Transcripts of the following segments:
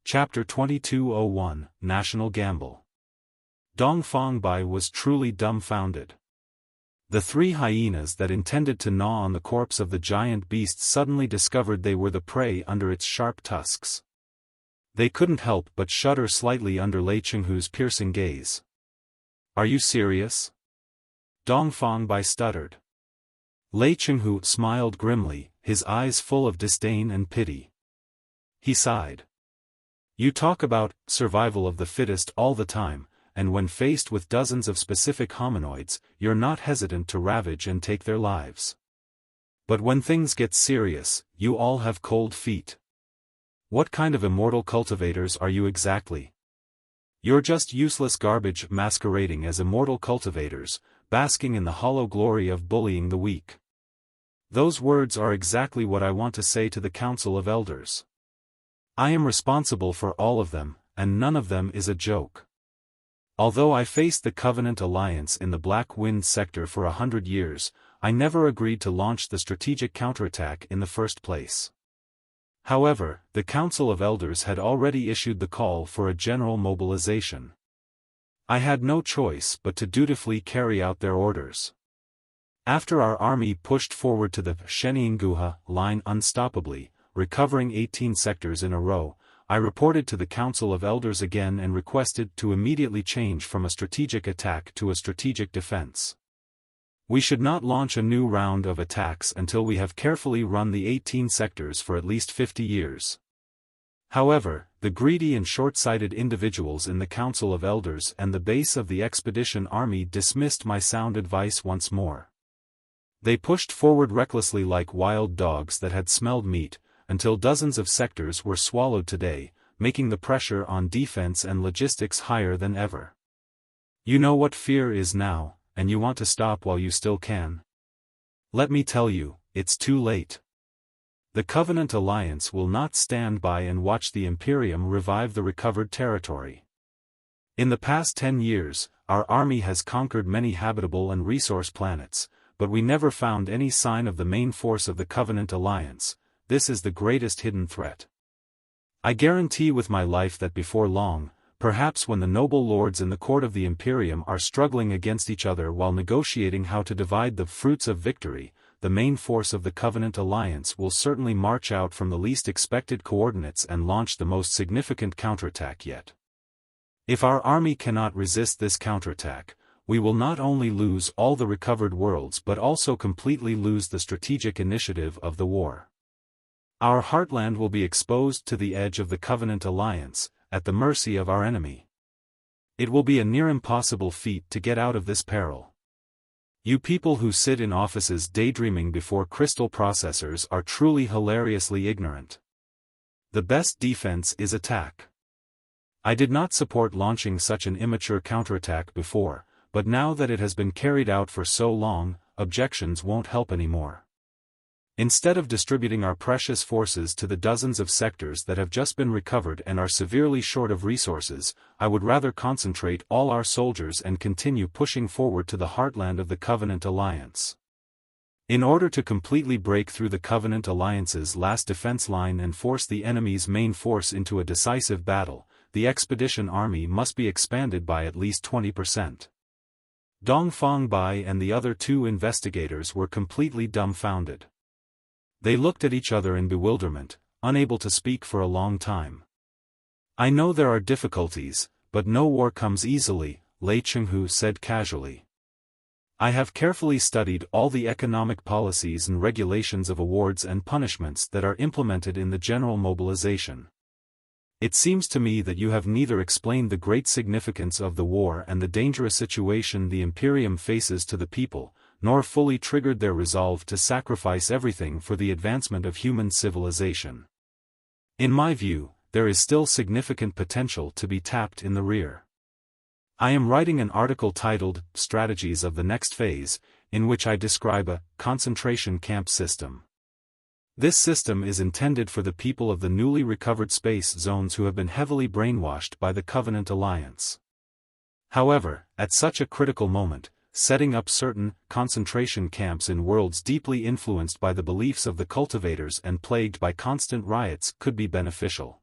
Chapter 2201, National Gamble. Dong Fangbai was truly dumbfounded. The three hyenas that intended to gnaw on the corpse of the giant beast suddenly discovered they were the prey under its sharp tusks. They couldn't help but shudder slightly under Lei Chenghu's piercing gaze. "Are you serious?" Dong Fangbai stuttered. Lei Chenghu smiled grimly, his eyes full of disdain and pity. He sighed. "You talk about survival of the fittest all the time, and when faced with dozens of specific hominoids, you're not hesitant to ravage and take their lives. But when things get serious, you all have cold feet. What kind of immortal cultivators are you exactly? You're just useless garbage masquerading as immortal cultivators, basking in the hollow glory of bullying the weak." Those words are exactly what I want to say to the Council of Elders. I am responsible for all of them, and none of them is a joke. Although I faced the Covenant Alliance in the Black Wind sector for 100 years, I never agreed to launch the strategic counterattack in the first place. However, the Council of Elders had already issued the call for a general mobilization. I had no choice but to dutifully carry out their orders. After our army pushed forward to the Shenyinguha line unstoppably, recovering 18 sectors in a row, I reported to the Council of Elders again and requested to immediately change from a strategic attack to a strategic defense. We should not launch a new round of attacks until we have carefully run the 18 sectors for at least 50 years. However, the greedy and short-sighted individuals in the Council of Elders and the base of the expedition army dismissed my sound advice once more. They pushed forward recklessly like wild dogs that had smelled meat, until dozens of sectors were swallowed today, making the pressure on defense and logistics higher than ever. You know what fear is now, and you want to stop while you still can? Let me tell you, it's too late. The Covenant Alliance will not stand by and watch the Imperium revive the recovered territory. In the past 10 years, our army has conquered many habitable and resource planets, but we never found any sign of the main force of the Covenant Alliance. This is the greatest hidden threat. I guarantee with my life that before long, perhaps when the noble lords in the court of the Imperium are struggling against each other while negotiating how to divide the fruits of victory, the main force of the Covenant Alliance will certainly march out from the least expected coordinates and launch the most significant counterattack yet. If our army cannot resist this counterattack, we will not only lose all the recovered worlds but also completely lose the strategic initiative of the war. Our heartland will be exposed to the edge of the Covenant Alliance, at the mercy of our enemy. It will be a near impossible feat to get out of this peril. You people who sit in offices daydreaming before crystal processors are truly hilariously ignorant. The best defense is attack. I did not support launching such an immature counterattack before, but now that it has been carried out for so long, objections won't help anymore. Instead of distributing our precious forces to the dozens of sectors that have just been recovered and are severely short of resources, I would rather concentrate all our soldiers and continue pushing forward to the heartland of the Covenant Alliance. In order to completely break through the Covenant Alliance's last defense line and force the enemy's main force into a decisive battle, the expedition army must be expanded by at least 20%. Dong Fangbai and the other two investigators were completely dumbfounded. They looked at each other in bewilderment, unable to speak for a long time. "I know there are difficulties, but no war comes easily," Lei Chenghu said casually. "I have carefully studied all the economic policies and regulations of awards and punishments that are implemented in the general mobilization. It seems to me that you have neither explained the great significance of the war and the dangerous situation the Imperium faces to the people, nor fully triggered their resolve to sacrifice everything for the advancement of human civilization. In my view, there is still significant potential to be tapped in the rear. I am writing an article titled, Strategies of the Next Phase, in which I describe a concentration camp system. This system is intended for the people of the newly recovered space zones who have been heavily brainwashed by the Covenant Alliance. However, at such a critical moment, setting up certain concentration camps in worlds deeply influenced by the beliefs of the cultivators and plagued by constant riots could be beneficial.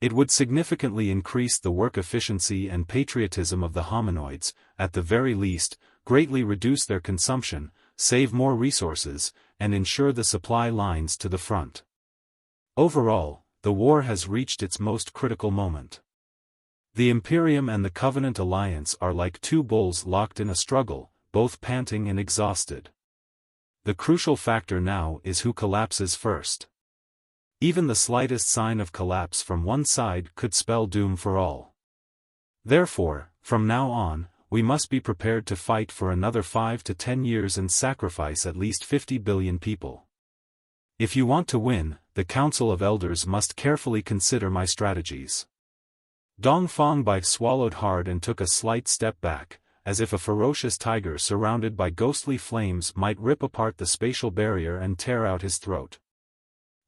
It would significantly increase the work efficiency and patriotism of the hominoids, at the very least, greatly reduce their consumption, save more resources, and ensure the supply lines to the front. Overall, the war has reached its most critical moment. The Imperium and the Covenant Alliance are like two bulls locked in a struggle, both panting and exhausted. The crucial factor now is who collapses first. Even the slightest sign of collapse from one side could spell doom for all. Therefore, from now on, we must be prepared to fight for another 5 to 10 years and sacrifice at least 50 billion people. If you want to win, the Council of Elders must carefully consider my strategies. Dongfang Bai swallowed hard and took a slight step back, as if a ferocious tiger surrounded by ghostly flames might rip apart the spatial barrier and tear out his throat.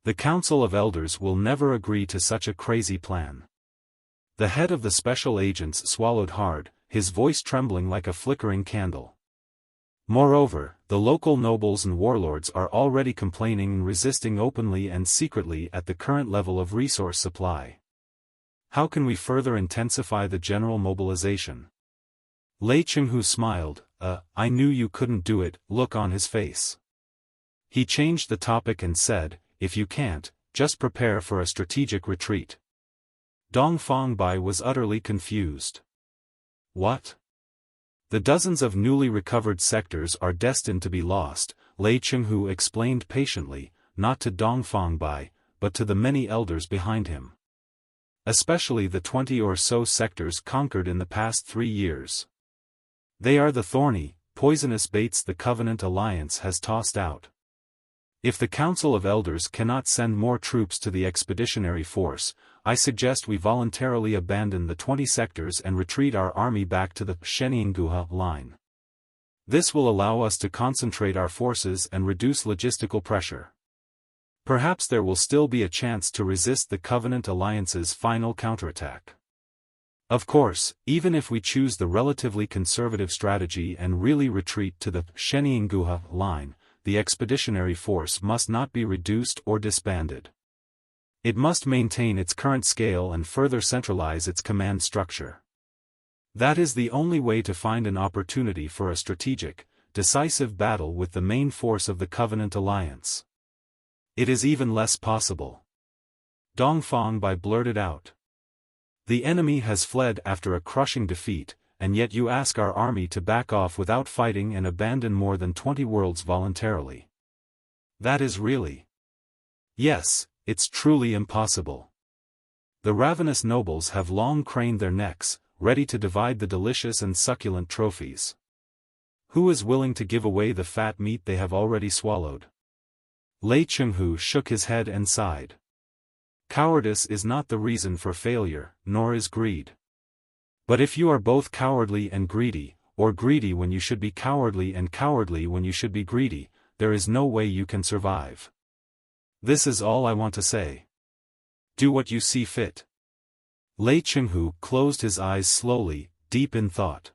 The Council of Elders will never agree to such a crazy plan. The head of the special agents swallowed hard, his voice trembling like a flickering candle. Moreover, the local nobles and warlords are already complaining and resisting openly and secretly at the current level of resource supply. How can we further intensify the general mobilization? Lei Chenghu smiled, I knew you couldn't do it, look on his face. He changed the topic and said, if you can't, just prepare for a strategic retreat. Dongfang Bai was utterly confused. What? The dozens of newly recovered sectors are destined to be lost, Lei Chenghu explained patiently, not to Dongfang Bai, but to the many elders behind him. Especially the 20 or so sectors conquered in the past 3 years. They are the thorny, poisonous baits the Covenant Alliance has tossed out. If the Council of Elders cannot send more troops to the expeditionary force, I suggest we voluntarily abandon the 20 sectors and retreat our army back to the Shenyinguha line. This will allow us to concentrate our forces and reduce logistical pressure. Perhaps there will still be a chance to resist the Covenant Alliance's final counterattack. Of course, even if we choose the relatively conservative strategy and really retreat to the Shenyinguha line, the expeditionary force must not be reduced or disbanded. It must maintain its current scale and further centralize its command structure. That is the only way to find an opportunity for a strategic, decisive battle with the main force of the Covenant Alliance. It is even less possible. Dongfang Bai blurted out. The enemy has fled after a crushing defeat, and yet you ask our army to back off without fighting and abandon more than 20 worlds voluntarily. That is really... Yes, it's truly impossible. The ravenous nobles have long craned their necks, ready to divide the delicious and succulent trophies. Who is willing to give away the fat meat they have already swallowed? Lei Chenghu shook his head and sighed. Cowardice is not the reason for failure, nor is greed. But if you are both cowardly and greedy, or greedy when you should be cowardly and cowardly when you should be greedy, there is no way you can survive. This is all I want to say. Do what you see fit. Lei Chenghu closed his eyes slowly, deep in thought.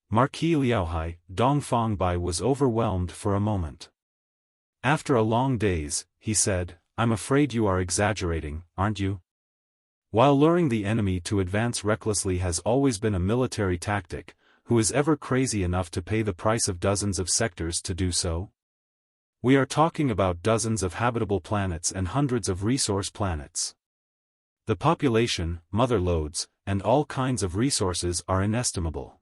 Marquis Liaohai, Dongfang Bai was overwhelmed for a moment. After a long daze, he said, I'm afraid you are exaggerating, aren't you? While luring the enemy to advance recklessly has always been a military tactic, who is ever crazy enough to pay the price of dozens of sectors to do so? We are talking about dozens of habitable planets and hundreds of resource planets. The population, mother loads, and all kinds of resources are inestimable.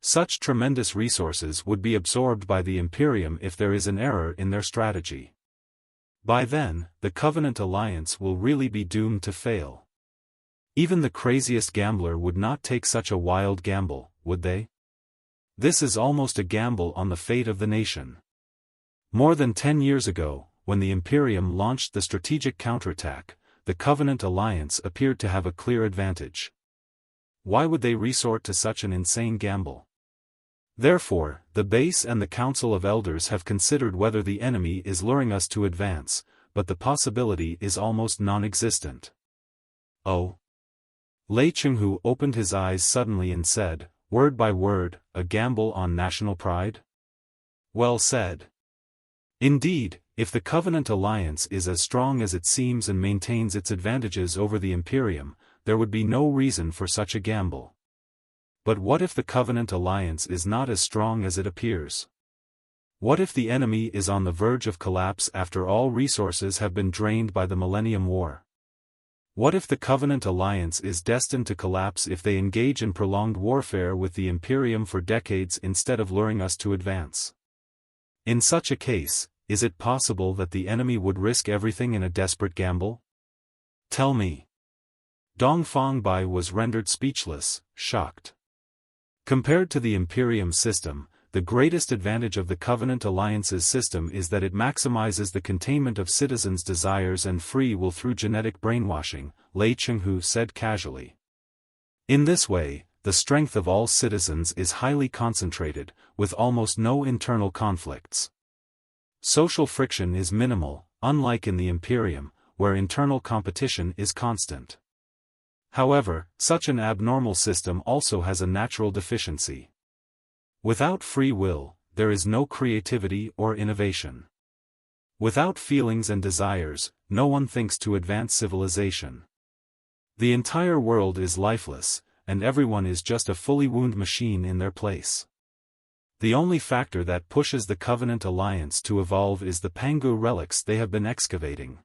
Such tremendous resources would be absorbed by the Imperium if there is an error in their strategy. By then, the Covenant Alliance will really be doomed to fail. Even the craziest gambler would not take such a wild gamble, would they? This is almost a gamble on the fate of the nation. More than 10 years ago, when the Imperium launched the strategic counterattack, the Covenant Alliance appeared to have a clear advantage. Why would they resort to such an insane gamble? Therefore, the base and the Council of Elders have considered whether the enemy is luring us to advance, but the possibility is almost non-existent. Oh. Lei Chenghu opened his eyes suddenly and said, word by word, a gamble on national pride? Well said. Indeed, If the Covenant alliance is as strong as it seems and maintains its advantages over the Imperium, there would be no reason for such a gamble. But what if the Covenant alliance is not as strong as it appears? What if the enemy is on the verge of collapse after all resources have been drained by the Millennium War? What if the Covenant alliance is destined to collapse if they engage in prolonged warfare with the Imperium for decades instead of luring us to advance? In such a case, is it possible that the enemy would risk everything in a desperate gamble? Tell me. Dongfang Bai was rendered speechless, shocked. Compared to the Imperium system, the greatest advantage of the Covenant Alliance's system is that it maximizes the containment of citizens' desires and free will through genetic brainwashing, Lei Chenghu said casually. In this way, the strength of all citizens is highly concentrated, with almost no internal conflicts. Social friction is minimal, unlike in the Imperium, where internal competition is constant. However, such an abnormal system also has a natural deficiency. Without free will, there is no creativity or innovation. Without feelings and desires, no one thinks to advance civilization. The entire world is lifeless, and everyone is just a fully wound machine in their place. The only factor that pushes the Covenant Alliance to evolve is the Pangu relics they have been excavating.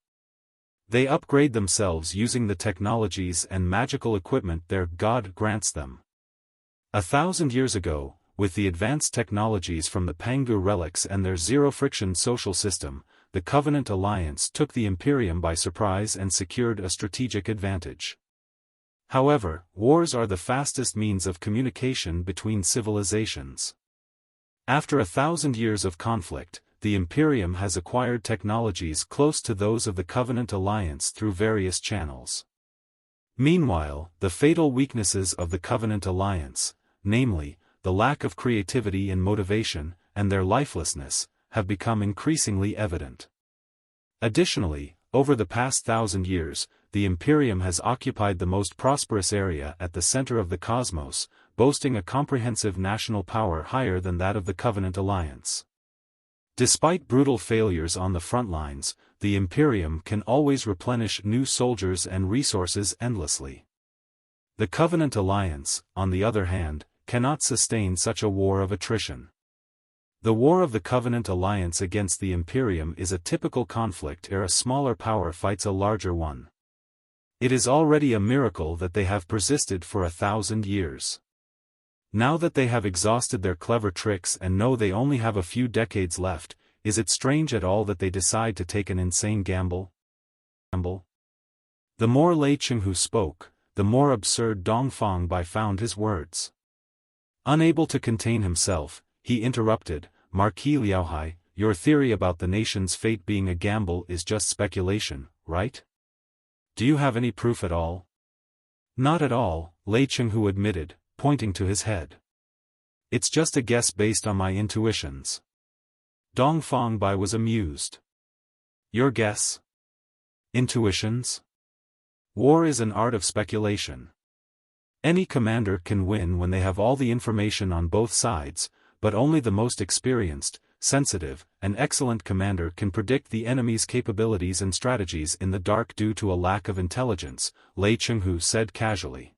They upgrade themselves using the technologies and magical equipment their God grants them. 1,000 years ago, with the advanced technologies from the Pangu relics and their zero-friction social system, the Covenant Alliance took the Imperium by surprise and secured a strategic advantage. However, wars are the fastest means of communication between civilizations. After 1,000 years of conflict, the Imperium has acquired technologies close to those of the Covenant Alliance through various channels. Meanwhile, the fatal weaknesses of the Covenant Alliance, namely, the lack of creativity and motivation, and their lifelessness, have become increasingly evident. Additionally, over the past 1,000 years, the Imperium has occupied the most prosperous area at the center of the cosmos, boasting a comprehensive national power higher than that of the Covenant Alliance. Despite brutal failures on the front lines, the Imperium can always replenish new soldiers and resources endlessly. The Covenant Alliance, on the other hand, cannot sustain such a war of attrition. The war of the Covenant Alliance against the Imperium is a typical conflict where a smaller power fights a larger one. It is already a miracle that they have persisted for 1,000 years. Now that they have exhausted their clever tricks and know they only have a few decades left, is it strange at all that they decide to take an insane gamble? The more Lei Chenghu spoke, the more absurd Dongfang Bai found his words. Unable to contain himself, he interrupted, Marquis Liaohai, your theory about the nation's fate being a gamble is just speculation, right? Do you have any proof at all? Not at all, Lei Chenghu admitted, pointing to his head. It's just a guess based on my intuitions. Dongfang Bai was amused. Your guess? Intuitions? War is an art of speculation. Any commander can win when they have all the information on both sides, but only the most experienced, sensitive, and excellent commander can predict the enemy's capabilities and strategies in the dark due to a lack of intelligence, Lei Chenghu said casually.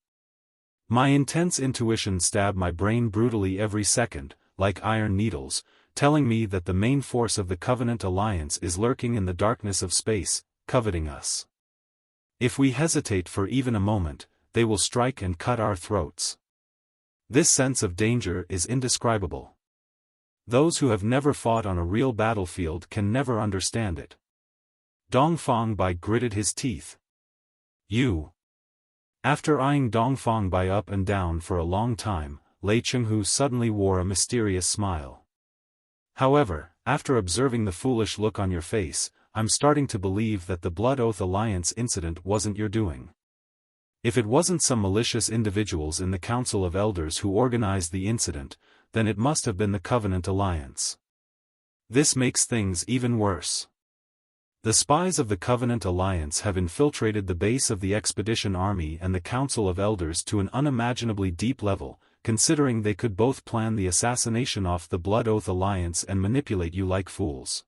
My intense intuition stab my brain brutally every second, like iron needles, telling me that the main force of the Covenant Alliance is lurking in the darkness of space, coveting us. If we hesitate for even a moment, they will strike and cut our throats. This sense of danger is indescribable. Those who have never fought on a real battlefield can never understand it. Dongfang Bai gritted his teeth. You. After eyeing Dongfang Bai up and down for a long time, Lei Chenghu suddenly wore a mysterious smile. However, after observing the foolish look on your face, I'm starting to believe that the Blood Oath Alliance incident wasn't your doing. If it wasn't some malicious individuals in the Council of Elders who organized the incident, then it must have been the Covenant Alliance. This makes things even worse. The spies of the Covenant Alliance have infiltrated the base of the Expedition Army and the Council of Elders to an unimaginably deep level, considering they could both plan the assassination of the Blood Oath Alliance and manipulate you like fools.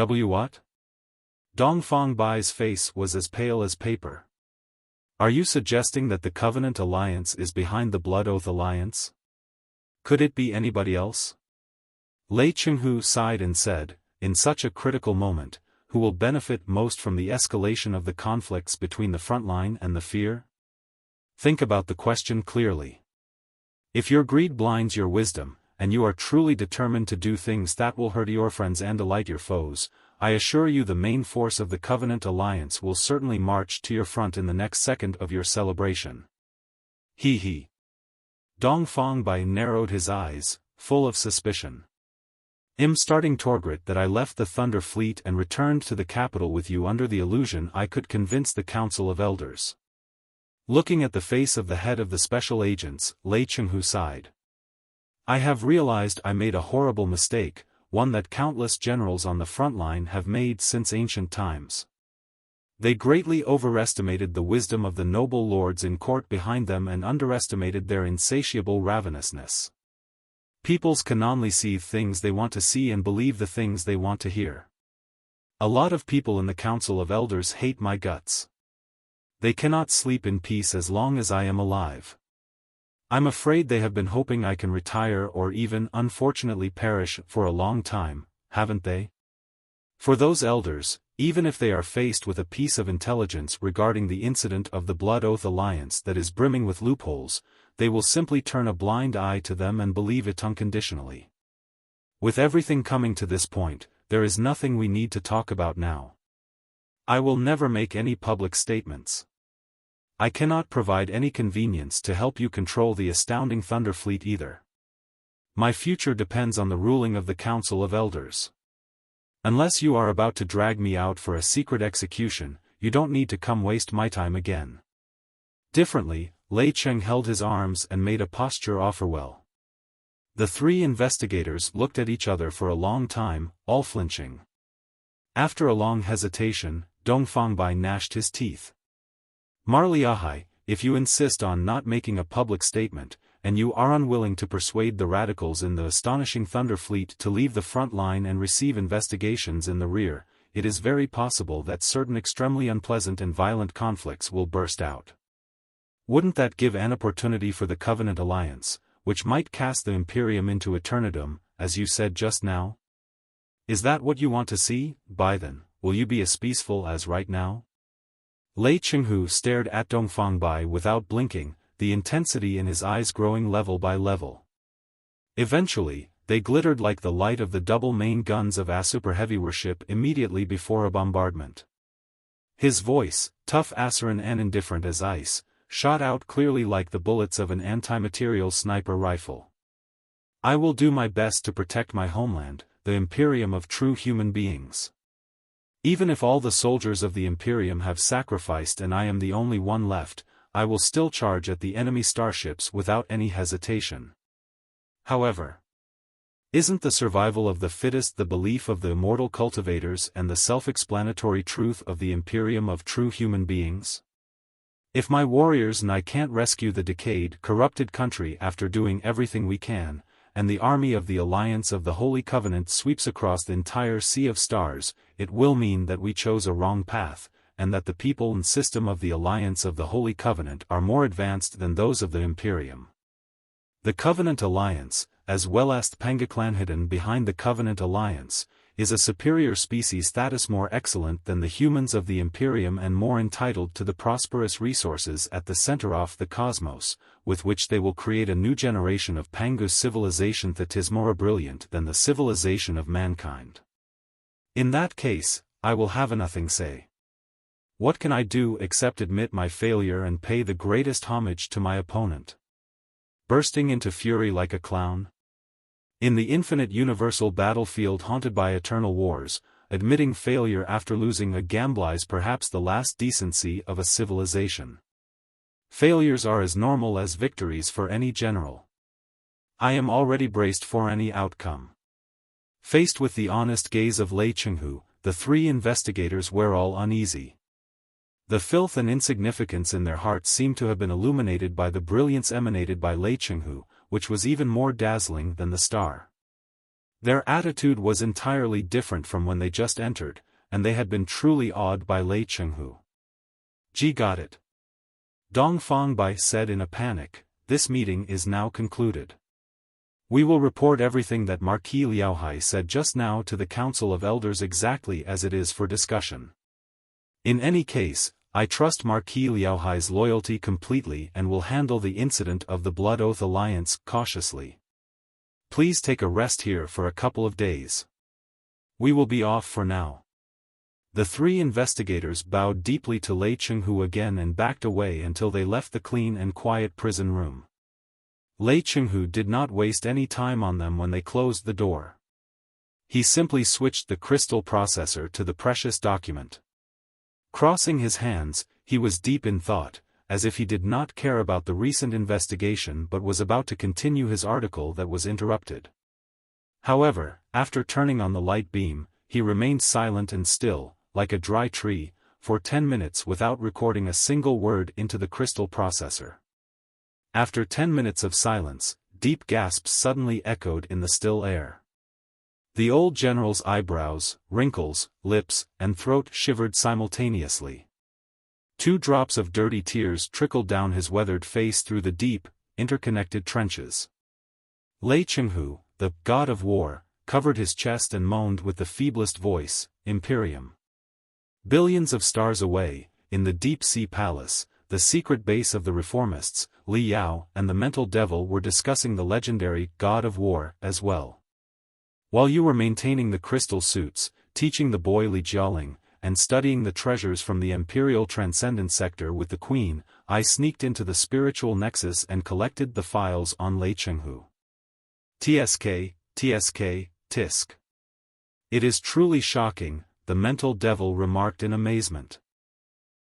What? Dongfang Bai's face was as pale as paper. Are you suggesting that the Covenant Alliance is behind the Blood Oath Alliance? Could it be anybody else? Lei Chenghu sighed and said, in such a critical moment, who will benefit most from the escalation of the conflicts between the front line and the fear? Think about the question clearly. If your greed blinds your wisdom, and you are truly determined to do things that will hurt your friends and delight your foes, I assure you the main force of the Covenant Alliance will certainly march to your front in the next second of your celebration. He. Dongfang Bai narrowed his eyes, full of suspicion. I'm starting to regret that I left the Thunder Fleet and returned to the capital with you under the illusion I could convince the Council of Elders. Looking at the face of the head of the special agents, Lei Chenghu sighed. I have realized I made a horrible mistake, one that countless generals on the front line have made since ancient times. They greatly overestimated the wisdom of the noble lords in court behind them and underestimated their insatiable ravenousness. Peoples can only see things they want to see and believe the things they want to hear. A lot of people in the Council of Elders hate my guts. They cannot sleep in peace as long as I am alive. I'm afraid they have been hoping I can retire or even unfortunately perish for a long time, haven't they? For those elders, even if they are faced with a piece of intelligence regarding the incident of the Blood Oath Alliance that is brimming with loopholes, they will simply turn a blind eye to them and believe it unconditionally. With everything coming to this point, there is nothing we need to talk about now. I will never make any public statements. I cannot provide any convenience to help you control the astounding Thunder Fleet either. My future depends on the ruling of the Council of Elders. Unless you are about to drag me out for a secret execution, you don't need to come waste my time again. Differently, Lei Cheng held his arms and made a posture of farewell. The three investigators looked at each other for a long time, all flinching. After a long hesitation, Dongfang Bai gnashed his teeth. Marliahai, if you insist on not making a public statement, and you are unwilling to persuade the radicals in the astonishing Thunder Fleet to leave the front line and receive investigations in the rear, it is very possible that certain extremely unpleasant and violent conflicts will burst out. Wouldn't that give an opportunity for the Covenant Alliance, which might cast the Imperium into Eternidom, as you said just now? Is that what you want to see? By then, will you be as peaceful as right now? Lei Chenghu stared at Dongfang Bai without blinking, the intensity in his eyes growing level by level. Eventually, they glittered like the light of the double main guns of a super heavy warship immediately before a bombardment. His voice, tough Asuran and indifferent as ice, shot out clearly like the bullets of an anti-material sniper rifle. I will do my best to protect my homeland, the Imperium of true human beings. Even if all the soldiers of the Imperium have sacrificed and I am the only one left, I will still charge at the enemy starships without any hesitation. However, isn't the survival of the fittest the belief of the immortal cultivators and the self-explanatory truth of the Imperium of true human beings? If my warriors and I can't rescue the decayed, corrupted country after doing everything we can, and the army of the Alliance of the Holy Covenant sweeps across the entire sea of stars, it will mean that we chose a wrong path, and that the people and system of the Alliance of the Holy Covenant are more advanced than those of the Imperium. The Covenant Alliance, as well as Pangaklan hidden behind the Covenant Alliance, is a superior species that is more excellent than the humans of the Imperium and more entitled to the prosperous resources at the center of the cosmos, with which they will create a new generation of Pangus civilization that is more brilliant than the civilization of mankind. In that case, I will have nothing say. What can I do except admit my failure and pay the greatest homage to my opponent? Bursting into fury like a clown? In the infinite universal battlefield haunted by eternal wars, admitting failure after losing a gamble is perhaps the last decency of a civilization. Failures are as normal as victories for any general. I am already braced for any outcome. Faced with the honest gaze of Lei Chenghu, the three investigators were all uneasy. The filth and insignificance in their hearts seemed to have been illuminated by the brilliance emanated by Lei Chenghu, which was even more dazzling than the star. Their attitude was entirely different from when they just entered, and they had been truly awed by Lei Chenghu. "Ji got it," Dong Fangbai said in a panic. "This meeting is now concluded. We will report everything that Marquis Liaohai said just now to the Council of Elders exactly as it is for discussion. In any case, I trust Marquis Liaohai's loyalty completely and will handle the incident of the Blood Oath Alliance cautiously. Please take a rest here for a couple of days. We will be off for now." The three investigators bowed deeply to Lei Chenghu again and backed away until they left the clean and quiet prison room. Lei Chenghu did not waste any time on them when they closed the door. He simply switched the crystal processor to the precious document. Crossing his hands, he was deep in thought, as if he did not care about the recent investigation but was about to continue his article that was interrupted. However, after turning on the light beam, he remained silent and still, like a dry tree, for 10 minutes without recording a single word into the crystal processor. After 10 minutes of silence, deep gasps suddenly echoed in the still air. The old general's eyebrows, wrinkles, lips, and throat shivered simultaneously. 2 drops of dirty tears trickled down his weathered face through the deep, interconnected trenches. Lei Chenghu, the god of war, covered his chest and moaned with the feeblest voice, "Imperium." Billions of stars away, in the deep-sea palace, the secret base of the reformists, Li Yao and the mental devil were discussing the legendary god of war as well. "While you were maintaining the crystal suits, teaching the boy Li Jiaoling, and studying the treasures from the Imperial Transcendent Sector with the Queen, I sneaked into the spiritual nexus and collected the files on Lei Chenghu. TSK, tisk. It is truly shocking," the mental devil remarked in amazement.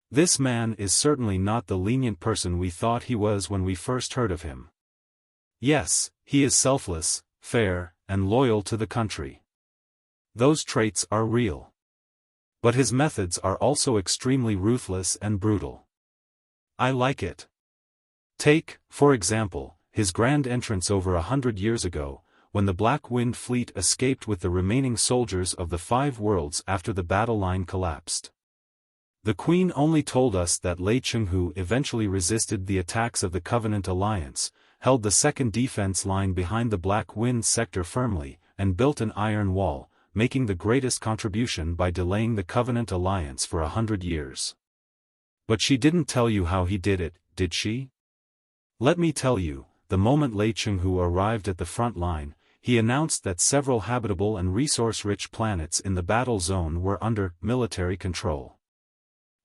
"This man is certainly not the lenient person we thought he was when we first heard of him. Yes, he is selfless, fair, and loyal to the country. Those traits are real. But his methods are also extremely ruthless and brutal. I like it. Take, for example, his grand entrance over 100 years ago, when the Black Wind Fleet escaped with the remaining soldiers of the 5 worlds after the battle line collapsed. The Queen only told us that Lei Chenghu eventually resisted the attacks of the Covenant Alliance, held the second defense line behind the Black Wind sector firmly, and built an iron wall, making the greatest contribution by delaying the Covenant Alliance for 100 years. But she didn't tell you how he did it, did she? Let me tell you, the moment Lei Chenghu arrived at the front line, he announced that several habitable and resource-rich planets in the battle zone were under military control.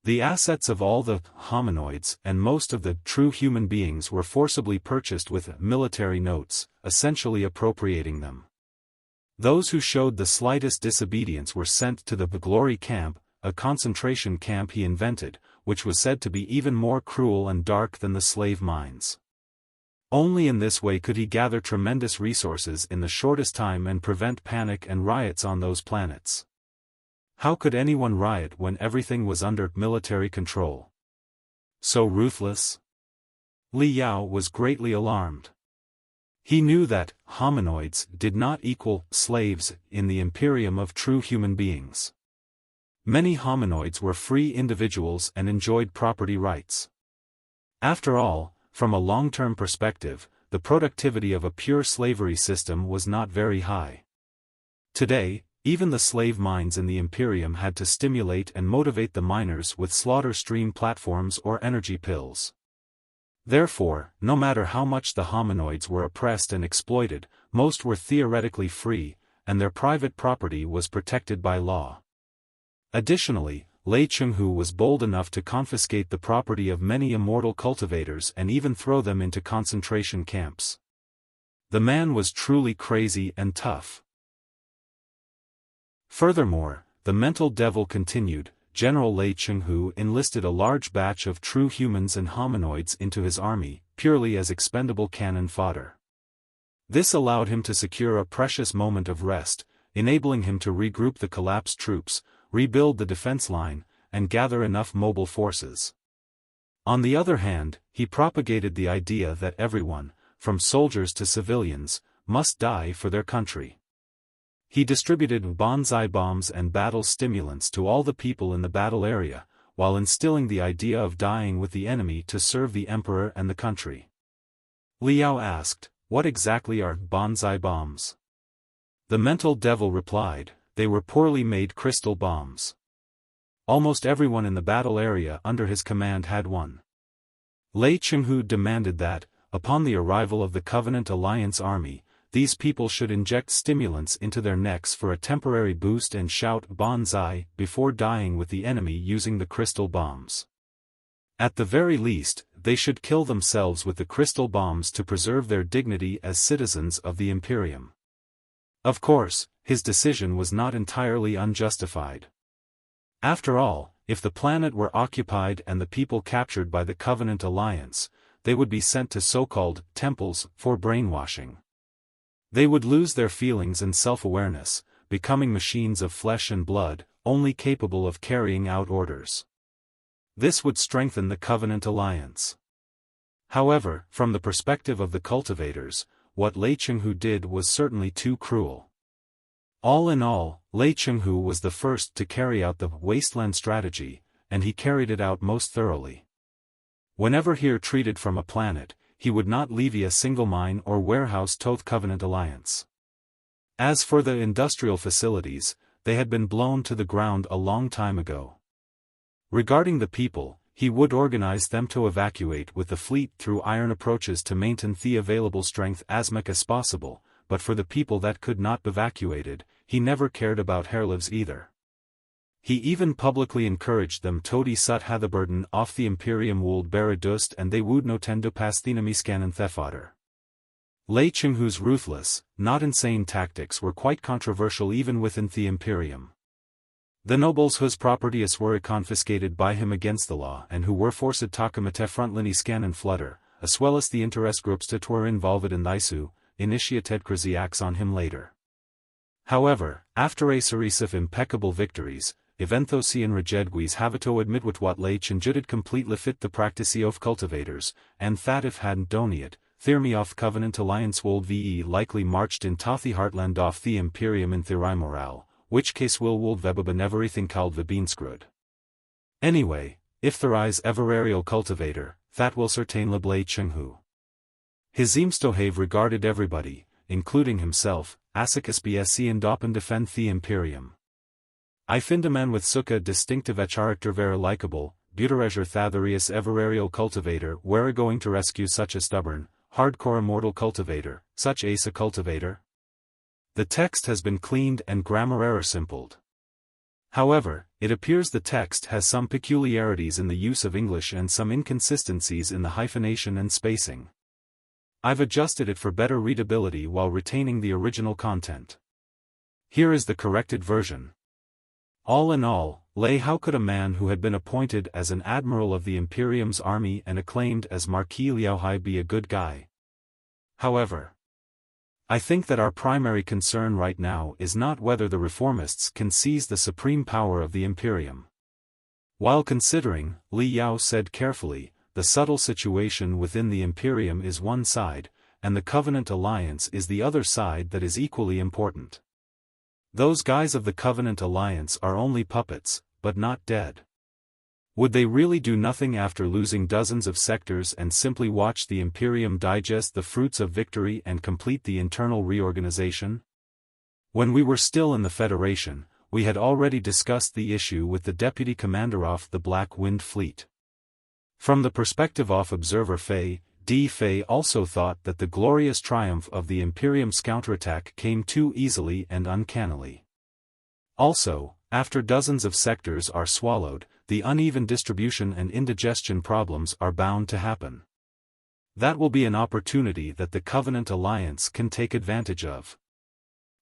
The assets of all the hominoids and most of the true human beings were forcibly purchased with military notes, essentially appropriating them. Those who showed the slightest disobedience were sent to the Glory Camp, a concentration camp he invented, which was said to be even more cruel and dark than the slave mines. Only in this way could he gather tremendous resources in the shortest time and prevent panic and riots on those planets. How could anyone riot when everything was under military control? So ruthless? Li Yao was greatly alarmed. He knew that hominoids did not equal slaves in the Imperium of true human beings. Many hominoids were free individuals and enjoyed property rights. After all, from a long-term perspective, the productivity of a pure slavery system was not very high. Today, even the slave mines in the Imperium had to stimulate and motivate the miners with slaughter stream platforms or energy pills. Therefore, no matter how much the hominoids were oppressed and exploited, most were theoretically free, and their private property was protected by law. Additionally, Lei Chenghu was bold enough to confiscate the property of many immortal cultivators and even throw them into concentration camps. The man was truly crazy and tough. Furthermore, the mental devil continued, General Lei Chenghu enlisted a large batch of true humans and hominoids into his army, purely as expendable cannon fodder. This allowed him to secure a precious moment of rest, enabling him to regroup the collapsed troops, rebuild the defense line, and gather enough mobile forces. On the other hand, he propagated the idea that everyone, from soldiers to civilians, must die for their country. He distributed bonsai bombs and battle stimulants to all the people in the battle area, while instilling the idea of dying with the enemy to serve the emperor and the country. Liao asked, "What exactly are bonsai bombs?" The mental devil replied, "They were poorly made crystal bombs. Almost everyone in the battle area under his command had one." Lei Chenghu demanded that, upon the arrival of the Covenant Alliance army, these people should inject stimulants into their necks for a temporary boost and shout "Bonsai" before dying with the enemy using the crystal bombs. At the very least, they should kill themselves with the crystal bombs to preserve their dignity as citizens of the Imperium. Of course, his decision was not entirely unjustified. After all, if the planet were occupied and the people captured by the Covenant Alliance, they would be sent to so-called temples for brainwashing. They would lose their feelings and self-awareness, becoming machines of flesh and blood, only capable of carrying out orders. This would strengthen the Covenant Alliance. However, from the perspective of the cultivators, what Lei Chenghu did was certainly too cruel. All in all, Lei Chenghu was the first to carry out the wasteland strategy, and he carried it out most thoroughly. Whenever he retreated from a planet, he would not levy a single mine or warehouse to the Covenant Alliance. As for the industrial facilities, they had been blown to the ground a long time ago. Regarding the people, he would organize them to evacuate with the fleet through iron approaches to maintain the available strength as much as possible, but for the people that could not be evacuated, he never cared about their lives either. He even publicly encouraged them to die sut hatherburden off the Imperium would bara dust and they would no tendo pasthenamiscan and thefader. Lei Chenghu's ruthless, not insane tactics were quite controversial even within the Imperium. The nobles whose properties were confiscated by him against the law and who were forced to takamate frontline scan and flutter, as well as the interest groups that were involved in Isu, initiated crazy acts on him later. However, after a series of impeccable victories, Eventhosi and Rejedguis have to admit what Lei Chenghu did completely fit the practice of cultivators, and that if hadn't done it, Thermi of Covenant Alliance would ve likely marched in Tothi Heartland off the Imperium in Therai Moral, which case would vebaba everything called Vebeenscrud. Anyway, if Therais everarial cultivator, that will certainly Lei Chenghu. His Imstohave regarded everybody, including himself, Asicus BSC and Doppen defend the Imperium. I find a man with suka distinctive a character very likable, Butereger Thatherius everarial cultivator were going to rescue such a stubborn, hardcore immortal cultivator, such as a cultivator. The text has been cleaned and grammar error simpled. However, it appears the text has some peculiarities in the use of English and some inconsistencies in the hyphenation and spacing. I've adjusted it for better readability while retaining the original content. Here is the corrected version. All in all, how could a man who had been appointed as an admiral of the Imperium's army and acclaimed as Marquis Liaohai be a good guy? However, I think that our primary concern right now is not whether the reformists can seize the supreme power of the Imperium. While considering, Li Yao said carefully, the subtle situation within the Imperium is one side, and the Covenant Alliance is the other side that is equally important. Those guys of the Covenant Alliance are only puppets, but not dead. Would they really do nothing after losing dozens of sectors and simply watch the Imperium digest the fruits of victory and complete the internal reorganization? When we were still in the Federation, we had already discussed the issue with the Deputy Commander of the Black Wind Fleet. From the perspective of Observer Fei, D. Fei also thought that the glorious triumph of the Imperium's counterattack came too easily and uncannily. Also, after dozens of sectors are swallowed, the uneven distribution and indigestion problems are bound to happen. That will be an opportunity that the Covenant Alliance can take advantage of.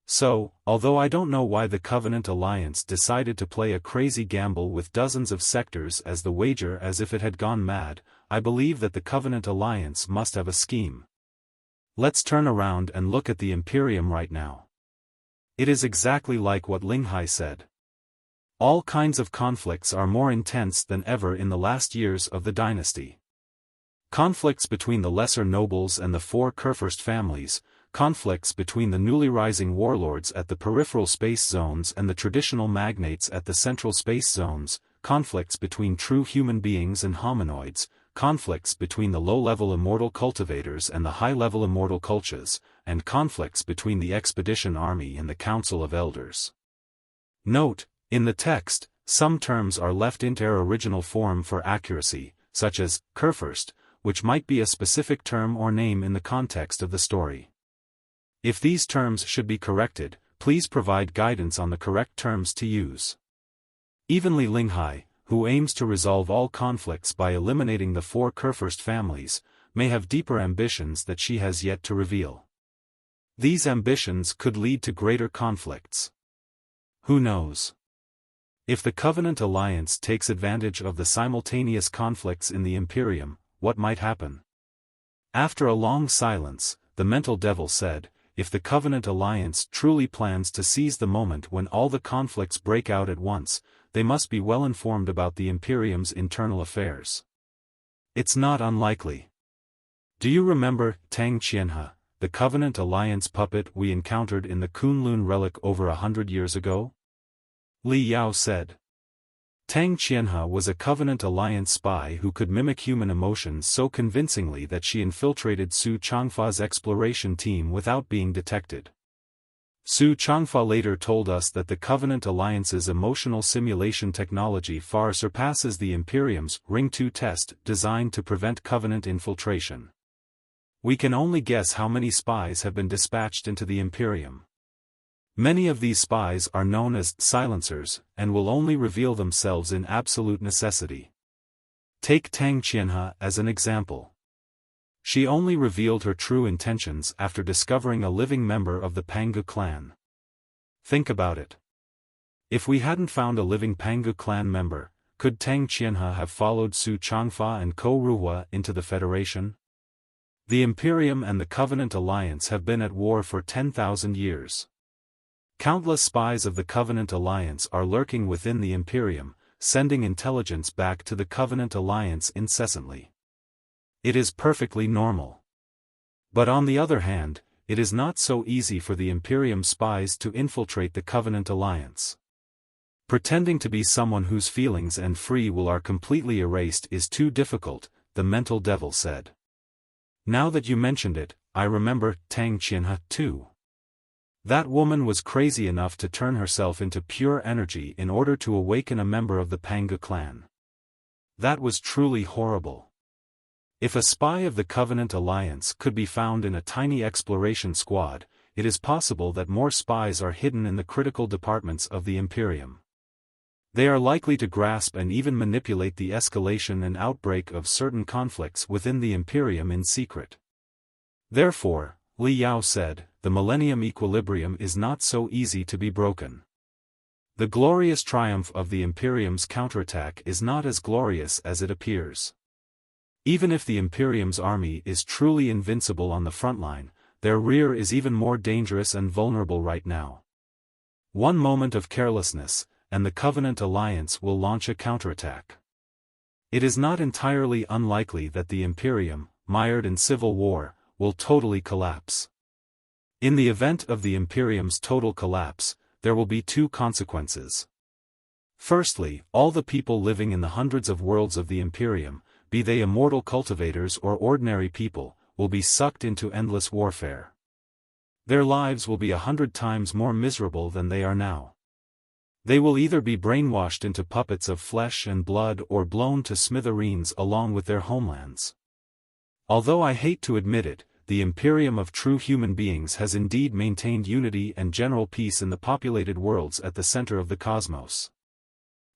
So, although I don't know why the Covenant Alliance decided to play a crazy gamble with dozens of sectors as the wager as if it had gone mad, I believe that the Covenant Alliance must have a scheme. Let's turn around and look at the Imperium right now. It is exactly like what Linghai said. All kinds of conflicts are more intense than ever in the last years of the dynasty. Conflicts between the lesser nobles and the four Kurfürst families, conflicts between the newly rising warlords at the peripheral space zones and the traditional magnates at the central space zones, conflicts between true human beings and hominoids, conflicts between the low-level immortal cultivators and the high-level immortal cultures, and conflicts between the expedition army and the council of elders. Note, in the text, some terms are left in their original form for accuracy, such as Kurfürst, which might be a specific term or name in the context of the story. If these terms should be corrected, please provide guidance on the correct terms to use. Evenly Linghai, who aims to resolve all conflicts by eliminating the 4 Kurfürst families, may have deeper ambitions that she has yet to reveal. These ambitions could lead to greater conflicts. Who knows? If the Covenant Alliance takes advantage of the simultaneous conflicts in the Imperium, what might happen? After a long silence, the mental devil said, if the Covenant Alliance truly plans to seize the moment when all the conflicts break out at once, they must be well informed about the Imperium's internal affairs. It's not unlikely. Do you remember Tang Qianhe, the Covenant Alliance puppet we encountered in the Kunlun relic over 100 years ago? Li Yao said. Tang Qianhe was a Covenant Alliance spy who could mimic human emotions so convincingly that she infiltrated Su Changfa's exploration team without being detected. Su Changfa later told us that the Covenant Alliance's emotional simulation technology far surpasses the Imperium's Ring 2 test designed to prevent Covenant infiltration. We can only guess how many spies have been dispatched into the Imperium. Many of these spies are known as silencers and will only reveal themselves in absolute necessity. Take Tang Qianhe as an example. She only revealed her true intentions after discovering a living member of the Pangu clan. Think about it. If we hadn't found a living Pangu clan member, could Tang Qianhe have followed Su Changfa and Ko Ruhua into the Federation? The Imperium and the Covenant Alliance have been at war for 10,000 years. Countless spies of the Covenant Alliance are lurking within the Imperium, sending intelligence back to the Covenant Alliance incessantly. It is perfectly normal. But on the other hand, it is not so easy for the Imperium spies to infiltrate the Covenant Alliance. Pretending to be someone whose feelings and free will are completely erased is too difficult, the mental devil said. Now that you mentioned it, I remember Tang Qianhe too. That woman was crazy enough to turn herself into pure energy in order to awaken a member of the Pangu clan. That was truly horrible. If a spy of the Covenant Alliance could be found in a tiny exploration squad, it is possible that more spies are hidden in the critical departments of the Imperium. They are likely to grasp and even manipulate the escalation and outbreak of certain conflicts within the Imperium in secret. Therefore, Li Yao said, the Millennium Equilibrium is not so easy to be broken. The glorious triumph of the Imperium's counterattack is not as glorious as it appears. Even if the Imperium's army is truly invincible on the front line, their rear is even more dangerous and vulnerable right now. One moment of carelessness, and the Covenant Alliance will launch a counterattack. It is not entirely unlikely that the Imperium, mired in civil war, will totally collapse. In the event of the Imperium's total collapse, there will be 2 consequences. Firstly, all the people living in the hundreds of worlds of the Imperium, be they immortal cultivators or ordinary people, will be sucked into endless warfare. Their lives will be 100 times more miserable than they are now. They will either be brainwashed into puppets of flesh and blood or blown to smithereens along with their homelands. Although I hate to admit it, the Imperium of true human beings has indeed maintained unity and general peace in the populated worlds at the center of the cosmos.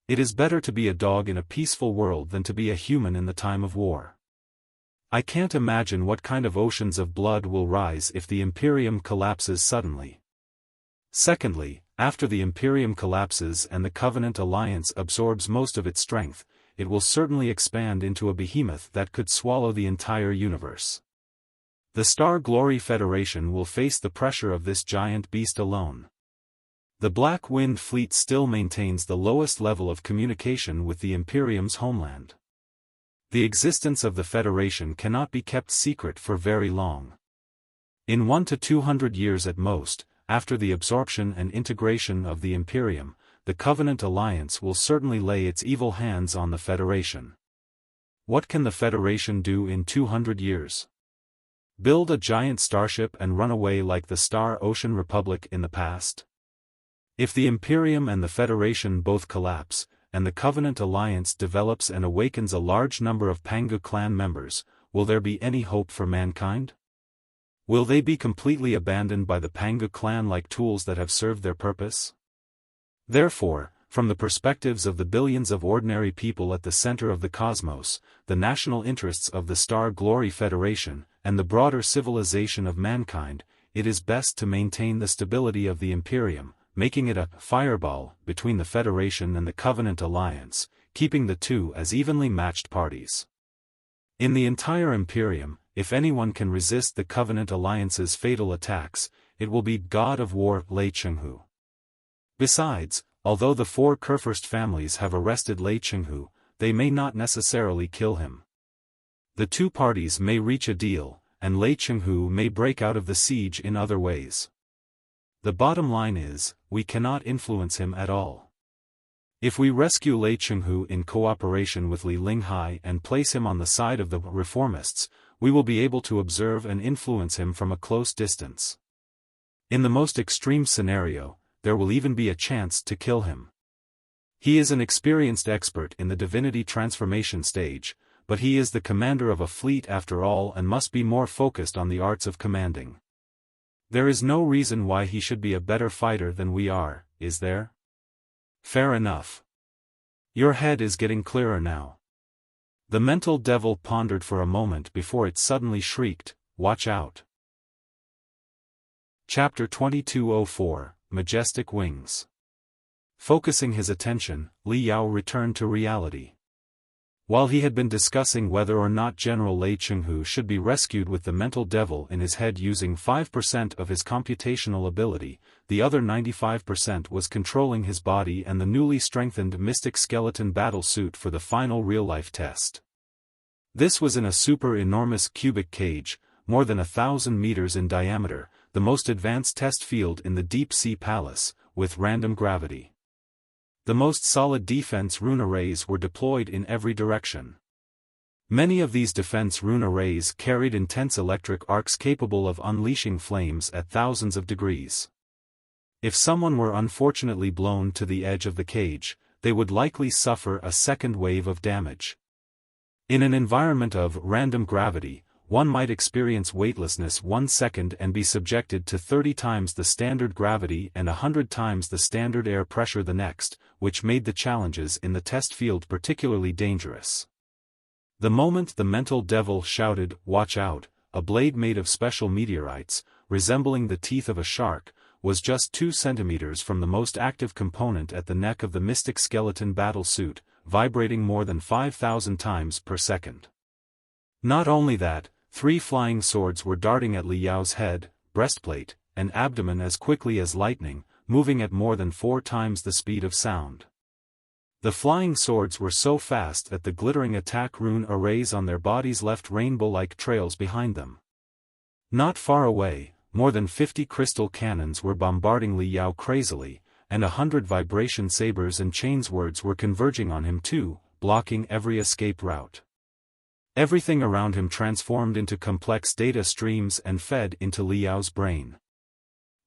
It is better to be a dog in a peaceful world than to be a human in the time of war. I can't imagine what kind of oceans of blood will rise if the Imperium collapses suddenly. Secondly, after the Imperium collapses and the Covenant Alliance absorbs most of its strength, it will certainly expand into a behemoth that could swallow the entire universe. The Star Glory Federation will face the pressure of this giant beast alone. The Black Wind Fleet still maintains the lowest level of communication with the Imperium's homeland. The existence of the Federation cannot be kept secret for very long. In 1 to 200 years at most, after the absorption and integration of the Imperium, the Covenant Alliance will certainly lay its evil hands on the Federation. What can the Federation do in 200 years? Build a giant starship and run away like the Star Ocean Republic in the past? If the Imperium and the Federation both collapse, and the Covenant Alliance develops and awakens a large number of Pangu clan members, will there be any hope for mankind? Will they be completely abandoned by the Pangu clan like tools that have served their purpose? Therefore, from the perspectives of the billions of ordinary people at the center of the cosmos, the national interests of the Star Glory Federation, and the broader civilization of mankind, it is best to maintain the stability of the Imperium, making it a fireball between the Federation and the Covenant Alliance, keeping the two as evenly matched parties. In the entire Imperium, if anyone can resist the Covenant Alliance's fatal attacks, it will be God of War Lei Chenghu. Besides, although the 4 Kurfürst families have arrested Lei Chenghu, they may not necessarily kill him. The two parties may reach a deal, and Lei Chenghu may break out of the siege in other ways. The bottom line is, we cannot influence him at all. If we rescue Lei Chenghu in cooperation with Li Linghai and place him on the side of the reformists, we will be able to observe and influence him from a close distance. In the most extreme scenario, there will even be a chance to kill him. He is an experienced expert in the Divinity transformation stage, but he is the commander of a fleet after all and must be more focused on the arts of commanding. There is no reason why he should be a better fighter than we are, is there? Fair enough. Your head is getting clearer now. The mental devil pondered for a moment before it suddenly shrieked, "Watch out!" Chapter 2204, Majestic Wings. Focusing his attention, Li Yao returned to reality. While he had been discussing whether or not General Lei Chenghu should be rescued with the mental devil in his head using 5% of his computational ability, the other 95% was controlling his body and the newly strengthened Mystic Skeleton battle suit for the final real-life test. This was in a super-enormous cubic cage, more than 1,000 meters in diameter, the most advanced test field in the deep-sea palace, with random gravity. The most solid defense rune arrays were deployed in every direction. Many of these defense rune arrays carried intense electric arcs capable of unleashing flames at thousands of degrees. If someone were unfortunately blown to the edge of the cage, they would likely suffer a second wave of damage. In an environment of random gravity, one might experience weightlessness 1 second and be subjected to 30 times the standard gravity and 100 times the standard air pressure the next, which made the challenges in the test field particularly dangerous. The moment the mental devil shouted, "Watch out," a blade made of special meteorites, resembling the teeth of a shark, was just 2 centimeters from the most active component at the neck of the Mystic Skeleton battle suit, vibrating more than 5,000 times per second. Not only that, 3 flying swords were darting at Li Yao's head, breastplate, and abdomen as quickly as lightning, moving at more than 4 times the speed of sound. The flying swords were so fast that the glittering attack rune arrays on their bodies left rainbow-like trails behind them. Not far away, more than 50 crystal cannons were bombarding Li Yao crazily, and 100 vibration sabers and chainswords were converging on him too, blocking every escape route. Everything around him transformed into complex data streams and fed into Li Yao's brain.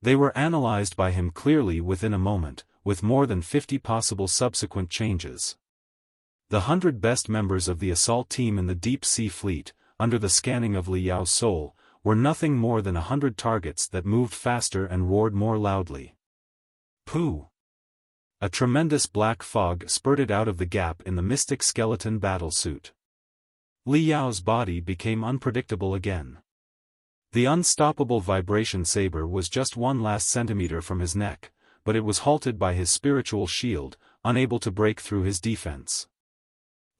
They were analyzed by him clearly within a moment, with more than 50 possible subsequent changes. The 100 best members of the assault team in the deep-sea fleet, under the scanning of Li Yao's soul, were nothing more than 100 targets that moved faster and roared more loudly. Pooh! A tremendous black fog spurted out of the gap in the Mystic Skeleton battle suit. Li Yao's body became unpredictable again. The unstoppable vibration saber was just 1 last centimeter from his neck, but it was halted by his spiritual shield, unable to break through his defense.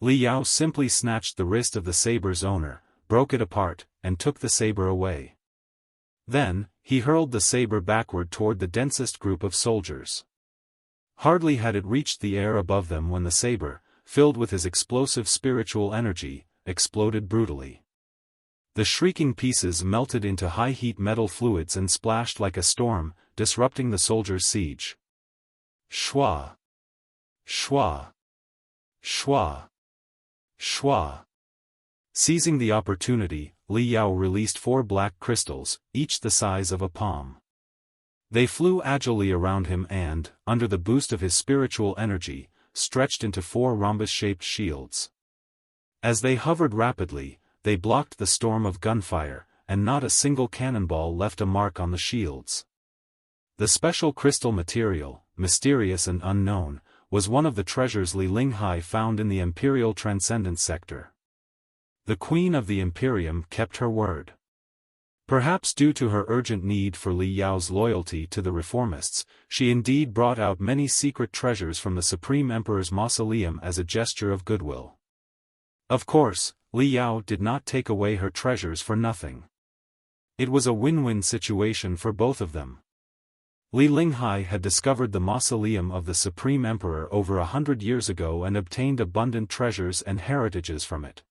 Li Yao simply snatched the wrist of the saber's owner, broke it apart, and took the saber away. Then, he hurled the saber backward toward the densest group of soldiers. Hardly had it reached the air above them when the saber, filled with his explosive spiritual energy, exploded brutally. The shrieking pieces melted into high-heat metal fluids and splashed like a storm, disrupting the soldiers' siege. Schwa! Schwa! Schwa! Schwa! Seizing the opportunity, Li Yao released 4 black crystals, each the size of a palm. They flew agilely around him and, under the boost of his spiritual energy, stretched into 4 rhombus-shaped shields. As they hovered rapidly, they blocked the storm of gunfire, and not a single cannonball left a mark on the shields. The special crystal material, mysterious and unknown, was one of the treasures Li Linghai found in the Imperial Transcendence sector. The Queen of the Imperium kept her word. Perhaps due to her urgent need for Li Yao's loyalty to the reformists, she indeed brought out many secret treasures from the Supreme Emperor's mausoleum as a gesture of goodwill. Of course, Li Yao did not take away her treasures for nothing. It was a win-win situation for both of them. Li Linghai had discovered the mausoleum of the Supreme Emperor over 100 years ago and obtained abundant treasures and heritages from it.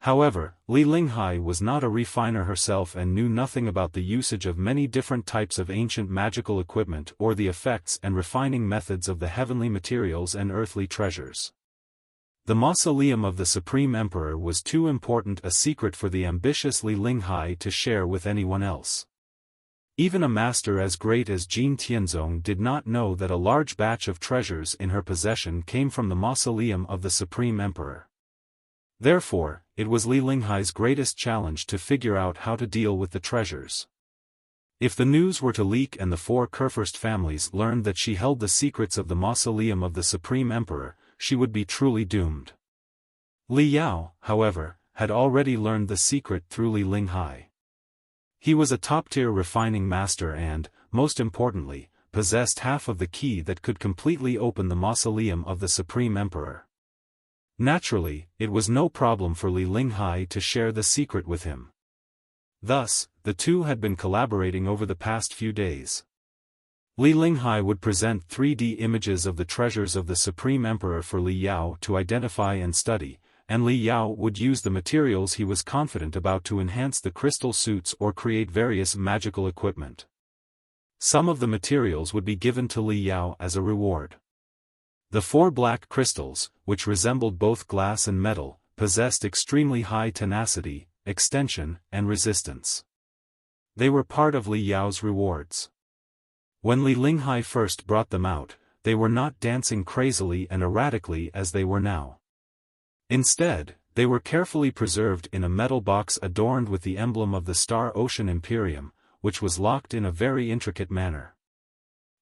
However, Li Linghai was not a refiner herself and knew nothing about the usage of many different types of ancient magical equipment or the effects and refining methods of the heavenly materials and earthly treasures. The mausoleum of the Supreme Emperor was too important a secret for the ambitious Li Linghai to share with anyone else. Even a master as great as Jin Tianzong did not know that a large batch of treasures in her possession came from the mausoleum of the Supreme Emperor. Therefore, it was Li Linghai's greatest challenge to figure out how to deal with the treasures. If the news were to leak and the 4 Kurfürst families learned that she held the secrets of the mausoleum of the Supreme Emperor, she would be truly doomed. Li Yao, however, had already learned the secret through Li Linghai. He was a top-tier refining master and, most importantly, possessed half of the key that could completely open the mausoleum of the Supreme Emperor. Naturally, it was no problem for Li Linghai to share the secret with him. Thus, the two had been collaborating over the past few days. Li Linghai would present 3D images of the treasures of the Supreme Emperor for Li Yao to identify and study, and Li Yao would use the materials he was confident about to enhance the crystal suits or create various magical equipment. Some of the materials would be given to Li Yao as a reward. The 4 black crystals, which resembled both glass and metal, possessed extremely high tenacity, extension, and resistance. They were part of Li Yao's rewards. When Li Linghai first brought them out, they were not dancing crazily and erratically as they were now. Instead, they were carefully preserved in a metal box adorned with the emblem of the Star Ocean Imperium, which was locked in a very intricate manner.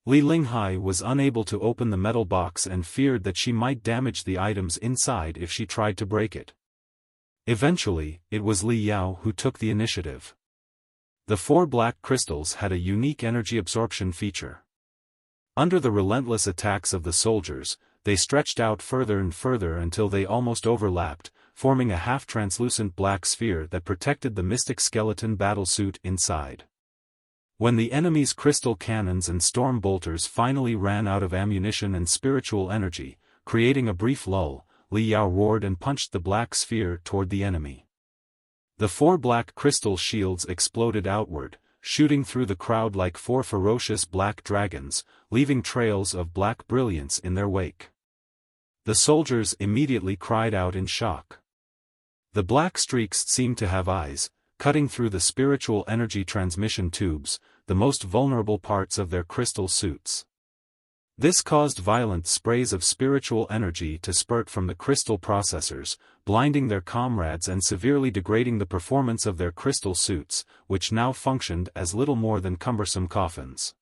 Li Linghai was unable to open the metal box and feared that she might damage the items inside if she tried to break it. Eventually, it was Li Yao who took the initiative. The 4 black crystals had a unique energy absorption feature. Under the relentless attacks of the soldiers, they stretched out further and further until they almost overlapped, forming a half-translucent black sphere that protected the mystic skeleton battlesuit inside. When the enemy's crystal cannons and storm bolters finally ran out of ammunition and spiritual energy, creating a brief lull, Li Yao roared and punched the black sphere toward the enemy. The 4 black crystal shields exploded outward, shooting through the crowd like 4 ferocious black dragons, leaving trails of black brilliance in their wake. The soldiers immediately cried out in shock. The black streaks seemed to have eyes, cutting through the spiritual energy transmission tubes, the most vulnerable parts of their crystal suits. This caused violent sprays of spiritual energy to spurt from the crystal processors, blinding their comrades and severely degrading the performance of their crystal suits, which now functioned as little more than cumbersome coffins.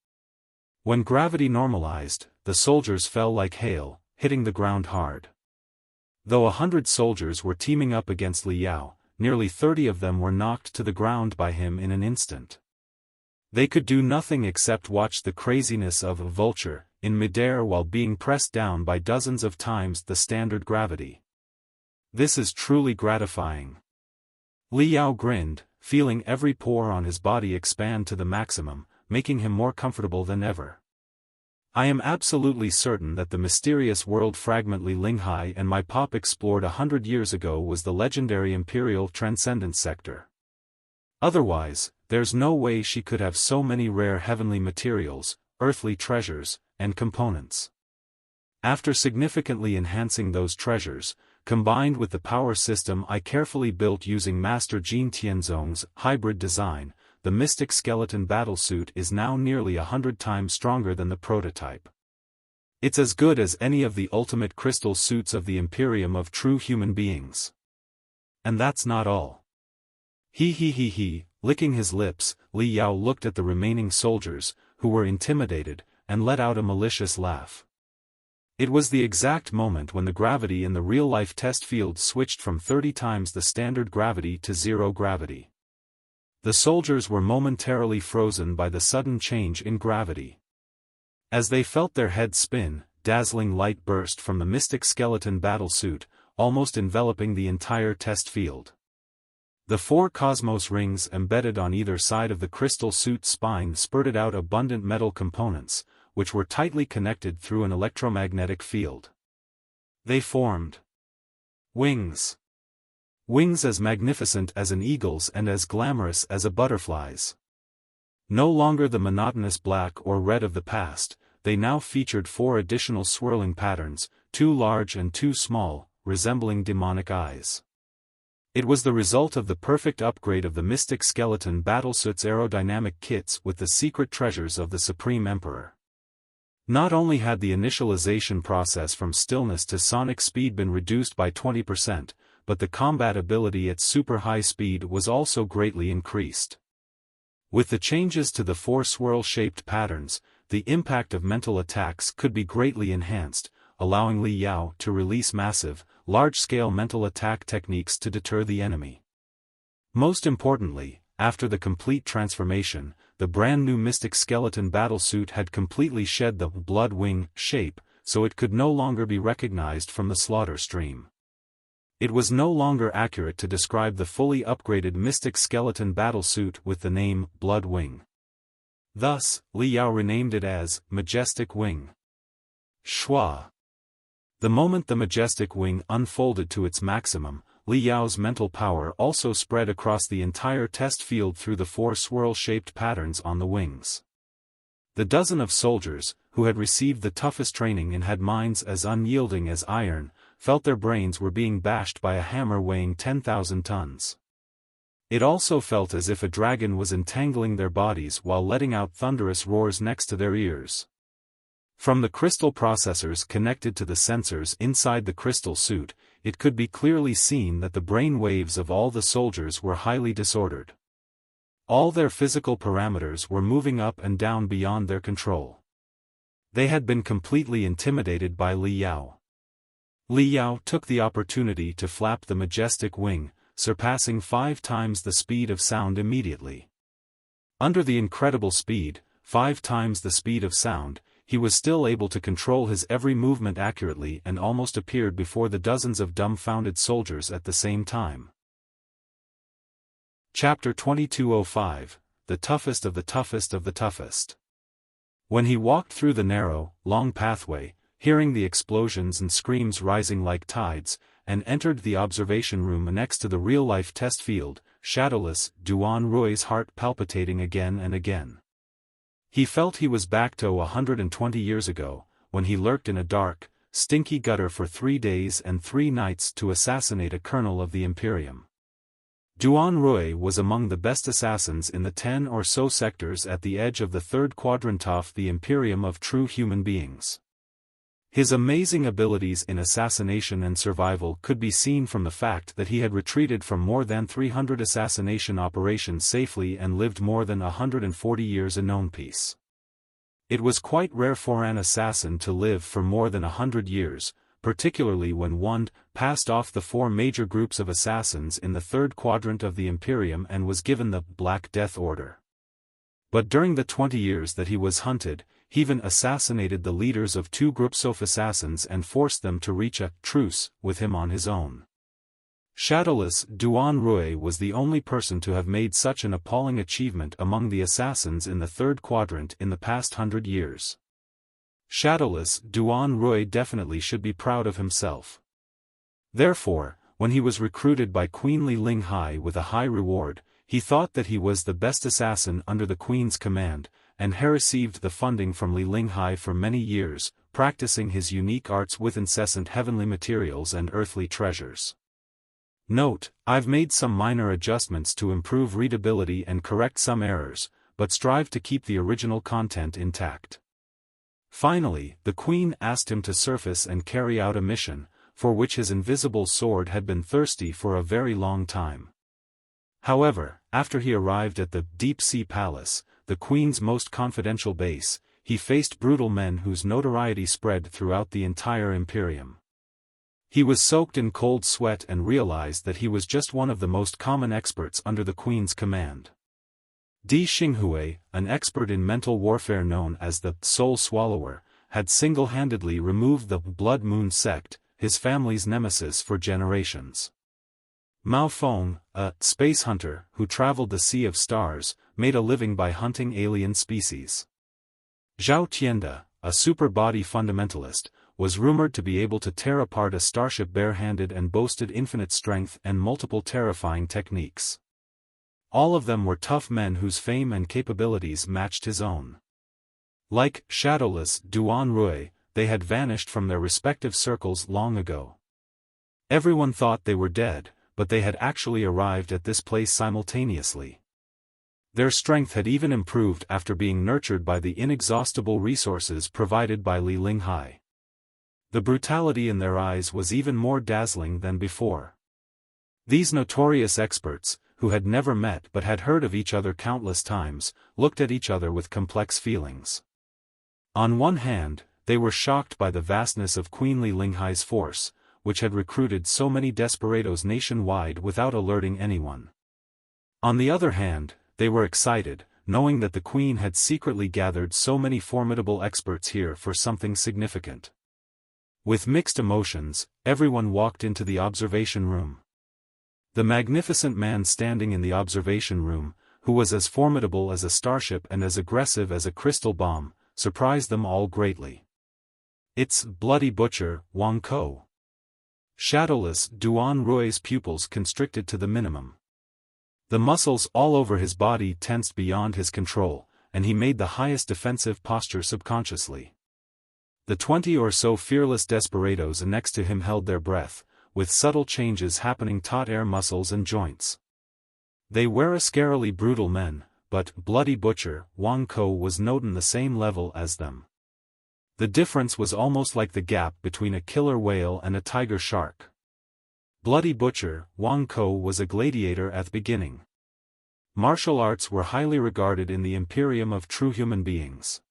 When gravity normalized, the soldiers fell like hail, hitting the ground hard. Though 100 soldiers were teaming up against Li Yao, nearly 30 of them were knocked to the ground by him in an instant. They could do nothing except watch the craziness of a vulture, in midair while being pressed down by dozens of times the standard gravity. This is truly gratifying. Li Yao grinned, feeling every pore on his body expand to the maximum, making him more comfortable than ever. I am absolutely certain that the mysterious world fragment Li Linghai and my pop explored 100 years ago was the legendary Imperial Transcendence sector. Otherwise, there's no way she could have so many rare heavenly materials, earthly treasures, and components. After significantly enhancing those treasures, combined with the power system I carefully built using Master Jin Tianzong's hybrid design, the Mystic Skeleton battlesuit is now nearly 100 times stronger than the prototype. It's as good as any of the ultimate crystal suits of the Imperium of true human beings. And that's not all. Licking his lips, Li Yao looked at the remaining soldiers, who were intimidated, and let out a malicious laugh. It was the exact moment when the gravity in the real-life test field switched from 30 times the standard gravity to zero gravity. The soldiers were momentarily frozen by the sudden change in gravity. As they felt their heads spin, dazzling light burst from the Mystic Skeleton battlesuit, almost enveloping the entire test field. The 4 cosmos rings embedded on either side of the crystal suit's spine spurted out abundant metal components, which were tightly connected through an electromagnetic field. They formed wings. Wings as magnificent as an eagle's and as glamorous as a butterfly's. No longer the monotonous black or red of the past, they now featured 4 additional swirling patterns, 2 large and 2 small, resembling demonic eyes. It was the result of the perfect upgrade of the Mystic Skeleton battlesuit's aerodynamic kits with the secret treasures of the Supreme Emperor. Not only had the initialization process from stillness to sonic speed been reduced by 20%, but the combat ability at super high speed was also greatly increased. With the changes to the 4 swirl-shaped patterns, the impact of mental attacks could be greatly enhanced, allowing Li Yao to release massive, large-scale mental attack techniques to deter the enemy. Most importantly, after the complete transformation, the brand-new Mystic Skeleton battlesuit had completely shed the blood wing shape, so it could no longer be recognized from the slaughter stream. It was no longer accurate to describe the fully upgraded Mystic Skeleton battlesuit with the name Blood Wing. Thus, Li Yao renamed it as Majestic Wing. Schwa. The moment the Majestic Wing unfolded to its maximum, Li Yao's mental power also spread across the entire test field through the 4 swirl-shaped patterns on the wings. The dozen of soldiers, who had received the toughest training and had minds as unyielding as iron, felt their brains were being bashed by a hammer weighing 10,000 tons. It also felt as if a dragon was entangling their bodies while letting out thunderous roars next to their ears. From the crystal processors connected to the sensors inside the crystal suit, it could be clearly seen that the brain waves of all the soldiers were highly disordered. All their physical parameters were moving up and down beyond their control. They had been completely intimidated by Li Yao. Li Yao took the opportunity to flap the Majestic Wing, surpassing 5 times the speed of sound immediately. Under the incredible speed, 5 times the speed of sound, he was still able to control his every movement accurately and almost appeared before the dozens of dumbfounded soldiers at the same time. Chapter 2205, The Toughest of the Toughest of the Toughest. When he walked through the narrow, long pathway, hearing the explosions and screams rising like tides, and entered the observation room next to the real-life test field, shadowless, Duan Rui's heart palpitating again and again. He felt he was back to 120 years ago, when he lurked in a dark, stinky gutter for 3 days and 3 nights to assassinate a colonel of the Imperium. Duan Rui was among the best assassins in the 10 or so sectors at the edge of the 3rd quadrant of the Imperium of true human beings. His amazing abilities in assassination and survival could be seen from the fact that he had retreated from more than 300 assassination operations safely and lived more than 140 years in known peace. It was quite rare for an assassin to live for more than 100 years, particularly when one passed off the 4 major groups of assassins in the 3rd quadrant of the Imperium and was given the Black Death Order. But during the 20 years that he was hunted, he even assassinated the leaders of 2 groups of assassins and forced them to reach a truce with him on his own. Shadowless Duan Rui was the only person to have made such an appalling achievement among the assassins in the 3rd quadrant in the past 100 years. Shadowless Duan Rui definitely should be proud of himself. Therefore, when he was recruited by Queen Li Linghai with a high reward, He thought that he was the best assassin under the Queen's command, and had received the funding from Li Linghai for many years, practicing his unique arts with incessant heavenly materials and earthly treasures. Note: I've made some minor adjustments to improve readability and correct some errors, but strive to keep the original content intact. Finally, the Queen asked him to surface and carry out a mission, for which his invisible sword had been thirsty for a very long time. However, after he arrived at the Deep Sea Palace, the Queen's most confidential base, he faced brutal men whose notoriety spread throughout the entire Imperium. He was soaked in cold sweat and realized that he was just one of the most common experts under the Queen's command. Di Xinghui, an expert in mental warfare known as the Soul Swallower, had single-handedly removed the Blood Moon sect, his family's nemesis for generations. Mao Feng, a space hunter who traveled the Sea of Stars, made a living by hunting alien species. Zhao Tianda, a super-body fundamentalist, was rumored to be able to tear apart a starship barehanded and boasted infinite strength and multiple terrifying techniques. All of them were tough men whose fame and capabilities matched his own. Like shadowless Duan Rui, they had vanished from their respective circles long ago. Everyone thought they were dead, but they had actually arrived at this place simultaneously. Their strength had even improved after being nurtured by the inexhaustible resources provided by Li Linghai. The brutality in their eyes was even more dazzling than before. These notorious experts, who had never met but had heard of each other countless times, looked at each other with complex feelings. On one hand, they were shocked by the vastness of Queen Li Linghai's force, which had recruited so many desperados nationwide without alerting anyone. On the other hand, they were excited, knowing that the Queen had secretly gathered so many formidable experts here for something significant. With mixed emotions, everyone walked into the observation room. The magnificent man standing in the observation room, who was as formidable as a starship and as aggressive as a crystal bomb, surprised them all greatly. "It's Bloody Butcher, Wang Ko." Shadowless Duan Rui's pupils constricted to the minimum. The muscles all over his body tensed beyond his control, and he made the highest defensive posture subconsciously. The 20 or so fearless desperados next to him held their breath, with subtle changes happening taut air muscles and joints. They were scarily brutal men, but Bloody Butcher, Wang Ko was noting the same level as them. The difference was almost like the gap between a killer whale and a tiger shark. Bloody Butcher, Wang Ko was a gladiator at the beginning. Martial arts were highly regarded in the Imperium of true human beings.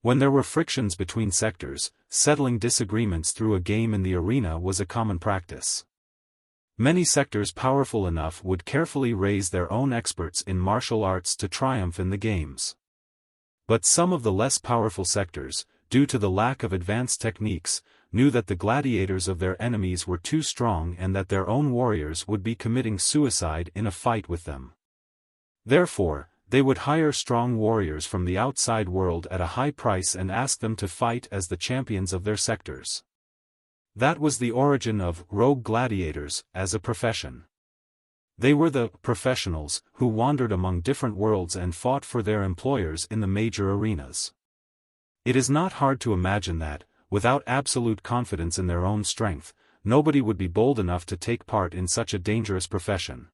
When there were frictions between sectors, settling disagreements through a game in the arena was a common practice. Many sectors powerful enough would carefully raise their own experts in martial arts to triumph in the games. But some of the less powerful sectors, due to the lack of advanced techniques, knew that the gladiators of their enemies were too strong and that their own warriors would be committing suicide in a fight with them. Therefore, they would hire strong warriors from the outside world at a high price and ask them to fight as the champions of their sectors. That was the origin of rogue gladiators as a profession. They were the professionals who wandered among different worlds and fought for their employers in the major arenas. It is not hard to imagine that, without absolute confidence in their own strength, nobody would be bold enough to take part in such a dangerous profession.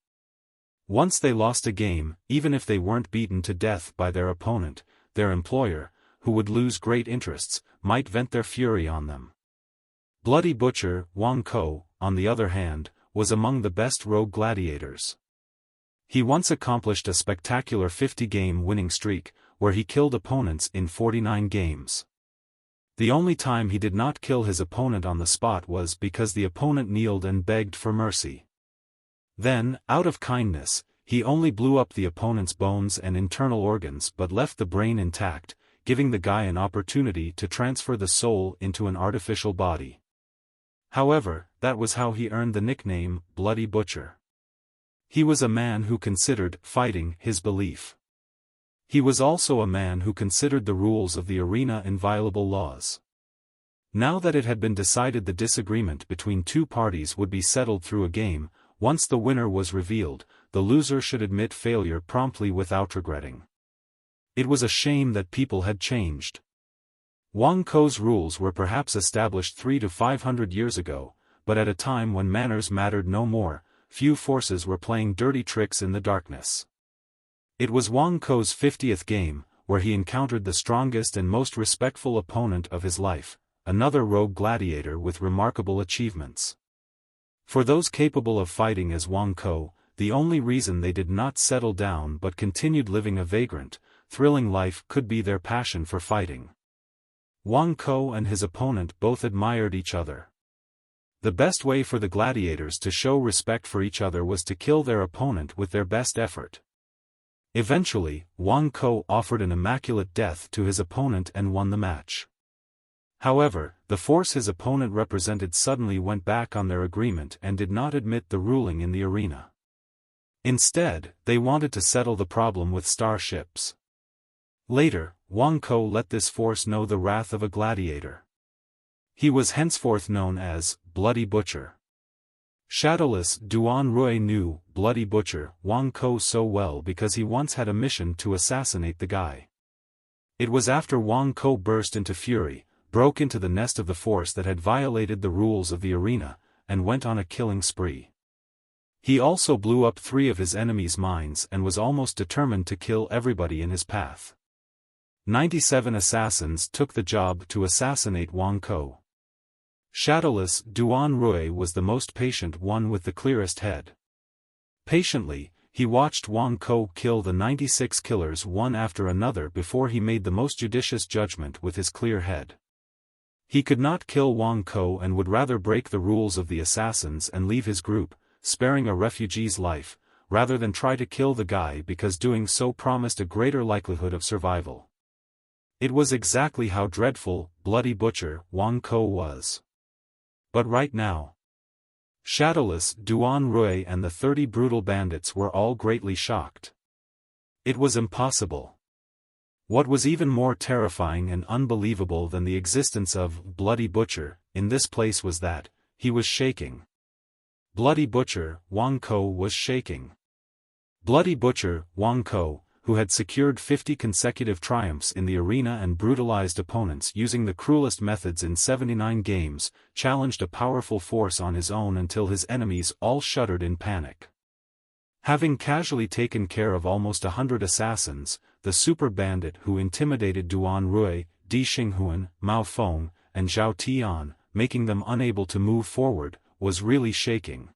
Once they lost a game, even if they weren't beaten to death by their opponent, their employer, who would lose great interests, might vent their fury on them. Bloody Butcher, Wang Ko, on the other hand, was among the best rogue gladiators. He once accomplished a spectacular 50-game winning streak, where he killed opponents in 49 games. The only time he did not kill his opponent on the spot was because the opponent kneeled and begged for mercy. Then, out of kindness, he only blew up the opponent's bones and internal organs but left the brain intact, giving the guy an opportunity to transfer the soul into an artificial body. However, that was how he earned the nickname, Bloody Butcher. He was a man who considered fighting his belief. He was also a man who considered the rules of the arena inviolable laws. Now that it had been decided the disagreement between two parties would be settled through a game, once the winner was revealed, the loser should admit failure promptly without regretting. It was a shame that people had changed. Wang Kou's rules were perhaps established 300 to 500 years ago, but at a time when manners mattered no more, few forces were playing dirty tricks in the darkness. It was Wang Kou's 50th game, where he encountered the strongest and most respectful opponent of his life, another rogue gladiator with remarkable achievements. For those capable of fighting as Wang Kou, the only reason they did not settle down but continued living a vagrant, thrilling life could be their passion for fighting. Wang Kou and his opponent both admired each other. The best way for the gladiators to show respect for each other was to kill their opponent with their best effort. Eventually, Wang Kou offered an immaculate death to his opponent and won the match. However, the force his opponent represented suddenly went back on their agreement and did not admit the ruling in the arena. Instead, they wanted to settle the problem with starships. Later, Wang Kou let this force know the wrath of a gladiator. He was henceforth known as Bloody Butcher. Shadowless Duan Rui knew Bloody Butcher Wang Kou so well because he once had a mission to assassinate the guy. It was after Wang Kou burst into fury, broke into the nest of the force that had violated the rules of the arena, and went on a killing spree. He also blew up 3 of his enemies' mines and was almost determined to kill everybody in his path. 97 assassins took the job to assassinate Wang Kou. Shadowless Duan Rui was the most patient one with the clearest head. Patiently, he watched Wang Kou kill the 96 killers one after another before he made the most judicious judgment with his clear head. He could not kill Wang Kou and would rather break the rules of the assassins and leave his group, sparing a refugee's life, rather than try to kill the guy because doing so promised a greater likelihood of survival. It was exactly how dreadful, Bloody Butcher Wang Kou was. But right now, Shadowless Duan Rui and the 30 brutal bandits were all greatly shocked. It was impossible. What was even more terrifying and unbelievable than the existence of Bloody Butcher in this place was that he was shaking. Bloody Butcher Wang Kou was shaking. Bloody Butcher Wang Kou, who had secured 50 consecutive triumphs in the arena and brutalized opponents using the cruelest methods in 79 games, challenged a powerful force on his own until his enemies all shuddered in panic. Having casually taken care of almost 100 assassins, the super bandit who intimidated Duan Rui, Di Xinghuan, Mao Feng, and Zhao Tian, making them unable to move forward, was really shaking.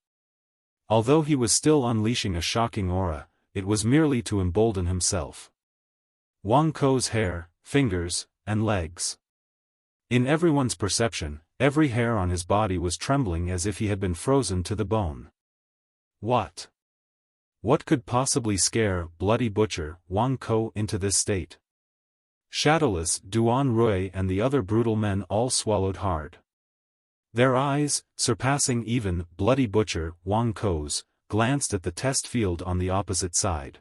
Although he was still unleashing a shocking aura, it was merely to embolden himself. Wang Kou's hair, fingers, and legs. In everyone's perception, every hair on his body was trembling as if he had been frozen to the bone. What could possibly scare Bloody Butcher Wang Kou into this state? Shadowless Duan Rui and the other brutal men all swallowed hard. Their eyes, surpassing even Bloody Butcher Wang Kou's, glanced at the test field on the opposite side.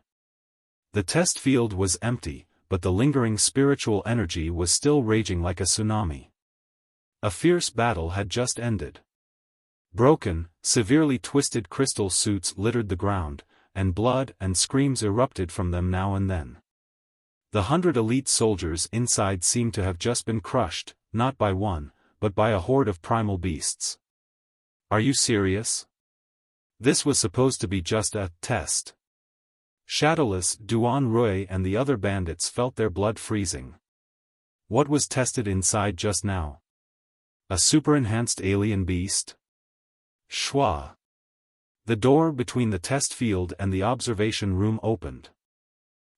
The test field was empty, but the lingering spiritual energy was still raging like a tsunami. A fierce battle had just ended. Broken, severely twisted crystal suits littered the ground, and blood and screams erupted from them now and then. The 100 elite soldiers inside seemed to have just been crushed, not by one, but by a horde of primal beasts. Are you serious? This was supposed to be just a test. Shadowless Duan Rui and the other bandits felt their blood freezing. What was tested inside just now? A super-enhanced alien beast? Schwa. The door between the test field and the observation room opened.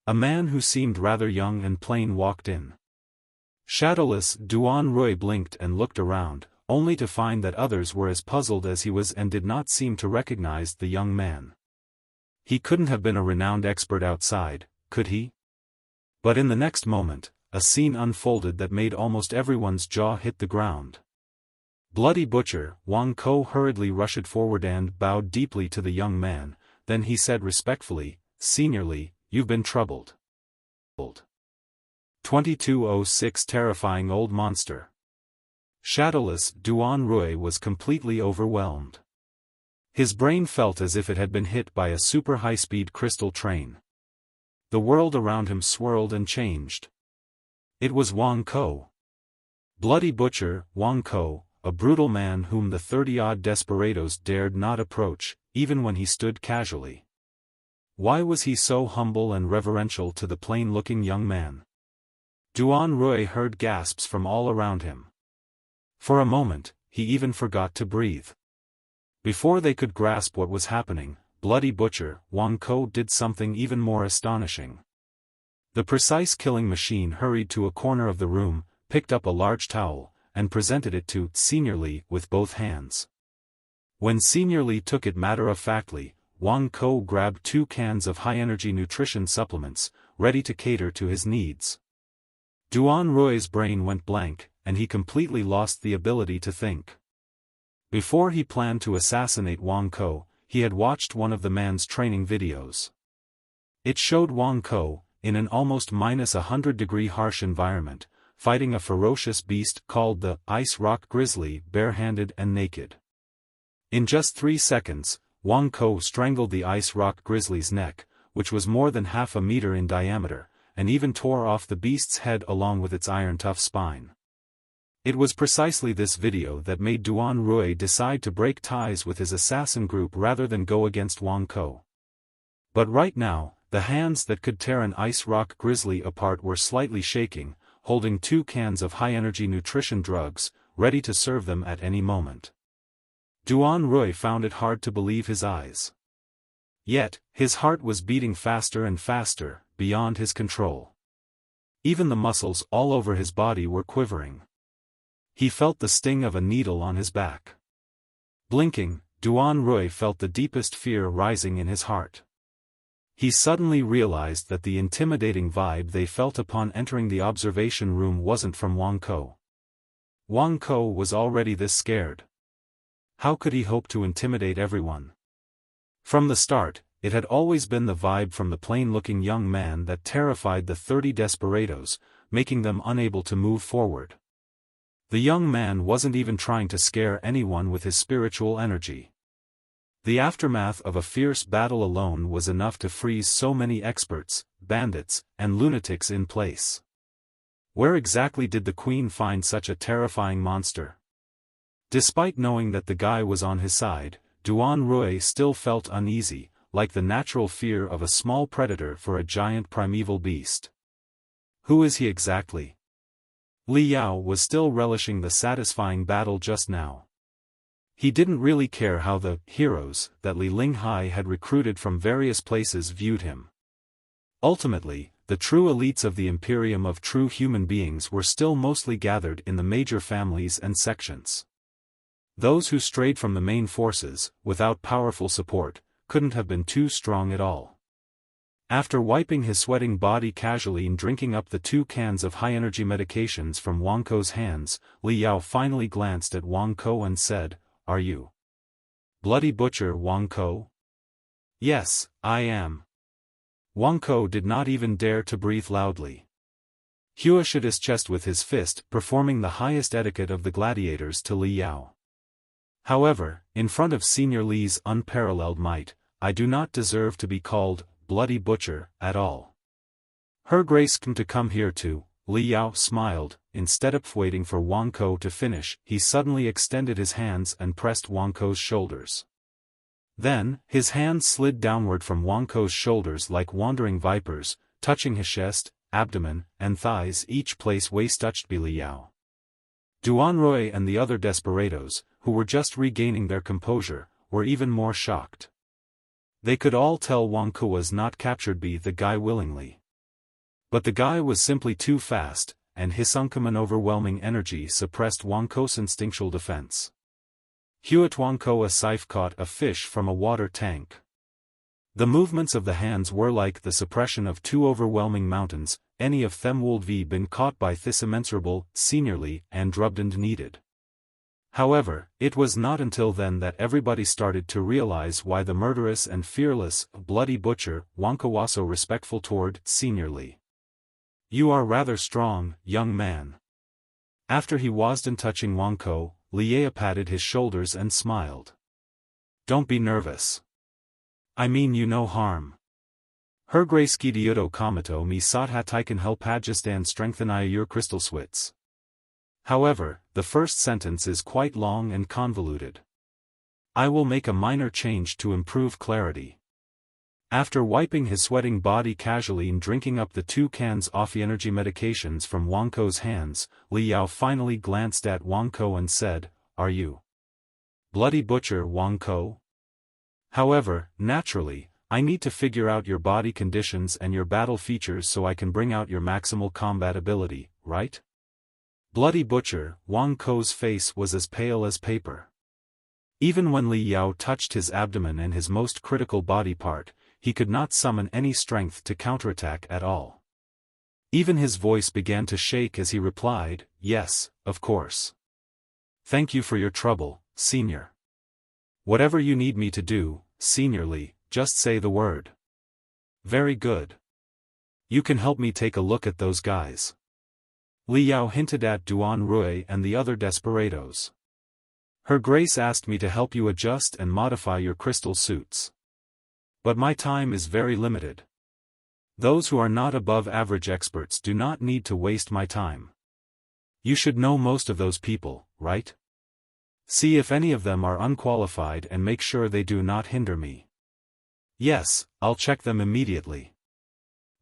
A man who seemed rather young and plain walked in. Shadowless Duan Rui blinked and looked around, only to find that others were as puzzled as he was and did not seem to recognize the young man. He couldn't have been a renowned expert outside, could he? But in the next moment, a scene unfolded that made almost everyone's jaw hit the ground. Bloody Butcher Wang Kou hurriedly rushed forward and bowed deeply to the young man, then he said respectfully, "Seniorly, you've been troubled." 2206 Terrifying old monster. Shadowless Duan Rui was completely overwhelmed. His brain felt as if it had been hit by a super high-speed crystal train. The world around him swirled and changed. It was Wang Ko. Bloody Butcher, Wang Ko, a brutal man whom the 30-odd desperados dared not approach, even when he stood casually. Why was he so humble and reverential to the plain-looking young man? Duan Rui heard gasps from all around him. For a moment, he even forgot to breathe. Before they could grasp what was happening, Bloody Butcher, Wang Ko did something even more astonishing. The precise killing machine hurried to a corner of the room, picked up a large towel, and presented it to Senior Lee with both hands. When Senior Lee took it matter-of-factly, Wang Ko grabbed 2 cans of high-energy nutrition supplements, ready to cater to his needs. Duan Rui's brain went blank, and he completely lost the ability to think. Before he planned to assassinate Wang Ko, he had watched one of the man's training videos. It showed Wang Ko, in an almost -100-degree harsh environment, fighting a ferocious beast called the Ice Rock Grizzly barehanded and naked. In just 3 seconds, Wang Ko strangled the Ice Rock Grizzly's neck, which was more than half a meter in diameter, and even tore off the beast's head along with its iron-tough spine. It was precisely this video that made Duan Rui decide to break ties with his assassin group rather than go against Wang Ko. But right now, the hands that could tear an Ice Rock Grizzly apart were slightly shaking, holding 2 cans of high-energy nutrition drugs, ready to serve them at any moment. Duan Rui found it hard to believe his eyes. Yet, his heart was beating faster and faster, beyond his control. Even the muscles all over his body were quivering. He felt the sting of a needle on his back. Blinking, Duan Rui felt the deepest fear rising in his heart. He suddenly realized that the intimidating vibe they felt upon entering the observation room wasn't from Wang Ko. Wang Ko was already this scared. How could he hope to intimidate everyone? From the start, it had always been the vibe from the plain-looking young man that terrified the 30 desperados, making them unable to move forward. The young man wasn't even trying to scare anyone with his spiritual energy. The aftermath of a fierce battle alone was enough to freeze so many experts, bandits, and lunatics in place. Where exactly did the Queen find such a terrifying monster? Despite knowing that the guy was on his side, Duan Rui still felt uneasy, like the natural fear of a small predator for a giant primeval beast. Who is he exactly? Li Yao was still relishing the satisfying battle just now. He didn't really care how the heroes that Li Linghai had recruited from various places viewed him. Ultimately, the true elites of the Imperium of true human beings were still mostly gathered in the major families and sections. Those who strayed from the main forces, without powerful support, couldn't have been too strong at all. After wiping his sweating body casually and drinking up the 2 cans of high-energy medications from Wang Ko's hands, Li Yao finally glanced at Wang Ko and said, "Are you Bloody Butcher Wang Ko?" "Yes, I am." Wang Ko did not even dare to breathe loudly. Hua shook his chest with his fist, performing the highest etiquette of the gladiators to Li Yao. "However, in front of Senior Li's unparalleled might, I do not deserve to be called Bloody Butcher at all. Her Grace came to come here too." Li Yao smiled. Instead of waiting for Wang Ko to finish, he suddenly extended his hands and pressed Wang Ko's shoulders. Then, his hands slid downward from Wang Ko's shoulders like wandering vipers, touching his chest, abdomen, and thighs, each place waist touched by Li Yao. Duan Rui and the other desperados, who were just regaining their composure, were even more shocked. They could all tell Wang Ko was not captured by the guy willingly. But the guy was simply too fast, and his uncommon overwhelming energy suppressed Wang Ko's instinctual defense. Huat Wang Ko a scythe caught a fish from a water tank. The movements of the hands were like the suppression of 2 overwhelming mountains, any of them would have been caught by this immeasurable, seniorly, and drubbed and kneaded. However, it was not until then that everybody started to realize why the murderous and fearless, Bloody Butcher, Wang Ko was so respectful toward Senior Li. "You are rather strong, young man." After he was done touching Wang Ko, Li Yao patted his shoulders and smiled. don't be nervous. I mean you no harm. Her grace Gidiuto Komato mi Sathataikan Helpagistan strengthen your crystal swits. However, the first sentence is quite long and convoluted. I will make a minor change to improve clarity. After wiping his sweating body casually and drinking up the 2 cans of energy medications from Wang Ko's hands, Li Yao finally glanced at Wang Ko and said, "Are you Bloody Butcher Wang Ko? However, naturally, I need to figure out your body conditions and your battle features so I can bring out your maximal combat ability, right?" Bloody Butcher, Wang Ko's face was as pale as paper. Even when Li Yao touched his abdomen and his most critical body part, he could not summon any strength to counterattack at all. Even his voice began to shake as he replied, "Yes, of course. Thank you for your trouble, Senior. Whatever you need me to do, Senior Li, just say the word." "Very good. You can help me take a look at those guys." Li Yao hinted at Duan Rui and the other desperados. "Her Grace asked me to help you adjust and modify your crystal suits. But my time is very limited. Those who are not above average experts do not need to waste my time. You should know most of those people, right? See if any of them are unqualified and make sure they do not hinder me." "Yes, I'll check them immediately."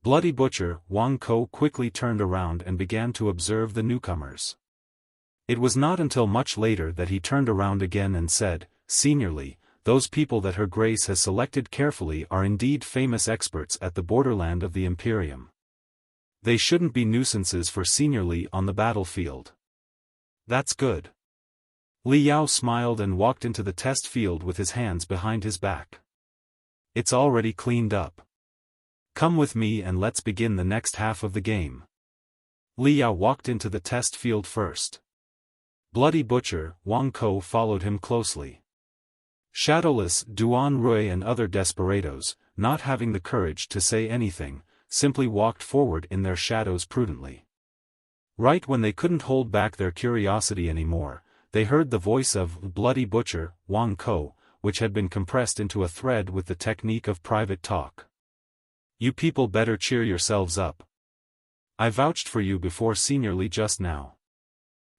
Bloody Butcher, Wang Ko quickly turned around and began to observe the newcomers. It was not until much later that he turned around again and said, "Senior Li, those people that Her Grace has selected carefully are indeed famous experts at the borderland of the Imperium. They shouldn't be nuisances for Senior Li on the battlefield." "That's good." Li Yao smiled and walked into the test field with his hands behind his back. "It's already cleaned up. Come with me and let's begin the next half of the game." Li Yao walked into the test field first. Bloody Butcher, Wang Ko followed him closely. Shadowless, Duan Rui and other desperados, not having the courage to say anything, simply walked forward in their shadows prudently. Right when they couldn't hold back their curiosity anymore, they heard the voice of Bloody Butcher, Wang Ko, which had been compressed into a thread with the technique of private talk. "You people better cheer yourselves up. I vouched for you before Senior Li just now.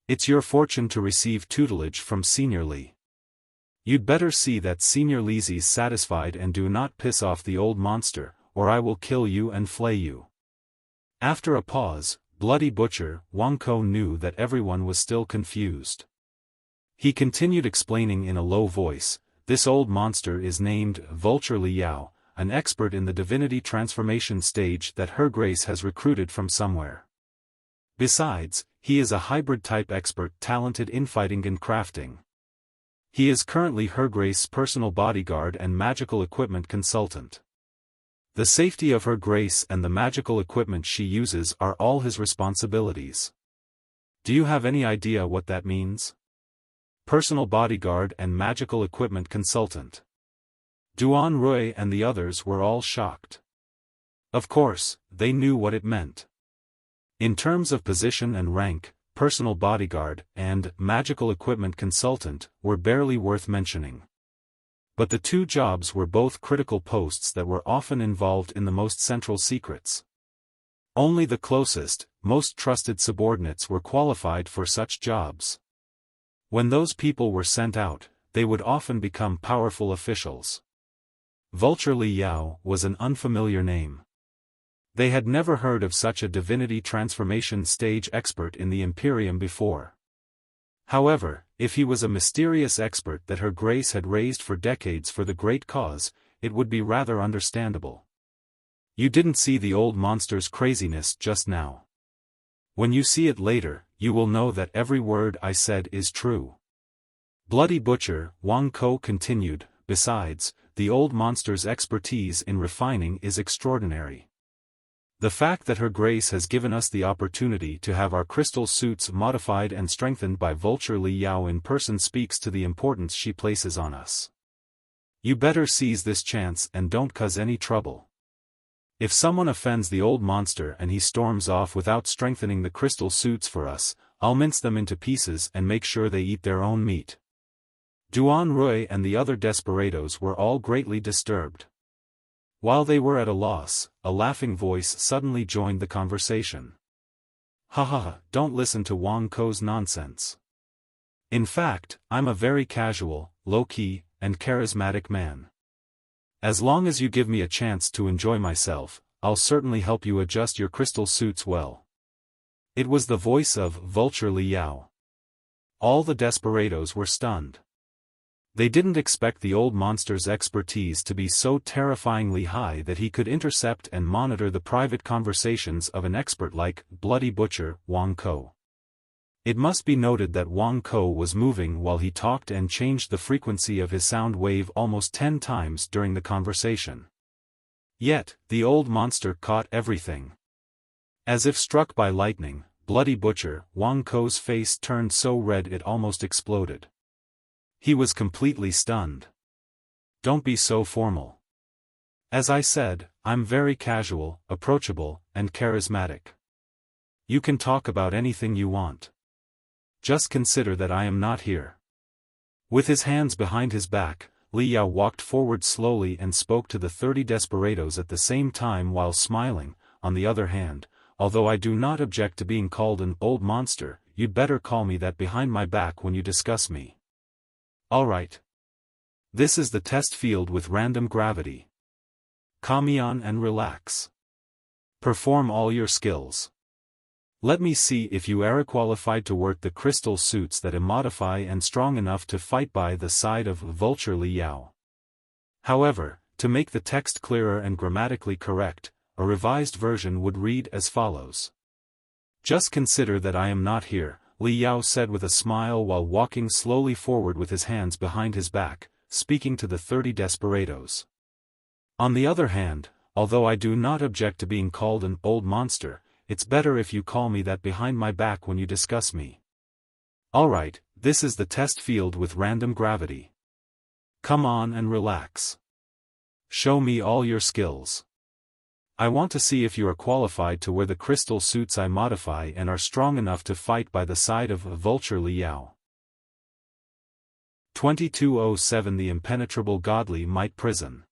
It's your fortune to receive tutelage from Senior Li. You'd better see that Senior Li's satisfied and do not piss off the old monster, or I will kill you and flay you." After a pause, Bloody Butcher, Wang Ko knew that everyone was still confused. He continued explaining in a low voice, "This old monster is named Vulture Li Yao, an expert in the Divinity transformation stage that Her Grace has recruited from somewhere. Besides, he is a hybrid-type expert talented in fighting and crafting. He is currently Her Grace's personal bodyguard and magical equipment consultant. The safety of Her Grace and the magical equipment she uses are all his responsibilities. Do you have any idea what that means? Personal bodyguard and magical equipment consultant." Duan Rui and the others were all shocked. Of course, they knew what it meant. In terms of position and rank, personal bodyguard and magical equipment consultant were barely worth mentioning. But the two jobs were both critical posts that were often involved in the most central secrets. Only the closest, most trusted subordinates were qualified for such jobs. When those people were sent out, they would often become powerful officials. Vulture Li Yao was an unfamiliar name. They had never heard of such a divinity transformation stage expert in the Imperium before. However, if he was a mysterious expert that Her Grace had raised for decades for the great cause, it would be rather understandable. You didn't see the old monster's craziness just now. When you see it later, you will know that every word I said is true. Bloody Butcher, Wang Ko continued, besides, the old monster's expertise in refining is extraordinary. The fact that Her Grace has given us the opportunity to have our crystal suits modified and strengthened by Vulture Li Yao in person speaks to the importance she places on us. You better seize this chance and don't cause any trouble. If someone offends the old monster and he storms off without strengthening the crystal suits for us, I'll mince them into pieces and make sure they eat their own meat. Duan Rui and the other desperados were all greatly disturbed. While they were at a loss, a laughing voice suddenly joined the conversation. Haha, don't listen to Wang Kou's nonsense. In fact, I'm a very casual, low-key, and charismatic man. As long as you give me a chance to enjoy myself, I'll certainly help you adjust your crystal suits well. It was the voice of Vulture Li Yao. All the desperados were stunned. They didn't expect the old monster's expertise to be so terrifyingly high that he could intercept and monitor the private conversations of an expert like Bloody Butcher Wang Kou. It must be noted that Wang Kou was moving while he talked and changed the frequency of his sound wave almost 10 times during the conversation. Yet, the old monster caught everything. As if struck by lightning, Bloody Butcher Wang Kou's face turned so red it almost exploded. He was completely stunned. Don't be so formal. As I said, I'm very casual, approachable, and charismatic. You can talk about anything you want. Just consider that I am not here. With his hands behind his back, Li Yao walked forward slowly and spoke to the 30 desperados at the same time while smiling. On the other hand, although I do not object to being called an old monster, you'd better call me that behind my back when you discuss me. Alright. This is the test field with random gravity. Calm on and relax. Perform all your skills. Let me see if you are qualified to work the crystal suits that immodify and strong enough to fight by the side of Vulture Li Yao. However, to make the text clearer and grammatically correct, a revised version would read as follows. Just consider that I am not here, Li Yao said with a smile while walking slowly forward with his hands behind his back, speaking to the 30 desperados. On the other hand, although I do not object to being called an old monster, it's better if you call me that behind my back when you discuss me. Alright, this is the test field with random gravity. Come on and relax. Show me all your skills. I want to see if you are qualified to wear the crystal suits I modify and are strong enough to fight by the side of Vulture Li Yao. 2207 The Impenetrable Godly Might Prison.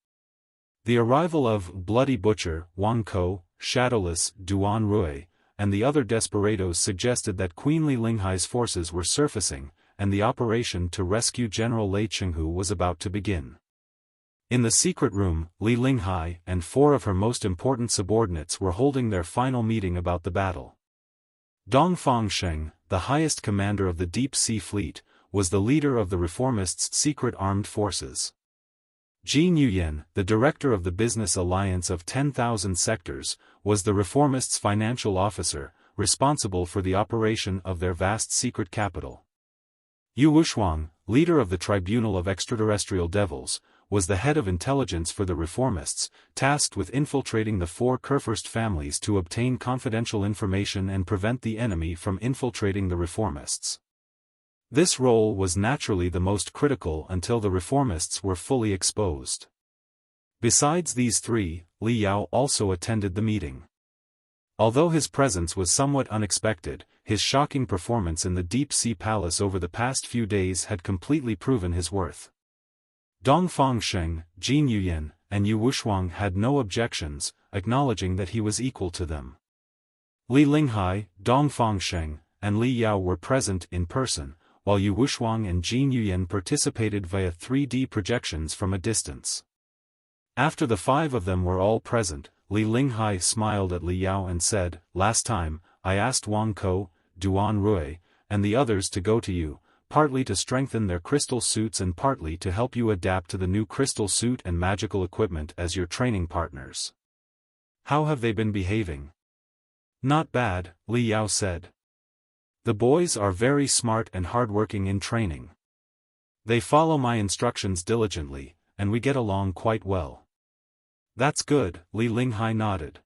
The arrival of Bloody Butcher, Wang Kou, Shadowless, Duan Rui, and the other desperados suggested that Queen Li Linghai's forces were surfacing, and the operation to rescue General Lei Chenghu was about to begin. In the secret room, Li Linghai and 4 of her most important subordinates were holding their final meeting about the battle. Dong Fangsheng, the highest commander of the Deep Sea Fleet, was the leader of the reformists' secret armed forces. Jin Yuyan, the director of the Business Alliance of 10,000 Sectors, was the reformists' financial officer, responsible for the operation of their vast secret capital. Yu Wushuang, leader of the Tribunal of Extraterrestrial Devils, was the head of intelligence for the reformists, tasked with infiltrating the 4 Kurfürst families to obtain confidential information and prevent the enemy from infiltrating the reformists. This role was naturally the most critical until the reformists were fully exposed. Besides these 3, Li Yao also attended the meeting. Although his presence was somewhat unexpected, his shocking performance in the Deep Sea Palace over the past few days had completely proven his worth. Dong Fangsheng, Jin Yuyan, and Yu Wushuang had no objections, acknowledging that he was equal to them. Li Linghai, Dong Fangsheng, and Li Yao were present in person, while Yu Wushuang and Jin Yuyan participated via 3D projections from a distance. After the 5 of them were all present, Li Linghai smiled at Li Yao and said, "Last time, I asked Wang Kou, Duan Rui, and the others to go to you, partly to strengthen their crystal suits and partly to help you adapt to the new crystal suit and magical equipment as your training partners. How have they been behaving?" "Not bad," Li Yao said. "The boys are very smart and hardworking in training. They follow my instructions diligently, and we get along quite well." "That's good," Li Linghai nodded.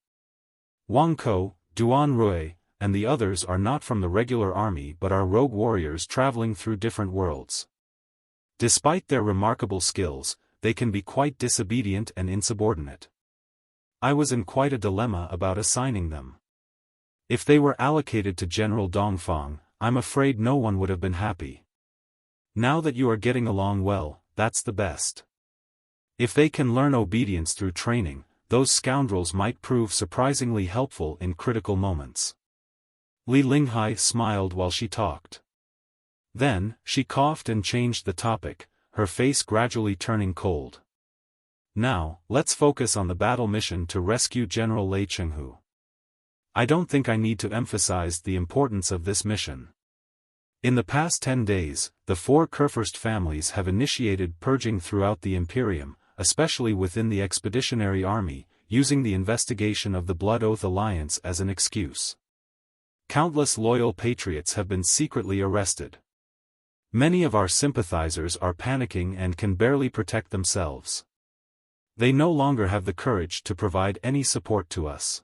"Wang Kou, Duan Rui, and the others are not from the regular army but are rogue warriors traveling through different worlds. Despite their remarkable skills, they can be quite disobedient and insubordinate. I was in quite a dilemma about assigning them. If they were allocated to General Dongfang, I'm afraid no one would have been happy. Now that you are getting along well, that's the best. If they can learn obedience through training, those scoundrels might prove surprisingly helpful in critical moments. Li Linghai smiled while she talked. Then, she coughed and changed the topic, her face gradually turning cold. Now, let's focus on the battle mission to rescue General Lei Chenghu. I don't think I need to emphasize the importance of this mission. In the past 10 days, the 4 Kurfürst families have initiated purging throughout the Imperium, especially within the Expeditionary Army, using the investigation of the Blood Oath Alliance as an excuse. Countless loyal patriots have been secretly arrested. Many of our sympathizers are panicking and can barely protect themselves. They no longer have the courage to provide any support to us.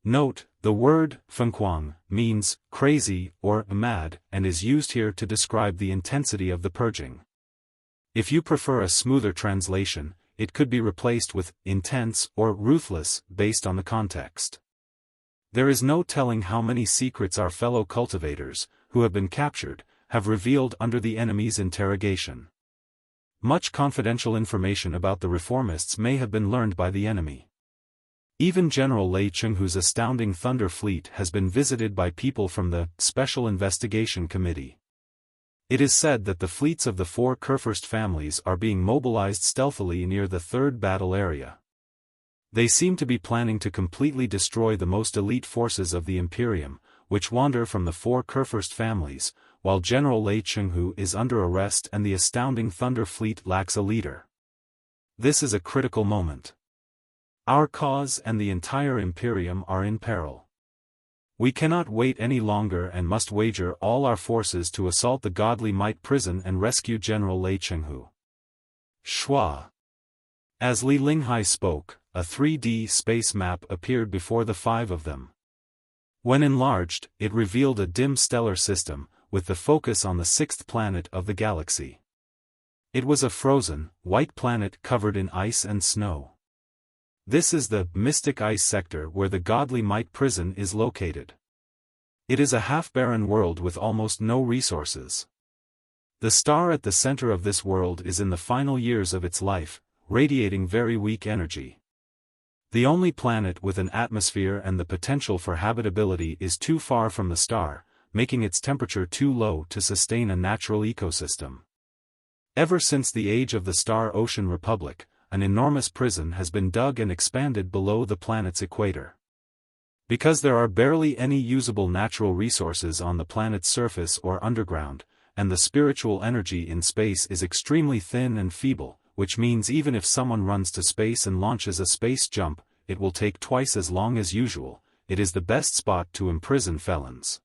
Note, the word "fengquang" means crazy or mad and is used here to describe the intensity of the purging. If you prefer a smoother translation, it could be replaced with intense or ruthless based on the context. There is no telling how many secrets our fellow cultivators, who have been captured, have revealed under the enemy's interrogation. Much confidential information about the reformists may have been learned by the enemy. Even General Lei Chenghu's astounding Thunder Fleet has been visited by people from the Special Investigation Committee. It is said that the fleets of the 4 Kurfürst families are being mobilized stealthily near the 3rd battle area. They seem to be planning to completely destroy the most elite forces of the Imperium, which wander from the 4 Kurfürst families, while General Lei Chenghu is under arrest and the astounding Thunder Fleet lacks a leader. This is a critical moment. Our cause and the entire Imperium are in peril. We cannot wait any longer and must wager all our forces to assault the Godly Might prison and rescue General Lei Chenghu. Schwa. As Li Linghai spoke, a 3D space map appeared before the 5 of them. When enlarged, it revealed a dim stellar system, with the focus on the 6th planet of the galaxy. It was a frozen, white planet covered in ice and snow. This is the Mystic Ice sector where the Godly Might prison is located. It is a half-barren world with almost no resources. The star at the center of this world is in the final years of its life, radiating very weak energy. The only planet with an atmosphere and the potential for habitability is too far from the star, making its temperature too low to sustain a natural ecosystem. Ever since the age of the Star Ocean Republic, an enormous prison has been dug and expanded below the planet's equator. Because there are barely any usable natural resources on the planet's surface or underground, and the spiritual energy in space is extremely thin and feeble, which means even if someone runs to space and launches a space jump, it will take twice as long as usual. It is the best spot to imprison felons.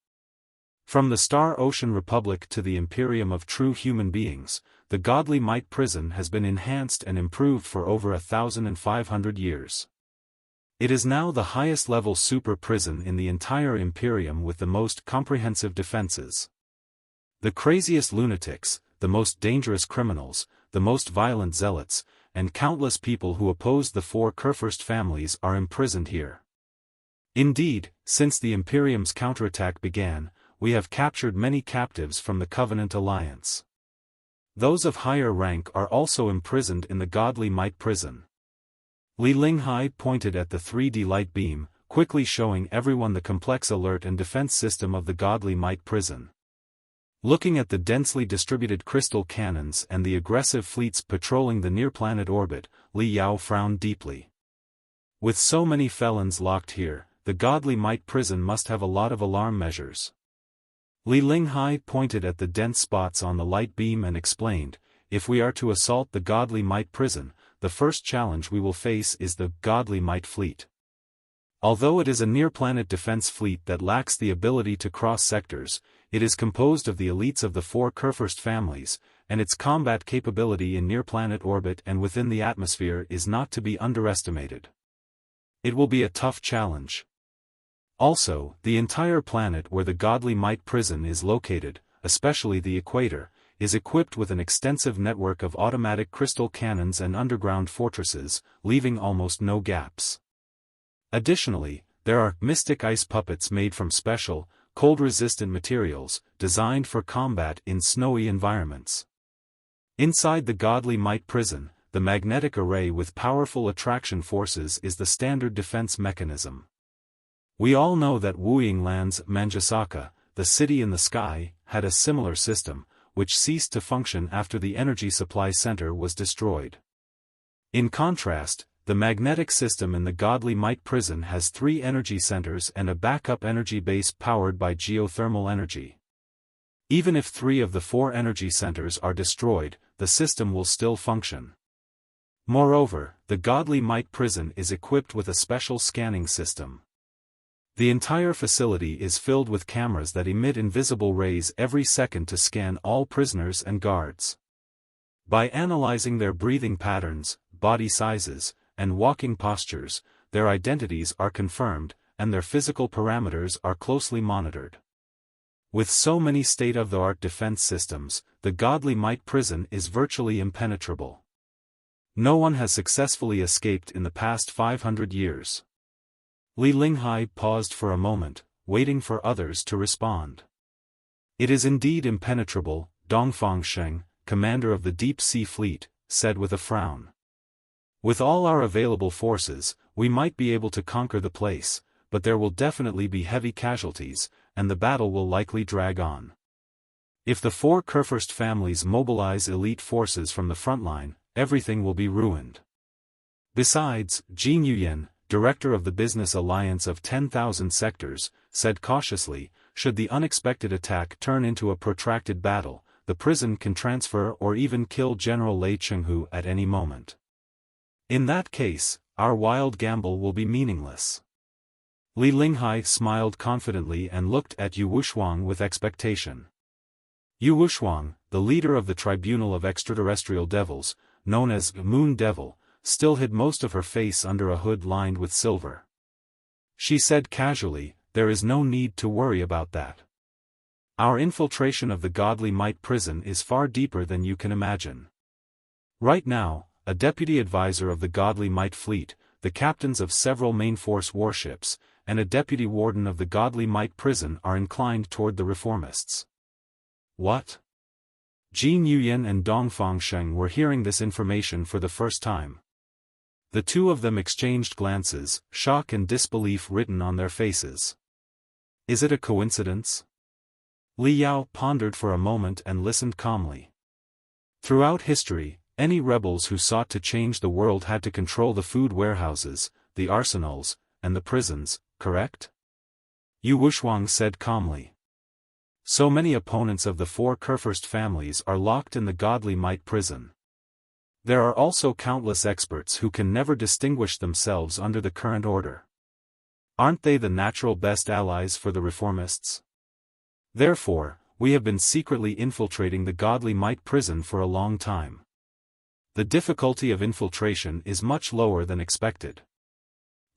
From the Star Ocean Republic to the Imperium of true human beings, the Godly Might prison has been enhanced and improved for over 1,500 years. It is now the highest-level super prison in the entire Imperium with the most comprehensive defenses. The craziest lunatics, the most dangerous criminals, the most violent zealots, and countless people who oppose the 4 Kurfürst families are imprisoned here. Indeed, since the Imperium's counterattack began, we have captured many captives from the Covenant Alliance. Those of higher rank are also imprisoned in the Godly Might prison. Li Linghai pointed at the 3D light beam, quickly showing everyone the complex alert and defense system of the Godly Might prison. Looking at the densely distributed crystal cannons and the aggressive fleets patrolling the near-planet orbit, Li Yao frowned deeply. With so many felons locked here, the Godly Might prison must have a lot of alarm measures. Li Linghai pointed at the dense spots on the light beam and explained, if we are to assault the Godly Might prison, the first challenge we will face is the Godly Might fleet. Although it is a near-planet defense fleet that lacks the ability to cross sectors, it is composed of the elites of the 4 Kurfürst families, and its combat capability in near-planet orbit and within the atmosphere is not to be underestimated. It will be a tough challenge. Also, the entire planet where the Godly Might prison is located, especially the equator, is equipped with an extensive network of automatic crystal cannons and underground fortresses, leaving almost no gaps. Additionally, there are mystic ice puppets made from special, cold-resistant materials, designed for combat in snowy environments. Inside the Godly Might prison, the magnetic array with powerful attraction forces is the standard defense mechanism. We all know that Wuying Land's Manjasaka, the city in the sky, had a similar system, which ceased to function after the energy supply center was destroyed. In contrast, the magnetic system in the Godly Might prison has 3 energy centers and a backup energy base powered by geothermal energy. Even if 3 of the 4 energy centers are destroyed, the system will still function. Moreover, the Godly Might prison is equipped with a special scanning system. The entire facility is filled with cameras that emit invisible rays every second to scan all prisoners and guards. By analyzing their breathing patterns, body sizes, and walking postures, their identities are confirmed, and their physical parameters are closely monitored. With so many state-of-the-art defense systems, the Godly Might prison is virtually impenetrable. No one has successfully escaped in the past 500 years. Li Linghai paused for a moment, waiting for others to respond. It is indeed impenetrable, Dongfang Sheng, commander of the Deep Sea Fleet, said with a frown. With all our available forces, we might be able to conquer the place, but there will definitely be heavy casualties, and the battle will likely drag on. If the 4 Kurfürst families mobilize elite forces from the front line, everything will be ruined. Besides, Jin Yuyen, director of the Business Alliance of 10,000 Sectors, said cautiously, should the unexpected attack turn into a protracted battle, the prison can transfer or even kill General Lei Chenghu at any moment. In that case, our wild gamble will be meaningless. Li Linghai smiled confidently and looked at Yu Wushuang with expectation. Yu Wushuang, the leader of the Tribunal of Extraterrestrial Devils, known as Moon Devil, still hid most of her face under a hood lined with silver. She said casually, there is no need to worry about that. Our infiltration of the Godly Might prison is far deeper than you can imagine. Right now, a deputy advisor of the Godly Might fleet, the captains of several main force warships, and a deputy warden of the Godly Might prison are inclined toward the reformists. What? Jin Yuyen and Dongfang Sheng were hearing this information for the first time. The 2 of them exchanged glances, shock and disbelief written on their faces. Is it a coincidence? Li Yao pondered for a moment and listened calmly. Throughout history, any rebels who sought to change the world had to control the food warehouses, the arsenals, and the prisons, correct? Yu Wushuang said calmly. So many opponents of the 4 Kurfürst families are locked in the Godly Might prison. There are also countless experts who can never distinguish themselves under the current order. Aren't they the natural best allies for the reformists? Therefore, we have been secretly infiltrating the Godly Might prison for a long time. The difficulty of infiltration is much lower than expected.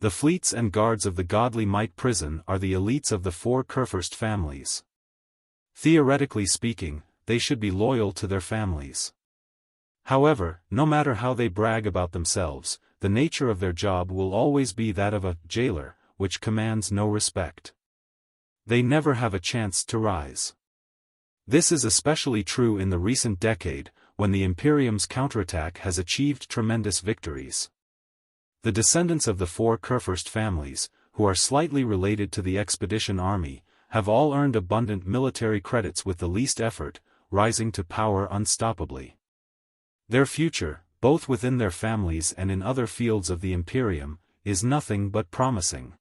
The fleets and guards of the Godly Might prison are the elites of the 4 Kurfürst families. Theoretically speaking, they should be loyal to their families. However, no matter how they brag about themselves, the nature of their job will always be that of a jailer, which commands no respect. They never have a chance to rise. This is especially true in the recent decade, when the Imperium's counterattack has achieved tremendous victories. The descendants of the 4 Kurfürst families, who are slightly related to the expedition army, have all earned abundant military credits with the least effort, rising to power unstoppably. Their future, both within their families and in other fields of the Imperium, is nothing but promising.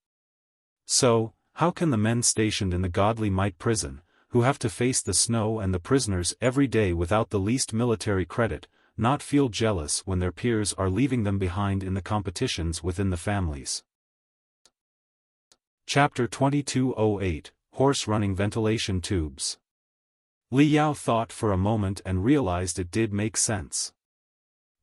So, how can the men stationed in the Godly Might prison, who have to face the snow and the prisoners every day without the least military credit, not feel jealous when their peers are leaving them behind in the competitions within the families? Chapter 2208, Horse-Running Ventilation Tubes. Li Yao thought for a moment and realized it did make sense.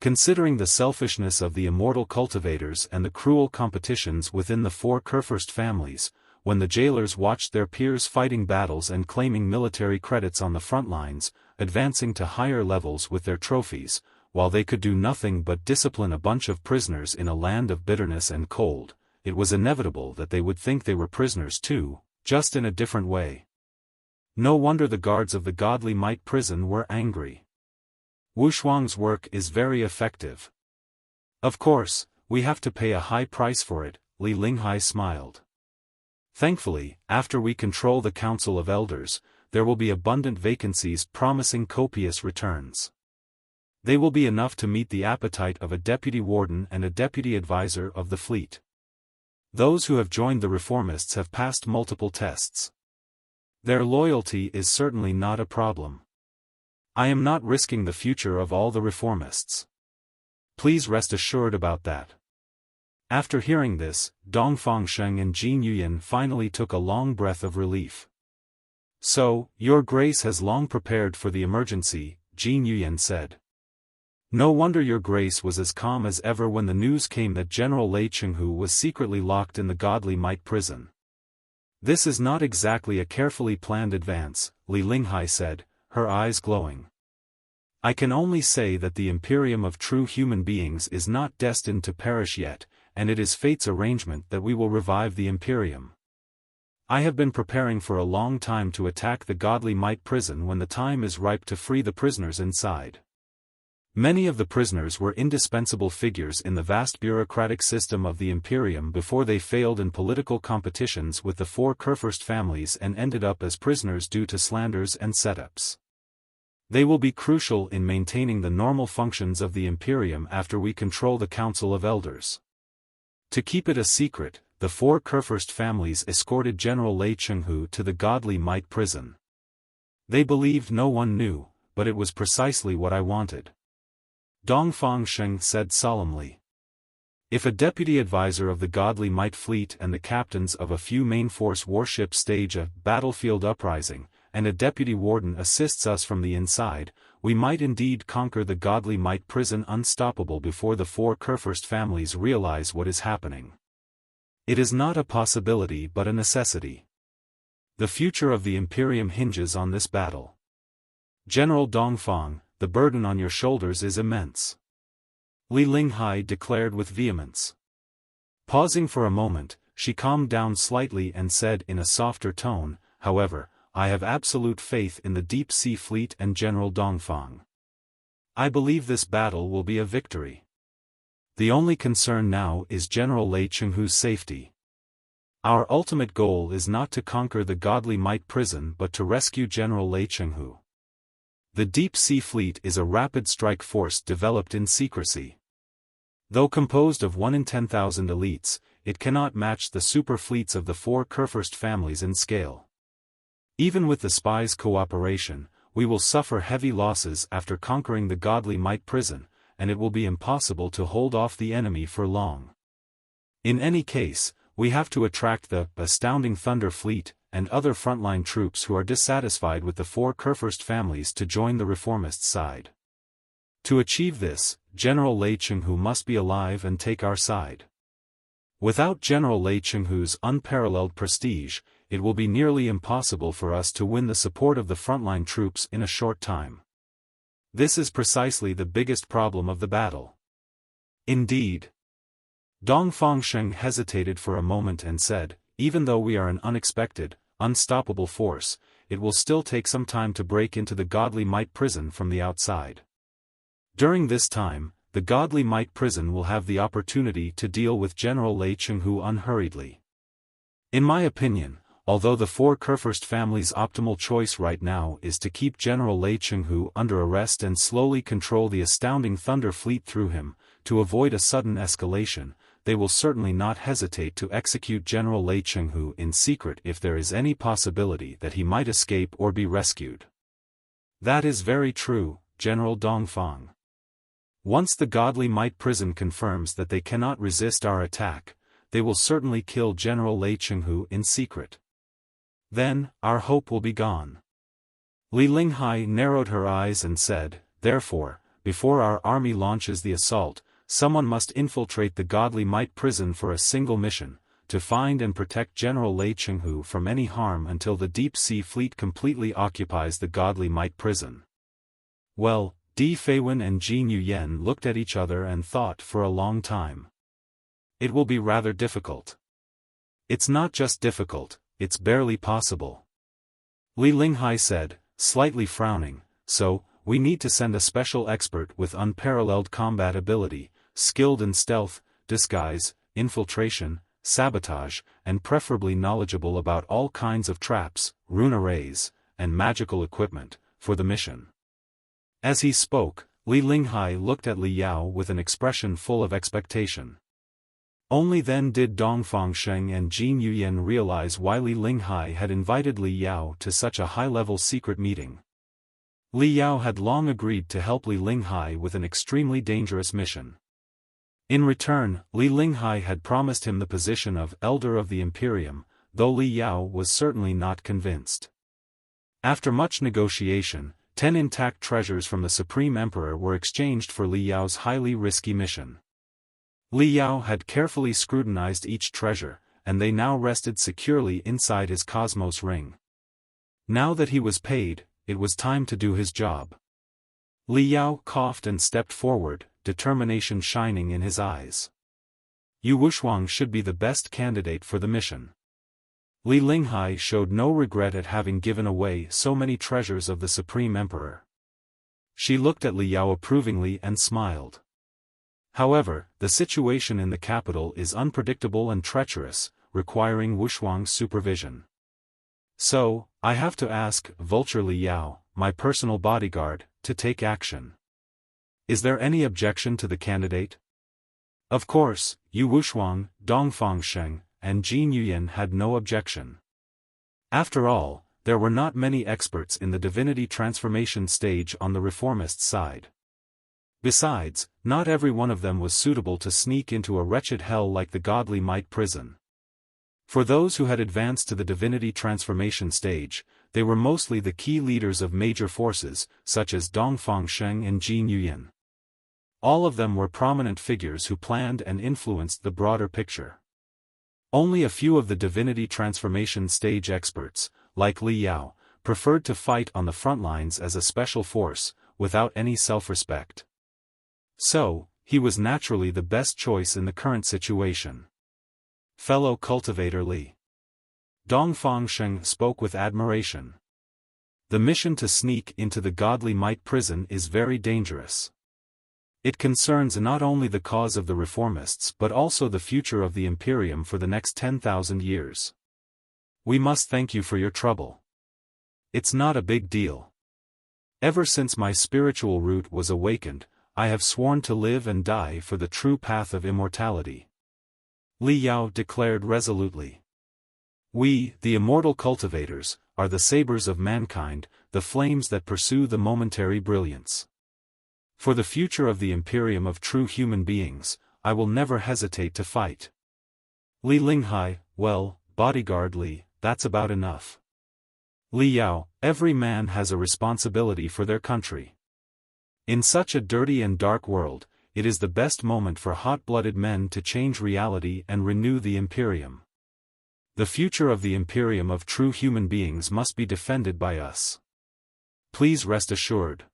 Considering the selfishness of the immortal cultivators and the cruel competitions within the 4 Kurfürst families, when the jailers watched their peers fighting battles and claiming military credits on the front lines, advancing to higher levels with their trophies, while they could do nothing but discipline a bunch of prisoners in a land of bitterness and cold, it was inevitable that they would think they were prisoners too, just in a different way. No wonder the guards of the Godly Might prison were angry. Wu Shuang's work is very effective. Of course, we have to pay a high price for it, Li Linghai smiled. Thankfully, after we control the Council of Elders, there will be abundant vacancies promising copious returns. They will be enough to meet the appetite of a deputy warden and a deputy advisor of the fleet. Those who have joined the reformists have passed multiple tests. Their loyalty is certainly not a problem. I am not risking the future of all the reformists. Please rest assured about that. After hearing this, Dong Fangsheng and Jin Yuyan finally took a long breath of relief. So, Your Grace has long prepared for the emergency, Jin Yuyan said. No wonder Your Grace was as calm as ever when the news came that General Lei Chenghu was secretly locked in the Godly Might prison. This is not exactly a carefully planned advance, Li Linghai said, her eyes glowing. I can only say that the Imperium of true human beings is not destined to perish yet, and it is fate's arrangement that we will revive the Imperium. I have been preparing for a long time to attack the Godly Might prison when the time is ripe to free the prisoners inside. Many of the prisoners were indispensable figures in the vast bureaucratic system of the Imperium before they failed in political competitions with the four Kurfürst families and ended up as prisoners due to slanders and setups. They will be crucial in maintaining the normal functions of the Imperium after we control the Council of Elders. To keep it a secret, the four Kurfürst families escorted General Lei Chenghu to the Godly Might prison. They believed no one knew, but it was precisely what I wanted. Dong Fangsheng said solemnly. If a deputy advisor of the Godly Might fleet and the captains of a few main force warships stage a battlefield uprising, and a deputy warden assists us from the inside, we might indeed conquer the Godly Might prison unstoppable before the four Kurfürst families realize what is happening. It is not a possibility but a necessity. The future of the Imperium hinges on this battle. General Dongfang, the burden on your shoulders is immense. Li Linghai declared with vehemence. Pausing for a moment, she calmed down slightly and said in a softer tone, however, I have absolute faith in the Deep Sea Fleet and General Dongfang. I believe this battle will be a victory. The only concern now is General Lei Chenghu's safety. Our ultimate goal is not to conquer the Godly Might prison but to rescue General Lei Chenghu. The Deep Sea Fleet is a rapid strike force developed in secrecy. Though composed of 1 in 10,000 elites, it cannot match the super fleets of the four Kurfürst families in scale. Even with the spies' cooperation, we will suffer heavy losses after conquering the Godly Might prison, and it will be impossible to hold off the enemy for long. In any case, we have to attract the Astounding Thunder Fleet and other frontline troops who are dissatisfied with the four Kurfürst families to join the reformist side. To achieve this, General Lei Chenghu must be alive and take our side. Without General Lei Chenghu's unparalleled prestige, it will be nearly impossible for us to win the support of the frontline troops in a short time. This is precisely the biggest problem of the battle. Indeed. Dong Fangsheng hesitated for a moment and said, even though we are an unexpected, unstoppable force, it will still take some time to break into the Godly Might prison from the outside. During this time, the Godly Might prison will have the opportunity to deal with General Lei Chenghu unhurriedly. In my opinion, although the four Kurfürst families' optimal choice right now is to keep General Lei Chenghu under arrest and slowly control the Astounding Thunder Fleet through him, to avoid a sudden escalation, they will certainly not hesitate to execute General Lei Chenghu in secret if there is any possibility that he might escape or be rescued. That is very true, General Dongfang. Once the Godly Might prison confirms that they cannot resist our attack, they will certainly kill General Lei Chenghu in secret. Then, our hope will be gone. Li Linghai narrowed her eyes and said, therefore, before our army launches the assault, someone must infiltrate the Godly Might prison for a single mission, to find and protect General Lei Chenghu from any harm until the Deep Sea Fleet completely occupies the Godly Might prison. Well, Di Feiwen and Jin Yuyan looked at each other and thought for a long time. It will be rather difficult. It's not just difficult, it's barely possible. Li Linghai said, slightly frowning, so, we need to send a special expert with unparalleled combat ability, skilled in stealth, disguise, infiltration, sabotage, and preferably knowledgeable about all kinds of traps, rune arrays, and magical equipment, for the mission. As he spoke, Li Linghai looked at Li Yao with an expression full of expectation. Only then did Dongfang Sheng and Jin Yuyan realize why Li Linghai had invited Li Yao to such a high-level secret meeting. Li Yao had long agreed to help Li Linghai with an extremely dangerous mission. In return, Li Linghai had promised him the position of Elder of the Imperium, though Li Yao was certainly not convinced. After much negotiation, 10 intact treasures from the Supreme Emperor were exchanged for Li Yao's highly risky mission. Li Yao had carefully scrutinized each treasure, and they now rested securely inside his Cosmos ring. Now that he was paid, it was time to do his job. Li Yao coughed and stepped forward, determination shining in his eyes. Yu Wuxuang should be the best candidate for the mission. Li Linghai showed no regret at having given away so many treasures of the Supreme Emperor. She looked at Li Yao approvingly and smiled. However, the situation in the capital is unpredictable and treacherous, requiring Wuxuang's supervision. So, I have to ask Vulture Li Yao, my personal bodyguard, to take action. Is there any objection to the candidate? Of course, Yu Wuxuang, Dongfang Sheng, and Jin Yuyan had no objection. After all, there were not many experts in the divinity transformation stage on the reformist side. Besides, not every one of them was suitable to sneak into a wretched hell like the Godly Might prison. For those who had advanced to the divinity transformation stage, they were mostly the key leaders of major forces, such as Dongfang Sheng and Jin Yuyan. All of them were prominent figures who planned and influenced the broader picture. Only a few of the divinity transformation stage experts, like Li Yao, preferred to fight on the front lines as a special force, without any self-respect. So, he was naturally the best choice in the current situation. Fellow cultivator Li. Dongfang Sheng spoke with admiration. The mission to sneak into the Godly Might prison is very dangerous. It concerns not only the cause of the reformists but also the future of the Imperium for the next 10,000 years. We must thank you for your trouble. It's not a big deal. Ever since my spiritual root was awakened, I have sworn to live and die for the true path of immortality. Li Yao declared resolutely. We, the immortal cultivators, are the sabers of mankind, the flames that pursue the momentary brilliance. For the future of the Imperium of true human beings, I will never hesitate to fight. Li Linghai, well, bodyguard Li, that's about enough. Li Yao, every man has a responsibility for their country. In such a dirty and dark world, it is the best moment for hot-blooded men to change reality and renew the Imperium. The future of the Imperium of true human beings must be defended by us. Please rest assured.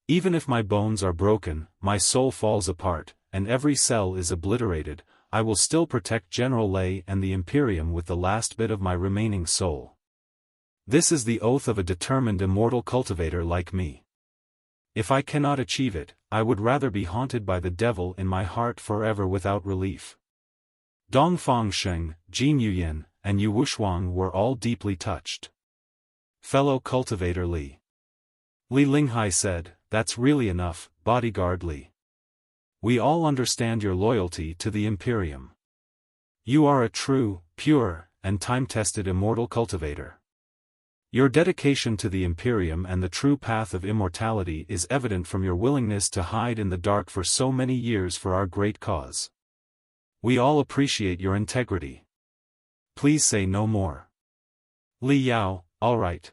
Even if my bones are broken, my soul falls apart, and every cell is obliterated, I will still protect General Lei and the Imperium with the last bit of my remaining soul. This is the oath of a determined immortal cultivator like me. If I cannot achieve it, I would rather be haunted by the devil in my heart forever without relief. Dongfang Sheng, Jin Yuyan, and Yu Wuxuang were all deeply touched. Fellow cultivator Li. Li Linghai said, that's really enough, bodyguard Li. We all understand your loyalty to the Imperium. You are a true, pure, and time-tested immortal cultivator. Your dedication to the Imperium and the true path of immortality is evident from your willingness to hide in the dark for so many years for our great cause. We all appreciate your integrity. Please say no more. Li Yao, all right.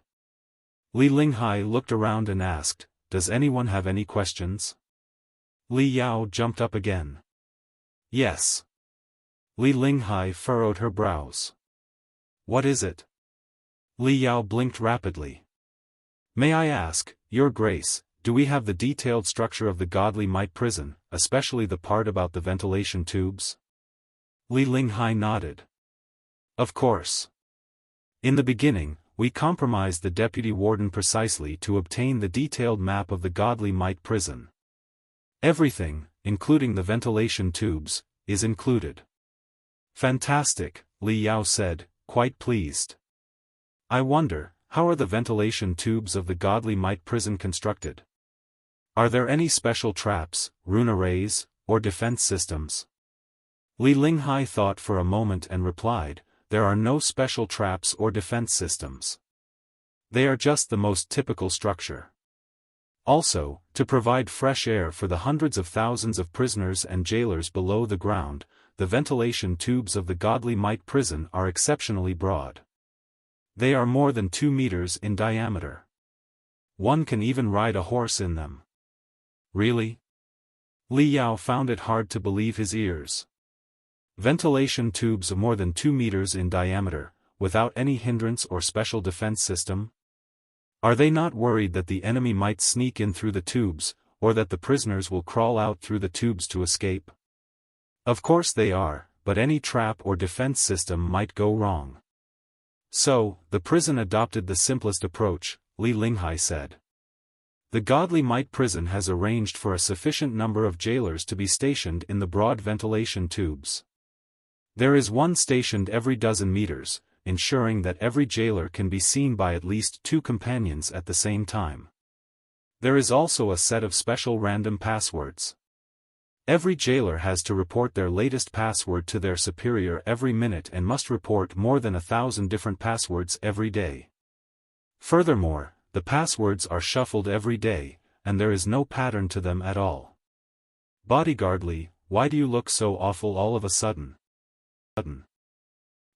Li Linghai looked around and asked, does anyone have any questions? Li Yao jumped up again. Yes. Li Linghai furrowed her brows. What is it? Li Yao blinked rapidly. May I ask, Your Grace, do we have the detailed structure of the Godly Might prison, especially the part about the ventilation tubes? Li Linghai nodded. Of course. In the beginning, we compromised the deputy warden precisely to obtain the detailed map of the Godly Might prison. Everything, including the ventilation tubes, is included. Fantastic, Li Yao said, quite pleased. I wonder, how are the ventilation tubes of the Godly Might prison constructed? Are there any special traps, rune arrays, or defense systems? Li Linghai thought for a moment and replied, there are no special traps or defense systems. They are just the most typical structure. Also, to provide fresh air for the hundreds of thousands of prisoners and jailers below the ground, the ventilation tubes of the Godly Might prison are exceptionally broad. They are more than 2 meters in diameter. One can even ride a horse in them. Really? Li Yao found it hard to believe his ears. Ventilation tubes more than 2 meters in diameter, without any hindrance or special defense system? Are they not worried that the enemy might sneak in through the tubes, or that the prisoners will crawl out through the tubes to escape? Of course they are, but any trap or defense system might go wrong. So, the prison adopted the simplest approach, Li Linghai said. The Godly Might prison has arranged for a sufficient number of jailers to be stationed in the broad ventilation tubes. There is one stationed every dozen meters, ensuring that every jailer can be seen by at least 2 companions at the same time. There is also a set of special random passwords. Every jailer has to report their latest password to their superior every minute and must report more than 1,000 different passwords every day. Furthermore, the passwords are shuffled every day, and there is no pattern to them at all. Bodyguard Li, why do you look so awful all of a sudden?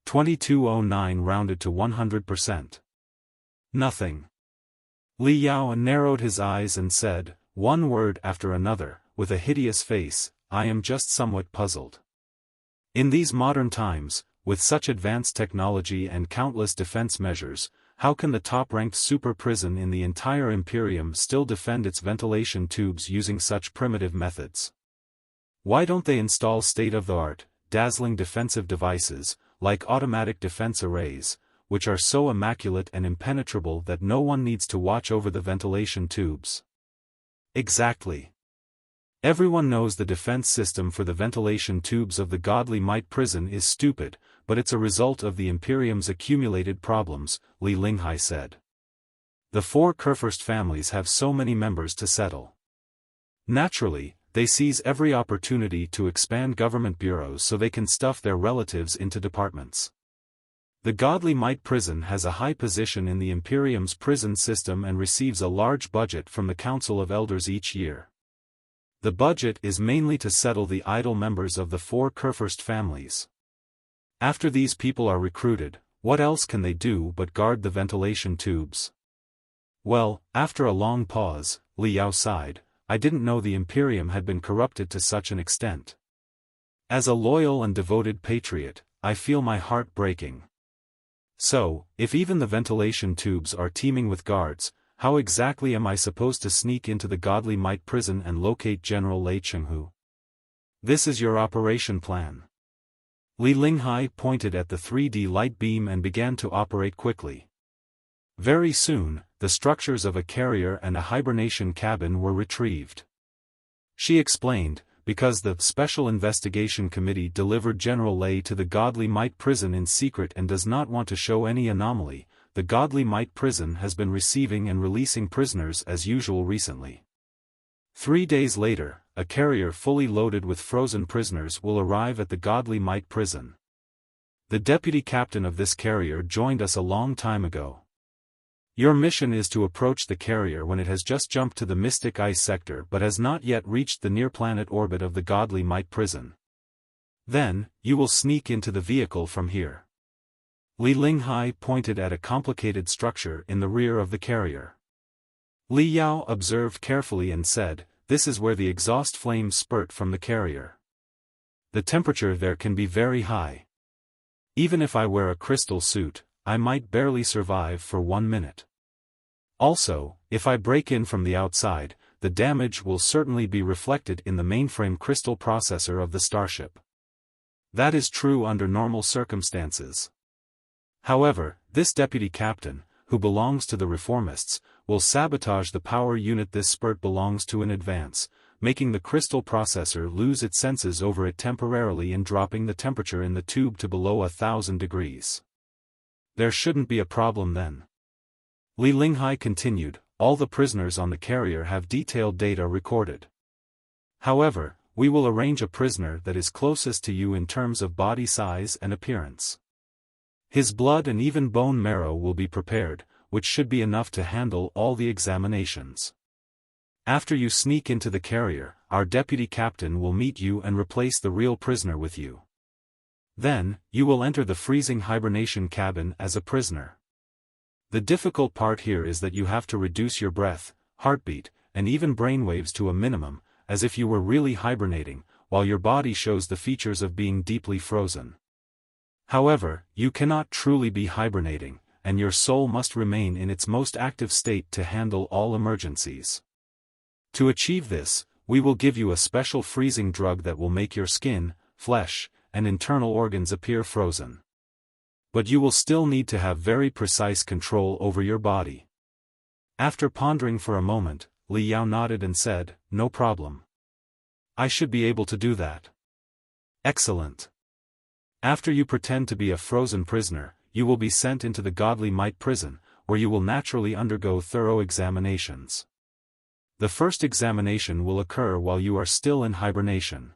2209 rounded to 100%. Nothing. Li Yao narrowed his eyes and said, one word after another, with a hideous face, I am just somewhat puzzled. In these modern times, with such advanced technology and countless defense measures, how can the top-ranked super prison in the entire Imperium still defend its ventilation tubes using such primitive methods? Why don't they install state-of-the-art, dazzling defensive devices, like automatic defense arrays, which are so immaculate and impenetrable that no one needs to watch over the ventilation tubes? Exactly. Everyone knows the defense system for the ventilation tubes of the Godly Might prison is stupid, but it's a result of the Imperium's accumulated problems, Li Linghai said. The 4 Kurfürst families have so many members to settle. Naturally, they seize every opportunity to expand government bureaus so they can stuff their relatives into departments. The Godly Might prison has a high position in the Imperium's prison system and receives a large budget from the Council of Elders each year. The budget is mainly to settle the idle members of the 4 Kurfürst families. After these people are recruited, what else can they do but guard the ventilation tubes? Well, after a long pause, Li Yao sighed, I didn't know the Imperium had been corrupted to such an extent. As a loyal and devoted patriot, I feel my heart breaking. So, if even the ventilation tubes are teeming with guards, how exactly am I supposed to sneak into the Godly Might prison and locate General Lei Chenghu? This is your operation plan. Li Linghai pointed at the 3D light beam and began to operate quickly. Very soon, the structures of a carrier and a hibernation cabin were retrieved. She explained, because the Special Investigation Committee delivered General Lei to the Godly Might prison in secret and does not want to show any anomaly, the Godly Might prison has been receiving and releasing prisoners as usual recently. 3 days later, a carrier fully loaded with frozen prisoners will arrive at the Godly Might prison. The deputy captain of this carrier joined us a long time ago. Your mission is to approach the carrier when it has just jumped to the Mystic Ice sector but has not yet reached the near-planet orbit of the Godly Might prison. Then, you will sneak into the vehicle from here. Li Linghai pointed at a complicated structure in the rear of the carrier. Li Yao observed carefully and said, this is where the exhaust flames spurt from the carrier. The temperature there can be very high. Even if I wear a crystal suit, I might barely survive for 1 minute. Also, if I break in from the outside, the damage will certainly be reflected in the mainframe crystal processor of the starship. That is true under normal circumstances. However, this deputy captain, who belongs to the reformists, will sabotage the power unit this spurt belongs to in advance, making the crystal processor lose its senses over it temporarily and dropping the temperature in the tube to below 1,000 degrees. There shouldn't be a problem then. Li Linghai continued, all the prisoners on the carrier have detailed data recorded. However, we will arrange a prisoner that is closest to you in terms of body size and appearance. His blood and even bone marrow will be prepared, which should be enough to handle all the examinations. After you sneak into the carrier, our deputy captain will meet you and replace the real prisoner with you. Then, you will enter the freezing hibernation cabin as a prisoner. The difficult part here is that you have to reduce your breath, heartbeat, and even brainwaves to a minimum, as if you were really hibernating, while your body shows the features of being deeply frozen. However, you cannot truly be hibernating, and your soul must remain in its most active state to handle all emergencies. To achieve this, we will give you a special freezing drug that will make your skin, flesh, and internal organs appear frozen. But you will still need to have very precise control over your body. After pondering for a moment, Li Yao nodded and said, no problem. I should be able to do that. Excellent. After you pretend to be a frozen prisoner, you will be sent into the Godly Might prison, where you will naturally undergo thorough examinations. The first examination will occur while you are still in hibernation.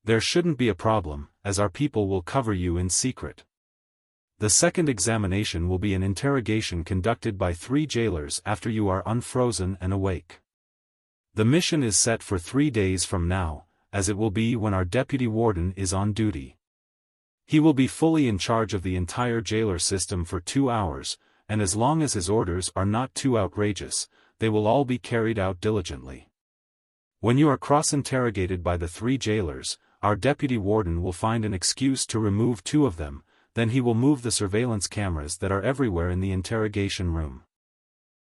There shouldn't be a problem, as our people will cover you in secret. The second examination will be an interrogation conducted by 3 jailers after you are unfrozen and awake. The mission is set for 3 days from now, as it will be when our deputy warden is on duty. He will be fully in charge of the entire jailer system for 2 hours, and as long as his orders are not too outrageous, they will all be carried out diligently. When you are cross-interrogated by the 3 jailers, our deputy warden will find an excuse to remove 2 of them, then he will move the surveillance cameras that are everywhere in the interrogation room.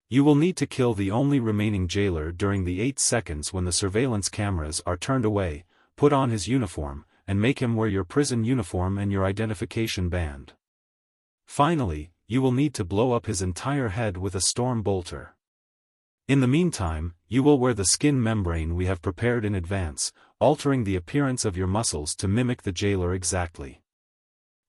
You will need to kill the only remaining jailer during the 8 seconds when the surveillance cameras are turned away, put on his uniform, and make him wear your prison uniform and your identification band. Finally, you will need to blow up his entire head with a storm bolter. In the meantime, you will wear the skin membrane we have prepared in advance, altering the appearance of your muscles to mimic the jailer exactly.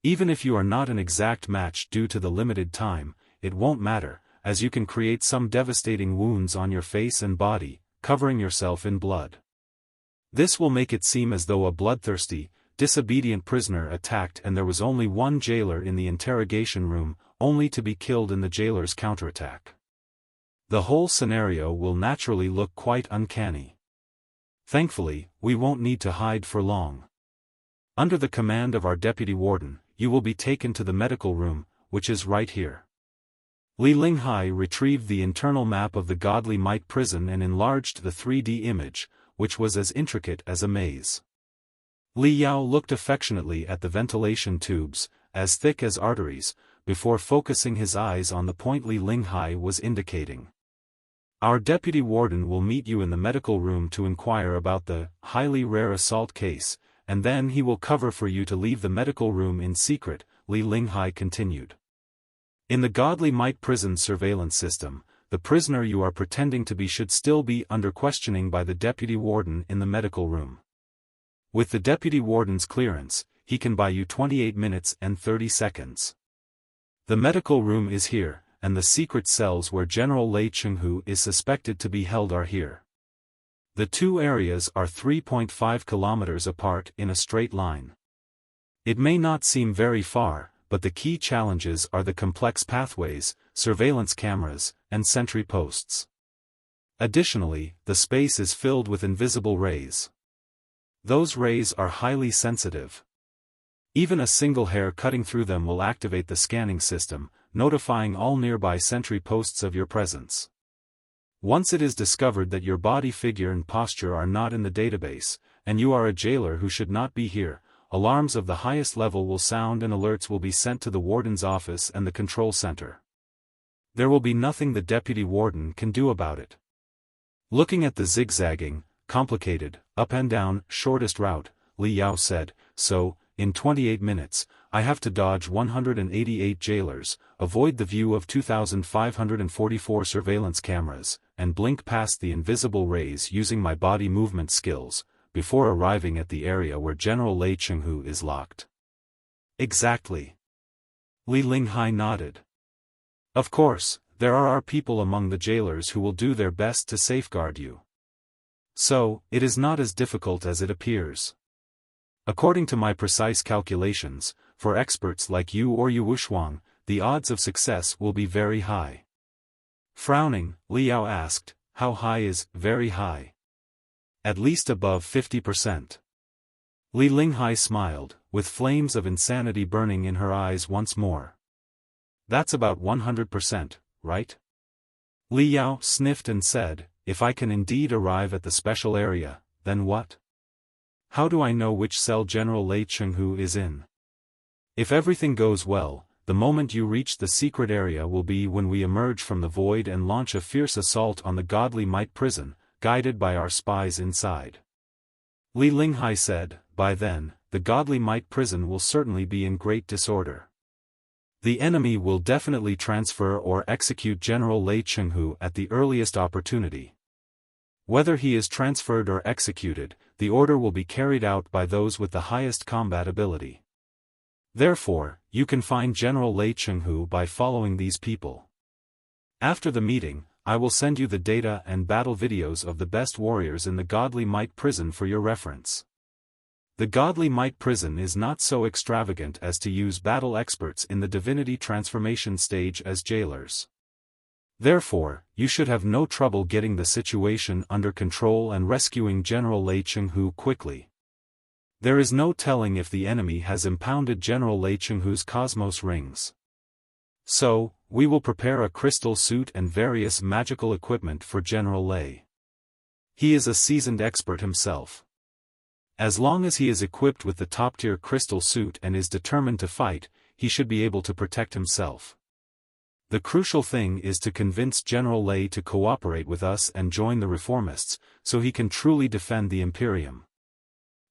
Even if you are not an exact match due to the limited time, it won't matter, as you can create some devastating wounds on your face and body, covering yourself in blood. This will make it seem as though a bloodthirsty, disobedient prisoner attacked and there was only one jailer in the interrogation room, only to be killed in the jailer's counterattack. The whole scenario will naturally look quite uncanny. Thankfully, we won't need to hide for long. Under the command of our deputy warden, you will be taken to the medical room, which is right here. Li Linghai retrieved the internal map of the Godly Might prison and enlarged the 3D image, which was as intricate as a maze. Li Yao looked affectionately at the ventilation tubes, as thick as arteries, before focusing his eyes on the point Li Linghai was indicating. Our deputy warden will meet you in the medical room to inquire about the highly rare assault case, and then he will cover for you to leave the medical room in secret, Li Linghai continued. In the Godly Might prison surveillance system, the prisoner you are pretending to be should still be under questioning by the deputy warden in the medical room. With the deputy warden's clearance, he can buy you 28 minutes and 30 seconds. The medical room is here, and the secret cells where General Lei Chenghu is suspected to be held are here. The 2 areas are 3.5 kilometers apart in a straight line. It may not seem very far, but the key challenges are the complex pathways, surveillance cameras, and sentry posts. Additionally, the space is filled with invisible rays. Those rays are highly sensitive. Even a single hair cutting through them will activate the scanning system, notifying all nearby sentry posts of your presence. Once it is discovered that your body figure and posture are not in the database, and you are a jailer who should not be here, alarms of the highest level will sound and alerts will be sent to the warden's office and the control center. There will be nothing the deputy warden can do about it. Looking at the zigzagging, complicated, up and down, shortest route, Li Yao said, so, in 28 minutes, I have to dodge 188 jailers, avoid the view of 2,544 surveillance cameras, and blink past the invisible rays using my body movement skills, before arriving at the area where General Lei Chenghu is locked. Exactly. Li Linghai nodded. Of course, there are our people among the jailers who will do their best to safeguard you. So, it is not as difficult as it appears. According to my precise calculations, for experts like you or Yu Wuxuang, the odds of success will be very high. Frowning, Li Yao asked, how high is very high? At least above 50%. Li Linghai smiled, with flames of insanity burning in her eyes once more. That's about 100%, right? Li Yao sniffed and said, if I can indeed arrive at the special area, then what? How do I know which cell General Lei Chenghu is in? If everything goes well, the moment you reach the secret area will be when we emerge from the void and launch a fierce assault on the Godly Might prison, guided by our spies inside. Li Linghai said, by then, the Godly Might prison will certainly be in great disorder. The enemy will definitely transfer or execute General Lei Chenghu at the earliest opportunity. Whether he is transferred or executed, the order will be carried out by those with the highest combat ability. Therefore, you can find General Lei Chenghu by following these people. After the meeting, I will send you the data and battle videos of the best warriors in the Godly Might prison for your reference. The Godly Might prison is not so extravagant as to use battle experts in the Divinity transformation stage as jailers. Therefore, you should have no trouble getting the situation under control and rescuing General Lei Chenghu quickly. There is no telling if the enemy has impounded General Lei Chenghu's cosmos rings. So, we will prepare a crystal suit and various magical equipment for General Lei. He is a seasoned expert himself. As long as he is equipped with the top-tier crystal suit and is determined to fight, he should be able to protect himself. The crucial thing is to convince General Lei to cooperate with us and join the reformists, so he can truly defend the Imperium.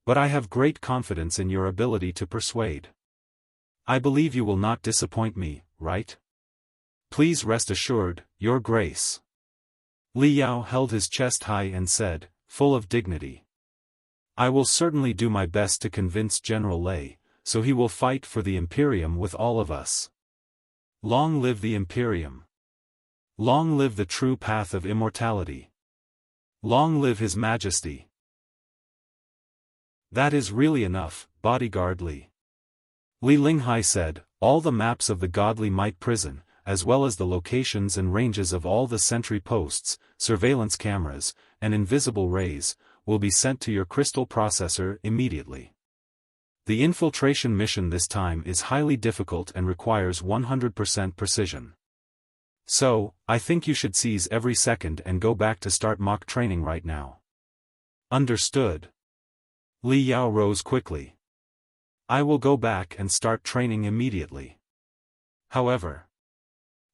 But I have great confidence in your ability to persuade. I believe you will not disappoint me, right? Please rest assured, Your Grace. Li Yao held his chest high and said, full of dignity. I will certainly do my best to convince General Lei, so he will fight for the Imperium with all of us. Long live the Imperium. Long live the true path of immortality. Long live His Majesty. That is really enough, Bodyguard Li. Li Linghai said, all the maps of the Godly Might prison, as well as the locations and ranges of all the sentry posts, surveillance cameras, and invisible rays, will be sent to your crystal processor immediately. The infiltration mission this time is highly difficult and requires 100% precision. So, I think you should seize every second and go back to start mock training right now. Understood. Li Yao rose quickly. I will go back and start training immediately. However,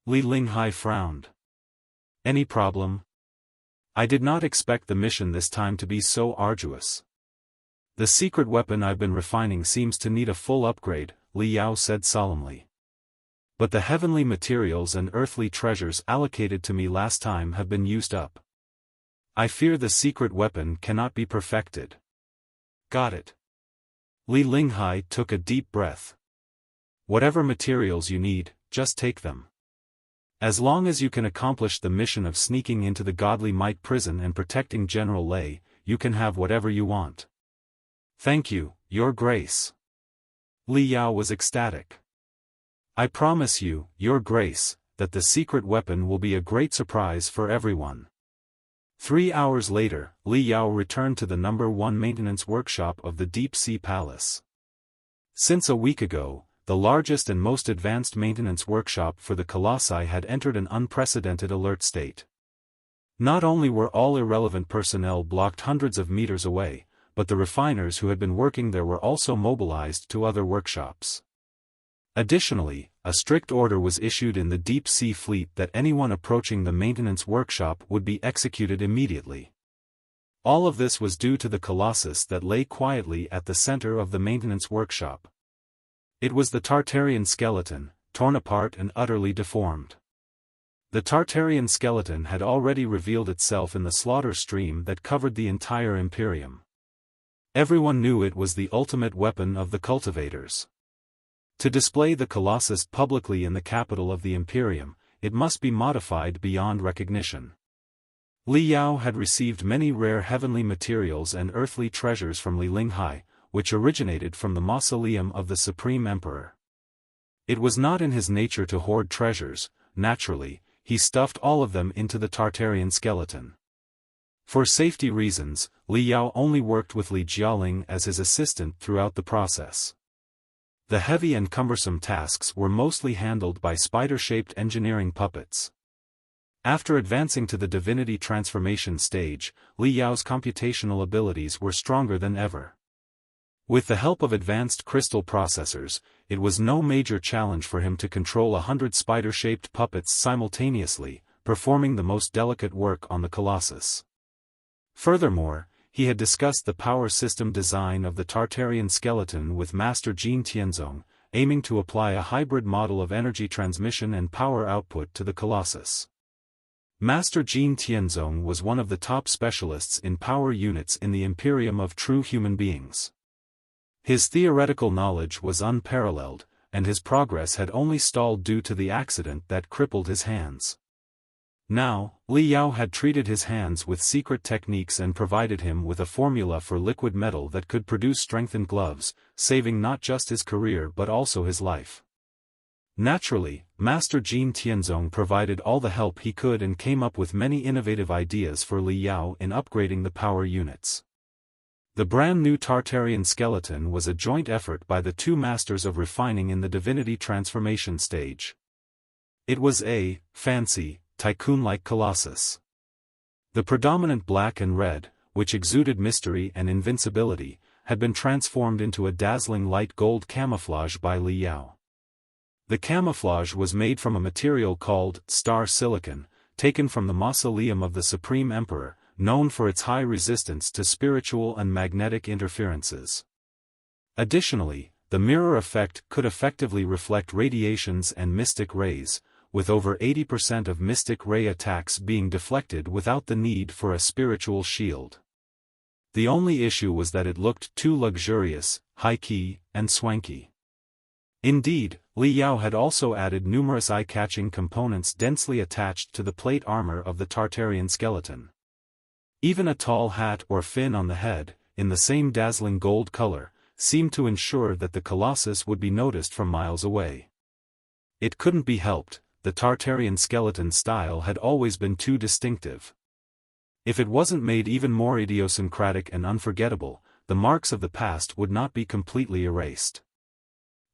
Li Linghai frowned. Any problem? I did not expect the mission this time to be so arduous. The secret weapon I've been refining seems to need a full upgrade, Li Yao said solemnly. But the heavenly materials and earthly treasures allocated to me last time have been used up. I fear the secret weapon cannot be perfected. Got it. Li Linghai took a deep breath. Whatever materials you need, just take them. As long as you can accomplish the mission of sneaking into the Godly Might prison and protecting General Lei, you can have whatever you want. Thank you, Your Grace. Li Yao was ecstatic. I promise you, Your Grace, that the secret weapon will be a great surprise for everyone. 3 hours later, Li Yao returned to the No. 1 maintenance workshop of the Deep Sea Palace. Since a week ago, the largest and most advanced maintenance workshop for the Colossi had entered an unprecedented alert state. Not only were all irrelevant personnel blocked hundreds of meters away, but the refiners who had been working there were also mobilized to other workshops. Additionally, a strict order was issued in the Deep Sea Fleet that anyone approaching the maintenance workshop would be executed immediately. All of this was due to the Colossus that lay quietly at the center of the maintenance workshop. It was the Tartarian skeleton, torn apart and utterly deformed. The Tartarian skeleton had already revealed itself in the slaughter stream that covered the entire Imperium. Everyone knew it was the ultimate weapon of the cultivators. To display the Colossus publicly in the capital of the Imperium, it must be modified beyond recognition. Li Yao had received many rare heavenly materials and earthly treasures from Li Linghai, which originated from the mausoleum of the Supreme Emperor. It was not in his nature to hoard treasures. Naturally, he stuffed all of them into the Tartarian skeleton. For safety reasons, Li Yao only worked with Li Jialing as his assistant throughout the process. The heavy and cumbersome tasks were mostly handled by spider-shaped engineering puppets. After advancing to the Divinity transformation stage, Li Yao's computational abilities were stronger than ever. With the help of advanced crystal processors, it was no major challenge for him to control 100 spider-shaped puppets simultaneously, performing the most delicate work on the Colossus. Furthermore, he had discussed the power system design of the Tartarian skeleton with Master Jin Tianzong, aiming to apply a hybrid model of energy transmission and power output to the Colossus. Master Jin Tianzong was one of the top specialists in power units in the Imperium of true human beings. His theoretical knowledge was unparalleled, and his progress had only stalled due to the accident that crippled his hands. Now, Li Yao had treated his hands with secret techniques and provided him with a formula for liquid metal that could produce strengthened gloves, saving not just his career but also his life. Naturally, Master Jin Tianzong provided all the help he could and came up with many innovative ideas for Li Yao in upgrading the power units. The brand new Tartarian skeleton was a joint effort by the two masters of refining in the Divinity transformation stage. It was a fancy, tycoon-like Colossus. The predominant black and red, which exuded mystery and invincibility, had been transformed into a dazzling light gold camouflage by Li Yao. The camouflage was made from a material called star silicon, taken from the mausoleum of the Supreme Emperor, known for its high resistance to spiritual and magnetic interferences. Additionally, the mirror effect could effectively reflect radiations and mystic rays, with over 80% of mystic ray attacks being deflected without the need for a spiritual shield. The only issue was that it looked too luxurious, high-key, and swanky. Indeed, Li Yao had also added numerous eye-catching components densely attached to the plate armor of the Tartarian skeleton. Even a tall hat or fin on the head, in the same dazzling gold color, seemed to ensure that the Colossus would be noticed from miles away. It couldn't be helped, the Tartarian skeleton style had always been too distinctive. If it wasn't made even more idiosyncratic and unforgettable, the marks of the past would not be completely erased.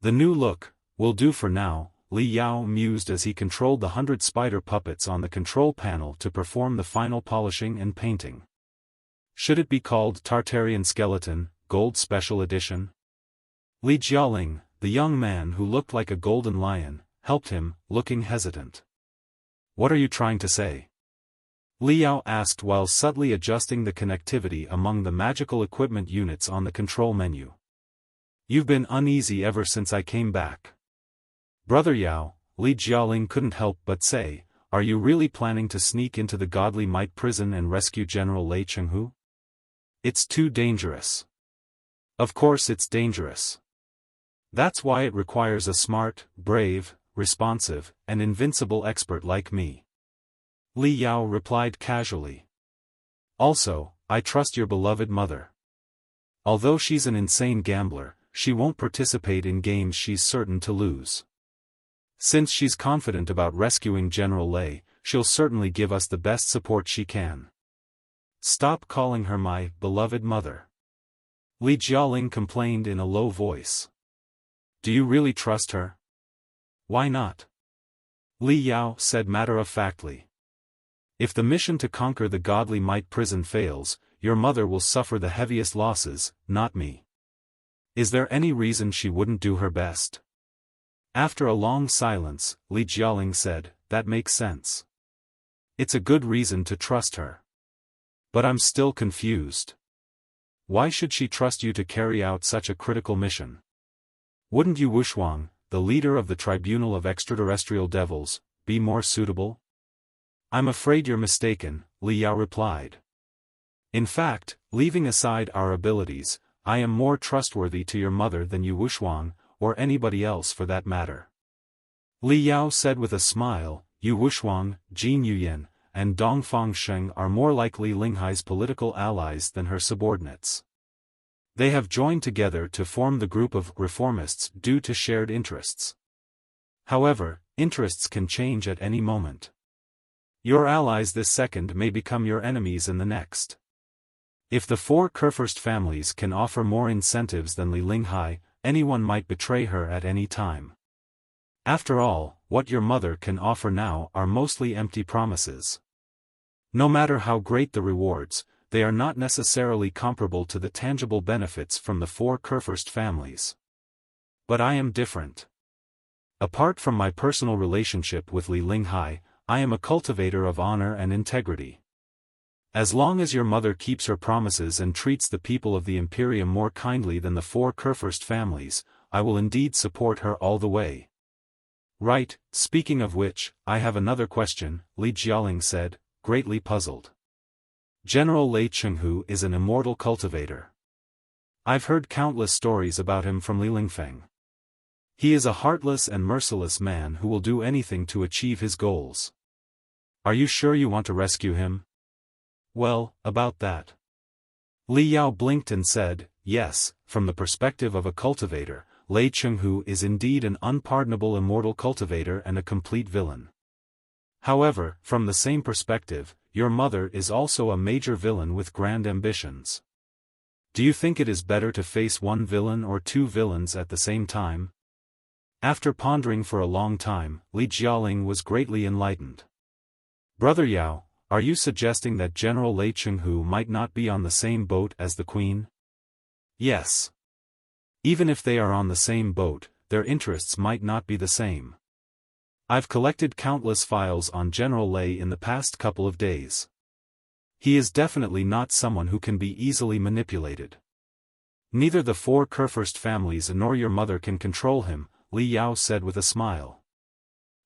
The new look will do for now, Li Yao mused as he controlled the 100 spider puppets on the control panel to perform the final polishing and painting. Should it be called Tartarian Skeleton, Gold Special Edition? Li Jialing, the young man who looked like a golden lion, helped him, looking hesitant. "What are you trying to say?" Li Yao asked while subtly adjusting the connectivity among the magical equipment units on the control menu. "You've been uneasy ever since I came back." "Brother Yao," Li Jialing couldn't help but say, "are you really planning to sneak into the Godly Might prison and rescue General Lei Chenghu? It's too dangerous." "Of course it's dangerous. That's why it requires a smart, brave, responsive, and invincible expert like me," Li Yao replied casually. "Also, I trust your beloved mother. Although she's an insane gambler, she won't participate in games she's certain to lose. Since she's confident about rescuing General Lei, she'll certainly give us the best support she can." "Stop calling her my beloved mother," Li Jialing complained in a low voice. "Do you really trust her?" "Why not?" Li Yao said matter-of-factly. "If the mission to conquer the Godly Might prison fails, your mother will suffer the heaviest losses, not me. Is there any reason she wouldn't do her best?" After a long silence, Li Jialing said, "That makes sense. It's a good reason to trust her. But I'm still confused. Why should she trust you to carry out such a critical mission? Wouldn't you Wushwang, the leader of the Tribunal of Extraterrestrial Devils, be more suitable? I'm afraid you're mistaken, Li Yao replied. In fact, leaving aside our abilities, I am more trustworthy to your mother than you Wushwang, or anybody else for that matter. Li Yao said with a smile, Yu Wushwang, Jin Yuyan, and Dongfang Sheng are more likely Linghai's political allies than her subordinates. They have joined together to form the group of reformists due to shared interests. However, interests can change at any moment. Your allies this second may become your enemies in the next. If the four Kurfürst families can offer more incentives than Li Linghai, anyone might betray her at any time. After all, what your mother can offer now are mostly empty promises. No matter how great the rewards, they are not necessarily comparable to the tangible benefits from the four Kurfürst families. But I am different. Apart from my personal relationship with Li Linghai, I am a cultivator of honor and integrity. As long as your mother keeps her promises and treats the people of the Imperium more kindly than the four Kurfürst families, I will indeed support her all the way. Right, speaking of which, I have another question, Li Jialing said, greatly puzzled. General Lei Chenghu is an immortal cultivator. I've heard countless stories about him from Li Lingfeng. He is a heartless and merciless man who will do anything to achieve his goals. Are you sure you want to rescue him? Well, about that. Li Yao blinked and said, yes, from the perspective of a cultivator, Lei Chenghu is indeed an unpardonable immortal cultivator and a complete villain. However, from the same perspective, your mother is also a major villain with grand ambitions. Do you think it is better to face one villain or two villains at the same time? After pondering for a long time, Li Jialing was greatly enlightened. Brother Yao, are you suggesting that General Lei Chenghu might not be on the same boat as the Queen? Yes. Even if they are on the same boat, their interests might not be the same. I've collected countless files on General Lei in the past couple of days. He is definitely not someone who can be easily manipulated. Neither the four Kurfürst families nor your mother can control him, Li Yao said with a smile.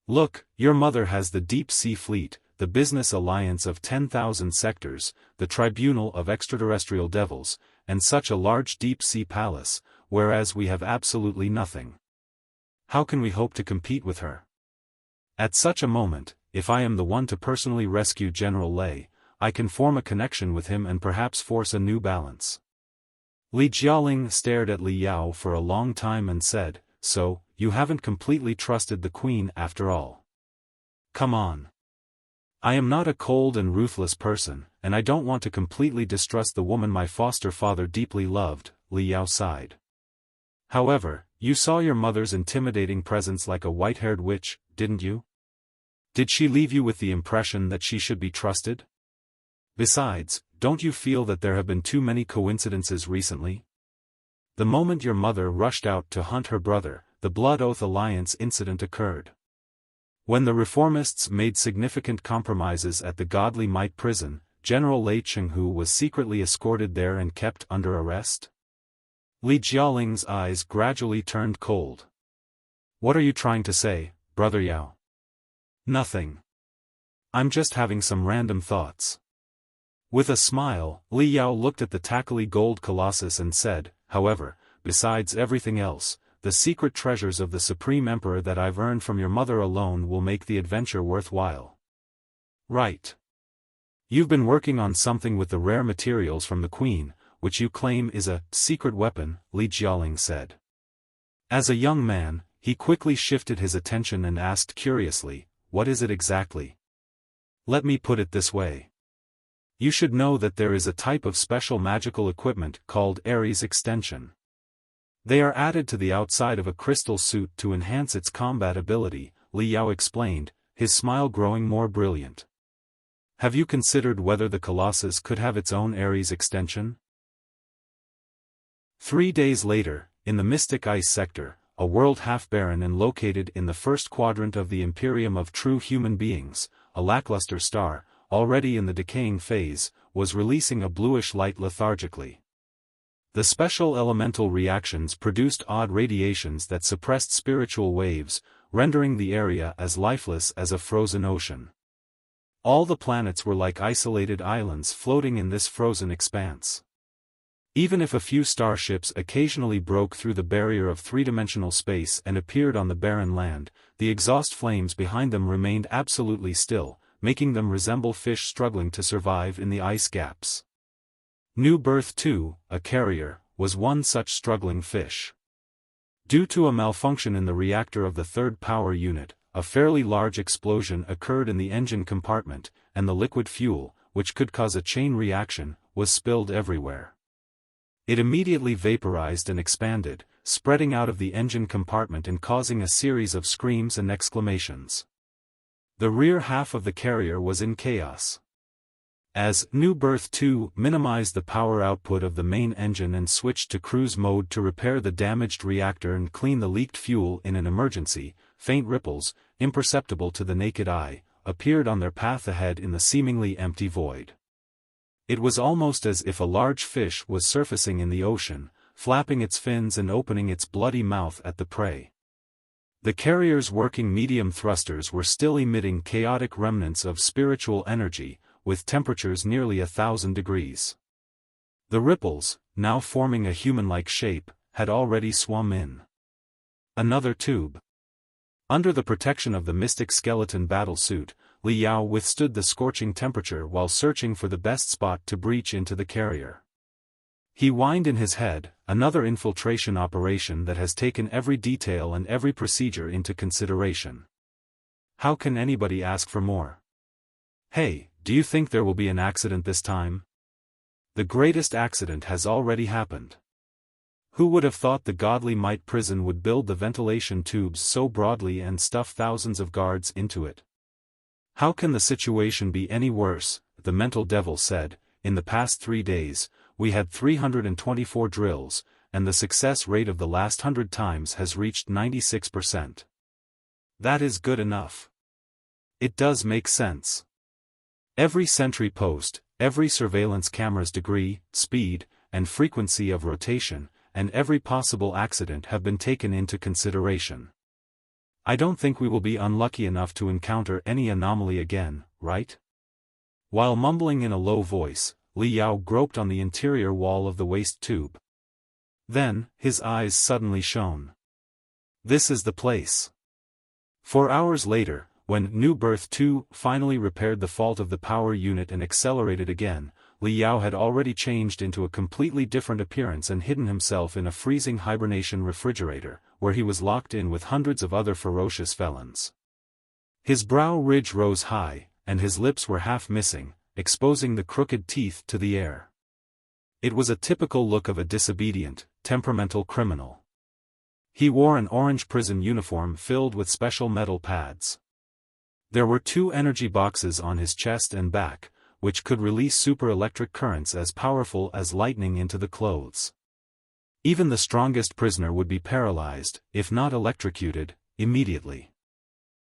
Look, your mother has the Deep Sea Fleet, the Business Alliance of 10,000 sectors, the Tribunal of Extraterrestrial Devils, and such a large deep sea palace, whereas we have absolutely nothing. How can we hope to compete with her? At such a moment, if I am the one to personally rescue General Lei, I can form a connection with him and perhaps force a new balance. Li Jialing stared at Li Yao for a long time and said, so, you haven't completely trusted the Queen after all. Come on. I am not a cold and ruthless person, and I don't want to completely distrust the woman my foster father deeply loved, Li Yao sighed. However, you saw your mother's intimidating presence like a white-haired witch, didn't you? Did she leave you with the impression that she should be trusted? Besides, don't you feel that there have been too many coincidences recently? The moment your mother rushed out to hunt her brother, the Blood Oath Alliance incident occurred. When the reformists made significant compromises at the Godly Might prison, General Lei Chenghu was secretly escorted there and kept under arrest? Li Jialing's eyes gradually turned cold. What are you trying to say, Brother Yao? Nothing. I'm just having some random thoughts. With a smile, Li Yao looked at the tackly gold Colossus and said, however, besides everything else, the secret treasures of the Supreme Emperor that I've earned from your mother alone will make the adventure worthwhile. Right. You've been working on something with the rare materials from the Queen, which you claim is a secret weapon, Li Jialing said. As a young man, he quickly shifted his attention and asked curiously, what is it exactly? Let me put it this way. You should know that there is a type of special magical equipment called Ares Extension. They are added to the outside of a crystal suit to enhance its combat ability, Li Yao explained, his smile growing more brilliant. Have you considered whether the Colossus could have its own Ares extension? 3 days later, in the Mystic Ice sector, a world half-barren and located in the first quadrant of the Imperium of True Human Beings, a lackluster star, already in the decaying phase, was releasing a bluish light lethargically. The special elemental reactions produced odd radiations that suppressed spiritual waves, rendering the area as lifeless as a frozen ocean. All the planets were like isolated islands floating in this frozen expanse. Even if a few starships occasionally broke through the barrier of three-dimensional space and appeared on the barren land, the exhaust flames behind them remained absolutely still, making them resemble fish struggling to survive in the ice gaps. New Birth 2, a carrier, was one such struggling fish. Due to a malfunction in the reactor of the third power unit, a fairly large explosion occurred in the engine compartment, and the liquid fuel, which could cause a chain reaction, was spilled everywhere. It immediately vaporized and expanded, spreading out of the engine compartment and causing a series of screams and exclamations. The rear half of the carrier was in chaos. As New Birth 2 minimized the power output of the main engine and switched to cruise mode to repair the damaged reactor and clean the leaked fuel in an emergency, faint ripples, imperceptible to the naked eye, appeared on their path ahead in the seemingly empty void. It was almost as if a large fish was surfacing in the ocean, flapping its fins and opening its bloody mouth at the prey. The carrier's working medium thrusters were still emitting chaotic remnants of spiritual energy, with temperatures nearly 1,000 degrees. The ripples, now forming a human-like shape, had already swum in. Another tube. Under the protection of the mystic skeleton battlesuit, Li Yao withstood the scorching temperature while searching for the best spot to breach into the carrier. He whined in his head, another infiltration operation that has taken every detail and every procedure into consideration. How can anybody ask for more? Hey, do you think there will be an accident this time? The greatest accident has already happened. Who would have thought the godly might prison would build the ventilation tubes so broadly and stuff thousands of guards into it? How can the situation be any worse? The mental devil said. In the past 3 days, we had 324 drills, and the success rate of the last 100 times has reached 96%. That is good enough. It does make sense. Every sentry post, every surveillance camera's degree, speed, and frequency of rotation, and every possible accident have been taken into consideration. I don't think we will be unlucky enough to encounter any anomaly again, right? While mumbling in a low voice, Li Yao groped on the interior wall of the waste tube. Then, his eyes suddenly shone. This is the place. 4 hours later, when New Birth 2 finally repaired the fault of the power unit and accelerated again, Li Yao had already changed into a completely different appearance and hidden himself in a freezing hibernation refrigerator, where he was locked in with hundreds of other ferocious felons. His brow ridge rose high, and his lips were half missing, exposing the crooked teeth to the air. It was a typical look of a disobedient, temperamental criminal. He wore an orange prison uniform filled with special metal pads. There were 2 energy boxes on his chest and back, which could release super-electric currents as powerful as lightning into the clothes. Even the strongest prisoner would be paralyzed, if not electrocuted, immediately.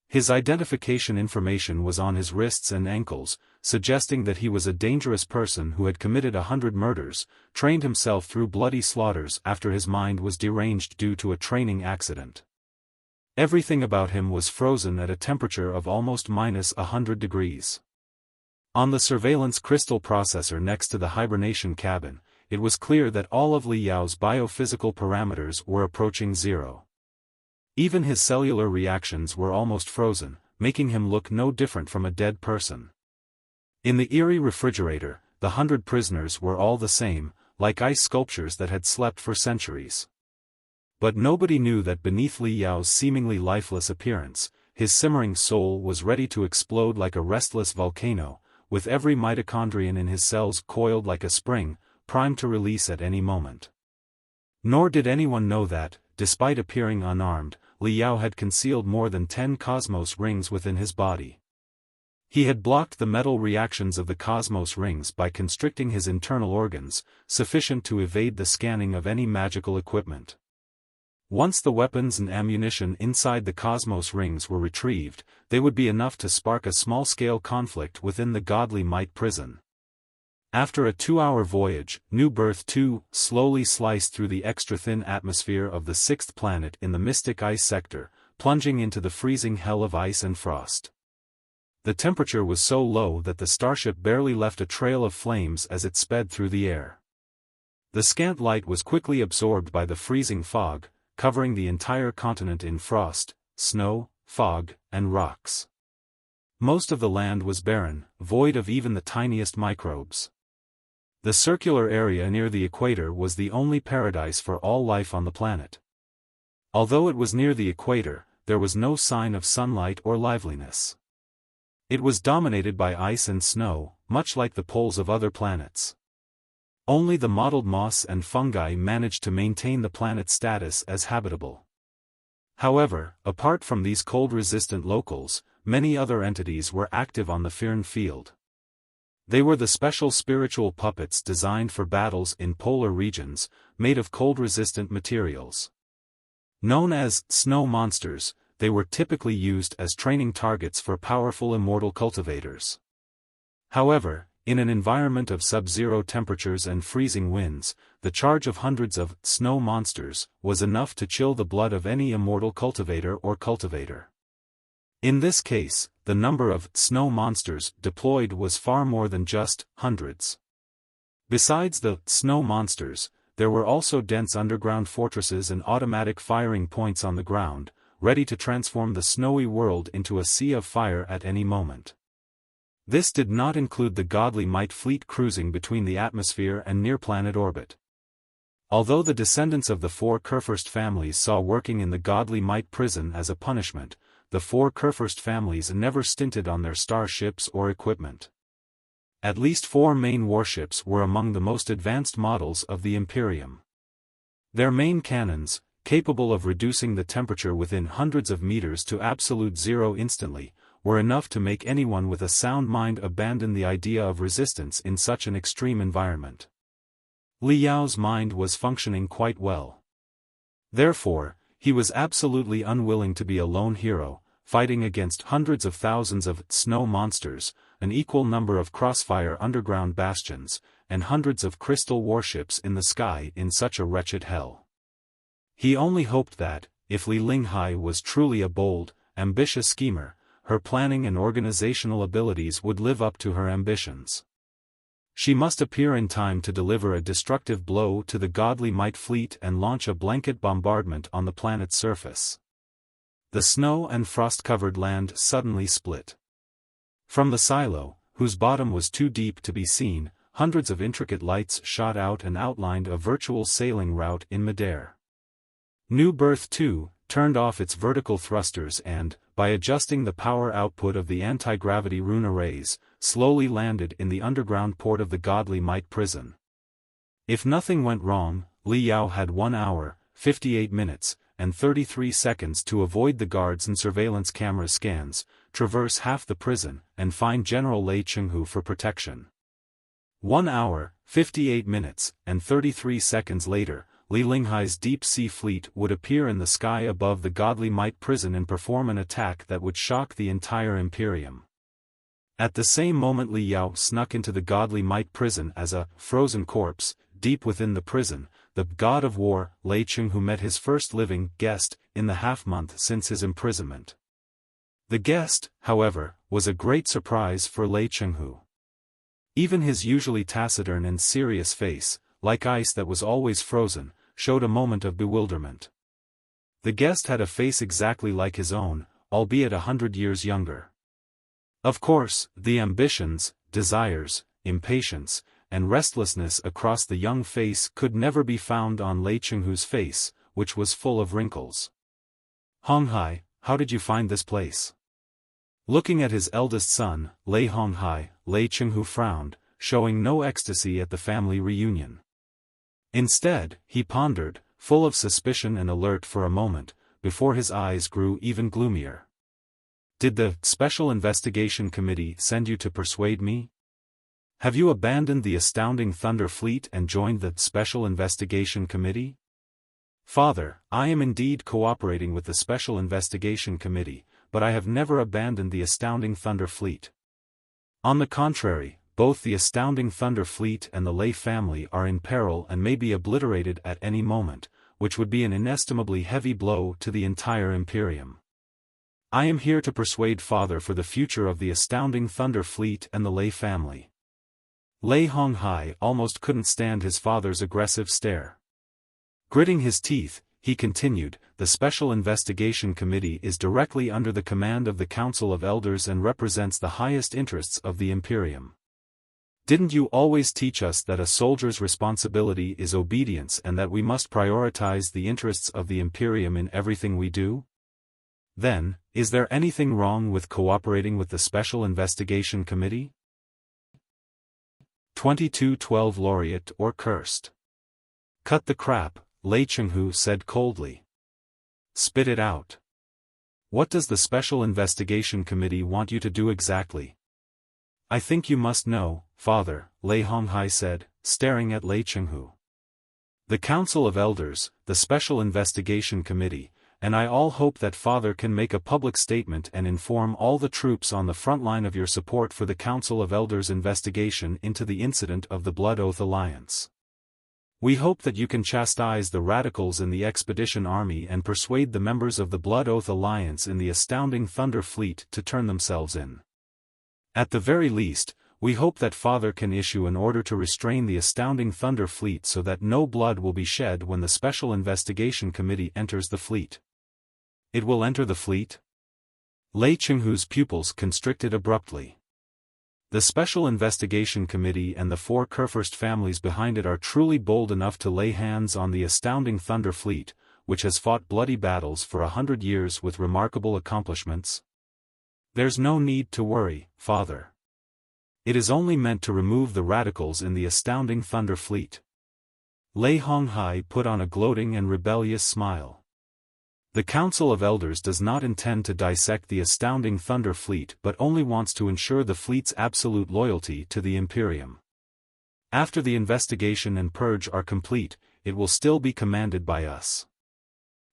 His identification information was on his wrists and ankles, suggesting that he was a dangerous person who had committed 100 murders, trained himself through bloody slaughters after his mind was deranged due to a training accident. Everything about him was frozen at a temperature of almost -100 degrees. On the surveillance crystal processor next to the hibernation cabin, it was clear that all of Li Yao's biophysical parameters were approaching zero. Even his cellular reactions were almost frozen, making him look no different from a dead person. In the eerie refrigerator, the 100 prisoners were all the same, like ice sculptures that had slept for centuries. But nobody knew that beneath Li Yao's seemingly lifeless appearance, his simmering soul was ready to explode like a restless volcano, with every mitochondrion in his cells coiled like a spring, primed to release at any moment. Nor did anyone know that, despite appearing unarmed, Li Yao had concealed more than 10 cosmos rings within his body. He had blocked the metal reactions of the cosmos rings by constricting his internal organs, sufficient to evade the scanning of any magical equipment. Once the weapons and ammunition inside the Cosmos rings were retrieved, they would be enough to spark a small-scale conflict within the Godly Might prison. After a 2-hour voyage, New Birth 2 slowly sliced through the extra-thin atmosphere of the 6th planet in the Mystic Ice sector, plunging into the freezing hell of ice and frost. The temperature was so low that the starship barely left a trail of flames as it sped through the air. The scant light was quickly absorbed by the freezing fog, covering the entire continent in frost, snow, fog, and rocks. Most of the land was barren, void of even the tiniest microbes. The circular area near the equator was the only paradise for all life on the planet. Although it was near the equator, there was no sign of sunlight or liveliness. It was dominated by ice and snow, much like the poles of other planets. Only the mottled moss and fungi managed to maintain the planet's status as habitable. However, apart from these cold-resistant locals, many other entities were active on the Firn field. They were the special spiritual puppets designed for battles in polar regions, made of cold-resistant materials. Known as snow monsters, they were typically used as training targets for powerful immortal cultivators. However, in an environment of sub-zero temperatures and freezing winds, the charge of hundreds of snow monsters was enough to chill the blood of any immortal cultivator or cultivator. In this case, the number of snow monsters deployed was far more than just hundreds. Besides the snow monsters, there were also dense underground fortresses and automatic firing points on the ground, ready to transform the snowy world into a sea of fire at any moment. This did not include the Godly Might fleet cruising between the atmosphere and near-planet orbit. Although the descendants of the 4 Kurfürst families saw working in the Godly Might prison as a punishment, the 4 Kurfürst families never stinted on their starships or equipment. At least 4 main warships were among the most advanced models of the Imperium. Their main cannons, capable of reducing the temperature within hundreds of meters to absolute zero instantly, were enough to make anyone with a sound mind abandon the idea of resistance in such an extreme environment. Li Yao's mind was functioning quite well. Therefore, he was absolutely unwilling to be a lone hero, fighting against hundreds of thousands of snow monsters, an equal number of crossfire underground bastions, and hundreds of crystal warships in the sky in such a wretched hell. He only hoped that, if Li Linghai was truly a bold, ambitious schemer, her planning and organizational abilities would live up to her ambitions. She must appear in time to deliver a destructive blow to the Godly Might fleet and launch a blanket bombardment on the planet's surface. The snow and frost-covered land suddenly split. From the silo, whose bottom was too deep to be seen, hundreds of intricate lights shot out and outlined a virtual sailing route in midair. New Birth 2 turned off its vertical thrusters and, by adjusting the power output of the anti-gravity rune arrays, slowly landed in the underground port of the Godly Might prison. If nothing went wrong, Li Yao had 1 hour, 58 minutes, and 33 seconds to avoid the guards and surveillance camera scans, traverse half the prison, and find General Lei Chenghu for protection. 1 hour, 58 minutes, and 33 seconds later, Li Linghai's deep-sea fleet would appear in the sky above the Godly Might prison and perform an attack that would shock the entire Imperium. At the same moment Li Yao snuck into the Godly Might prison as a frozen corpse. Deep within the prison, the god of war, Lei Chenghu, met his first living guest in the half-month since his imprisonment. The guest, however, was a great surprise for Lei Chenghu. Even his usually taciturn and serious face, like ice that was always frozen, showed a moment of bewilderment. The guest had a face exactly like his own, albeit 100 years younger. Of course, the ambitions, desires, impatience, and restlessness across the young face could never be found on Lei Chenghu's face, which was full of wrinkles. Honghai, how did you find this place? Looking at his eldest son, Lei Honghai, Lei Chenghu frowned, showing no ecstasy at the family reunion. Instead, he pondered, full of suspicion and alert for a moment, before his eyes grew even gloomier. Did the Special Investigation Committee send you to persuade me? Have you abandoned the astounding Thunder Fleet and joined the Special Investigation Committee? Father, I am indeed cooperating with the Special Investigation Committee, but I have never abandoned the Astounding Thunder Fleet. On the contrary, both the Astounding Thunder Fleet and the Ley family are in peril and may be obliterated at any moment, which would be an inestimably heavy blow to the entire Imperium. I am here to persuade Father for the future of the Astounding Thunder Fleet and the Ley family. Lei Honghai almost couldn't stand his father's aggressive stare. Gritting his teeth, he continued, the Special Investigation Committee is directly under the command of the Council of Elders and represents the highest interests of the Imperium. Didn't you always teach us that a soldier's responsibility is obedience and that we must prioritize the interests of the Imperium in everything we do? Then, is there anything wrong with cooperating with the Special Investigation Committee? 2212 Laureate or Cursed. Cut the crap, Lei Chenghu said coldly. Spit it out. What does the Special Investigation Committee want you to do exactly? I think you must know, Father, Lei Honghai said, staring at Lei Chenghu. The Council of Elders, the Special Investigation Committee, and I all hope that Father can make a public statement and inform all the troops on the front line of your support for the Council of Elders' investigation into the incident of the Blood Oath Alliance. We hope that you can chastise the radicals in the Expedition Army and persuade the members of the Blood Oath Alliance in the Astounding Thunder Fleet to turn themselves in. At the very least, we hope that Father can issue an order to restrain the Astounding Thunder Fleet so that no blood will be shed when the Special Investigation Committee enters the fleet. It will enter the fleet? Lei Chenghu's pupils constricted abruptly. The Special Investigation Committee and the 4 Kurfürst families behind it are truly bold enough to lay hands on the Astounding Thunder Fleet, which has fought bloody battles for 100 years with remarkable accomplishments. There's no need to worry, Father. It is only meant to remove the radicals in the Astounding Thunder Fleet. Lei Honghai put on a gloating and rebellious smile. The Council of Elders does not intend to dissect the Astounding Thunder Fleet but only wants to ensure the fleet's absolute loyalty to the Imperium. After the investigation and purge are complete, it will still be commanded by us.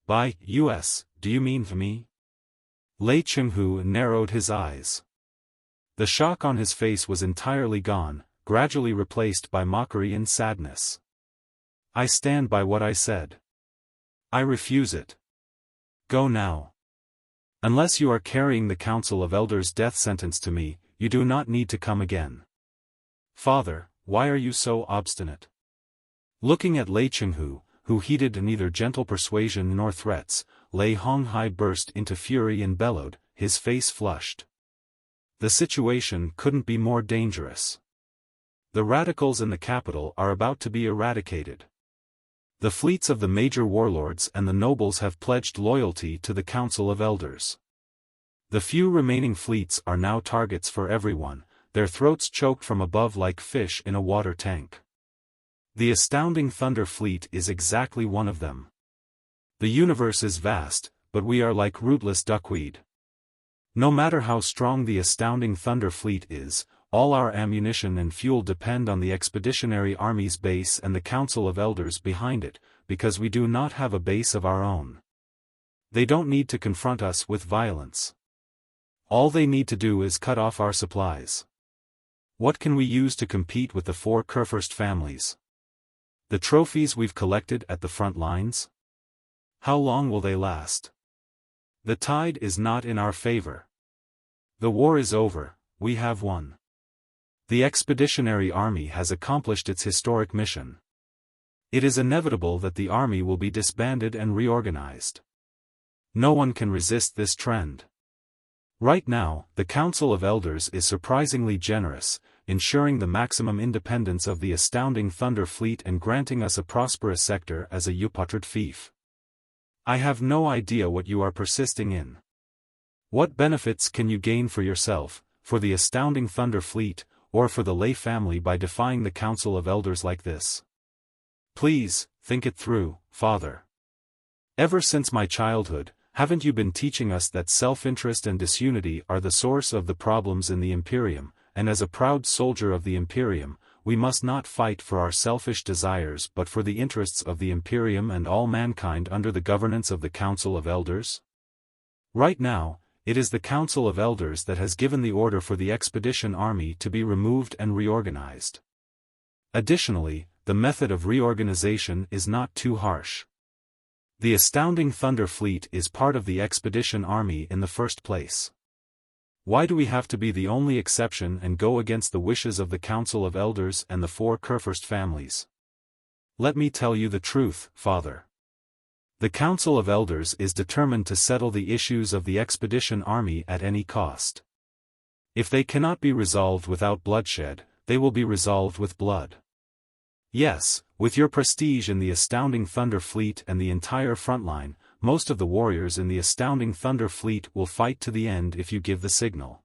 By us, do you mean me? Lei Chenghu narrowed his eyes. The shock on his face was entirely gone, gradually replaced by mockery and sadness. I stand by what I said. I refuse it. Go now. Unless you are carrying the Council of Elders' death sentence to me, you do not need to come again. Father, why are you so obstinate? Looking at Lei Chenghu, who heeded neither gentle persuasion nor threats, Lei Honghai burst into fury and bellowed, his face flushed. The situation couldn't be more dangerous. The radicals in the capital are about to be eradicated. The fleets of the major warlords and the nobles have pledged loyalty to the Council of Elders. The few remaining fleets are now targets for everyone, their throats choked from above like fish in a water tank. The Astounding Thunder Fleet is exactly one of them. The universe is vast, but we are like rootless duckweed. No matter how strong the Astounding Thunder Fleet is, all our ammunition and fuel depend on the Expeditionary Army's base and the Council of Elders behind it, because we do not have a base of our own. They don't need to confront us with violence. All they need to do is cut off our supplies. What can we use to compete with the 4 Kurfürst families? The trophies we've collected at the front lines? How long will they last? The tide is not in our favor. The war is over, we have won. The Expeditionary Army has accomplished its historic mission. It is inevitable that the army will be disbanded and reorganized. No one can resist this trend. Right now, the Council of Elders is surprisingly generous, ensuring the maximum independence of the Astounding Thunder Fleet and granting us a prosperous sector as a Patriot fief. I have no idea what you are persisting in. What benefits can you gain for yourself, for the Astounding Thunder Fleet, or for the Lei family by defying the Council of Elders like this? Please, think it through, Father. Ever since my childhood, haven't you been teaching us that self-interest and disunity are the source of the problems in the Imperium, and as a proud soldier of the Imperium, we must not fight for our selfish desires but for the interests of the Imperium and all mankind under the governance of the Council of Elders? Right now, it is the Council of Elders that has given the order for the expedition army to be removed and reorganized. Additionally, the method of reorganization is not too harsh. The Astounding Thunder Fleet is part of the expedition army in the first place. Why do we have to be the only exception and go against the wishes of the Council of Elders and the 4 Kurfürst families? Let me tell you the truth, Father. The Council of Elders is determined to settle the issues of the expedition army at any cost. If they cannot be resolved without bloodshed, they will be resolved with blood. Yes, with your prestige in the Astounding Thunder Fleet and the entire frontline, most of the warriors in the Astounding Thunder Fleet will fight to the end if you give the signal.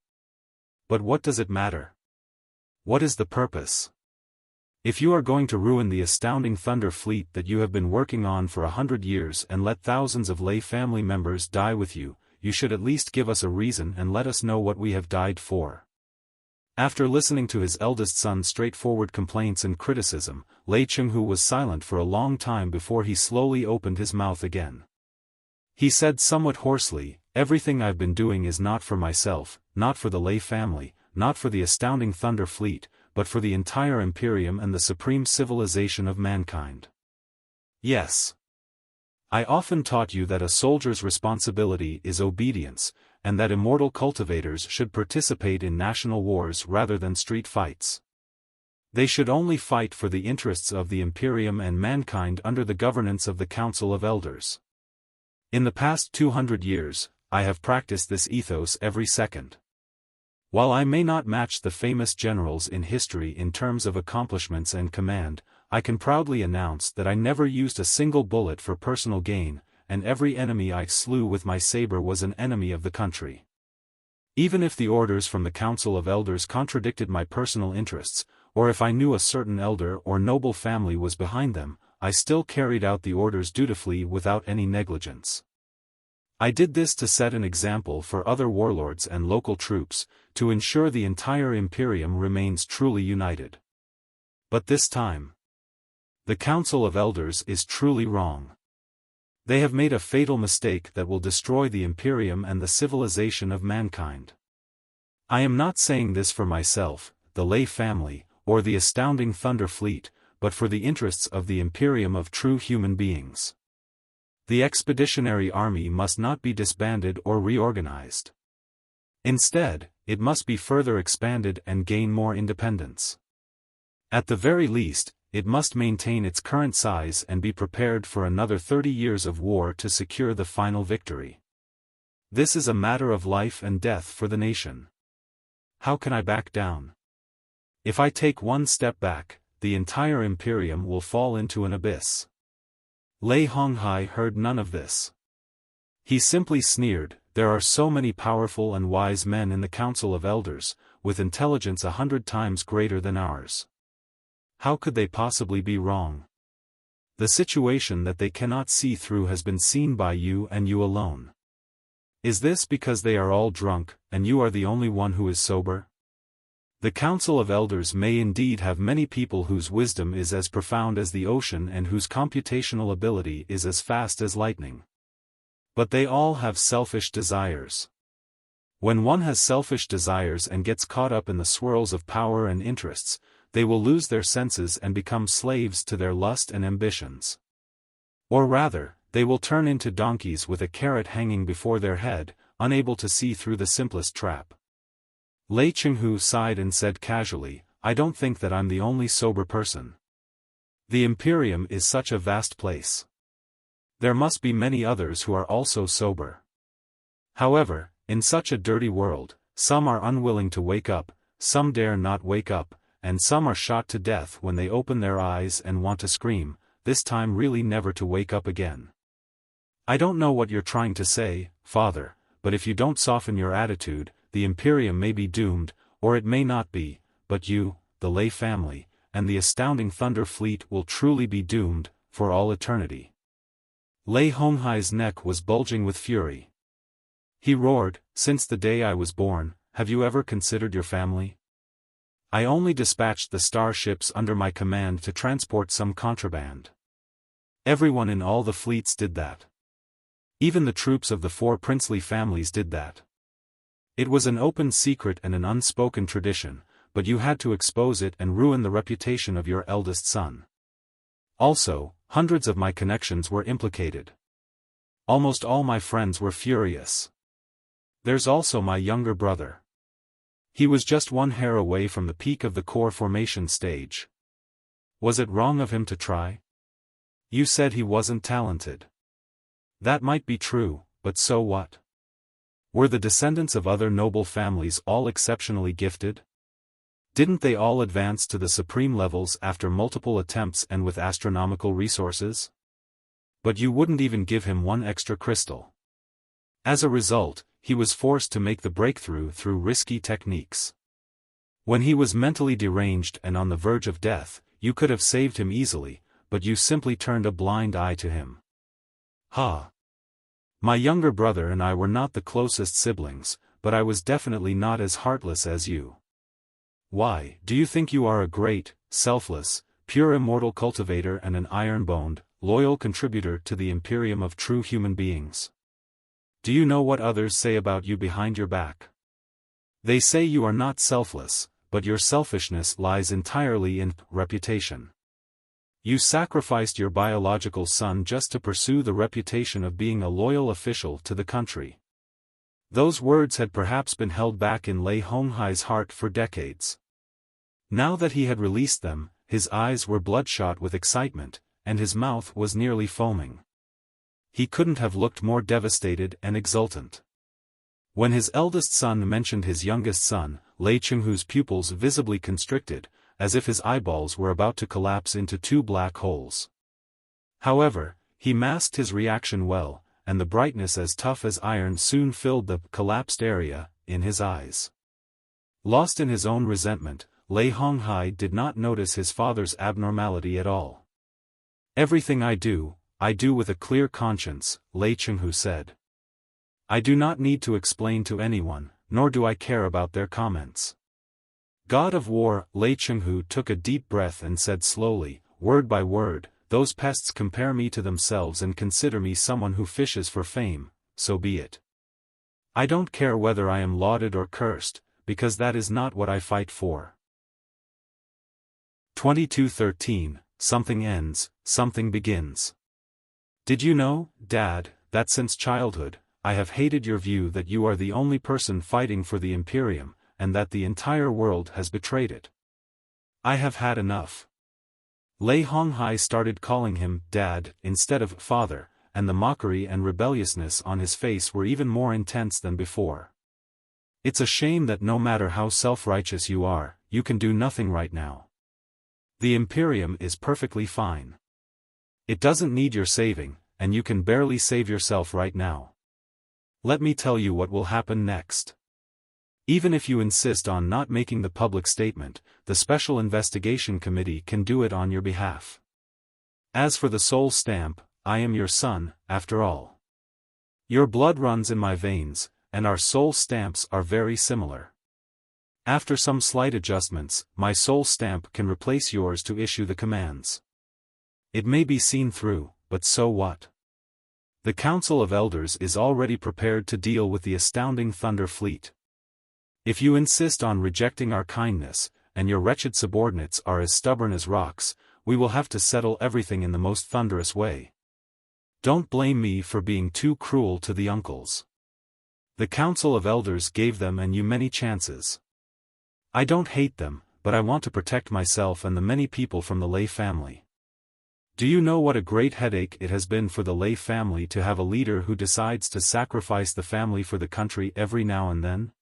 But what does it matter? What is the purpose? If you are going to ruin the Astounding Thunder Fleet that you have been working on for 100 years and let thousands of lay family members die with you, you should at least give us a reason and let us know what we have died for. After listening to his eldest son's straightforward complaints and criticism, Lei Chenghu was silent for a long time before he slowly opened his mouth again. He said somewhat hoarsely, "Everything I've been doing is not for myself, not for the Lei family, not for the Astounding Thunder Fleet, but for the entire Imperium and the supreme civilization of mankind. Yes. I often taught you that a soldier's responsibility is obedience, and that immortal cultivators should participate in national wars rather than street fights. They should only fight for the interests of the Imperium and mankind under the governance of the Council of Elders. In the past 200 years, I have practiced this ethos every second. While I may not match the famous generals in history in terms of accomplishments and command, I can proudly announce that I never used a single bullet for personal gain, and every enemy I slew with my saber was an enemy of the country. Even if the orders from the Council of Elders contradicted my personal interests, or if I knew a certain elder or noble family was behind them, I still carried out the orders dutifully without any negligence. I did this to set an example for other warlords and local troops, to ensure the entire Imperium remains truly united. But this time, the Council of Elders is truly wrong. They have made a fatal mistake that will destroy the Imperium and the civilization of mankind. I am not saying this for myself, the Lei family, or the Astounding Thunder Fleet, but for the interests of the Imperium of true human beings. The expeditionary army must not be disbanded or reorganized. Instead, it must be further expanded and gain more independence. At the very least, it must maintain its current size and be prepared for another 30 years of war to secure the final victory. This is a matter of life and death for the nation. How can I back down? If I take one step back, the entire Imperium will fall into an abyss. Lei Honghai heard none of this. He simply sneered, "There are so many powerful and wise men in the Council of Elders, with intelligence 100 times greater than ours. How could they possibly be wrong? The situation that they cannot see through has been seen by you and you alone. Is this because they are all drunk, and you are the only one who is sober? The Council of Elders may indeed have many people whose wisdom is as profound as the ocean and whose computational ability is as fast as lightning. But they all have selfish desires. When one has selfish desires and gets caught up in the swirls of power and interests, they will lose their senses and become slaves to their lust and ambitions. Or rather, they will turn into donkeys with a carrot hanging before their head, unable to see through the simplest trap." Lei Chenghu sighed and said casually, "I don't think that I'm the only sober person. The Imperium is such a vast place. There must be many others who are also sober. However, in such a dirty world, some are unwilling to wake up, some dare not wake up, and some are shot to death when they open their eyes and want to scream, this time really never to wake up again. I don't know what you're trying to say, Father, but if you don't soften your attitude, the Imperium may be doomed, or it may not be, but you, the Lei family, and the Astounding Thunder Fleet will truly be doomed, for all eternity." Lei Honghai's neck was bulging with fury. He roared, "Since the day I was born, have you ever considered your family? I only dispatched the starships under my command to transport some contraband. Everyone in all the fleets did that. Even the troops of the 4 princely families did that. It was an open secret and an unspoken tradition, but you had to expose it and ruin the reputation of your eldest son. Also, hundreds of my connections were implicated. Almost all my friends were furious. There's also my younger brother. He was just 1 hair away from the peak of the core formation stage. Was it wrong of him to try? You said he wasn't talented. That might be true, but so what? Were the descendants of other noble families all exceptionally gifted? Didn't they all advance to the supreme levels after multiple attempts and with astronomical resources? But you wouldn't even give him 1 extra crystal. As a result, he was forced to make the breakthrough through risky techniques. When he was mentally deranged and on the verge of death, you could have saved him easily, but you simply turned a blind eye to him. Ha! My younger brother and I were not the closest siblings, but I was definitely not as heartless as you. Why, do you think you are a great, selfless, pure immortal cultivator and an iron-boned, loyal contributor to the Imperium of true human beings? Do you know what others say about you behind your back? They say you are not selfless, but your selfishness lies entirely in reputation. You sacrificed your biological son just to pursue the reputation of being a loyal official to the country. Those words had perhaps been held back in Lei Honghai's heart for decades. Now that he had released them, his eyes were bloodshot with excitement, and his mouth was nearly foaming. He couldn't have looked more devastated and exultant. When his eldest son mentioned his youngest son, Lei Chenghu's pupils visibly constricted, as if his eyeballs were about to collapse into 2 black holes. However, he masked his reaction well, and the brightness as tough as iron soon filled the collapsed area in his eyes. Lost in his own resentment, Lei Honghai did not notice his father's abnormality at all. Everything I do with a clear conscience, Lei Chenghu said. I do not need to explain to anyone, nor do I care about their comments. God of War, Lei Chenghu took a deep breath and said slowly, word by word, those pests compare me to themselves and consider me someone who fishes for fame, so be it. I don't care whether I am lauded or cursed, because that is not what I fight for. 2213, something ends, something begins. Did you know, Dad, that since childhood, I have hated your view that you are the only person fighting for the Imperium, and that the entire world has betrayed it. I have had enough. Lei Honghai started calling him Dad instead of Father, and the mockery and rebelliousness on his face were even more intense than before. It's a shame that no matter how self-righteous you are, you can do nothing right now. The Imperium is perfectly fine. It doesn't need your saving, and you can barely save yourself right now. Let me tell you what will happen next. Even if you insist on not making the public statement, the Special Investigation Committee can do it on your behalf. As for the soul stamp, I am your son, after all. Your blood runs in my veins, and our soul stamps are very similar. After some slight adjustments, my soul stamp can replace yours to issue the commands. It may be seen through, but so what? The Council of Elders is already prepared to deal with the astounding Thunder Fleet. If you insist on rejecting our kindness, and your wretched subordinates are as stubborn as rocks, we will have to settle everything in the most thunderous way. Don't blame me for being too cruel to the uncles. The Council of Elders gave them and you many chances. I don't hate them, but I want to protect myself and the many people from the Lei family. Do you know what a great headache it has been for the Lei family to have a leader who decides to sacrifice the family for the country every now and then?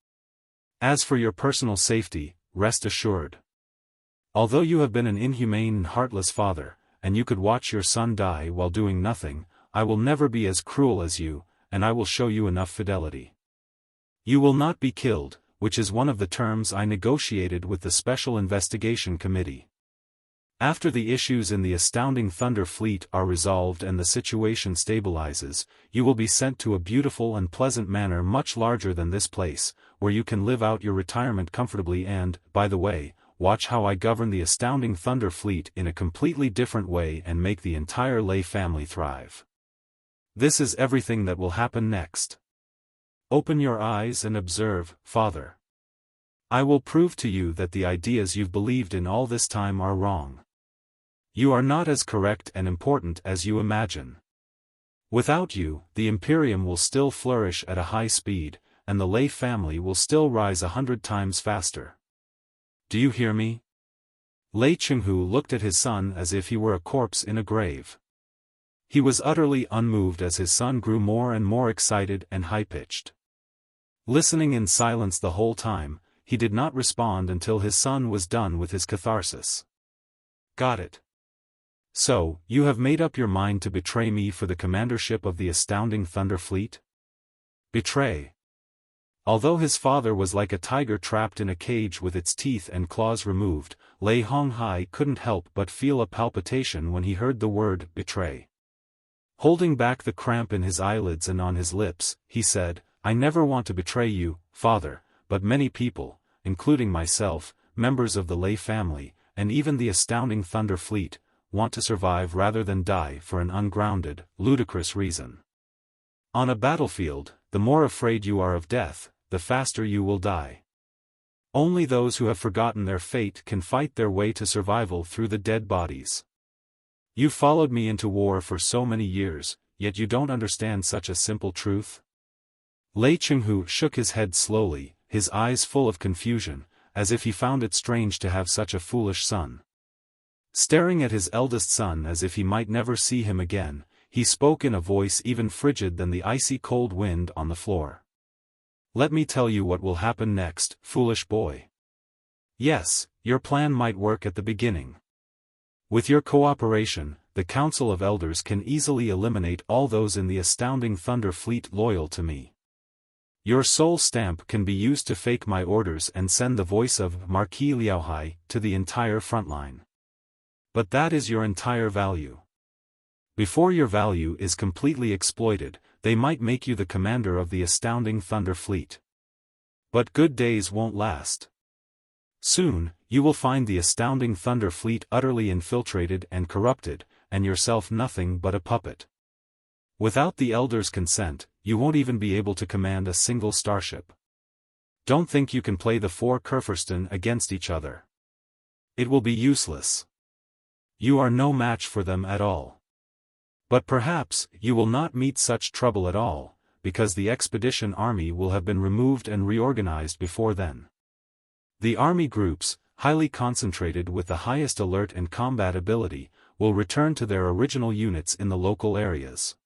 As for your personal safety, rest assured. Although you have been an inhumane and heartless father, and you could watch your son die while doing nothing, I will never be as cruel as you, and I will show you enough fidelity. You will not be killed, which is one of the terms I negotiated with the Special Investigation Committee. After the issues in the astounding Thunder Fleet are resolved and the situation stabilizes, you will be sent to a beautiful and pleasant manor much larger than this place, where you can live out your retirement comfortably and, by the way, watch how I govern the astounding Thunder Fleet in a completely different way and make the entire Lei family thrive. This is everything that will happen next. Open your eyes and observe, Father. I will prove to you that the ideas you've believed in all this time are wrong. You are not as correct and important as you imagine. Without you, the Imperium will still flourish at a high speed, and the Lei family will still rise 100 times faster. Do you hear me? Lei Chenghu looked at his son as if he were a corpse in a grave. He was utterly unmoved as his son grew more and more excited and high-pitched. Listening in silence the whole time, he did not respond until his son was done with his catharsis. Got it. So, you have made up your mind to betray me for the commandership of the astounding Thunder Fleet? Betray. Although his father was like a tiger trapped in a cage with its teeth and claws removed, Lei Honghai couldn't help but feel a palpitation when he heard the word betray. Holding back the cramp in his eyelids and on his lips, he said, I never want to betray you, Father, but many people, including myself, members of the Lei family, and even the astounding Thunder Fleet, want to survive rather than die for an ungrounded, ludicrous reason. On a battlefield, the more afraid you are of death, the faster you will die. Only those who have forgotten their fate can fight their way to survival through the dead bodies. You followed me into war for so many years, yet you don't understand such a simple truth? Lei Chenghu shook his head slowly, his eyes full of confusion, as if he found it strange to have such a foolish son. Staring at his eldest son as if he might never see him again, he spoke in a voice even frigid than the icy cold wind on the floor. Let me tell you what will happen next, foolish boy. Yes, your plan might work at the beginning. With your cooperation, the Council of Elders can easily eliminate all those in the astounding Thunder Fleet loyal to me. Your soul stamp can be used to fake my orders and send the voice of Marquis Liaohai to the entire frontline. But that is your entire value. Before your value is completely exploited, they might make you the commander of the astounding Thunder Fleet. But good days won't last. Soon, you will find the astounding Thunder Fleet utterly infiltrated and corrupted, and yourself nothing but a puppet. Without the Elders' consent, you won't even be able to command a single starship. Don't think you can play the four Kurfürsten against each other. It will be useless. You are no match for them at all. But perhaps, you will not meet such trouble at all, because the expedition army will have been removed and reorganized before then. The army groups, highly concentrated with the highest alert and combat ability, will return to their original units in the local areas.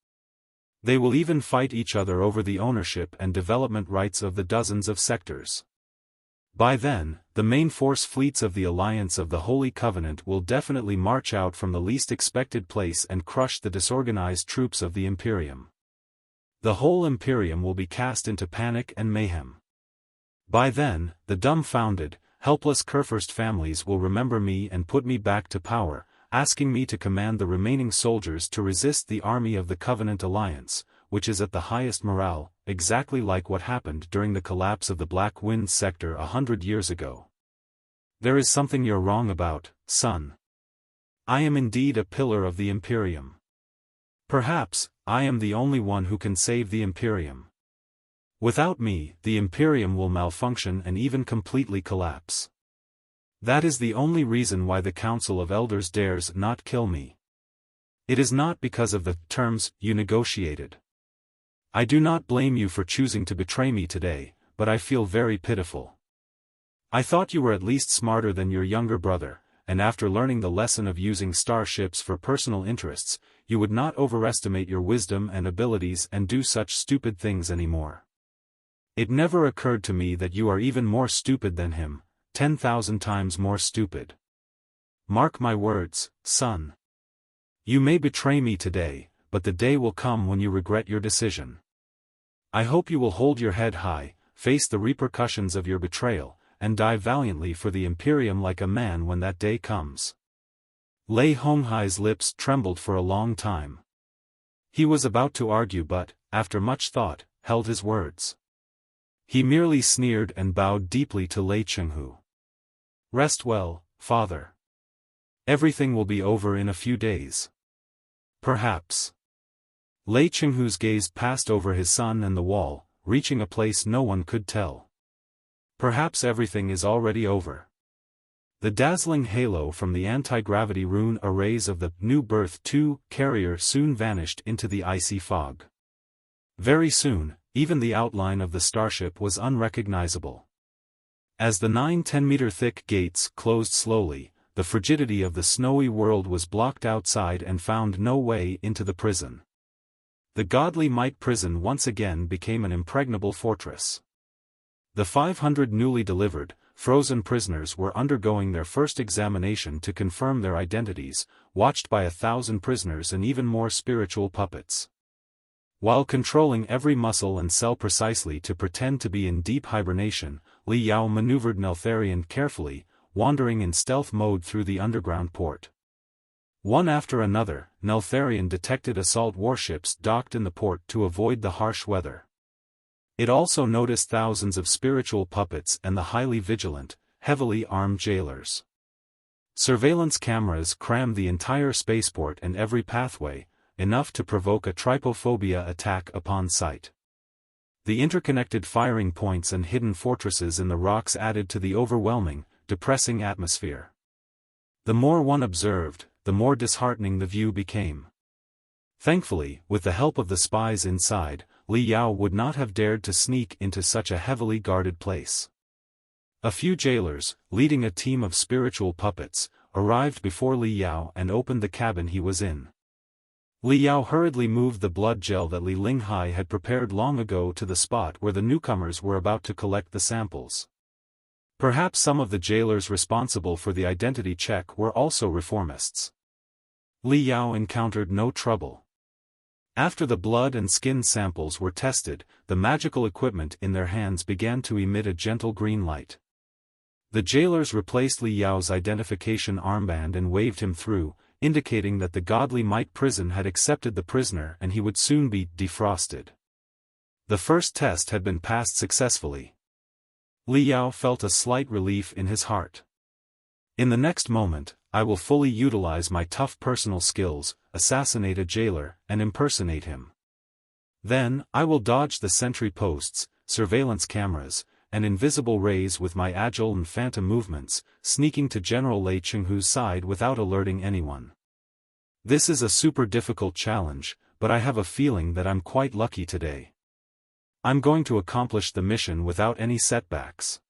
They will even fight each other over the ownership and development rights of the dozens of sectors. By then, the main force fleets of the Alliance of the Holy Covenant will definitely march out from the least expected place and crush the disorganized troops of the Imperium. The whole Imperium will be cast into panic and mayhem. By then, the dumbfounded, helpless Kurfürst families will remember me and put me back to power, asking me to command the remaining soldiers to resist the army of the Covenant Alliance, which is at the highest morale, exactly like what happened during the collapse of the Black Wind sector 100 years ago. There is something you're wrong about, son. I am indeed a pillar of the Imperium. Perhaps, I am the only one who can save the Imperium. Without me, the Imperium will malfunction and even completely collapse. That is the only reason why the Council of Elders dares not kill me. It is not because of the terms you negotiated. I do not blame you for choosing to betray me today, but I feel very pitiful. I thought you were at least smarter than your younger brother, and after learning the lesson of using starships for personal interests, you would not overestimate your wisdom and abilities and do such stupid things anymore. It never occurred to me that you are even more stupid than him, 10,000 times more stupid. Mark my words, son. You may betray me today, but the day will come when you regret your decision. I hope you will hold your head high, face the repercussions of your betrayal, and die valiantly for the Imperium like a man when that day comes. Lei Honghai's lips trembled for a long time. He was about to argue but, after much thought, held his words. He merely sneered and bowed deeply to Lei Chenghu. Rest well, father. Everything will be over in a few days. Perhaps. Lei Chenghu's gaze passed over his son and the wall, reaching a place no one could tell. Perhaps everything is already over. The dazzling halo from the anti-gravity rune arrays of the New Birth 2 carrier soon vanished into the icy fog. Very soon, even the outline of the starship was unrecognizable. As the 9-10-meter thick gates closed slowly, the frigidity of the snowy world was blocked outside and found no way into the prison. The Godly Might prison once again became an impregnable fortress. The 500 newly delivered, frozen prisoners were undergoing their first examination to confirm their identities, watched by 1,000 prisoners and even more spiritual puppets. While controlling every muscle and cell precisely to pretend to be in deep hibernation, Li Yao maneuvered Neltharion carefully, wandering in stealth mode through the underground port. One after another, Neltharion detected assault warships docked in the port to avoid the harsh weather. It also noticed thousands of spiritual puppets and the highly vigilant, heavily armed jailers. Surveillance cameras crammed the entire spaceport and every pathway, enough to provoke a trypophobia attack upon sight. The interconnected firing points and hidden fortresses in the rocks added to the overwhelming, depressing atmosphere. The more one observed, the more disheartening the view became. Thankfully, with the help of the spies inside, Li Yao would not have dared to sneak into such a heavily guarded place. A few jailers, leading a team of spiritual puppets, arrived before Li Yao and opened the cabin he was in. Li Yao hurriedly moved the blood gel that Li Linghai had prepared long ago to the spot where the newcomers were about to collect the samples. Perhaps some of the jailers responsible for the identity check were also reformists. Li Yao encountered no trouble. After the blood and skin samples were tested, the magical equipment in their hands began to emit a gentle green light. The jailers replaced Li Yao's identification armband and waved him through, indicating that the Godly Might prison had accepted the prisoner and he would soon be defrosted. The first test had been passed successfully. Li Yao felt a slight relief in his heart. In the next moment, I will fully utilize my tough personal skills, assassinate a jailer, and impersonate him. Then, I will dodge the sentry posts, surveillance cameras, and invisible rays with my agile and phantom movements, sneaking to General Lei Chenghu's side without alerting anyone. This is a super difficult challenge, but I have a feeling that I'm quite lucky today. I'm going to accomplish the mission without any setbacks.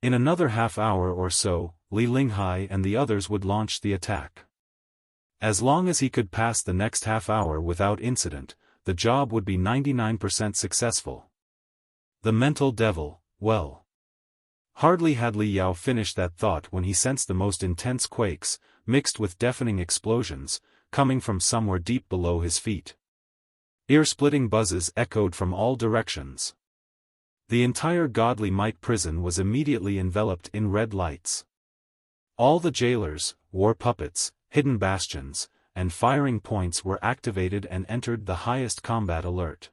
In another half hour or so, Li Linghai and the others would launch the attack. As long as he could pass the next half hour without incident, the job would be 99% successful. The mental devil, well. Hardly had Li Yao finished that thought when he sensed the most intense quakes, mixed with deafening explosions, coming from somewhere deep below his feet. Ear-splitting buzzes echoed from all directions. The entire Godly Might prison was immediately enveloped in red lights. All the jailers, war puppets, hidden bastions, and firing points were activated and entered the highest combat alert.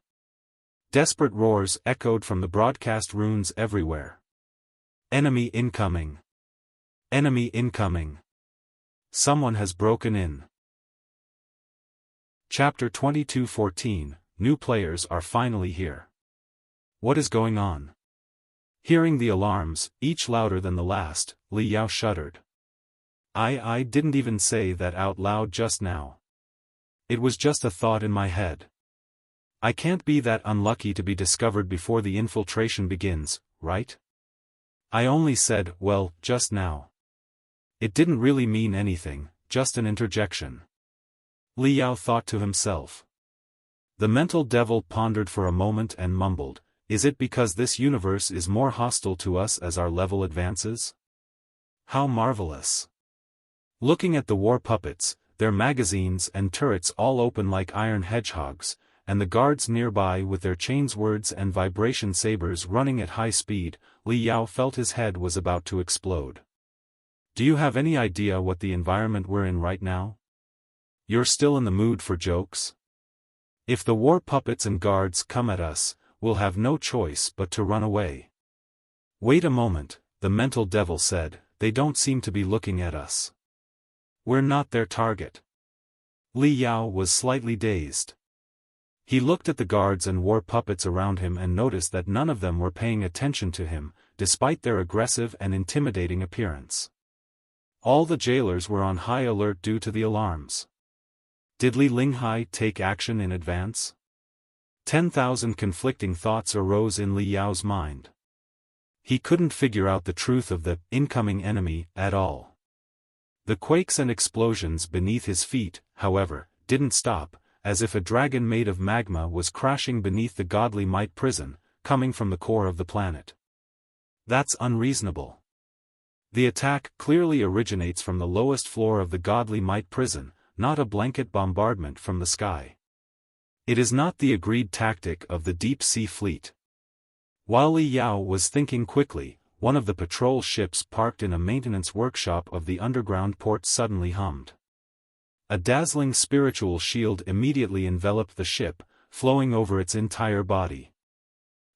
Desperate roars echoed from the broadcast runes everywhere. Enemy incoming! Enemy incoming! Someone has broken in. Chapter 22:14, New players are finally here. What is going on? Hearing the alarms, each louder than the last, Li Yao shuddered. I didn't even say that out loud just now. It was just a thought in my head. I can't be that unlucky to be discovered before the infiltration begins, right? I only said, well, just now. It didn't really mean anything, just an interjection. Li Yao thought to himself. The mental devil pondered for a moment and mumbled, is it because this universe is more hostile to us as our level advances? How marvelous! Looking at the war puppets, their magazines and turrets all open like iron hedgehogs, and the guards nearby with their chainswords and vibration sabers running at high speed, Li Yao felt his head was about to explode. Do you have any idea what the environment we're in right now? You're still in the mood for jokes? If the war puppets and guards come at us, we'll have no choice but to run away. Wait a moment, the mental devil said, they don't seem to be looking at us. We're not their target. Li Yao was slightly dazed. He looked at the guards and war puppets around him and noticed that none of them were paying attention to him, despite their aggressive and intimidating appearance. All the jailers were on high alert due to the alarms. Did Li Linghai take action in advance? 10,000 conflicting thoughts arose in Li Yao's mind. He couldn't figure out the truth of the incoming enemy at all. The quakes and explosions beneath his feet, however, didn't stop, as if a dragon made of magma was crashing beneath the Godly Might prison, coming from the core of the planet. That's unreasonable. The attack clearly originates from the lowest floor of the Godly Might prison, not a blanket bombardment from the sky. It is not the agreed tactic of the Deep Sea Fleet. While Li Yao was thinking quickly, one of the patrol ships parked in a maintenance workshop of the underground port suddenly hummed. A dazzling spiritual shield immediately enveloped the ship, flowing over its entire body.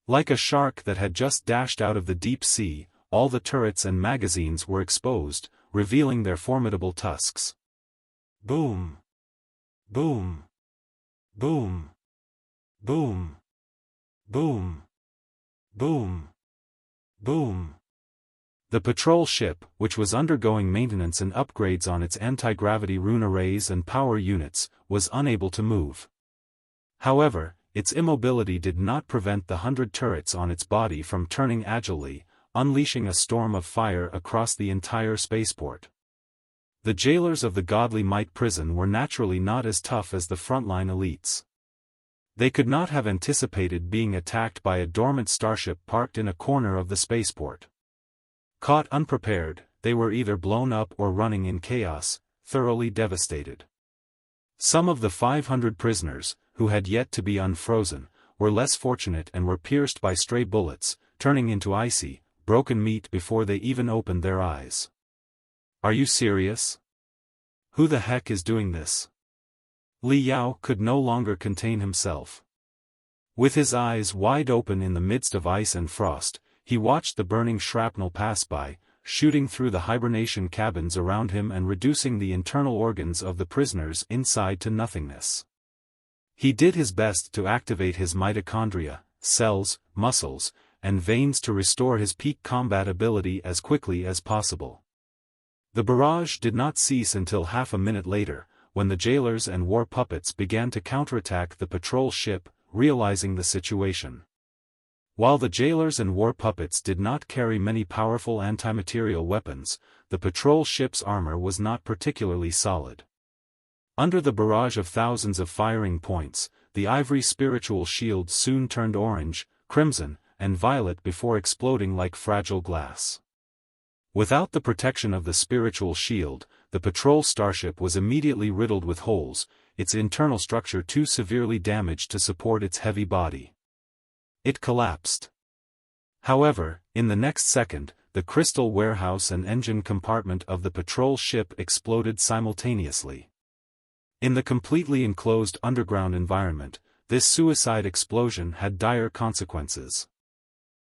Like a shark that had just dashed out of the deep sea, all the turrets and magazines were exposed, revealing their formidable tusks. Boom! Boom! Boom! Boom! Boom! Boom! Boom! The patrol ship, which was undergoing maintenance and upgrades on its anti-gravity rune arrays and power units, was unable to move. However, its immobility did not prevent the 100 turrets on its body from turning agilely, unleashing a storm of fire across the entire spaceport. The jailers of the Godly Might prison were naturally not as tough as the frontline elites. They could not have anticipated being attacked by a dormant starship parked in a corner of the spaceport. Caught unprepared, they were either blown up or running in chaos, thoroughly devastated. Some of the 500 prisoners, who had yet to be unfrozen, were less fortunate and were pierced by stray bullets, turning into icy, broken meat before they even opened their eyes. Are you serious? Who the heck is doing this? Li Yao could no longer contain himself. With his eyes wide open in the midst of ice and frost, he watched the burning shrapnel pass by, shooting through the hibernation cabins around him and reducing the internal organs of the prisoners inside to nothingness. He did his best to activate his mitochondria, cells, muscles, and veins to restore his peak combat ability as quickly as possible. The barrage did not cease until half a minute later, when the jailers and war puppets began to counterattack the patrol ship, realizing the situation. While the jailers and war puppets did not carry many powerful antimaterial weapons, the patrol ship's armor was not particularly solid. Under the barrage of thousands of firing points, the ivory spiritual shield soon turned orange, crimson, and violet before exploding like fragile glass. Without the protection of the spiritual shield, the patrol starship was immediately riddled with holes, its internal structure too severely damaged to support its heavy body. It collapsed. However, in the next second, the crystal warehouse and engine compartment of the patrol ship exploded simultaneously. In the completely enclosed underground environment, this suicide explosion had dire consequences.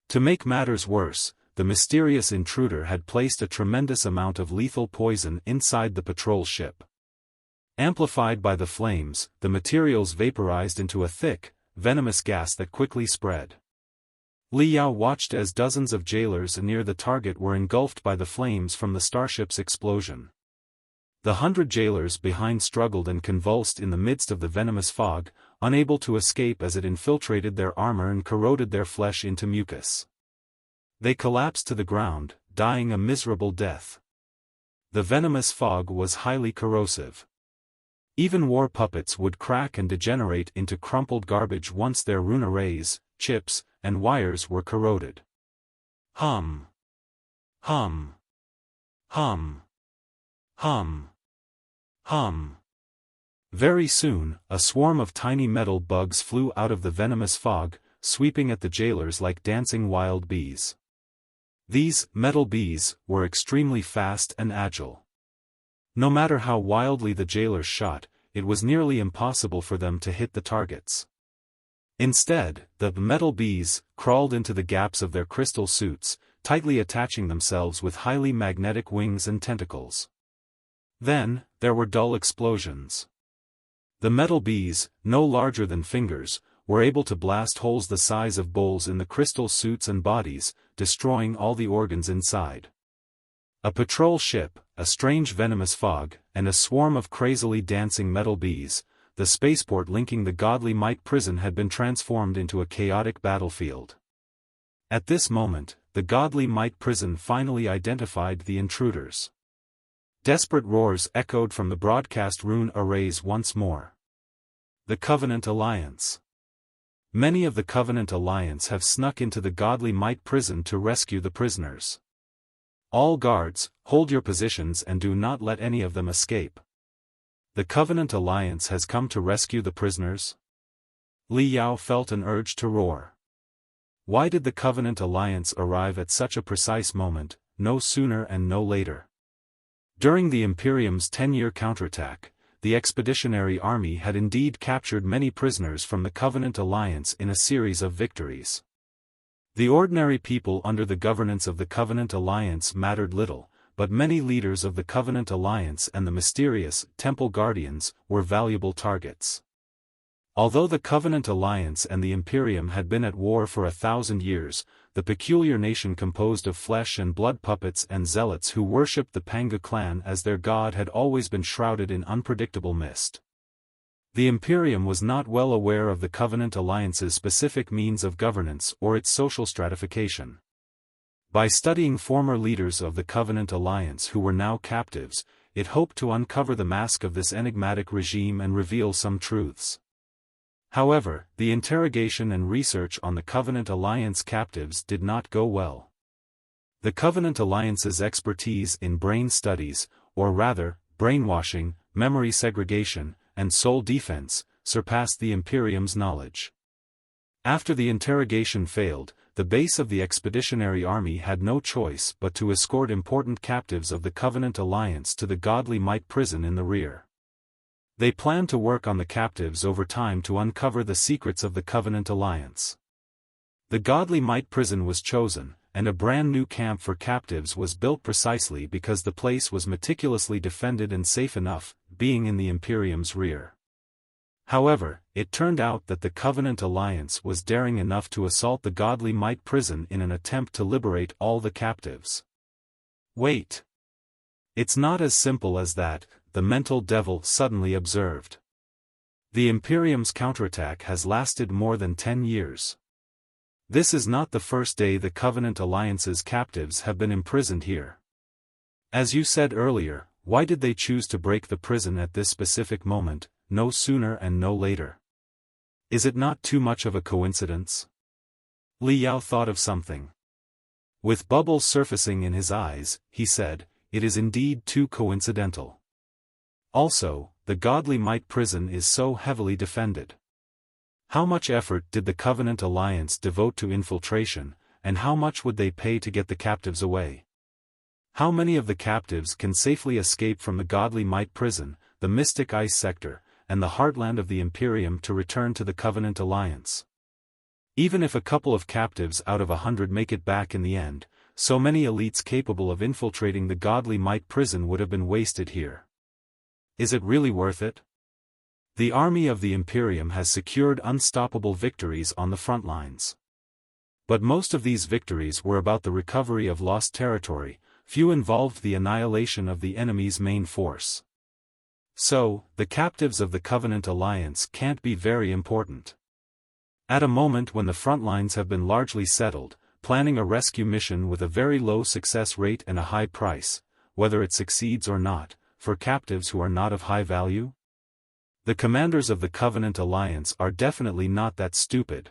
To make matters worse, the mysterious intruder had placed a tremendous amount of lethal poison inside the patrol ship. Amplified by the flames, the materials vaporized into a thick, venomous gas that quickly spread. Li Yao watched as dozens of jailers near the target were engulfed by the flames from the starship's explosion. The 100 jailers behind struggled and convulsed in the midst of the venomous fog, unable to escape as it infiltrated their armor and corroded their flesh into mucus. They collapsed to the ground, dying a miserable death. The venomous fog was highly corrosive. Even war puppets would crack and degenerate into crumpled garbage once their rune arrays, chips, and wires were corroded. Hum. Hum. Hum. Hum. Hum. Very soon, a swarm of tiny metal bugs flew out of the venomous fog, sweeping at the jailers like dancing wild bees. These metal bees were extremely fast and agile. No matter how wildly the jailers shot, it was nearly impossible for them to hit the targets. Instead, the metal bees crawled into the gaps of their crystal suits, tightly attaching themselves with highly magnetic wings and tentacles. Then, there were dull explosions. The metal bees, no larger than fingers, were able to blast holes the size of bowls in the crystal suits and bodies, destroying all the organs inside. A patrol ship, a strange venomous fog, and a swarm of crazily dancing metal bees, the spaceport linking the godly Might prison had been transformed into a chaotic battlefield. At this moment, the godly Might prison finally identified the intruders. Desperate roars echoed from the broadcast rune arrays once more. The Covenant Alliance. Many of the Covenant Alliance have snuck into the godly Might prison to rescue the prisoners. All guards, hold your positions and do not let any of them escape. The Covenant Alliance has come to rescue the prisoners? Li Yao felt an urge to roar. Why did the Covenant Alliance arrive at such a precise moment, no sooner and no later? During the Imperium's 10-year counterattack, the Expeditionary Army had indeed captured many prisoners from the Covenant Alliance in a series of victories. The ordinary people under the governance of the Covenant Alliance mattered little, but many leaders of the Covenant Alliance and the mysterious Temple Guardians were valuable targets. Although the Covenant Alliance and the Imperium had been at war for 1,000 years, the peculiar nation composed of flesh and blood puppets and zealots who worshipped the Panga clan as their god had always been shrouded in unpredictable mist. The Imperium was not well aware of the Covenant Alliance's specific means of governance or its social stratification. By studying former leaders of the Covenant Alliance who were now captives, it hoped to uncover the mask of this enigmatic regime and reveal some truths. However, the interrogation and research on the Covenant Alliance captives did not go well. The Covenant Alliance's expertise in brain studies, or rather, brainwashing, memory segregation, and soul defense, surpassed the Imperium's knowledge. After the interrogation failed, the base of the Expeditionary Army had no choice but to escort important captives of the Covenant Alliance to the godly Might prison in the rear. They planned to work on the captives over time to uncover the secrets of the Covenant Alliance. The godly Might prison was chosen, and a brand new camp for captives was built precisely because the place was meticulously defended and safe enough, being in the Imperium's rear. However, it turned out that the Covenant Alliance was daring enough to assault the godly Might prison in an attempt to liberate all the captives. Wait! It's not as simple as that, the mental devil suddenly observed. The Imperium's counterattack has lasted more than 10 years. This is not the first day the Covenant Alliance's captives have been imprisoned here. As you said earlier, why did they choose to break the prison at this specific moment, no sooner and no later? Is it not too much of a coincidence? Li Yao thought of something. With bubbles surfacing in his eyes, he said, it is indeed too coincidental. Also, the godly Might prison is so heavily defended. How much effort did the Covenant Alliance devote to infiltration, and how much would they pay to get the captives away? How many of the captives can safely escape from the godly Might prison, the mystic ice sector, and the heartland of the Imperium to return to the Covenant Alliance? Even if a couple of captives out of 100 make it back in the end, so many elites capable of infiltrating the godly Might prison would have been wasted here. Is it really worth it? The army of the Imperium has secured unstoppable victories on the front lines. But most of these victories were about the recovery of lost territory, few involved the annihilation of the enemy's main force. So, the captives of the Covenant Alliance can't be very important. At a moment when the front lines have been largely settled, planning a rescue mission with a very low success rate and a high price, whether it succeeds or not, for captives who are not of high value? The commanders of the Covenant Alliance are definitely not that stupid.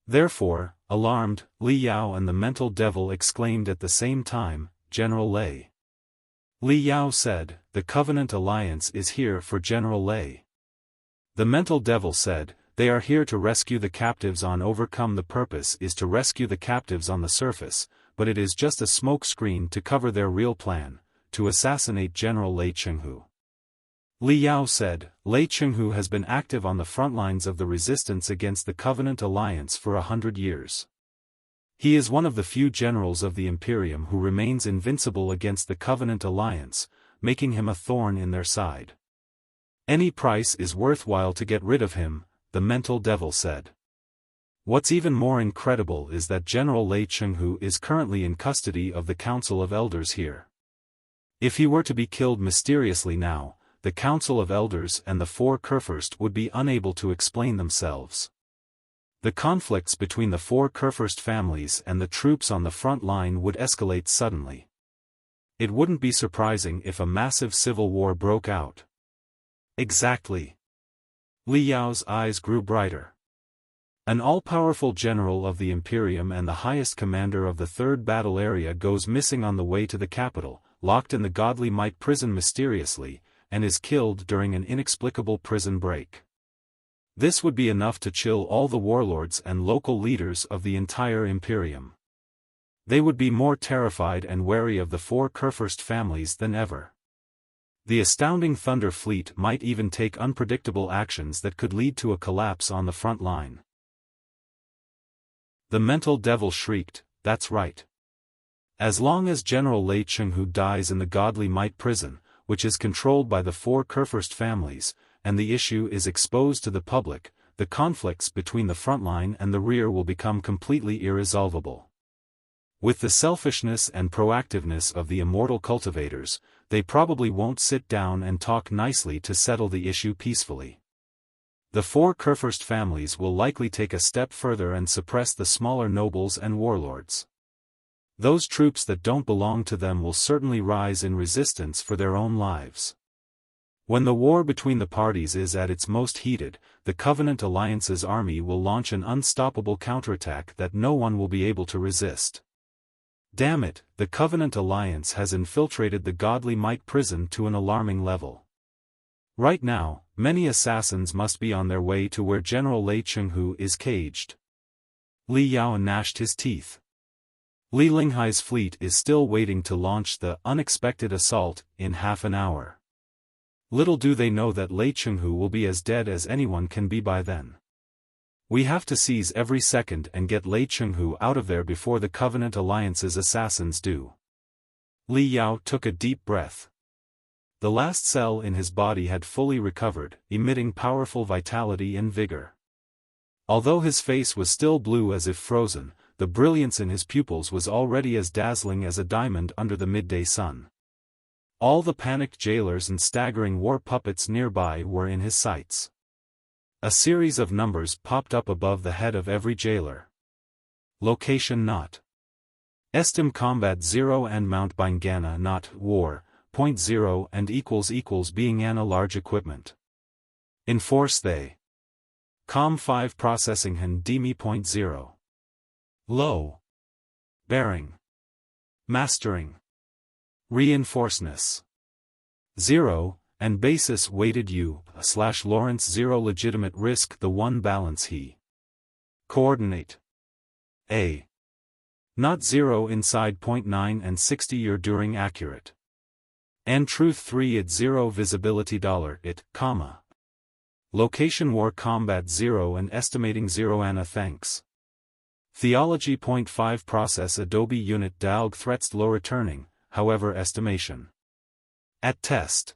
Therefore, alarmed, Li Yao and the mental devil exclaimed at the same time, General Lei. Li Yao said, the Covenant Alliance is here for General Lei. The mental devil said, they are here to rescue the captives on overcome. The purpose is to rescue the captives on the surface, but it is just a smoke screen to cover their real plan, to assassinate General Lei Chenghu. Li Yao said, Lei Chenghu has been active on the front lines of the resistance against the Covenant Alliance for 100 years. He is one of the few generals of the Imperium who remains invincible against the Covenant alliance, making him a thorn in their side. Any price is worthwhile to get rid of him, the mental devil said. What's even more incredible is that General Lei Chenghu is currently in custody of the Council of Elders here. If he were to be killed mysteriously now, the Council of Elders and the four Kurfürst would be unable to explain themselves. The conflicts between the four Kurfürst families and the troops on the front line would escalate suddenly. It wouldn't be surprising if a massive civil war broke out. Exactly. Li Yao's eyes grew brighter. An all-powerful general of the Imperium and the highest commander of the Third Battle Area goes missing on the way to the capital, locked in the Godly Might prison mysteriously, and is killed during an inexplicable prison break. This would be enough to chill all the warlords and local leaders of the entire Imperium. They would be more terrified and wary of the four Kurfürst families than ever. The astounding Thunder Fleet might even take unpredictable actions that could lead to a collapse on the front line. The mental devil shrieked, "That's right. As long as General Lei Chenghu dies in the Godly Might prison, which is controlled by the four Kurfürst families, and the issue is exposed to the public, the conflicts between the front line and the rear will become completely irresolvable. With the selfishness and proactiveness of the immortal cultivators, they probably won't sit down and talk nicely to settle the issue peacefully. The four Kurfürst families will likely take a step further and suppress the smaller nobles and warlords. Those troops that don't belong to them will certainly rise in resistance for their own lives. When the war between the parties is at its most heated, the Covenant Alliance's army will launch an unstoppable counterattack that no one will be able to resist. Damn it, the Covenant Alliance has infiltrated the Godly Might prison to an alarming level. Right now, many assassins must be on their way to where General Lei Chenghu is caged. Li Yao gnashed his teeth. Li Linghai's fleet is still waiting to launch the unexpected assault in half an hour. Little do they know that Lei Chenghu will be as dead as anyone can be by then. We have to seize every second and get Lei Chenghu out of there before the Covenant Alliance's assassins do. Li Yao took a deep breath. The last cell in his body had fully recovered, emitting powerful vitality and vigor. Although his face was still blue as if frozen, the brilliance in his pupils was already as dazzling as a diamond under the midday sun. All the panicked jailers and staggering war puppets nearby were in his sights. A series of numbers popped up above the head of every jailer. Location not. Estim Combat 0 and Mount Bingana not War, .0 and == being Anna large equipment. Enforce they. Com 5 processing and Demi .0. Low. Bearing. Mastering. Reinforceness. 0, and basis weighted U/Lawrence 0 legitimate risk the 1 balance he. Coordinate. A. Not 0 inside .9 and 60 year during accurate. And truth 3 at 0 visibility $it, comma. Location war combat 0 and estimating 0 Anna thanks. Theology .5 process Adobe unit Dalg threats low returning, however estimation. At test.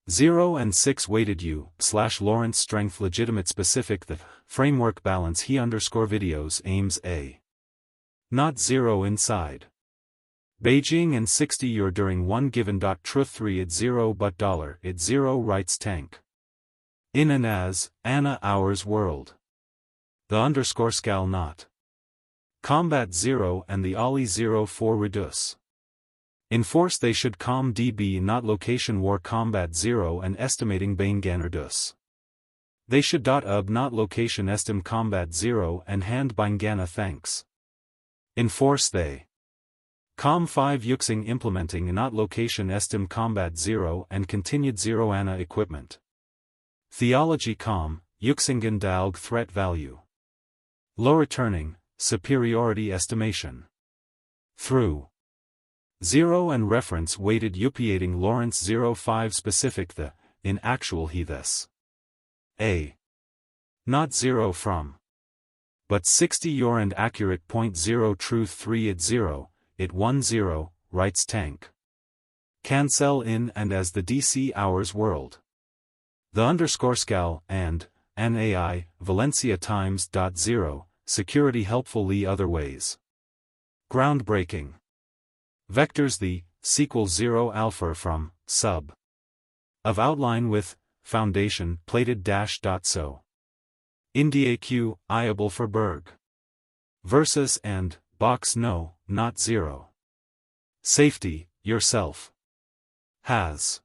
0 and 6 weighted U/Lawrence strength legitimate specific the framework balance he _ videos aims A. Not 0 inside. Beijing and 60 year during 1 given. Truth 3 at 0 but $it 0 writes tank. In and as, Anna hours world. The _ scal not. Combat 0 and the Ollie 0 for reduce. Enforce they should com db not location war combat 0 and estimating Bainganer dus. They should .ub not location estim combat 0 and hand Baingana thanks. Enforce they. Com 5 yuxing implementing not location estim combat 0 and continued 0 Anna equipment. Theology com, yuxingen dalg threat value. Low returning, superiority estimation. Through. 0 and reference weighted upiating Lawrence 05 specific the, in actual he this. A. Not 0 from. But 60 your and accurate. 0 truth 3 at 0, it 1 0, writes Tank. Cancel in and as the DC hours world. The underscore scal and an AI, Valencia times. 0, security helpfully other ways. Groundbreaking. Vectors the sequel 0 alpha from sub of outline with foundation plated dash. So India Q iable for Berg versus and box no not 0. Safety yourself has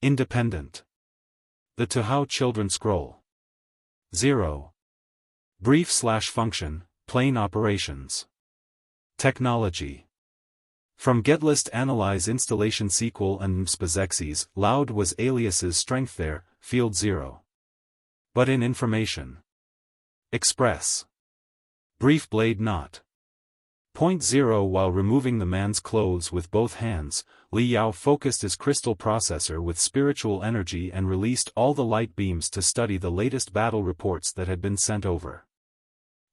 independent. The to how children scroll 0. Brief / function plain operations. Technology. From getlist analyze installation SQL and mspazexes, loud was aliases strength there, field 0. But in information. Express. Brief blade not. 0 while removing the man's clothes with both hands, Li Yao focused his crystal processor with spiritual energy and released all the light beams to study the latest battle reports that had been sent over.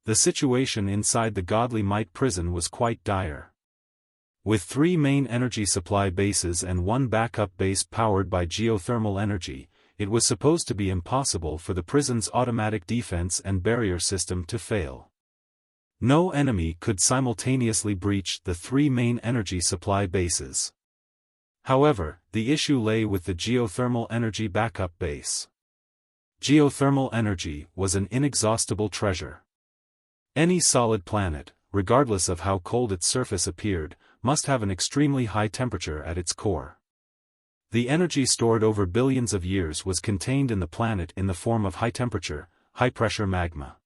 The situation inside the Godly Might prison was quite dire. With 3 main energy supply bases and 1 backup base powered by geothermal energy, it was supposed to be impossible for the prison's automatic defense and barrier system to fail. No enemy could simultaneously breach the 3 main energy supply bases. However, the issue lay with the geothermal energy backup base. Geothermal energy was an inexhaustible treasure. Any solid planet, regardless of how cold its surface appeared, must have an extremely high temperature at its core. The energy stored over billions of years was contained in the planet in the form of high-temperature, high-pressure magma.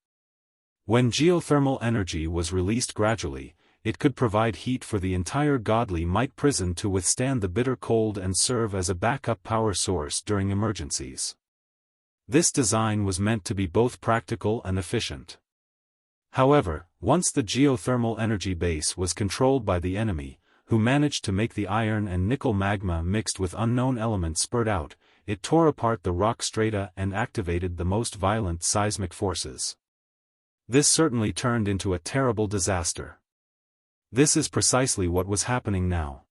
When geothermal energy was released gradually, it could provide heat for the entire Godly Might prison to withstand the bitter cold and serve as a backup power source during emergencies. This design was meant to be both practical and efficient. However, once the geothermal energy base was controlled by the enemy, who managed to make the iron and nickel magma mixed with unknown elements spurt out, it tore apart the rock strata and activated the most violent seismic forces. This certainly turned into a terrible disaster. This is precisely what was happening now.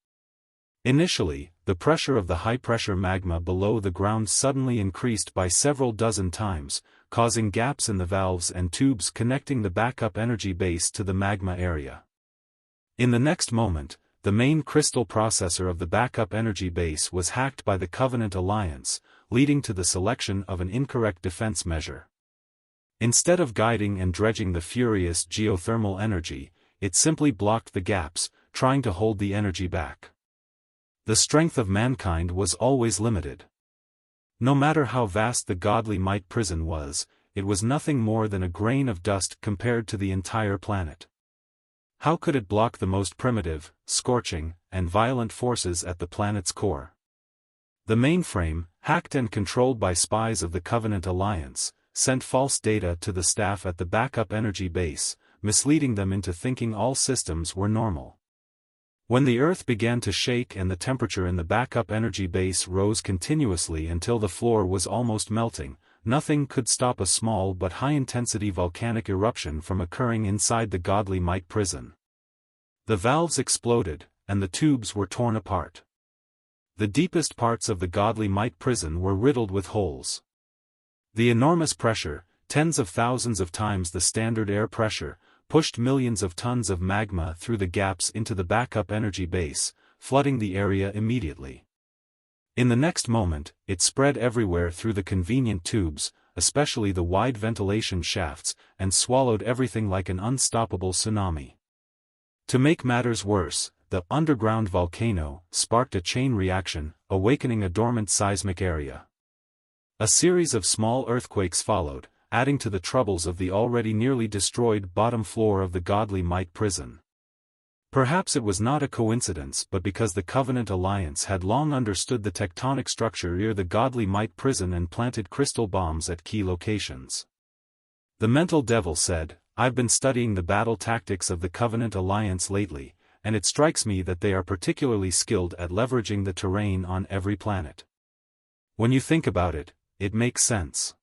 Initially, the pressure of the high-pressure magma below the ground suddenly increased by several dozen times, causing gaps in the valves and tubes connecting the backup energy base to the magma area. In the next moment, the main crystal processor of the backup energy base was hacked by the Covenant Alliance, leading to the selection of an incorrect defense measure. Instead of guiding and dredging the furious geothermal energy, it simply blocked the gaps, trying to hold the energy back. The strength of mankind was always limited. No matter how vast the Godly Might prison was, it was nothing more than a grain of dust compared to the entire planet. How could it block the most primitive, scorching, and violent forces at the planet's core? The mainframe, hacked and controlled by spies of the Covenant Alliance, sent false data to the staff at the backup energy base, misleading them into thinking all systems were normal. When the Earth began to shake and the temperature in the backup energy base rose continuously until the floor was almost melting, nothing could stop a small but high-intensity volcanic eruption from occurring inside the Godly Might prison. The valves exploded, and the tubes were torn apart. The deepest parts of the Godly Might prison were riddled with holes. The enormous pressure, tens of thousands of times the standard air pressure, pushed millions of tons of magma through the gaps into the backup energy base, flooding the area immediately. In the next moment, it spread everywhere through the convenient tubes, especially the wide ventilation shafts, and swallowed everything like an unstoppable tsunami. To make matters worse, the underground volcano sparked a chain reaction, awakening a dormant seismic area. A series of small earthquakes followed, adding to the troubles of the already nearly destroyed bottom floor of the Godly Might prison. Perhaps it was not a coincidence but because the Covenant Alliance had long understood the tectonic structure near the Godly Might prison and planted crystal bombs at key locations. The mental devil said, "I've been studying the battle tactics of the Covenant Alliance lately, and it strikes me that they are particularly skilled at leveraging the terrain on every planet. When you think about it, it makes sense.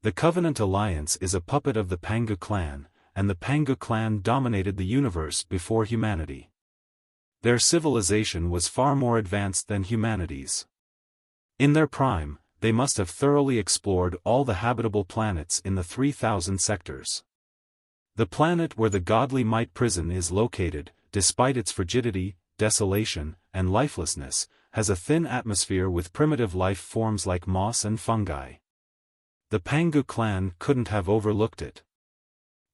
The Covenant Alliance is a puppet of the Pangu clan, and the Pangu clan dominated the universe before humanity. Their civilization was far more advanced than humanity's. In their prime, they must have thoroughly explored all the habitable planets in the 3,000 sectors. The planet where the godly Might Prison is located, despite its frigidity, desolation, and lifelessness, has a thin atmosphere with primitive life forms like moss and fungi. The Pangu clan couldn't have overlooked it.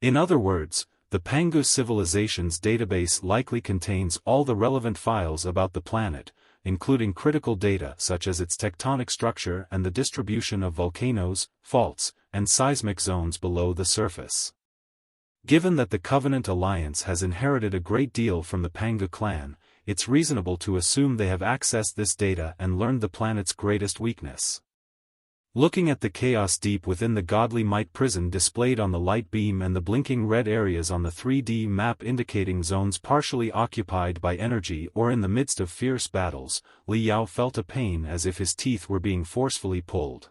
In other words, the Pangu civilization's database likely contains all the relevant files about the planet, including critical data such as its tectonic structure and the distribution of volcanoes, faults, and seismic zones below the surface. Given that the Covenant Alliance has inherited a great deal from the Pangu clan, it's reasonable to assume they have accessed this data and learned the planet's greatest weakness. Looking at the chaos deep within the godly Might Prison displayed on the light beam and the blinking red areas on the 3D map indicating zones partially occupied by energy or in the midst of fierce battles, Li Yao felt a pain as if his teeth were being forcefully pulled.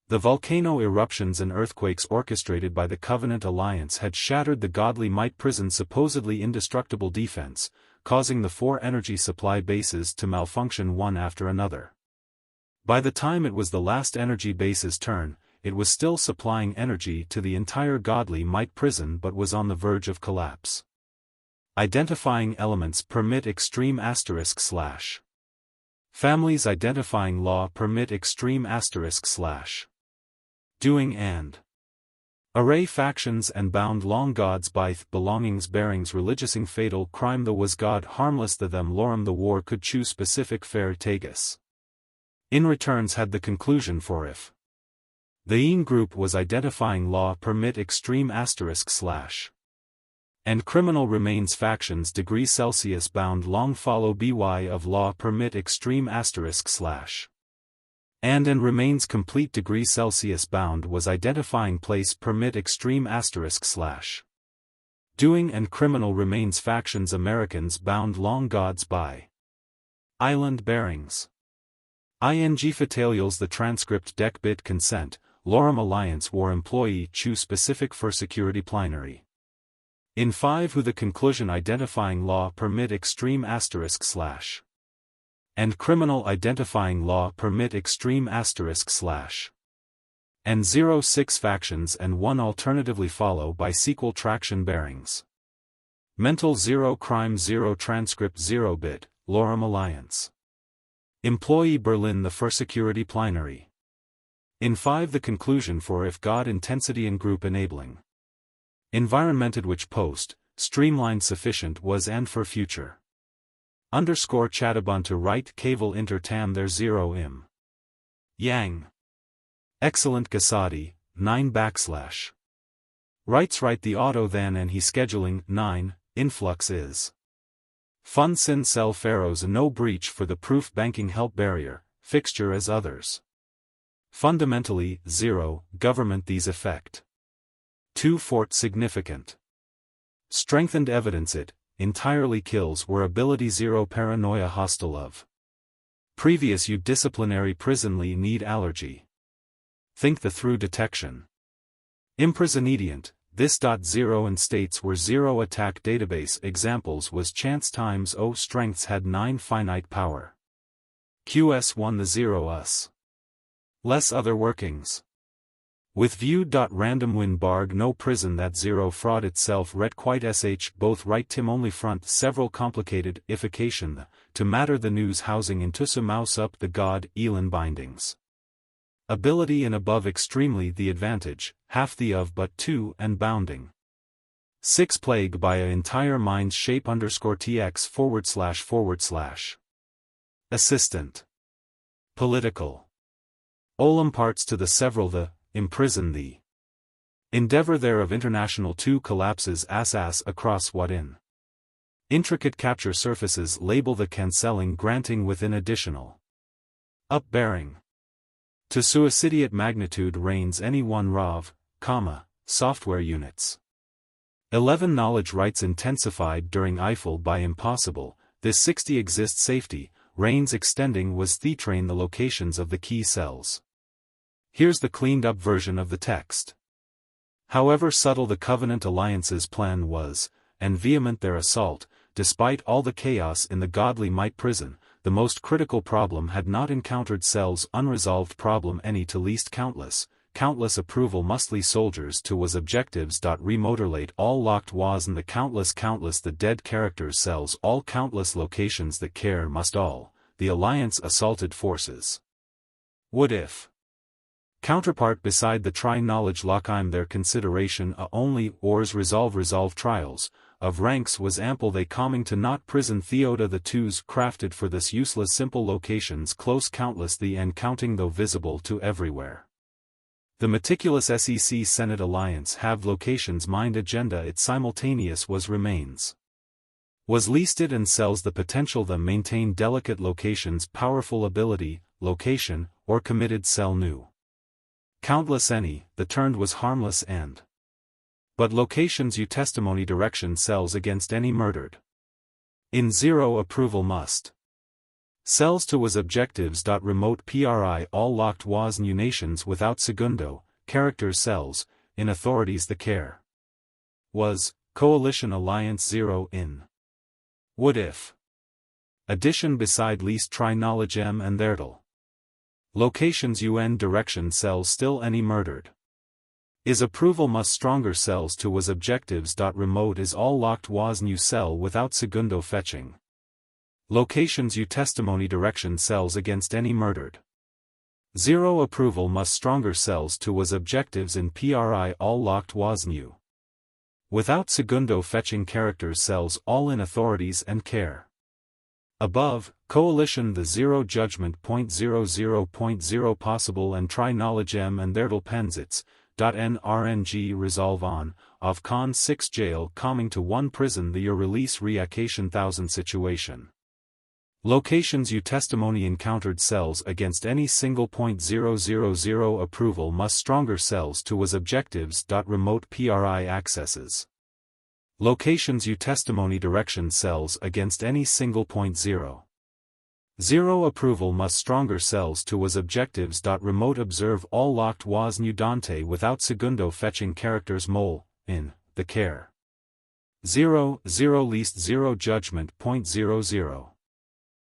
The volcano eruptions and earthquakes orchestrated by the Covenant Alliance had shattered the godly Might Prison's supposedly indestructible defense, causing the 4 energy supply bases to malfunction one after another. By the time it was the last energy base's turn, it was still supplying energy to the entire godly Might Prison but was on the verge of collapse. Identifying elements permit extreme */ Families identifying law permit extreme */ Doing and array factions and bound long gods by belongings bearings religiousing fatal crime the was god harmless the them lorem the war could choose specific fair tagus. In returns had the conclusion for if. The EEN group was identifying law permit extreme */ and criminal remains factions degree Celsius bound long follow by of law permit extreme */ and remains complete degree Celsius bound was identifying place permit extreme */ doing and criminal remains factions Americans bound long gods by island bearings. ING fatalials the transcript deck bit consent, Lorem Alliance war employee choose specific for security plenary. In 5 who the conclusion identifying law permit extreme */ and criminal identifying law permit extreme */ and 06 factions and 1 alternatively follow by sequel traction bearings. Mental 0 crime 0 transcript 0 bit, Lorem Alliance. Employee Berlin the for security plenary. In 5 the conclusion for if God intensity and group enabling. Environmented which post, streamlined sufficient was and for future. Underscore Chatabuntu right Kaval inter tam there 0 im. Yang. Excellent Gasadi, 9 /. Writes right the auto then and he scheduling, 9, influx is. Fun sin cell pharaohs no breach for the proof banking help barrier, fixture as others. Fundamentally, 0, government these effect. 2 fort significant. Strengthened evidence it, entirely kills were ability 0 paranoia hostile of. Previous you disciplinary prisonly need allergy. Think the through detection. Imprisonedient. This .0 and states were 0 attack database examples was chance times O strengths had 9 finite power. QS1 the 0 us. Less other workings. With view.random win barg no prison that 0 fraud itself ret quite sh both right tim only front several complicated ification the, to matter the news housing intusu mouse up the god elin bindings. Ability and above extremely the advantage, half the of but 2 and bounding. 6 plague by a entire mind's shape _tx //. Assistant. Political. Olim parts to the several the, imprison the. Endeavor there of international 2 collapses ass across what in. Intricate capture surfaces label the cancelling granting within additional. Upbearing. To suicidiate magnitude reigns any one RAV, software units. 11 knowledge rights intensified during Eiffel by impossible, this 60 exists safety, reigns extending was the train the locations of the key cells. Here's the cleaned-up version of the text. However subtle the Covenant Alliance's plan was, and vehement their assault, despite all the chaos in the Godly Might prison, the most critical problem had not encountered Cell's unresolved problem any to least countless approval mustly soldiers to was objectives. Remodelate all locked was and the countless the dead characters Cells all countless locations that care must all, the Alliance assaulted forces. What if? Counterpart beside the try-knowledge lockime their consideration only ors resolve trials, of ranks was ample they coming to not prison Theota the twos crafted for this useless simple locations close countless the and counting though visible to everywhere. The meticulous SEC Senate Alliance have locations mind agenda it simultaneous was remains. Was leasted and sells the potential them maintain delicate locations powerful ability, location, or committed Cell new. Countless any, the turned was harmless and. But locations you testimony direction Cells against any murdered. In zero approval must. Cells to was objectives. Remote PRI all locked was new nations without segundo, characters Cells, in authorities the care. Was, Coalition Alliance 0 in. What if? Addition beside least try knowledge M and Therdal. Locations UN direction Cells still any murdered. Is approval must stronger Cells to was objectives. Remote is all locked was new Cell without segundo fetching. Locations you testimony direction Cells against any murdered. Zero approval must stronger Cells to was objectives in PRI all locked was new. Without segundo fetching characters Cells all in authorities and care. Above, Coalition the zero judgment .00.0 possible and try knowledge M and Therdal Penzits, .nrng resolve on, of con 6 jail coming to 1 prison the year release reacation 1000 situation. Locations you testimony encountered Cells against any single .000 approval must stronger Cells to was objectives. Remote PRI accesses. Locations you testimony direction Cells against any single .0. Zero approval must stronger Cells to was objectives. Remote observe all locked was new Dante without segundo fetching characters mole, in, the care. 0 least 0 judgment .00.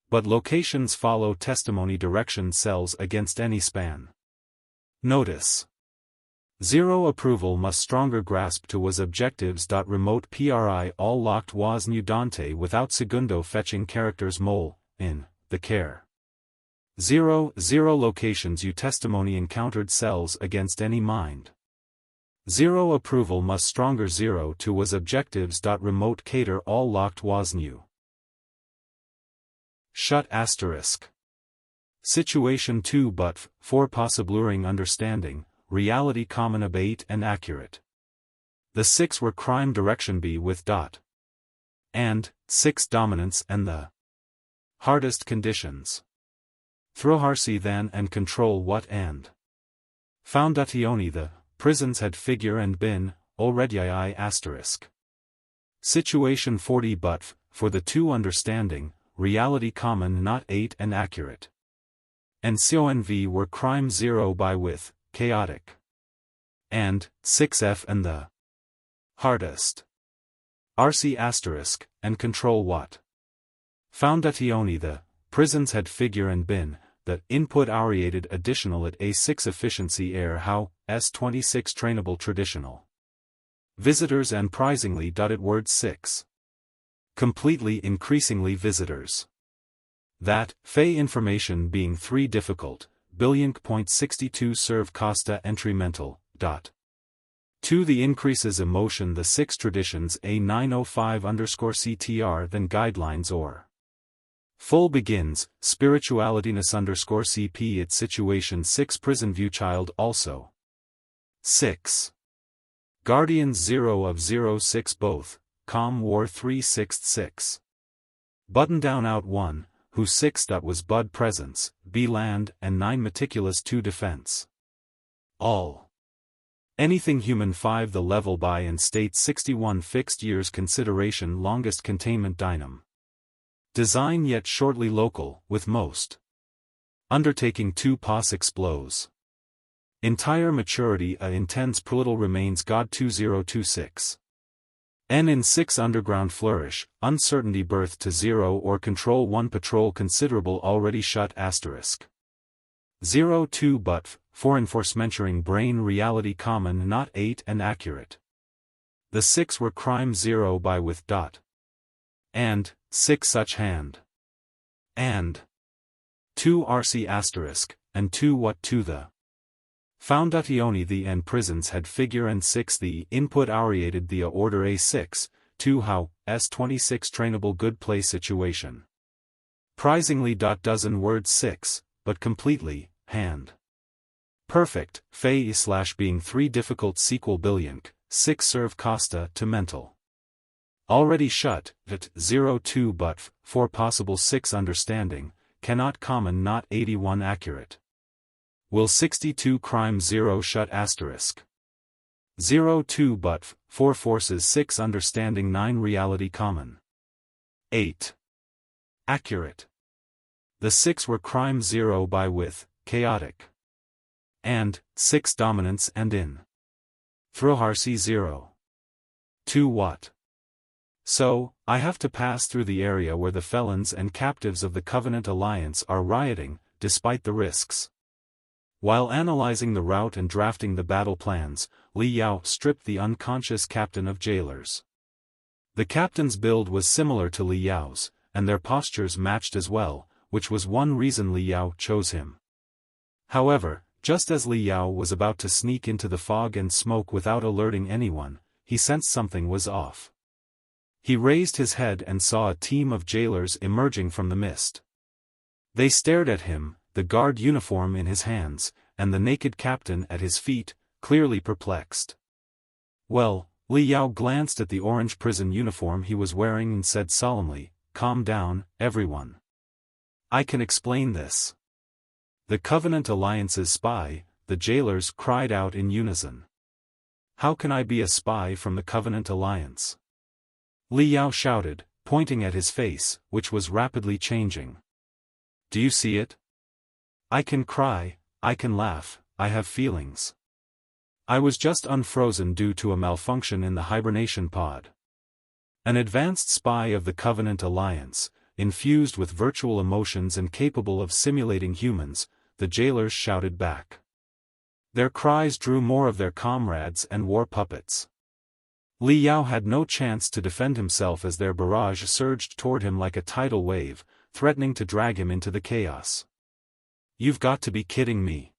But locations follow testimony direction Cells against any span. Notice. Zero approval must stronger grasp to was objectives. Remote PRI all locked was new Dante without segundo fetching characters mole, in, the care. 0 locations you testimony encountered Cells against any mind. Zero approval must stronger 0 to was objectives. Remote cater all locked was new. Shut asterisk. Situation 2 but, 4 possibluring understanding, reality common abate and accurate. The 6 were crime direction B with dot. And, 6 dominance and the hardest conditions. Throharsi then and control what and. Foundationi the, prisons had figure and been, already I asterisk. Situation 40 but, for the 2 understanding, reality common not 8 and accurate. And CONV were crime 0 by with, chaotic. And, 6F and the hardest. RC asterisk, and control what. Foundationi the, prisons had figure and been, the input Laureated additional at A6 efficiency air how, S26 trainable traditional. Visitors and prizingly. Word 6. Completely increasingly visitors. That, Fey information being 3 difficult, billion.62 serve Costa entry mental, 2 the increases emotion the 6 traditions A905_CTR than guidelines or. Full begins, spiritualityness_CP its situation 6 prison view child also. 6. Guardians 0 of 06 both, com war 366. Button down out 1, who 6 was bud presence, B land, and 9 meticulous 2 defense. All. Anything human 5 the level by and state 61 fixed years consideration longest containment dynam. Design yet shortly local, with most. Undertaking 2 pos explos. Entire maturity a intense prolital remains God 2026. N in 6 underground flourish, uncertainty birth to 0 or control 1 patrol considerable already shut asterisk. 0-2 but, 4 enforcementuring brain reality common not 8 and accurate. The 6 were crime 0 by with dot. And, 6 such hand. And 2 RC asterisk, and 2 what to the. Foundationi the and prisons had figure and 6 the input Laureated the order A6, 2 how, S26 trainable good play situation. Prizingly dozen words 6, but completely, hand. Perfect, fey / being 3 difficult sequel billionk, 6 serve Costa to mental. Already shut, at 0-2 but, 4 possible 6 understanding, cannot common not 81 accurate. Will 62 crime 0 shut asterisk. 0-2 but, 4 forces 6 understanding 9 reality common. 8. Accurate. The 6 were crime 0 by with, chaotic. And, 6 dominance and in. Throharsi 0. 2 what? So, I have to pass through the area where the felons and captives of the Covenant Alliance are rioting, despite the risks. While analyzing the route and drafting the battle plans, Li Yao stripped the unconscious captain of jailers. The captain's build was similar to Li Yao's, and their postures matched as well, which was one reason Li Yao chose him. However, just as Li Yao was about to sneak into the fog and smoke without alerting anyone, he sensed something was off. He raised his head and saw a team of jailers emerging from the mist. They stared at him, the guard uniform in his hands, and the naked captain at his feet, clearly perplexed. Well, Li Yao glanced at the orange prison uniform he was wearing and said solemnly, "Calm down, everyone. I can explain this." "The Covenant Alliance's spy," the jailers cried out in unison. "How can I be a spy from the Covenant Alliance?" Li Yao shouted, pointing at his face, which was rapidly changing. "Do you see it? I can cry, I can laugh, I have feelings. I was just unfrozen due to a malfunction in the hibernation pod." An advanced spy of the Covenant Alliance, infused with virtual emotions and capable of simulating humans, the jailers shouted back. Their cries drew more of their comrades and war puppets. Li Yao had no chance to defend himself as their barrage surged toward him like a tidal wave, threatening to drag him into the chaos. "You've got to be kidding me."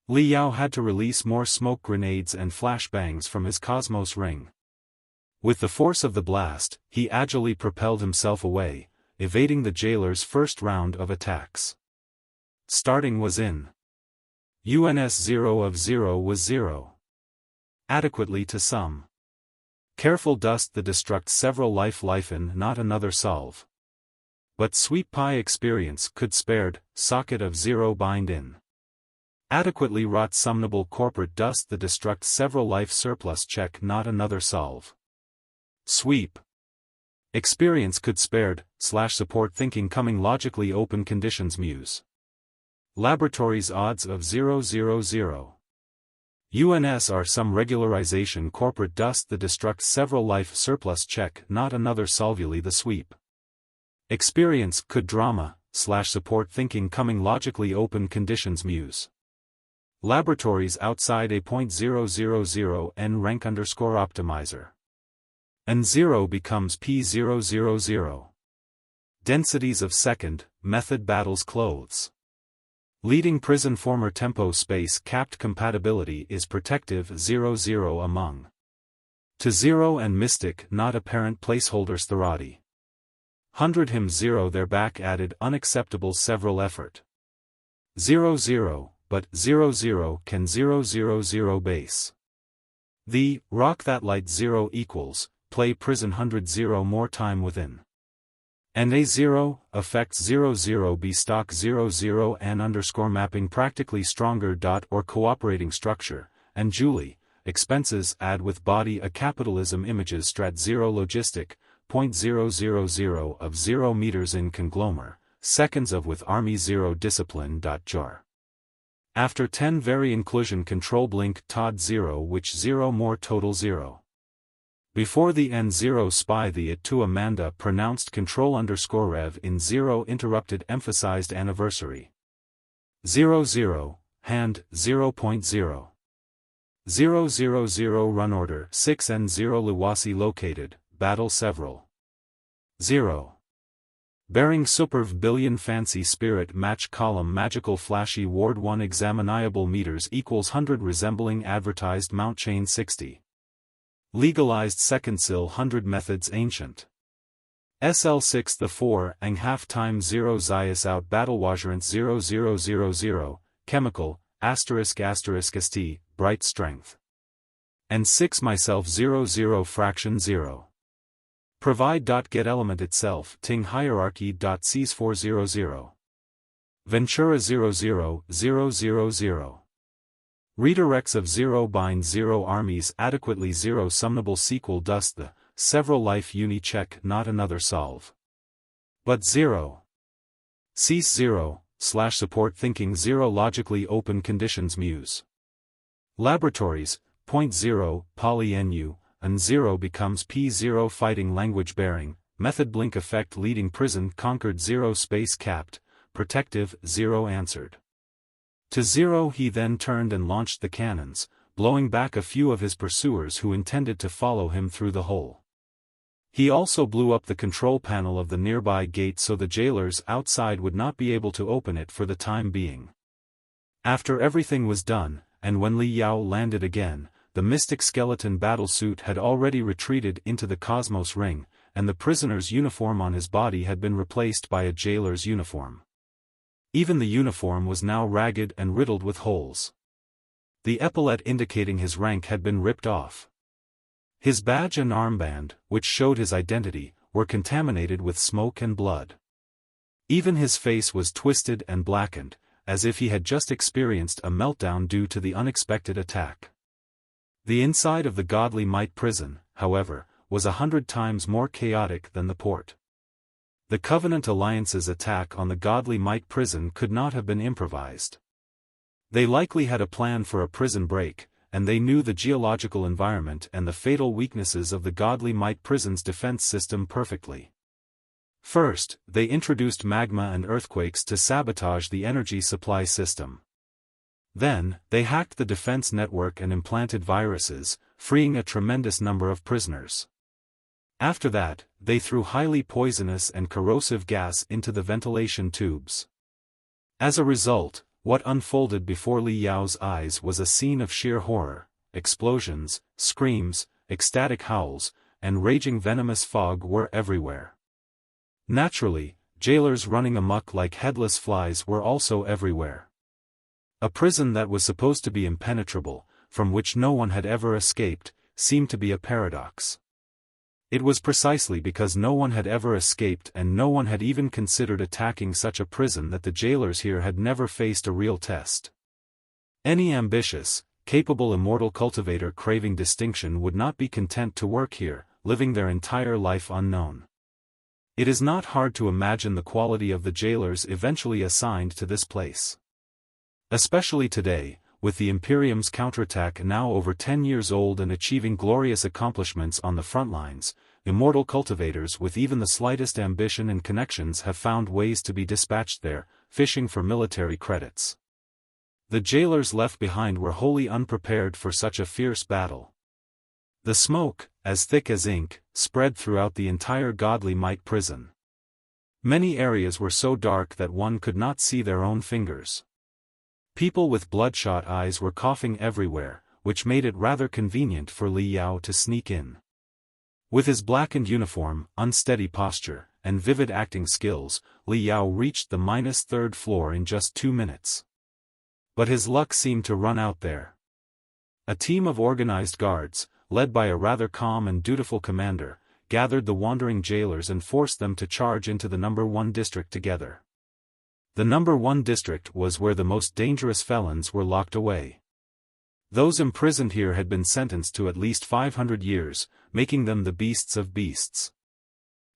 Li Yao had to release more smoke grenades and flashbangs from his Cosmos ring. With the force of the blast, he agilely propelled himself away, evading the jailer's first round of attacks. Starting was in. UNS 0 of 0 was 0. Adequately to some. Careful dust the destruct several life in not another solve. But sweep pie experience could spared, socket of 0 bind in. Adequately rot sumnable corporate dust the destruct several life surplus check not another solve. Sweep. Experience could spared, /support thinking coming logically open conditions muse. Laboratories odds of 000. UNS are some regularization corporate dust the destruct several life surplus check not another solvuli the sweep. Experience could drama, /support thinking coming logically open conditions muse. Laboratories outside a .000 n rank _optimizer. And 0 becomes P000. Densities of second, method battles clothes. Leading prison former tempo space capped compatibility is protective 00 among. To 0 and mystic not apparent placeholders Therati. 100 him 0 their back added unacceptable several effort. 00, but 00 can 000 base. The, rock that light 0 equals, play prison 100 0 more time within. And A0, affects 00 B stock 00 and _ mapping practically stronger dot or cooperating structure, and Julie, expenses add with body a capitalism images strat 0 logistic, .000 of 0 meters in conglomer, seconds of with army 0 discipline. Jar. After 10 very inclusion control blink Todd 0 which 0 more total 0. Before the N0 spy the it to Amanda pronounced control_rev in 0 interrupted emphasized anniversary. 00, hand, 0.0. 000 run order 6N0 Luwasi located, battle several. 0. Bearing superv billion fancy spirit match column magical flashy ward 1 examiniable meters equals 100 resembling advertised mount chain 60. Legalized second sil 100 methods ancient. SL6 the 4 ang half time 0 Zias out battlewagerant 0000, chemical, ***st, bright strength. And 6 myself 00 fraction 0. Provide.get element itself ting hierarchy.cs 400. Ventura 00, 000. Redirects of 0 bind 0 armies adequately 0 sumnable sequel dust the several life uni check not another solve. But 0. Cease 0, / support thinking 0 logically open conditions muse. Laboratories, point 0, poly nu, and 0 becomes P0 fighting language bearing, method blink effect leading prison conquered 0 space capped, protective 0 answered. To 0 he then turned and launched the cannons, blowing back a few of his pursuers who intended to follow him through the hole. He also blew up the control panel of the nearby gate so the jailers outside would not be able to open it for the time being. After everything was done, and when Li Yao landed again, the mystic skeleton battlesuit had already retreated into the Cosmos Ring, and the prisoner's uniform on his body had been replaced by a jailer's uniform. Even the uniform was now ragged and riddled with holes. The epaulette indicating his rank had been ripped off. His badge and armband, which showed his identity, were contaminated with smoke and blood. Even his face was twisted and blackened, as if he had just experienced a meltdown due to the unexpected attack. The inside of the Godly Might prison, however, was 100 times more chaotic than the port. The Covenant Alliance's attack on the Godly Might prison could not have been improvised. They likely had a plan for a prison break, and they knew the geological environment and the fatal weaknesses of the Godly Might prison's defense system perfectly. First, they introduced magma and earthquakes to sabotage the energy supply system. Then, they hacked the defense network and implanted viruses, freeing a tremendous number of prisoners. After that, they threw highly poisonous and corrosive gas into the ventilation tubes. As a result, what unfolded before Li Yao's eyes was a scene of sheer horror: explosions, screams, ecstatic howls, and raging venomous fog were everywhere. Naturally, jailers running amok like headless flies were also everywhere. A prison that was supposed to be impenetrable, from which no one had ever escaped, seemed to be a paradox. It was precisely because no one had ever escaped and no one had even considered attacking such a prison that the jailers here had never faced a real test. Any ambitious, capable immortal cultivator craving distinction would not be content to work here, living their entire life unknown. It is not hard to imagine the quality of the jailers eventually assigned to this place. Especially today, with the Imperium's counterattack now over 10 years old and achieving glorious accomplishments on the front lines, immortal cultivators with even the slightest ambition and connections have found ways to be dispatched there, fishing for military credits. The jailers left behind were wholly unprepared for such a fierce battle. The smoke, as thick as ink, spread throughout the entire Godly Might prison. Many areas were so dark that one could not see their own fingers. People with bloodshot eyes were coughing everywhere, which made it rather convenient for Li Yao to sneak in. With his blackened uniform, unsteady posture, and vivid acting skills, Li Yao reached the -3rd floor in just 2 minutes. But his luck seemed to run out there. A team of organized guards, led by a rather calm and dutiful commander, gathered the wandering jailers and forced them to charge into the No. 1 district together. The No. 1 district was where the most dangerous felons were locked away. Those imprisoned here had been sentenced to at least 500 years, making them the beasts of beasts.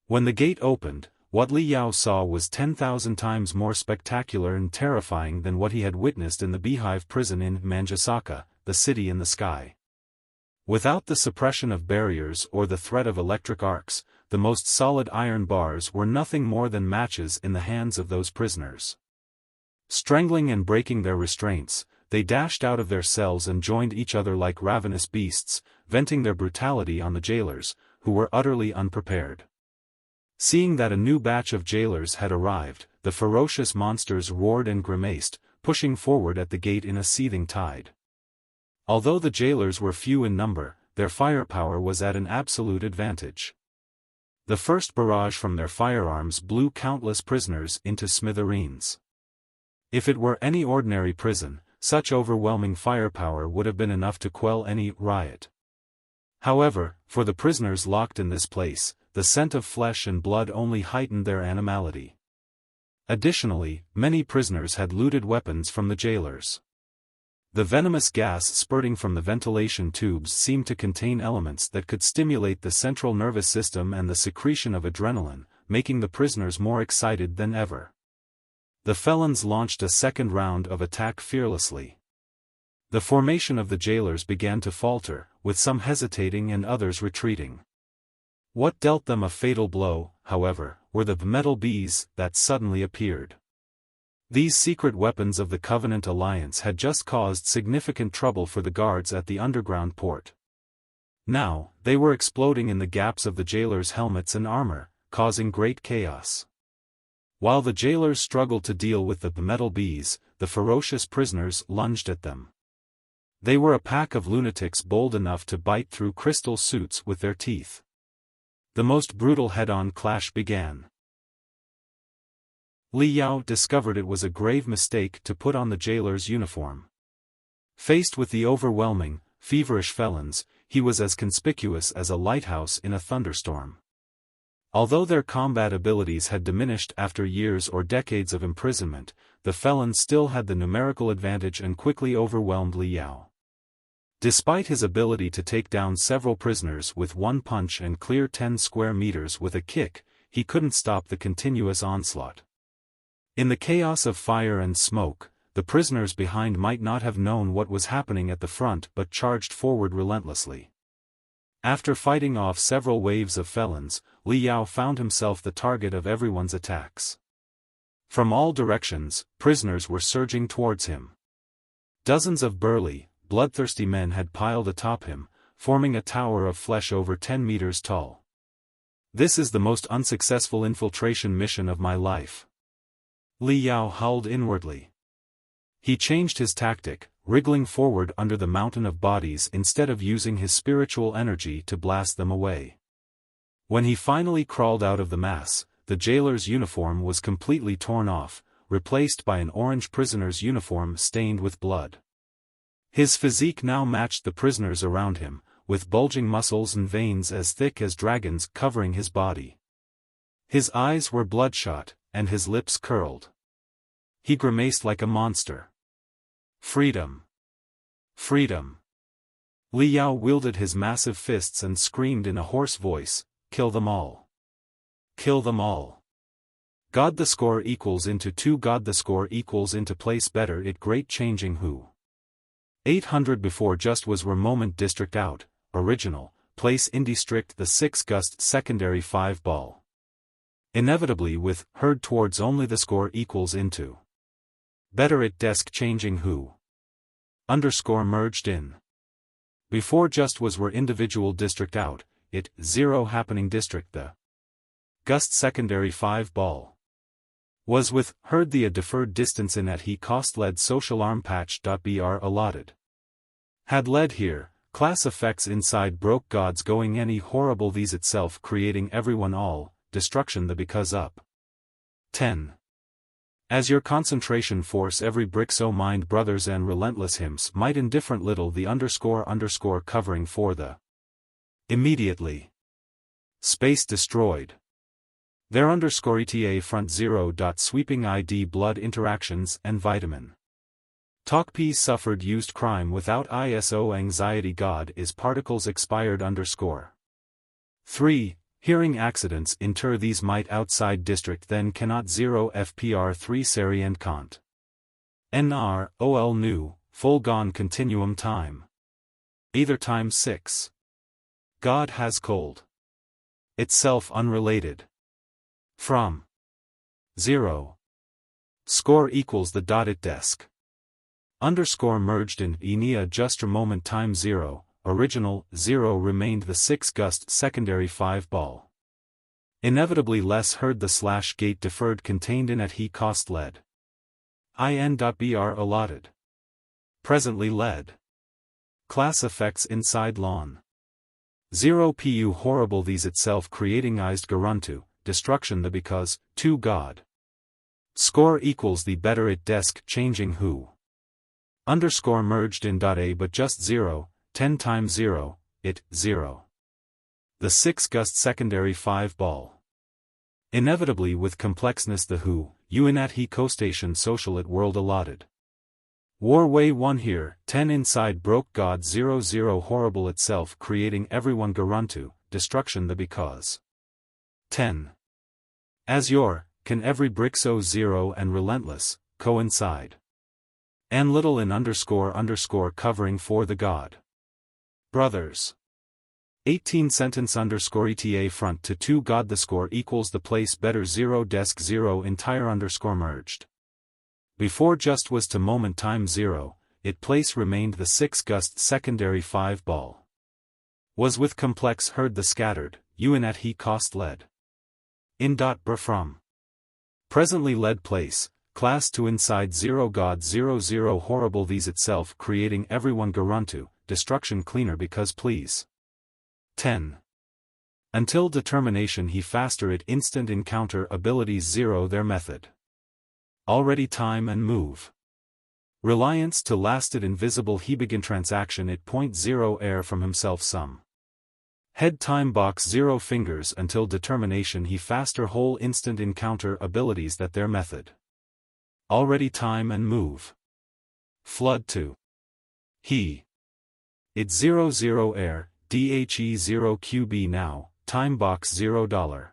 When the gate opened, What Li Yao saw was 10,000 times more spectacular and terrifying than what he had witnessed in the beehive prison in Manjasaka, the city in the sky. Without the suppression of barriers or the threat of electric arcs, the most solid iron bars were nothing more than matches in the hands of those prisoners. Strangling and breaking their restraints, they dashed out of their cells and joined each other like ravenous beasts, venting their brutality on the jailers, who were utterly unprepared. Seeing that a new batch of jailers had arrived, the ferocious monsters roared and grimaced, pushing forward at the gate in a seething tide. Although the jailers were few in number, their firepower was at an absolute advantage. The first barrage from their firearms blew countless prisoners into smithereens. If it were any ordinary prison, such overwhelming firepower would have been enough to quell any riot. However, for the prisoners locked in this place, the scent of flesh and blood only heightened their animality. Additionally, many prisoners had looted weapons from the jailers. The venomous gas spurting from the ventilation tubes seemed to contain elements that could stimulate the central nervous system and the secretion of adrenaline, making the prisoners more excited than ever. The felons launched a second round of attack fearlessly. The formation of the jailers began to falter, with some hesitating and others retreating. What dealt them a fatal blow, however, were the metal bees that suddenly appeared. These secret weapons of the Covenant Alliance had just caused significant trouble for the guards at the underground port. Now, they were exploding in the gaps of the jailers' helmets and armor, causing great chaos. While the jailers struggled to deal with the metal bees, the ferocious prisoners lunged at them. They were a pack of lunatics bold enough to bite through crystal suits with their teeth. The most brutal head-on clash began. Li Yao discovered it was a grave mistake to put on the jailer's uniform. Faced with the overwhelming, feverish felons, he was as conspicuous as a lighthouse in a thunderstorm. Although their combat abilities had diminished after years or decades of imprisonment, the felons still had the numerical advantage and quickly overwhelmed Li Yao. Despite his ability to take down several prisoners with one punch and clear 10 square meters with a kick, he couldn't stop the continuous onslaught. In the chaos of fire and smoke, the prisoners behind might not have known what was happening at the front but charged forward relentlessly. After fighting off several waves of felons, Li Yao found himself the target of everyone's attacks. From all directions, prisoners were surging towards him. Dozens of burly, bloodthirsty men had piled atop him, forming a tower of flesh over 10 meters tall. This is the most unsuccessful infiltration mission of my life. Li Yao howled inwardly. He changed his tactic, wriggling forward under the mountain of bodies instead of using his spiritual energy to blast them away. When he finally crawled out of the mass, the jailer's uniform was completely torn off, replaced by an orange prisoner's uniform stained with blood. His physique now matched the prisoners around him, with bulging muscles and veins as thick as dragons covering his body. His eyes were bloodshot, and his lips curled. He grimaced like a monster. Freedom! Freedom! Li Yao wielded his massive fists and screamed in a hoarse voice, "Kill them all! Kill them all! God the score equals into 2 God the score equals into place better it great changing who. 800 before just was were moment district out, original, place in district the 6 gust secondary 5 ball. Inevitably with, heard towards only the score equals into. Better it desk changing who. Underscore merged in. Before just was were individual district out, it, 0 happening district the. Gust secondary 5 ball. Was with, heard the a deferred distance in at he cost led social arm patch.br allotted. Had led here, class effects inside broke gods going any horrible these itself creating everyone all, destruction the because up. 10. As your concentration force every brick so mind brothers and relentless hymns might indifferent little the underscore covering for the. Immediately. Space destroyed. Their underscore ETA front 0. Sweeping ID blood interactions and vitamin. TalkP suffered used crime without ISO anxiety God is particles expired underscore. 3. Hearing accidents inter these might outside district then cannot 0 FPR 3 seri and cont. NR, OL new, full gone continuum time. Either time 6. God has cold. Itself unrelated. From 0. Score equals the dotted desk. Underscore merged in Enea just a moment time 0, original 0 remained the 6 gust secondary 5 ball. Inevitably less heard the slash gate deferred contained in at he cost led. in.br allotted. Presently led. Class effects inside lawn. 0 pu horrible these itself creating ized garuntu, destruction the because, 2 God. Score equals the better it desk changing who. Underscore merged in .a but just 0, 10 times 0, it, 0. The 6 gust secondary 5 ball. Inevitably with complexness the who, you in at he co-station social at world allotted. War way 1 here, 10 inside broke God 0 0 horrible itself creating everyone garuntu, destruction the because. 10. As your, can every brick so 0 and relentless, coincide. And little in underscore covering for the God. Brothers. 18 sentence underscore eta front to 2 God the score equals the place better 0 desk 0 entire underscore merged. Before just was to moment time 0, it place remained the 6 gust secondary 5 ball. Was with complex heard the scattered, you in at he cost led. In dot br from. Presently led place, class to inside 0 God 0 0 horrible these itself creating everyone garuntu, destruction cleaner because please. 10. Until determination he faster it instant encounter abilities 0 their method. Already time and move. Reliance to lasted invisible he begin transaction it point 0 air from himself some. Head time box 0 fingers until determination he faster whole instant encounter abilities that their method. Already time and move. Flood to. He. It 0 0 air, DHE 0 QB now, time box $0.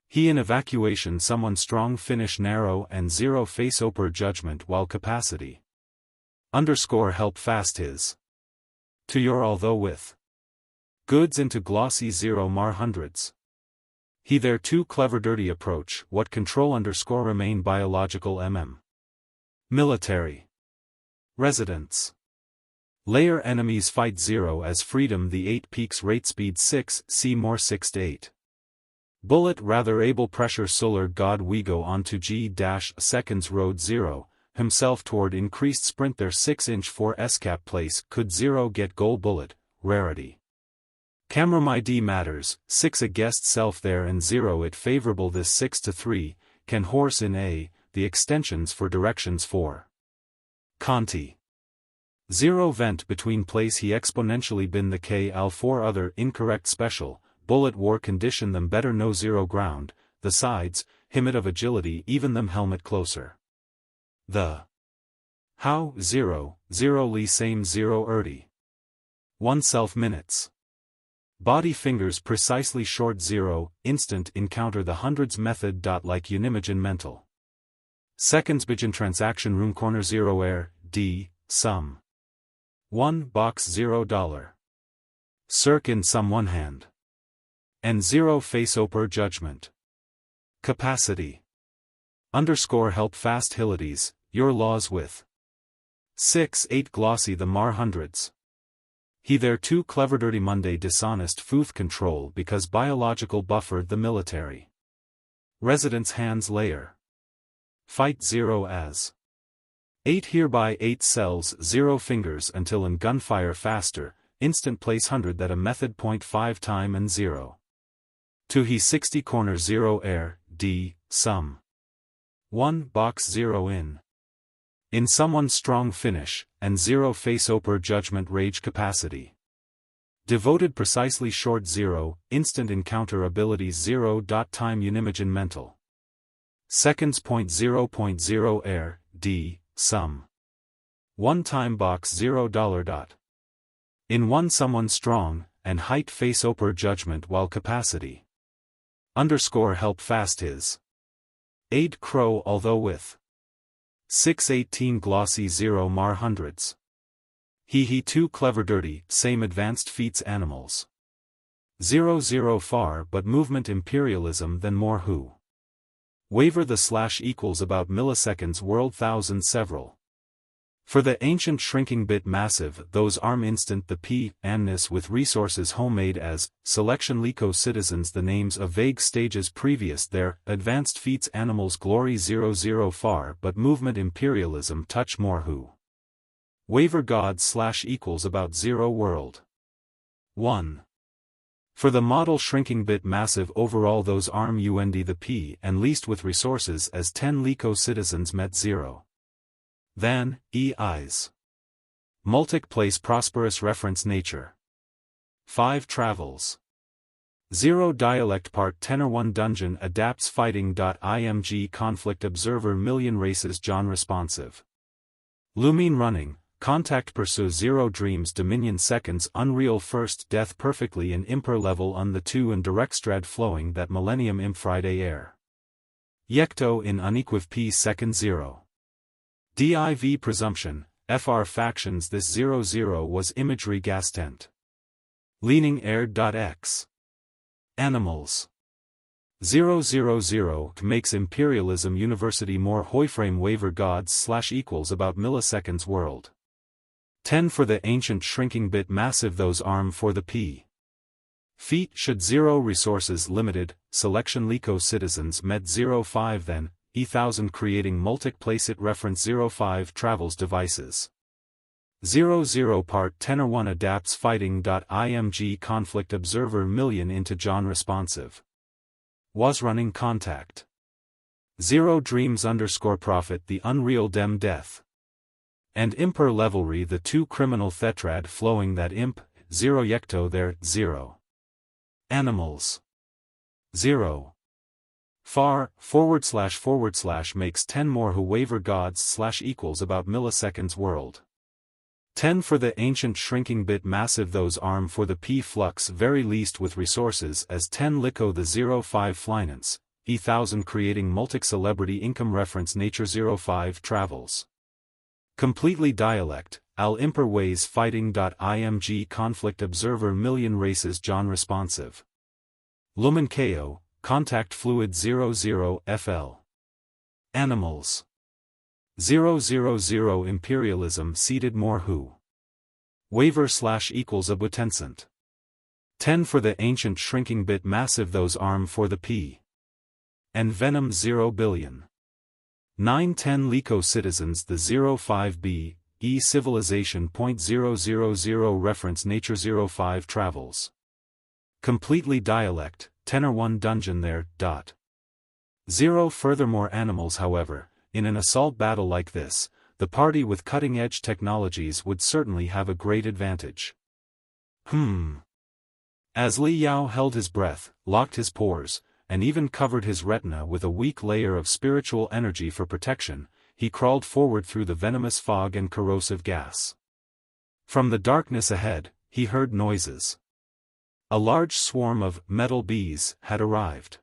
He in evacuation someone strong finish narrow and 0 face oper judgment while capacity. Underscore help fast his. To your although with. Goods into glossy 0 mar hundreds. He there too clever dirty approach what control underscore remain biological Military. Residents. Layer enemies fight 0 as freedom the 8 peaks rate speed 6 see more 6 to 8. Bullet rather able pressure solar god we go on to G-seconds road 0, himself toward increased sprint their 6-inch 4 escap place could 0 get goal bullet, rarity. Camera ID matters, 6 a guest self there and 0 it favorable this 6 to 3, can horse in A, the extensions for directions 4. Conti. 0 vent between place he exponentially bin the K al 4 other incorrect special, bullet war condition them better no 0 ground, the sides, him it of agility even them helmet closer. The. How 0, 0 ly same 0 erty. 1 self minutes. Body fingers precisely short 0, instant encounter the hundreds method. Like Unimogen mental. Seconds begin transaction room corner 0 air, D, sum. 1 box $0. Circ in some one hand. And 0 face oper judgment. Capacity. Underscore help fast hilities, your laws with. 6 8 glossy the mar hundreds. He there too clever dirty Monday dishonest footh control because biological buffered the military. Residence hands layer. Fight 0 as. 8 hereby 8 cells 0 fingers until in gunfire faster, instant place 100 that a method 0.5 time and 0. To he 60 corner 0 air, D, sum. 1 box 0 in. In someone strong finish, and 0 face oper judgment rage capacity. Devoted precisely short 0, instant encounter abilities 0. Time Unimogen mental. Seconds .0.0 air, D, sum. 1 time box $0. In 1 someone strong, and height face oper judgment while capacity. Help fast his aid crow although with 618 glossy 0 mar hundreds. He too clever dirty, same advanced feats animals. 0 far but movement imperialism then more who. Waver the slash equals about milliseconds world thousand several. For the ancient shrinking bit massive those arm instant the P, anness with resources homemade as, selection Lico citizens the names of vague stages previous there, advanced feats animals glory 0 far but movement imperialism touch more who. Waver god slash equals about 0 world. 1. For the model shrinking bit massive overall those arm UND the P and least with resources as 10 Lico citizens met 0. Then, eyes. Multic place prosperous reference nature. 5 travels. 0 dialect part tenor 1 dungeon adapts fighting.img conflict observer million races John responsive. Lumine running, contact pursue 0 dreams dominion seconds unreal first death perfectly in imper level on the 2 and directstrad flowing that millennium imp Friday air. Yecto in unequiv p second 0. Div presumption, fr factions this 00 was imagery gastent. Leaning air.x. Animals. 000 makes imperialism university more hoyframe waver gods slash equals about milliseconds world. 10 for the ancient shrinking bit massive those arm for the P. Feet should 0 resources limited, selection Lico citizens met 05 then, E1000 creating multic place it reference 05 travels devices. 00 part tenor 1 adapts fighting.img conflict observer million into John responsive. Was running contact. 0 dreams profit the unreal dem death. And imper levelry the 2 criminal thetrad flowing that imp, 0 yecto there, 0. Animals. 0. Far, // makes 10 more who waver gods slash equals about milliseconds world. 10 for the ancient shrinking bit massive those arm for the P flux very least with resources as 10 Lico the 05 flinance, E1000 creating multic celebrity income reference nature 05 travels. Completely dialect, al imper ways fighting.img conflict observer million races John responsive. Lumen ko, contact fluid 00 fl. Animals. 000 imperialism seeded more who. Waver slash equals abutensant. 10 for the ancient shrinking bit massive those arm for the P. And venom 0 billion. 910 Lico citizens the 05b, E civilization .000 reference nature 05 travels. Completely dialect, tenor 1 dungeon there, 0 furthermore animals however, in an assault battle like this, the party with cutting-edge technologies would certainly have a great advantage. As Li Yao held his breath, locked his pores, and even covered his retina with a weak layer of spiritual energy for protection, he crawled forward through the venomous fog and corrosive gas. From the darkness ahead, he heard noises. A large swarm of metal bees had arrived.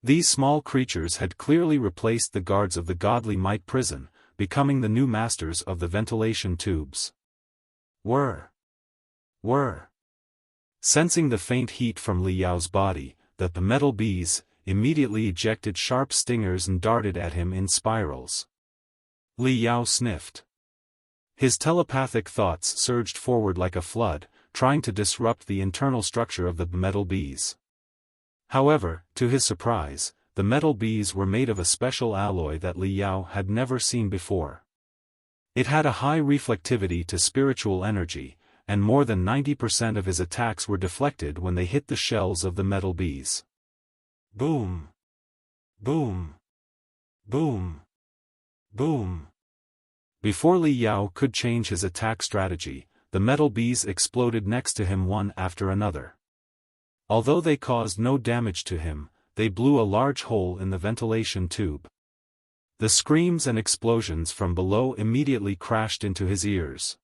These small creatures had clearly replaced the guards of the godly might prison, becoming the new masters of the ventilation tubes. Were. Sensing the faint heat from Li Yao's body, the metal bees immediately ejected sharp stingers and darted at him in spirals. Li Yao sniffed. His telepathic thoughts surged forward like a flood, trying to disrupt the internal structure of the metal bees. However, to his surprise, the metal bees were made of a special alloy that Li Yao had never seen before. It had a high reflectivity to spiritual energy, and more than 90% of his attacks were deflected when they hit the shells of the metal bees. Boom! Boom! Boom! Boom! Before Li Yao could change his attack strategy, the metal bees exploded next to him one after another. Although they caused no damage to him, they blew a large hole in the ventilation tube. The screams and explosions from below immediately crashed into his ears.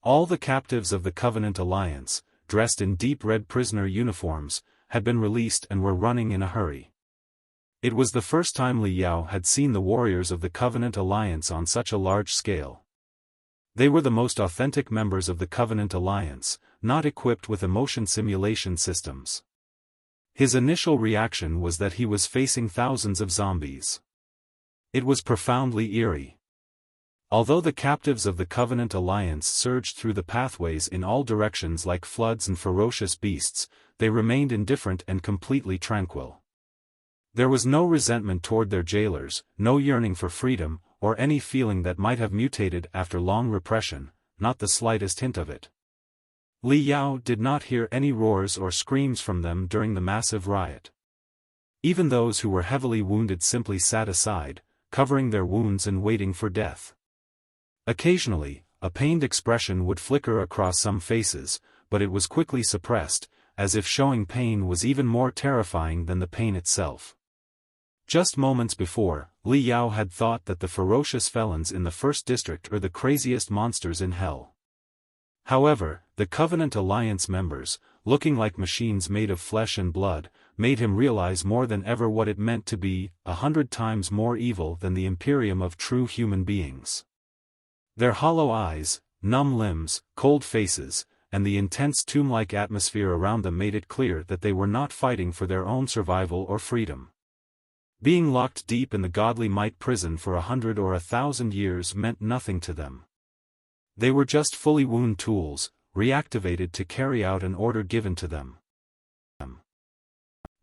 All the captives of the Covenant Alliance, dressed in deep red prisoner uniforms, had been released and were running in a hurry. It was the first time Li Yao had seen the warriors of the Covenant Alliance on such a large scale. They were the most authentic members of the Covenant Alliance, not equipped with emotion simulation systems. His initial reaction was that he was facing thousands of zombies. It was profoundly eerie. Although the captives of the Covenant Alliance surged through the pathways in all directions like floods and ferocious beasts, they remained indifferent and completely tranquil. There was no resentment toward their jailers, no yearning for freedom, or any feeling that might have mutated after long repression, not the slightest hint of it. Li Yao did not hear any roars or screams from them during the massive riot. Even those who were heavily wounded simply sat aside, covering their wounds and waiting for death. Occasionally, a pained expression would flicker across some faces, but it was quickly suppressed, as if showing pain was even more terrifying than the pain itself. Just moments before, Li Yao had thought that the ferocious felons in the First District are the craziest monsters in hell. However, the Covenant Alliance members, looking like machines made of flesh and blood, made him realize more than ever what it meant to be 100 times more evil than the Imperium of true human beings. Their hollow eyes, numb limbs, cold faces, and the intense tomb-like atmosphere around them made it clear that they were not fighting for their own survival or freedom. Being locked deep in the godly might prison for 100 or 1,000 years meant nothing to them. They were just fully wound tools, reactivated to carry out an order given to them.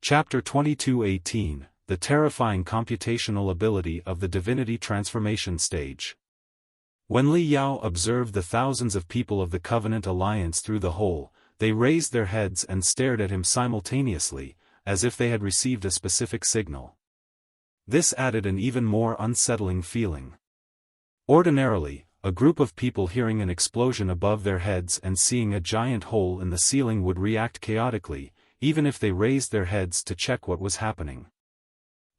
Chapter 22:18, The Terrifying Computational Ability of the Divinity Transformation Stage. When Li Yao observed the thousands of people of the Covenant Alliance through the hole, they raised their heads and stared at him simultaneously, as if they had received a specific signal. This added an even more unsettling feeling. Ordinarily, a group of people hearing an explosion above their heads and seeing a giant hole in the ceiling would react chaotically, even if they raised their heads to check what was happening.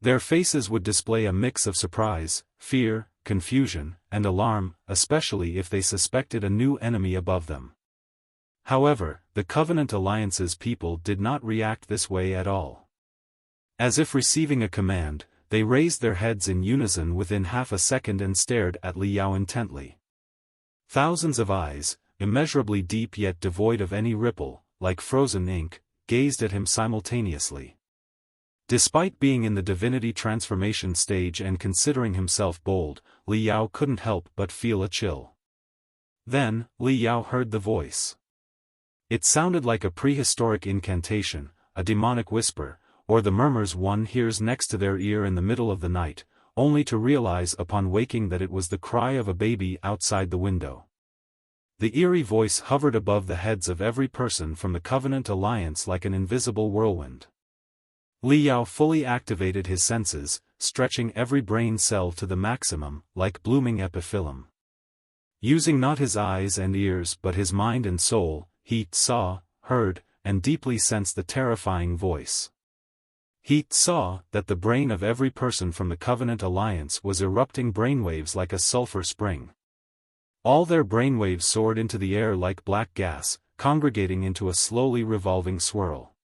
Their faces would display a mix of surprise, fear, confusion, and alarm, especially if they suspected a new enemy above them. However, the Covenant Alliance's people did not react this way at all. As if receiving a command, they raised their heads in unison within half a second and stared at Li Yao intently. Thousands of eyes, immeasurably deep yet devoid of any ripple, like frozen ink, gazed at him simultaneously. Despite being in the divinity transformation stage and considering himself bold, Li Yao couldn't help but feel a chill. Then, Li Yao heard the voice. It sounded like a prehistoric incantation, a demonic whisper, or the murmurs one hears next to their ear in the middle of the night, only to realize upon waking that it was the cry of a baby outside the window. The eerie voice hovered above the heads of every person from the Covenant Alliance like an invisible whirlwind. Li Yao fully activated his senses, stretching every brain cell to the maximum, like blooming epiphyllum. Using not his eyes and ears but his mind and soul, he saw, heard, and deeply sensed the terrifying voice. He saw that the brain of every person from the Covenant Alliance was erupting brainwaves like a sulfur spring. All their brainwaves soared into the air like black gas, congregating into a slowly revolving swirl.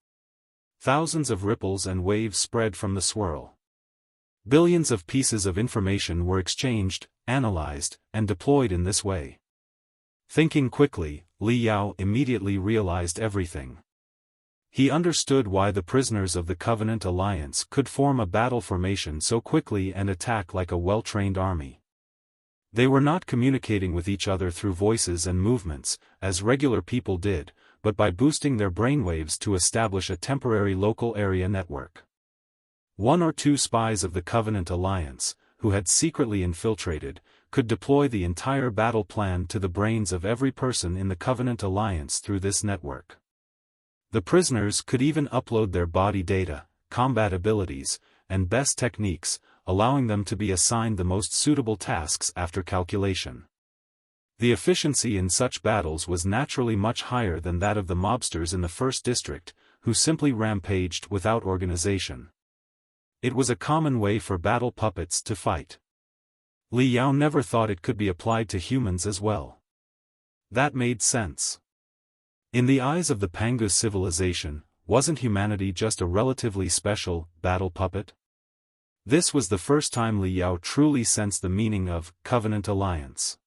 Thousands of ripples and waves spread from the swirl. Billions of pieces of information were exchanged, analyzed, and deployed in this way. Thinking quickly, Li Yao immediately realized everything. He understood why the prisoners of the Covenant Alliance could form a battle formation so quickly and attack like a well-trained army. They were not communicating with each other through voices and movements, as regular people did, but by boosting their brainwaves to establish a temporary local area network. One or two spies of the Covenant Alliance, who had secretly infiltrated, could deploy the entire battle plan to the brains of every person in the Covenant Alliance through this network. The prisoners could even upload their body data, combat abilities, and best techniques, allowing them to be assigned the most suitable tasks after calculation. The efficiency in such battles was naturally much higher than that of the mobsters in the First District, who simply rampaged without organization. It was a common way for battle puppets to fight. Li Yao never thought it could be applied to humans as well. That made sense. In the eyes of the Pangus civilization, wasn't humanity just a relatively special, battle puppet? This was the first time Li Yao truly sensed the meaning of Covenant Alliance.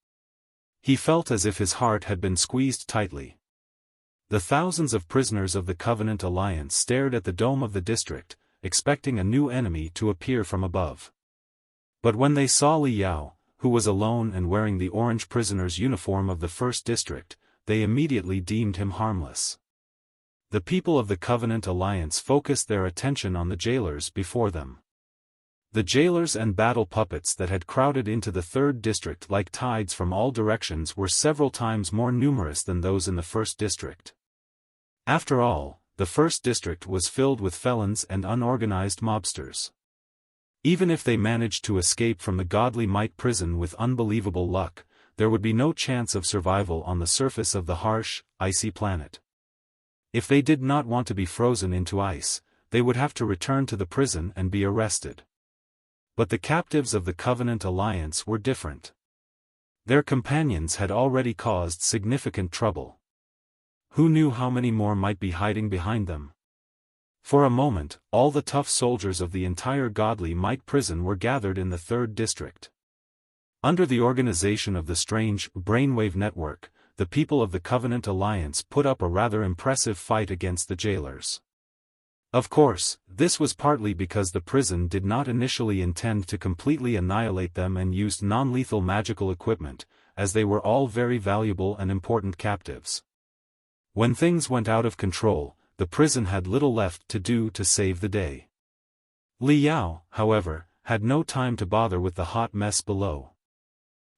He felt as if his heart had been squeezed tightly. The thousands of prisoners of the Covenant Alliance stared at the dome of the district, expecting a new enemy to appear from above. But when they saw Li Yao, who was alone and wearing the orange prisoner's uniform of the First District, they immediately deemed him harmless. The people of the Covenant Alliance focused their attention on the jailers before them. The jailers and battle puppets that had crowded into the Third District like tides from all directions were several times more numerous than those in the First District. After all, the First District was filled with felons and unorganized mobsters. Even if they managed to escape from the Godly Might prison with unbelievable luck, there would be no chance of survival on the surface of the harsh, icy planet. If they did not want to be frozen into ice, they would have to return to the prison and be arrested. But the captives of the Covenant Alliance were different. Their companions had already caused significant trouble. Who knew how many more might be hiding behind them? For a moment, all the tough soldiers of the entire Godly Might prison were gathered in the Third District. Under the organization of the strange brainwave network, the people of the Covenant Alliance put up a rather impressive fight against the jailers. Of course, this was partly because the prison did not initially intend to completely annihilate them and used non-lethal magical equipment, as they were all very valuable and important captives. When things went out of control, the prison had little left to do to save the day. Li Yao, however, had no time to bother with the hot mess below.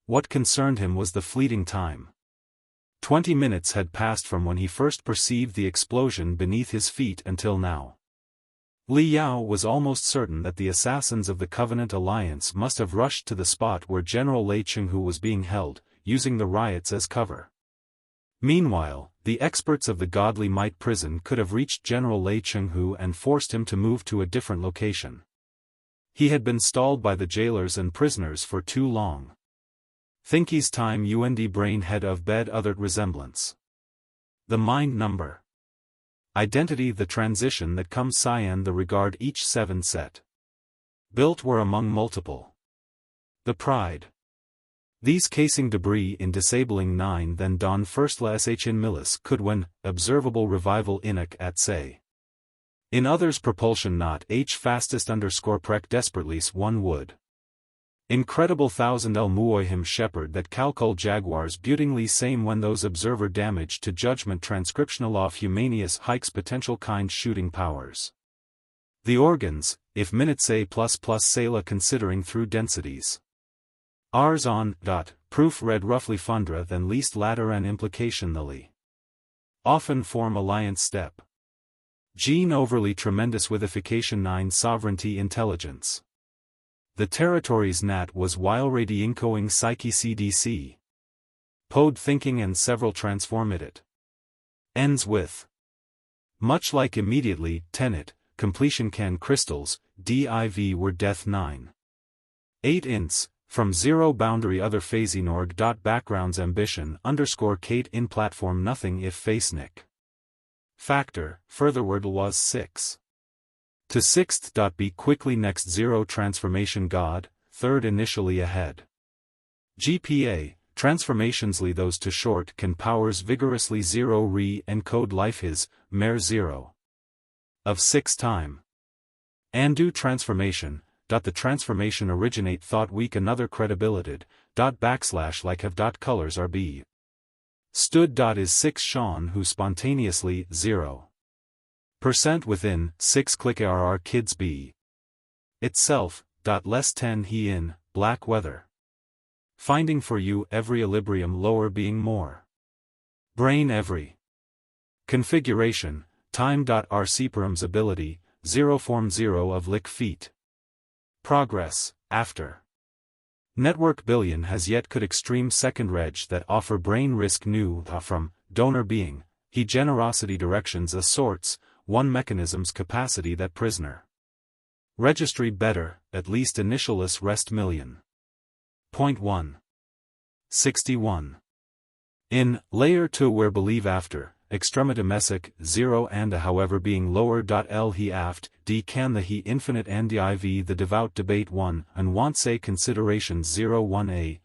What concerned him was the fleeting time. 20 minutes had passed from when he first perceived the explosion beneath his feet until now. Li Yao was almost certain that the assassins of the Covenant Alliance must have rushed to the spot where General Lei Chenghu was being held, using the riots as cover. Meanwhile, the experts of the Godly Might prison could have reached General Lei Chenghu and forced him to move to a different location. He had been stalled by the jailers and prisoners for too long. Thinky's time UND brain head of bed othered resemblance. The mind number. Identity the transition that comes cyan the regard each 7 set. Built were among multiple. The pride. These casing debris in disabling 9 then don first la sh in millis could when, observable revival inuk at say. In others propulsion not h fastest _prec desperately 1 would. Incredible thousand el muoyhim shepherd that calcul jaguars beautingly same when those observer damage to judgment transcriptional off humanious hikes potential kind shooting powers. The organs, if minute say plus sela considering through densities. Rs on, proof read roughly fundra than least ladder and implication the li. Often form alliance step. Gene overly tremendous withification 9 sovereignty intelligence. The territories nat was while radiincoing psyche cdc. Pod thinking and several transformit. Ends with. Much like immediately, tenet, completion can crystals, div were death 9. 8 ints. From 0 boundary other phasenorg. Backgrounds ambition Kate in platform nothing if face nick. Factor, furtherward was 6. To 6th. Be quickly next 0 transformation god, 3rd initially ahead. GPA, transformationsly those to short can powers vigorously 0 re-encode life his, mare 0. Of 6 time. Andu transformation. The transformation originate thought weak another credibility, like have. Colors are b. Stood. Is 6 Sean who spontaneously 0% within 6 click RR kids b. Itself. Less 10 he in black weather. Finding for you every equilibrium lower being more. Brain every. Configuration, time. Rcperum's ability, 0 form 0 of lick feet. Progress, after. Network billion has yet could extreme second reg that offer brain risk new from, donor being, he generosity directions a sorts, 1 mechanism's capacity that prisoner. Registry better, at least initialist rest million. Point 1. 61. In, layer 2 where believe after, extremity mesic 0 and a however being lower. L he aft, d can the he infinite and div the devout debate 1 and want say considerations 0 1a,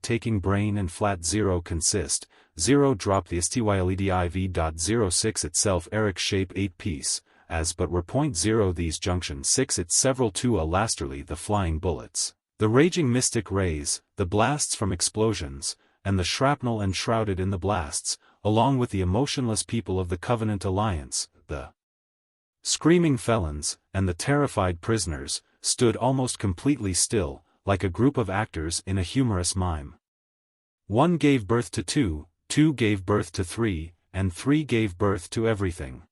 taking brain and flat 0 consist, 0 drop the stylediv.06 itself Eric shape 8 piece, as but were 0 these junction 6 its several 2 a lastly the flying bullets, the raging mystic rays, the blasts from explosions, and the shrapnel enshrouded in the blasts, along with the emotionless people of the Covenant Alliance, the screaming felons, and the terrified prisoners, stood almost completely still, like a group of actors in a humorous mime. 1 gave birth to 2, 2 gave birth to 3, and 3 gave birth to everything.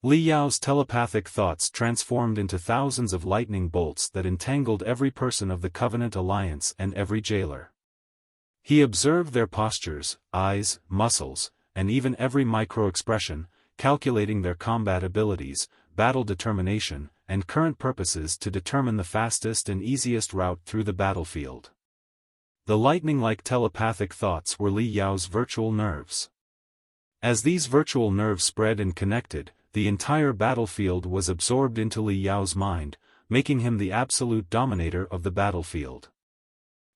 Li Yao's telepathic thoughts transformed into thousands of lightning bolts that entangled every person of the Covenant Alliance and every jailer. He observed their postures, eyes, muscles, and even every micro-expression, calculating their combat abilities, battle determination, and current purposes to determine the fastest and easiest route through the battlefield. The lightning-like telepathic thoughts were Li Yao's virtual nerves. As these virtual nerves spread and connected, the entire battlefield was absorbed into Li Yao's mind, making him the absolute dominator of the battlefield.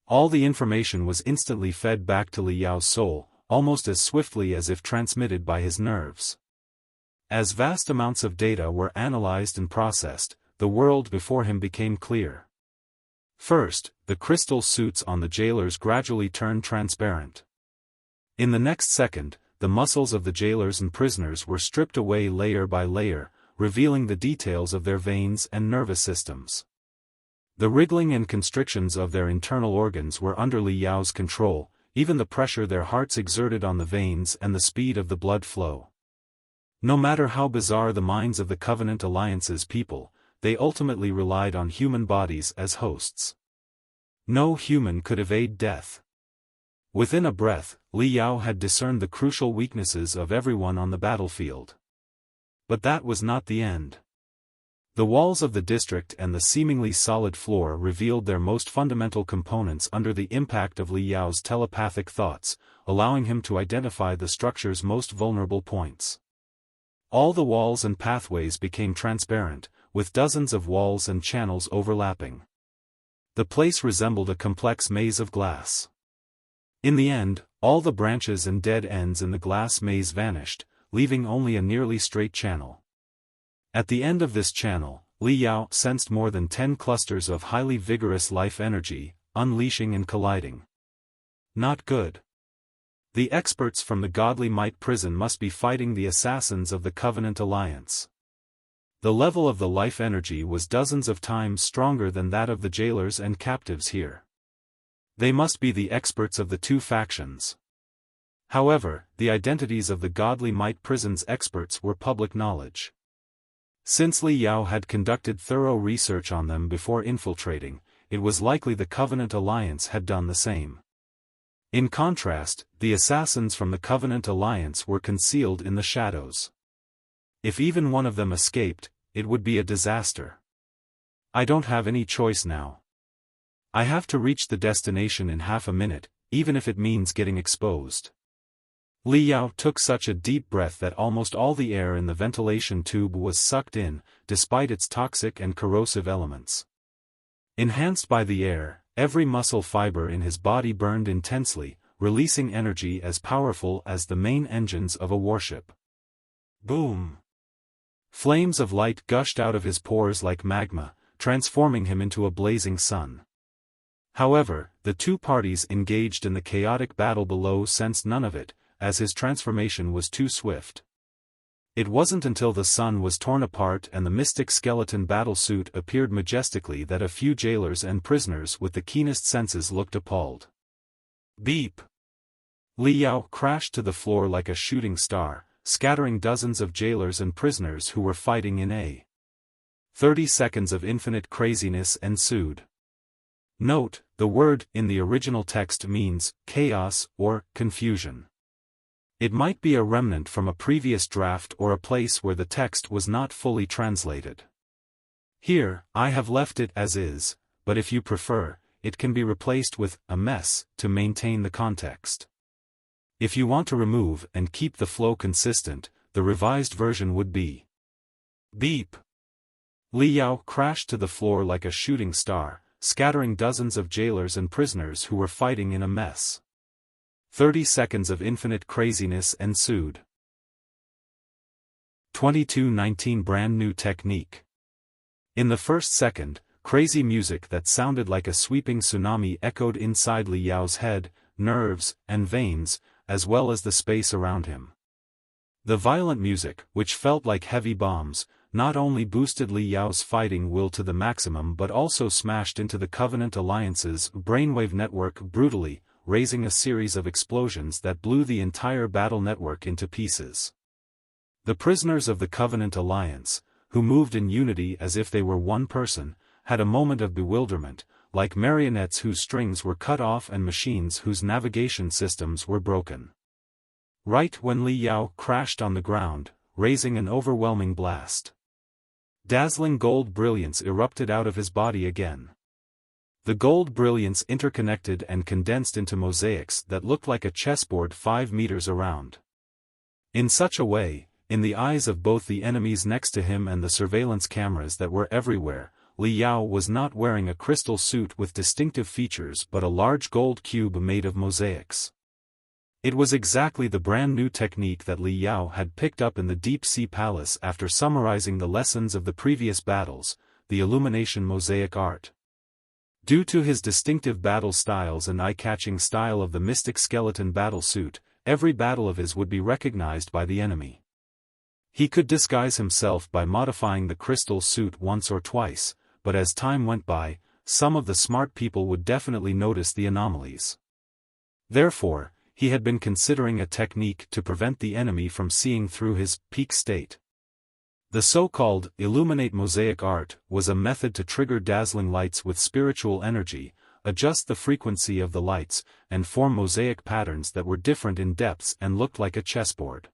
All the information was instantly fed back to Li Yao's soul, almost as swiftly as if transmitted by his nerves. As vast amounts of data were analyzed and processed, the world before him became clear. First, the crystal suits on the jailers gradually turned transparent. In the next second, the muscles of the jailers and prisoners were stripped away layer by layer, revealing the details of their veins and nervous systems. The wriggling and constrictions of their internal organs were under Li Yao's control, even the pressure their hearts exerted on the veins and the speed of the blood flow. No matter how bizarre the minds of the Covenant Alliance's people, they ultimately relied on human bodies as hosts. No human could evade death. Within a breath, Li Yao had discerned the crucial weaknesses of everyone on the battlefield. But that was not the end. The walls of the district and the seemingly solid floor revealed their most fundamental components under the impact of Li Yao's telepathic thoughts, allowing him to identify the structure's most vulnerable points. All the walls and pathways became transparent, with dozens of walls and channels overlapping. The place resembled a complex maze of glass. In the end, all the branches and dead ends in the glass maze vanished, leaving only a nearly straight channel. At the end of this channel, Li Yao sensed more than 10 clusters of highly vigorous life energy, unleashing and colliding. Not good. The experts from the Godly Might prison must be fighting the assassins of the Covenant Alliance. The level of the life energy was dozens of times stronger than that of the jailers and captives here. They must be the experts of the two factions. However, the identities of the Godly Might prison's experts were public knowledge. Since Li Yao had conducted thorough research on them before infiltrating, it was likely the Covenant Alliance had done the same. In contrast, the assassins from the Covenant Alliance were concealed in the shadows. If even one of them escaped, it would be a disaster. I don't have any choice now. I have to reach the destination in half a minute, even if it means getting exposed. Li Yao took such a deep breath that almost all the air in the ventilation tube was sucked in, despite its toxic and corrosive elements. Enhanced by the air, every muscle fiber in his body burned intensely, releasing energy as powerful as the main engines of a warship. Boom! Flames of light gushed out of his pores like magma, transforming him into a blazing sun. However, the two parties engaged in the chaotic battle below sensed none of it, as his transformation was too swift. It wasn't until the sun was torn apart and the mystic skeleton battlesuit appeared majestically that a few jailers and prisoners with the keenest senses looked appalled. Beep! Li Yao crashed to the floor like a shooting star, scattering dozens of jailers and prisoners who were fighting in a 30 seconds of infinite craziness ensued. Note, the word in the original text means chaos or confusion. It might be a remnant from a previous draft or a place where the text was not fully translated. Here, I have left it as is, but if you prefer, it can be replaced with a mess to maintain the context. If you want to remove and keep the flow consistent, the revised version would be beep. Li Yao crashed to the floor like a shooting star, scattering dozens of jailers and prisoners who were fighting in a mess. 30 seconds of infinite craziness ensued. 2219 Brand new technique. In the first second, crazy music that sounded like a sweeping tsunami echoed inside Li Yao's head, nerves, and veins, as well as the space around him. The violent music, which felt like heavy bombs, not only boosted Li Yao's fighting will to the maximum but also smashed into the Covenant Alliance's brainwave network brutally, raising a series of explosions that blew the entire battle network into pieces. The prisoners of the Covenant Alliance, who moved in unity as if they were one person, had a moment of bewilderment, like marionettes whose strings were cut off and machines whose navigation systems were broken. Right when Li Yao crashed on the ground, raising an overwhelming blast. Dazzling gold brilliance erupted out of his body again. The gold brilliance interconnected and condensed into mosaics that looked like a chessboard 5 meters around. In such a way, in the eyes of both the enemies next to him and the surveillance cameras that were everywhere, Li Yao was not wearing a crystal suit with distinctive features but a large gold cube made of mosaics. It was exactly the brand new technique that Li Yao had picked up in the Deep Sea Palace after summarizing the lessons of the previous battles, the illumination mosaic art. Due to his distinctive battle styles and eye-catching style of the mystic skeleton battle suit, every battle of his would be recognized by the enemy. He could disguise himself by modifying the crystal suit once or twice, but as time went by, some of the smart people would definitely notice the anomalies. Therefore, he had been considering a technique to prevent the enemy from seeing through his peak state. The so-called illuminate mosaic art was a method to trigger dazzling lights with spiritual energy, adjust the frequency of the lights, and form mosaic patterns that were different in depths and looked like a chessboard.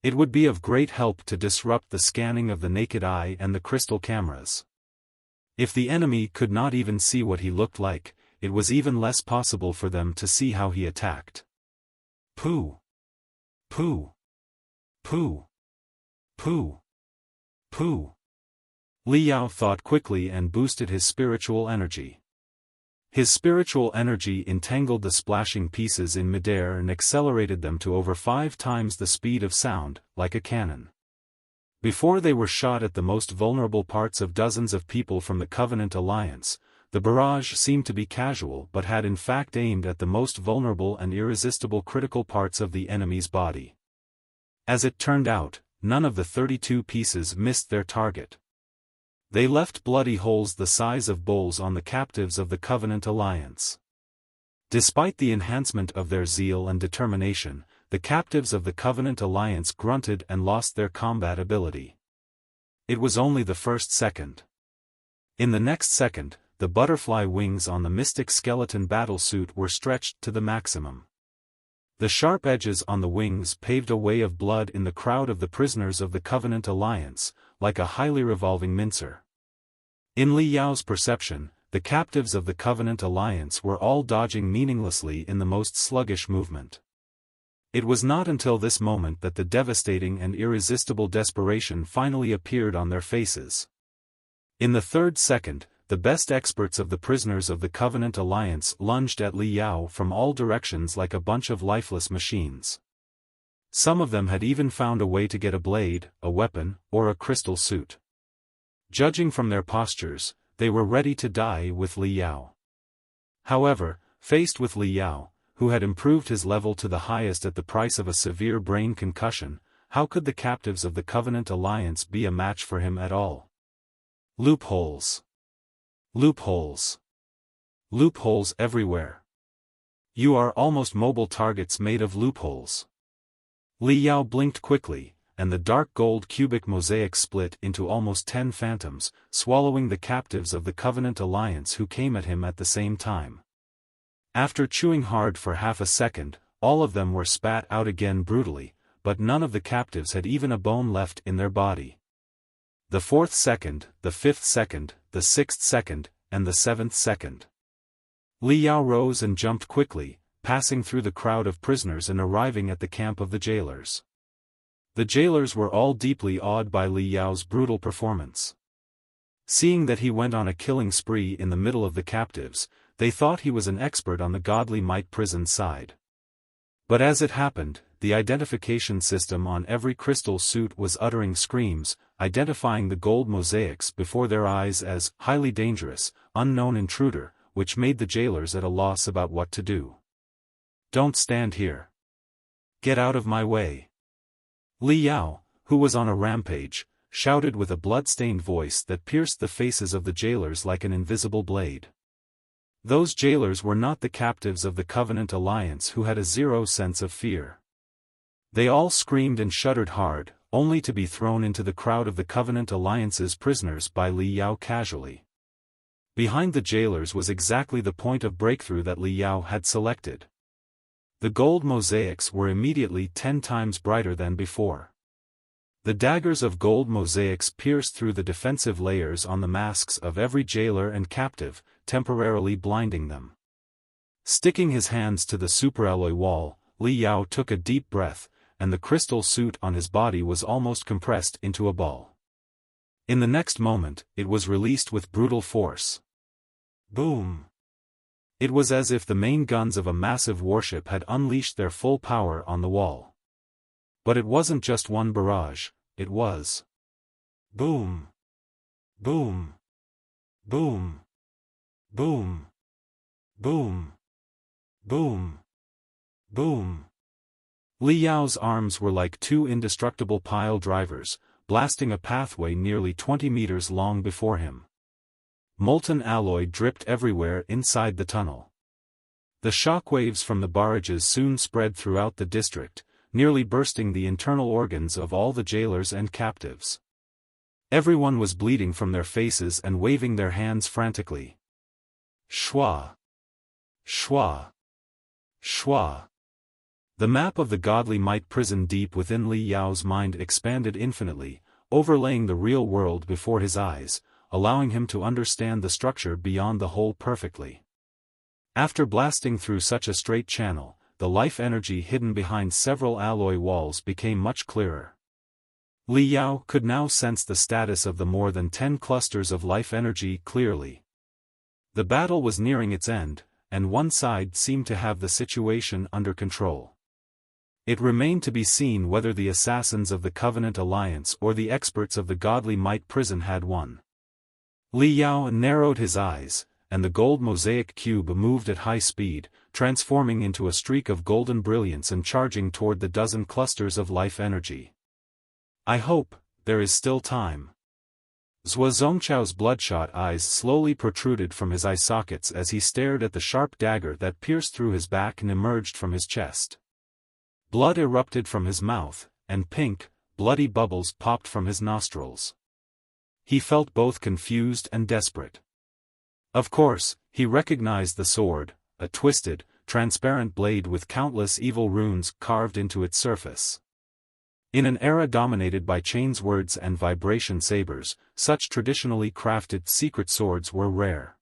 It would be of great help to disrupt the scanning of the naked eye and the crystal cameras. If the enemy could not even see what he looked like, it was even less possible for them to see how he attacked. Pooh. Pooh. Pooh. Pooh. Pooh. Li Yao thought quickly and boosted his spiritual energy. His spiritual energy entangled the splashing pieces in midair and accelerated them to over 5 times the speed of sound, like a cannon. Before they were shot at the most vulnerable parts of dozens of people from the Covenant Alliance, the barrage seemed to be casual but had in fact aimed at the most vulnerable and irresistible critical parts of the enemy's body. As it turned out, none of the 32 pieces missed their target. They left bloody holes the size of bowls on the captives of the Covenant Alliance. Despite the enhancement of their zeal and determination, the captives of the Covenant Alliance grunted and lost their combat ability. It was only the first second. In the next second, the butterfly wings on the mystic skeleton battlesuit were stretched to the maximum. The sharp edges on the wings paved a way of blood in the crowd of the prisoners of the Covenant Alliance, like a highly revolving mincer. In Li Yao's perception, the captives of the Covenant Alliance were all dodging meaninglessly in the most sluggish movement. It was not until this moment that the devastating and irresistible desperation finally appeared on their faces. In the third second, the best experts of the prisoners of the Covenant Alliance lunged at Li Yao from all directions like a bunch of lifeless machines. Some of them had even found a way to get a blade, a weapon, or a crystal suit. Judging from their postures, they were ready to die with Li Yao. However, faced with Li Yao, who had improved his level to the highest at the price of a severe brain concussion, how could the captives of the Covenant Alliance be a match for him at all? Loopholes. Loopholes. Loopholes everywhere. You are almost mobile targets made of loopholes. Li Yao blinked quickly, and the dark gold cubic mosaic split into almost 10 phantoms, swallowing the captives of the Covenant Alliance who came at him at the same time. After chewing hard for half a second, all of them were spat out again brutally, but none of the captives had even a bone left in their body. The 4th second, the 5th second, the 6th second, and the 7th second. Li Yao rose and jumped quickly, passing through the crowd of prisoners and arriving at the camp of the jailers. The jailers were all deeply awed by Li Yao's brutal performance. Seeing that he went on a killing spree in the middle of the captives, they thought he was an expert on the godly might prison side. But as it happened, the identification system on every crystal suit was uttering screams, identifying the gold mosaics before their eyes as highly dangerous, unknown intruder, which made the jailers at a loss about what to do. "Don't stand here. Get out of my way." Li Yao, who was on a rampage, shouted with a blood-stained voice that pierced the faces of the jailers like an invisible blade. Those jailers were not the captives of the Covenant Alliance who had a zero sense of fear. They all screamed and shuddered hard, only to be thrown into the crowd of the Covenant Alliance's prisoners by Li Yao casually. Behind the jailers was exactly the point of breakthrough that Li Yao had selected. The gold mosaics were immediately 10 times brighter than before. The daggers of gold mosaics pierced through the defensive layers on the masks of every jailer and captive, temporarily blinding them. Sticking his hands to the superalloy wall, Li Yao took a deep breath, and the crystal suit on his body was almost compressed into a ball. In the next moment, it was released with brutal force. Boom! It was as if the main guns of a massive warship had unleashed their full power on the wall. But it wasn't just one barrage, it was boom! Boom! Boom! Boom! Boom! Boom! Boom! Li Yao's arms were like two indestructible pile drivers, blasting a pathway nearly 20 meters long before him. Molten alloy dripped everywhere inside the tunnel. The shockwaves from the barrages soon spread throughout the district, nearly bursting the internal organs of all the jailers and captives. Everyone was bleeding from their faces and waving their hands frantically. Shwa! Shwa! Shwa! The map of the godly might prison deep within Li Yao's mind expanded infinitely, overlaying the real world before his eyes, allowing him to understand the structure beyond the whole perfectly. After blasting through such a straight channel, the life energy hidden behind several alloy walls became much clearer. Li Yao could now sense the status of the more than 10 clusters of life energy clearly. The battle was nearing its end, and one side seemed to have the situation under control. It remained to be seen whether the assassins of the Covenant Alliance or the experts of the godly might prison had won. Li Yao narrowed his eyes, and the gold mosaic cube moved at high speed, transforming into a streak of golden brilliance and charging toward the dozen clusters of life energy. "I hope there is still time." Zhuo Zongchao's bloodshot eyes slowly protruded from his eye sockets as he stared at the sharp dagger that pierced through his back and emerged from his chest. Blood erupted from his mouth, and pink, bloody bubbles popped from his nostrils. He felt both confused and desperate. Of course, he recognized the sword, a twisted, transparent blade with countless evil runes carved into its surface. In an era dominated by chains, words and vibration sabers, such traditionally crafted secret swords were rare.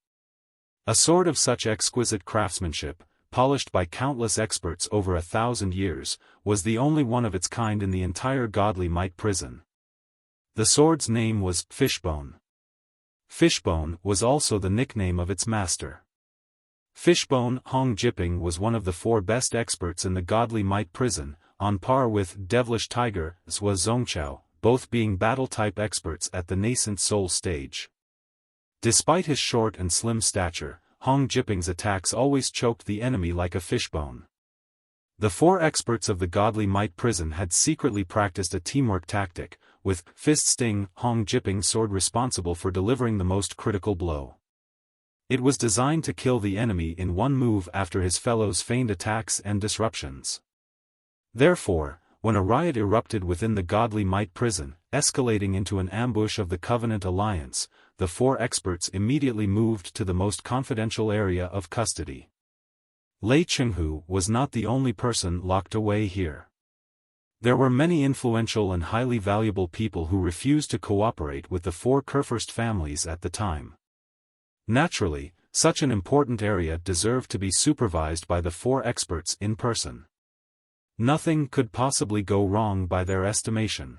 A sword of such exquisite craftsmanship, polished by countless experts over 1,000 years, was the only one of its kind in the entire godly might prison. The sword's name was Fishbone. Fishbone was also the nickname of its master. Fishbone Hong Jiping was one of the 4 best experts in the godly might prison, on par with Devilish Tiger, Zhuo Zongchao, both being battle-type experts at the nascent soul stage. Despite his short and slim stature, Hong Jiping's attacks always choked the enemy like a fishbone. The 4 experts of the godly might prison had secretly practiced a teamwork tactic, with Fist Sting Hong Jiping's sword responsible for delivering the most critical blow. It was designed to kill the enemy in one move after his fellows' feigned attacks and disruptions. Therefore, when a riot erupted within the godly might prison, escalating into an ambush of the Covenant Alliance, the 4 experts immediately moved to the most confidential area of custody. Lei Chenghu was not the only person locked away here. There were many influential and highly valuable people who refused to cooperate with the 4 Kurfürst families at the time. Naturally, Such an important area deserved to be supervised by the 4 experts in person. Nothing could possibly go wrong by their estimation.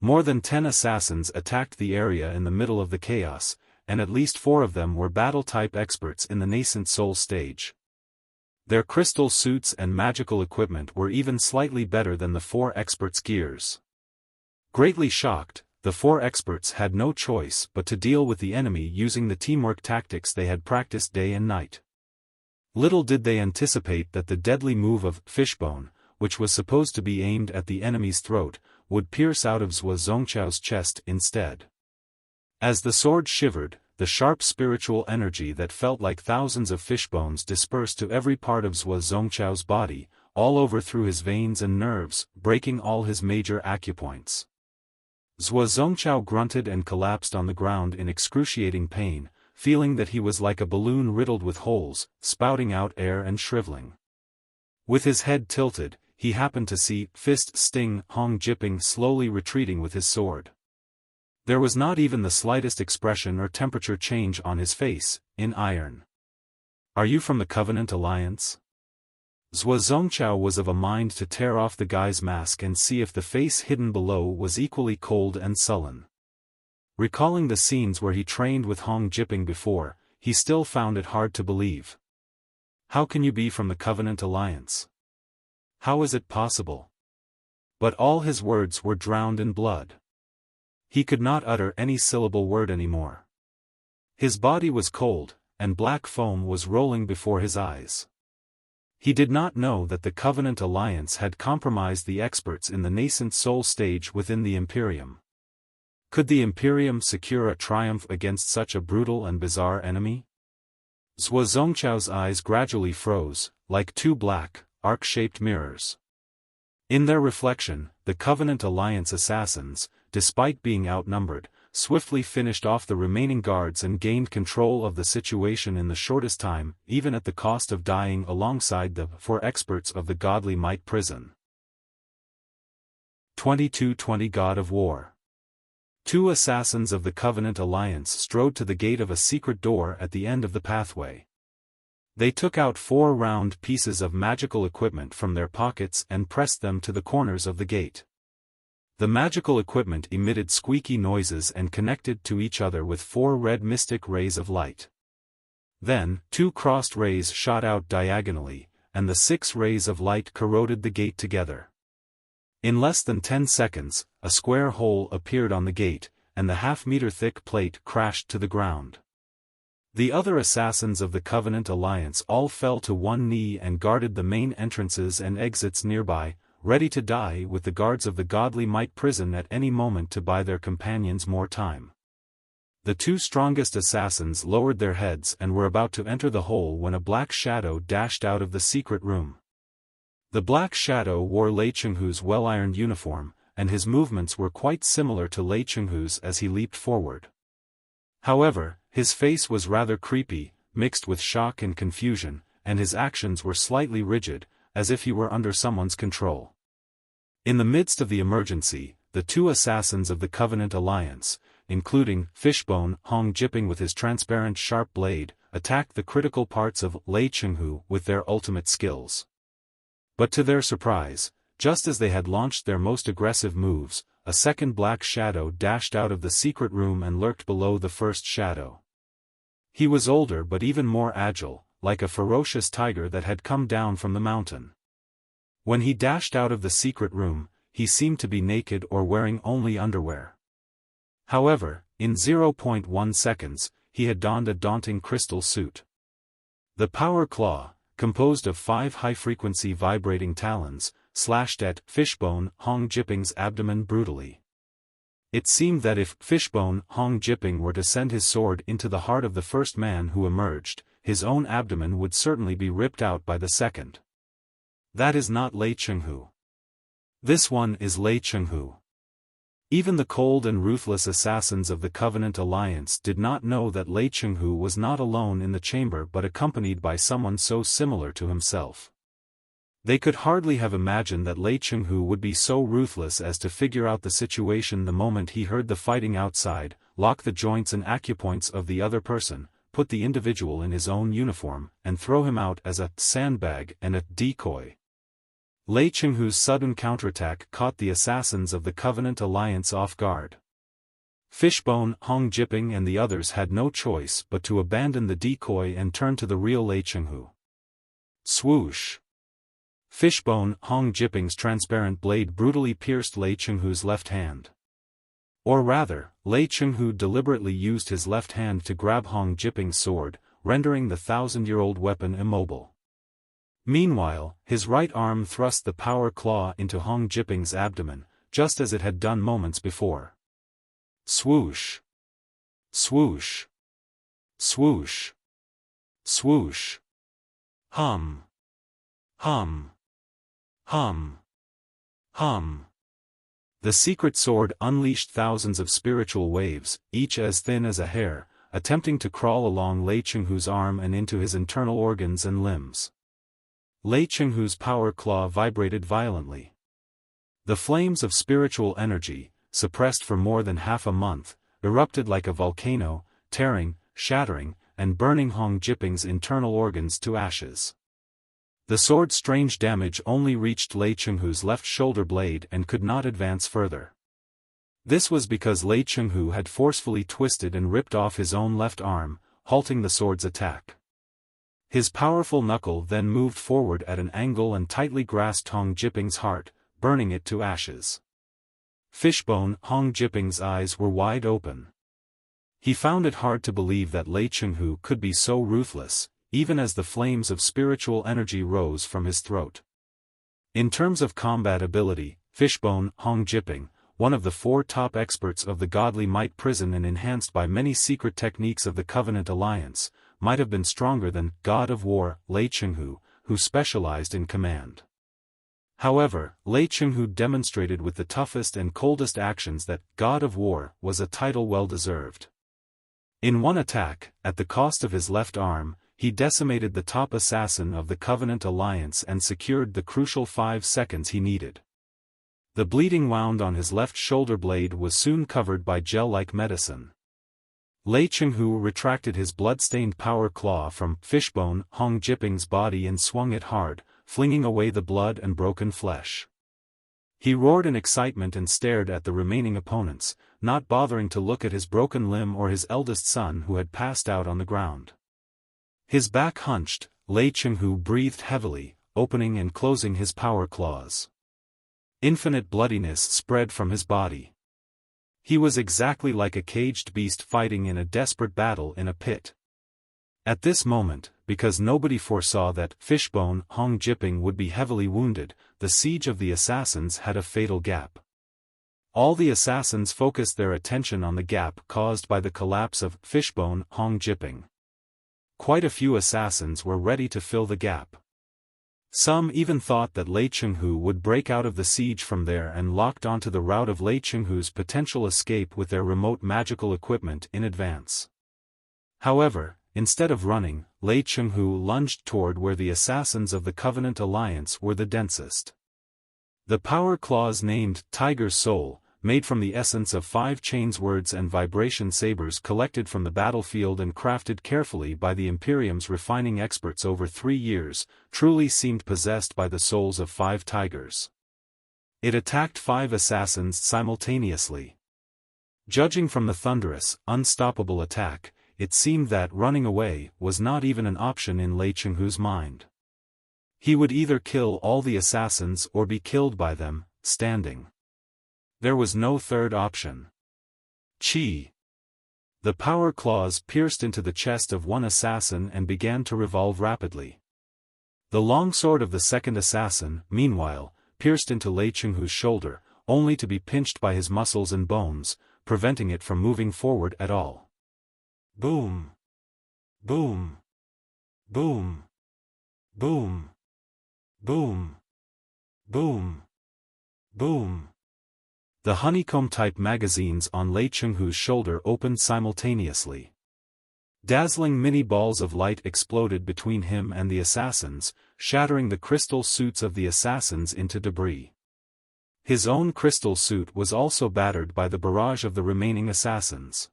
More than 10 assassins attacked the area in the middle of the chaos, and at least 4 of them were battle-type experts in the nascent soul stage. Their crystal suits and magical equipment were even slightly better than the 4 experts' gears. Greatly shocked, the 4 experts had no choice but to deal with the enemy using the teamwork tactics they had practiced day and night. Little did they anticipate that the deadly move of Fishbone, which was supposed to be aimed at the enemy's throat, would pierce out of Zhuo Zongchao's chest instead. As the sword shivered, the sharp spiritual energy that felt like thousands of fishbones dispersed to every part of Zhuo Zongchao's body, all over through his veins and nerves, breaking all his major acupoints. Zhuo Zongchao grunted and collapsed on the ground in excruciating pain, feeling that he was like a balloon riddled with holes, spouting out air and shriveling. With his head tilted, he happened to see Fist Sting Hong Jipping slowly retreating with his sword. There was not even the slightest expression or temperature change on his face, in iron. "Are you from the Covenant Alliance?" Zhuo Zongchao was of a mind to tear off the guy's mask and see if the face hidden below was equally cold and sullen. Recalling the scenes where he trained with Hong Jipping before, he still found it hard to believe. "How can you be from the Covenant Alliance? How is it possible?" But all his words were drowned in blood. He could not utter any syllable word anymore. His body was cold, and black foam was rolling before his eyes. He did not know that the Covenant Alliance had compromised the experts in the nascent soul stage within the Imperium. Could the Imperium secure a triumph against such a brutal and bizarre enemy? Zhuo Zongchao's eyes gradually froze, like 2 black, arc-shaped mirrors. In their reflection, the Covenant Alliance assassins, despite being outnumbered, swiftly finished off the remaining guards and gained control of the situation in the shortest time, even at the cost of dying alongside the 4 experts of the Godly Might prison. 2220 God of War. 2 assassins of the Covenant Alliance strode to the gate of a secret door at the end of the pathway. They took out 4 round pieces of magical equipment from their pockets and pressed them to the corners of the gate. The magical equipment emitted squeaky noises and connected to each other with 4 red mystic rays of light. Then, 2 crossed rays shot out diagonally, and the 6 rays of light corroded the gate together. In less than 10 seconds, a square hole appeared on the gate, and the half-meter-thick plate crashed to the ground. The other assassins of the Covenant Alliance all fell to one knee and guarded the main entrances and exits nearby, ready to die with the guards of the Godly Might prison at any moment to buy their companions more time. The 2 strongest assassins lowered their heads and were about to enter the hole when a black shadow dashed out of the secret room. The black shadow wore Lei Chenghu's well-ironed uniform, and his movements were quite similar to Lei Chenghu's as he leaped forward. However, his face was rather creepy, mixed with shock and confusion, and his actions were slightly rigid, as if he were under someone's control. In the midst of the emergency, the 2 assassins of the Covenant Alliance, including Fishbone Hong Jipping with his transparent sharp blade, attacked the critical parts of Lei Chenghu with their ultimate skills. But to their surprise, just as they had launched their most aggressive moves, a second black shadow dashed out of the secret room and lurked below the first shadow. He was older but even more agile, like a ferocious tiger that had come down from the mountain. When he dashed out of the secret room, he seemed to be naked or wearing only underwear. However, in 0.1 seconds, he had donned a daunting crystal suit. The Power Claw, composed of 5 high-frequency vibrating talons, slashed at Fishbone Hong Jipping's abdomen brutally. It seemed that if Fishbone Hong Jipping were to send his sword into the heart of the first man who emerged, his own abdomen would certainly be ripped out by the second. That is not Lei Chenghu. This one is Lei Chenghu. Even the cold and ruthless assassins of the Covenant Alliance did not know that Lei Chenghu was not alone in the chamber but accompanied by someone so similar to himself. They could hardly have imagined that Lei Chenghu would be so ruthless as to figure out the situation the moment he heard the fighting outside, lock the joints and acupoints of the other person, put the individual in his own uniform and throw him out as a sandbag and a decoy. Lei Chenghu's sudden counterattack caught the assassins of the Covenant Alliance off guard. Fishbone, Hong Jiping and the others had no choice but to abandon the decoy and turn to the real Lei Chenghu. Swoosh! Fishbone, Hong Jiping's transparent blade brutally pierced Lei Chenghu's left hand. Or rather, Lei Chenghu deliberately used his left hand to grab Hong Jiping's sword, rendering the 1,000-year-old weapon immobile. Meanwhile, his right arm thrust the power claw into Hong Jiping's abdomen, just as it had done moments before. Swoosh! Swoosh! Swoosh! Swoosh! Hum! Hum! Hum! Hum! The secret sword unleashed thousands of spiritual waves, each as thin as a hair, attempting to crawl along Lei Chenghu's arm and into his internal organs and limbs. Lei Chenghu's power claw vibrated violently. The flames of spiritual energy, suppressed for more than half a month, erupted like a volcano, tearing, shattering, and burning Hong Jiping's internal organs to ashes. The sword's strange damage only reached Lei Chenghu's left shoulder blade and could not advance further. This was because Lei Chenghu had forcefully twisted and ripped off his own left arm, halting the sword's attack. His powerful knuckle then moved forward at an angle and tightly grasped Hong Jiping's heart, burning it to ashes. Fishbone, Hong Jiping's eyes were wide open. He found it hard to believe that Lei Chenghu could be so ruthless, even as the flames of spiritual energy rose from his throat. In terms of combat ability, Fishbone, Hong Jiping, one of the 4 top experts of the Godly Might Prison and enhanced by many secret techniques of the Covenant Alliance, might have been stronger than God of War, Lei Chenghu, who specialized in command. However, Lei Chenghu demonstrated with the toughest and coldest actions that God of War was a title well deserved. In one attack, at the cost of his left arm, he decimated the top assassin of the Covenant Alliance and secured the crucial 5 seconds he needed. The bleeding wound on his left shoulder blade was soon covered by gel-like medicine. Lei Chenghu retracted his blood-stained power claw from Fishbone, Hong Jiping's body and swung it hard, flinging away the blood and broken flesh. He roared in excitement and stared at the remaining opponents, not bothering to look at his broken limb or his eldest son who had passed out on the ground. His back hunched, Lei Chenghu breathed heavily, opening and closing his power claws. Infinite bloodiness spread from his body. He was exactly like a caged beast fighting in a desperate battle in a pit. At this moment, because nobody foresaw that Fishbone, Hong Jiping would be heavily wounded, the siege of the assassins had a fatal gap. All the assassins focused their attention on the gap caused by the collapse of Fishbone, Hong Jiping. Quite a few assassins were ready to fill the gap. Some even thought that Lei Chenghu would break out of the siege from there and locked onto the route of Lei Chenghu's potential escape with their remote magical equipment in advance. However, instead of running, Lei Chenghu lunged toward where the assassins of the Covenant Alliance were the densest. The power claws named Tiger's Soul, made from the essence of 5 chains words and vibration sabers collected from the battlefield and crafted carefully by the Imperium's refining experts over 3 years, truly seemed possessed by the souls of 5 tigers. It attacked 5 assassins simultaneously. Judging from the thunderous, unstoppable attack, it seemed that running away was not even an option in Lei Chenghu's mind. He would either kill all the assassins or be killed by them, standing. There was no third option. Chi! The power claws pierced into the chest of one assassin and began to revolve rapidly. The longsword of the second assassin, meanwhile, pierced into Lei Chenghu's shoulder, only to be pinched by his muscles and bones, preventing it from moving forward at all. Boom! Boom! Boom! Boom! Boom! Boom! Boom! The honeycomb-type magazines on Lei Chenghu's shoulder opened simultaneously. Dazzling mini balls of light exploded between him and the assassins, shattering the crystal suits of the assassins into debris. His own crystal suit was also battered by the barrage of the remaining assassins.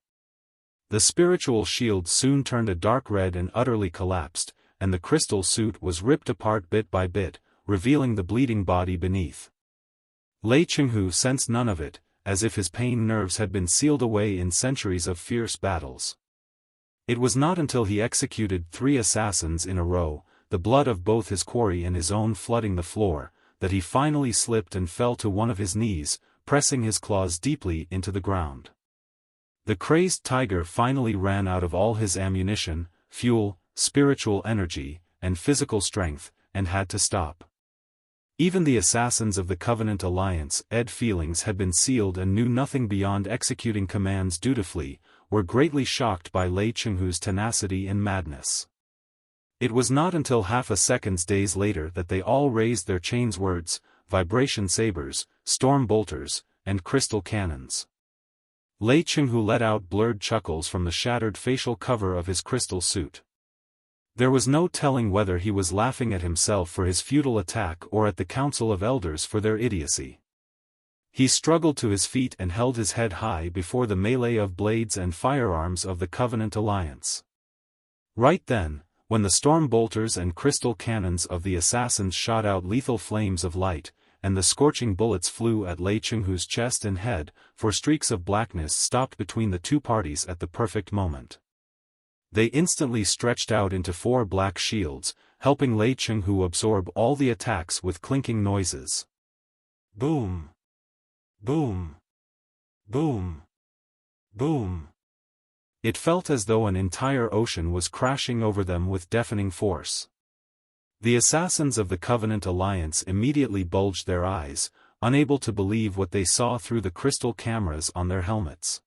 The spiritual shield soon turned a dark red and utterly collapsed, and the crystal suit was ripped apart bit by bit, revealing the bleeding body beneath. Lei Chenghu sensed none of it, as if his pain nerves had been sealed away in centuries of fierce battles. It was not until he executed 3 assassins in a row, the blood of both his quarry and his own flooding the floor, that he finally slipped and fell to one of his knees, pressing his claws deeply into the ground. The crazed tiger finally ran out of all his ammunition, fuel, spiritual energy, and physical strength, and had to stop. Even the assassins of the Covenant Alliance, feelings had been sealed and knew nothing beyond executing commands dutifully, were greatly shocked by Lei Chenghu's tenacity and madness. It was not until half a second's days later that they all raised their chains words, vibration sabers, storm bolters, and crystal cannons. Lei Chenghu let out blurred chuckles from the shattered facial cover of his crystal suit. There was no telling whether he was laughing at himself for his futile attack or at the Council of Elders for their idiocy. He struggled to his feet and held his head high before the melee of blades and firearms of the Covenant Alliance. Right then, when the storm bolters and crystal cannons of the assassins shot out lethal flames of light, and the scorching bullets flew at Lei Chenghu's chest and head, for streaks of blackness stopped between the two parties at the perfect moment. They instantly stretched out into 4 black shields, helping Lei Chenghu absorb all the attacks with clinking noises. Boom! Boom! Boom! Boom! It felt as though an entire ocean was crashing over them with deafening force. The assassins of the Covenant Alliance immediately bulged their eyes, unable to believe what they saw through the crystal cameras on their helmets.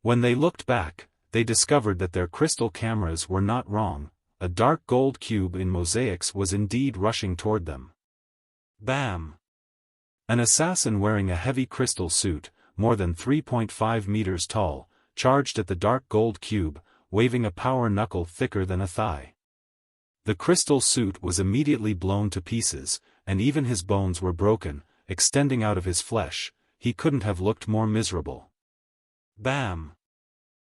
When they looked back, they discovered that their crystal cameras were not wrong. A dark gold cube in mosaics was indeed rushing toward them. Bam! An assassin wearing a heavy crystal suit, more than 3.5 meters tall, charged at the dark gold cube, waving a power knuckle thicker than a thigh. The crystal suit was immediately blown to pieces, and even his bones were broken, extending out of his flesh. He couldn't have looked more miserable. Bam!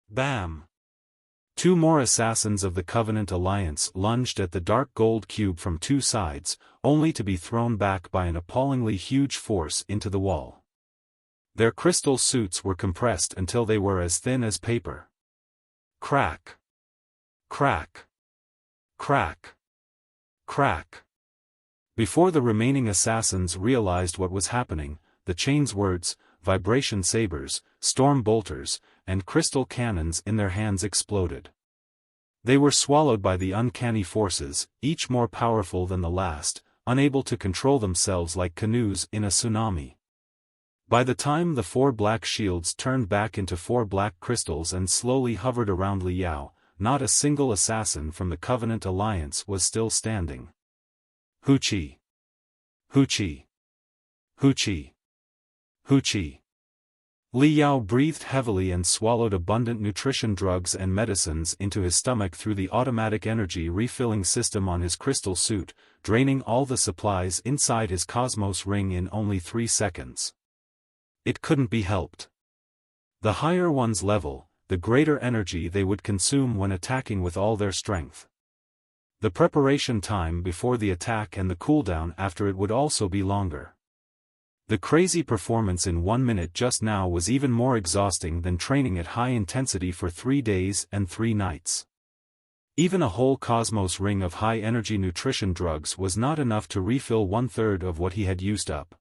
Bam! 2 more assassins of the Covenant Alliance lunged at the dark gold cube from 2 sides, only to be thrown back by an appallingly huge force into the wall. Their crystal suits were compressed until they were as thin as paper. Crack! Crack! Crack! Crack! Before the remaining assassins realized what was happening, the chains words, vibration sabers, storm bolters, and crystal cannons in their hands exploded. They were swallowed by the uncanny forces, each more powerful than the last, unable to control themselves like canoes in a tsunami. By the time the 4 black shields turned back into 4 black crystals and slowly hovered around Li Yao, not a single assassin from the Covenant Alliance was still standing. Hoochie! Hoochie! Hoochie! Hoochie! Li Yao breathed heavily and swallowed abundant nutrition drugs and medicines into his stomach through the automatic energy refilling system on his crystal suit, draining all the supplies inside his cosmos ring in only 3 seconds. It couldn't be helped. The higher one's level, the greater energy they would consume when attacking with all their strength. The preparation time before the attack and the cooldown after it would also be longer. The crazy performance in 1 minute just now was even more exhausting than training at high intensity for 3 days and 3 nights. Even a whole cosmos ring of high-energy nutrition drugs was not enough to refill 1/3 of what he had used up.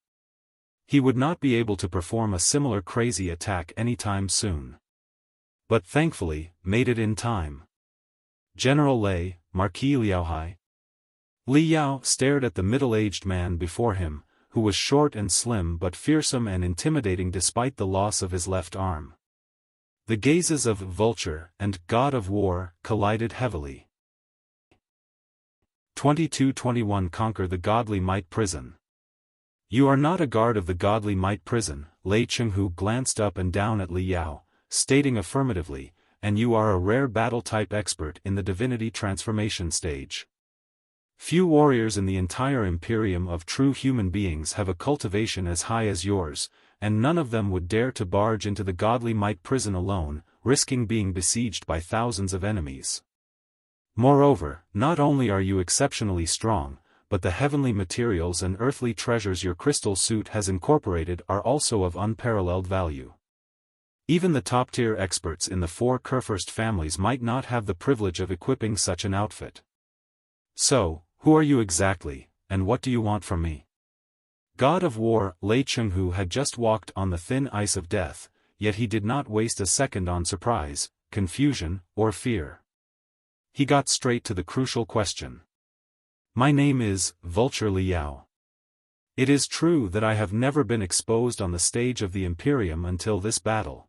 He would not be able to perform a similar crazy attack anytime soon. But thankfully, made it in time. General Lei, Marquis Liaohai. Li Yao stared at the middle-aged man before him, who was short and slim but fearsome and intimidating despite the loss of his left arm. The gazes of Vulture and God of War collided heavily. 2221 Conquer the Godly Might Prison. You are not a guard of the Godly Might Prison, Lei Chenghu glanced up and down at Li Yao, stating affirmatively, and you are a rare battle-type expert in the Divinity transformation stage. Few warriors in the entire Imperium of true human beings have a cultivation as high as yours, and none of them would dare to barge into the Godly Might Prison alone, risking being besieged by thousands of enemies. Moreover, not only are you exceptionally strong, but the heavenly materials and earthly treasures your crystal suit has incorporated are also of unparalleled value. Even the top-tier experts in the 4 Kurfürst families might not have the privilege of equipping such an outfit. So, who are you exactly, and what do you want from me? God of War, Lei Chenghu had just walked on the thin ice of death, yet he did not waste a second on surprise, confusion, or fear. He got straight to the crucial question. My name is Vulture Liao. It is true that I have never been exposed on the stage of the Imperium until this battle.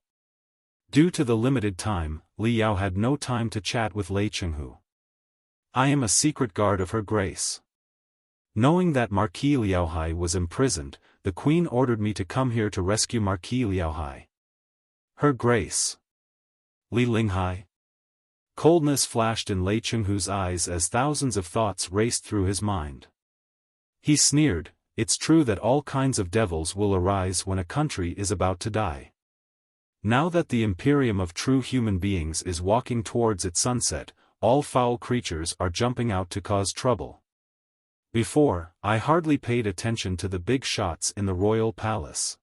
Due to the limited time, Liao had no time to chat with Lei Chenghu. I am a secret guard of Her Grace. Knowing that Marquis Liaohai was imprisoned, the Queen ordered me to come here to rescue Marquis Liaohai. Her Grace. Li Linghai. Coldness flashed in Lei Chenghu's eyes as thousands of thoughts raced through his mind. He sneered, it's true that all kinds of devils will arise when a country is about to die. Now that the Imperium of true human beings is walking towards its sunset, all foul creatures are jumping out to cause trouble. Before, I hardly paid attention to the big shots in the royal palace.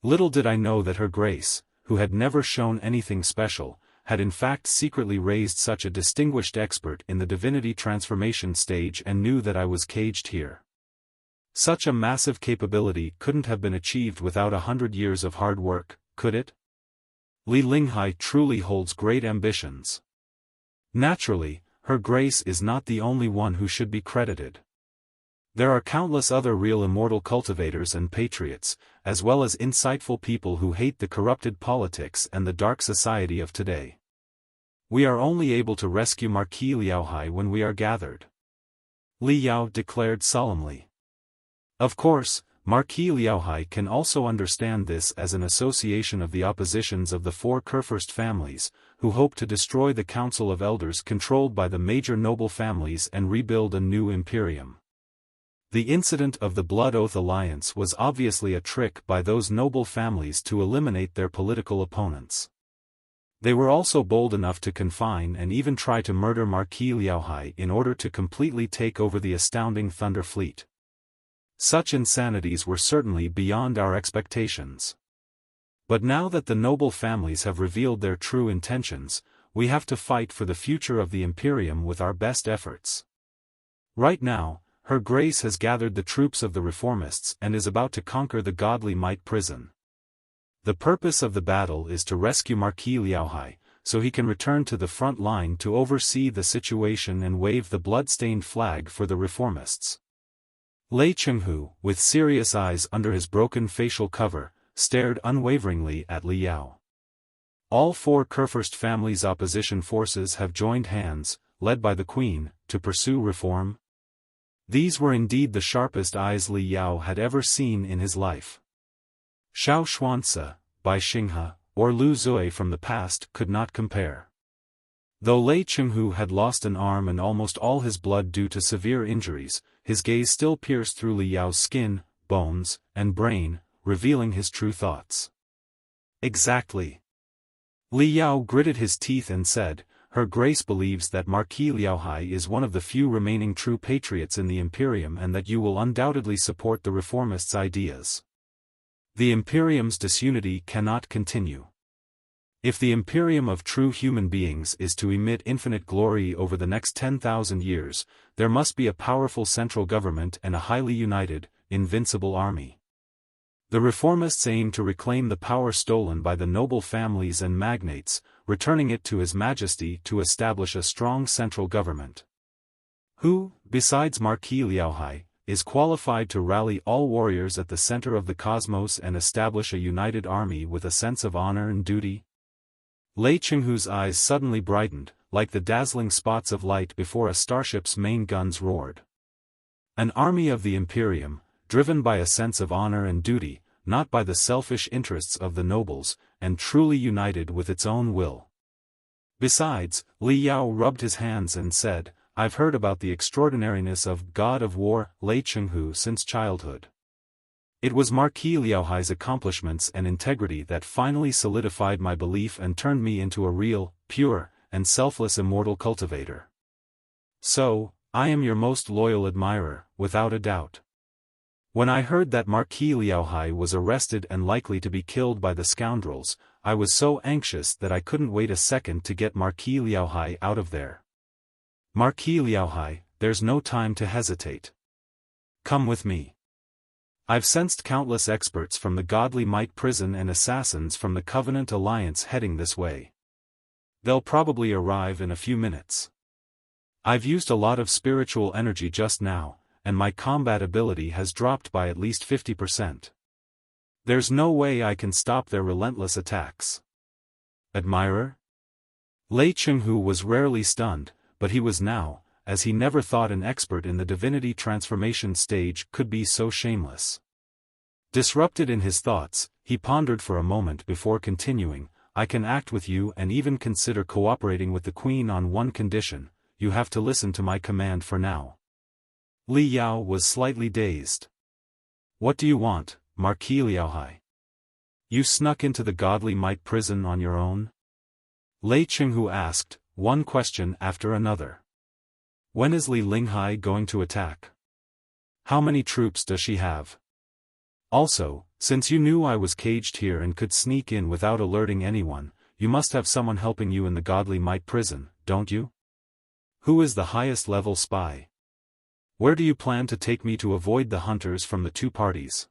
Little did I know that Her Grace, who had never shown anything special, had in fact secretly raised such a distinguished expert in the Divinity transformation stage and knew that I was caged here. Such a massive capability couldn't have been achieved without 100 years of hard work, could it? Li Linghai truly holds great ambitions. Naturally, Her Grace is not the only one who should be credited. There are countless other real immortal cultivators and patriots, as well as insightful people who hate the corrupted politics and the dark society of today. We are only able to rescue Marquis Liaohai when we are gathered. Li Yao declared solemnly. Of course, Marquis Liaohai can also understand this as an association of the oppositions of the 4 Kurfürst families, who hope to destroy the Council of Elders controlled by the major noble families and rebuild a new imperium. The incident of the Blood Oath Alliance was obviously a trick by those noble families to eliminate their political opponents. They were also bold enough to confine and even try to murder Marquis Liaohai in order to completely take over the astounding Thunder Fleet. Such insanities were certainly beyond our expectations. But now that the noble families have revealed their true intentions, we have to fight for the future of the Imperium with our best efforts. Right now, Her Grace has gathered the troops of the reformists and is about to conquer the Godly Might prison. The purpose of the battle is to rescue Marquis Liaohai, so he can return to the front line to oversee the situation and wave the blood-stained flag for the reformists. Lei Chenghu, with serious eyes under his broken facial cover, stared unwaveringly at Liao. All 4 Kurfürst families' opposition forces have joined hands, led by the Queen, to pursue reform. These were indeed the sharpest eyes Li Yao had ever seen in his life. Xiao Xuanzi, Bai Xinghe, or Lu Zui from the past could not compare. Though Lei Chenghu had lost an arm and almost all his blood due to severe injuries, his gaze still pierced through Li Yao's skin, bones, and brain, revealing his true thoughts. Exactly. Li Yao gritted his teeth and said, Her Grace believes that Marquis Liaohai is one of the few remaining true patriots in the Imperium and that you will undoubtedly support the reformists' ideas. The Imperium's disunity cannot continue. If the Imperium of true human beings is to emit infinite glory over the next 10,000 years, there must be a powerful central government and a highly united, invincible army. The reformists aim to reclaim the power stolen by the noble families and magnates, returning it to His Majesty to establish a strong central government. Who, besides Marquis Liaohai, is qualified to rally all warriors at the center of the cosmos and establish a united army with a sense of honor and duty? Lei Chenghu's eyes suddenly brightened, like the dazzling spots of light before a starship's main guns roared. An army of the Imperium, driven by a sense of honor and duty, not by the selfish interests of the nobles, and truly united with its own will. Besides, Li Yao rubbed his hands and said, I've heard about the extraordinariness of God of War, Lei Chenghu since childhood. It was Marquis Liaohai's accomplishments and integrity that finally solidified my belief and turned me into a real, pure, and selfless immortal cultivator. So, I am your most loyal admirer, without a doubt. When I heard that Marquis Liaohai was arrested and likely to be killed by the scoundrels, I was so anxious that I couldn't wait a second to get Marquis Liaohai out of there. Marquis Liaohai, there's no time to hesitate. Come with me. I've sensed countless experts from the Godly Might Prison and assassins from the Covenant Alliance heading this way. They'll probably arrive in a few minutes. I've used a lot of spiritual energy just now, and my combat ability has dropped by at least 50%. There's no way I can stop their relentless attacks. Admirer? Lei Chenghu was rarely stunned, but he was now, as he never thought an expert in the divinity transformation stage could be so shameless. Disrupted in his thoughts, he pondered for a moment before continuing, I can act with you and even consider cooperating with the Queen on one condition, you have to listen to my command for now. Li Yao was slightly dazed. What do you want, Marquis Liaohai? You snuck into the Godly Might Prison on your own? Lei Chenghu asked, one question after another. When is Li Linghai going to attack? How many troops does she have? Also, since you knew I was caged here and could sneak in without alerting anyone, you must have someone helping you in the Godly Might Prison, don't you? Who is the highest level spy? Where do you plan to take me to avoid the hunters from the two parties?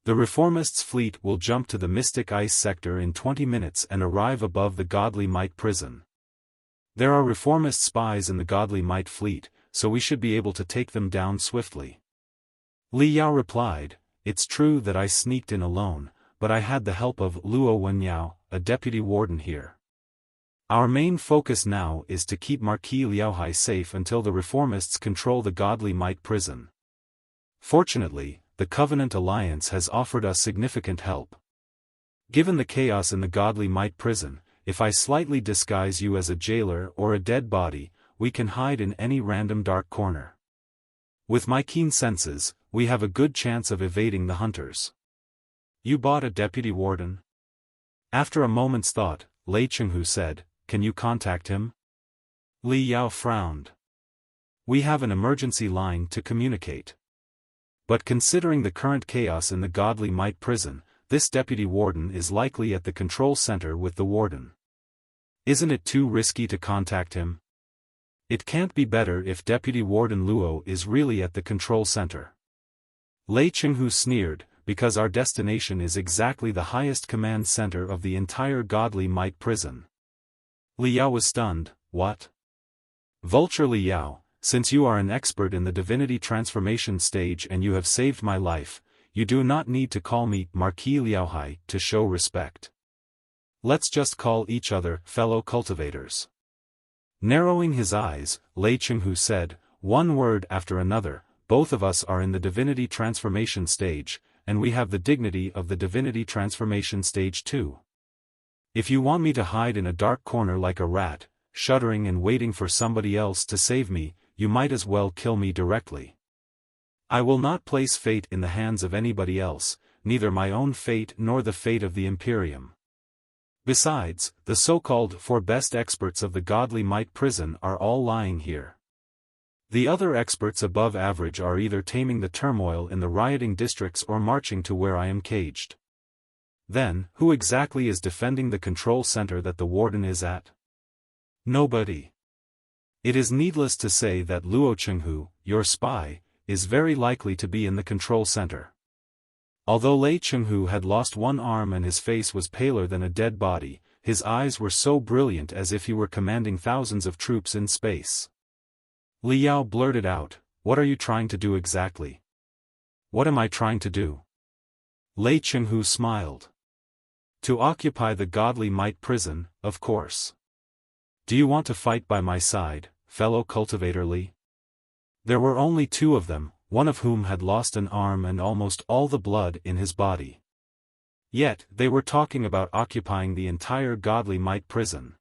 The Reformists' fleet will jump to the Mystic Ice sector in 20 minutes and arrive above the Godly Might Prison. There are Reformist spies in the Godly Might fleet, so we should be able to take them down swiftly. Li Yao replied, it's true that I sneaked in alone, but I had the help of Luo Wenyao, a deputy warden here. Our main focus now is to keep Marquis Liaohai safe until the Reformists control the Godly Might Prison. Fortunately, the Covenant Alliance has offered us significant help. Given the chaos in the Godly Might Prison, if I slightly disguise you as a jailer or a dead body, we can hide in any random dark corner. With my keen senses, we have a good chance of evading the hunters. You bought a deputy warden? After a moment's thought, Lei Chenghu said, can you contact him? Li Yao frowned. We have an emergency line to communicate. But considering the current chaos in the Godly Might Prison, this deputy warden is likely at the control center with the warden. Isn't it too risky to contact him? It can't be better if Deputy Warden Luo is really at the control center. Lei Chenghu sneered, because our destination is exactly the highest command center of the entire Godly Might Prison. Li Yao was stunned, what? Vulture Li Yao, since you are an expert in the divinity transformation stage and you have saved my life, you do not need to call me Marquis Liaohai to show respect. Let's just call each other fellow cultivators. Narrowing his eyes, Lei Chenghu said, one word after another, both of us are in the divinity transformation stage, and we have the dignity of the divinity transformation stage too. If you want me to hide in a dark corner like a rat, shuddering and waiting for somebody else to save me, you might as well kill me directly. I will not place fate in the hands of anybody else, neither my own fate nor the fate of the Imperium. Besides, the so-called four best experts of the Godly Might Prison are all lying here. The other experts above average are either taming the turmoil in the rioting districts or marching to where I am caged. Then, who exactly is defending the control center that the warden is at? Nobody. It is needless to say that Luo Chenghu, your spy, is very likely to be in the control center. Although Lei Chenghu had lost one arm and his face was paler than a dead body, his eyes were so brilliant as if he were commanding thousands of troops in space. Li Yao blurted out, what are you trying to do exactly? What am I trying to do? Lei Chenghu smiled. To occupy the Godly Might Prison, of course. Do you want to fight by my side, fellow cultivator Li? There were only two of them, one of whom had lost an arm and almost all the blood in his body. Yet, they were talking about occupying the entire Godly Might Prison.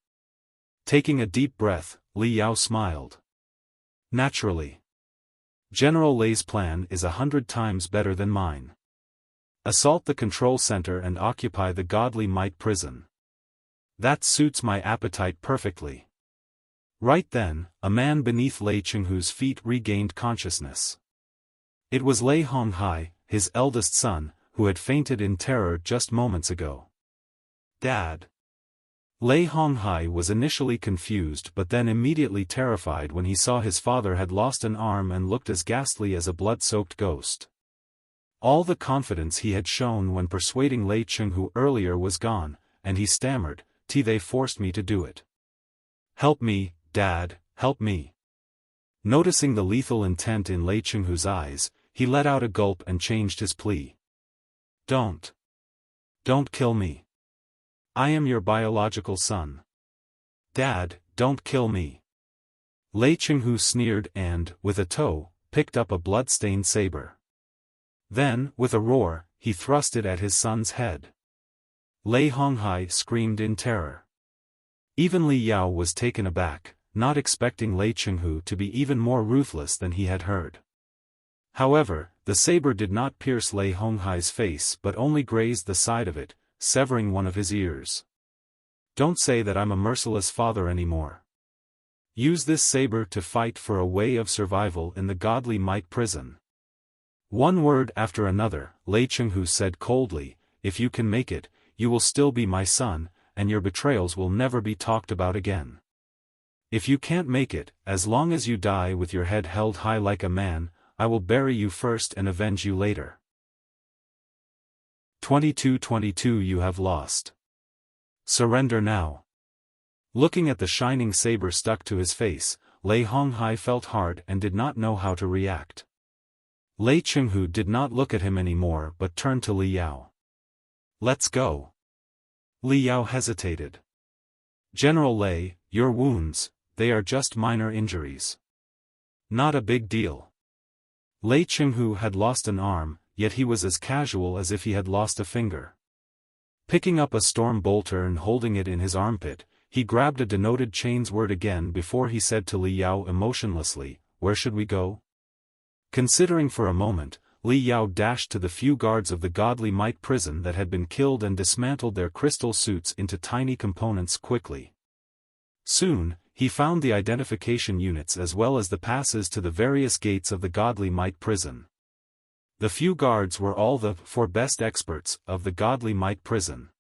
Taking a deep breath, Li Yao smiled. Naturally. General Lei's plan is 100 times better than mine. Assault the control center and occupy the godly might prison. That suits my appetite perfectly. Right then, a man beneath Lei Chenghu's feet regained consciousness. It was Lei Honghai, his eldest son, who had fainted in terror just moments ago. Dad. Lei Honghai was initially confused but then immediately terrified when he saw his father had lost an arm and looked as ghastly as a blood-soaked ghost. All the confidence he had shown when persuading Lei Chenghu earlier was gone, and he stammered, "They forced me to do it. Help me, Dad, help me." Noticing the lethal intent in Lei Chenghu's eyes, he let out a gulp and changed his plea. Don't kill me. I am your biological son. Dad, don't kill me." Lei Chenghu sneered and, with a toe, picked up a blood-stained saber. Then, with a roar, he thrust it at his son's head. Lei Honghai screamed in terror. Even Li Yao was taken aback, not expecting Lei Chenghu to be even more ruthless than he had heard. However, the saber did not pierce Lei Honghai's face but only grazed the side of it, severing one of his ears. "Don't say that I'm a merciless father anymore. Use this saber to fight for a way of survival in the godly might prison." One word after another, Lei Chenghu said coldly, "If you can make it, you will still be my son, and your betrayals will never be talked about again. If you can't make it, as long as you die with your head held high like a man, I will bury you first and avenge you later. 2222 You have lost. Surrender now." Looking at the shining saber stuck to his face, Lei Honghai felt hard and did not know how to react. Lei Chenghu did not look at him anymore but turned to Li Yao. "Let's go." Li Yao hesitated. "General Lei, your wounds, they are just minor injuries. Not a big deal." Lei Chenghu had lost an arm, yet he was as casual as if he had lost a finger. Picking up a storm bolter and holding it in his armpit, he grabbed a denoted chain's word again before he said to Li Yao emotionlessly, "Where should we go?" Considering for a moment, Li Yao dashed to the few guards of the godly might prison that had been killed and dismantled their crystal suits into tiny components quickly. Soon, he found the identification units as well as the passes to the various gates of the godly might prison. The few guards were all the four best experts of the godly might prison.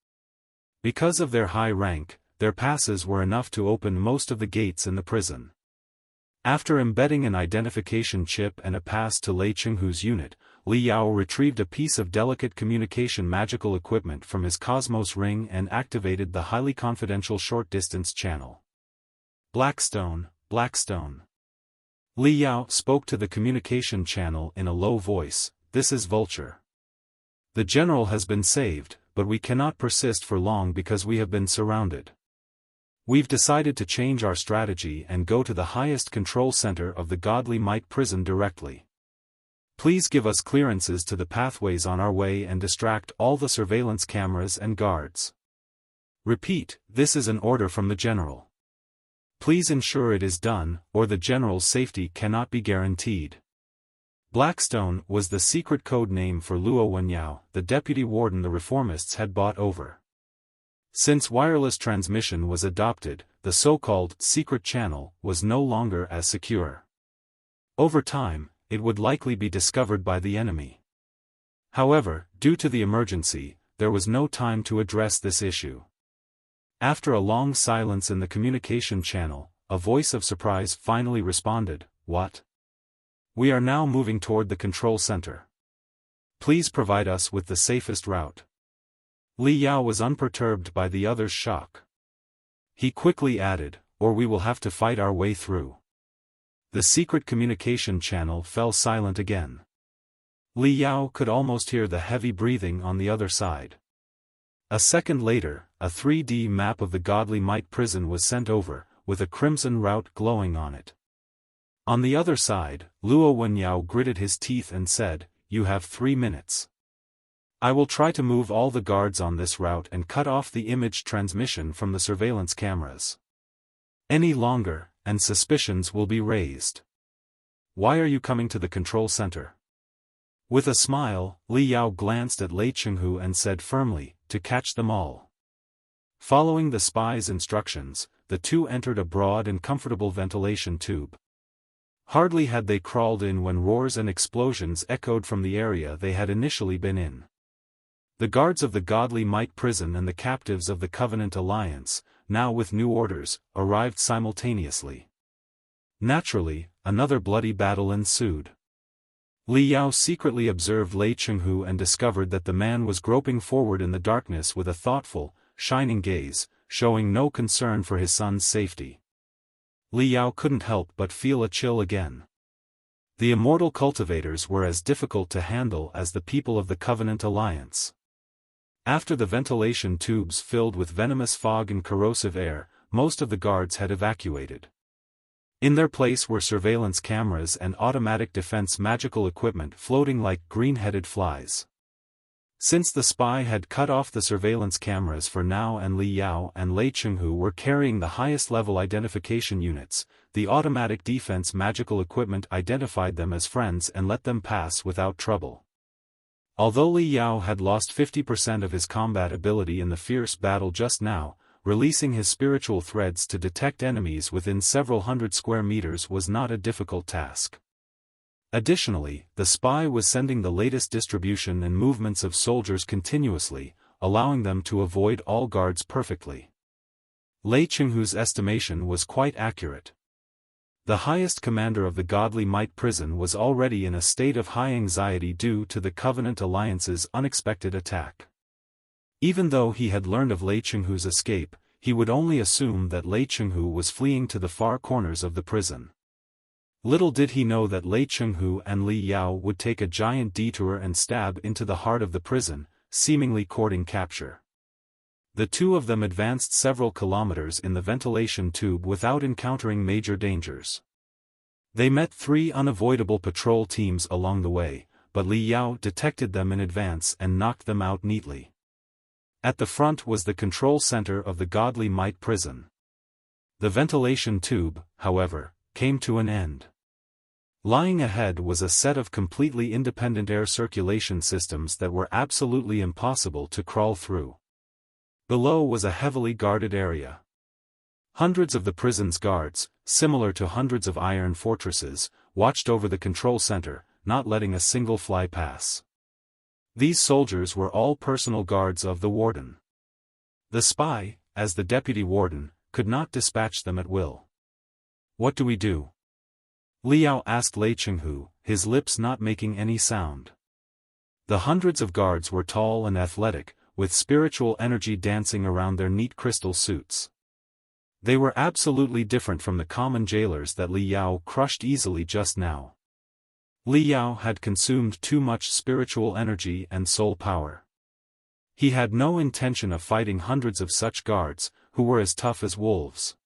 Because of their high rank, their passes were enough to open most of the gates in the prison. After embedding an identification chip and a pass to Lei Chenghu's unit, Li Yao retrieved a piece of delicate communication magical equipment from his Cosmos ring and activated the highly confidential short-distance channel. "Blackstone, Blackstone." Li Yao spoke to the communication channel in a low voice, "This is Vulture. The general has been saved, but we cannot persist for long because we have been surrounded. We've decided to change our strategy and go to the highest control center of the godly might prison directly. Please give us clearances to the pathways on our way and distract all the surveillance cameras and guards. Repeat, this is an order from the general. Please ensure it is done, or the general's safety cannot be guaranteed." Blackstone was the secret code name for Luo Wenyao, the deputy warden the reformists had bought over. Since wireless transmission was adopted, the so-called secret channel was no longer as secure. Over time, it would likely be discovered by the enemy. However, due to the emergency, there was no time to address this issue. After a long silence in the communication channel, a voice of surprise finally responded, "What? We are now moving toward the control center. Please provide us with the safest route." Li Yao was unperturbed by the other's shock. He quickly added, "Or we will have to fight our way through." The secret communication channel fell silent again. Li Yao could almost hear the heavy breathing on the other side. A second later, a 3D map of the godly might prison was sent over, with a crimson route glowing on it. On the other side, Luo Wenyao gritted his teeth and said, "You have 3 minutes. I will try to move all the guards on this route and cut off the image transmission from the surveillance cameras. Any longer, and suspicions will be raised. Why are you coming to the control center? With a smile, Li Yao glanced at Lei Chenghu and said firmly, "To catch them all." Following the spy's instructions, the two entered a broad and comfortable ventilation tube. Hardly had they crawled in when roars and explosions echoed from the area they had initially been in. The guards of the Godly Might prison and the captives of the Covenant Alliance, now with new orders, arrived simultaneously. Naturally, another bloody battle ensued. Li Yao secretly observed Lei Chenghu and discovered that the man was groping forward in the darkness with a thoughtful, shining gaze, showing no concern for his son's safety. Li Yao couldn't help but feel a chill again. The immortal cultivators were as difficult to handle as the people of the Covenant Alliance. After the ventilation tubes filled with venomous fog and corrosive air, most of the guards had evacuated. In their place were surveillance cameras and automatic defense magical equipment floating like green-headed flies. Since the spy had cut off the surveillance cameras for now and Li Yao and Lei Chenghu were carrying the highest level identification units, the automatic defense magical equipment identified them as friends and let them pass without trouble. Although Li Yao had lost 50% of his combat ability in the fierce battle just now, releasing his spiritual threads to detect enemies within several hundred square meters was not a difficult task. Additionally, the spy was sending the latest distribution and movements of soldiers continuously, allowing them to avoid all guards perfectly. Lei Chenghu's estimation was quite accurate. The highest commander of the Godly Might prison was already in a state of high anxiety due to the Covenant Alliance's unexpected attack. Even though he had learned of Lei Chenghu's escape, he would only assume that Lei Chenghu was fleeing to the far corners of the prison. Little did he know that Lei Chenghu and Li Yao would take a giant detour and stab into the heart of the prison, seemingly courting capture. The two of them advanced several kilometers in the ventilation tube without encountering major dangers. They met 3 unavoidable patrol teams along the way, but Li Yao detected them in advance and knocked them out neatly. At the front was the control center of the Godly Might prison. The ventilation tube, however, came to an end. Lying ahead was a set of completely independent air circulation systems that were absolutely impossible to crawl through. Below was a heavily guarded area. Hundreds of the prison's guards, similar to hundreds of iron fortresses, watched over the control center, not letting a single fly pass. These soldiers were all personal guards of the warden. The spy, as the deputy warden, could not dispatch them at will. "What do we do?" Li Yao asked Lei Chenghu, his lips not making any sound. The hundreds of guards were tall and athletic, with spiritual energy dancing around their neat crystal suits. They were absolutely different from the common jailers that Li Yao crushed easily just now. Li Yao had consumed too much spiritual energy and soul power. He had no intention of fighting hundreds of such guards, who were as tough as wolves.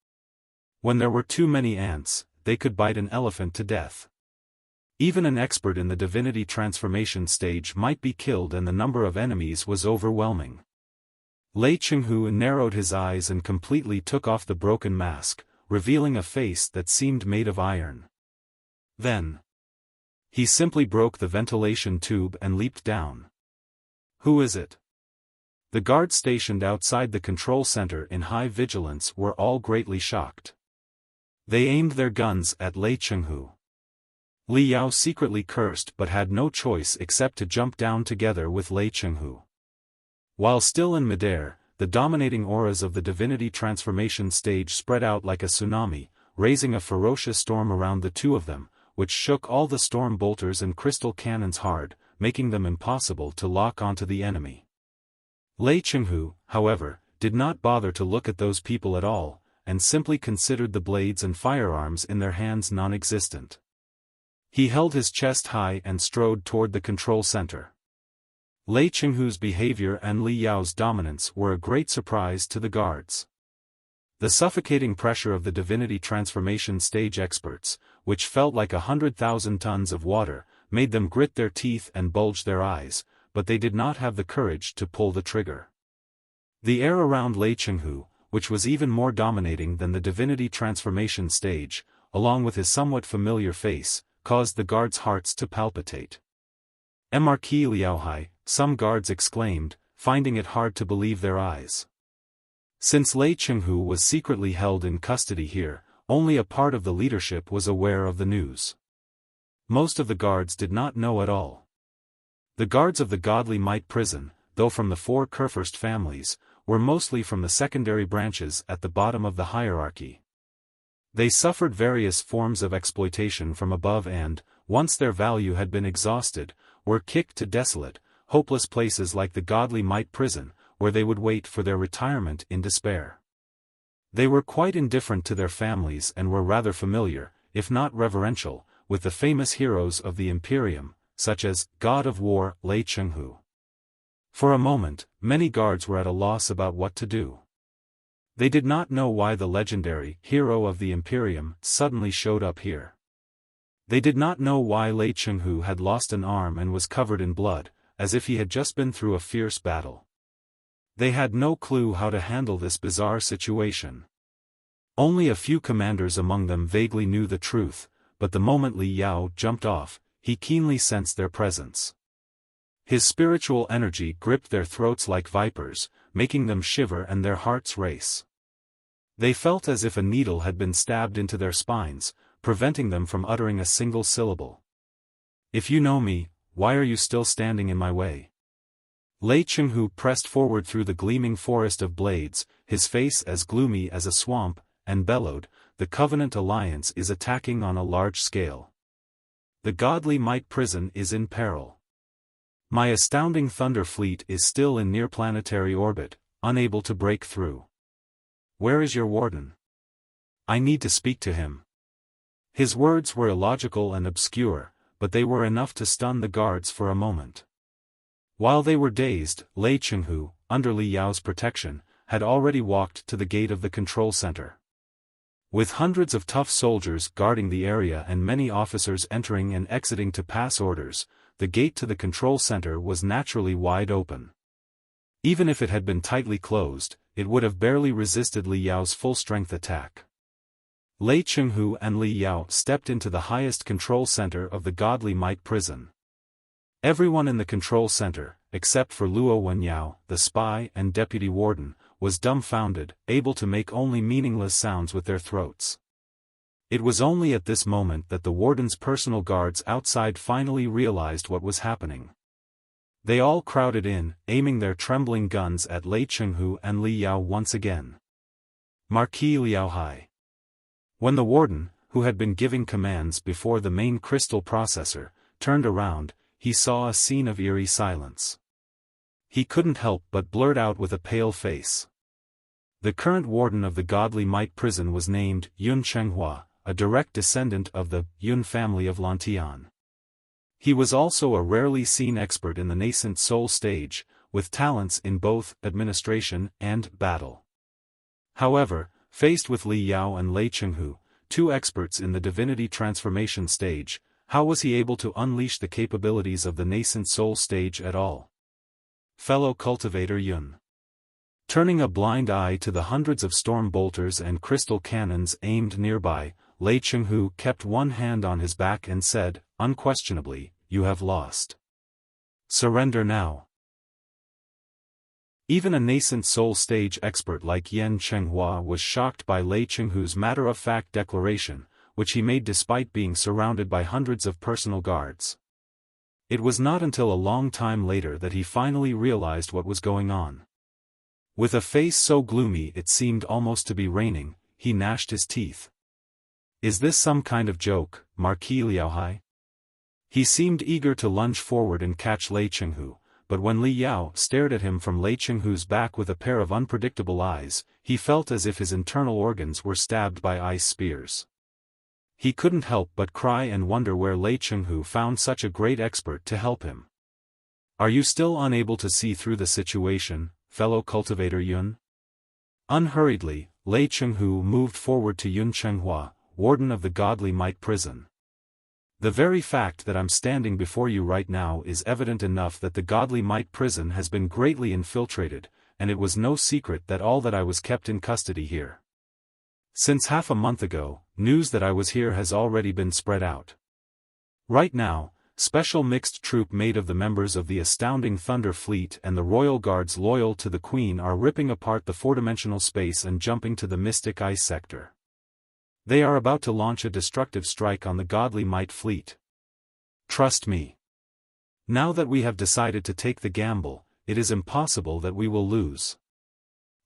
When there were too many ants, they could bite an elephant to death. Even an expert in the Divinity transformation stage might be killed and the number of enemies was overwhelming. Lei Chenghu narrowed his eyes and completely took off the broken mask, revealing a face that seemed made of iron. Then he simply broke the ventilation tube and leaped down. "Who is it?" The guards stationed outside the control center in high vigilance were all greatly shocked. They aimed their guns at Lei Chenghu. Li Yao secretly cursed but had no choice except to jump down together with Lei Chenghu. While still in midair, the dominating auras of the Divinity transformation stage spread out like a tsunami, raising a ferocious storm around the two of them, which shook all the storm bolters and crystal cannons hard, making them impossible to lock onto the enemy. Lei Chenghu, however, did not bother to look at those people at all, and simply considered the blades and firearms in their hands non-existent. He held his chest high and strode toward the control center. Lei Chenghu's behavior and Li Yao's dominance were a great surprise to the guards. The suffocating pressure of the Divinity transformation stage experts, which felt like 100,000 tons of water, made them grit their teeth and bulge their eyes, but they did not have the courage to pull the trigger. The air around Lei Chenghu, which was even more dominating than the Divinity transformation stage, along with his somewhat familiar face, caused the guards' hearts to palpitate. Marquis Liaohai, some guards exclaimed, finding it hard to believe their eyes. Since Lei Chenghu was secretly held in custody here, only a part of the leadership was aware of the news. Most of the guards did not know at all. The guards of the Godly Might prison, though from the four Kurfürst families, were mostly from the secondary branches at the bottom of the hierarchy. They suffered various forms of exploitation from above and, once their value had been exhausted, were kicked to desolate, hopeless places like the Godly Might prison, where they would wait for their retirement in despair. They were quite indifferent to their families and were rather familiar, if not reverential, with the famous heroes of the Imperium, such as God of War Lei Chenghu. For a moment, many guards were at a loss about what to do. They did not know why the legendary hero of the Imperium suddenly showed up here. They did not know why Lei Chenghu had lost an arm and was covered in blood, as if he had just been through a fierce battle. They had no clue how to handle this bizarre situation. Only a few commanders among them vaguely knew the truth, but the moment Li Yao jumped off, he keenly sensed their presence. His spiritual energy gripped their throats like vipers, making them shiver and their hearts race. They felt as if a needle had been stabbed into their spines, preventing them from uttering a single syllable. "If you know me, why are you still standing in my way?" Lei Chenghu pressed forward through the gleaming forest of blades, his face as gloomy as a swamp, and bellowed, "The Covenant Alliance is attacking on a large scale. The Godly Might prison is in peril. My astounding Thunder Fleet is still in near-planetary orbit, unable to break through. Where is your warden? I need to speak to him." His words were illogical and obscure, but they were enough to stun the guards for a moment. While they were dazed, Lei Chenghu, under Li Yao's protection, had already walked to the gate of the control center. With hundreds of tough soldiers guarding the area and many officers entering and exiting to pass orders, the gate to the control center was naturally wide open. Even if it had been tightly closed, it would have barely resisted Li Yao's full-strength attack. Lei Chenghu and Li Yao stepped into the highest control center of the Godly Might prison. Everyone in the control center, except for Luo Wenyao, the spy and deputy warden, was dumbfounded, able to make only meaningless sounds with their throats. It was only at this moment that the warden's personal guards outside finally realized what was happening. They all crowded in, aiming their trembling guns at Lei Chenghu and Li Yao once again. Marquis Liaohai. When the warden, who had been giving commands before the main crystal processor, turned around, he saw a scene of eerie silence. He couldn't help but blurt out with a pale face. The current warden of the Godly Might prison was named Yun Chenghua, a direct descendant of the Yun family of Lantian. He was also a rarely seen expert in the nascent soul stage, with talents in both administration and battle. However, faced with Li Yao and Lei Chenghu, two experts in the Divinity transformation stage, how was he able to unleash the capabilities of the nascent soul stage at all? Fellow cultivator Yun. Turning a blind eye to the hundreds of storm bolters and crystal cannons aimed nearby, Lei Chenghu kept one hand on his back and said, unquestionably, "You have lost. Surrender now." Even a nascent soul stage expert like Yan Chenghua was shocked by Lei Chenghu's matter-of-fact declaration, which he made despite being surrounded by hundreds of personal guards. It was not until a long time later that he finally realized what was going on. With a face so gloomy it seemed almost to be raining, he gnashed his teeth. "Is this some kind of joke, Marquis Liaohai?" He seemed eager to lunge forward and catch Lei Chenghu, but when Li Yao stared at him from Lei Chenghu's back with a pair of unpredictable eyes, he felt as if his internal organs were stabbed by ice spears. He couldn't help but cry and wonder where Lei Chenghu found such a great expert to help him. "Are you still unable to see through the situation, fellow cultivator Yun?" Unhurriedly, Lei Chenghu moved forward to Yun Chenghua, warden of the Godly Might prison. "The very fact that I'm standing before you right now is evident enough that the Godly Might prison has been greatly infiltrated, and it was no secret that I was kept in custody here. Since half a month ago, news that I was here has already been spread out. Right now, special mixed troop made of the members of the Astounding Thunder Fleet and the Royal Guards loyal to the Queen are ripping apart the four-dimensional space and jumping to the Mystic Ice sector. They are about to launch a destructive strike on the Godly Might Fleet. Trust me. Now that we have decided to take the gamble, it is impossible that we will lose.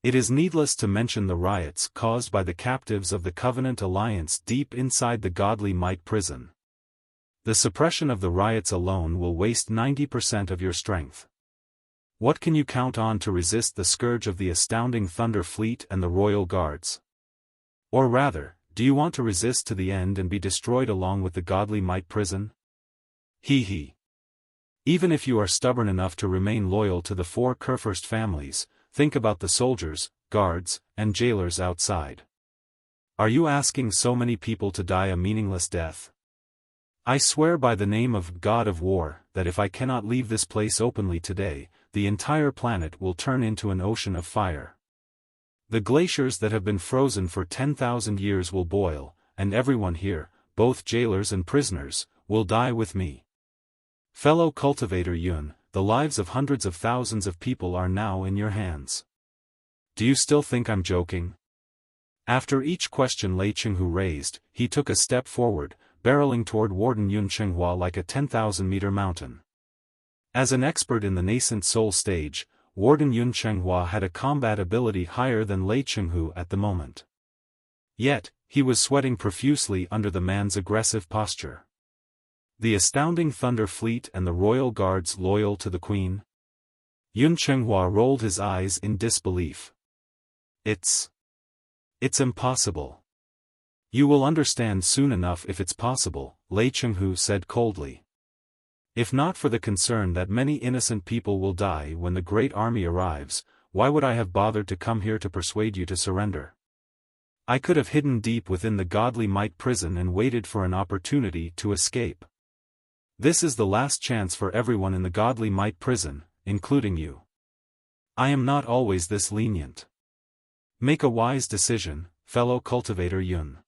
It is needless to mention the riots caused by the captives of the Covenant Alliance deep inside the Godly Might prison. The suppression of the riots alone will waste 90% of your strength. What can you count on to resist the scourge of the Astounding Thunder Fleet and the Royal Guards? Or rather, do you want to resist to the end and be destroyed along with the Godly Might prison? Hee. Even if you are stubborn enough to remain loyal to the four Kurfürst families, think about the soldiers, guards, and jailers outside. Are you asking so many people to die a meaningless death? I swear by the name of God of War, that if I cannot leave this place openly today, the entire planet will turn into an ocean of fire. The glaciers that have been frozen for 10,000 years will boil, and everyone here, both jailers and prisoners, will die with me. Fellow cultivator Yun, the lives of hundreds of thousands of people are now in your hands. Do you still think I'm joking? After each question Lei Chenghu raised, he took a step forward, barreling toward Warden Yun Chenghua like a 10,000-meter mountain. As an expert in the nascent soul stage, Warden Yun Chenghua had a combat ability higher than Lei Chenghu at the moment. Yet, he was sweating profusely under the man's aggressive posture. The Astounding Thunder Fleet and the Royal Guards loyal to the Queen? Yun Chenghua rolled his eyes in disbelief. It's impossible. You will understand soon enough if it's possible, Lei Chenghu said coldly. If not for the concern that many innocent people will die when the great army arrives, why would I have bothered to come here to persuade you to surrender? I could have hidden deep within the Godly Might prison and waited for an opportunity to escape. This is the last chance for everyone in the Godly Might prison, including you. I am not always this lenient. Make a wise decision, fellow cultivator Yun.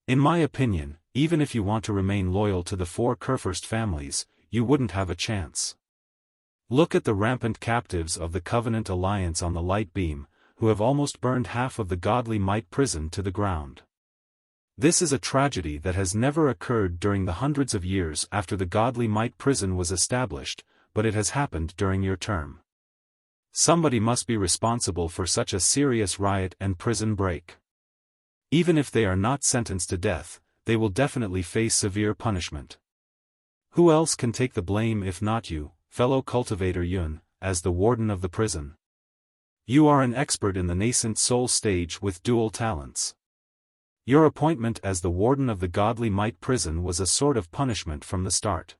In my opinion, even if you want to remain loyal to the four Kurfürst families, you wouldn't have a chance. Look at the rampant captives of the Covenant Alliance on the light beam, who have almost burned half of the Godly Might prison to the ground. This is a tragedy that has never occurred during the hundreds of years after the Godly Might prison was established, but it has happened during your term. Somebody must be responsible for such a serious riot and prison break. Even if they are not sentenced to death, they will definitely face severe punishment. Who else can take the blame if not you, fellow cultivator Yun, as the warden of the prison? You are an expert in the nascent soul stage with dual talents. Your appointment as the warden of the Godly Might prison was a sort of punishment from the start.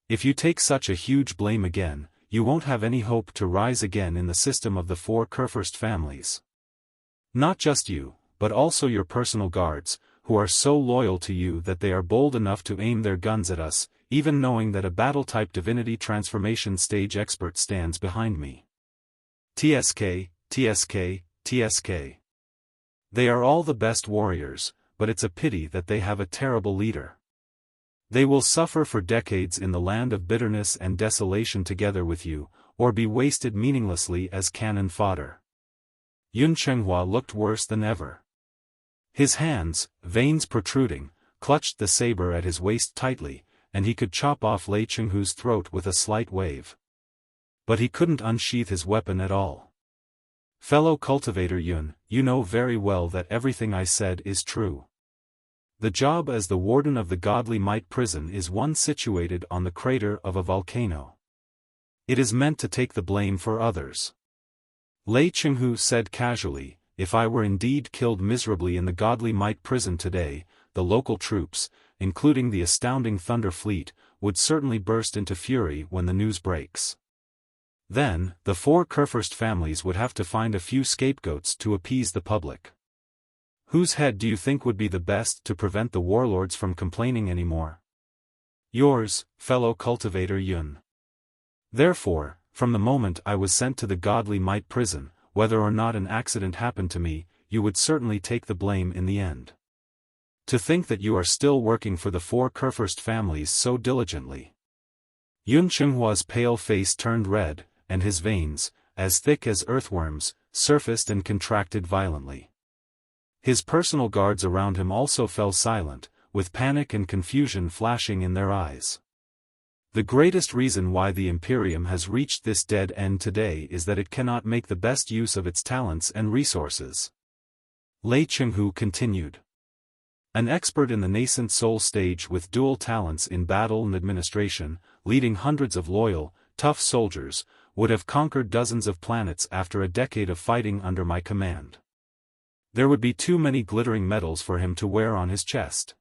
If you take such a huge blame again, you won't have any hope to rise again in the system of the four Kurfürst families. Not just you, but also your personal guards, who are so loyal to you that they are bold enough to aim their guns at us, even knowing that a battle-type Divinity transformation stage expert stands behind me. TSK. They are all the best warriors, but it's a pity that they have a terrible leader. They will suffer for decades in the land of bitterness and desolation together with you, or be wasted meaninglessly as cannon fodder. Yun Chenghua looked worse than ever. His hands, veins protruding, clutched the saber at his waist tightly, and he could chop off Lei Chenghu's throat with a slight wave. But he couldn't unsheath his weapon at all. Fellow cultivator Yun, you know very well that everything I said is true. The job as the warden of the Godly Might prison is one situated on the crater of a volcano. It is meant to take the blame for others. Lei Chenghu said casually, if I were indeed killed miserably in the Godly Might prison today, the local troops, including the Astounding Thunder Fleet, would certainly burst into fury when the news breaks. Then, the four Kurfürst families would have to find a few scapegoats to appease the public. Whose head do you think would be the best to prevent the warlords from complaining anymore? Yours, fellow cultivator Yun. Therefore, from the moment I was sent to the Godly Might prison, whether or not an accident happened to me, you would certainly take the blame in the end. To think that you are still working for the four Kurfürst families so diligently. Yun Chenghua's pale face turned red, and his veins, as thick as earthworms, surfaced and contracted violently. His personal guards around him also fell silent, with panic and confusion flashing in their eyes. The greatest reason why the Imperium has reached this dead end today is that it cannot make the best use of its talents and resources. Lei Chenghu continued. An expert in the nascent soul stage with dual talents in battle and administration, leading hundreds of loyal, tough soldiers, would have conquered dozens of planets after a decade of fighting under my command. There would be too many glittering medals for him to wear on his chest.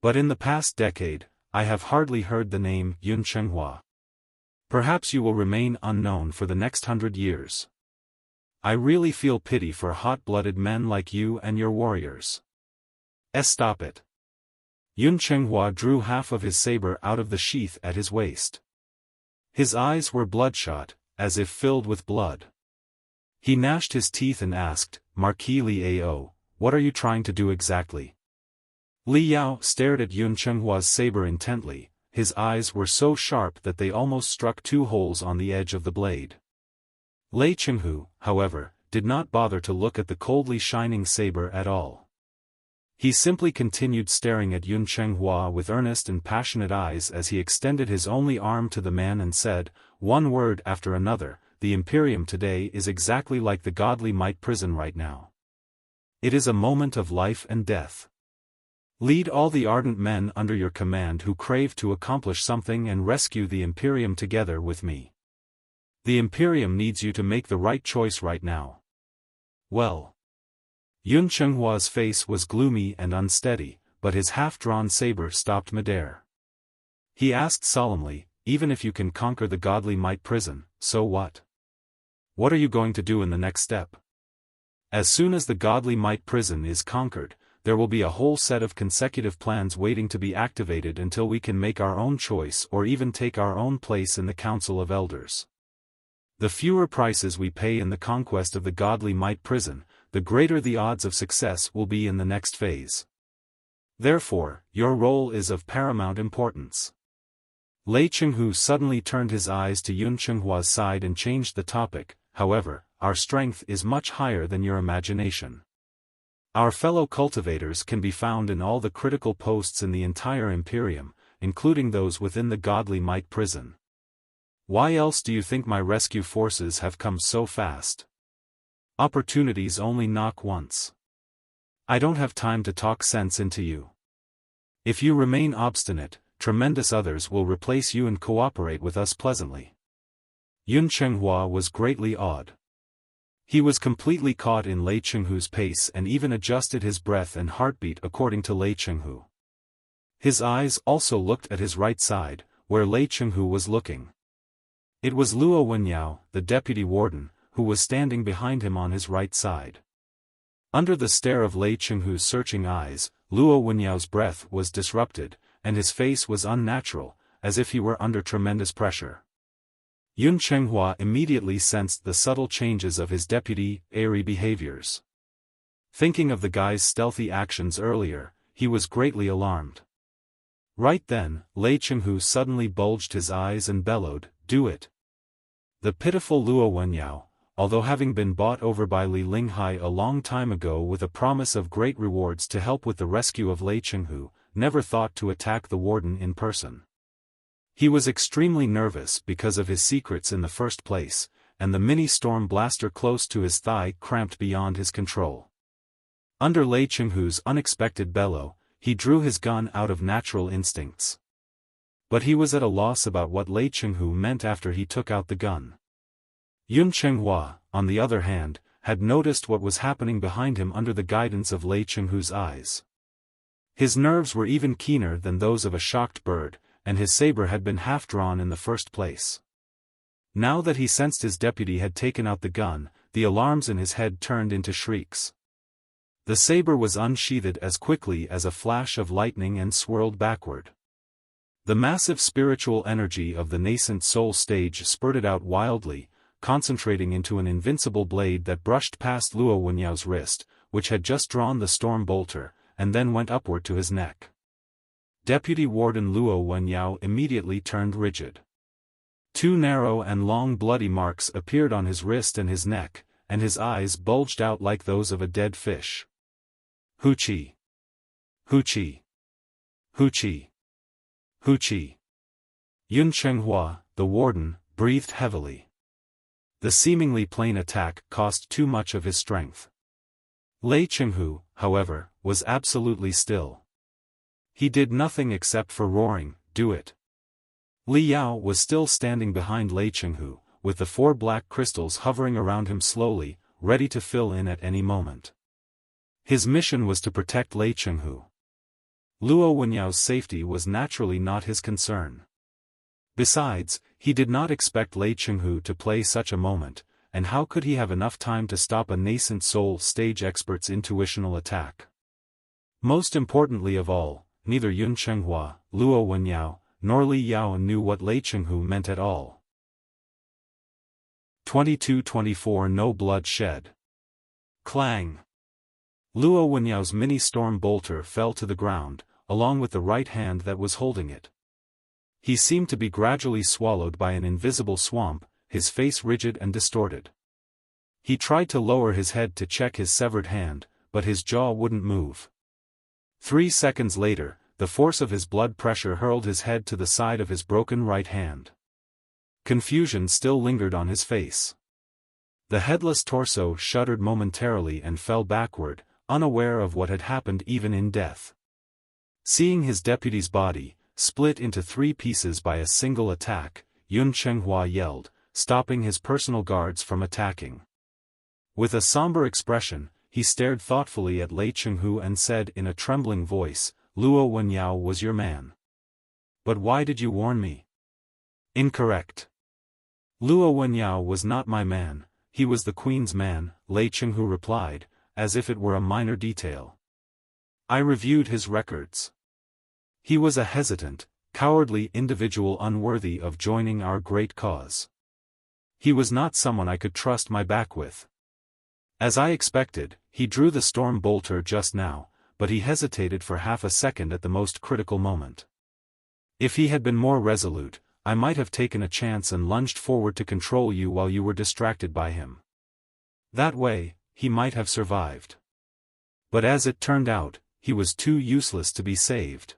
But in the past decade, I have hardly heard the name Yun Chenghua. Perhaps you will remain unknown for the next 100 years. I really feel pity for hot-blooded men like you and your warriors. Stop it. Yun Chenghua drew half of his saber out of the sheath at his waist. His eyes were bloodshot, as if filled with blood. He gnashed his teeth and asked, Marquis Liao, what are you trying to do exactly? Liao stared at Yun Chenghua's saber intently. His eyes were so sharp that they almost struck two holes on the edge of the blade. Lei Chenghu, however, did not bother to look at the coldly shining saber at all. He simply continued staring at Yun Chenghua with earnest and passionate eyes as he extended his only arm to the man and said, one word after another, the Imperium today is exactly like the godly might prison right now. It is a moment of life and death. Lead all the ardent men under your command who crave to accomplish something and rescue the Imperium together with me. The Imperium needs you to make the right choice right now. Well. Yun Chenghua's face was gloomy and unsteady, but his half-drawn saber stopped midair. He asked solemnly, even if you can conquer the godly might prison, so what? What are you going to do in the next step? As soon as the godly might prison is conquered, there will be a whole set of consecutive plans waiting to be activated until we can make our own choice or even take our own place in the Council of Elders. The fewer prices we pay in the conquest of the godly might prison, the greater the odds of success will be in the next phase. Therefore, your role is of paramount importance. Lei Chenghu suddenly turned his eyes to Yun Chenghua's side and changed the topic. However, our strength is much higher than your imagination. Our fellow cultivators can be found in all the critical posts in the entire Imperium, including those within the godly might prison. Why else do you think my rescue forces have come so fast? Opportunities only knock once. I don't have time to talk sense into you. If you remain obstinate, tremendous others will replace you and cooperate with us pleasantly. Yun Chenghua was greatly awed. He was completely caught in Lei Chenghu's pace and even adjusted his breath and heartbeat according to Lei Chenghu. His eyes also looked at his right side, where Lei Chenghu was looking. It was Luo Wenyao, the deputy warden, who was standing behind him on his right side. Under the stare of Lei Chenghu's searching eyes, Luo Wenyao's breath was disrupted, and his face was unnatural, as if he were under tremendous pressure. Yun Chenghua immediately sensed the subtle changes of his deputy, airy behaviors. Thinking of the guy's stealthy actions earlier, he was greatly alarmed. Right then, Lei Chenghu suddenly bulged his eyes and bellowed, "Do it!" The pitiful Luo Wenyao, although having been bought over by Li Linghai a long time ago with a promise of great rewards to help with the rescue of Lei Chenghu, never thought to attack the warden in person. He was extremely nervous because of his secrets in the first place, and the mini-storm blaster close to his thigh cramped beyond his control. Under Lei Chenghu's unexpected bellow, he drew his gun out of natural instincts. But he was at a loss about what Lei Chenghu meant after he took out the gun. Yun Chenghua, on the other hand, had noticed what was happening behind him under the guidance of Lei Chenghu's eyes. His nerves were even keener than those of a shocked bird, and his saber had been half-drawn in the first place. Now that he sensed his deputy had taken out the gun, the alarms in his head turned into shrieks. The saber was unsheathed as quickly as a flash of lightning and swirled backward. The massive spiritual energy of the nascent soul stage spurted out wildly, concentrating into an invincible blade that brushed past Luo Wenyao's wrist, which had just drawn the storm bolter, and then went upward to his neck. Deputy Warden Luo Wenyao immediately turned rigid. 2 narrow and long bloody marks appeared on his wrist and his neck, and his eyes bulged out like those of a dead fish. Hoochie! Hoochie! Hoochie! Hoochie! Yun Chenghua, the warden, breathed heavily. The seemingly plain attack cost too much of his strength. Lei Chenghu, however, was absolutely still. He did nothing except for roaring, "Do it!" Li Yao was still standing behind Lei Chenghu, with the 4 black crystals hovering around him slowly, ready to fill in at any moment. His mission was to protect Lei Chenghu. Luo Wenyao's safety was naturally not his concern. Besides, he did not expect Lei Chenghu to play such a moment, and how could he have enough time to stop a nascent soul stage expert's intuitional attack? Most importantly of all, neither Yun Chenghua, Luo Wenyao, nor Li Yao knew what Lei Chenghu meant at all. 22-24 No blood shed. Clang! Luo Wenyao's mini-storm bolter fell to the ground, along with the right hand that was holding it. He seemed to be gradually swallowed by an invisible swamp, his face rigid and distorted. He tried to lower his head to check his severed hand, but his jaw wouldn't move. 3 seconds later, the force of his blood pressure hurled his head to the side of his broken right hand. Confusion still lingered on his face. The headless torso shuddered momentarily and fell backward, unaware of what had happened even in death. Seeing his deputy's body, split into 3 pieces by a single attack, Yun Chenghua yelled, stopping his personal guards from attacking. With a somber expression, he stared thoughtfully at Lei Chenghu and said in a trembling voice, "Luo Wenyao was your man. But why did you warn me?" "Incorrect. Luo Wenyao was not my man, he was the Queen's man," Lei Chenghu replied, as if it were a minor detail. "I reviewed his records. He was a hesitant, cowardly individual unworthy of joining our great cause. He was not someone I could trust my back with. As I expected, he drew the storm bolter just now, but he hesitated for half a second at the most critical moment. If he had been more resolute, I might have taken a chance and lunged forward to control you while you were distracted by him. That way, he might have survived. But as it turned out, he was too useless to be saved."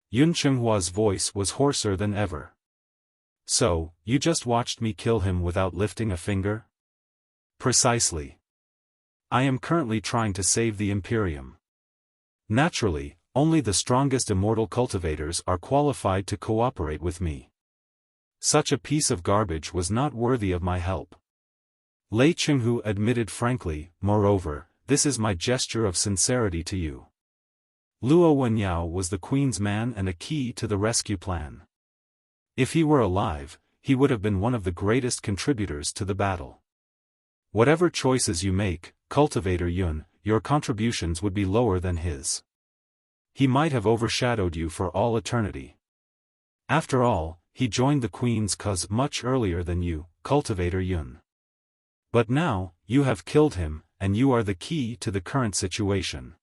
Yun Chenghua's voice was hoarser than ever. "So, you just watched me kill him without lifting a finger?" "Precisely. I am currently trying to save the Imperium. Naturally, only the strongest immortal cultivators are qualified to cooperate with me. Such a piece of garbage was not worthy of my help." Lei Chenghu admitted frankly, "Moreover, this is my gesture of sincerity to you. Luo Wenyao was the Queen's man and a key to the rescue plan. If he were alive, he would have been one of the greatest contributors to the battle. Whatever choices you make, Cultivator Yun, your contributions would be lower than his. He might have overshadowed you for all eternity. After all, he joined the Queen's cause much earlier than you, Cultivator Yun. But now, you have killed him, and you are the key to the current situation.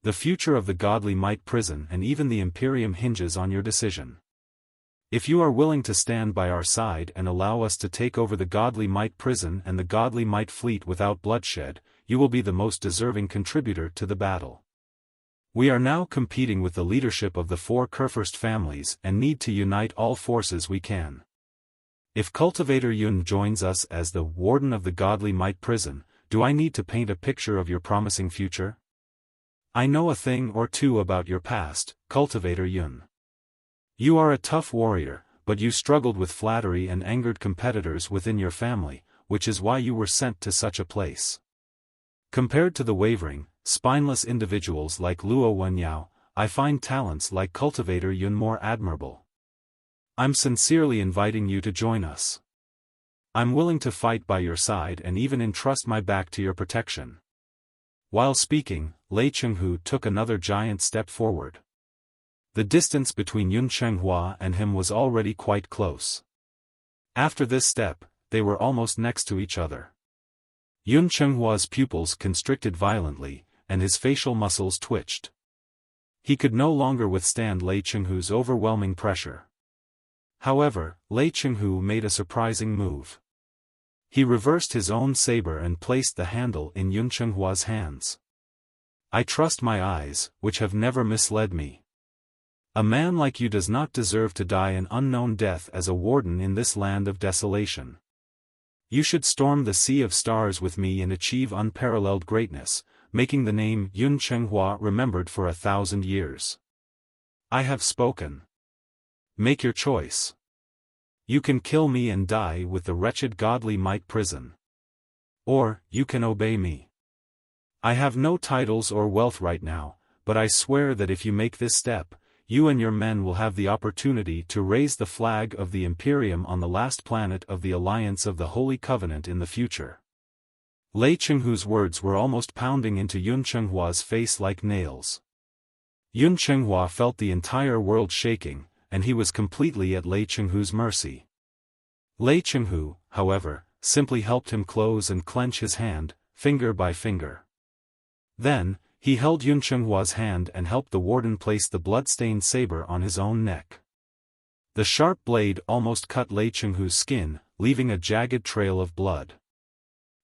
The future of the Godly Might Prison and even the Imperium hinges on your decision. If you are willing to stand by our side and allow us to take over the Godly Might Prison and the Godly Might Fleet without bloodshed, you will be the most deserving contributor to the battle. We are now competing with the leadership of the 4 Kurfürst families and need to unite all forces we can. If Cultivator Yun joins us as the Warden of the Godly Might Prison, do I need to paint a picture of your promising future? I know a thing or two about your past, Cultivator Yun. You are a tough warrior, but you struggled with flattery and angered competitors within your family, which is why you were sent to such a place. Compared to the wavering, spineless individuals like Luo Wenyao, I find talents like Cultivator Yun more admirable. I'm sincerely inviting you to join us. I'm willing to fight by your side and even entrust my back to your protection." While speaking, Lei Chenghu took another giant step forward. The distance between Yun Chenghua and him was already quite close. After this step, they were almost next to each other. Yun Chenghua's pupils constricted violently, and his facial muscles twitched. He could no longer withstand Lei Chenghu's overwhelming pressure. However, Lei Chenghu made a surprising move. He reversed his own saber and placed the handle in Yun Chenghua's hands. I trust my eyes, which have never misled me. A man like you does not deserve to die an unknown death as a warden in this land of desolation. You should storm the Sea of Stars with me and achieve unparalleled greatness, making the name Yun Chenghua remembered for 1,000 years. I have spoken. Make your choice. You can kill me and die with the wretched godly might prison. Or, you can obey me. I have no titles or wealth right now, but I swear that if you make this step, you and your men will have the opportunity to raise the flag of the Imperium on the last planet of the Alliance of the Holy Covenant in the future. Lei Chenghu's words were almost pounding into Yun Chenghua's face like nails. Yun Chenghua felt the entire world shaking, and he was completely at Lei Chenghu's mercy. Lei Chenghu, however, simply helped him close and clench his hand, finger by finger. Then, he held Yun Chenghua's hand and helped the warden place the blood-stained saber on his own neck. The sharp blade almost cut Lei Chenghu's skin, leaving a jagged trail of blood.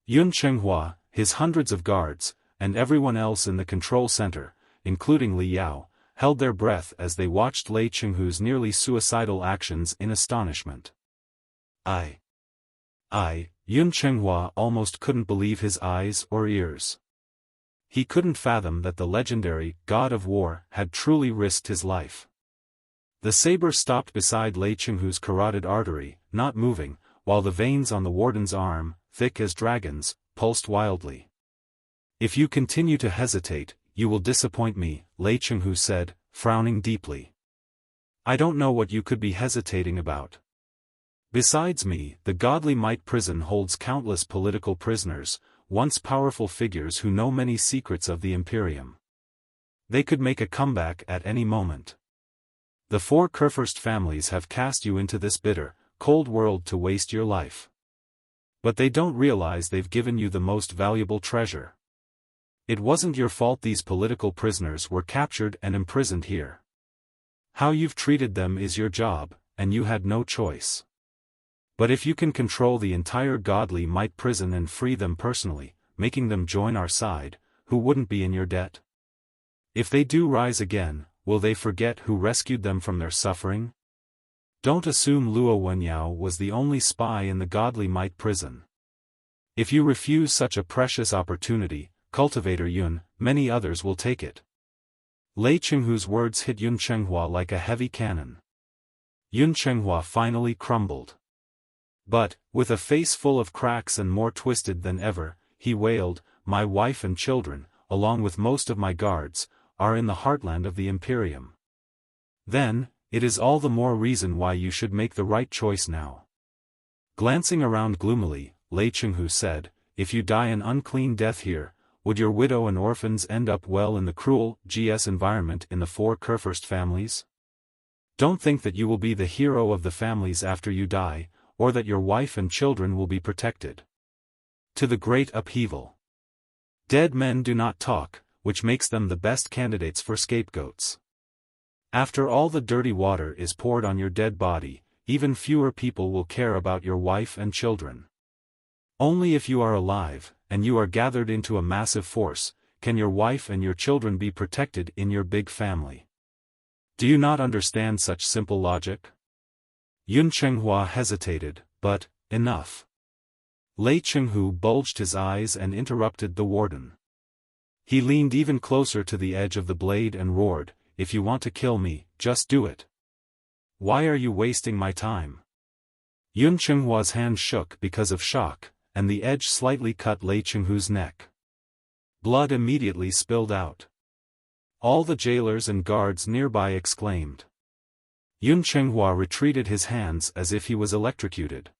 Yun Chenghua, his hundreds of guards, and everyone else in the control center, including Li Yao, held their breath as they watched Lei Chenghu's nearly suicidal actions in astonishment. Yun Chenghua almost couldn't believe his eyes or ears. He couldn't fathom that the legendary God of War had truly risked his life. The saber stopped beside Lei Chenghu's carotid artery, not moving, while the veins on the warden's arm, thick as dragons, pulsed wildly. If you continue to hesitate, you will disappoint me, Lei Chenghu said, frowning deeply. I don't know what you could be hesitating about. Besides me, the Godly Might Prison holds countless political prisoners, once powerful figures who know many secrets of the Imperium. They could make a comeback at any moment. The 4 Kurfürst families have cast you into this bitter, cold world to waste your life. But they don't realize they've given you the most valuable treasure. It wasn't your fault these political prisoners were captured and imprisoned here. How you've treated them is your job, and you had no choice. But if you can control the entire Godly Might Prison and free them personally, making them join our side, who wouldn't be in your debt? If they do rise again, will they forget who rescued them from their suffering? Don't assume Luo Wenyao was the only spy in the Godly Might Prison. If you refuse such a precious opportunity, Cultivator Yun, many others will take it. Lei Chenghu's words hit Yun Chenghua like a heavy cannon. Yun Chenghua finally crumbled. But, with a face full of cracks and more twisted than ever, he wailed, my wife and children, along with most of my guards, are in the heartland of the Imperium. Then, it is all the more reason why you should make the right choice now. Glancing around gloomily, Lei Chenghu said, if you die an unclean death here, would your widow and orphans end up well in the cruel, GS environment in the 4 Kurfürst families? Don't think that you will be the hero of the families after you die, or that your wife and children will be protected. To the great upheaval. Dead men do not talk, which makes them the best candidates for scapegoats. After all the dirty water is poured on your dead body, even fewer people will care about your wife and children. Only if you are alive, and you are gathered into a massive force, can your wife and your children be protected in your big family. Do you not understand such simple logic? Yun Chenghua hesitated, but, enough. Lei Chenghu bulged his eyes and interrupted the warden. He leaned even closer to the edge of the blade and roared, if you want to kill me, just do it. Why are you wasting my time? Yun Chenghua's hand shook because of shock, and the edge slightly cut Lei Chenghu's neck. Blood immediately spilled out. All the jailers and guards nearby exclaimed. Yun Chenghua retreated his hands as if he was electrocuted.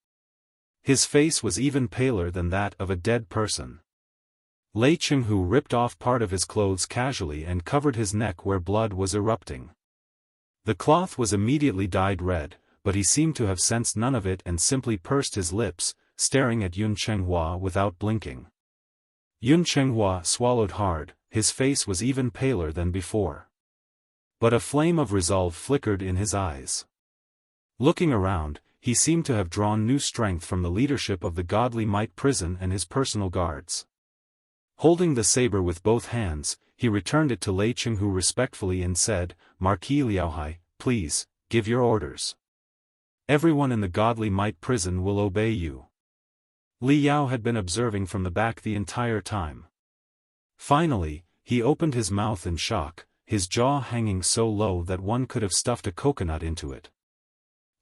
His face was even paler than that of a dead person. Lei Chenghu ripped off part of his clothes casually and covered his neck where blood was erupting. The cloth was immediately dyed red, but he seemed to have sensed none of it and simply pursed his lips, staring at Yun Chenghua without blinking. Yun Chenghua swallowed hard, his face was even paler than before. But a flame of resolve flickered in his eyes. Looking around, he seemed to have drawn new strength from the leadership of the Godly Might prison and his personal guards. Holding the saber with both hands, he returned it to Lei Chenghu respectfully and said, "Marquis Liaohai, please, give your orders. Everyone in the Godly Might prison will obey you." Li Yao had been observing from the back the entire time. Finally, he opened his mouth in shock, his jaw hanging so low that one could have stuffed a coconut into it.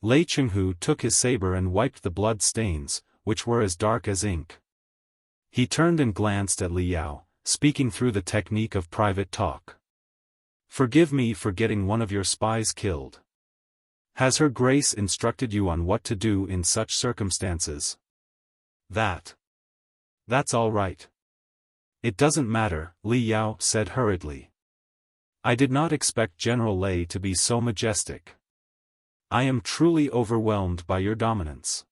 Lei Chenghu took his saber and wiped the blood stains, which were as dark as ink. He turned and glanced at Li Yao, speaking through the technique of private talk. "Forgive me for getting one of your spies killed. Has Her Grace instructed you on what to do in such circumstances?" That's all right. "It doesn't matter," Li Yao said hurriedly. "I did not expect General Lei to be so majestic. I am truly overwhelmed by your dominance.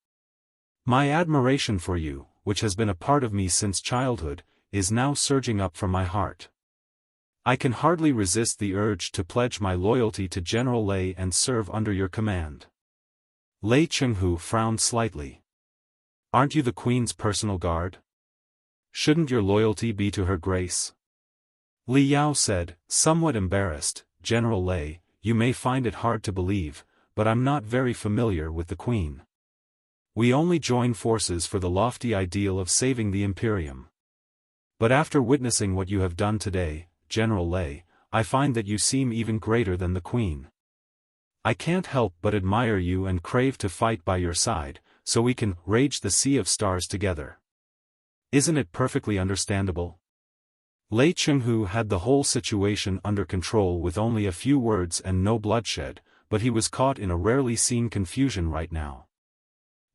My admiration for you, which has been a part of me since childhood, is now surging up from my heart. I can hardly resist the urge to pledge my loyalty to General Lei and serve under your command." Lei Chenghu frowned slightly. "Aren't you the Queen's personal guard? Shouldn't your loyalty be to Her Grace?" Li Yao said, somewhat embarrassed, "General Lei, you may find it hard to believe, but I'm not very familiar with the Queen. We only join forces for the lofty ideal of saving the Imperium. But after witnessing what you have done today, General Lei, I find that you seem even greater than the Queen. I can't help but admire you and crave to fight by your side, so we can rage the sea of stars together. Isn't it perfectly understandable?" Lei Chenghu had the whole situation under control with only a few words and no bloodshed, but he was caught in a rarely seen confusion right now.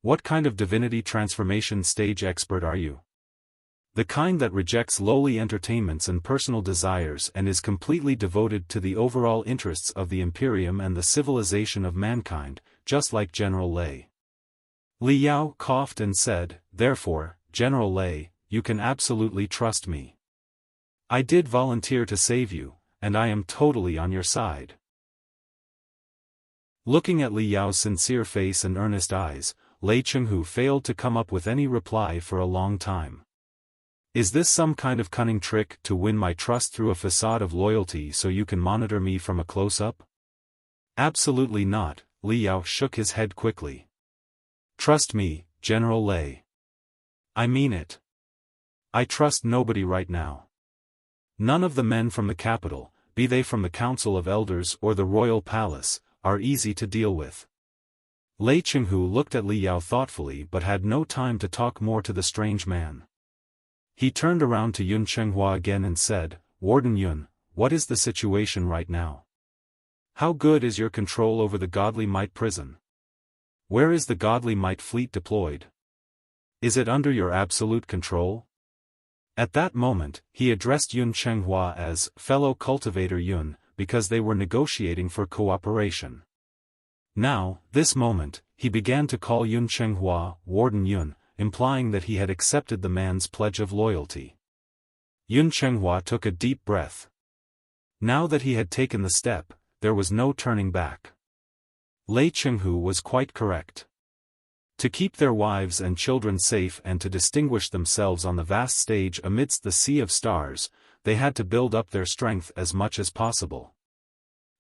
"What kind of divinity transformation stage expert are you?" "The kind that rejects lowly entertainments and personal desires and is completely devoted to the overall interests of the Imperium and the civilization of mankind, just like General Lei." Li Yao coughed and said, "Therefore, General Lei, you can absolutely trust me. I did volunteer to save you, and I am totally on your side." Looking at Li Yao's sincere face and earnest eyes, Lei Chenghu failed to come up with any reply for a long time. "Is this some kind of cunning trick to win my trust through a facade of loyalty so you can monitor me from a close-up?" "Absolutely not," Li Yao shook his head quickly. "Trust me, General Lei. I mean it. I trust nobody right now. None of the men from the capital, be they from the Council of Elders or the Royal Palace, are easy to deal with." Lei Chenghu looked at Li Yao thoughtfully but had no time to talk more to the strange man. He turned around to Yun Chenghua again and said, "Warden Yun, what is the situation right now? How good is your control over the Godly Might prison? Where is the Godly Might fleet deployed? Is it under your absolute control?" At that moment, he addressed Yun Chenghua as fellow cultivator Yun, because they were negotiating for cooperation. Now, this moment, he began to call Yun Chenghua Warden Yun, implying that he had accepted the man's pledge of loyalty. Yun Chenghua took a deep breath. Now that he had taken the step, there was no turning back. Lei Chenghu was quite correct. To keep their wives and children safe and to distinguish themselves on the vast stage amidst the sea of stars, they had to build up their strength as much as possible.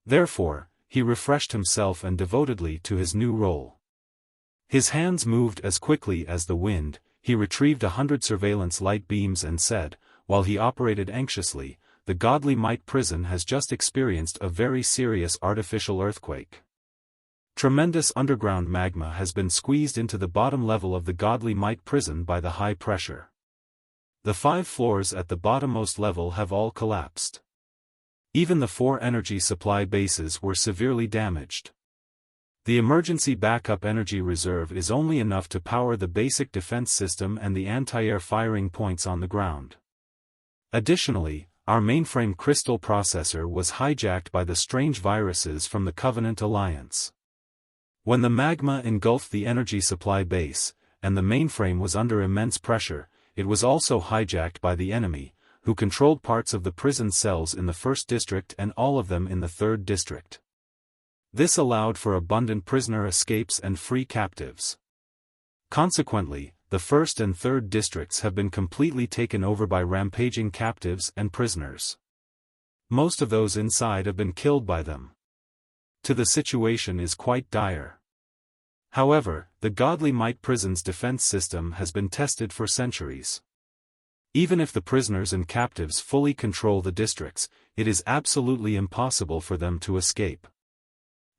Therefore, he refreshed himself and devotedly to his new role. His hands moved as quickly as the wind, he retrieved 100 surveillance light beams and said, while he operated anxiously, "The Godly Might prison has just experienced a very serious artificial earthquake. Tremendous underground magma has been squeezed into the bottom level of the Godly Might prison by the high pressure. The 5 floors at the bottommost level have all collapsed. Even the 4 energy supply bases were severely damaged. The emergency backup energy reserve is only enough to power the basic defense system and the anti-air firing points on the ground. Additionally, our mainframe crystal processor was hijacked by the strange viruses from the Covenant Alliance. When the magma engulfed the energy supply base, and the mainframe was under immense pressure, it was also hijacked by the enemy, who controlled parts of the prison cells in the 1st District and all of them in the 3rd District. This allowed for abundant prisoner escapes and free captives. Consequently, the 1st and 3rd Districts have been completely taken over by rampaging captives and prisoners. Most of those inside have been killed by them. The situation is quite dire. However, the Godly Might prison's defense system has been tested for centuries. Even if the prisoners and captives fully control the districts, it is absolutely impossible for them to escape.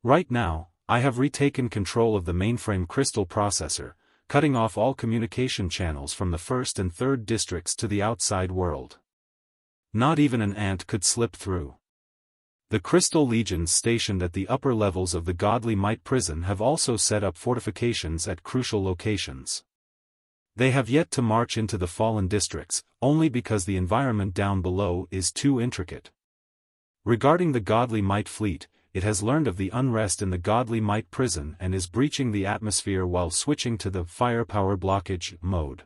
Right now, I have retaken control of the mainframe crystal processor, cutting off all communication channels from the 1st and 3rd districts to the outside world. Not even an ant could slip through. The Crystal Legions stationed at the upper levels of the Godly Might prison have also set up fortifications at crucial locations. They have yet to march into the fallen districts, only because the environment down below is too intricate. Regarding the Godly Might fleet, it has learned of the unrest in the Godly Might prison and is breaching the atmosphere while switching to the firepower blockage mode.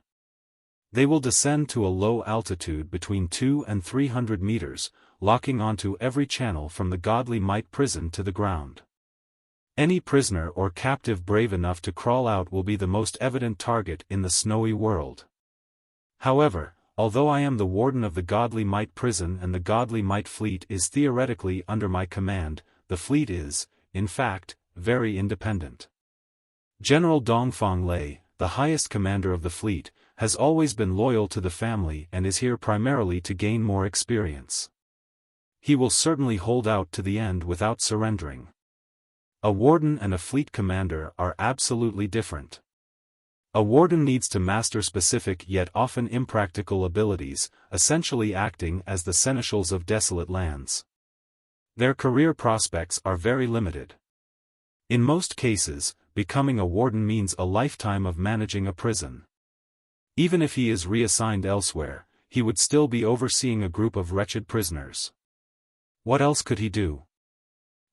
They will descend to a low altitude between 200 and 300 meters, locking onto every channel from the Godly Might prison to the ground. Any prisoner or captive brave enough to crawl out will be the most evident target in the snowy world. However, although I am the warden of the Godly Might prison and the Godly Might fleet is theoretically under my command, the fleet is, in fact, very independent. General Dongfang Lei, the highest commander of the fleet, has always been loyal to the family and is here primarily to gain more experience. He will certainly hold out to the end without surrendering. A warden and a fleet commander are absolutely different. A warden needs to master specific yet often impractical abilities, essentially acting as the seneschals of desolate lands. Their career prospects are very limited. In most cases, becoming a warden means a lifetime of managing a prison. Even if he is reassigned elsewhere, he would still be overseeing a group of wretched prisoners. What else could he do?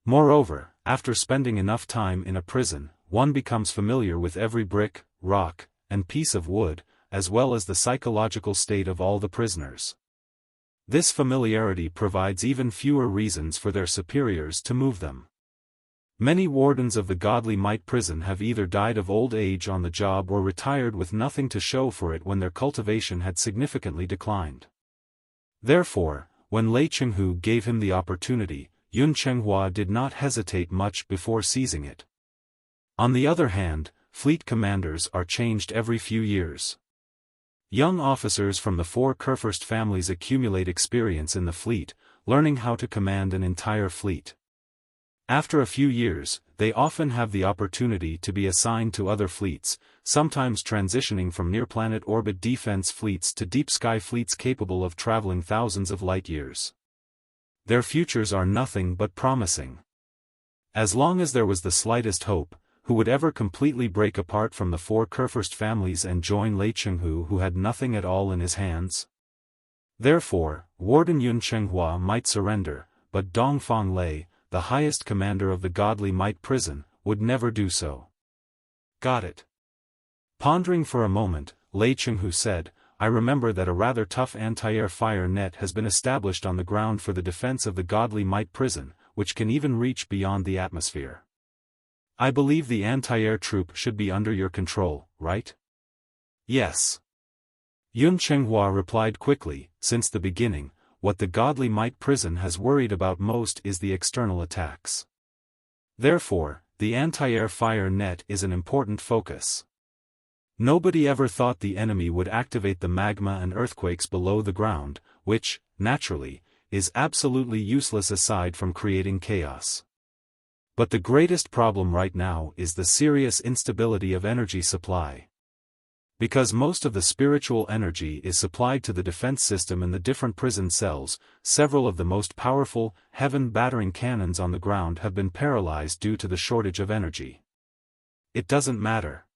Moreover, after spending enough time in a prison, one becomes familiar with every brick, rock, and piece of wood, as well as the psychological state of all the prisoners. This familiarity provides even fewer reasons for their superiors to move them. Many wardens of the Godly Might prison have either died of old age on the job or retired with nothing to show for it when their cultivation had significantly declined. Therefore, when Lei Chenghu gave him the opportunity, Yun Chenghua did not hesitate much before seizing it. On the other hand, fleet commanders are changed every few years. Young officers from the 4 Kurfürst families accumulate experience in the fleet, learning how to command an entire fleet. After a few years, they often have the opportunity to be assigned to other fleets, sometimes transitioning from near-planet orbit defense fleets to deep-sky fleets capable of traveling thousands of light-years. Their futures are nothing but promising. As long as there was the slightest hope, who would ever completely break apart from the 4 Kurfürst families and join Lei Chenghu who had nothing at all in his hands? Therefore, Warden Yun Chenghua might surrender, but Dongfang Lei, the highest commander of the Godly Might prison, would never do so. Got it. Pondering for a moment, Lei Chenghu said, I remember that a rather tough anti-air fire net has been established on the ground for the defense of the Godly Might prison, which can even reach beyond the atmosphere. I believe the anti-air troop should be under your control, right? Yes. Yun Chenghua replied quickly, since the beginning, what the Godly Might prison has worried about most is the external attacks. Therefore, the anti-air fire net is an important focus. Nobody ever thought the enemy would activate the magma and earthquakes below the ground, which, naturally, is absolutely useless aside from creating chaos. But the greatest problem right now is the serious instability of energy supply. Because most of the spiritual energy is supplied to the defense system in the different prison cells, several of the most powerful, heaven-battering cannons on the ground have been paralyzed due to the shortage of energy. It doesn't matter.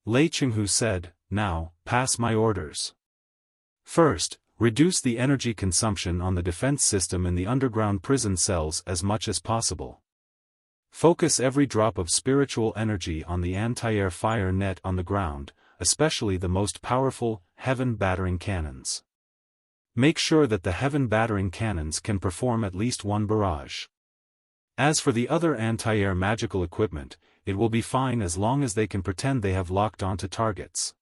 Lei Chenghu said, now, pass my orders. First, reduce the energy consumption on the defense system in the underground prison cells as much as possible. Focus every drop of spiritual energy on the anti-air fire net on the ground, especially the most powerful, heaven-battering cannons. Make sure that the heaven-battering cannons can perform at least one barrage. As for the other anti-air magical equipment, it will be fine as long as they can pretend they have locked onto targets.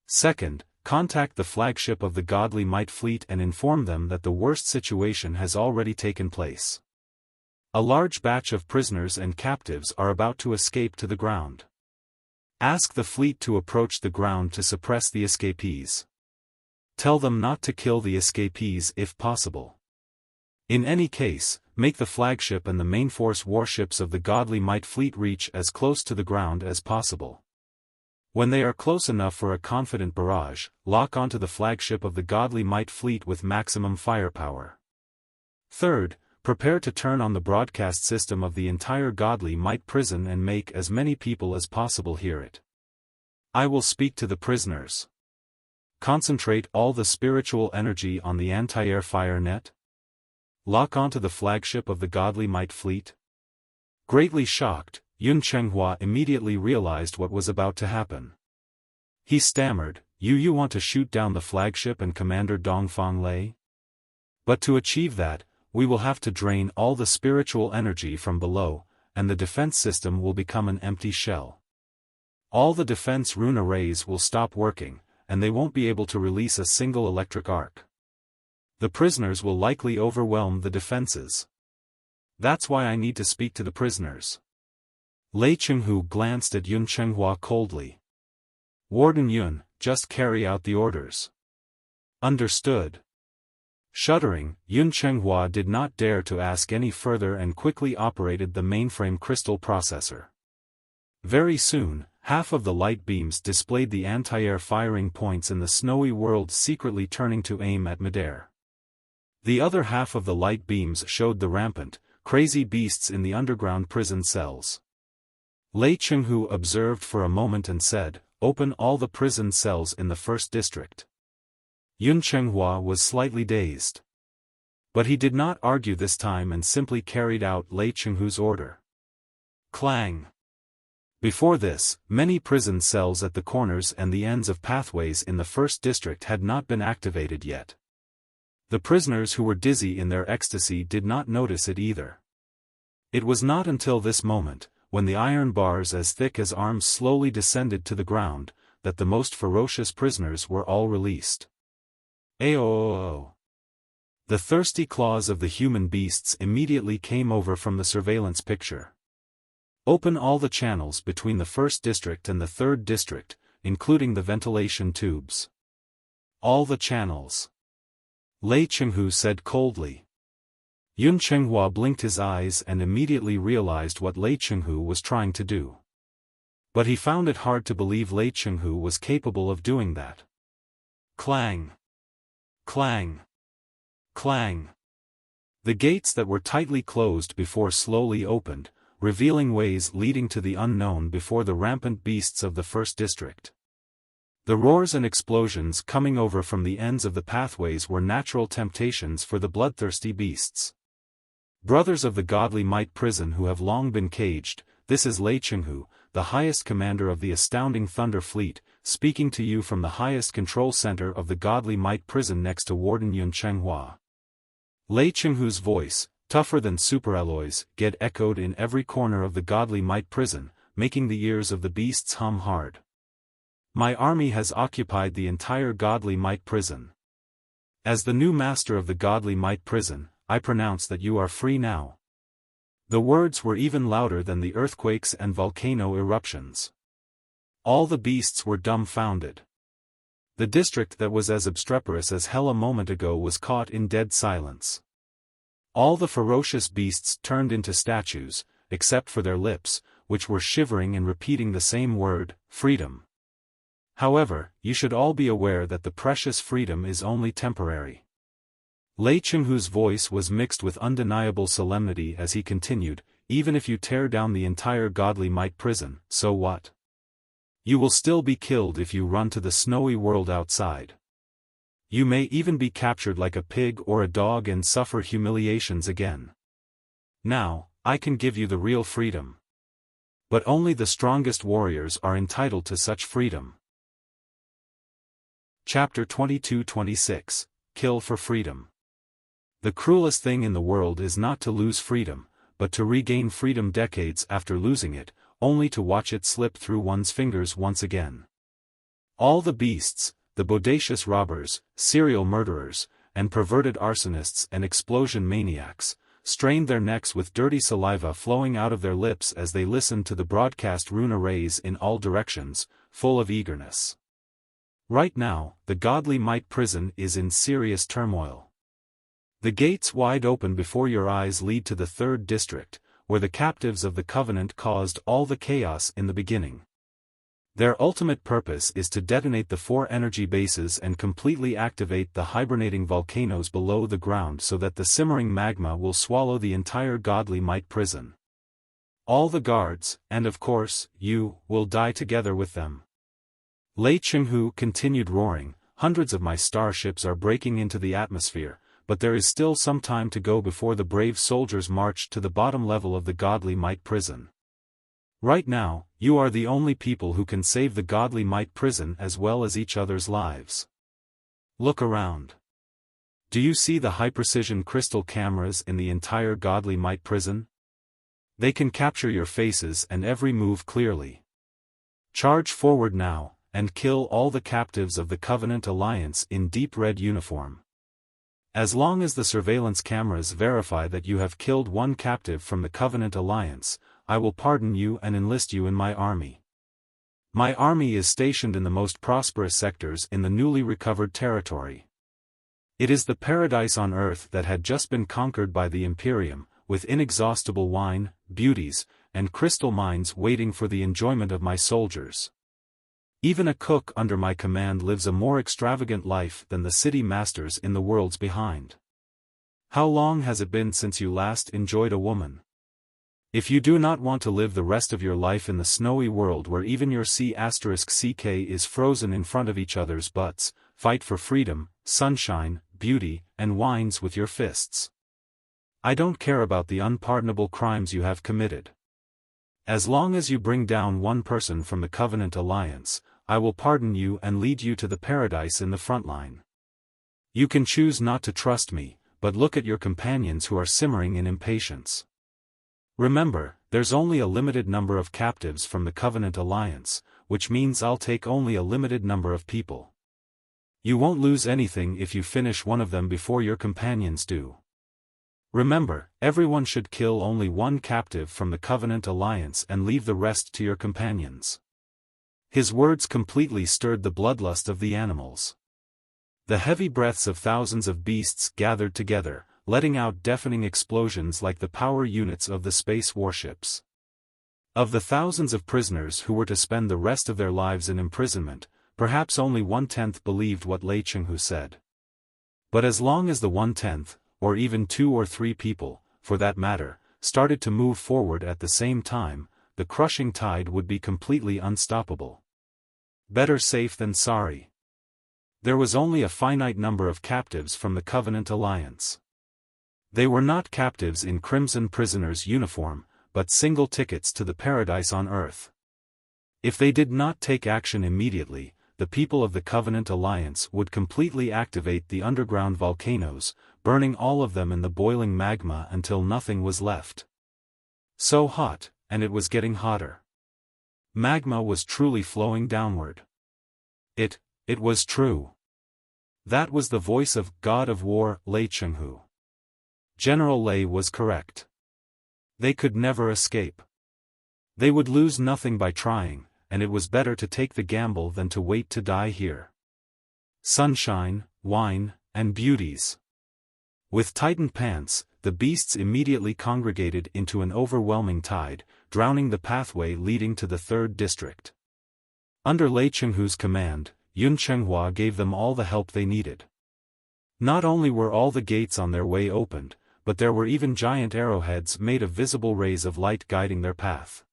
Second, contact the flagship of the Godly Might Fleet and inform them that the worst situation has already taken place. A large batch of prisoners and captives are about to escape to the ground. Ask the fleet to approach the ground to suppress the escapees. Tell them not to kill the escapees if possible. In any case, make the flagship and the main force warships of the Godly Might Fleet reach as close to the ground as possible. When they are close enough for a confident barrage, lock onto the flagship of the Godly Might Fleet with maximum firepower. Third, prepare to turn on the broadcast system of the entire Godly Might prison and make as many people as possible hear it. I will speak to the prisoners. Concentrate all the spiritual energy on the anti-air fire net. Lock onto the flagship of the Godly Might Fleet. Greatly shocked, Yun Chenghua immediately realized what was about to happen. He stammered, You want to shoot down the flagship and Commander Dongfang Lei? But to achieve that, we will have to drain all the spiritual energy from below, and the defense system will become an empty shell. All the defense rune arrays will stop working, and they won't be able to release a single electric arc. The prisoners will likely overwhelm the defenses. That's why I need to speak to the prisoners. Lei Chenghu glanced at Yun Chenghua coldly. Warden Yun, just carry out the orders. Understood. Shuddering, Yun Chenghua did not dare to ask any further and quickly operated the mainframe crystal processor. Very soon, half of the light beams displayed the anti-air firing points in the snowy world secretly turning to aim at midair. The other half of the light beams showed the rampant, crazy beasts in the underground prison cells. Lei Chenghu observed for a moment and said, Open all the prison cells in the first district. Yun Chenghua was slightly dazed. But he did not argue this time and simply carried out Lei Chenghu's order. Clang! Before this, many prison cells at the corners and the ends of pathways in the first district had not been activated yet. The prisoners who were dizzy in their ecstasy did not notice it either. It was not until this moment, when the iron bars as thick as arms slowly descended to the ground, that the most ferocious prisoners were all released. Aooo! The thirsty claws of the human beasts immediately came over from the surveillance picture. Open all the channels between the first district and the third district, including the ventilation tubes. All the channels. Lei Chenghu said coldly. Yun Chenghua blinked his eyes and immediately realized what Lei Chenghu was trying to do. But he found it hard to believe Lei Chenghu was capable of doing that. Clang! Clang! Clang! The gates that were tightly closed before slowly opened, revealing ways leading to the unknown before the rampant beasts of the first district. The roars and explosions coming over from the ends of the pathways were natural temptations for the bloodthirsty beasts. Brothers of the Godly Might prison who have long been caged, this is Lei Chenghu, the highest commander of the astounding Thunder Fleet, speaking to you from the highest control center of the Godly Might prison next to Warden Yun Chenghua. Lei Chenghu's voice, tougher than superalloys, get echoed in every corner of the Godly Might prison, making the ears of the beasts hum hard. My army has occupied the entire Godly Might prison. As the new master of the Godly Might prison, I pronounce that you are free now. The words were even louder than the earthquakes and volcano eruptions. All the beasts were dumbfounded. The district that was as obstreperous as hell a moment ago was caught in dead silence. All the ferocious beasts turned into statues, except for their lips, which were shivering and repeating the same word, freedom. However, you should all be aware that the precious freedom is only temporary. Lei Chenghu's voice was mixed with undeniable solemnity as he continued, even if you tear down the entire Godly Might prison, so what? You will still be killed if you run to the snowy world outside. You may even be captured like a pig or a dog and suffer humiliations again. Now, I can give you the real freedom. But only the strongest warriors are entitled to such freedom. Chapter 22-26, Kill for Freedom. The cruelest thing in the world is not to lose freedom, but to regain freedom decades after losing it, only to watch it slip through one's fingers once again. All the beasts, the bodacious robbers, serial murderers, and perverted arsonists and explosion maniacs, strained their necks with dirty saliva flowing out of their lips as they listened to the broadcast rune arrays in all directions, full of eagerness. Right now, the godly might prison is in serious turmoil. The gates wide open before your eyes lead to the 3rd District, where the captives of the Covenant caused all the chaos in the beginning. Their ultimate purpose is to detonate the 4 energy bases and completely activate the hibernating volcanoes below the ground so that the simmering magma will swallow the entire godly might prison. All the guards, and of course, you, will die together with them. Lei Chenghu continued roaring, hundreds of my starships are breaking into the atmosphere, but there is still some time to go before the brave soldiers march to the bottom level of the godly might prison. Right now, you are the only people who can save the godly might prison as well as each other's lives. Look around. Do you see the high-precision crystal cameras in the entire godly might prison? They can capture your faces and every move clearly. Charge forward now, and kill all the captives of the Covenant Alliance in deep red uniform. As long as the surveillance cameras verify that you have killed one captive from the Covenant Alliance, I will pardon you and enlist you in my army. My army is stationed in the most prosperous sectors in the newly recovered territory. It is the paradise on earth that had just been conquered by the Imperium, with inexhaustible wine, beauties, and crystal mines waiting for the enjoyment of my soldiers. Even a cook under my command lives a more extravagant life than the city masters in the worlds behind. How long has it been since you last enjoyed a woman? If you do not want to live the rest of your life in the snowy world where even your C**CK is frozen in front of each other's butts, fight for freedom, sunshine, beauty, and wines with your fists. I don't care about the unpardonable crimes you have committed. As long as you bring down one person from the Covenant Alliance, I will pardon you and lead you to the paradise in the front line. You can choose not to trust me, but look at your companions who are simmering in impatience. Remember, there's only a limited number of captives from the Covenant Alliance, which means I'll take only a limited number of people. You won't lose anything if you finish one of them before your companions do. Remember, everyone should kill only one captive from the Covenant Alliance and leave the rest to your companions. His words completely stirred the bloodlust of the animals. The heavy breaths of thousands of beasts gathered together, letting out deafening explosions like the power units of the space warships. Of the thousands of prisoners who were to spend the rest of their lives in imprisonment, perhaps only 1/10 believed what Lei Chenghu said. But as long as the 1/10, or even 2 or 3 people, for that matter, started to move forward at the same time, the crushing tide would be completely unstoppable. Better safe than sorry. There was only a finite number of captives from the Covenant Alliance. They were not captives in Crimson Prisoner's uniform, but single tickets to the paradise on Earth. If they did not take action immediately, the people of the Covenant Alliance would completely activate the underground volcanoes, burning all of them in the boiling magma until nothing was left. So hot, and it was getting hotter. Magma was truly flowing downward. It was true. That was the voice of God of War, Lei Chenghu. General Lei was correct. They could never escape. They would lose nothing by trying, and it was better to take the gamble than to wait to die here. Sunshine, wine, and beauties. With tightened pants, the beasts immediately congregated into an overwhelming tide, drowning the pathway leading to the 3rd District. Under Lei Chenghu's command, Yun Chenghua gave them all the help they needed. Not only were all the gates on their way opened, but there were even giant arrowheads made of visible rays of light guiding their path.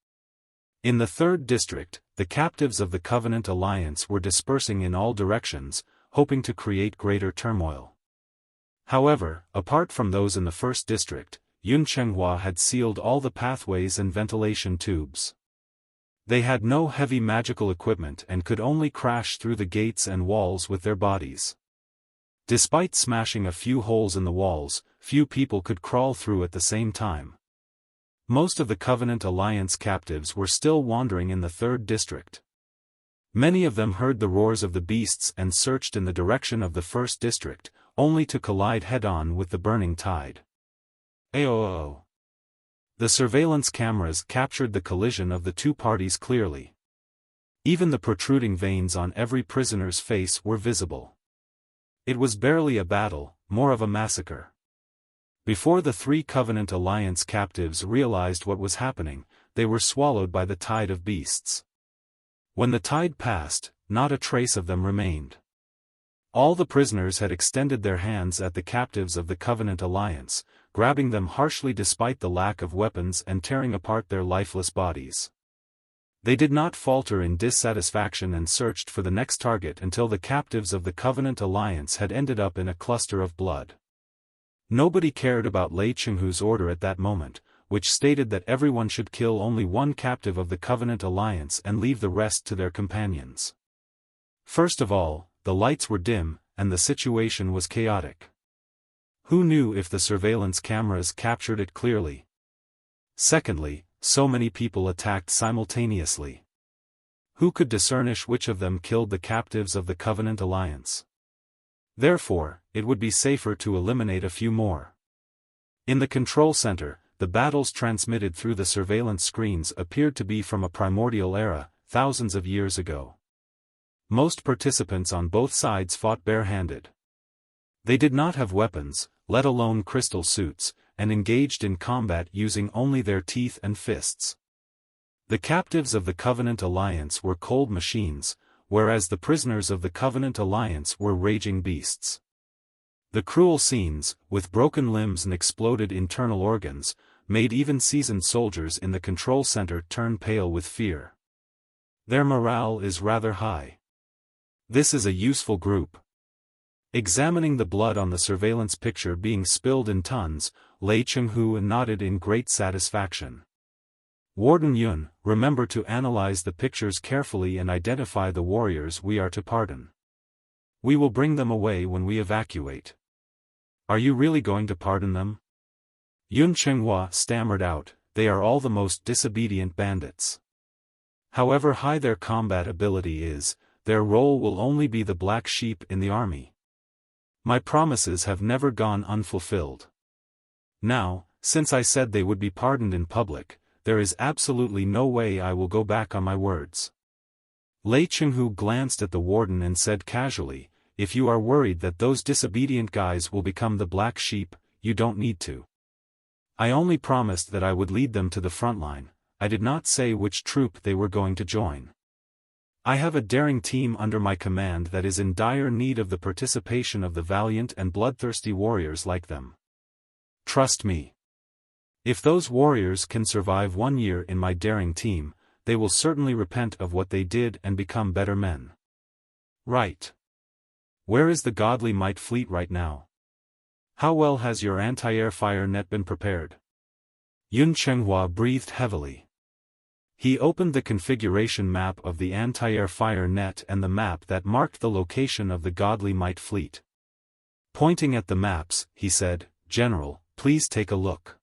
In the 3rd District, the captives of the Covenant Alliance were dispersing in all directions, hoping to create greater turmoil. However, apart from those in the 1st District, Yun Chenghua had sealed all the pathways and ventilation tubes. They had no heavy magical equipment and could only crash through the gates and walls with their bodies. Despite smashing a few holes in the walls, few people could crawl through at the same time. Most of the Covenant Alliance captives were still wandering in the 3rd District. Many of them heard the roars of the beasts and searched in the direction of the 1st District, only to collide head-on with the burning tide. Aoo. The surveillance cameras captured the collision of the two parties clearly. Even the protruding veins on every prisoner's face were visible. It was barely a battle, more of a massacre. Before the 3 Covenant Alliance captives realized what was happening, they were swallowed by the tide of beasts. When the tide passed, not a trace of them remained. All the prisoners had extended their hands at the captives of the Covenant Alliance, grabbing them harshly despite the lack of weapons and tearing apart their lifeless bodies. They did not falter in dissatisfaction and searched for the next target until the captives of the Covenant Alliance had ended up in a cluster of blood. Nobody cared about Lei Chenghu's order at that moment, which stated that everyone should kill only one captive of the Covenant Alliance and leave the rest to their companions. First of all, the lights were dim, and the situation was chaotic. Who knew if the surveillance cameras captured it clearly? Secondly, so many people attacked simultaneously. Who could discernish which of them killed the captives of the Covenant Alliance? Therefore, it would be safer to eliminate a few more. In the control center, the battles transmitted through the surveillance screens appeared to be from a primordial era, thousands of years ago. Most participants on both sides fought barehanded. They did not have weapons, let alone crystal suits, and engaged in combat using only their teeth and fists. The captives of the Covenant Alliance were cold machines, whereas the prisoners of the Covenant Alliance were raging beasts. The cruel scenes, with broken limbs and exploded internal organs, made even seasoned soldiers in the control center turn pale with fear. Their morale is rather high. This is a useful group. Examining the blood on the surveillance picture being spilled in tons, Lei Chenghu nodded in great satisfaction. Warden Yun, remember to analyze the pictures carefully and identify the warriors we are to pardon. We will bring them away when we evacuate. Are you really going to pardon them? Yun Chenghua stammered out, they are all the most disobedient bandits. However high their combat ability is, their role will only be the black sheep in the army. My promises have never gone unfulfilled. Now, since I said they would be pardoned in public, there is absolutely no way I will go back on my words. Lei Chenghu glanced at the warden and said casually, if you are worried that those disobedient guys will become the black sheep, you don't need to. I only promised that I would lead them to the front line. I did not say which troop they were going to join. I have a daring team under my command that is in dire need of the participation of the valiant and bloodthirsty warriors like them. Trust me. If those warriors can survive 1 year in my daring team, they will certainly repent of what they did and become better men. Right. Where is the Godly Might fleet right now? How well has your anti-air fire net been prepared? Yun Chenghua breathed heavily. He opened the configuration map of the anti-air fire net and the map that marked the location of the Godly Might fleet. Pointing at the maps, he said, General, please take a look.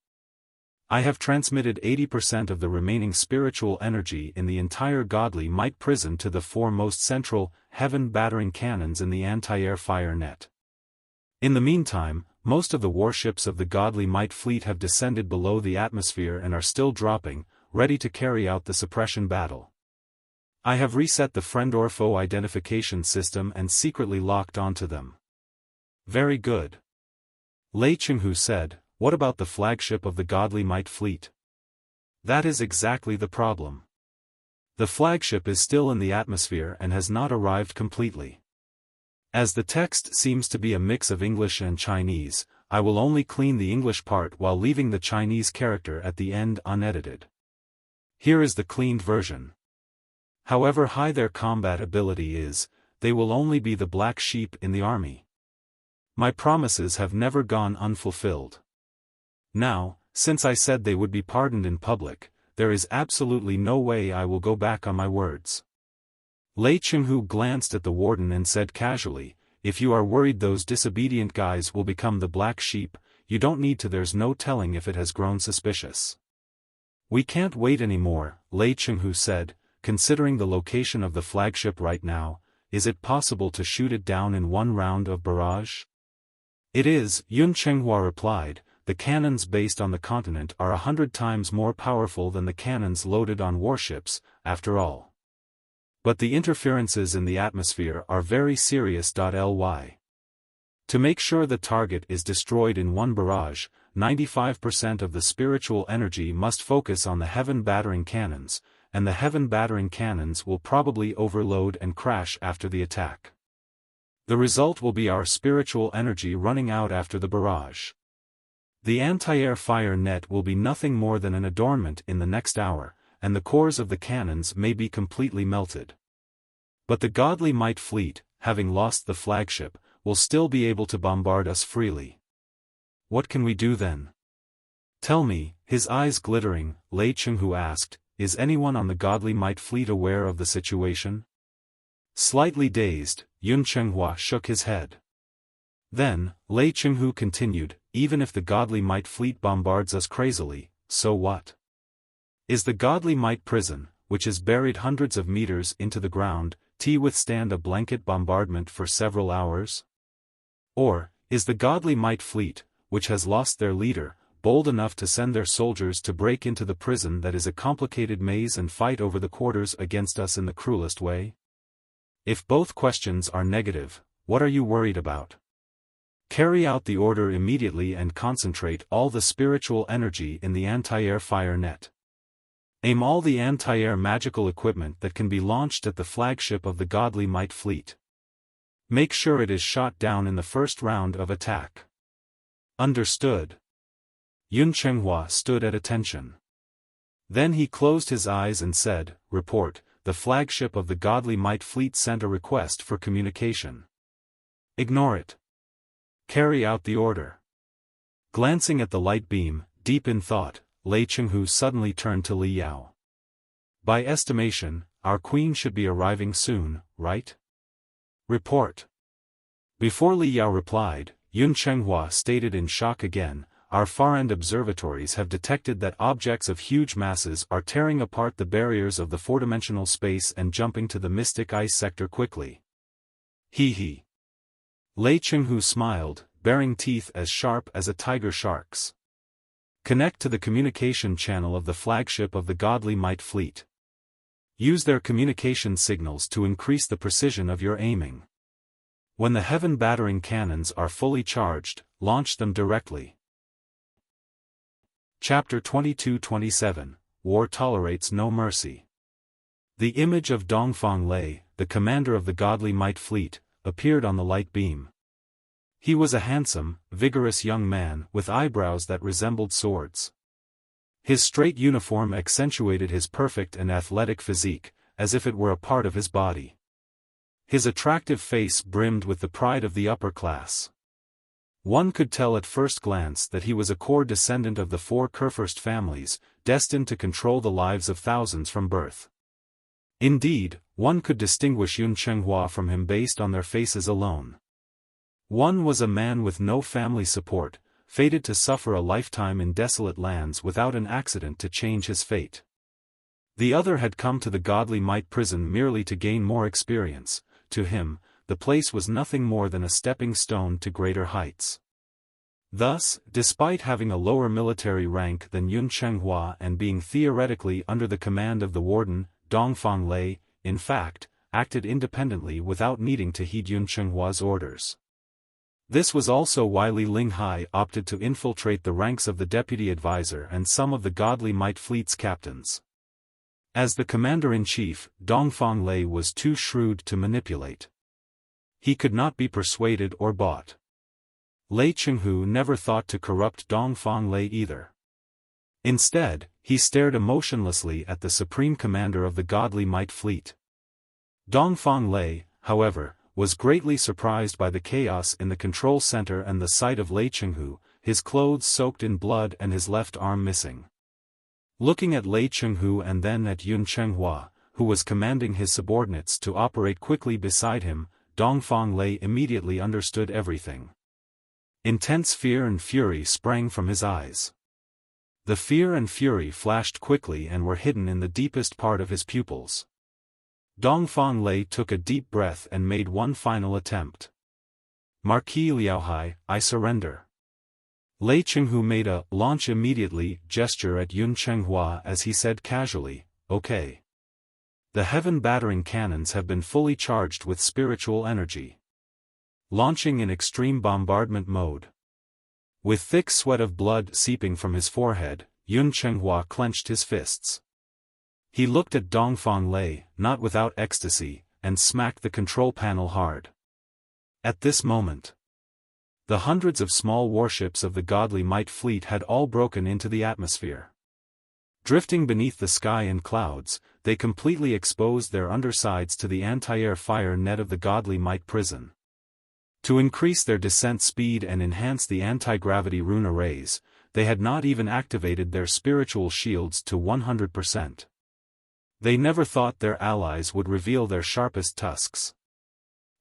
I have transmitted 80% of the remaining spiritual energy in the entire Godly Might prison to the 4 most central, heaven-battering cannons in the anti-air fire net. In the meantime, most of the warships of the Godly Might fleet have descended below the atmosphere and are still dropping, ready to carry out the suppression battle. I have reset the friend or foe identification system and secretly locked onto them. Very good. Lei Chenghu said, what about the flagship of the Godly Might fleet? That is exactly the problem. The flagship is still in the atmosphere and has not arrived completely. As the text seems to be a mix of English and Chinese, I will only clean the English part while leaving the Chinese character at the end unedited. Here is the cleaned version. However high their combat ability is, they will only be the black sheep in the army. My promises have never gone unfulfilled. Now, since I said they would be pardoned in public, there is absolutely no way I will go back on my words. Lei Chenghu glanced at the warden and said casually, if you are worried those disobedient guys will become the black sheep, you don't need to. There's no telling if it has grown suspicious. We can't wait anymore, Lei Chenghu said, considering the location of the flagship right now. Is it possible to shoot it down in one round of barrage? It is, Yun Chenghua replied. The cannons based on the continent are 100 times more powerful than the cannons loaded on warships, after all. But the interferences in the atmosphere are very serious. Ly. To make sure the target is destroyed in one barrage, 95% of the spiritual energy must focus on the heaven battering cannons, and the heaven battering cannons will probably overload and crash after the attack. The result will be our spiritual energy running out after the barrage. The anti-air fire net will be nothing more than an adornment in the next hour, and the cores of the cannons may be completely melted. But the godly might fleet, having lost the flagship, will still be able to bombard us freely. What can we do then? Tell me, his eyes glittering, Lei Chenghu asked, is anyone on the godly might fleet aware of the situation? Slightly dazed, Yun Chenghua shook his head. Then, Lei Chenghu continued, even if the godly might fleet bombards us crazily, so what? Is the godly might prison, which is buried hundreds of meters into the ground, to withstand a blanket bombardment for several hours? Or, is the godly might fleet, which has lost their leader, bold enough to send their soldiers to break into the prison that is a complicated maze and fight over the quarters against us in the cruelest way? If both questions are negative, what are you worried about? Carry out the order immediately and concentrate all the spiritual energy in the anti-air fire net. Aim all the anti-air magical equipment that can be launched at the flagship of the godly might fleet. Make sure it is shot down in the first round of attack. Understood. Yun Chenghua stood at attention. Then he closed his eyes and said, report, the flagship of the godly might fleet sent a request for communication. Ignore it. Carry out the order. Glancing at the light beam, deep in thought, Lei Chenghu suddenly turned to Li Yao. By estimation, our queen should be arriving soon, right? Report. Before Li Yao replied, Yun Chenghua stated in shock again, our far-end observatories have detected that objects of huge masses are tearing apart the barriers of the four-dimensional space and jumping to the mystic ice sector quickly. He. Lei Chenghu smiled, baring teeth as sharp as a tiger shark's. Connect to the communication channel of the flagship of the godly might fleet. Use their communication signals to increase the precision of your aiming. When the heaven battering cannons are fully charged, launch them directly. Chapter 22-27, War Tolerates No Mercy. The image of Dongfang Lei, the commander of the godly might fleet, appeared on the light beam. He was a handsome, vigorous young man with eyebrows that resembled swords. His straight uniform accentuated his perfect and athletic physique, as if it were a part of his body. His attractive face brimmed with the pride of the upper class. One could tell at first glance that he was a core descendant of the four Kurfürst families, destined to control the lives of thousands from birth. Indeed, one could distinguish Yun Chenghua from him based on their faces alone. One was a man with no family support, fated to suffer a lifetime in desolate lands without an accident to change his fate. The other had come to the godly might prison merely to gain more experience. To him, the place was nothing more than a stepping stone to greater heights. Thus, despite having a lower military rank than Yun Chenghua and being theoretically under the command of the warden, Dongfang Lei, in fact, acted independently without needing to heed Yun Chenghua's orders. This was also why Li Linghai opted to infiltrate the ranks of the deputy advisor and some of the godly might fleet's captains. As the commander-in-chief, Dongfang Lei was too shrewd to manipulate. He could not be persuaded or bought. Lei Chenghu never thought to corrupt Dongfang Lei either. Instead, he stared emotionlessly at the supreme commander of the godly might fleet. Dongfang Lei, however, was greatly surprised by the chaos in the control center and the sight of Lei Chenghu, his clothes soaked in blood and his left arm missing. Looking at Lei Chenghu and then at Yun Chenghua, who was commanding his subordinates to operate quickly beside him, Dongfang Lei immediately understood everything. Intense fear and fury sprang from his eyes. The fear and fury flashed quickly and were hidden in the deepest part of his pupils. Dongfang Lei took a deep breath and made one final attempt. "Marquis Liaohai, I surrender." Lei Chenghu made a "launch immediately" gesture at Yun Chenghua as he said casually, "Okay. The heaven-battering cannons have been fully charged with spiritual energy. Launching in extreme bombardment mode." With thick sweat of blood seeping from his forehead, Yun Chenghua clenched his fists. He looked at Dongfang Lei, not without ecstasy, and smacked the control panel hard. At this moment, the hundreds of small warships of the Godly Might fleet had all broken into the atmosphere. Drifting beneath the sky in clouds, they completely exposed their undersides to the anti-air fire net of the Godly Might prison. To increase their descent speed and enhance the anti-gravity rune arrays, they had not even activated their spiritual shields to 100%. They never thought their allies would reveal their sharpest tusks.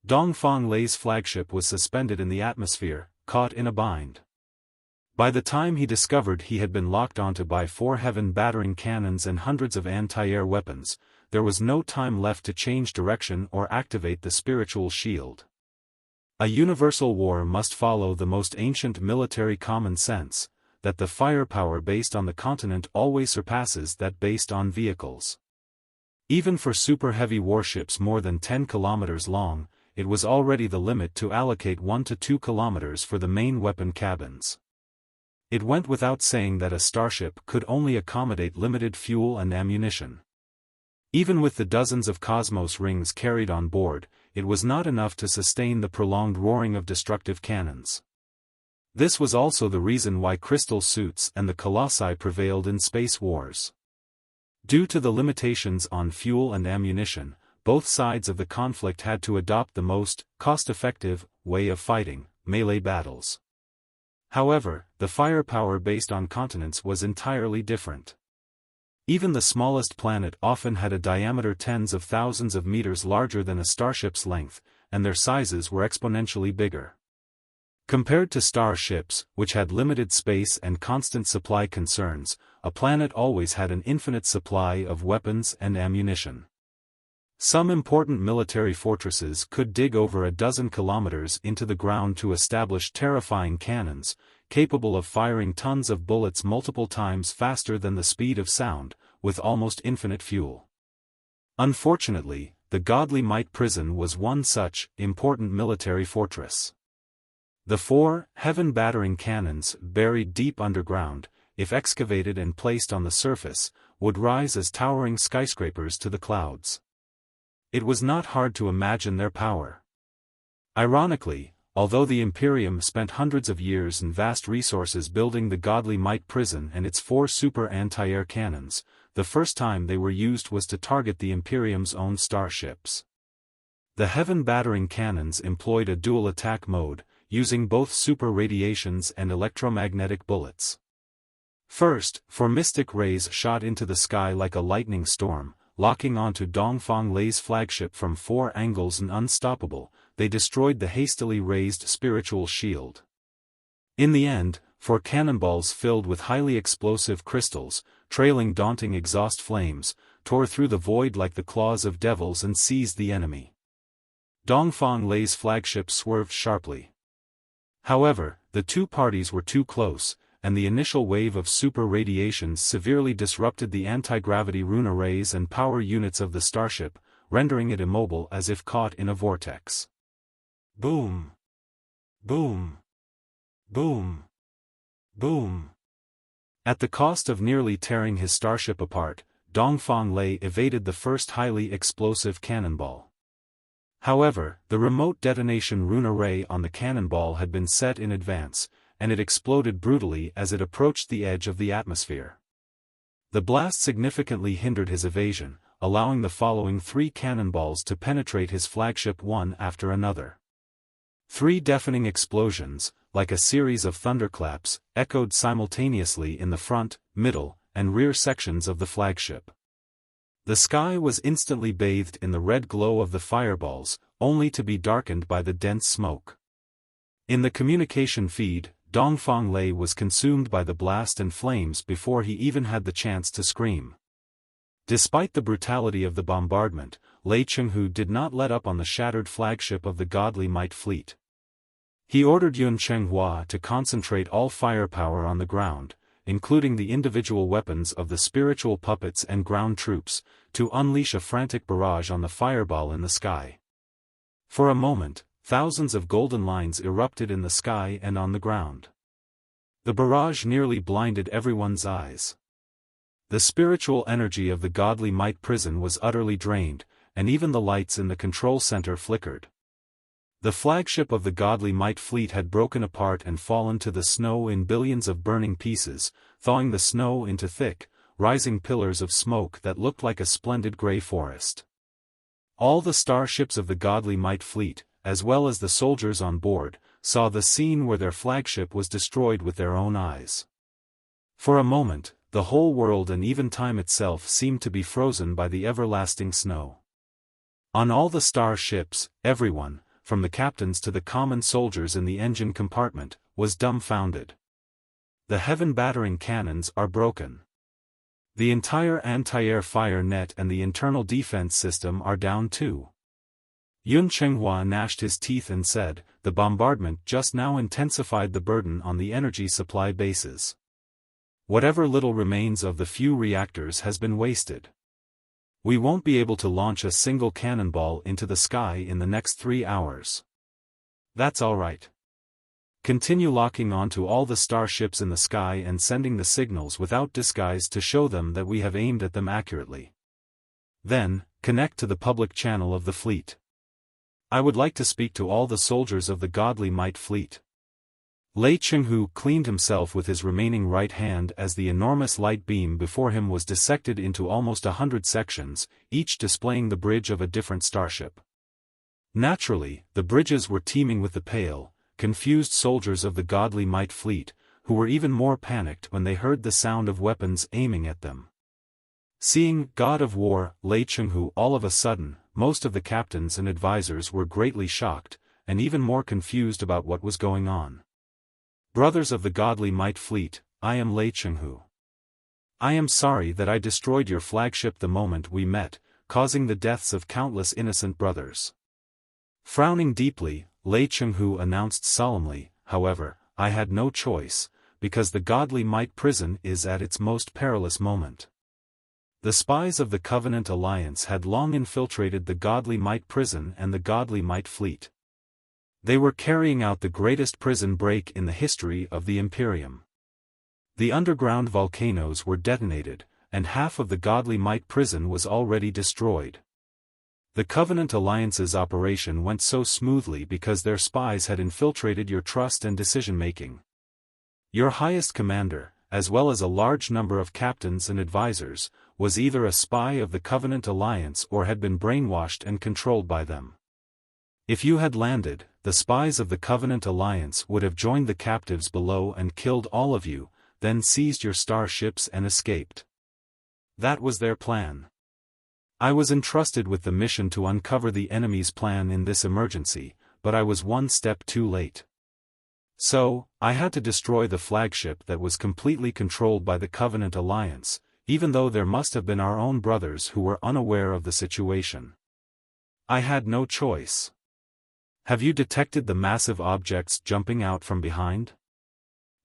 Dongfang Lei's flagship was suspended in the atmosphere, caught in a bind. By the time he discovered he had been locked onto by 4 heaven-battering cannons and hundreds of anti-air weapons, there was no time left to change direction or activate the spiritual shield. A universal war must follow the most ancient military common sense, that the firepower based on the continent always surpasses that based on vehicles. Even for super-heavy warships more than 10 kilometers long, it was already the limit to allocate 1 to 2 kilometers for the main weapon cabins. It went without saying that a starship could only accommodate limited fuel and ammunition. Even with the dozens of cosmos rings carried on board, it was not enough to sustain the prolonged roaring of destructive cannons. This was also the reason why crystal suits and the colossi prevailed in space wars. Due to the limitations on fuel and ammunition, both sides of the conflict had to adopt the most cost-effective way of fighting, melee battles. However, the firepower based on continents was entirely different. Even the smallest planet often had a diameter tens of thousands of meters larger than a starship's length, and their sizes were exponentially bigger. Compared to starships, which had limited space and constant supply concerns, a planet always had an infinite supply of weapons and ammunition. Some important military fortresses could dig over a dozen kilometers into the ground to establish terrifying cannons, capable of firing tons of bullets multiple times faster than the speed of sound, with almost infinite fuel. Unfortunately, the Godly Might prison was one such important military fortress. The 4 heaven-battering cannons, buried deep underground, if excavated and placed on the surface, would rise as towering skyscrapers to the clouds. It was not hard to imagine their power. Ironically, although the Imperium spent hundreds of years and vast resources building the Godly Might prison and its 4 super anti-air cannons, the first time they were used was to target the Imperium's own starships. The heaven-battering cannons employed a dual attack mode, using both super radiations and electromagnetic bullets. First, 4 mystic rays shot into the sky like a lightning storm, locking onto Dongfang Lei's flagship from 4 angles and unstoppable, they destroyed the hastily raised spiritual shield. In the end, 4 cannonballs filled with highly explosive crystals, trailing daunting exhaust flames, tore through the void like the claws of devils and seized the enemy. Dongfang Lei's flagship swerved sharply. However, the 2 parties were too close, and the initial wave of super radiations severely disrupted the anti-gravity rune arrays and power units of the starship, rendering it immobile as if caught in a vortex. Boom! Boom! Boom! Boom! At the cost of nearly tearing his starship apart, Dongfang Lei evaded the first highly explosive cannonball. However, the remote detonation rune array on the cannonball had been set in advance, and it exploded brutally as it approached the edge of the atmosphere. The blast significantly hindered his evasion, allowing the following 3 cannonballs to penetrate his flagship one after another. 3 deafening explosions, like a series of thunderclaps, echoed simultaneously in the front, middle, and rear sections of the flagship. The sky was instantly bathed in the red glow of the fireballs, only to be darkened by the dense smoke. In the communication feed, Dongfang Lei was consumed by the blast and flames before he even had the chance to scream. Despite the brutality of the bombardment, Lei Chenghu did not let up on the shattered flagship of the Godly Might fleet. He ordered Yun Chenghua to concentrate all firepower on the ground, including the individual weapons of the spiritual puppets and ground troops, to unleash a frantic barrage on the fireball in the sky. For a moment, thousands of golden lines erupted in the sky and on the ground. The barrage nearly blinded everyone's eyes. The spiritual energy of the Godly Might prison was utterly drained, and even the lights in the control center flickered. The flagship of the Godly Might fleet had broken apart and fallen to the snow in billions of burning pieces, thawing the snow into thick, rising pillars of smoke that looked like a splendid gray forest. All the starships of the Godly Might fleet, as well as the soldiers on board, saw the scene where their flagship was destroyed with their own eyes. For a moment, the whole world and even time itself seemed to be frozen by the everlasting snow. On all the starships, everyone, from the captains to the common soldiers in the engine compartment, was dumbfounded. The heaven-battering cannons are broken. The entire anti-air fire net and the internal defense system are down too. Yun Chenghua gnashed his teeth and said, "The bombardment just now intensified the burden on the energy supply bases. Whatever little remains of the few reactors has been wasted. We won't be able to launch a single cannonball into the sky in the next 3 hours. That's all right. Continue locking onto all the starships in the sky and sending the signals without disguise to show them that we have aimed at them accurately. Then, connect to the public channel of the fleet. I would like to speak to all the soldiers of the Godly Might fleet." Lei Chenghu cleaned himself with his remaining right hand as the enormous light beam before him was dissected into almost 100 sections, each displaying the bridge of a different starship. Naturally, the bridges were teeming with the pale, confused soldiers of the Godly Might fleet, who were even more panicked when they heard the sound of weapons aiming at them. Seeing God of War, Lei Chenghu all of a sudden, most of the captains and advisors were greatly shocked, and even more confused about what was going on. "Brothers of the Godly Might fleet, I am Lei Chenghu. I am sorry that I destroyed your flagship the moment we met, causing the deaths of countless innocent brothers." Frowning deeply, Lei Chenghu announced solemnly, "However, I had no choice, because the Godly Might prison is at its most perilous moment." The spies of the Covenant Alliance had long infiltrated the Godly Might prison and the Godly Might fleet. They were carrying out the greatest prison break in the history of the Imperium. The underground volcanoes were detonated, and half of the Godly Might prison was already destroyed. The Covenant Alliance's operation went so smoothly because their spies had infiltrated your trust and decision-making. Your highest commander, as well as a large number of captains and advisors, was either a spy of the Covenant Alliance or had been brainwashed and controlled by them. If you had landed, the spies of the Covenant Alliance would have joined the captives below and killed all of you, then seized your starships and escaped. That was their plan. I was entrusted with the mission to uncover the enemy's plan in this emergency, but I was one step too late. So, I had to destroy the flagship that was completely controlled by the Covenant Alliance, even though there must have been our own brothers who were unaware of the situation. I had no choice. Have you detected the massive objects jumping out from behind?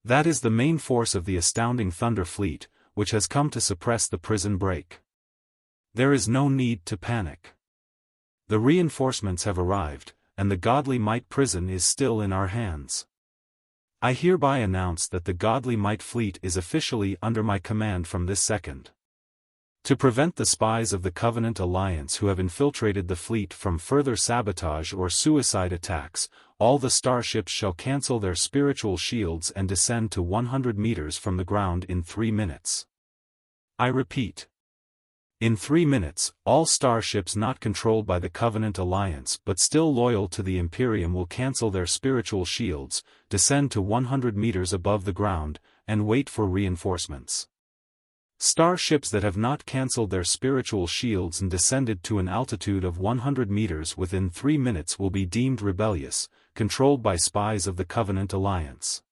That is the main force of the astounding Thunder Fleet, which has come to suppress the prison break. There is no need to panic. The reinforcements have arrived, and the Godly Might prison is still in our hands. I hereby announce that the Godly Might fleet is officially under my command from this second. To prevent the spies of the Covenant Alliance who have infiltrated the fleet from further sabotage or suicide attacks, all the starships shall cancel their spiritual shields and descend to 100 meters from the ground in 3 minutes. I repeat. In 3 minutes, all starships not controlled by the Covenant Alliance but still loyal to the Imperium will cancel their spiritual shields, descend to 100 meters above the ground, and wait for reinforcements. Starships that have not cancelled their spiritual shields and descended to an altitude of 100 meters within 3 minutes will be deemed rebellious, controlled by spies of the Covenant Alliance.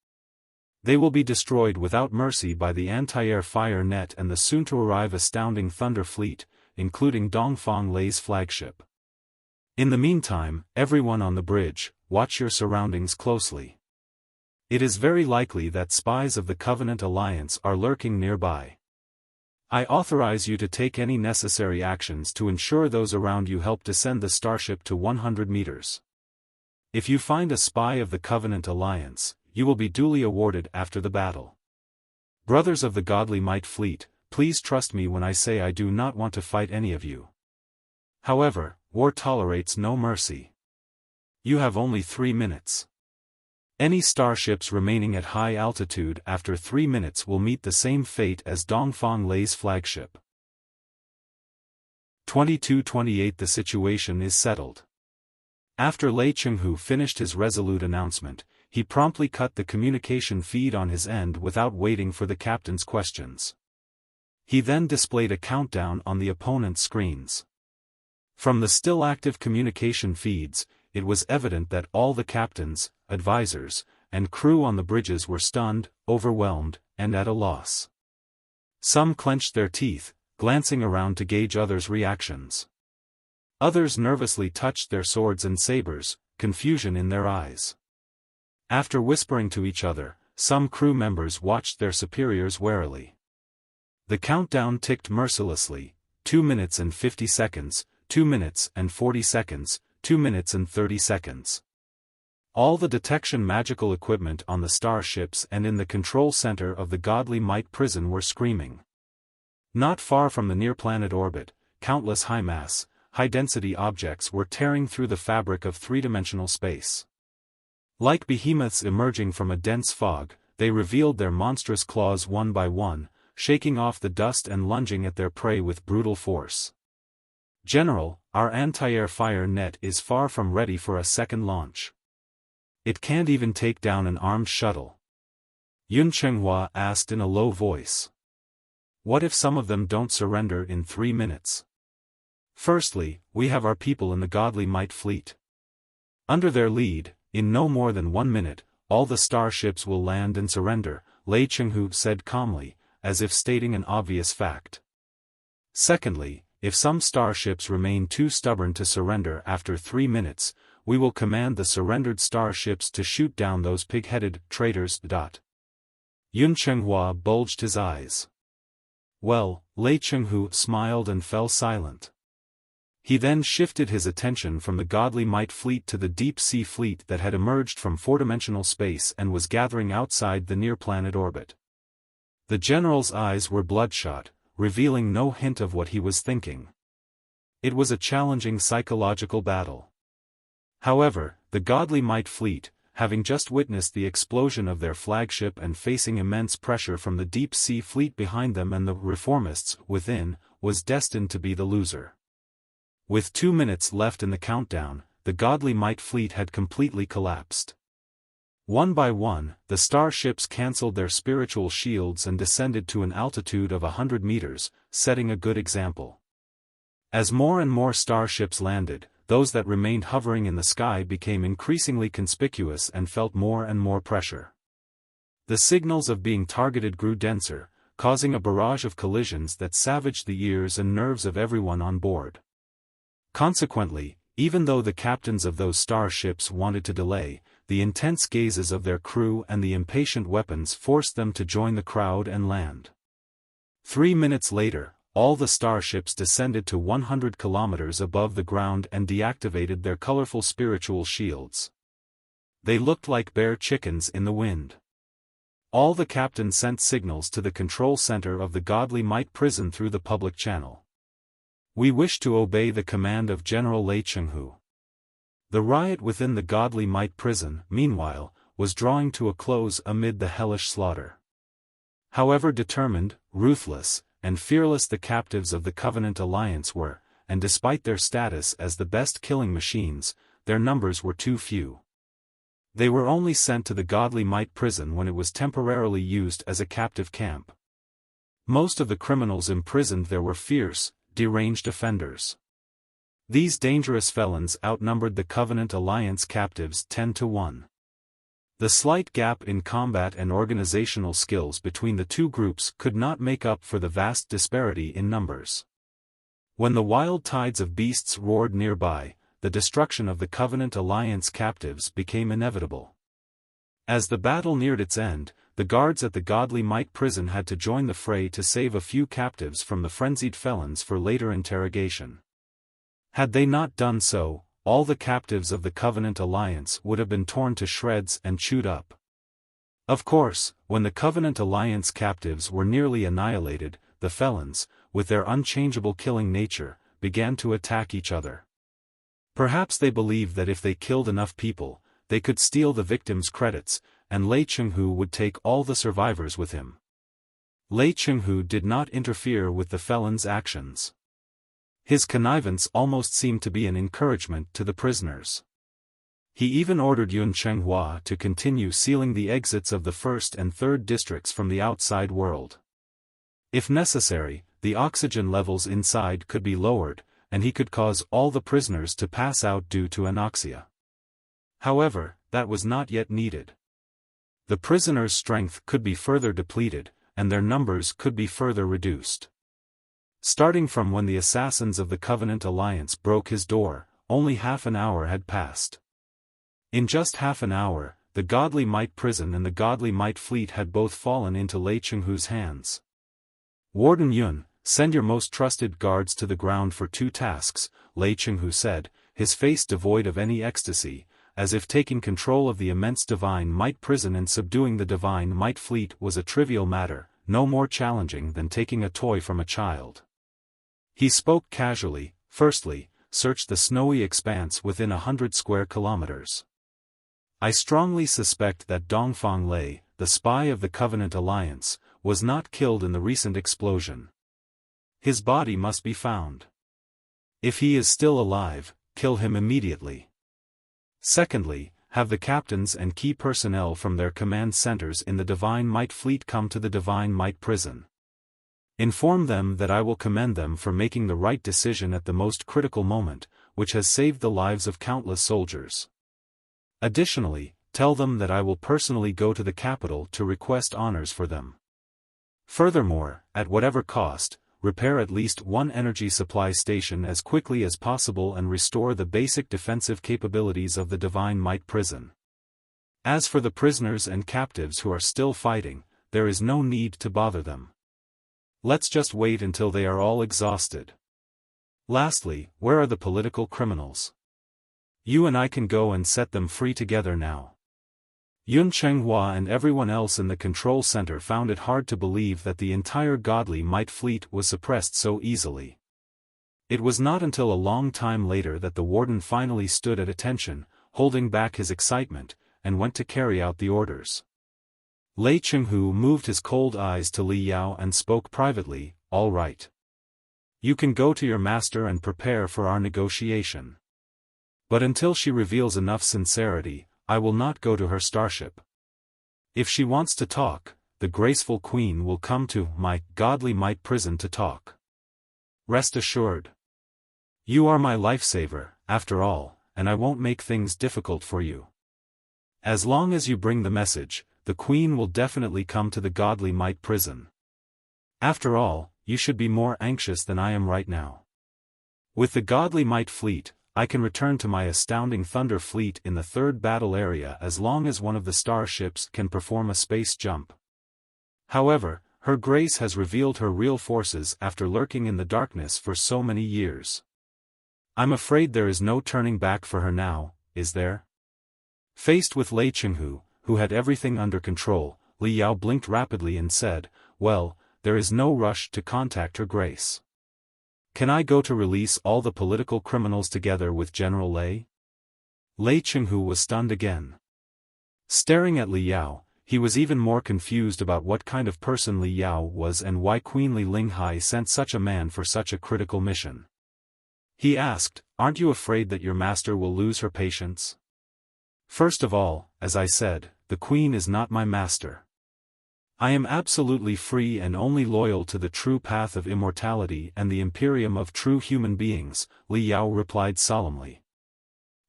They will be destroyed without mercy by the anti-air fire net and the soon-to-arrive astounding Thunder Fleet, including Dongfang Lei's flagship. In the meantime, everyone on the bridge, watch your surroundings closely. It is very likely that spies of the Covenant Alliance are lurking nearby. I authorize you to take any necessary actions to ensure those around you help descend the starship to 100 meters. If you find a spy of the Covenant Alliance, you will be duly awarded after the battle. Brothers of the Godly Might Fleet, please trust me when I say I do not want to fight any of you. However, war tolerates no mercy. You have only 3 minutes. Any starships remaining at high altitude after 3 minutes will meet the same fate as Dongfang Lei's flagship. 2228 The situation is settled. After Lei Chenghu finished his resolute announcement, he promptly cut the communication feed on his end without waiting for the captain's questions. He then displayed a countdown on the opponent's screens. From the still active communication feeds, it was evident that all the captains, advisors, and crew on the bridges were stunned, overwhelmed, and at a loss. Some clenched their teeth, glancing around to gauge others' reactions. Others nervously touched their swords and sabers, confusion in their eyes. After whispering to each other, some crew members watched their superiors warily. The countdown ticked mercilessly, 2 minutes and 50 seconds, 2 minutes and 40 seconds, 2 minutes and 30 seconds. All the detection magical equipment on the starships and in the control center of the Godly Might prison were screaming. Not far from the near-planet orbit, countless high-mass, high-density objects were tearing through the fabric of three-dimensional space. Like behemoths emerging from a dense fog, they revealed their monstrous claws one by one, shaking off the dust and lunging at their prey with brutal force. General, our anti-air fire net is far from ready for a second launch. It can't even take down an armed shuttle. Yun Chenghua asked in a low voice. What if some of them don't surrender in 3 minutes? Firstly, we have our people in the Godly Might Fleet. Under their lead, in no more than 1 minute, all the starships will land and surrender, Lei Chenghu said calmly, as if stating an obvious fact. Secondly, if some starships remain too stubborn to surrender after 3 minutes, we will command the surrendered starships to shoot down those pig-headed traitors. Yun Chenghua bulged his eyes. Well, Lei Chenghu smiled and fell silent. He then shifted his attention from the Godly Might Fleet to the deep-sea fleet that had emerged from four-dimensional space and was gathering outside the near-planet orbit. The general's eyes were bloodshot, revealing no hint of what he was thinking. It was a challenging psychological battle. However, the Godly Might Fleet, having just witnessed the explosion of their flagship and facing immense pressure from the deep-sea fleet behind them and the reformists within, was destined to be the loser. With 2 minutes left in the countdown, the Godly Might Fleet had completely collapsed. One by one, the starships cancelled their spiritual shields and descended to an altitude of 100 meters, setting a good example. As more and more starships landed, those that remained hovering in the sky became increasingly conspicuous and felt more and more pressure. The signals of being targeted grew denser, causing a barrage of collisions that savaged the ears and nerves of everyone on board. Consequently, even though the captains of those starships wanted to delay, the intense gazes of their crew and the impatient weapons forced them to join the crowd and land. 3 minutes later, all the starships descended to 100 kilometers above the ground and deactivated their colorful spiritual shields. They looked like bare chickens in the wind. All the captains sent signals to the control center of the Godly Might prison through the public channel. We wish to obey the command of General Lei Chenghu. The riot within the Godly Might prison, meanwhile, was drawing to a close amid the hellish slaughter. However determined, ruthless, and fearless the captives of the Covenant Alliance were, and despite their status as the best killing machines, their numbers were too few. They were only sent to the Godly Might prison when it was temporarily used as a captive camp. Most of the criminals imprisoned there were fierce, deranged offenders. These dangerous felons outnumbered the Covenant Alliance captives 10-1. The slight gap in combat and organizational skills between the two groups could not make up for the vast disparity in numbers. When the wild tides of beasts roared nearby, the destruction of the Covenant Alliance captives became inevitable. As the battle neared its end, the guards at the Godly Might prison had to join the fray to save a few captives from the frenzied felons for later interrogation. Had they not done so, all the captives of the Covenant Alliance would have been torn to shreds and chewed up. Of course, when the Covenant Alliance captives were nearly annihilated, the felons, with their unchangeable killing nature, began to attack each other. Perhaps they believed that if they killed enough people, they could steal the victims' credits, and Lei Chenghu would take all the survivors with him. Lei Chenghu did not interfere with the felons' actions. His connivance almost seemed to be an encouragement to the prisoners. He even ordered Yun Chenghua to continue sealing the exits of the 1st and 3rd districts from the outside world. If necessary, the oxygen levels inside could be lowered, and he could cause all the prisoners to pass out due to anoxia. However, that was not yet needed. The prisoners' strength could be further depleted, and their numbers could be further reduced. Starting from when the assassins of the Covenant Alliance broke his door, only half an hour had passed. In just half an hour, the Godly Might prison and the Godly Might fleet had both fallen into Lei Chenghu's hands. Warden Yun, send your most trusted guards to the ground for 2 tasks, Lei Chenghu said, his face devoid of any ecstasy, as if taking control of the immense Divine Might prison and subduing the Divine Might fleet was a trivial matter, no more challenging than taking a toy from a child. He spoke casually. Firstly, search the snowy expanse within 100 square kilometers. I strongly suspect that Dongfang Lei, the spy of the Covenant Alliance, was not killed in the recent explosion. His body must be found. If he is still alive, kill him immediately. Secondly, have the captains and key personnel from their command centers in the Divine Might fleet come to the Divine Might prison. Inform them that I will commend them for making the right decision at the most critical moment, which has saved the lives of countless soldiers. Additionally, tell them that I will personally go to the capital to request honors for them. Furthermore, at whatever cost, repair at least one energy supply station as quickly as possible and restore the basic defensive capabilities of the Divine Might prison. As for the prisoners and captives who are still fighting, there is no need to bother them. Let's just wait until they are all exhausted. Lastly, where are the political criminals? You and I can go and set them free together now. Yun Chenghua and everyone else in the control center found it hard to believe that the entire Godly Might fleet was suppressed so easily. It was not until a long time later that the warden finally stood at attention, holding back his excitement, and went to carry out the orders. Lei Chenghu moved his cold eyes to Li Yao and spoke privately, "All right. You can go to your master and prepare for our negotiation. But until she reveals enough sincerity, I will not go to her starship. If she wants to talk, the graceful queen will come to my Godly Might prison to talk. Rest assured. You are my lifesaver, after all, and I won't make things difficult for you. As long as you bring the message, the queen will definitely come to the Godly Might prison. After all, you should be more anxious than I am right now. With the Godly Might fleet, I can return to my astounding Thunder fleet in the 3rd battle area as long as one of the starships can perform a space jump. However, Her Grace has revealed her real forces after lurking in the darkness for so many years. I'm afraid there is no turning back for her now, is there?" Faced with Lei Chenghu, who had everything under control, Li Yao blinked rapidly and said, "Well, there is no rush to contact Her Grace. Can I go to release all the political criminals together with General Lei?" Lei Chenghu was stunned again. Staring at Li Yao, he was even more confused about what kind of person Li Yao was and why Queen Li Linghai sent such a man for such a critical mission. He asked, "Aren't you afraid that your master will lose her patience?" "First of all, as I said, the Queen is not my master. I am absolutely free and only loyal to the true path of immortality and the Imperium of true human beings, Li Yao replied solemnly.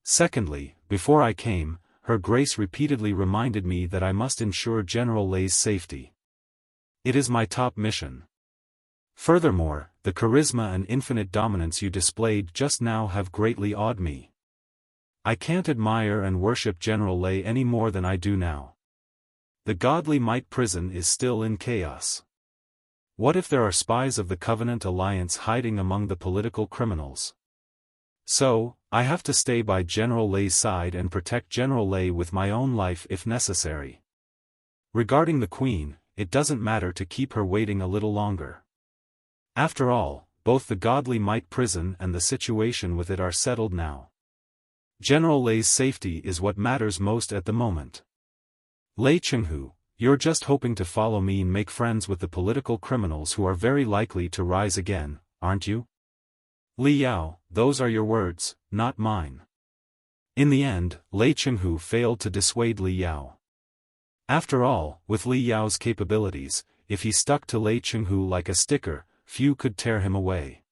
Secondly, before I came, Her Grace repeatedly reminded me that I must ensure General Lei's safety. It is my top mission. Furthermore, the charisma and infinite dominance you displayed just now have greatly awed me. I can't admire and worship General Lei any more than I do now. The godly might prison is still in chaos. What if there are spies of the Covenant Alliance hiding among the political criminals? So, I have to stay by General Lei's side and protect General Lei with my own life if necessary. Regarding the Queen, it doesn't matter to keep her waiting a little longer. After all, both the godly might prison and the situation with it are settled now. General Lei's safety is what matters most at the moment. Lei Chenghu, you're just hoping to follow me and make friends with the political criminals who are very likely to rise again, aren't you? Li Yao, those are your words, not mine. In the end, Lei Chenghu failed to dissuade Li Yao. After all, with Li Yao's capabilities, if he stuck to Lei Chenghu like a sticker, few could tear him away.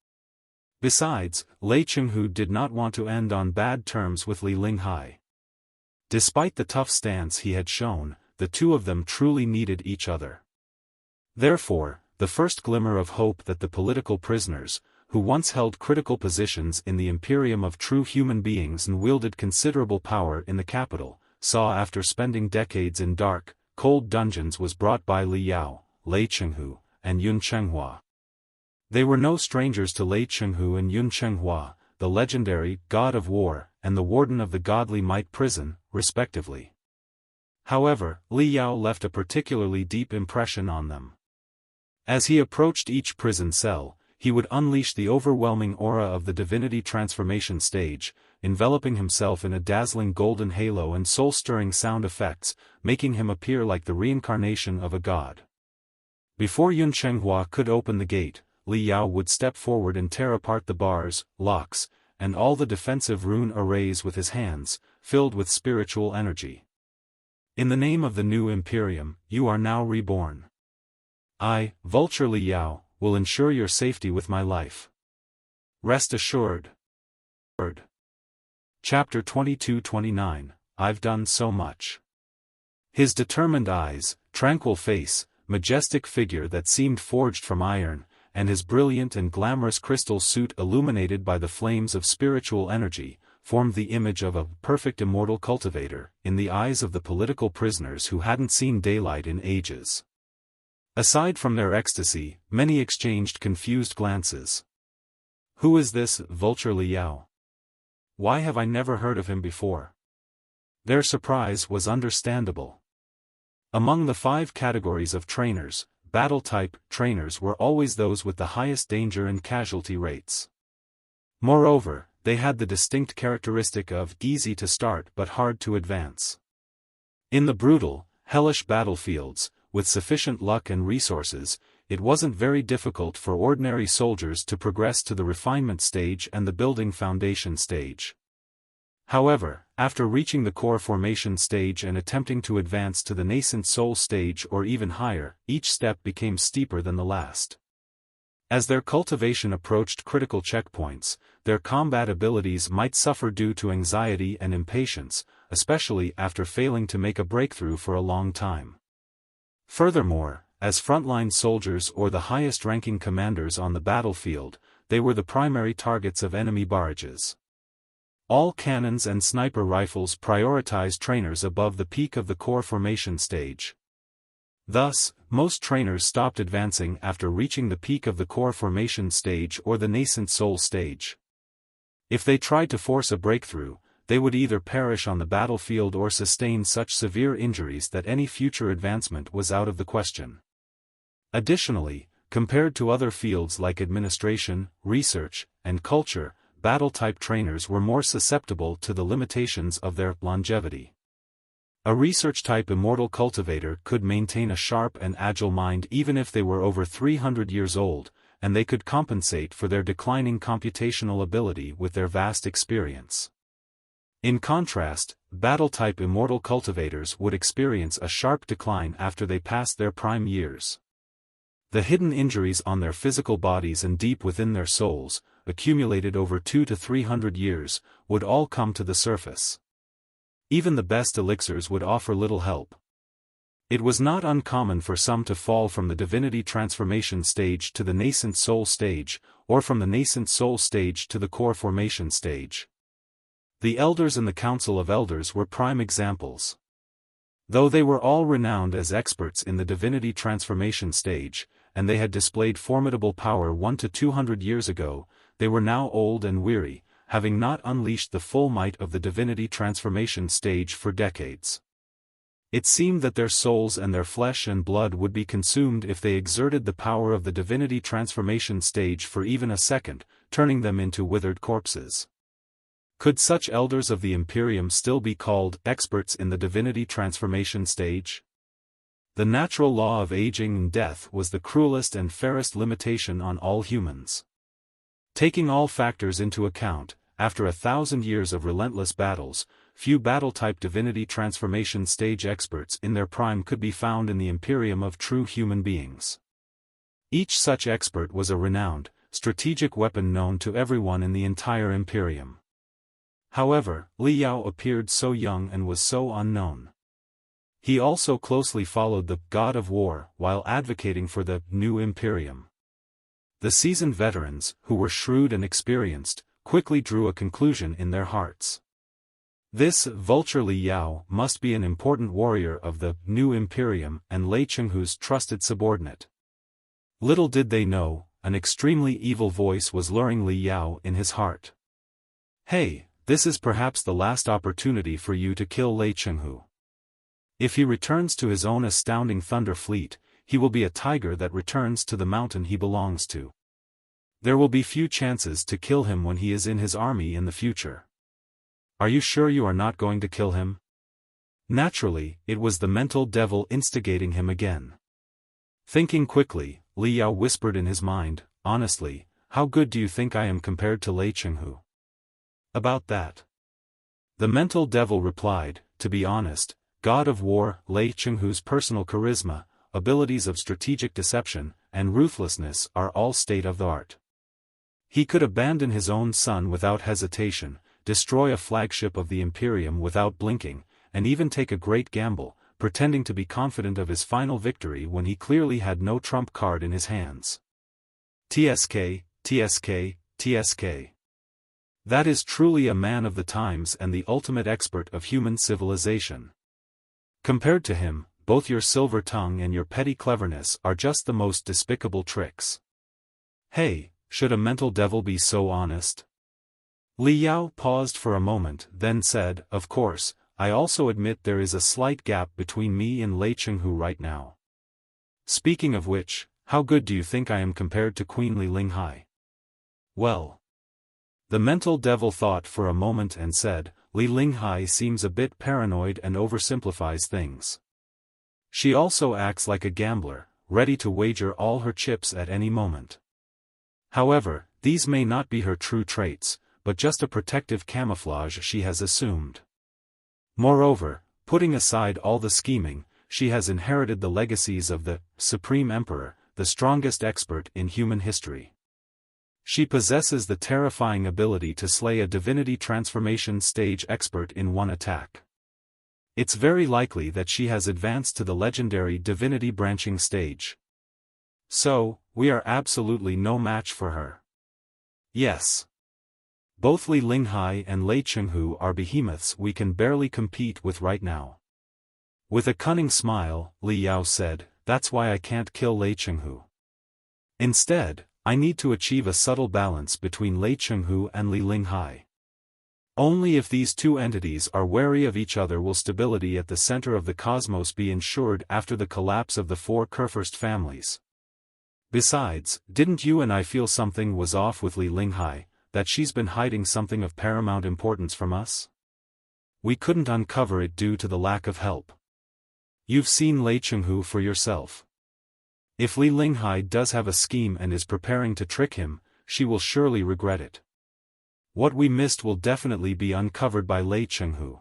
Besides, Lei Chenghu did not want to end on bad terms with Li Linghai. Despite the tough stance he had shown, the two of them truly needed each other. Therefore, the first glimmer of hope that the political prisoners, who once held critical positions in the Imperium of true human beings and wielded considerable power in the capital, saw after spending decades in dark, cold dungeons was brought by Li Yao, Lei Chenghu, and Yun Chenghua. They were no strangers to Lei Chenghu and Yun Chenghua, the legendary God of War, and the Warden of the Godly Might Prison, respectively. However, Li Yao left a particularly deep impression on them. As he approached each prison cell, he would unleash the overwhelming aura of the Divinity transformation stage, enveloping himself in a dazzling golden halo and soul-stirring sound effects, making him appear like the reincarnation of a god. Before Yun Chenghua could open the gate, Li Yao would step forward and tear apart the bars, locks, and all the defensive rune arrays with his hands, filled with spiritual energy. In the name of the new Imperium, you are now reborn. I, Vulture Li Yao, will ensure your safety with my life. Rest assured. Chapter 22-29, I've done so much. His determined eyes, tranquil face, majestic figure that seemed forged from iron, and his brilliant and glamorous crystal suit illuminated by the flames of spiritual energy, formed the image of a perfect immortal cultivator, in the eyes of the political prisoners who hadn't seen daylight in ages. Aside from their ecstasy, many exchanged confused glances. Who is this Vulture Li Yao? Why have I never heard of him before? Their surprise was understandable. Among the 5 categories of trainers, battle-type trainers were always those with the highest danger and casualty rates. Moreover, they had the distinct characteristic of easy to start but hard to advance. In the brutal, hellish battlefields, with sufficient luck and resources, it wasn't very difficult for ordinary soldiers to progress to the refinement stage and the building foundation stage. However, after reaching the core formation stage and attempting to advance to the nascent soul stage or even higher, each step became steeper than the last. As their cultivation approached critical checkpoints, their combat abilities might suffer due to anxiety and impatience, especially after failing to make a breakthrough for a long time. Furthermore, as frontline soldiers or the highest-ranking commanders on the battlefield, they were the primary targets of enemy barrages. All cannons and sniper rifles prioritized trainers above the peak of the core formation stage. Thus, most trainers stopped advancing after reaching the peak of the core formation stage or the nascent soul stage. If they tried to force a breakthrough, they would either perish on the battlefield or sustain such severe injuries that any future advancement was out of the question. Additionally, compared to other fields like administration, research, and culture, battle-type trainers were more susceptible to the limitations of their longevity. A research-type immortal cultivator could maintain a sharp and agile mind even if they were over 300 years old, and they could compensate for their declining computational ability with their vast experience. In contrast, battle-type immortal cultivators would experience a sharp decline after they passed their prime years. The hidden injuries on their physical bodies and deep within their souls, accumulated over 200 to 300 years, would all come to the surface. Even the best elixirs would offer little help. It was not uncommon for some to fall from the divinity transformation stage to the nascent soul stage, or from the nascent soul stage to the core formation stage. The elders and the Council of Elders were prime examples. Though they were all renowned as experts in the divinity transformation stage, and they had displayed formidable power 100 to 200 years ago, they were now old and weary, having not unleashed the full might of the divinity transformation stage for decades. It seemed that their souls and their flesh and blood would be consumed if they exerted the power of the divinity transformation stage for even a second, turning them into withered corpses. Could such elders of the Imperium still be called experts in the divinity transformation stage? The natural law of aging and death was the cruelest and fairest limitation on all humans. Taking all factors into account, after 1,000 years of relentless battles, few battle-type divinity transformation stage experts in their prime could be found in the Imperium of true human beings. Each such expert was a renowned, strategic weapon known to everyone in the entire Imperium. However, Li Yao appeared so young and was so unknown. He also closely followed the God of War while advocating for the new Imperium. The seasoned veterans, who were shrewd and experienced, quickly drew a conclusion in their hearts. This vulture Li Yao must be an important warrior of the new Imperium and Lei Chenghu's trusted subordinate. Little did they know, an extremely evil voice was luring Li Yao in his heart. Hey, this is perhaps the last opportunity for you to kill Lei Chenghu. If he returns to his own astounding thunder fleet, he will be a tiger that returns to the mountain he belongs to. There will be few chances to kill him when he is in his army in the future. Are you sure you are not going to kill him? Naturally, it was the mental devil instigating him again. Thinking quickly, Li Yao whispered in his mind, honestly, how good do you think I am compared to Lei Chenghu? About that. The mental devil replied, to be honest, God of War, Lei Chenghu's personal charisma, abilities of strategic deception, and ruthlessness are all state of the art. He could abandon his own son without hesitation, destroy a flagship of the Imperium without blinking, and even take a great gamble, pretending to be confident of his final victory when he clearly had no trump card in his hands. TSK, TSK, TSK. That is truly a man of the times and the ultimate expert of human civilization. Compared to him, both your silver tongue and your petty cleverness are just the most despicable tricks. Hey, should a mental devil be so honest? Li Yao paused for a moment, then said, of course, I also admit there is a slight gap between me and Lei Chenghu right now. Speaking of which, how good do you think I am compared to Queen Li Linghai? Well. The mental devil thought for a moment and said, Li Linghai seems a bit paranoid and oversimplifies things. She also acts like a gambler, ready to wager all her chips at any moment. However, these may not be her true traits, but just a protective camouflage she has assumed. Moreover, putting aside all the scheming, she has inherited the legacies of the Supreme Emperor, the strongest expert in human history. She possesses the terrifying ability to slay a divinity transformation stage expert in one attack. It's very likely that she has advanced to the legendary divinity branching stage. So, we are absolutely no match for her. Yes. Both Li Linghai and Lei Chenghu are behemoths we can barely compete with right now. With a cunning smile, Li Yao said, that's why I can't kill Lei Chenghu. Instead, I need to achieve a subtle balance between Lei Chenghu and Li Linghai. Only if these two entities are wary of each other will stability at the center of the cosmos be ensured after the collapse of the four Kurfürst families. Besides, didn't you and I feel something was off with Li Linghai, that she's been hiding something of paramount importance from us? We couldn't uncover it due to the lack of help. You've seen Lei Chenghu for yourself. If Li Linghai does have a scheme and is preparing to trick him, she will surely regret it. What we missed will definitely be uncovered by Lei Chenghu.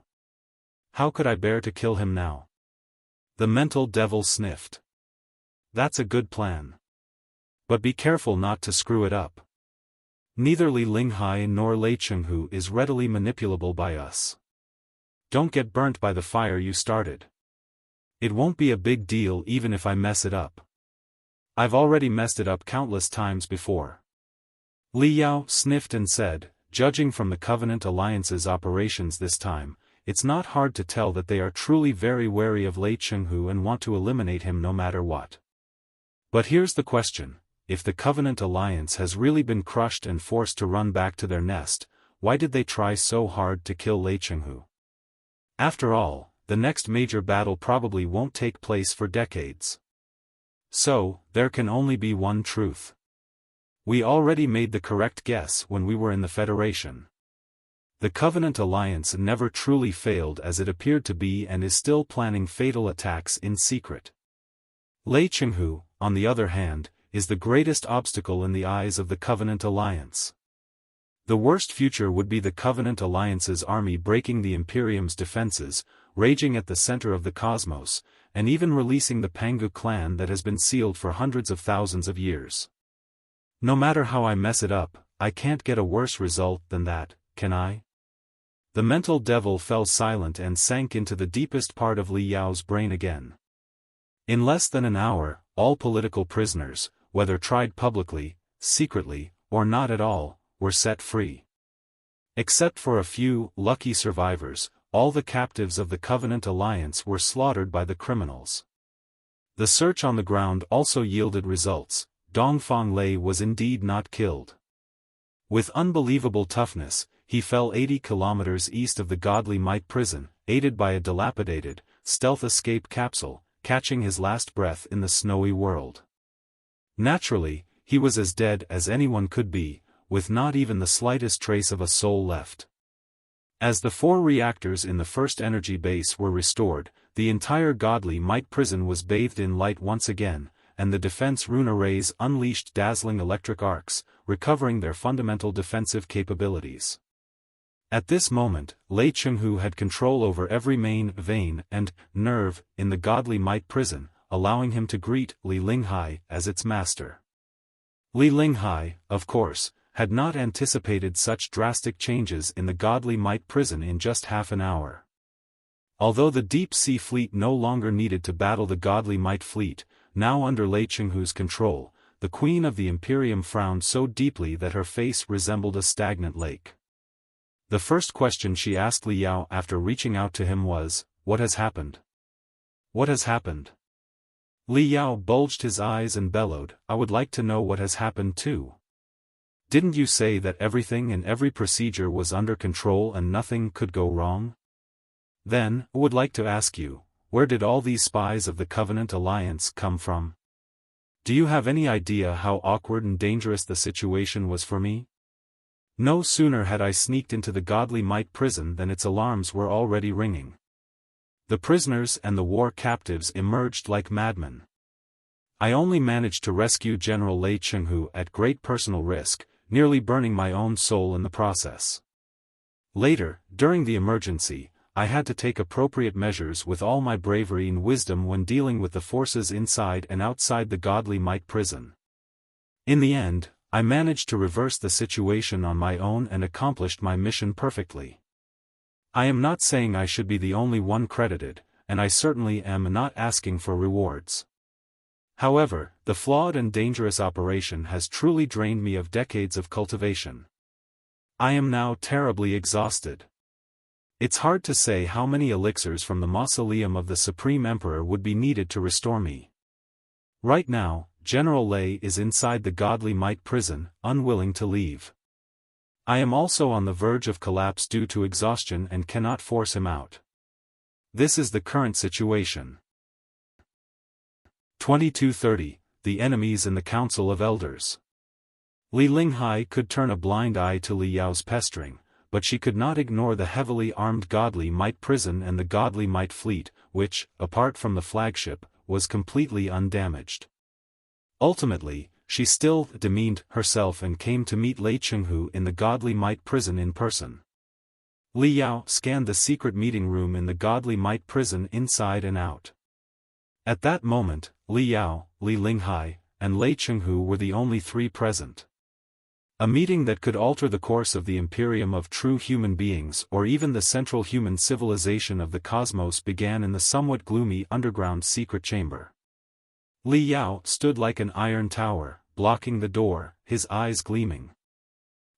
How could I bear to kill him now? The mental devil sniffed. That's a good plan. But be careful not to screw it up. Neither Li Linghai nor Lei Chenghu is readily manipulable by us. Don't get burnt by the fire you started. It won't be a big deal even if I mess it up. I've already messed it up countless times before. Li Yao sniffed and said, judging from the Covenant Alliance's operations this time, it's not hard to tell that they are truly very wary of Lei Chenghu and want to eliminate him no matter what. But here's the question, if the Covenant Alliance has really been crushed and forced to run back to their nest, why did they try so hard to kill Lei Chenghu? After all, the next major battle probably won't take place for decades. So, there can only be one truth. We already made the correct guess when we were in the Federation. The Covenant Alliance never truly failed as it appeared to be and is still planning fatal attacks in secret. Lei Chenghu, on the other hand, is the greatest obstacle in the eyes of the Covenant Alliance. The worst future would be the Covenant Alliance's army breaking the Imperium's defenses, raging at the center of the cosmos, and even releasing the Pangu clan that has been sealed for hundreds of thousands of years. No matter how I mess it up, I can't get a worse result than that, can I? The mental devil fell silent and sank into the deepest part of Li Yao's brain again. In less than an hour, all political prisoners, whether tried publicly, secretly, or not at all, were set free. Except for a few lucky survivors, all the captives of the Covenant Alliance were slaughtered by the criminals. The search on the ground also yielded results. Dongfang Lei was indeed not killed. With unbelievable toughness, he fell 80 kilometers east of the Godly Might prison, aided by a dilapidated, stealth escape capsule, catching his last breath in the snowy world. Naturally, he was as dead as anyone could be, with not even the slightest trace of a soul left. As the 4 reactors in the first energy base were restored, the entire Godly Might prison was bathed in light once again, and the defense rune arrays unleashed dazzling electric arcs, recovering their fundamental defensive capabilities. At this moment, Lei Chenghu had control over every main vein and nerve in the Godly Might prison, allowing him to greet Li Linghai as its master. Li Linghai, of course, had not anticipated such drastic changes in the Godly Might prison in just half an hour. Although the Deep Sea Fleet no longer needed to battle the Godly Might fleet, now under Lei Chenghu's control, the Queen of the Imperium frowned so deeply that her face resembled a stagnant lake. The first question she asked Li Yao after reaching out to him was, "What has happened? What has happened?" Li Yao bulged his eyes and bellowed, "I would like to know what has happened too. Didn't you say that everything and every procedure was under control and nothing could go wrong? Then, I would like to ask you, where did all these spies of the Covenant Alliance come from? Do you have any idea how awkward and dangerous the situation was for me? No sooner had I sneaked into the Godly Might prison than its alarms were already ringing. The prisoners and the war captives emerged like madmen. I only managed to rescue General Lei Chenghu at great personal risk, nearly burning my own soul in the process. Later, during the emergency, I had to take appropriate measures with all my bravery and wisdom when dealing with the forces inside and outside the Godly Might prison. In the end, I managed to reverse the situation on my own and accomplished my mission perfectly. I am not saying I should be the only one credited, and I certainly am not asking for rewards. However, the flawed and dangerous operation has truly drained me of decades of cultivation. I am now terribly exhausted. It's hard to say how many elixirs from the mausoleum of the Supreme Emperor would be needed to restore me. Right now, General Lei is inside the Godly Might prison, unwilling to leave. I am also on the verge of collapse due to exhaustion and cannot force him out. This is the current situation. 2230, The Enemies in the Council of Elders. Li Linghai could turn a blind eye to Li Yao's pestering, but she could not ignore the heavily armed Godly Might prison and the Godly Might fleet, which, apart from the flagship, was completely undamaged. Ultimately, she still demeaned herself and came to meet Lei Chenghu in the Godly Might prison in person. Li Yao scanned the secret meeting room in the Godly Might prison inside and out. At that moment, Li Yao, Li Linghai, and Lei Chenghu were the only three present. A meeting that could alter the course of the Imperium of true human beings or even the central human civilization of the cosmos began in the somewhat gloomy underground secret chamber. Li Yao stood like an iron tower, blocking the door, his eyes gleaming.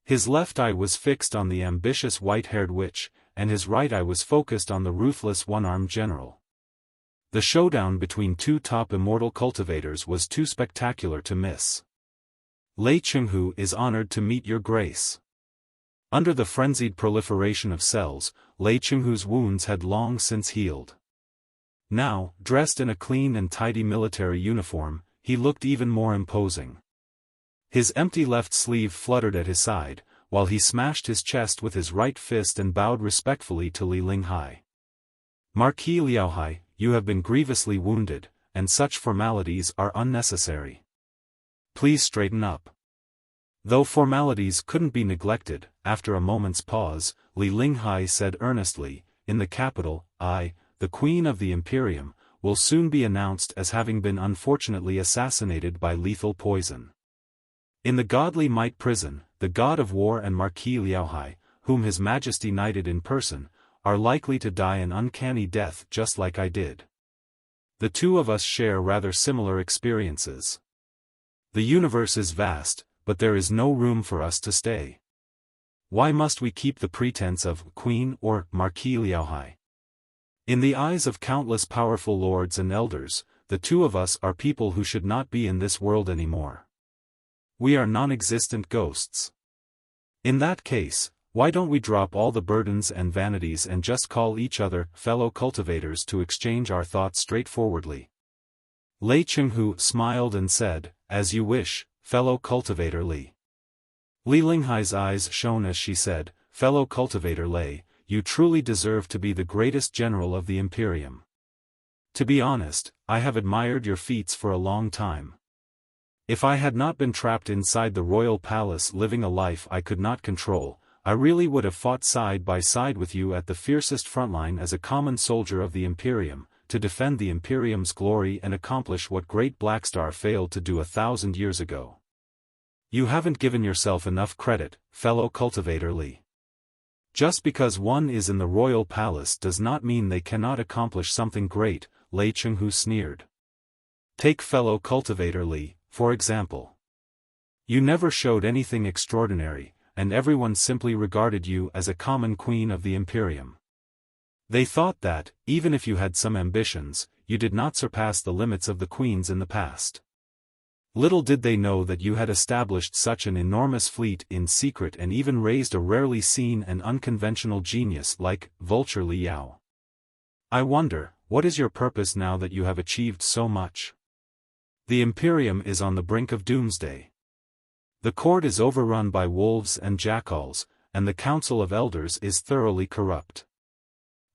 His left eye was fixed on the ambitious white-haired witch, and his right eye was focused on the ruthless one-armed general. The showdown between two top immortal cultivators was too spectacular to miss. Lei Chenghu is honored to meet your grace. Under the frenzied proliferation of cells, Lei Chenghu's wounds had long since healed. Now, dressed in a clean and tidy military uniform, he looked even more imposing. His empty left sleeve fluttered at his side, while he smashed his chest with his right fist and bowed respectfully to Li Linghai. Marquis Liaohai, you have been grievously wounded, and such formalities are unnecessary. Please straighten up. Though formalities couldn't be neglected, after a moment's pause, Li Linghai said earnestly, in the capital, the Queen of the Imperium, will soon be announced as having been unfortunately assassinated by lethal poison. In the Godly Might prison, the God of War and Marquis Liaohai, whom His Majesty knighted in person, are likely to die an uncanny death just like I did. The two of us share rather similar experiences. The universe is vast, but there is no room for us to stay. Why must we keep the pretense of Queen or Marquis Liaohai? In the eyes of countless powerful lords and elders, the two of us are people who should not be in this world anymore. We are non-existent ghosts. In that case, why don't we drop all the burdens and vanities and just call each other fellow cultivators to exchange our thoughts straightforwardly? Lei Chenghu smiled and said, as you wish, fellow cultivator Li. Li Linghai's eyes shone as she said, fellow cultivator Lei, you truly deserve to be the greatest general of the Imperium. To be honest, I have admired your feats for a long time. If I had not been trapped inside the royal palace living a life I could not control, I really would have fought side by side with you at the fiercest frontline as a common soldier of the Imperium, to defend the Imperium's glory and accomplish what Great Blackstar failed to do 1,000 years ago. You haven't given yourself enough credit, fellow cultivator Li. Just because one is in the royal palace does not mean they cannot accomplish something great, Lei Chenghu sneered. Take fellow cultivator Li, for example. You never showed anything extraordinary, and everyone simply regarded you as a common queen of the Imperium. They thought that, even if you had some ambitions, you did not surpass the limits of the queens in the past. Little did they know that you had established such an enormous fleet in secret and even raised a rarely seen and unconventional genius like Vulture Li Yao. I wonder, what is your purpose now that you have achieved so much? The Imperium is on the brink of doomsday. The court is overrun by wolves and jackals, and the Council of Elders is thoroughly corrupt.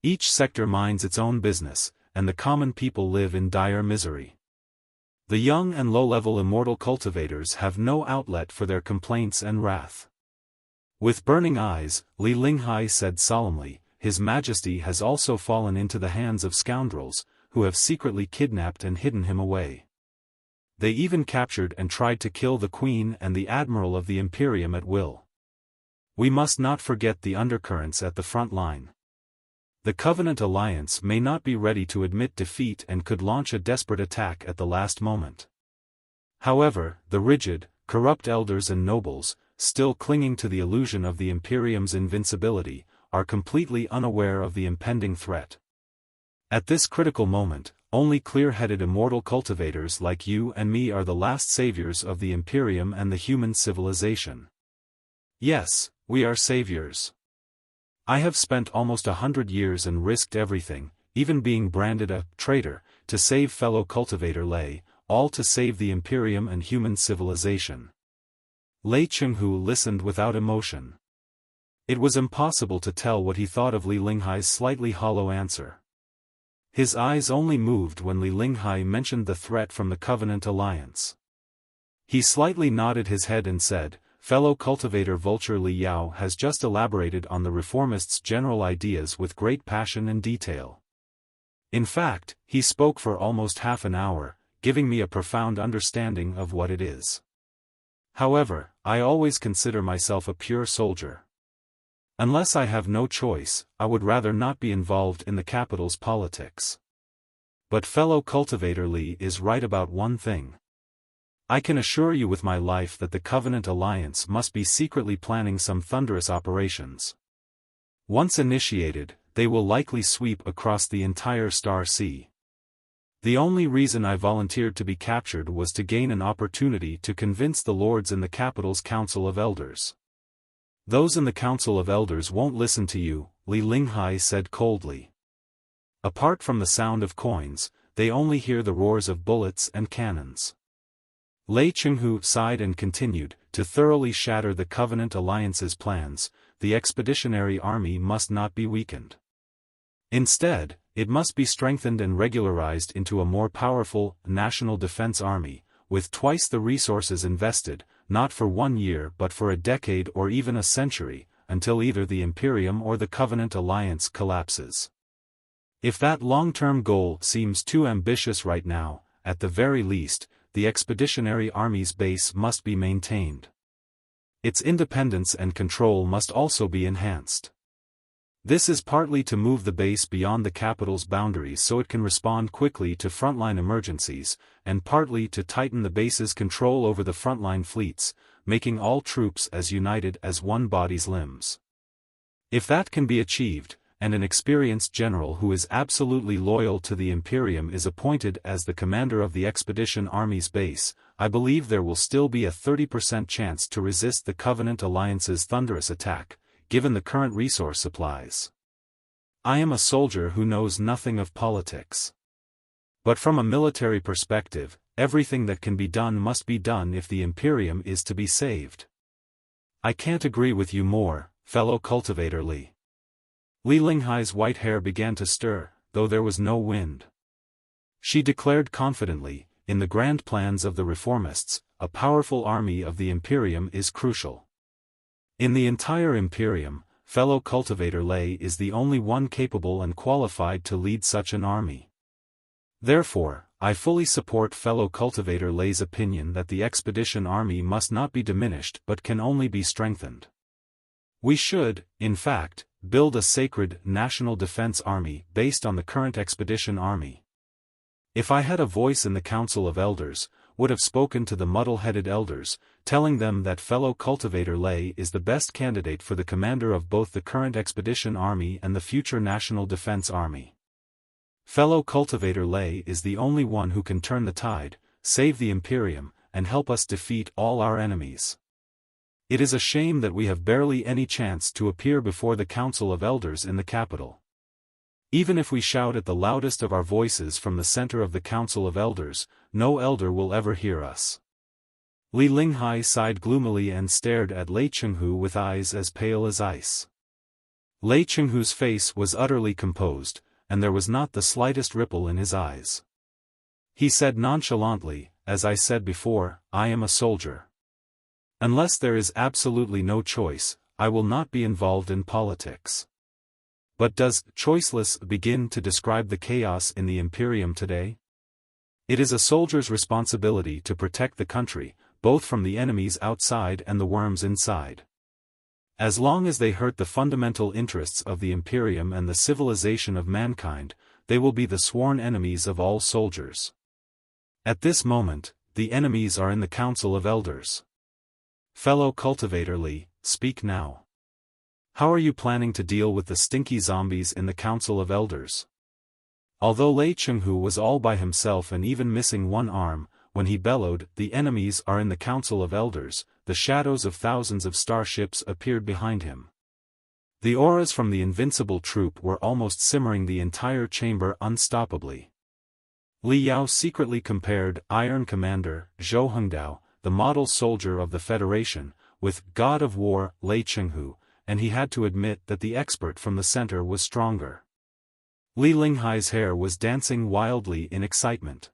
Each sector minds its own business, and the common people live in dire misery. The young and low-level immortal cultivators have no outlet for their complaints and wrath. With burning eyes, Li Linghai said solemnly, His Majesty has also fallen into the hands of scoundrels, who have secretly kidnapped and hidden him away. They even captured and tried to kill the Queen and the Admiral of the Imperium at will. We must not forget the undercurrents at the front line. The Covenant Alliance may not be ready to admit defeat and could launch a desperate attack at the last moment. However, the rigid, corrupt elders and nobles, still clinging to the illusion of the Imperium's invincibility, are completely unaware of the impending threat. At this critical moment, only clear-headed immortal cultivators like you and me are the last saviors of the Imperium and the human civilization. Yes, we are saviors. I have spent almost 100 years and risked everything, even being branded a traitor, to save fellow cultivator Lei, all to save the Imperium and human civilization. Lei Chenghu listened without emotion. It was impossible to tell what he thought of Li Linghai's slightly hollow answer. His eyes only moved when Li Linghai mentioned the threat from the Covenant Alliance. He slightly nodded his head and said, "Fellow cultivator Vulture Li Yao has just elaborated on the reformists' general ideas with great passion and detail. In fact, he spoke for almost half an hour, giving me a profound understanding of what it is. However, I always consider myself a pure soldier. Unless I have no choice, I would rather not be involved in the capital's politics. But fellow cultivator Li is right about one thing. I can assure you with my life that the Covenant Alliance must be secretly planning some thunderous operations. Once initiated, they will likely sweep across the entire Star Sea. The only reason I volunteered to be captured was to gain an opportunity to convince the lords in the capital's Council of Elders." "Those in the Council of Elders won't listen to you," Li Linghai said coldly. "Apart from the sound of coins, they only hear the roars of bullets and cannons." Lei Chenghu sighed and continued, "To thoroughly shatter the Covenant Alliance's plans, the Expeditionary Army must not be weakened. Instead, it must be strengthened and regularized into a more powerful, national defense army, with twice the resources invested, not for 1 year but for a decade or even a century, until either the Imperium or the Covenant Alliance collapses. If that long-term goal seems too ambitious right now, at the very least, the Expeditionary Army's base must be maintained. Its independence and control must also be enhanced. This is partly to move the base beyond the capital's boundaries so it can respond quickly to frontline emergencies, and partly to tighten the base's control over the frontline fleets, making all troops as united as one body's limbs. If that can be achieved, and an experienced general who is absolutely loyal to the Imperium is appointed as the commander of the Expedition Army's base, I believe there will still be a 30% chance to resist the Covenant Alliance's thunderous attack, given the current resource supplies. I am a soldier who knows nothing of politics. But from a military perspective, everything that can be done must be done if the Imperium is to be saved." "I can't agree with you more, fellow cultivator Li." Li Linghai's white hair began to stir, though there was no wind. She declared confidently, "In the grand plans of the reformists, a powerful army of the Imperium is crucial. In the entire Imperium, fellow cultivator Lei is the only one capable and qualified to lead such an army. Therefore, I fully support fellow cultivator Lei's opinion that the Expedition Army must not be diminished but can only be strengthened. We should, in fact, build a sacred national defense army based on the current Expedition Army. If I had a voice in the Council of Elders, would have spoken to the muddle-headed elders, telling them that fellow cultivator Lei is the best candidate for the commander of both the current Expedition Army and the future National Defense Army. Fellow cultivator Lei is the only one who can turn the tide, save the Imperium, and help us defeat all our enemies. It is a shame that we have barely any chance to appear before the Council of Elders in the capital. Even if we shout at the loudest of our voices from the center of the Council of Elders, no elder will ever hear us." Li Linghai sighed gloomily and stared at Lei Chenghu with eyes as pale as ice. Lei Chenghu's face was utterly composed, and there was not the slightest ripple in his eyes. He said nonchalantly, "As I said before, I am a soldier. Unless there is absolutely no choice, I will not be involved in politics." But does "choiceless" begin to describe the chaos in the Imperium today? It is a soldier's responsibility to protect the country, both from the enemies outside and the worms inside. As long as they hurt the fundamental interests of the Imperium and the civilization of mankind, they will be the sworn enemies of all soldiers. At this moment, the enemies are in the Council of Elders. Fellow cultivator Li, speak now. How are you planning to deal with the stinky zombies in the Council of Elders? Although Lei Chenghu was all by himself and even missing one arm, when he bellowed, "The enemies are in the Council of Elders," the shadows of thousands of starships appeared behind him. The auras from the invincible troop were almost simmering the entire chamber unstoppably. Li Yao secretly compared Iron Commander, Zhou Hengdao, the model soldier of the Federation, with God of War, Lei Chenghu, and he had to admit that the expert from the center was stronger. Li Linghai's hair was dancing wildly in excitement.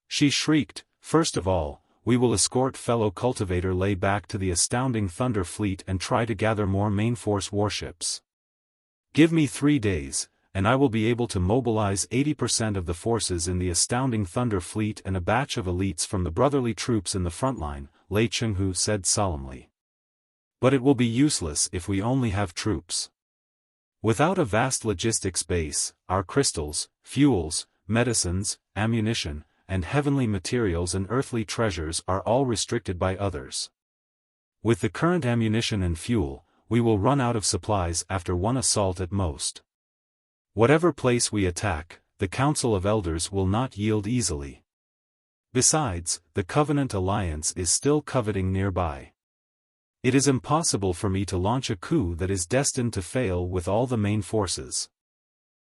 She shrieked, "First of all, we will escort fellow cultivator Lei back to the astounding Thunder Fleet and try to gather more mainforce warships. Give me 3 days, and I will be able to mobilize 80% of the forces in the astounding Thunder Fleet and a batch of elites from the brotherly troops in the front line, Lei Chenghu said solemnly. But it will be useless if we only have troops. Without a vast logistics base, our crystals, fuels, medicines, ammunition, and heavenly materials and earthly treasures are all restricted by others. With the current ammunition and fuel, we will run out of supplies after one assault at most. Whatever place we attack, the Council of Elders will not yield easily. Besides, the Covenant Alliance is still coveting nearby. It is impossible for me to launch a coup that is destined to fail with all the main forces.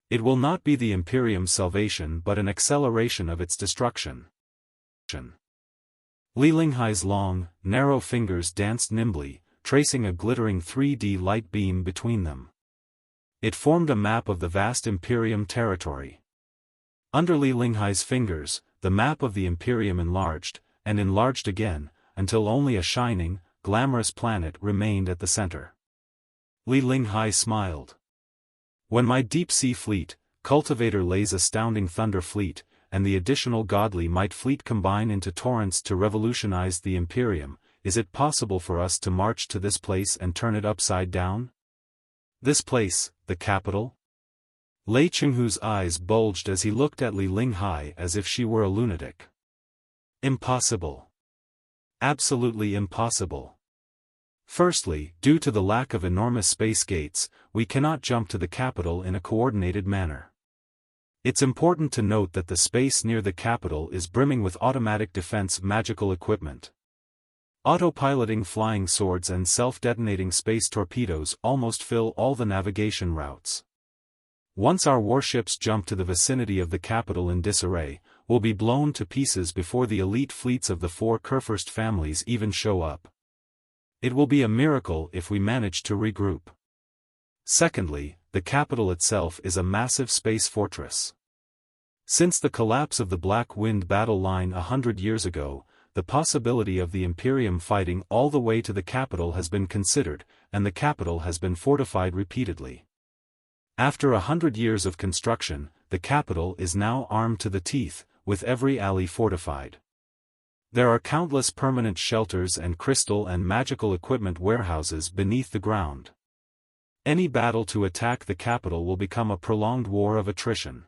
It will not be the Imperium's salvation but an acceleration of its destruction. Li Linghai's long, narrow fingers danced nimbly, tracing a glittering 3D light beam between them. It formed a map of the vast Imperium territory. Under Li Linghai's fingers, the map of the Imperium enlarged, and enlarged again, until only a shining, glamorous planet remained at the center. Li Linghai smiled. When my deep-sea fleet, Cultivator Lei's astounding Thunder Fleet, and the additional Godly Might Fleet combine into torrents to revolutionize the Imperium, is it possible for us to march to this place and turn it upside down? This place, the capital? Lei Chenghu's eyes bulged as he looked at Li Linghai as if she were a lunatic. Impossible. Absolutely impossible. Firstly, due to the lack of enormous space gates, we cannot jump to the capital in a coordinated manner. It's important to note that the space near the capital is brimming with automatic defense magical equipment. Autopiloting flying swords and self-detonating space torpedoes almost fill all the navigation routes. Once our warships jump to the vicinity of the capital in disarray, we'll be blown to pieces before the elite fleets of the 4 Kurfürst families even show up. It will be a miracle if we manage to regroup. Secondly, the capital itself is a massive space fortress. Since the collapse of the Black Wind battle line 100 years ago, the possibility of the Imperium fighting all the way to the capital has been considered, and the capital has been fortified repeatedly. After 100 years of construction, the capital is now armed to the teeth, with every alley fortified. There are countless permanent shelters and crystal and magical equipment warehouses beneath the ground. Any battle to attack the capital will become a prolonged war of attrition.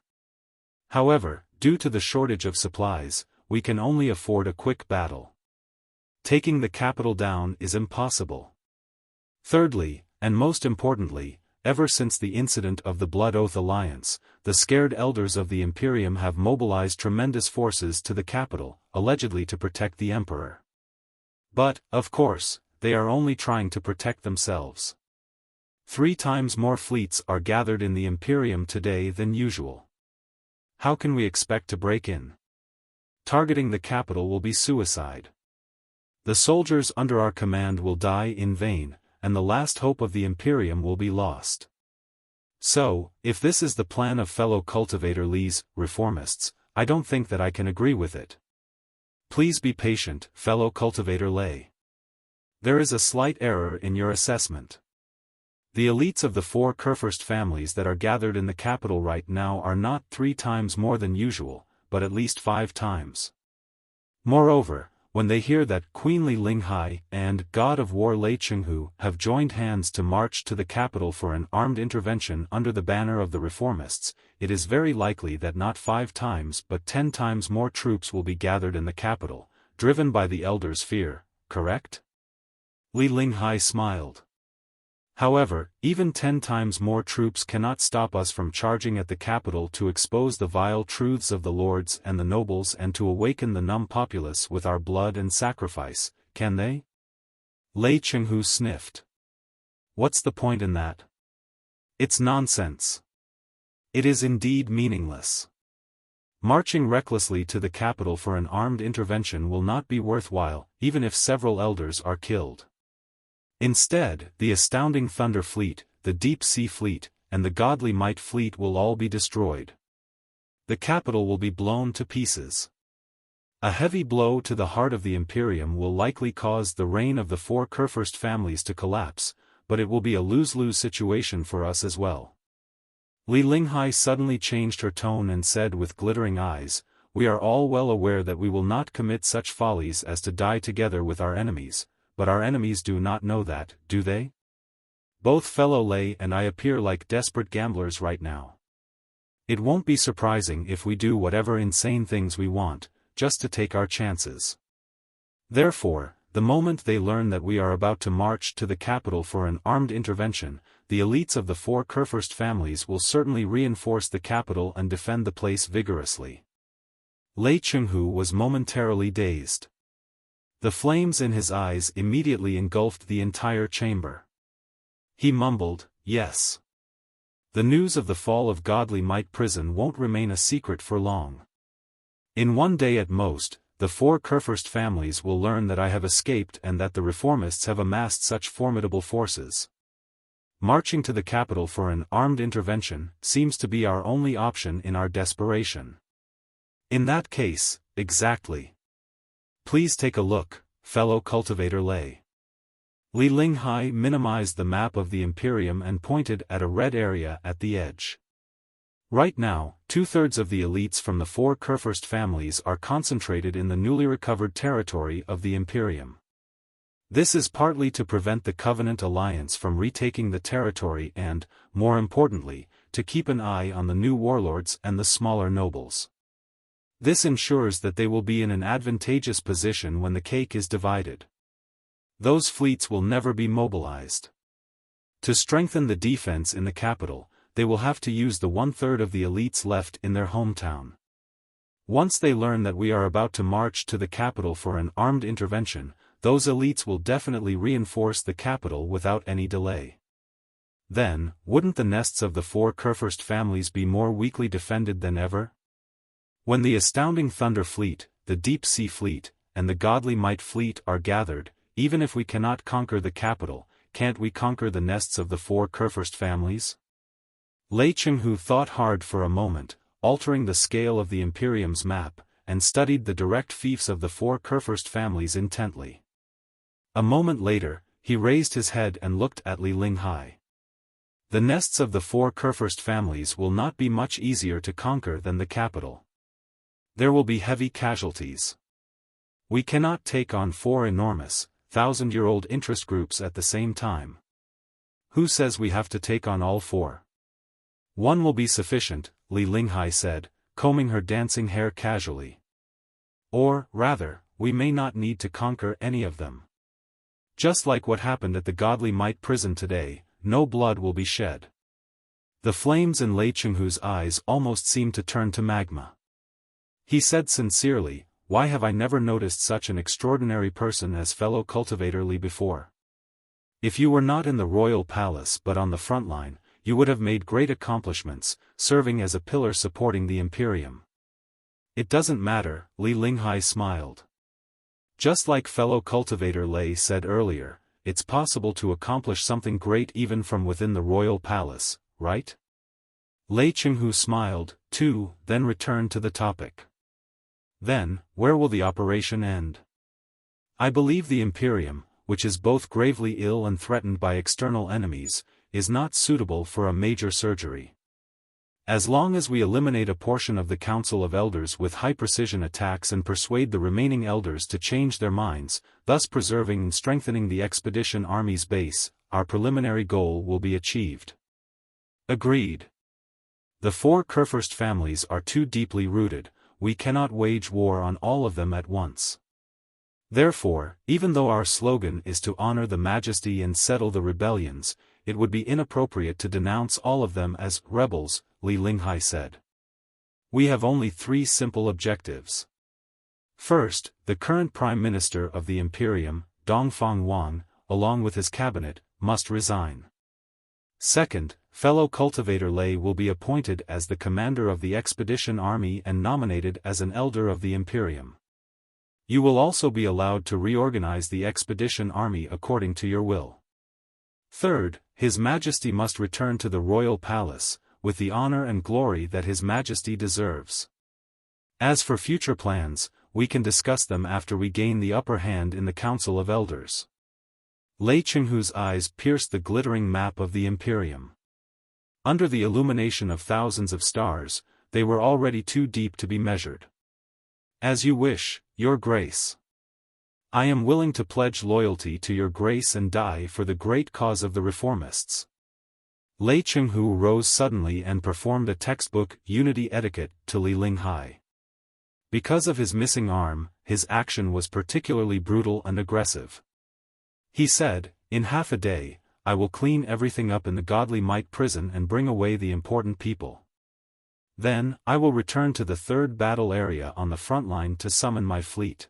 However, due to the shortage of supplies, we can only afford a quick battle. Taking the capital down is impossible. Thirdly, and most importantly, ever since the incident of the Blood Oath Alliance, the scared elders of the Imperium have mobilized tremendous forces to the capital, allegedly to protect the Emperor. But, of course, they are only trying to protect themselves. 3 times more fleets are gathered in the Imperium today than usual. How can we expect to break in? Targeting the capital will be suicide. The soldiers under our command will die in vain, and the last hope of the Imperium will be lost. So, if this is the plan of fellow Cultivator Lei's reformists, I don't think that I can agree with it. Please be patient, fellow Cultivator Lei. There is a slight error in your assessment. The elites of the 4 Kurfürst families that are gathered in the capital right now are not 3 times more than usual, but at least 5 times. Moreover, when they hear that Queen Li Linghai and God of War Lei Chenghu have joined hands to march to the capital for an armed intervention under the banner of the reformists, it is very likely that not 5 times but 10 times more troops will be gathered in the capital, driven by the elders' fear, correct? Li Linghai smiled. However, even 10 times more troops cannot stop us from charging at the capital to expose the vile truths of the lords and the nobles and to awaken the numb populace with our blood and sacrifice, can they? Lei Chenghu sniffed. What's the point in that? It's nonsense. It is indeed meaningless. Marching recklessly to the capital for an armed intervention will not be worthwhile, even if several elders are killed. Instead, the astounding Thunder Fleet, the Deep Sea Fleet, and the Godly Might Fleet will all be destroyed. The capital will be blown to pieces. A heavy blow to the heart of the Imperium will likely cause the reign of the four Kurfürst families to collapse, but it will be a lose-lose situation for us as well. Li Linghai suddenly changed her tone and said with glittering eyes, "We are all well aware that we will not commit such follies as to die together with our enemies, but our enemies do not know that, do they? Both fellow Lei and I appear like desperate gamblers right now. It won't be surprising if we do whatever insane things we want, just to take our chances. Therefore, the moment they learn that we are about to march to the capital for an armed intervention, the elites of the four Kurfürst families will certainly reinforce the capital and defend the place vigorously." Lei Chenghu was momentarily dazed. The flames in his eyes immediately engulfed the entire chamber. He mumbled, "Yes. The news of the fall of Godly Might Prison won't remain a secret for long. In one day at most, the four Kurfürst families will learn that I have escaped and that the reformists have amassed such formidable forces. Marching to the capital for an armed intervention seems to be our only option in our desperation." "In that case, exactly. Please take a look, fellow cultivator Lei." Li Linghai minimized the map of the Imperium and pointed at a red area at the edge. Right now, 2/3 of the elites from the four Kurfürst families are concentrated in the newly recovered territory of the Imperium. This is partly to prevent the Covenant alliance from retaking the territory and, more importantly, to keep an eye on the new warlords and the smaller nobles. This ensures that they will be in an advantageous position when the cake is divided. Those fleets will never be mobilized. To strengthen the defense in the capital, they will have to use the 1/3 of the elites left in their hometown. Once they learn that we are about to march to the capital for an armed intervention, those elites will definitely reinforce the capital without any delay. Then, wouldn't the nests of the four Kurfürst families be more weakly defended than ever? When the astounding Thunder Fleet, the Deep Sea Fleet, and the Godly Might Fleet are gathered, even if we cannot conquer the capital, can't we conquer the nests of the four Kurfürst families? Lei Chenghu thought hard for a moment, altering the scale of the Imperium's map, and studied the direct fiefs of the four Kurfürst families intently. A moment later, he raised his head and looked at Li Linghai. The nests of the four Kurfürst families will not be much easier to conquer than the capital. There will be heavy casualties. We cannot take on four enormous, 1,000-year-old interest groups at the same time. Who says we have to take on all four? One will be sufficient, Li Linghai said, combing her dancing hair casually. Or, rather, we may not need to conquer any of them. Just like what happened at the Godly Might Prison today, no blood will be shed. The flames in Lei Chenghu's eyes almost seemed to turn to magma. He said sincerely, "Why have I never noticed such an extraordinary person as fellow cultivator Li before? If you were not in the royal palace but on the front line, you would have made great accomplishments, serving as a pillar supporting the Imperium." "It doesn't matter," Li Linghai smiled. "Just like fellow cultivator Lei said earlier, it's possible to accomplish something great even from within the royal palace, right?" Lei Chenghu smiled, too, then returned to the topic. "Then, where will the operation end? I believe the Imperium, which is both gravely ill and threatened by external enemies, is not suitable for a major surgery. As long as we eliminate a portion of the Council of Elders with high-precision attacks and persuade the remaining elders to change their minds, thus preserving and strengthening the expedition army's base, our preliminary goal will be achieved." Agreed. The four Kurfürst families are too deeply rooted, we cannot wage war on all of them at once. Therefore, even though our slogan is to honor the Majesty and settle the rebellions, it would be inappropriate to denounce all of them as rebels, Li Linghai said. We have only 3 simple objectives. First, the current Prime Minister of the Imperium, Dongfang Wang, along with his cabinet, must resign. Second, fellow cultivator Lei will be appointed as the commander of the expedition army and nominated as an elder of the Imperium. You will also be allowed to reorganize the expedition army according to your will. Third, His Majesty must return to the royal palace, with the honor and glory that His Majesty deserves. As for future plans, we can discuss them after we gain the upper hand in the Council of Elders. Lei Chenghu's eyes pierced the glittering map of the Imperium. Under the illumination of thousands of stars, they were already too deep to be measured. As you wish, Your Grace. I am willing to pledge loyalty to Your Grace and die for the great cause of the reformists. Lei Chenghu rose suddenly and performed a textbook unity etiquette to Li Linghai. Because of his missing arm, his action was particularly brutal and aggressive. He said, "In half a day, I will clean everything up in the Godly Might prison and bring away the important people. Then, I will return to the third battle area on the front line to summon my fleet.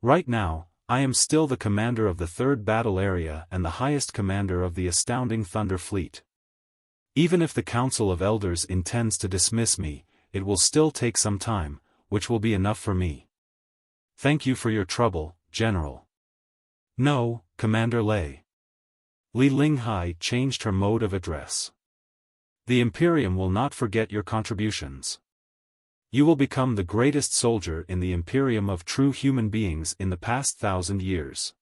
Right now, I am still the commander of the third battle area and the highest commander of the astounding Thunder Fleet. Even if the Council of Elders intends to dismiss me, it will still take some time, which will be enough for me. Thank you for your trouble, General." "No, Commander Lei." Li Linghai changed her mode of address. "The Imperium will not forget your contributions. You will become the greatest soldier in the Imperium of true human beings in the past 1,000 years.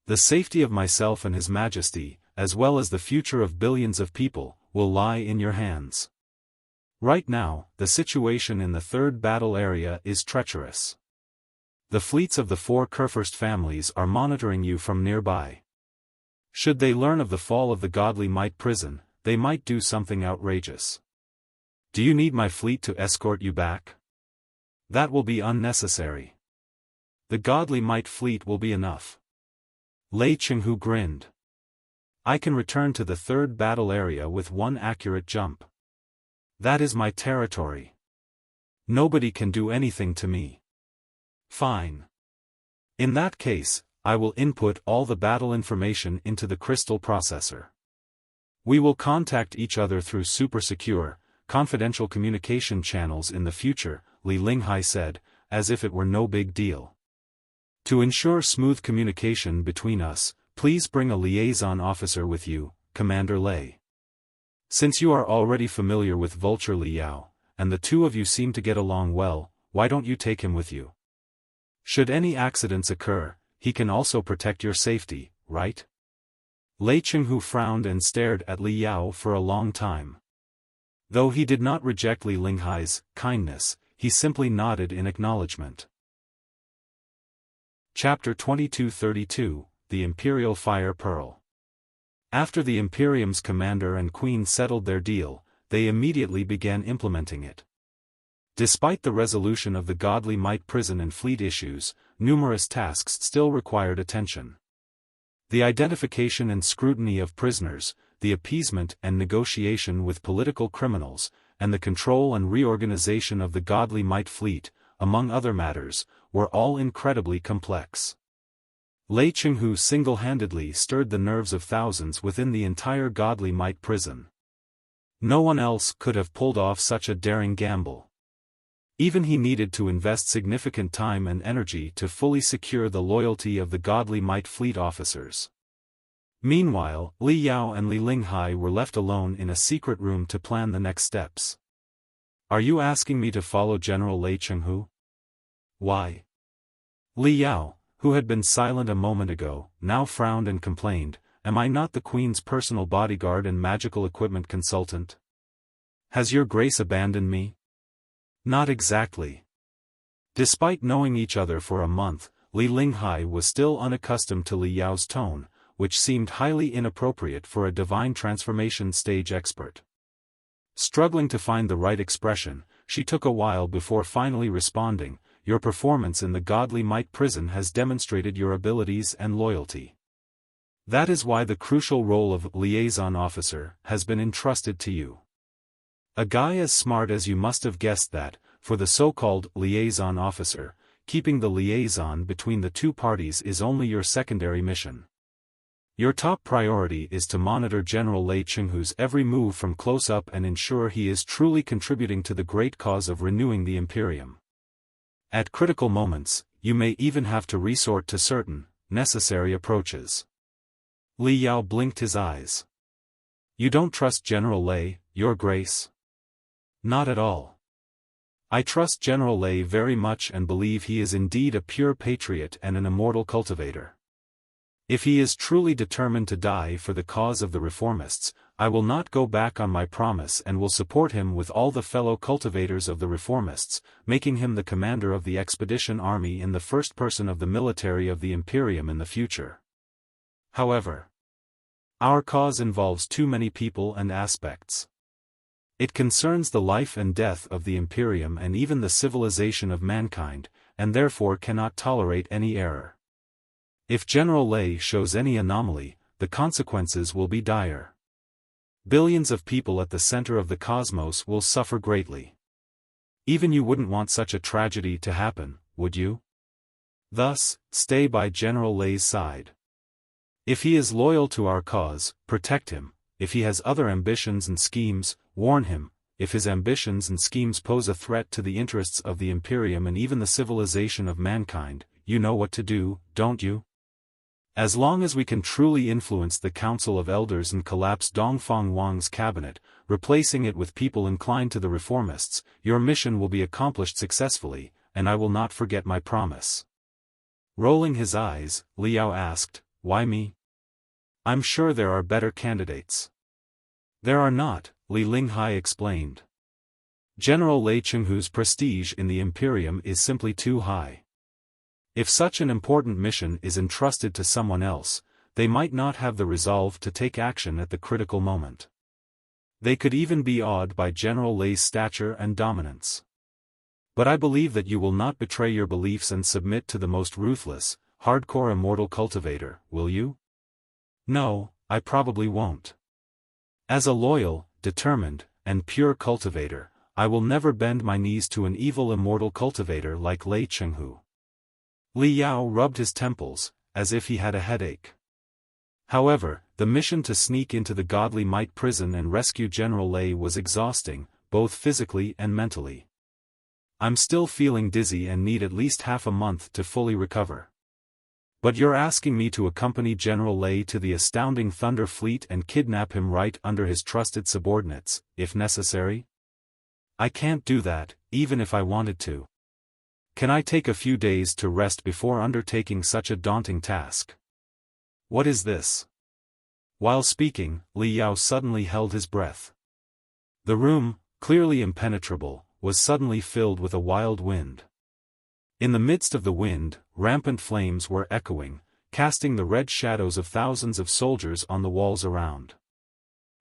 The safety of myself and His Majesty, as well as the future of billions of people, will lie in your hands. Right now, the situation in the third battle area is treacherous. The fleets of the 4 Kurfürst families are monitoring you from nearby. Should they learn of the fall of the Godly Might prison, they might do something outrageous. Do you need my fleet to escort you back? That will be unnecessary. The Godly Might fleet will be enough." Lei Chenghu grinned. "I can return to the third battle area with one accurate jump. That is my territory. Nobody can do anything to me." "Fine. In that case, I will input all the battle information into the crystal processor. We will contact each other through super-secure, confidential communication channels in the future," Li Linghai said, as if it were no big deal. "To ensure smooth communication between us, please bring a liaison officer with you, Commander Lei. Since you are already familiar with Vulture Liao, and the two of you seem to get along well, why don't you take him with you? Should any accidents occur, he can also protect your safety, right?" Lei Chenghu frowned and stared at Li Yao for a long time. Though he did not reject Li Linghai's kindness, he simply nodded in acknowledgement. Chapter 2232, The Imperial Fire Pearl. After the Imperium's commander and queen settled their deal, they immediately began implementing it. Despite the resolution of the Godly Might prison and fleet issues, numerous tasks still required attention. The identification and scrutiny of prisoners, the appeasement and negotiation with political criminals, and the control and reorganization of the Godly Might fleet, among other matters, were all incredibly complex. Lei Chenghu single-handedly stirred the nerves of thousands within the entire Godly Might prison. No one else could have pulled off such a daring gamble. Even he needed to invest significant time and energy to fully secure the loyalty of the Godly Might fleet officers. Meanwhile, Li Yao and Li Linghai were left alone in a secret room to plan the next steps. "Are you asking me to follow General Lei Chenghu?" "Why?" Li Yao, who had been silent a moment ago, now frowned and complained, "Am I not the Queen's personal bodyguard and magical equipment consultant? Has your grace abandoned me?" "Not exactly." Despite knowing each other for a month, Li Linghai was still unaccustomed to Li Yao's tone, which seemed highly inappropriate for a divine transformation stage expert. Struggling to find the right expression, she took a while before finally responding, "Your performance in the Godly Might prison has demonstrated your abilities and loyalty. That is why the crucial role of liaison officer has been entrusted to you. A guy as smart as you must have guessed that, for the so-called liaison officer, keeping the liaison between the two parties is only your secondary mission. Your top priority is to monitor General Lei Chenghu's every move from close up and ensure he is truly contributing to the great cause of renewing the Imperium. At critical moments, you may even have to resort to certain, necessary approaches." Li Yao blinked his eyes. "You don't trust General Lei, Your Grace?" "Not at all. I trust General Lei very much and believe he is indeed a pure patriot and an immortal cultivator. If he is truly determined to die for the cause of the reformists, I will not go back on my promise and will support him with all the fellow cultivators of the reformists, making him the commander of the expedition army in the first person of the military of the Imperium in the future. However, our cause involves too many people and aspects. It concerns the life and death of the Imperium and even the civilization of mankind, and therefore cannot tolerate any error. If General Lei shows any anomaly, the consequences will be dire. Billions of people at the center of the cosmos will suffer greatly. Even you wouldn't want such a tragedy to happen, would you? Thus, stay by General Lei's side. If he is loyal to our cause, protect him. If he has other ambitions and schemes, warn him. If his ambitions and schemes pose a threat to the interests of the Imperium and even the civilization of mankind, you know what to do, don't you? As long as we can truly influence the Council of Elders and collapse Dongfang Wang's cabinet, replacing it with people inclined to the reformists, your mission will be accomplished successfully, and I will not forget my promise. Rolling his eyes, Liao asked, "Why me? I'm sure there are better candidates." "There are not," Li Linghai explained. "General Lei Chenghu's prestige in the Imperium is simply too high. If such an important mission is entrusted to someone else, they might not have the resolve to take action at the critical moment. They could even be awed by General Lei's stature and dominance. But I believe that you will not betray your beliefs and submit to the most ruthless, hardcore immortal cultivator, will you?" "No, I probably won't. As a loyal, determined, and pure cultivator, I will never bend my knees to an evil immortal cultivator like Lei Chenghu." Li Yao rubbed his temples, as if he had a headache. However, the mission to sneak into the Godly Might prison and rescue General Lei was exhausting, both physically and mentally. "I'm still feeling dizzy and need at least half a month to fully recover. But you're asking me to accompany General Lei to the astounding Thunder Fleet and kidnap him right under his trusted subordinates, if necessary? I can't do that, even if I wanted to. Can I take a few days to rest before undertaking such a daunting task? What is this?" While speaking, Li Yao suddenly held his breath. The room, clearly impenetrable, was suddenly filled with a wild wind. In the midst of the wind, rampant flames were echoing, casting the red shadows of thousands of soldiers on the walls around.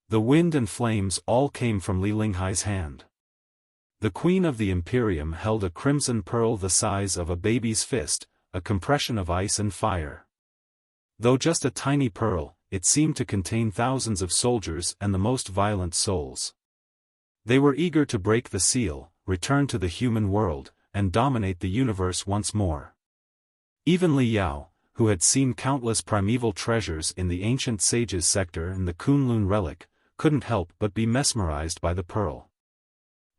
The wind and flames all came from Li Linghai's hand. The Queen of the Imperium held a crimson pearl the size of a baby's fist, a compression of ice and fire. Though just a tiny pearl, it seemed to contain thousands of soldiers and the most violent souls. They were eager to break the seal, return to the human world, and dominate the universe once more. Even Li Yao, who had seen countless primeval treasures in the ancient sages sector and the Kunlun relic, couldn't help but be mesmerized by the pearl.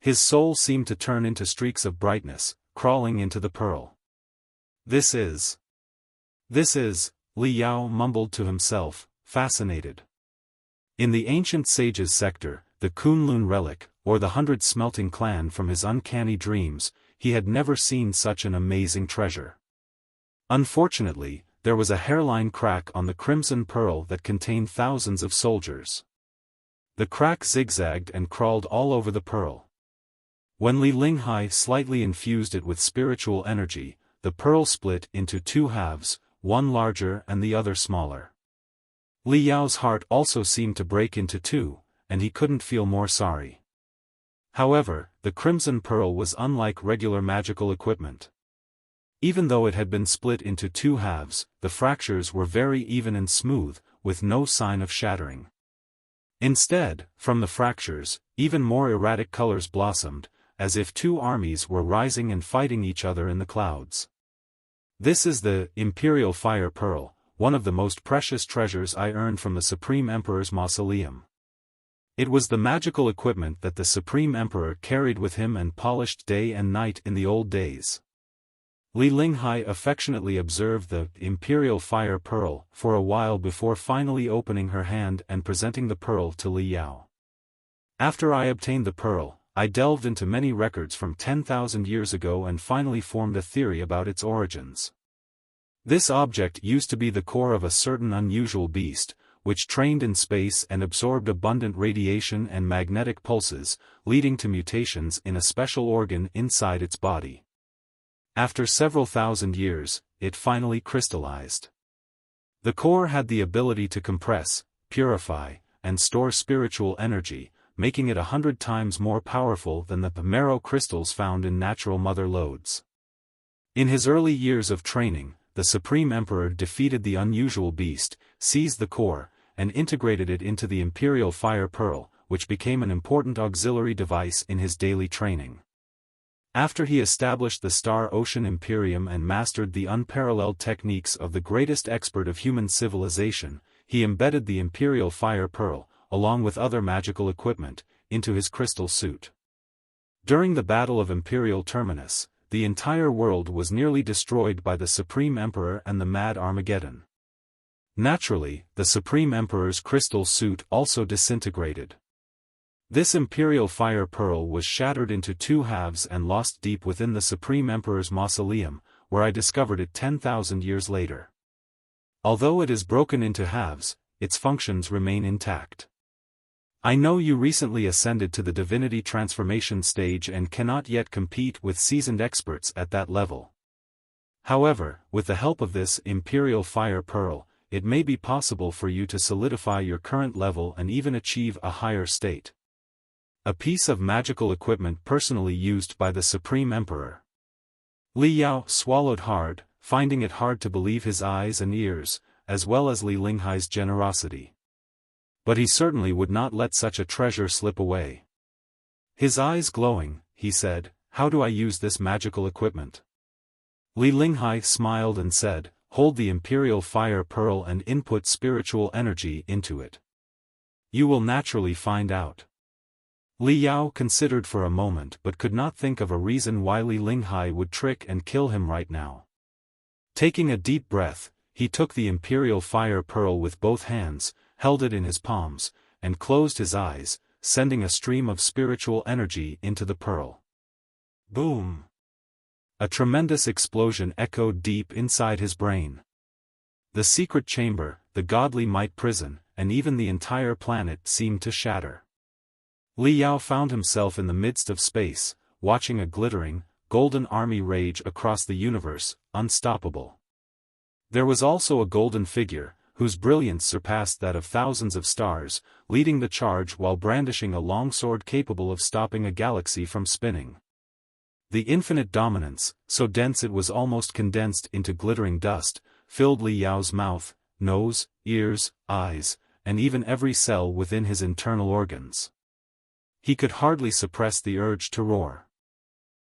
His soul seemed to turn into streaks of brightness, crawling into the pearl. This is, Li Yao mumbled to himself, fascinated. In the ancient sages sector, the Kunlun relic, or the 100 smelting clan from his uncanny dreams, he had never seen such an amazing treasure. Unfortunately, there was a hairline crack on the crimson pearl that contained thousands of soldiers. The crack zigzagged and crawled all over the pearl. When Li Linghai slightly infused it with spiritual energy, the pearl split into two halves, one larger and the other smaller. Li Yao's heart also seemed to break into two, and he couldn't feel more sorry. However, the crimson pearl was unlike regular magical equipment. Even though it had been split into two halves, the fractures were very even and smooth, with no sign of shattering. Instead, from the fractures, even more erratic colors blossomed, as if two armies were rising and fighting each other in the clouds. "This is the Imperial Fire Pearl, one of the most precious treasures I earned from the Supreme Emperor's mausoleum." It was the magical equipment that the Supreme Emperor carried with him and polished day and night in the old days. Li Linghai affectionately observed the Imperial Fire Pearl for a while before finally opening her hand and presenting the pearl to Li Yao. "After I obtain the pearl, I delved into many records from 10,000 years ago and finally formed a theory about its origins. This object used to be the core of a certain unusual beast, which trained in space and absorbed abundant radiation and magnetic pulses, leading to mutations in a special organ inside its body. After several thousand years, it finally crystallized. The core had the ability to compress, purify, and store spiritual energy, making it 100 times more powerful than the marrow crystals found in natural mother lodes. In his early years of training, the Supreme Emperor defeated the unusual beast, seized the core, and integrated it into the Imperial Fire Pearl, which became an important auxiliary device in his daily training. After he established the Star Ocean Imperium and mastered the unparalleled techniques of the greatest expert of human civilization, he embedded the Imperial Fire Pearl, along with other magical equipment, into his crystal suit. During the Battle of Imperial Terminus, the entire world was nearly destroyed by the Supreme Emperor and the Mad Armageddon. Naturally, the Supreme Emperor's crystal suit also disintegrated. This Imperial Fire Pearl was shattered into two halves and lost deep within the Supreme Emperor's mausoleum, where I discovered it 10,000 years later. Although it is broken into halves, its functions remain intact. I know you recently ascended to the Divinity transformation stage and cannot yet compete with seasoned experts at that level. However, with the help of this Imperial Fire Pearl, it may be possible for you to solidify your current level and even achieve a higher state. A piece of magical equipment personally used by the Supreme Emperor. Li Yao swallowed hard, finding it hard to believe his eyes and ears, as well as Li Linghai's generosity. But he certainly would not let such a treasure slip away. His eyes glowing, he said, "How do I use this magical equipment?" Li Linghai smiled and said, "Hold the Imperial Fire Pearl and input spiritual energy into it. You will naturally find out." Li Yao considered for a moment but could not think of a reason why Li Linghai would trick and kill him right now. Taking a deep breath, he took the Imperial Fire Pearl with both hands, held it in his palms, and closed his eyes, sending a stream of spiritual energy into the pearl. Boom! A tremendous explosion echoed deep inside his brain. The secret chamber, the godly might prison, and even the entire planet seemed to shatter. Li Yao found himself in the midst of space, watching a glittering, golden army rage across the universe, unstoppable. There was also a golden figure, whose brilliance surpassed that of thousands of stars, leading the charge while brandishing a long sword capable of stopping a galaxy from spinning. The infinite dominance, so dense it was almost condensed into glittering dust, filled Li Yao's mouth, nose, ears, eyes, and even every cell within his internal organs. He could hardly suppress the urge to roar.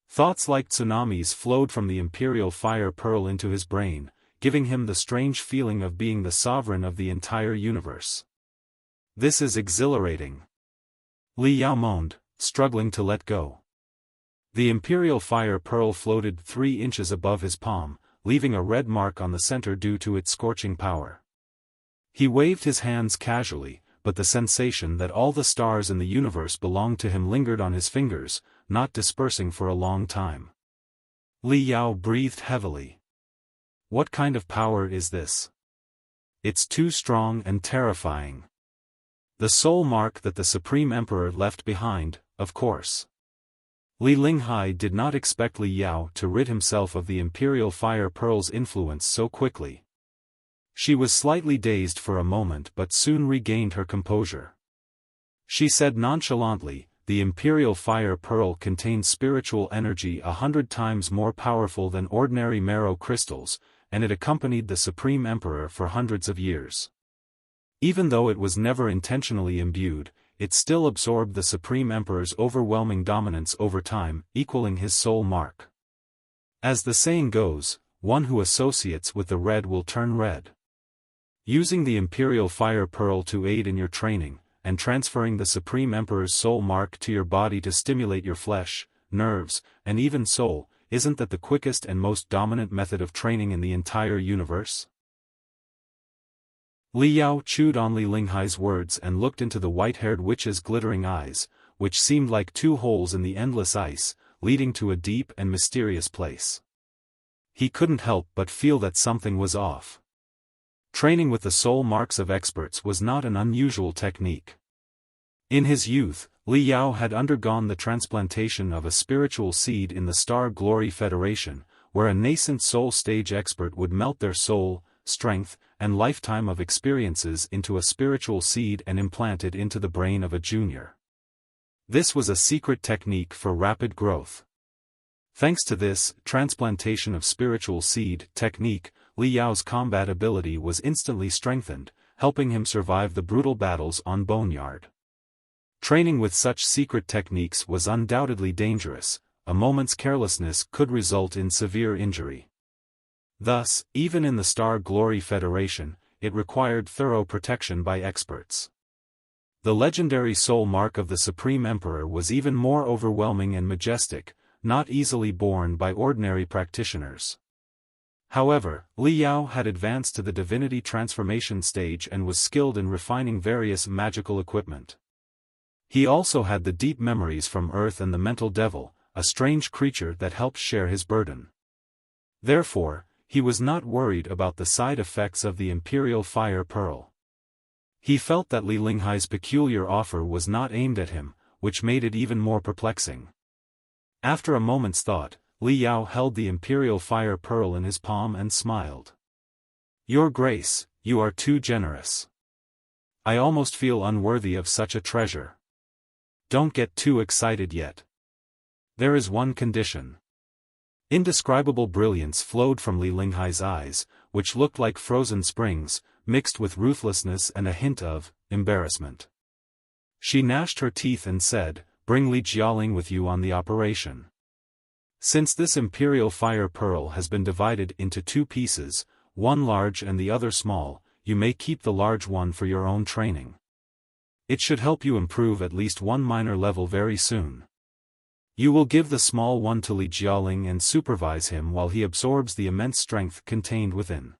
Thoughts like tsunamis flowed from the Imperial Fire Pearl into his brain, giving him the strange feeling of being the sovereign of the entire universe. This is exhilarating. Li Yao moaned, struggling to let go. The Imperial Fire Pearl floated 3 inches above his palm, leaving a red mark on the center due to its scorching power. He waved his hands casually, but the sensation that all the stars in the universe belonged to him lingered on his fingers, not dispersing for a long time. Li Yao breathed heavily. What kind of power is this? It's too strong and terrifying. The soul mark that the Supreme Emperor left behind, of course. Li Linghai did not expect Li Yao to rid himself of the Imperial Fire Pearl's influence so quickly. She was slightly dazed for a moment but soon regained her composure. She said nonchalantly, "The Imperial Fire Pearl contains spiritual energy 100 times more powerful than ordinary marrow crystals, and it accompanied the Supreme Emperor for hundreds of years. Even though it was never intentionally imbued, it still absorbed the Supreme Emperor's overwhelming dominance over time, equaling his soul mark. As the saying goes, one who associates with the red will turn red. Using the Imperial Fire Pearl to aid in your training, and transferring the Supreme Emperor's soul mark to your body to stimulate your flesh, nerves, and even soul, isn't that the quickest and most dominant method of training in the entire universe?" Li Yao chewed on Li Linghai's words and looked into the white-haired witch's glittering eyes, which seemed like two holes in the endless ice, leading to a deep and mysterious place. He couldn't help but feel that something was off. Training with the soul marks of experts was not an unusual technique. In his youth, Li Yao had undergone the transplantation of a spiritual seed in the Star Glory Federation, where a nascent soul stage expert would melt their soul, strength, and lifetime of experiences into a spiritual seed and implant it into the brain of a junior. This was a secret technique for rapid growth. Thanks to this transplantation of spiritual seed technique, Li Yao's combat ability was instantly strengthened, helping him survive the brutal battles on Boneyard. Training with such secret techniques was undoubtedly dangerous. A moment's carelessness could result in severe injury. Thus, even in the Star Glory Federation, it required thorough protection by experts. The legendary soul mark of the Supreme Emperor was even more overwhelming and majestic, not easily borne by ordinary practitioners. However, Li Yao had advanced to the Divinity transformation stage and was skilled in refining various magical equipment. He also had the deep memories from Earth and the Mental Devil, a strange creature that helped share his burden. Therefore, he was not worried about the side effects of the Imperial Fire Pearl. He felt that Li Linghai's peculiar offer was not aimed at him, which made it even more perplexing. After a moment's thought, Li Yao held the Imperial Fire Pearl in his palm and smiled. "Your Grace, you are too generous. I almost feel unworthy of such a treasure. Don't get too excited yet. There is one condition." Indescribable brilliance flowed from Li Linghai's eyes, which looked like frozen springs, mixed with ruthlessness and a hint of embarrassment. She gnashed her teeth and said, "Bring Li Jialing with you on the operation. Since this Imperial Fire Pearl has been divided into two pieces, one large and the other small, you may keep the large one for your own training. It should help you improve at least one minor level very soon. You will give the small one to Li Jialing and supervise him while he absorbs the immense strength contained within.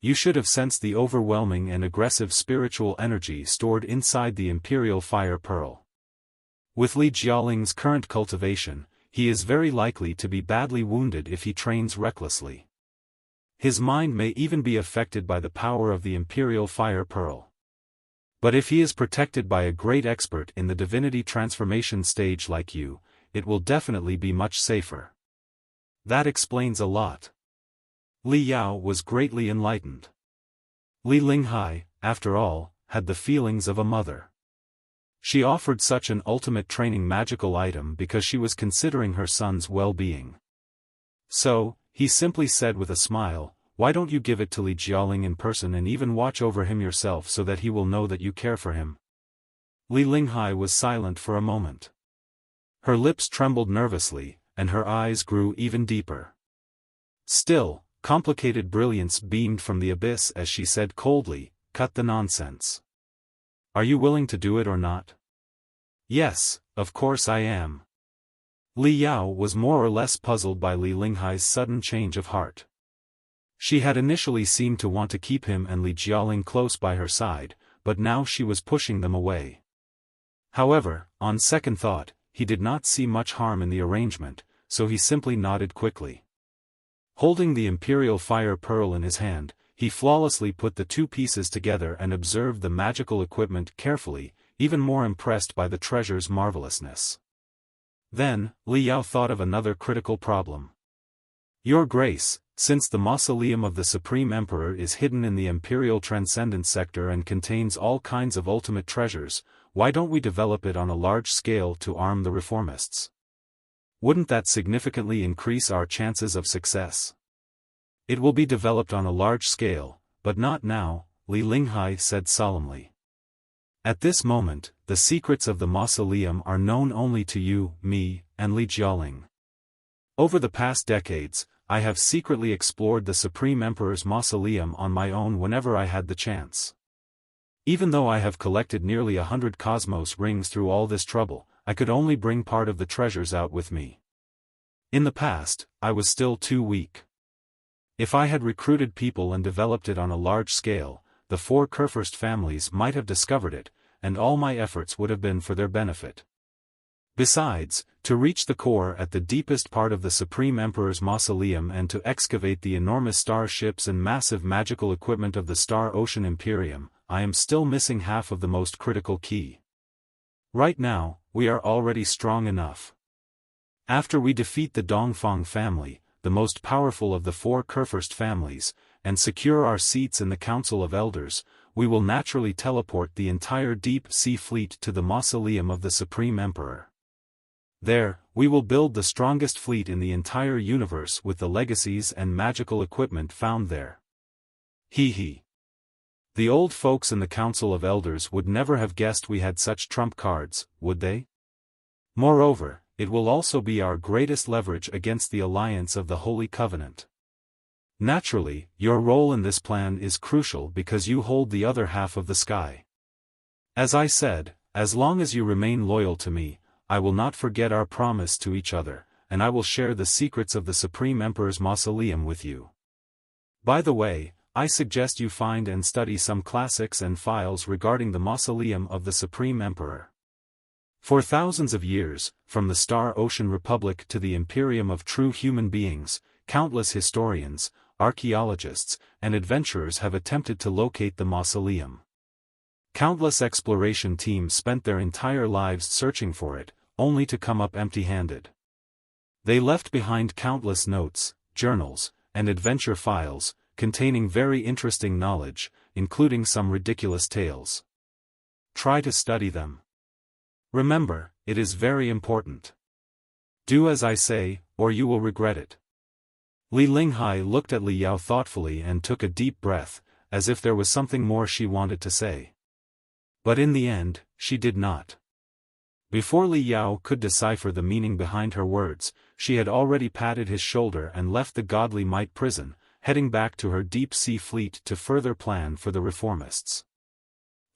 You should have sensed the overwhelming and aggressive spiritual energy stored inside the Imperial Fire Pearl. With Li Jialing's current cultivation, he is very likely to be badly wounded if he trains recklessly. His mind may even be affected by the power of the Imperial Fire Pearl. But if he is protected by a great expert in the Divinity transformation stage like you, it will definitely be much safer." That explains a lot. Li Yao was greatly enlightened. Li Linghai, after all, had the feelings of a mother. She offered such an ultimate training magical item because she was considering her son's well-being. So, he simply said with a smile, "Why don't you give it to Li Jialing in person and even watch over him yourself so that he will know that you care for him?" Li Linghai was silent for a moment. Her lips trembled nervously, and her eyes grew even deeper. Still, complicated brilliance beamed from the abyss as she said coldly, "Cut the nonsense. Are you willing to do it or not?" "Yes, of course I am." Li Yao was more or less puzzled by Li Linghai's sudden change of heart. She had initially seemed to want to keep him and Li Jialing close by her side, but now she was pushing them away. However, on second thought, he did not see much harm in the arrangement, so he simply nodded quickly. Holding the Imperial Fire Pearl in his hand, he flawlessly put the two pieces together and observed the magical equipment carefully, even more impressed by the treasure's marvelousness. Then, Li Yao thought of another critical problem. "Your Grace, since the mausoleum of the Supreme Emperor is hidden in the Imperial Transcendent sector and contains all kinds of ultimate treasures, why don't we develop it on a large scale to arm the reformists? Wouldn't that significantly increase our chances of success?" "It will be developed on a large scale, but not now," Li Linghai said solemnly. "At this moment, the secrets of the mausoleum are known only to you, me, and Li Jialing. Over the past decades, I have secretly explored the Supreme Emperor's mausoleum on my own whenever I had the chance. Even though I have collected nearly 100 cosmos rings through all this trouble, I could only bring part of the treasures out with me. In the past, I was still too weak. If I had recruited people and developed it on a large scale, the 4 Kurfürst families might have discovered it, and all my efforts would have been for their benefit. Besides, to reach the core at the deepest part of the Supreme Emperor's mausoleum and to excavate the enormous starships and massive magical equipment of the Star Ocean Imperium, I am still missing half of the most critical key. Right now, we are already strong enough. After we defeat the Dongfang family, the most powerful of the four Kurfürst families, and secure our seats in the Council of Elders, we will naturally teleport the entire Deep Sea Fleet to the mausoleum of the Supreme Emperor. There, we will build the strongest fleet in the entire universe with the legacies and magical equipment found there. Hee hee. The old folks in the Council of Elders would never have guessed we had such trump cards, would they? Moreover, it will also be our greatest leverage against the alliance of the Holy Covenant. Naturally, your role in this plan is crucial because you hold the other half of the sky. As I said, as long as you remain loyal to me, I will not forget our promise to each other, and I will share the secrets of the Supreme Emperor's mausoleum with you. By the way, I suggest you find and study some classics and files regarding the mausoleum of the Supreme Emperor. For thousands of years, from the Star Ocean Republic to the Imperium of true human beings, countless historians, archaeologists, and adventurers have attempted to locate the mausoleum. Countless exploration teams spent their entire lives searching for it, only to come up empty-handed. They left behind countless notes, journals, and adventure files, containing very interesting knowledge, including some ridiculous tales. Try to study them. Remember, it is very important. Do as I say, or you will regret it. Li Linghai looked at Li Yao thoughtfully and took a deep breath, as if there was something more she wanted to say. But in the end, she did not. Before Li Yao could decipher the meaning behind her words, she had already patted his shoulder and left the Godly Might prison, heading back to her deep sea fleet to further plan for the reformists.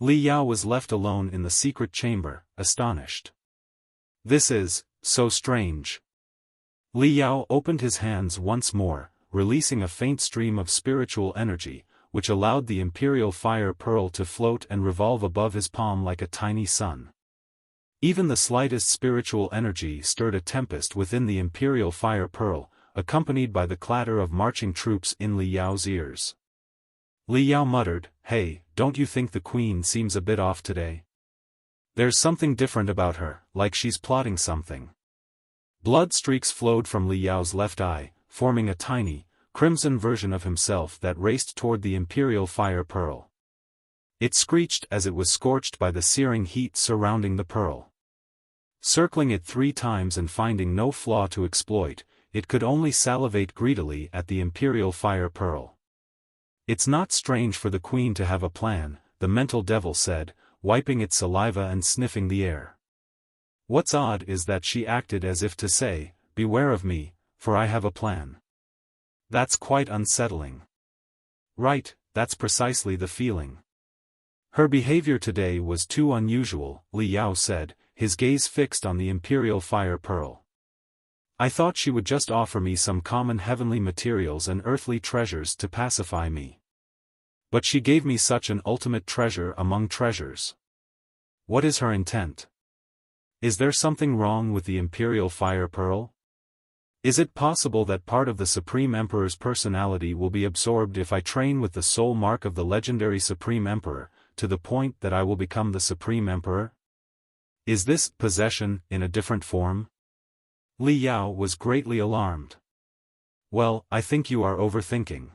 Li Yao was left alone in the secret chamber, astonished. This is so strange. Li Yao opened his hands once more, releasing a faint stream of spiritual energy, which allowed the Imperial Fire Pearl to float and revolve above his palm like a tiny sun. Even the slightest spiritual energy stirred a tempest within the Imperial Fire Pearl, accompanied by the clatter of marching troops in Li Yao's ears. Li Yao muttered, "Hey, don't you think the Queen seems a bit off today? There's something different about her, like she's plotting something." Blood streaks flowed from Li Yao's left eye, forming a tiny, crimson version of himself that raced toward the Imperial Fire Pearl. It screeched as it was scorched by the searing heat surrounding the pearl. Circling it 3 times and finding no flaw to exploit, it could only salivate greedily at the Imperial Fire Pearl. "It's not strange for the Queen to have a plan," the mental devil said, wiping its saliva and sniffing the air. "What's odd is that she acted as if to say, 'Beware of me, for I have a plan.' That's quite unsettling." "Right, that's precisely the feeling. Her behavior today was too unusual," Li Yao said, his gaze fixed on the Imperial Fire Pearl. "I thought she would just offer me some common heavenly materials and earthly treasures to pacify me. But she gave me such an ultimate treasure among treasures. What is her intent? Is there something wrong with the Imperial Fire Pearl? Is it possible that part of the Supreme Emperor's personality will be absorbed if I train with the soul mark of the legendary Supreme Emperor, to the point that I will become the Supreme Emperor? Is this possession in a different form?" Li Yao was greatly alarmed. "Well, I think you are overthinking.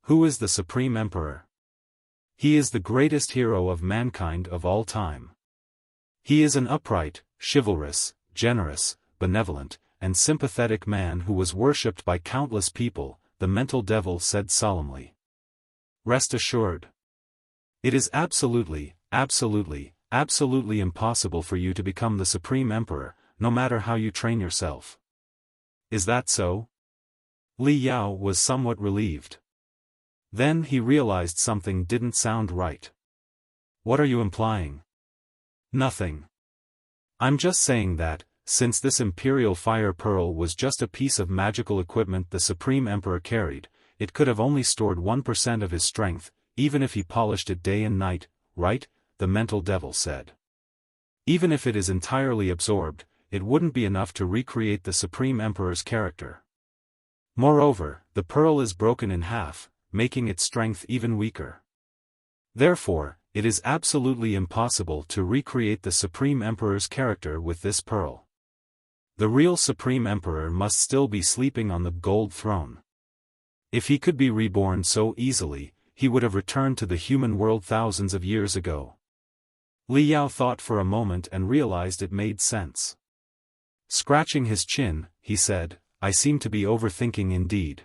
Who is the Supreme Emperor? He is the greatest hero of mankind of all time. He is an upright, chivalrous, generous, benevolent, and sympathetic man who was worshipped by countless people," the mental devil said solemnly. "Rest assured. It is absolutely, absolutely, absolutely impossible for you to become the Supreme Emperor, no matter how you train yourself." "Is that so?" Li Yao was somewhat relieved. Then he realized something didn't sound right. "What are you implying?" "Nothing. I'm just saying that, since this Imperial Fire Pearl was just a piece of magical equipment the Supreme Emperor carried, it could have only stored 1% of his strength, even if he polished it day and night, right?" the mental devil said. Even if it is entirely absorbed, it wouldn't be enough to recreate the Supreme Emperor's character. Moreover, the pearl is broken in half, making its strength even weaker. Therefore, it is absolutely impossible to recreate the Supreme Emperor's character with this pearl. The real Supreme Emperor must still be sleeping on the gold throne. If he could be reborn so easily, he would have returned to the human world thousands of years ago. Li Yao thought for a moment and realized it made sense. Scratching his chin, he said, "I seem to be overthinking indeed."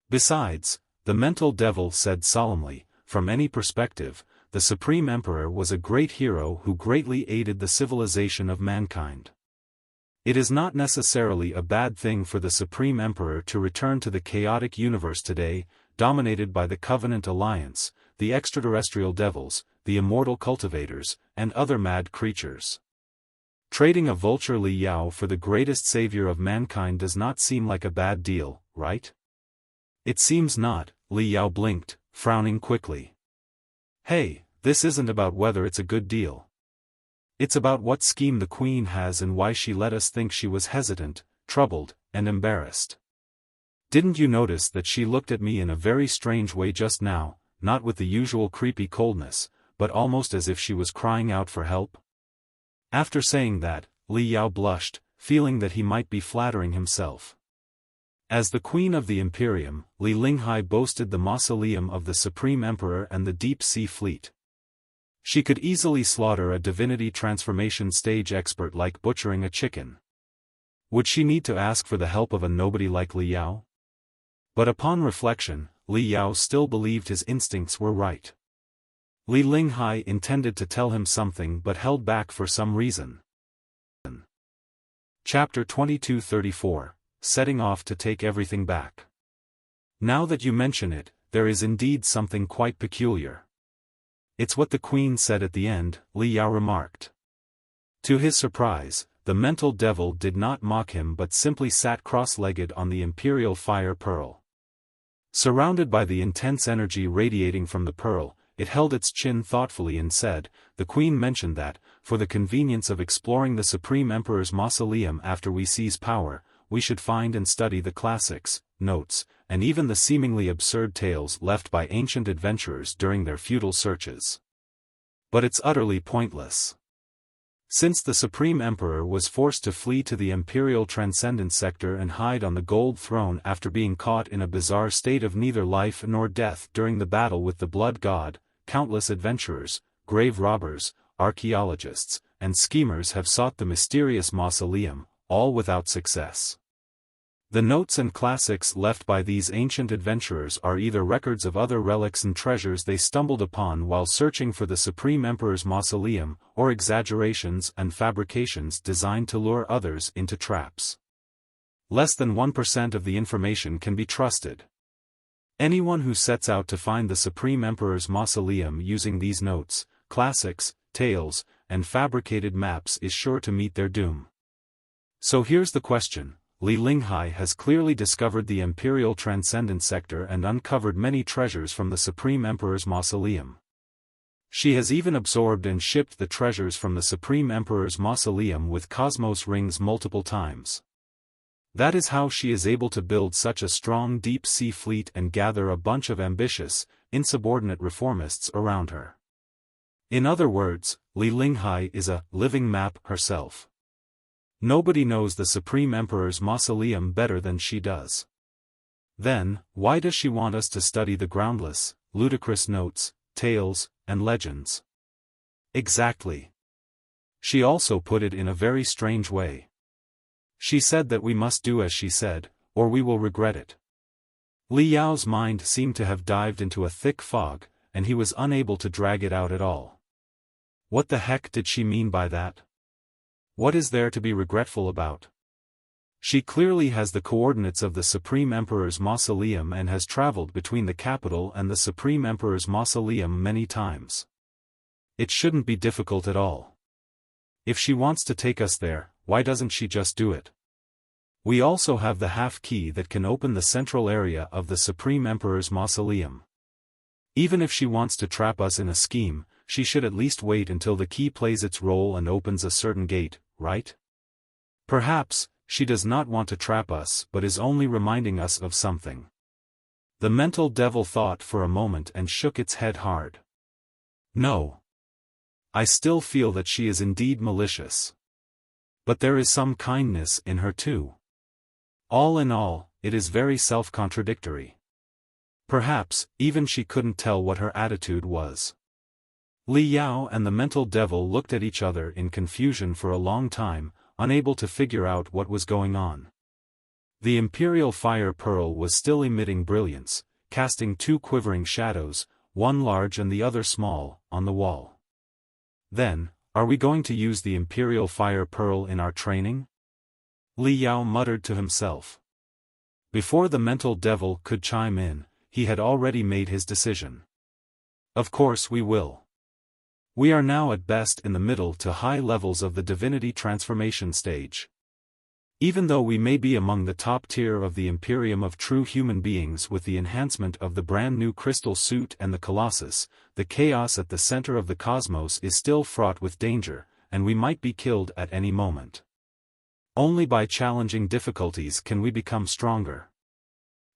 Besides, the mental devil said solemnly, from any perspective, the Supreme Emperor was a great hero who greatly aided the civilization of mankind. It is not necessarily a bad thing for the Supreme Emperor to return to the chaotic universe today, dominated by the Covenant Alliance, the extraterrestrial devils, the immortal cultivators, and other mad creatures. Trading a vulture Li Yao for the greatest savior of mankind does not seem like a bad deal, right? It seems not, Li Yao blinked, frowning quickly. Hey, this isn't about whether it's a good deal. It's about what scheme the Queen has and why she let us think she was hesitant, troubled, and embarrassed. Didn't you notice that she looked at me in a very strange way just now, not with the usual creepy coldness, but almost as if she was crying out for help? After saying that, Li Yao blushed, feeling that he might be flattering himself. As the Queen of the Imperium, Li Linghai boasted the mausoleum of the Supreme Emperor and the Deep Sea Fleet. She could easily slaughter a divinity transformation stage expert like butchering a chicken. Would she need to ask for the help of a nobody like Li Yao? But upon reflection, Li Yao still believed his instincts were right. Li Linghai intended to tell him something but held back for some reason. Chapter 2234, Setting Off to Take Everything Back. Now that you mention it, there is indeed something quite peculiar. It's what the Queen said at the end, Li Yao remarked. To his surprise, the mental devil did not mock him but simply sat cross-legged on the Imperial fire pearl. Surrounded by the intense energy radiating from the pearl, it held its chin thoughtfully and said, "The Queen mentioned that, for the convenience of exploring the Supreme Emperor's mausoleum after we seize power, we should find and study the classics, notes, and even the seemingly absurd tales left by ancient adventurers during their futile searches. But it's utterly pointless. Since the Supreme Emperor was forced to flee to the Imperial Transcendence sector and hide on the gold throne after being caught in a bizarre state of neither life nor death during the battle with the Blood God, countless adventurers, grave robbers, archaeologists, and schemers have sought the mysterious mausoleum, all without success. The notes and classics left by these ancient adventurers are either records of other relics and treasures they stumbled upon while searching for the Supreme Emperor's mausoleum, or exaggerations and fabrications designed to lure others into traps. Less than 1% of the information can be trusted. Anyone who sets out to find the Supreme Emperor's mausoleum using these notes, classics, tales, and fabricated maps is sure to meet their doom. So here's the question. Li Linghai has clearly discovered the Imperial Transcendence sector and uncovered many treasures from the Supreme Emperor's mausoleum. She has even absorbed and shipped the treasures from the Supreme Emperor's mausoleum with cosmos rings multiple times. That is how she is able to build such a strong deep sea fleet and gather a bunch of ambitious, insubordinate reformists around her. In other words, Li Linghai is a living map herself. Nobody knows the Supreme Emperor's mausoleum better than she does. Then, why does she want us to study the groundless, ludicrous notes, tales, and legends? Exactly. She also put it in a very strange way. She said that we must do as she said, or we will regret it. Li Yao's mind seemed to have dived into a thick fog, and he was unable to drag it out at all. What the heck did she mean by that? What is there to be regretful about? She clearly has the coordinates of the Supreme Emperor's mausoleum and has traveled between the capital and the Supreme Emperor's mausoleum many times. It shouldn't be difficult at all. If she wants to take us there, why doesn't she just do it? We also have the half-key that can open the central area of the Supreme Emperor's mausoleum. Even if she wants to trap us in a scheme, she should at least wait until the key plays its role and opens a certain gate, right? Perhaps, she does not want to trap us but is only reminding us of something. The mental devil thought for a moment and shook its head hard. No. I still feel that she is indeed malicious. But there is some kindness in her too. All in all, it is very self-contradictory. Perhaps, even she couldn't tell what her attitude was. Li Yao and the mental devil looked at each other in confusion for a long time, unable to figure out what was going on. The Imperial fire pearl was still emitting brilliance, casting two quivering shadows, one large and the other small, on the wall. Then, are we going to use the Imperial fire pearl in our training? Li Yao muttered to himself. Before the mental devil could chime in, he had already made his decision. Of course we will. We are now at best in the middle to high levels of the Divinity transformation stage. Even though we may be among the top tier of the Imperium of true human beings with the enhancement of the brand new crystal suit and the Colossus, the chaos at the center of the cosmos is still fraught with danger, and we might be killed at any moment. Only by challenging difficulties can we become stronger.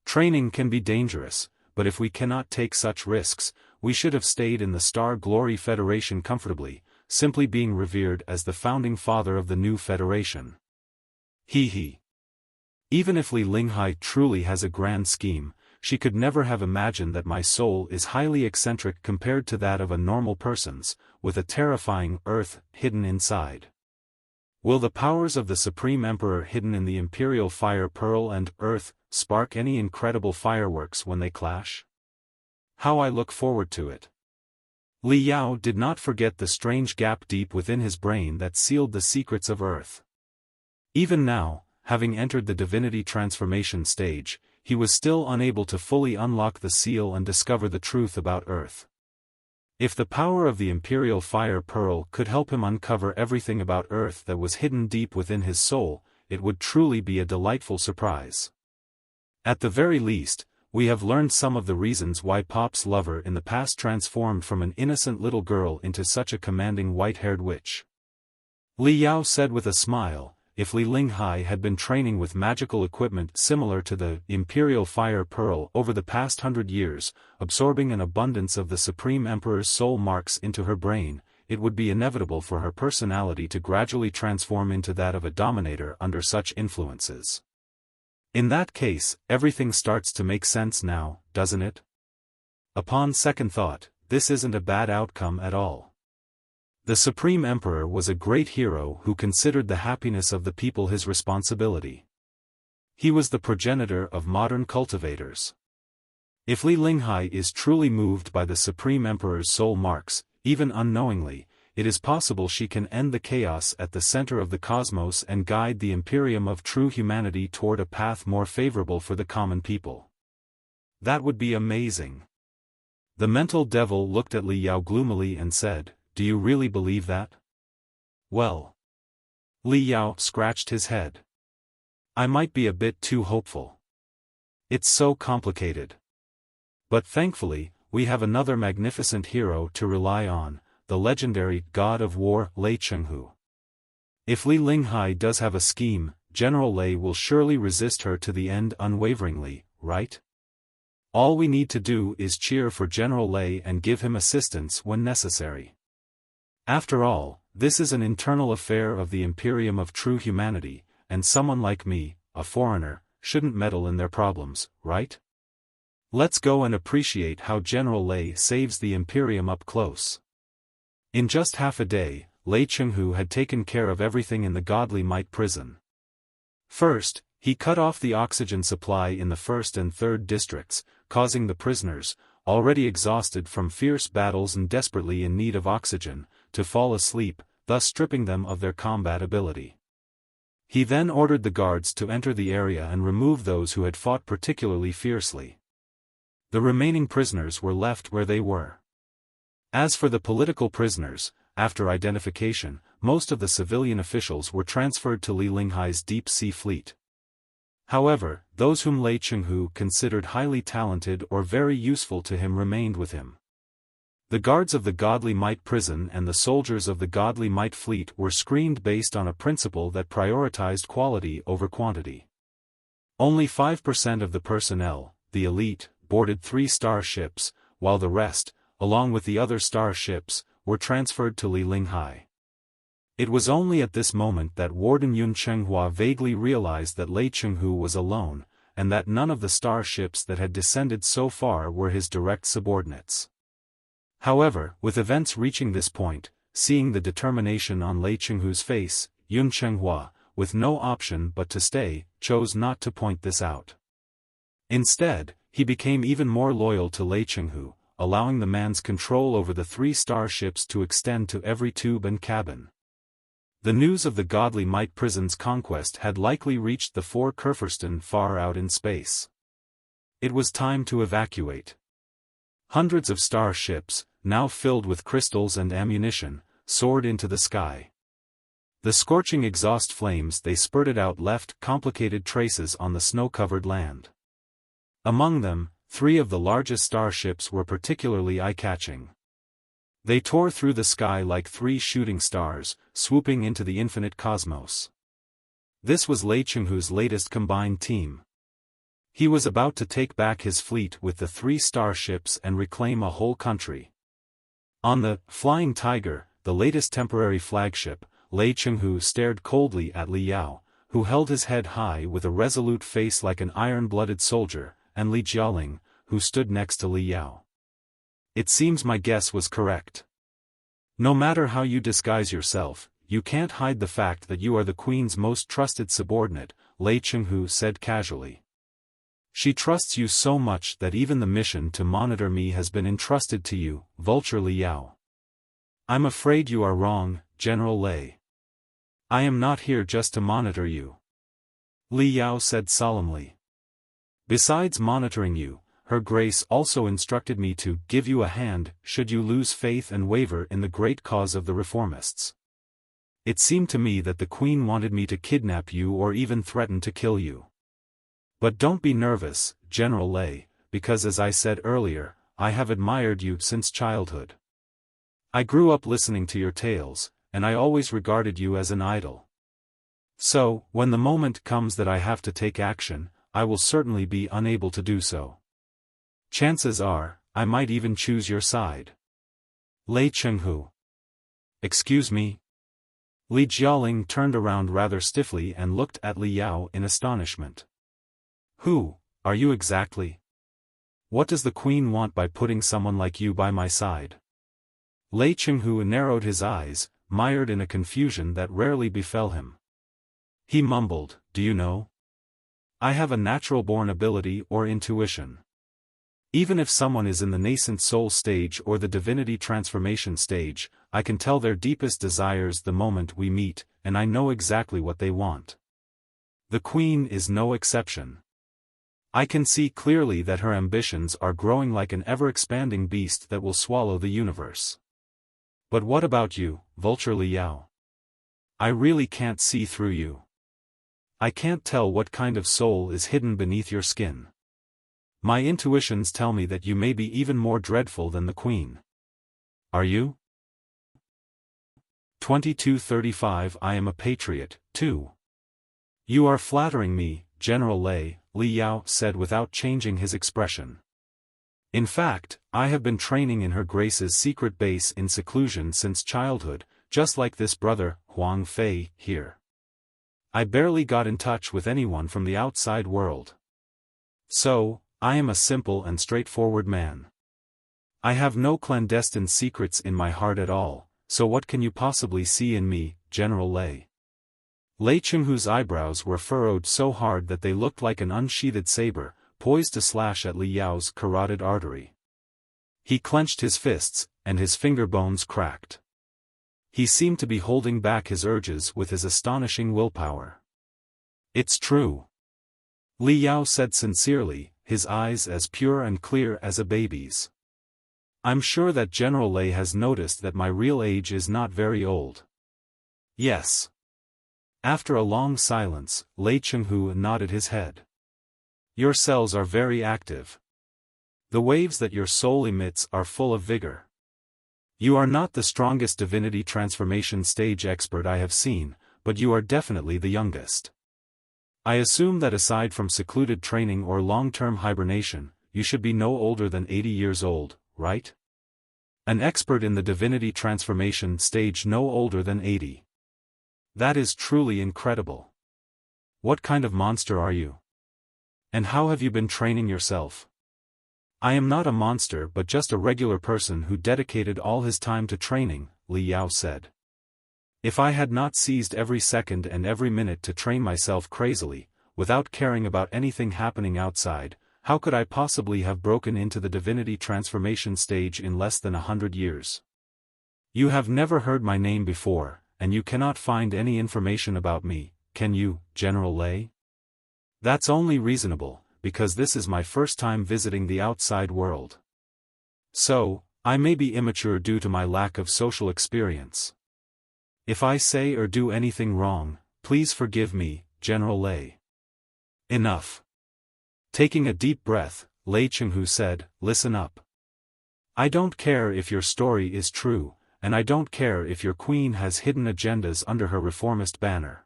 Training can be dangerous, but if we cannot take such risks, we should have stayed in the Star Glory Federation comfortably, simply being revered as the founding father of the new federation. He. Even if Li Linghai truly has a grand scheme, she could never have imagined that my soul is highly eccentric compared to that of a normal person's, with a terrifying earth hidden inside. Will the powers of the Supreme Emperor hidden in the Imperial Fire Pearl and Earth spark any incredible fireworks when they clash? How I look forward to it. Li Yao did not forget the strange gap deep within his brain that sealed the secrets of Earth. Even now, having entered the Divinity transformation stage, he was still unable to fully unlock the seal and discover the truth about Earth. If the power of the Imperial Fire Pearl could help him uncover everything about Earth that was hidden deep within his soul, it would truly be a delightful surprise. At the very least, we have learned some of the reasons why Pop's lover in the past transformed from an innocent little girl into such a commanding white-haired witch. Li Yao said with a smile, if Li Linghai had been training with magical equipment similar to the Imperial Fire Pearl over the past 100 years, absorbing an abundance of the Supreme Emperor's soul marks into her brain, it would be inevitable for her personality to gradually transform into that of a dominator under such influences. In that case, everything starts to make sense now, doesn't it? Upon second thought, this isn't a bad outcome at all. The Supreme Emperor was a great hero who considered the happiness of the people his responsibility. He was the progenitor of modern cultivators. If Li Linghai is truly moved by the Supreme Emperor's soul marks, even unknowingly, it is possible she can end the chaos at the center of the cosmos and guide the Imperium of true humanity toward a path more favorable for the common people. That would be amazing. The mental devil looked at Li Yao gloomily and said, "Do you really believe that?" Well. Li Yao scratched his head. I might be a bit too hopeful. It's so complicated. But thankfully, we have another magnificent hero to rely on, the legendary God of War Lei Chenghu. If Li Linghai does have a scheme, General Lei will surely resist her to the end unwaveringly, right? All we need to do is cheer for General Lei and give him assistance when necessary. After all, this is an internal affair of the Imperium of true humanity, and someone like me, a foreigner, shouldn't meddle in their problems, right? Let's go and appreciate how General Lei saves the Imperium up close. In just half a day, Lei Chenghu had taken care of everything in the Godly Might prison. First, he cut off the oxygen supply in the 1st and 3rd districts, causing the prisoners, already exhausted from fierce battles and desperately in need of oxygen, to fall asleep, thus stripping them of their combat ability. He then ordered the guards to enter the area and remove those who had fought particularly fiercely. The remaining prisoners were left where they were. As for the political prisoners, after identification, most of the civilian officials were transferred to Li Linghai's deep-sea fleet. However, those whom Lei Chenghu considered highly talented or very useful to him remained with him. The guards of the Godly Might prison and the soldiers of the Godly Might fleet were screened based on a principle that prioritized quality over quantity. Only 5% of the personnel, the elite, boarded 3-star ships, while the rest, along with the other star ships, were transferred to Li Linghai. It was only at this moment that Warden Yun Chenghua vaguely realized that Lei Chenghu was alone, and that none of the star ships that had descended so far were his direct subordinates. However, with events reaching this point, seeing the determination on Lei Chenghu's face, Yun Chenghua, with no option but to stay, chose not to point this out. Instead, he became even more loyal to Lei Chenghu, allowing the man's control over the 3-star ships to extend to every tube and cabin. The news of the Godly Might prison's conquest had likely reached the 4 Kurfürsten far out in space. It was time to evacuate. Hundreds of star ships, now filled with crystals and ammunition, soared into the sky. The scorching exhaust flames they spurted out left complicated traces on the snow-covered land. Among them, 3 of the largest starships were particularly eye-catching. They tore through the sky like 3 shooting stars, swooping into the infinite cosmos. This was Lei Chenghu's latest combined team. He was about to take back his fleet with the 3 starships and reclaim a whole country. On the Flying Tiger, the latest temporary flagship, Lei Chenghu stared coldly at Li Yao, who held his head high with a resolute face like an iron-blooded soldier, and Li Jialing, who stood next to Li Yao. It seems my guess was correct. No matter how you disguise yourself, you can't hide the fact that you are the Queen's most trusted subordinate, Lei Chenghu said casually. She trusts you so much that even the mission to monitor me has been entrusted to you, Vulture Li Yao. I'm afraid you are wrong, General Lei. I am not here just to monitor you. Li Yao said solemnly. Besides monitoring you, Her Grace also instructed me to give you a hand should you lose faith and waver in the great cause of the reformists. It seemed to me that the Queen wanted me to kidnap you or even threaten to kill you. But don't be nervous, General Lei, because as I said earlier, I have admired you since childhood. I grew up listening to your tales, and I always regarded you as an idol. So, when the moment comes that I have to take action, I will certainly be unable to do so. Chances are, I might even choose your side. Lei Chenghu. Excuse me? Li Jialing turned around rather stiffly and looked at Li Yao in astonishment. Who are you exactly? What does the Queen want by putting someone like you by my side? Lei Chenghu narrowed his eyes, mired in a confusion that rarely befell him. He mumbled, "Do you know? I have a natural-born ability or intuition. Even if someone is in the nascent soul stage or the divinity transformation stage, I can tell their deepest desires the moment we meet, and I know exactly what they want. The Queen is no exception. I can see clearly that her ambitions are growing like an ever-expanding beast that will swallow the universe. But what about you, Vulture Li Yao? I really can't see through you. I can't tell what kind of soul is hidden beneath your skin. My intuitions tell me that you may be even more dreadful than the Queen. Are you? 2235 I am a patriot, too. You are flattering me, General Lei, Li Yao said without changing his expression. In fact, I have been training in Her Grace's secret base in seclusion since childhood, just like this brother, Huang Fei, here. I barely got in touch with anyone from the outside world. So, I am a simple and straightforward man. I have no clandestine secrets in my heart at all, so what can you possibly see in me, General Lei? Lei Chenghu's eyebrows were furrowed so hard that they looked like an unsheathed saber, poised to slash at Li Yao's carotid artery. He clenched his fists, and his finger bones cracked. He seemed to be holding back his urges with his astonishing willpower. It's true. Li Yao said sincerely, his eyes as pure and clear as a baby's. I'm sure that General Lei has noticed that my real age is not very old. Yes. After a long silence, Lei Chenghu nodded his head. Your cells are very active. The waves that your soul emits are full of vigor. You are not the strongest divinity transformation stage expert I have seen, but you are definitely the youngest. I assume that aside from secluded training or long-term hibernation, you should be no older than 80 years old, right? An expert in the divinity transformation stage no older than 80. That is truly incredible. What kind of monster are you? And how have you been training yourself? I am not a monster but just a regular person who dedicated all his time to training, Li Yao said. If I had not seized every second and every minute to train myself crazily, without caring about anything happening outside, how could I possibly have broken into the divinity transformation stage in less than 100 years? You have never heard my name before, and you cannot find any information about me, can you, General Lei? That's only reasonable, because this is my first time visiting the outside world. So, I may be immature due to my lack of social experience. If I say or do anything wrong, please forgive me, General Lei. Enough. Taking a deep breath, Lei Chenghu said, listen up. I don't care if your story is true, and I don't care if your queen has hidden agendas under her reformist banner.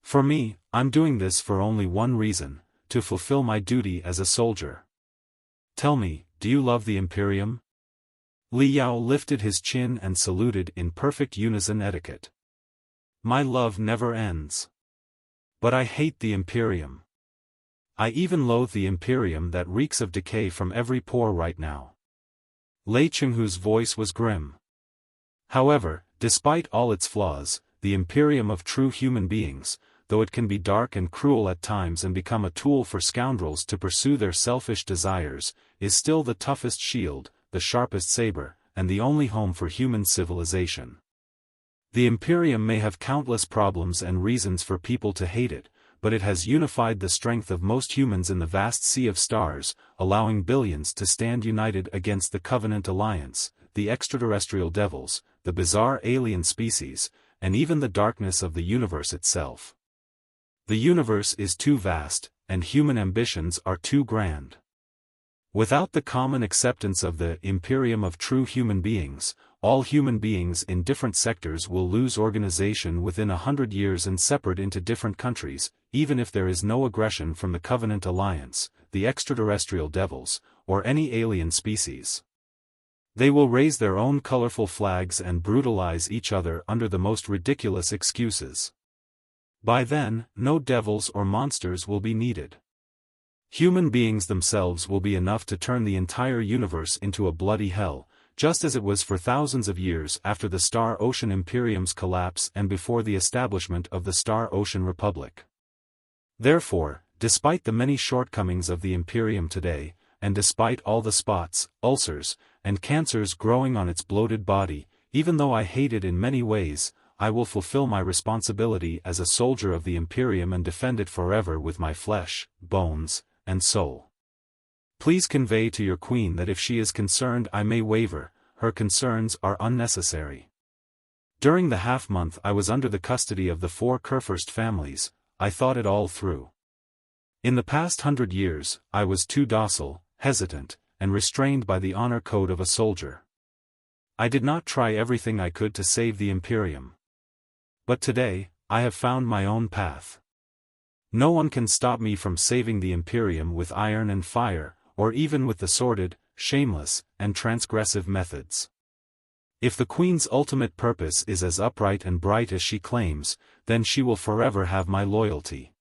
For me, I'm doing this for only one reason, to fulfill my duty as a soldier. Tell me, do you love the Imperium? Li Yao lifted his chin and saluted in perfect unison etiquette. My love never ends. But I hate the Imperium. I even loathe the Imperium that reeks of decay from every pore right now. Lei Chenghu's voice was grim. However, despite all its flaws, the Imperium of true human beings, though it can be dark and cruel at times and become a tool for scoundrels to pursue their selfish desires, is still the toughest shield, the sharpest saber, and the only home for human civilization. The Imperium may have countless problems and reasons for people to hate it, but it has unified the strength of most humans in the vast sea of stars, allowing billions to stand united against the Covenant Alliance, the extraterrestrial devils, the bizarre alien species, and even the darkness of the universe itself. The universe is too vast, and human ambitions are too grand. Without the common acceptance of the Imperium of true human beings, all human beings in different sectors will lose organization within 100 years and separate into different countries, even if there is no aggression from the Covenant Alliance, the extraterrestrial devils, or any alien species. They will raise their own colorful flags and brutalize each other under the most ridiculous excuses. By then, no devils or monsters will be needed. Human beings themselves will be enough to turn the entire universe into a bloody hell, just as it was for thousands of years after the Star Ocean Imperium's collapse and before the establishment of the Star Ocean Republic. Therefore, despite the many shortcomings of the Imperium today, and despite all the spots, ulcers, and cancers growing on its bloated body, even though I hate it in many ways, I will fulfill my responsibility as a soldier of the Imperium and defend it forever with my flesh, bones, and soul. Please convey to your queen that if she is concerned I may waver, her concerns are unnecessary. During the half-month I was under the custody of the 4 Kurfürst families, I thought it all through. In the past 100 years, I was too docile, hesitant, and restrained by the honor code of a soldier. I did not try everything I could to save the Imperium. But today, I have found my own path. No one can stop me from saving the Imperium with iron and fire, or even with the sordid, shameless, and transgressive methods. If the Queen's ultimate purpose is as upright and bright as she claims, then she will forever have my loyalty.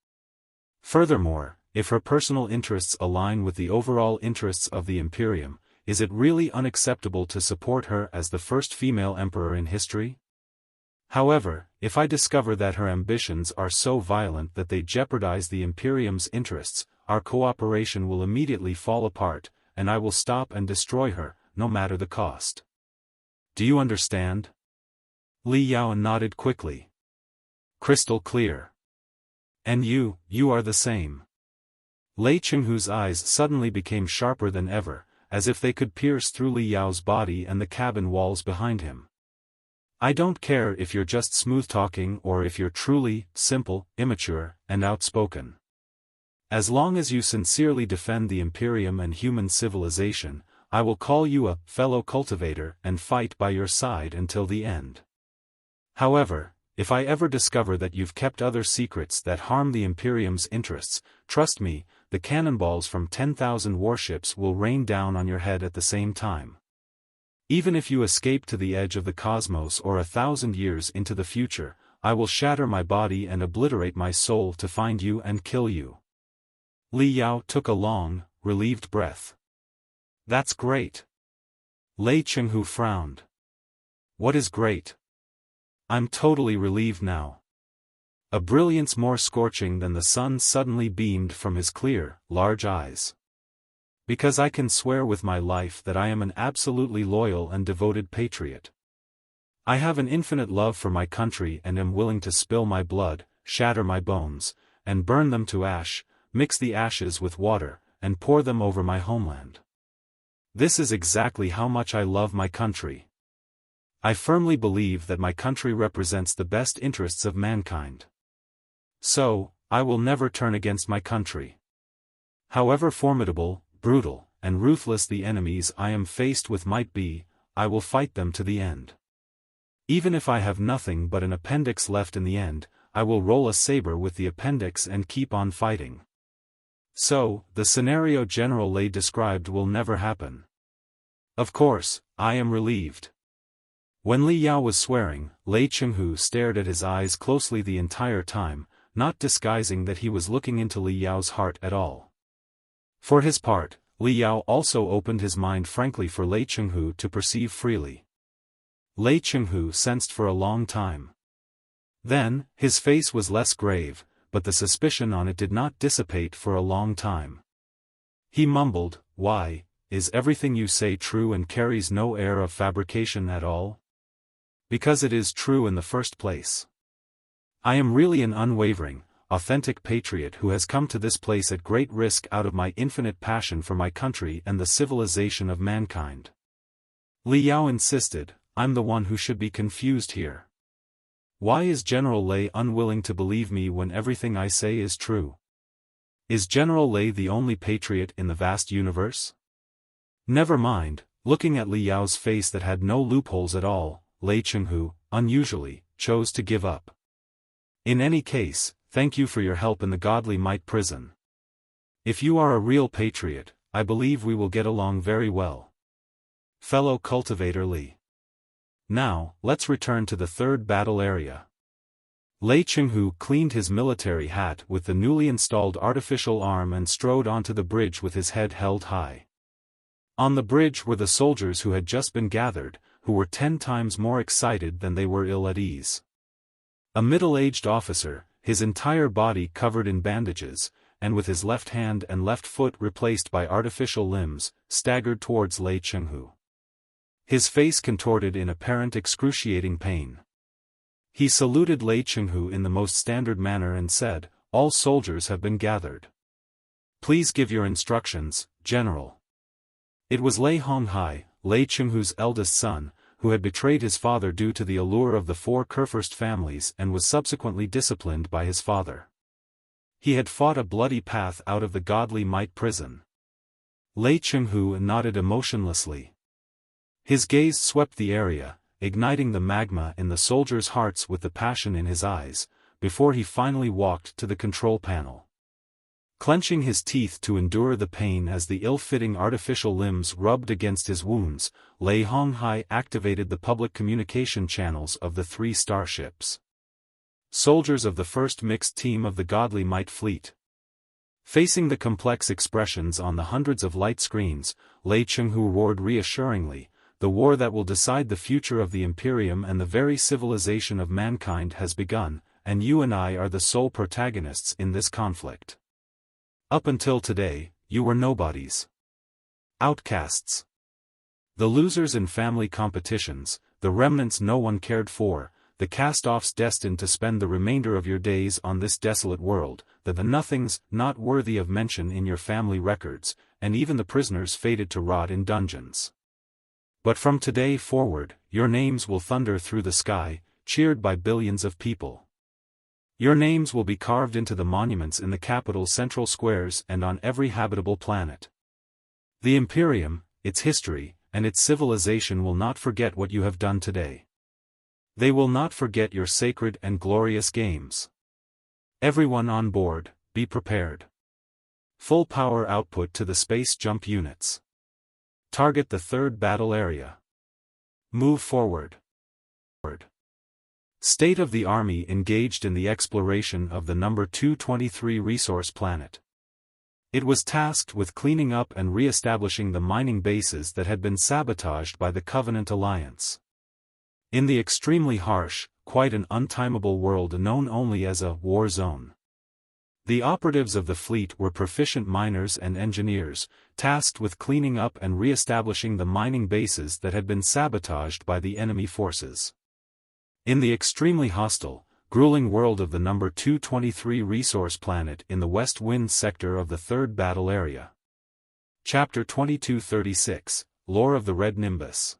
Furthermore, if her personal interests align with the overall interests of the Imperium, is it really unacceptable to support her as the first female emperor in history? However, if I discover that her ambitions are so violent that they jeopardize the Imperium's interests, our cooperation will immediately fall apart, and I will stop and destroy her, no matter the cost. Do you understand? Li Yao nodded quickly. Crystal clear. And you are the same. Lei Chenghu's eyes suddenly became sharper than ever, as if they could pierce through Li Yao's body and the cabin walls behind him. I don't care if you're just smooth-talking or if you're truly, simple, immature, and outspoken. As long as you sincerely defend the Imperium and human civilization, I will call you a fellow cultivator and fight by your side until the end. However, if I ever discover that you've kept other secrets that harm the Imperium's interests, trust me, the cannonballs from 10,000 warships will rain down on your head at the same time. Even if you escape to the edge of the cosmos or 1,000 years into the future, I will shatter my body and obliterate my soul to find you and kill you. Li Yao took a long, relieved breath. That's great. Lei Chenghu frowned. What is great? I'm totally relieved now. A brilliance more scorching than the sun suddenly beamed from his clear, large eyes. Because I can swear with my life that I am an absolutely loyal and devoted patriot. I have an infinite love for my country and am willing to spill my blood, shatter my bones, and burn them to ash, mix the ashes with water, and pour them over my homeland. This is exactly how much I love my country. I firmly believe that my country represents the best interests of mankind. So, I will never turn against my country. However formidable, brutal, and ruthless the enemies I am faced with might be, I will fight them to the end. Even if I have nothing but an appendix left in the end, I will roll a saber with the appendix and keep on fighting. So, the scenario General Lei described will never happen. Of course, I am relieved. When Li Yao was swearing, Lei Chenghu stared at his eyes closely the entire time, not disguising that he was looking into Li Yao's heart at all. For his part, Li Yao also opened his mind frankly for Lei Chenghu to perceive freely. Lei Chenghu sensed for a long time. Then, his face was less grave, but the suspicion on it did not dissipate for a long time. He mumbled, "Why, is everything you say true and carries no air of fabrication at all?" Because it is true in the first place. I am really an unwavering, authentic patriot who has come to this place at great risk out of my infinite passion for my country and the civilization of mankind. Li Yao insisted, I'm the one who should be confused here. Why is General Lei unwilling to believe me when everything I say is true? Is General Lei the only patriot in the vast universe? Never mind, looking at Li Yao's face that had no loopholes at all, Lei Chenghu, unusually, chose to give up. In any case, thank you for your help in the Godly Might prison. If you are a real patriot, I believe we will get along very well. Fellow cultivator Li. Now, let's return to the third battle area. Lei Chenghu cleaned his military hat with the newly installed artificial arm and strode onto the bridge with his head held high. On the bridge were the soldiers who had just been gathered, who were 10 times more excited than they were ill at ease. A middle-aged officer, his entire body covered in bandages, and with his left hand and left foot replaced by artificial limbs, staggered towards Lei Chenghu. His face contorted in apparent excruciating pain. He saluted Lei Chenghu in the most standard manner and said, "All soldiers have been gathered. Please give your instructions, General." It was Lei Honghai, Lei Chenghu's eldest son, who had betrayed his father due to the allure of the 4 Kurfürst families and was subsequently disciplined by his father. He had fought a bloody path out of the Godly Might prison. Lei Chenghu nodded emotionlessly. His gaze swept the area, igniting the magma in the soldiers' hearts with the passion in his eyes, before he finally walked to the control panel. Clenching his teeth to endure the pain as the ill-fitting artificial limbs rubbed against his wounds, Lei Honghai activated the public communication channels of the 3 starships. Soldiers of the first mixed team of the Godly Might fleet. Facing the complex expressions on the hundreds of light screens, Lei Chenghu roared reassuringly, "The war that will decide the future of the Imperium and the very civilization of mankind has begun, and you and I are the sole protagonists in this conflict. Up until today, you were nobodies. Outcasts. The losers in family competitions, the remnants no one cared for, the cast-offs destined to spend the remainder of your days on this desolate world, the nothings not worthy of mention in your family records, and even the prisoners fated to rot in dungeons. But from today forward, your names will thunder through the sky, cheered by billions of people. Your names will be carved into the monuments in the capital's central squares and on every habitable planet. The Imperium, its history, and its civilization will not forget what you have done today. They will not forget your sacred and glorious games. Everyone on board, be prepared. Full power output to the space jump units. Target the third battle area. Move forward. State of the Army engaged in the exploration of the number 223 resource planet. It was tasked with cleaning up and re-establishing the mining bases that had been sabotaged by the Covenant Alliance. In the extremely harsh, quite an untimable world known only as a war zone. The operatives of the fleet were proficient miners and engineers, tasked with cleaning up and re-establishing the mining bases that had been sabotaged by the enemy forces. In the extremely hostile, grueling world of the number 223 resource planet in the West Wind sector of the Third Battle Area. Chapter 2236, Lore of the Red Nimbus.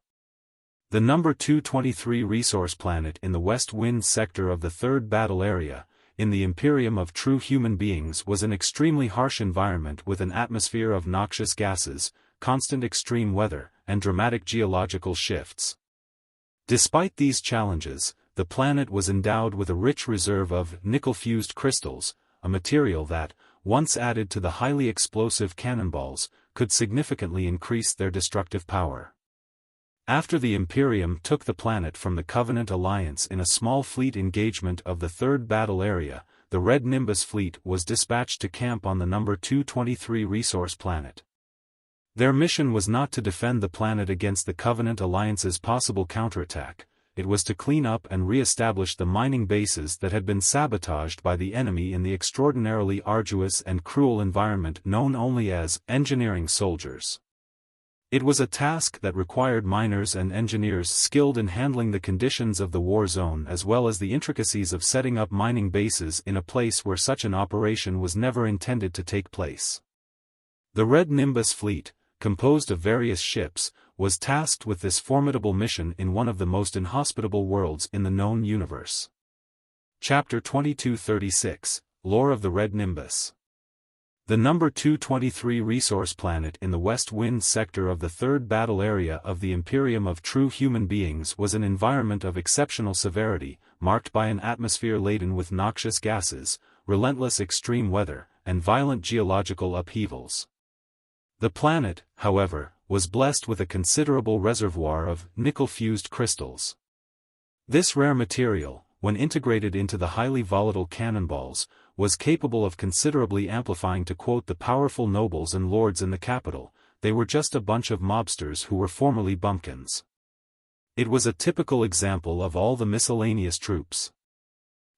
The number 223 resource planet in the West Wind sector of the Third Battle Area, in the Imperium of true human beings, was an extremely harsh environment with an atmosphere of noxious gases, constant extreme weather, and dramatic geological shifts. Despite these challenges, the planet was endowed with a rich reserve of nickel-fused crystals, a material that, once added to the highly explosive cannonballs, could significantly increase their destructive power. After the Imperium took the planet from the Covenant Alliance in a small fleet engagement of the Third Battle Area, the Red Nimbus fleet was dispatched to camp on the number 223 resource planet. Their mission was not to defend the planet against the Covenant Alliance's possible counterattack, it was to clean up and re-establish the mining bases that had been sabotaged by the enemy in the extraordinarily arduous and cruel environment known only as engineering soldiers. It was a task that required miners and engineers skilled in handling the conditions of the war zone as well as the intricacies of setting up mining bases in a place where such an operation was never intended to take place. The Red Nimbus fleet, composed of various ships, was tasked with this formidable mission in one of the most inhospitable worlds in the known universe. Chapter 2236, Lore of the Red Nimbus. The number 223 resource planet in the West Wind sector of the Third Battle Area of the Imperium of true human beings was an environment of exceptional severity, marked by an atmosphere laden with noxious gases, relentless extreme weather, and violent geological upheavals. The planet, however, was blessed with a considerable reservoir of nickel-fused crystals. This rare material, when integrated into the highly volatile cannonballs, was capable of considerably amplifying. To quote the powerful nobles and lords in the capital, they were just a bunch of mobsters who were formerly bumpkins. It was a typical example of all the miscellaneous troops.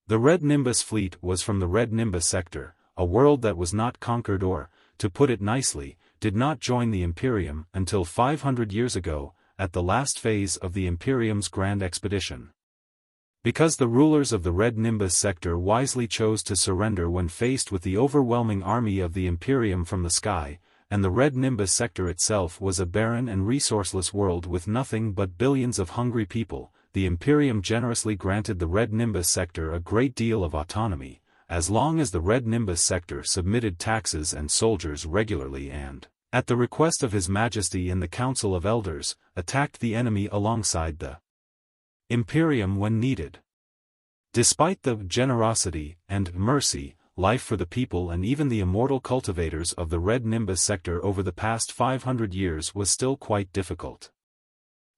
The Red Nimbus fleet was from the Red Nimbus sector, a world that was not conquered or, to put it nicely, did not join the Imperium until 500 years ago, at the last phase of the Imperium's grand expedition. Because the rulers of the Red Nimbus sector wisely chose to surrender when faced with the overwhelming army of the Imperium from the sky, and the Red Nimbus sector itself was a barren and resourceless world with nothing but billions of hungry people, the Imperium generously granted the Red Nimbus sector a great deal of autonomy, as long as the Red Nimbus sector submitted taxes and soldiers regularly and, at the request of His Majesty in the Council of Elders, attacked the enemy alongside the Imperium when needed. Despite the generosity and mercy, life for the people and even the immortal cultivators of the Red Nimbus sector over the past 500 years was still quite difficult.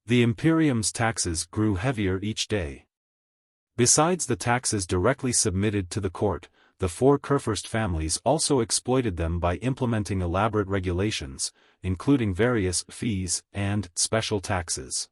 The Imperium's taxes grew heavier each day. Besides the taxes directly submitted to the court, the four Kurfürst families also exploited them by implementing elaborate regulations, including various fees and special taxes.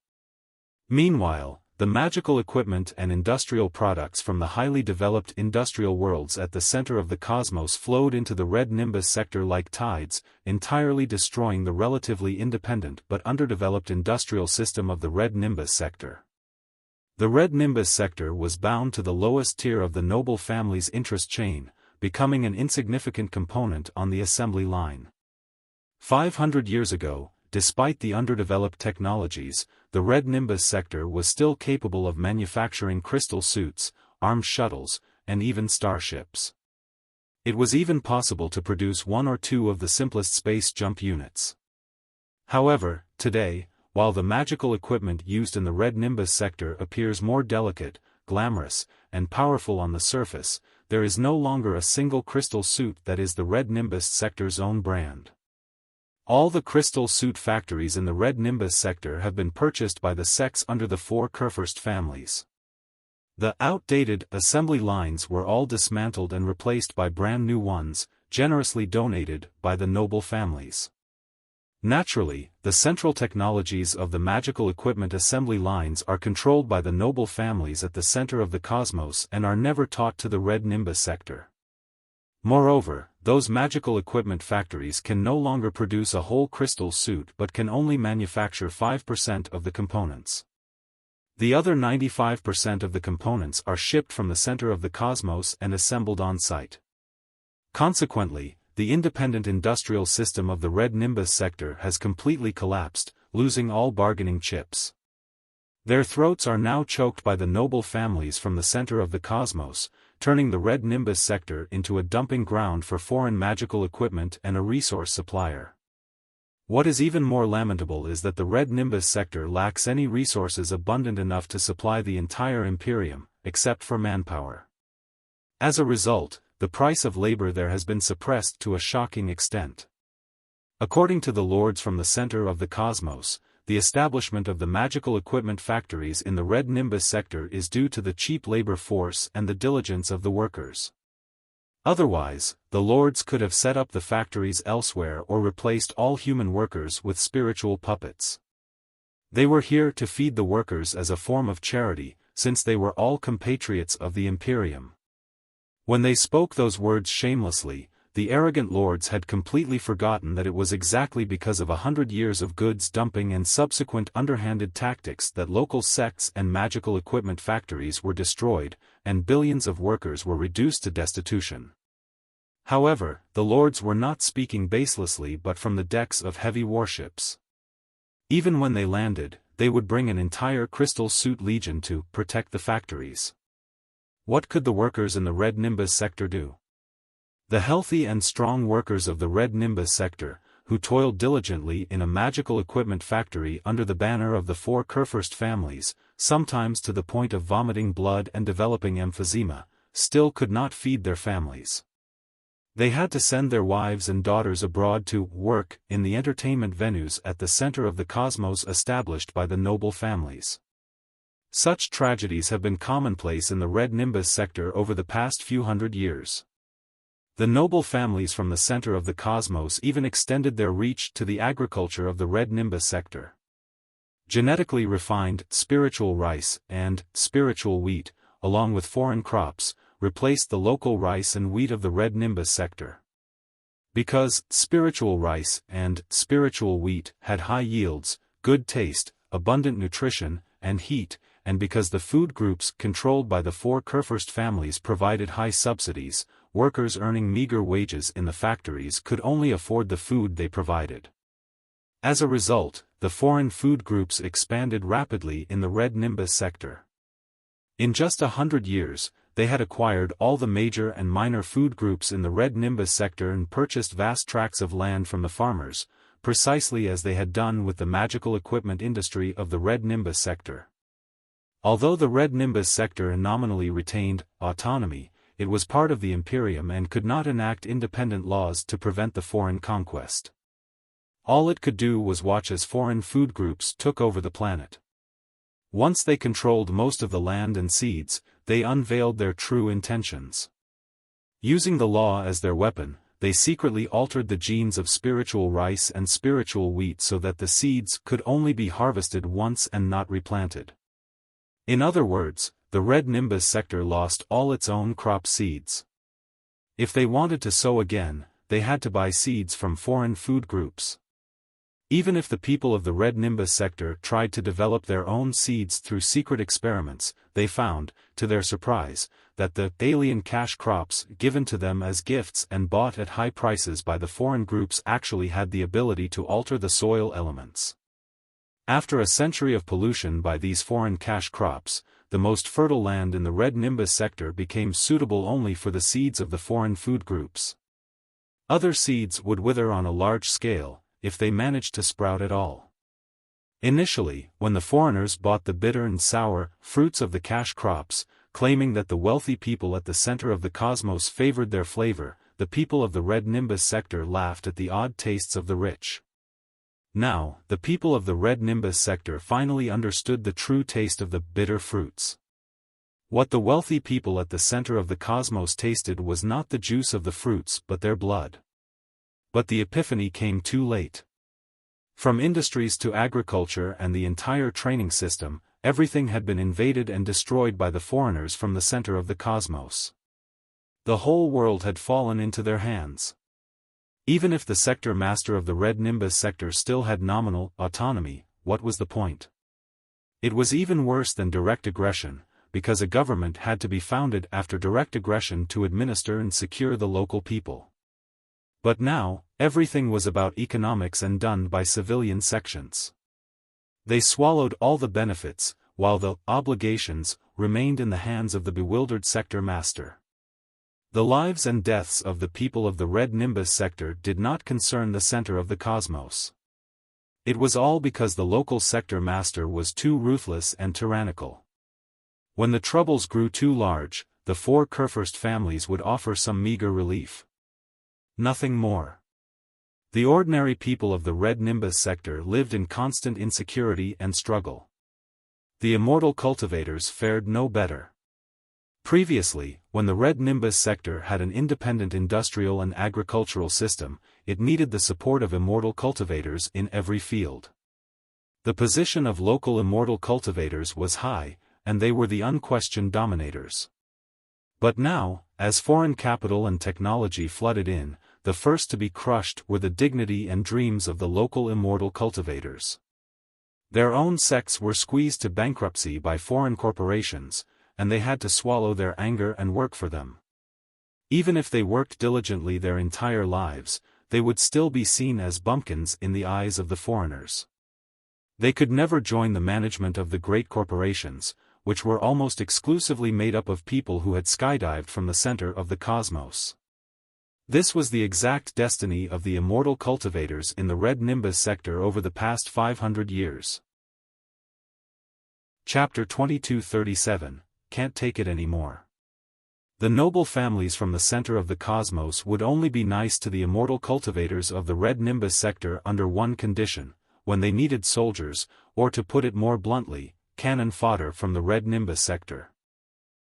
Meanwhile, the magical equipment and industrial products from the highly developed industrial worlds at the center of the cosmos flowed into the Red Nimbus sector like tides, entirely destroying the relatively independent but underdeveloped industrial system of the Red Nimbus sector. The Red Nimbus sector was bound to the lowest tier of the noble family's interest chain, becoming an insignificant component on the assembly line. 500 years ago, despite the underdeveloped technologies, the Red Nimbus sector was still capable of manufacturing crystal suits, armed shuttles, and even starships. It was even possible to produce one or two of the simplest space jump units. However, Today, while the magical equipment used in the red Nimbus sector appears more delicate, glamorous, and powerful on the surface, there is no longer a single crystal suit that is the red Nimbus sector's own brand. All the crystal suit factories in the red Nimbus sector have been purchased by the sects under the four Kurfürst families. The outdated assembly lines were all dismantled and replaced by brand new ones, generously donated by the noble families. Naturally, the central technologies of the magical equipment assembly lines are controlled by the noble families at the center of the cosmos and are never taught to the red Nimbus sector. Moreover, those magical equipment factories can no longer produce a whole crystal suit but can only manufacture 5% of the components. The other 95% of the components are shipped from the center of the cosmos and assembled on site. Consequently, the independent industrial system of the red Nimbus sector has completely collapsed, losing all bargaining chips. Their throats are now choked by the noble families from the center of the cosmos, turning the red Nimbus sector into a dumping ground for foreign magical equipment and a resource supplier. What is even more lamentable is that the red Nimbus sector lacks any resources abundant enough to supply the entire Imperium, except for manpower. As a result, the price of labor there has been suppressed to a shocking extent. According to the lords from the center of the cosmos, the establishment of the magical equipment factories in the red Nimbus sector is due to the cheap labor force and the diligence of the workers. Otherwise, the lords could have set up the factories elsewhere or replaced all human workers with spiritual puppets. They were here to feed the workers as a form of charity, since they were all compatriots of the Imperium. When they spoke those words shamelessly, the arrogant lords had completely forgotten that it was exactly because of 100 years of goods dumping and subsequent underhanded tactics that local sects and magical equipment factories were destroyed, and billions of workers were reduced to destitution. However, the lords were not speaking baselessly but from the decks of heavy warships. Even when they landed, they would bring an entire crystal suit legion to protect the factories. What could the workers in the red Nimbus sector do? The healthy and strong workers of the red Nimbus sector, who toiled diligently in a magical equipment factory under the banner of the four Kurfürst families, sometimes to the point of vomiting blood and developing emphysema, still could not feed their families. They had to send their wives and daughters abroad to work in the entertainment venues at the center of the cosmos established by the noble families. Such tragedies have been commonplace in the red Nimbus sector over the past few hundred years. The noble families from the center of the cosmos even extended their reach to the agriculture of the red Nimbus sector. Genetically refined spiritual rice and spiritual wheat, along with foreign crops, replaced the local rice and wheat of the red Nimbus sector. Because spiritual rice and spiritual wheat had high yields, good taste, abundant nutrition, and heat, and because the food groups controlled by the four Kurfürst families provided high subsidies, workers earning meager wages in the factories could only afford the food they provided. As a result, the foreign food groups expanded rapidly in the red Nimbus sector. In just 100 years, they had acquired all the major and minor food groups in the red Nimbus sector and purchased vast tracts of land from the farmers, precisely as they had done with the magical equipment industry of the red Nimbus sector. Although the red Nimbus sector nominally retained autonomy, it was part of the Imperium and could not enact independent laws to prevent the foreign conquest. All it could do was watch as foreign food groups took over the planet. Once they controlled most of the land and seeds, they unveiled their true intentions. Using the law as their weapon, they secretly altered the genes of spiritual rice and spiritual wheat so that the seeds could only be harvested once and not replanted. In other words, the red Nimbus sector lost all its own crop seeds. If they wanted to sow again, they had to buy seeds from foreign food groups. Even if the people of the red Nimbus sector tried to develop their own seeds through secret experiments, they found, to their surprise, that the alien cash crops given to them as gifts and bought at high prices by the foreign groups actually had the ability to alter the soil elements. After a century of pollution by these foreign cash crops, the most fertile land in the red Nimbus sector became suitable only for the seeds of the foreign food groups. Other seeds would wither on a large scale, if they managed to sprout at all. Initially, when the foreigners bought the bitter and sour fruits of the cash crops, claiming that the wealthy people at the center of the cosmos favored their flavor, the people of the red Nimbus sector laughed at the odd tastes of the rich. Now, the people of the red Nimbus sector finally understood the true taste of the bitter fruits. What the wealthy people at the center of the cosmos tasted was not the juice of the fruits but their blood. But the epiphany came too late. From industries to agriculture and the entire training system, everything had been invaded and destroyed by the foreigners from the center of the cosmos. The whole world had fallen into their hands. Even if the sector master of the red Nimbus sector still had nominal autonomy, what was the point? It was even worse than direct aggression, because a government had to be founded after direct aggression to administer and secure the local people. But now, everything was about economics and done by civilian sections. They swallowed all the benefits, while the obligations remained in the hands of the bewildered sector master. The lives and deaths of the people of the red Nimbus sector did not concern the center of the cosmos. It was all because the local sector master was too ruthless and tyrannical. When the troubles grew too large, the four Kurfürst families would offer some meager relief. Nothing more. The ordinary people of the red Nimbus sector lived in constant insecurity and struggle. The immortal cultivators fared no better. Previously, when the red Nimbus sector had an independent industrial and agricultural system, it needed the support of immortal cultivators in every field. The position of local immortal cultivators was high, and they were the unquestioned dominators. But now, as foreign capital and technology flooded in, the first to be crushed were the dignity and dreams of the local immortal cultivators. Their own sects were squeezed to bankruptcy by foreign corporations, and they had to swallow their anger and work for them. Even if they worked diligently their entire lives, they would still be seen as bumpkins in the eyes of the foreigners. They could never join the management of the great corporations, which were almost exclusively made up of people who had skydived from the center of the cosmos. This was the exact destiny of the immortal cultivators in the red Nimbus sector over the past 500 years. Chapter 2237, Can't Take It Anymore. The noble families from the center of the cosmos would only be nice to the immortal cultivators of the red Nimbus sector under one condition: when they needed soldiers, or to put it more bluntly, cannon fodder from the red Nimbus sector.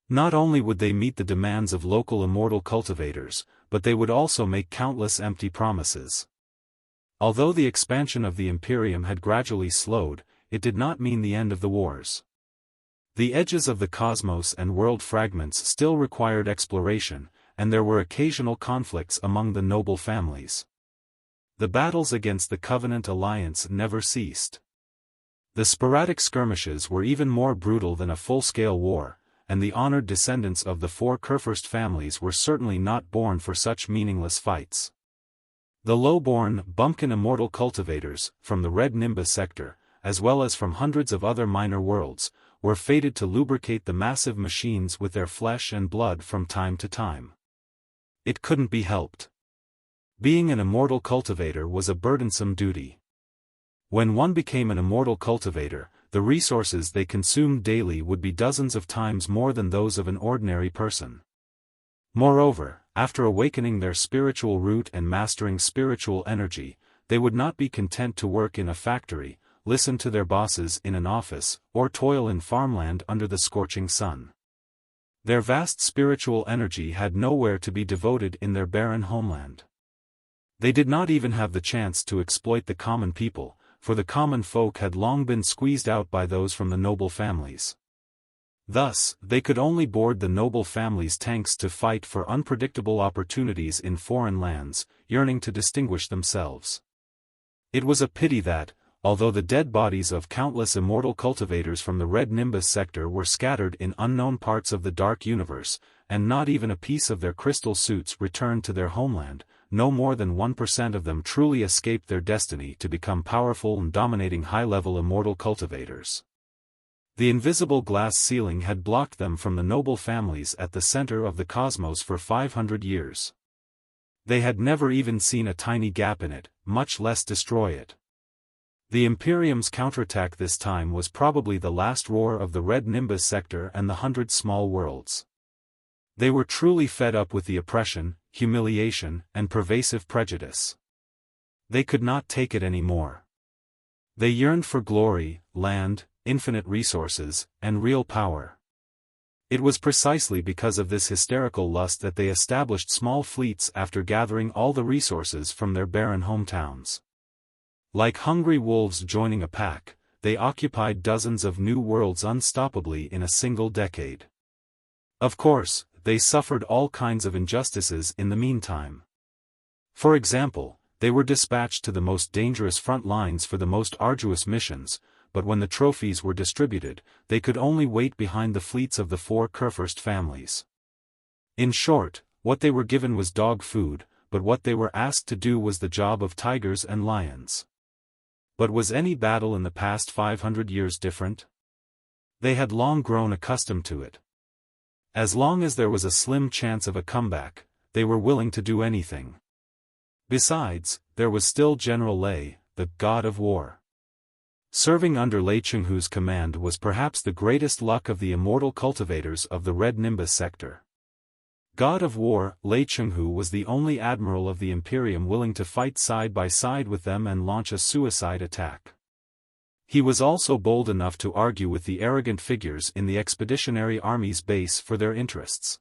Not only would they meet the demands of local immortal cultivators, but they would also make countless empty promises. Although the expansion of the Imperium had gradually slowed, it did not mean the end of the wars. The edges of the cosmos and world fragments still required exploration, and there were occasional conflicts among the noble families. The battles against the Covenant Alliance never ceased. The sporadic skirmishes were even more brutal than a full-scale war, and the honored descendants of the four Kurfürst families were certainly not born for such meaningless fights. The low-born, bumpkin immortal cultivators, from the red Nimbus sector, as well as from hundreds of other minor worlds, were fated to lubricate the massive machines with their flesh and blood from time to time. It couldn't be helped. Being an immortal cultivator was a burdensome duty. When one became an immortal cultivator, the resources they consumed daily would be dozens of times more than those of an ordinary person. Moreover, after awakening their spiritual root and mastering spiritual energy, they would not be content to work in a factory, listen to their bosses in an office, or toil in farmland under the scorching sun. Their vast spiritual energy had nowhere to be devoted in their barren homeland. They did not even have the chance to exploit the common people, for the common folk had long been squeezed out by those from the noble families. Thus, they could only board the noble families' tanks to fight for unpredictable opportunities in foreign lands, yearning to distinguish themselves. It was a pity that, although the dead bodies of countless immortal cultivators from the red Nimbus sector were scattered in unknown parts of the dark universe, and not even a piece of their crystal suits returned to their homeland, no more than 1% of them truly escaped their destiny to become powerful and dominating high-level immortal cultivators. The invisible glass ceiling had blocked them from the noble families at the center of the cosmos for 500 years. They had never even seen a tiny gap in it, much less destroy it. The Imperium's counterattack this time was probably the last roar of the Red Nimbus sector and the 100 Small Worlds. They were truly fed up with the oppression, humiliation, and pervasive prejudice. They could not take it anymore. They yearned for glory, land, infinite resources, and real power. It was precisely because of this hysterical lust that they established small fleets after gathering all the resources from their barren hometowns. Like hungry wolves joining a pack, they occupied dozens of new worlds unstoppably in a single decade. Of course, they suffered all kinds of injustices in the meantime. For example, they were dispatched to the most dangerous front lines for the most arduous missions, but when the trophies were distributed, they could only wait behind the fleets of the 4 Kurfürst families. In short, what they were given was dog food, but what they were asked to do was the job of tigers and lions. But was any battle in the past 500 years different? They had long grown accustomed to it. As long as there was a slim chance of a comeback, they were willing to do anything. Besides, there was still General Lei, the god of war. Serving under Lei Chenghu's command was perhaps the greatest luck of the immortal cultivators of the Red Nimbus sector. God of War, Lei Chenghu was the only admiral of the Imperium willing to fight side by side with them and launch a suicide attack. He was also bold enough to argue with the arrogant figures in the Expeditionary Army's base for their interests.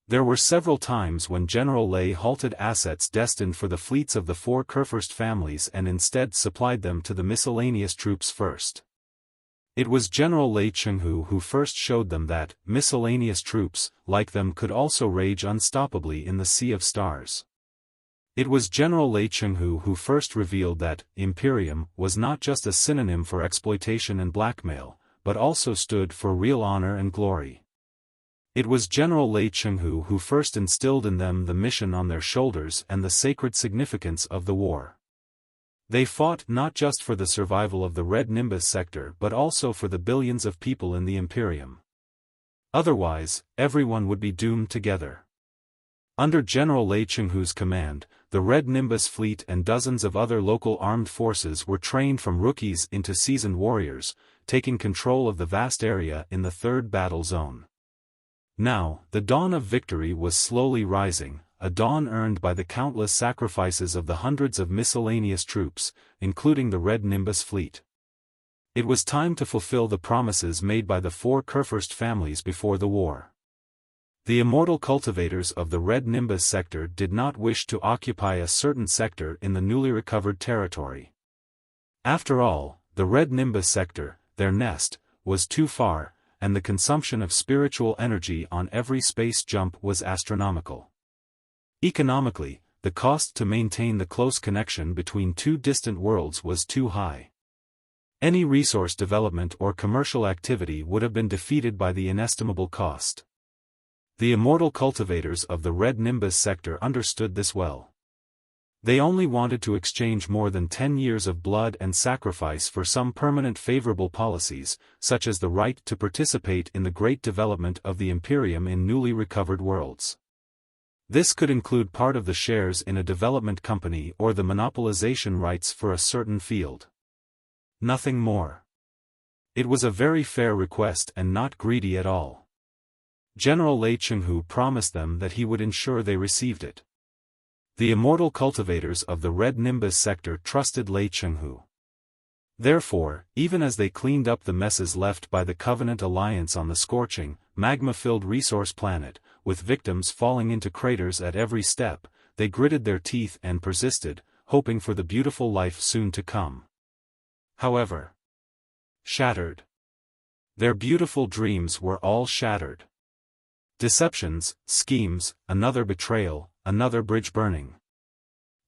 There were several times when General Lei halted assets destined for the fleets of the 4 Kurfürst families and instead supplied them to the miscellaneous troops first. It was General Lei Chenghu who first showed them that miscellaneous troops, like them, could also rage unstoppably in the Sea of Stars. It was General Lei Chenghu who first revealed that Imperium was not just a synonym for exploitation and blackmail, but also stood for real honor and glory. It was General Lei Chenghu who first instilled in them the mission on their shoulders and the sacred significance of the war. They fought not just for the survival of the Red Nimbus sector but also for the billions of people in the Imperium. Otherwise, everyone would be doomed together. Under General Lei Chenghu's command, the Red Nimbus fleet and dozens of other local armed forces were trained from rookies into seasoned warriors, taking control of the vast area in the Third Battle Zone. Now, the dawn of victory was slowly rising, a dawn earned by the countless sacrifices of the hundreds of miscellaneous troops, including the Red Nimbus fleet. It was time to fulfill the promises made by the 4 Kurfürst families before the war. The immortal cultivators of the Red Nimbus sector did not wish to occupy a certain sector in the newly recovered territory. After all, the Red Nimbus sector, their nest, was too far, and the consumption of spiritual energy on every space jump was astronomical. Economically, the cost to maintain the close connection between 2 distant worlds was too high. Any resource development or commercial activity would have been defeated by the inestimable cost. The immortal cultivators of the Red Nimbus sector understood this well. They only wanted to exchange more than 10 years of blood and sacrifice for some permanent favorable policies, such as the right to participate in the great development of the Imperium in newly recovered worlds. This could include part of the shares in a development company or the monopolization rights for a certain field. Nothing more. It was a very fair request and not greedy at all. General Lei Chenghu promised them that he would ensure they received it. The immortal cultivators of the Red Nimbus sector trusted Lei Chenghu. Therefore, even as they cleaned up the messes left by the Covenant Alliance on the scorching, magma-filled resource planet, with victims falling into craters at every step, they gritted their teeth and persisted, hoping for the beautiful life soon to come. However, shattered. Their beautiful dreams were all shattered. Deceptions, schemes, another betrayal, another bridge burning.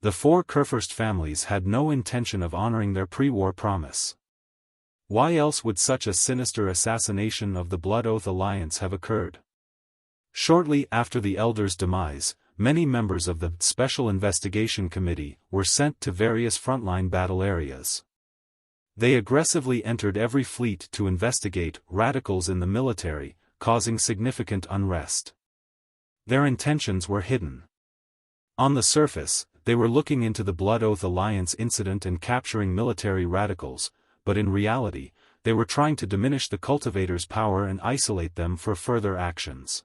The 4 Kurfürst families had no intention of honoring their pre-war promise. Why else would such a sinister assassination of the Blood Oath Alliance have occurred? Shortly after the Elder's demise, many members of the Special Investigation Committee were sent to various frontline battle areas. They aggressively entered every fleet to investigate radicals in the military, causing significant unrest. Their intentions were hidden. On the surface, they were looking into the Blood Oath Alliance incident and capturing military radicals, but in reality, they were trying to diminish the cultivators' power and isolate them for further actions.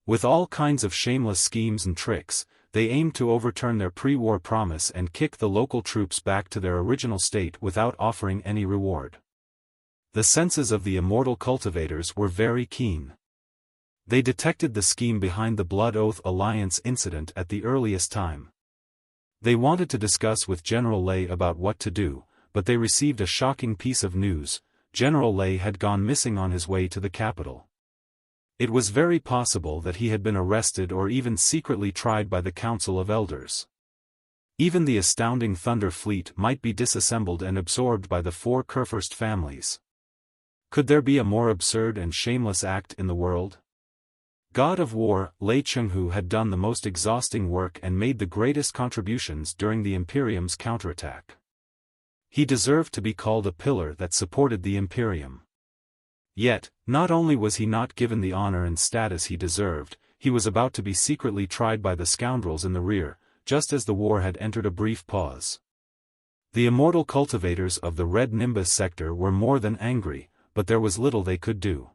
With all kinds of shameless schemes and tricks, they aimed to overturn their pre-war promise and kick the local troops back to their original state without offering any reward. The senses of the immortal cultivators were very keen. They detected the scheme behind the Blood Oath Alliance incident at the earliest time. They wanted to discuss with General Lay about what to do, but they received a shocking piece of news: General Lay had gone missing on his way to the capital. It was very possible that he had been arrested or even secretly tried by the Council of Elders. Even the astounding Thunder Fleet might be disassembled and absorbed by the four Kurfürst families. Could there be a more absurd and shameless act in the world? God of War, Lei Chenghu had done the most exhausting work and made the greatest contributions during the Imperium's counterattack. He deserved to be called a pillar that supported the Imperium. Yet, not only was he not given the honor and status he deserved, he was about to be secretly tried by the scoundrels in the rear, just as the war had entered a brief pause. The immortal cultivators of the Red Nimbus sector were more than angry, but there was little they could do.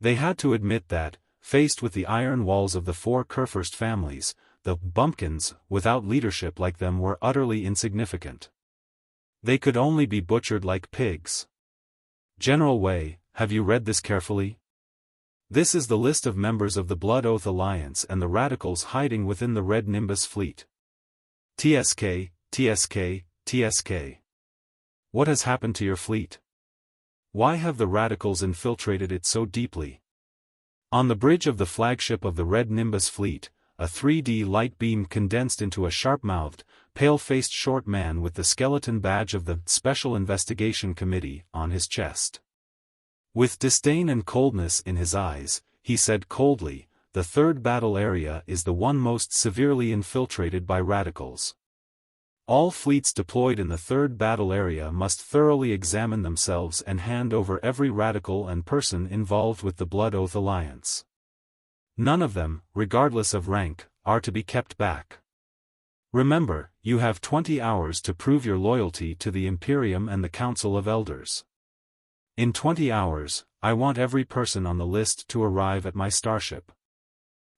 They had to admit that, faced with the iron walls of the four Kurfürst families, the bumpkins, without leadership like them, were utterly insignificant. They could only be butchered like pigs. General Wei, have you read this carefully? This is the list of members of the Blood Oath Alliance and the radicals hiding within the Red Nimbus fleet. TSK, TSK, TSK. What has happened to your fleet? Why have the radicals infiltrated it so deeply? On the bridge of the flagship of the Red Nimbus fleet, a 3D light beam condensed into a sharp-mouthed, pale-faced short man with the skeleton badge of the Special Investigation Committee on his chest. With disdain and coldness in his eyes, he said coldly, "The third battle area is the one most severely infiltrated by radicals. All fleets deployed in the third battle area must thoroughly examine themselves and hand over every radical and person involved with the Blood Oath Alliance. None of them, regardless of rank, are to be kept back. Remember, you have 20 hours to prove your loyalty to the Imperium and the Council of Elders. In 20 hours, I want every person on the list to arrive at my starship.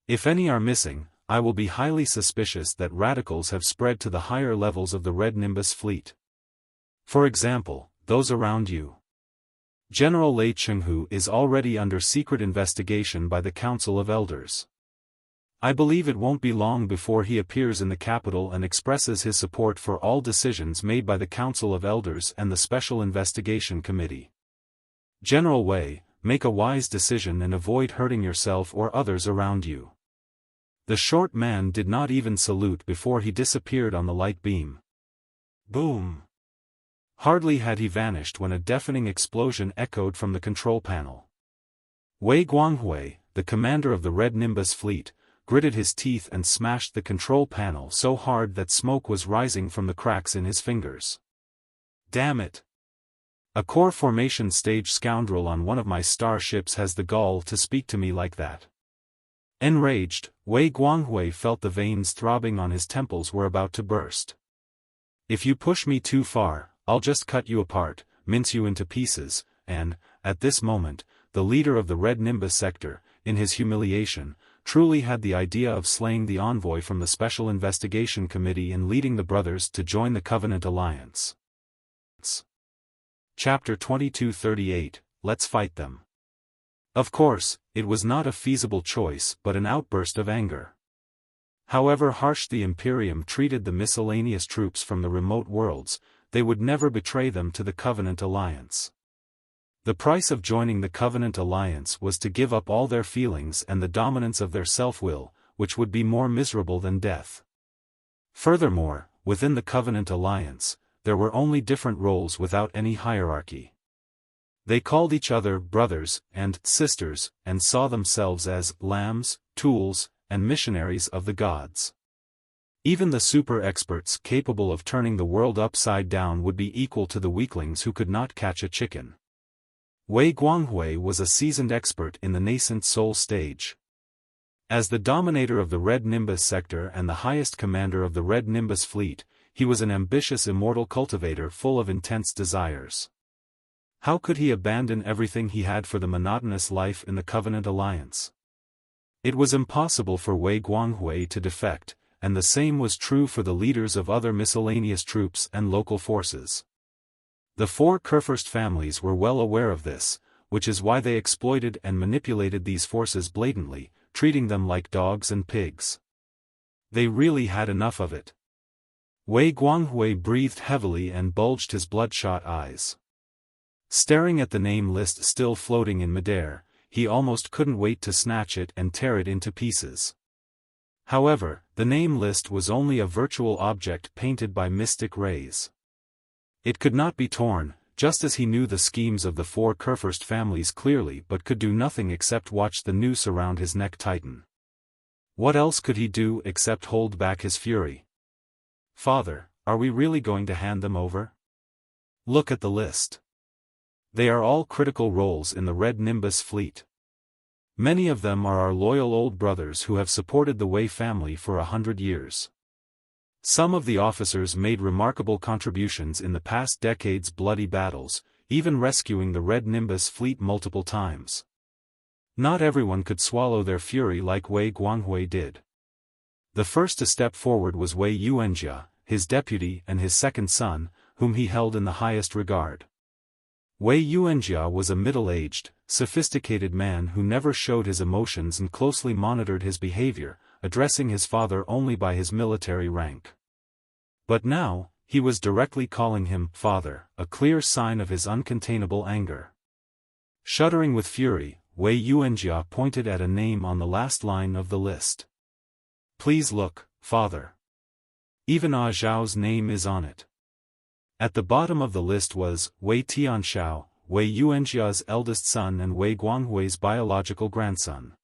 If any are missing, I will be highly suspicious that radicals have spread to the higher levels of the Red Nimbus fleet. For example, those around you. General Lei Chenghu is already under secret investigation by the Council of Elders. I believe it won't be long before he appears in the capital and expresses his support for all decisions made by the Council of Elders and the Special Investigation Committee. General Wei, make a wise decision and avoid hurting yourself or others around you." The short man did not even salute before he disappeared on the light beam. Boom! Hardly had he vanished when a deafening explosion echoed from the control panel. Wei Guanghui, the commander of the Red Nimbus fleet, gritted his teeth and smashed the control panel so hard that smoke was rising from the cracks in his fingers. Damn it! A core formation stage scoundrel on one of my starships has the gall to speak to me like that. Enraged, Wei Guanghui felt the veins throbbing on his temples were about to burst. If you push me too far, I'll just cut you apart, mince you into pieces, and, at this moment, the leader of the Red Nimbus sector, in his humiliation, truly had the idea of slaying the envoy from the Special Investigation Committee and leading the brothers to join the Covenant Alliance. Chapter 2238, Let's Fight Them. Of course, it was not a feasible choice but an outburst of anger. However harsh the Imperium treated the miscellaneous troops from the remote worlds, they would never betray them to the Covenant Alliance. The price of joining the Covenant Alliance was to give up all their feelings and the dominance of their self-will, which would be more miserable than death. Furthermore, within the Covenant Alliance, there were only different roles without any hierarchy. They called each other brothers and sisters, and saw themselves as lambs, tools, and missionaries of the gods. Even the super-experts capable of turning the world upside down would be equal to the weaklings who could not catch a chicken. Wei Guanghui was a seasoned expert in the nascent soul stage. As the dominator of the Red Nimbus sector and the highest commander of the Red Nimbus fleet, he was an ambitious immortal cultivator full of intense desires. How could he abandon everything he had for the monotonous life in the Covenant Alliance? It was impossible for Wei Guanghui to defect, and the same was true for the leaders of other miscellaneous troops and local forces. The four Kurfürst families were well aware of this, which is why they exploited and manipulated these forces blatantly, treating them like dogs and pigs. They really had enough of it. Wei Guanghui breathed heavily and bulged his bloodshot eyes. Staring at the name list still floating in midair, he almost couldn't wait to snatch it and tear it into pieces. However, the name list was only a virtual object painted by mystic rays. It could not be torn, just as he knew the schemes of the four Kurfürst families clearly but could do nothing except watch the noose around his neck tighten. What else could he do except hold back his fury? Father, are we really going to hand them over? Look at the list. They are all critical roles in the Red Nimbus fleet. Many of them are our loyal old brothers who have supported the Wei family for 100 years. Some of the officers made remarkable contributions in the past decade's bloody battles, even rescuing the Red Nimbus fleet multiple times. Not everyone could swallow their fury like Wei Guanghui did. The first to step forward was Wei Yuanjia, his deputy and his second son, whom he held in the highest regard. Wei Yuanjia was a middle-aged, sophisticated man who never showed his emotions and closely monitored his behavior, addressing his father only by his military rank. But now, he was directly calling him father, a clear sign of his uncontainable anger. Shuddering with fury, Wei Yuanjia pointed at a name on the last line of the list. Please look, father. Even Ah Zhao's name is on it. At the bottom of the list was Wei Tianshao, Wei Yuanjia's eldest son and Wei Guanghui's biological grandson.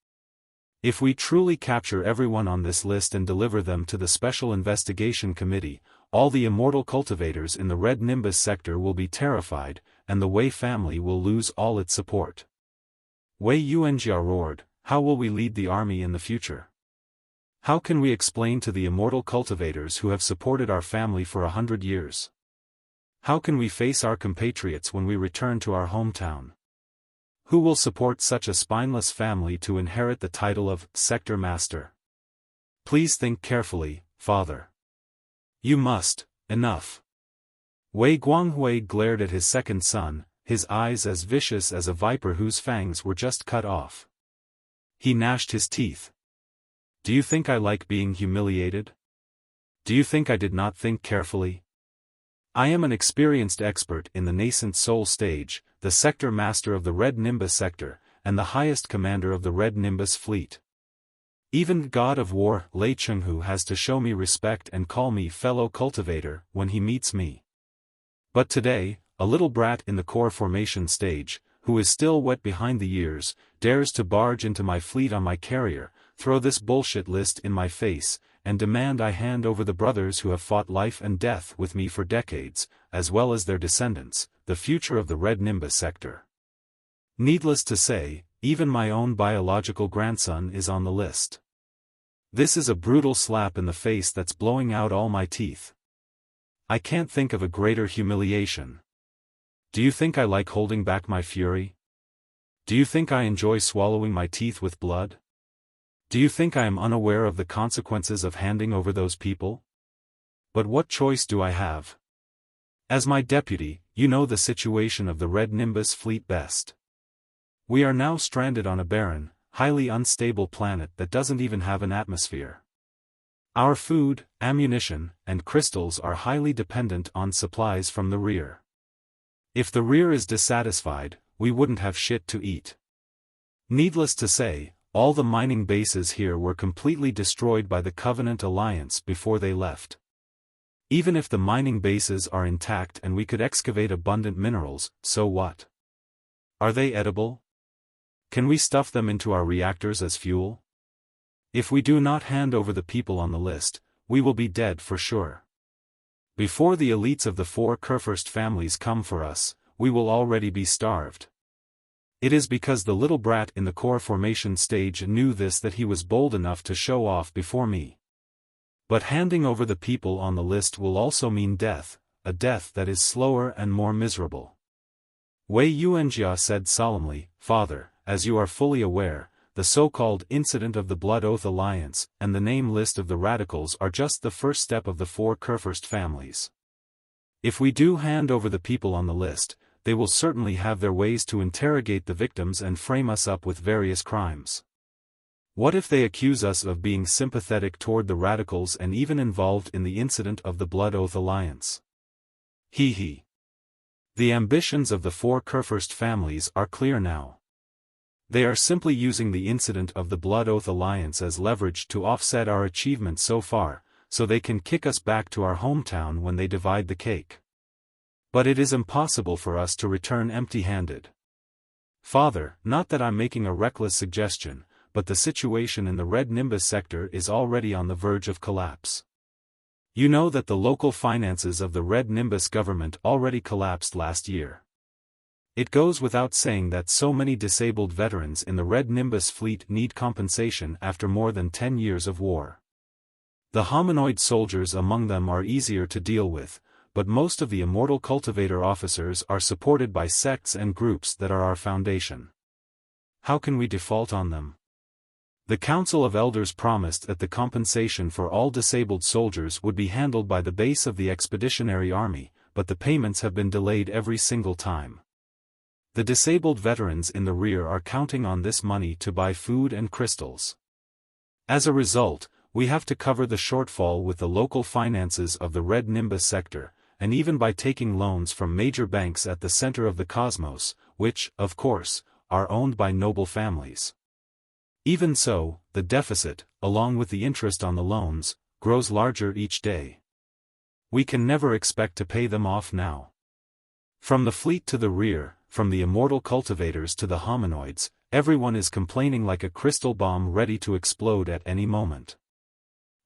If we truly capture everyone on this list and deliver them to the Special Investigation Committee, all the immortal cultivators in the Red Nimbus sector will be terrified, and the Wei family will lose all its support. Wei Yuanjia roared, how will we lead the army in the future? How can we explain to the immortal cultivators who have supported our family for 100 years? How can we face our compatriots when we return to our hometown? Who will support such a spineless family to inherit the title of Sector Master? Please think carefully, father. You must, enough. Wei Guanghui glared at his second son, his eyes as vicious as a viper whose fangs were just cut off. He gnashed his teeth. Do you think I like being humiliated? Do you think I did not think carefully? I am an experienced expert in the nascent soul stage, the sector master of the Red Nimbus sector, and the highest commander of the Red Nimbus fleet. Even God of War Lei Chenghu has to show me respect and call me fellow cultivator when he meets me. But today, a little brat in the core formation stage, who is still wet behind the ears, dares to barge into my fleet on my carrier, throw this bullshit list in my face, and demand I hand over the brothers who have fought life and death with me for decades, as well as their descendants, the future of the Red Nimbus sector. Needless to say, even my own biological grandson is on the list. This is a brutal slap in the face that's blowing out all my teeth. I can't think of a greater humiliation. Do you think I like holding back my fury? Do you think I enjoy swallowing my teeth with blood? Do you think I am unaware of the consequences of handing over those people? But what choice do I have? As my deputy, you know the situation of the Red Nimbus fleet best. We are now stranded on a barren, highly unstable planet that doesn't even have an atmosphere. Our food, ammunition, and crystals are highly dependent on supplies from the rear. If the rear is dissatisfied, we wouldn't have shit to eat. Needless to say, all the mining bases here were completely destroyed by the Covenant Alliance before they left. Even if the mining bases are intact and we could excavate abundant minerals, so what? Are they edible? Can we stuff them into our reactors as fuel? If we do not hand over the people on the list, we will be dead for sure. Before the elites of the four Kurfürst families come for us, we will already be starved. It is because the little brat in the core formation stage knew this that he was bold enough to show off before me. But handing over the people on the list will also mean death, a death that is slower and more miserable. Wei Yuanjia said solemnly, Father, as you are fully aware, the so-called Incident of the Blood Oath Alliance and the name list of the radicals are just the first step of the 4 Kurfürst families. If we do hand over the people on the list, they will certainly have their ways to interrogate the victims and frame us up with various crimes. What if they accuse us of being sympathetic toward the radicals and even involved in the Incident of the Blood Oath Alliance? Hee. The ambitions of the 4 Kurfürst families are clear now. They are simply using the Incident of the Blood Oath Alliance as leverage to offset our achievements so far, so they can kick us back to our hometown when they divide the cake. But it is impossible for us to return empty-handed. Father, not that I'm making a reckless suggestion, but the situation in the Red Nimbus sector is already on the verge of collapse. You know that the local finances of the Red Nimbus government already collapsed last year. It goes without saying that so many disabled veterans in the Red Nimbus fleet need compensation after more than 10 years of war. The hominoid soldiers among them are easier to deal with, but most of the immortal cultivator officers are supported by sects and groups that are our foundation. How can we default on them? The Council of Elders promised that the compensation for all disabled soldiers would be handled by the base of the Expeditionary Army, but the payments have been delayed every single time. The disabled veterans in the rear are counting on this money to buy food and crystals. As a result, we have to cover the shortfall with the local finances of the Red Nimbus sector, and even by taking loans from major banks at the center of the cosmos, which, of course, are owned by noble families. Even so, the deficit, along with the interest on the loans, grows larger each day. We can never expect to pay them off now. From the fleet to the rear, from the immortal cultivators to the hominoids, everyone is complaining like a crystal bomb ready to explode at any moment.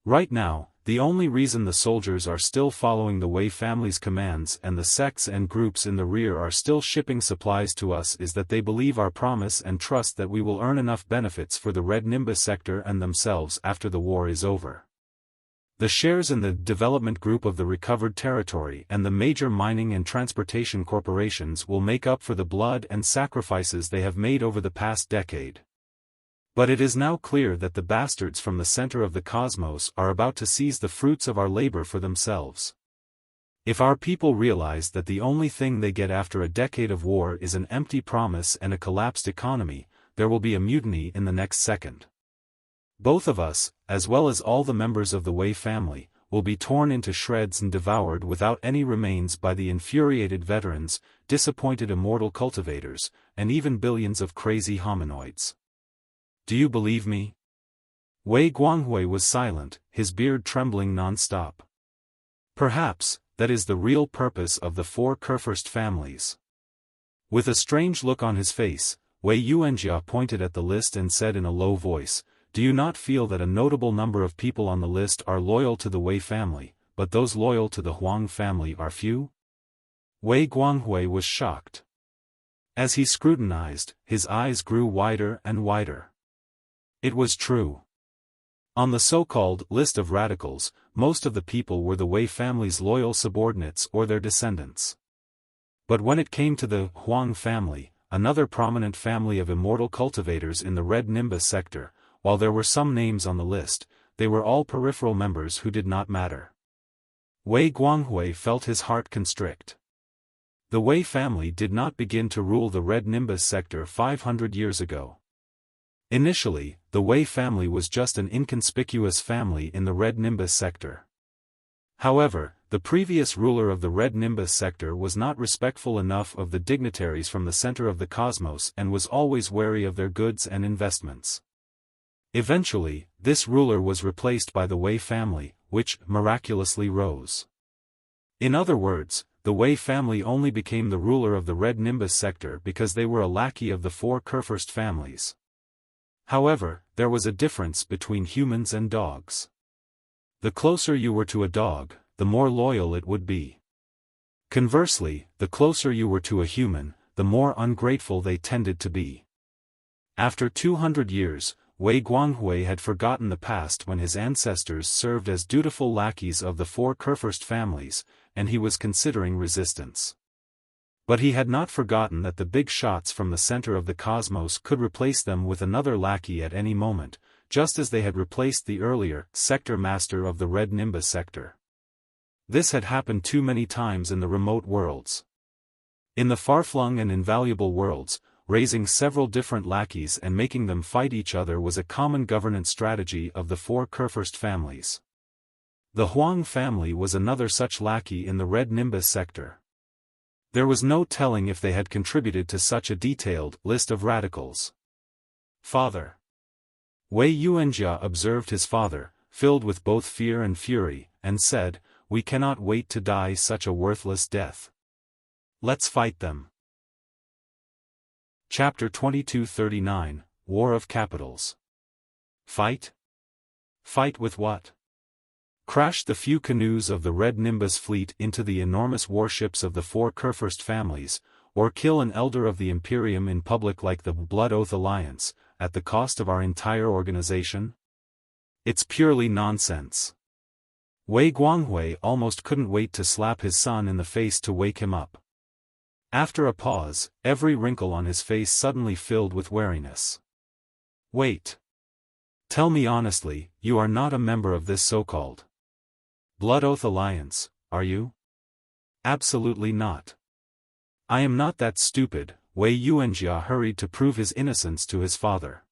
Right now, the only reason the soldiers are still following the Wei family's commands and the sects and groups in the rear are still shipping supplies to us is that they believe our promise and trust that we will earn enough benefits for the Red Nimbus sector and themselves after the war is over. The shares in the development group of the recovered territory and the major mining and transportation corporations will make up for the blood and sacrifices they have made over the past decade. But it is now clear that the bastards from the center of the cosmos are about to seize the fruits of our labor for themselves. If our people realize that the only thing they get after a decade of war is an empty promise and a collapsed economy, there will be a mutiny in the next second. Both of us, as well as all the members of the Wei family, will be torn into shreds and devoured without any remains by the infuriated veterans, disappointed immortal cultivators, and even billions of crazy hominoids. Do you believe me? Wei Guanghui was silent, his beard trembling non-stop. Perhaps, that is the real purpose of the 4 Kurfürst families. With a strange look on his face, Wei Yuanjia pointed at the list and said in a low voice, Do you not feel that a notable number of people on the list are loyal to the Wei family, but those loyal to the Huang family are few? Wei Guanghui was shocked. As he scrutinized, his eyes grew wider and wider. It was true. On the so-called list of radicals, most of the people were the Wei family's loyal subordinates or their descendants. But when it came to the Huang family, another prominent family of immortal cultivators in the Red Nimbus sector, while there were some names on the list, they were all peripheral members who did not matter. Wei Guanghui felt his heart constrict. The Wei family did not begin to rule the Red Nimbus sector 500 years ago. Initially, the Wei family was just an inconspicuous family in the Red Nimbus sector. However, the previous ruler of the Red Nimbus sector was not respectful enough of the dignitaries from the center of the cosmos and was always wary of their goods and investments. Eventually, this ruler was replaced by the Wei family, which miraculously rose. In other words, the Wei family only became the ruler of the Red Nimbus sector because they were a lackey of the 4 Kurfürst families. However, there was a difference between humans and dogs. The closer you were to a dog, the more loyal it would be. Conversely, the closer you were to a human, the more ungrateful they tended to be. After 200 years, Wei Guanghui had forgotten the past when his ancestors served as dutiful lackeys of the four Kurfürst families, and he was considering resistance. But he had not forgotten that the big shots from the center of the cosmos could replace them with another lackey at any moment, just as they had replaced the earlier sector master of the Red Nimbus sector. This had happened too many times in the remote worlds. In the far-flung and invaluable worlds, raising several different lackeys and making them fight each other was a common governance strategy of the four Kurfürst families. The Huang family was another such lackey in the Red Nimbus sector. There was no telling if they had contributed to such a detailed list of radicals. Father. Wei Yuanjia observed his father, filled with both fear and fury, and said, "We cannot wait to die such a worthless death. Let's fight them." Chapter 2239, War of Capitals. Fight? Fight with what? Crash the few canoes of the Red Nimbus fleet into the enormous warships of the four Kurfürst families, or kill an elder of the Imperium in public like the Blood Oath Alliance, at the cost of our entire organization? It's purely nonsense. Wei Guanghui almost couldn't wait to slap his son in the face to wake him up. After a pause, every wrinkle on his face suddenly filled with wariness. Wait. Tell me honestly, you are not a member of this so-called Blood Oath Alliance, are you? Absolutely not. I am not that stupid, Wei Yuanjia hurried to prove his innocence to his father.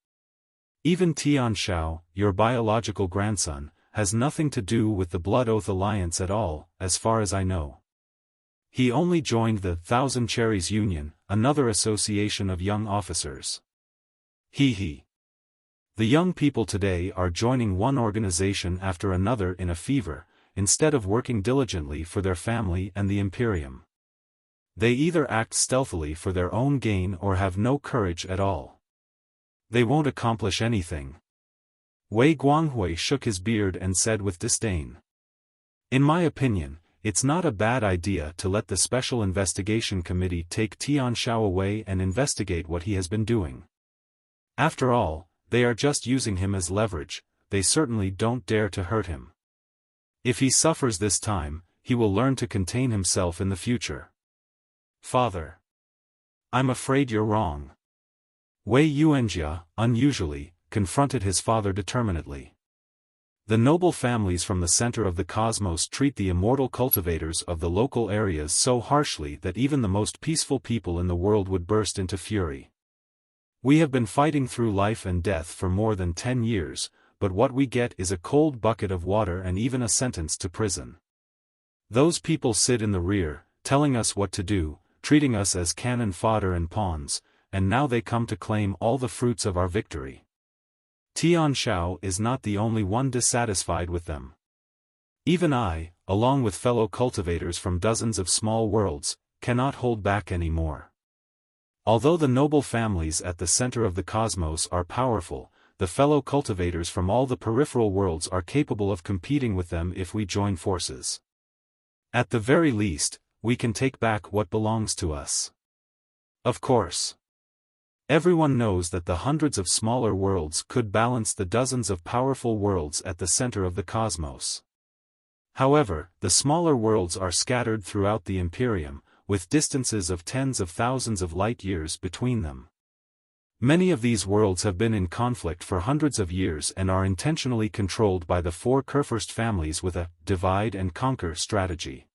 Even Tian Shao, your biological grandson, has nothing to do with the Blood Oath Alliance at all, as far as I know. He only joined the Thousand Cherries Union, another association of young officers. He. The young people today are joining one organization after another in a fever, instead of working diligently for their family and the Imperium. They either act stealthily for their own gain or have no courage at all. They won't accomplish anything. Wei Guanghui shook his beard and said with disdain. In my opinion, it's not a bad idea to let the Special Investigation Committee take Tian Shao away and investigate what he has been doing. After all, they are just using him as leverage, they certainly don't dare to hurt him. If he suffers this time, he will learn to contain himself in the future. Father. I'm afraid you're wrong. Wei Yuanjia, unusually, confronted his father determinedly. The noble families from the center of the cosmos treat the immortal cultivators of the local areas so harshly that even the most peaceful people in the world would burst into fury. We have been fighting through life and death for more than 10 years, but what we get is a cold bucket of water and even a sentence to prison. Those people sit in the rear, telling us what to do, treating us as cannon fodder and pawns, and now they come to claim all the fruits of our victory. Tian Shao is not the only one dissatisfied with them. Even I, along with fellow cultivators from dozens of small worlds, cannot hold back anymore. Although the noble families at the center of the cosmos are powerful, the fellow cultivators from all the peripheral worlds are capable of competing with them if we join forces. At the very least, we can take back what belongs to us. Of course. Everyone knows that the hundreds of smaller worlds could balance the dozens of powerful worlds at the center of the cosmos. However, the smaller worlds are scattered throughout the Imperium, with distances of tens of thousands of light-years between them. Many of these worlds have been in conflict for hundreds of years and are intentionally controlled by the four Kurfürst families with a divide-and-conquer strategy.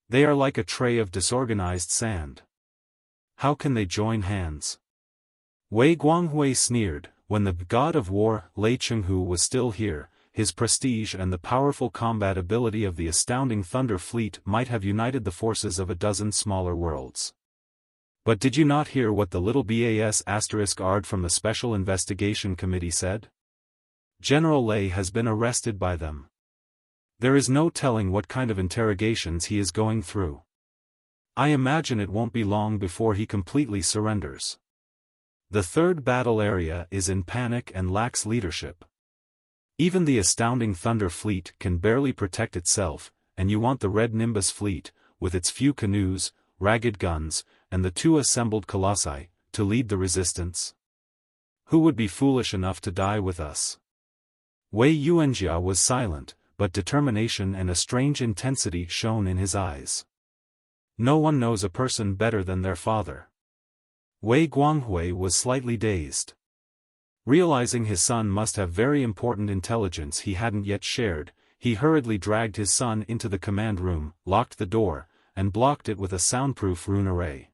They are like a tray of disorganized sand. How can they join hands? Wei Guanghui sneered. When the god of war, Lei Chenghu, was still here, his prestige and the powerful combat ability of the astounding Thunder Fleet might have united the forces of a dozen smaller worlds. But did you not hear what the little BAS**ard from the Special Investigation Committee said? General Lei has been arrested by them. There is no telling what kind of interrogations he is going through. I imagine it won't be long before he completely surrenders. The third battle area is in panic and lacks leadership. Even the astounding Thunder Fleet can barely protect itself, and you want the Red Nimbus Fleet, with its few canoes, ragged guns, and the two assembled colossi, to lead the resistance? Who would be foolish enough to die with us? Wei Yuanjia was silent, but determination and a strange intensity shone in his eyes. No one knows a person better than their father. Wei Guanghui was slightly dazed. Realizing his son must have very important intelligence he hadn't yet shared, he hurriedly dragged his son into the command room, locked the door, and blocked it with a soundproof rune array.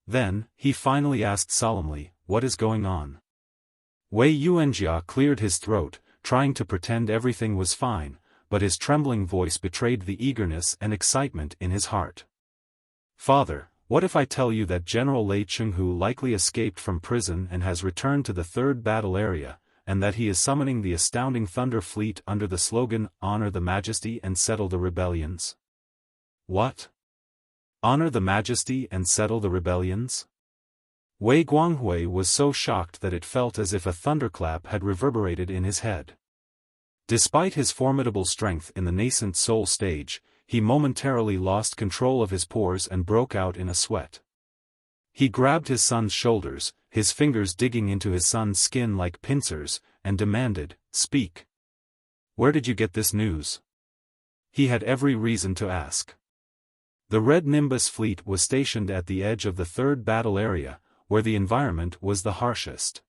Then, he finally asked solemnly, "What is going on?" Wei Yuanjia cleared his throat, trying to pretend everything was fine, but his trembling voice betrayed the eagerness and excitement in his heart. "Father, what if I tell you that General Lei Chenghu likely escaped from prison and has returned to the third battle area, and that he is summoning the astounding Thunder Fleet under the slogan, 'Honor the Majesty and Settle the Rebellions'?" "What? Honor the Majesty and settle the rebellions?" Wei Guanghui was so shocked that it felt as if a thunderclap had reverberated in his head. Despite his formidable strength in the nascent soul stage, he momentarily lost control of his pores and broke out in a sweat. He grabbed his son's shoulders, his fingers digging into his son's skin like pincers, and demanded, "Speak. Where did you get this news?" He had every reason to ask. The red Nimbus fleet was stationed at the edge of the third battle area, where the environment was the harshest.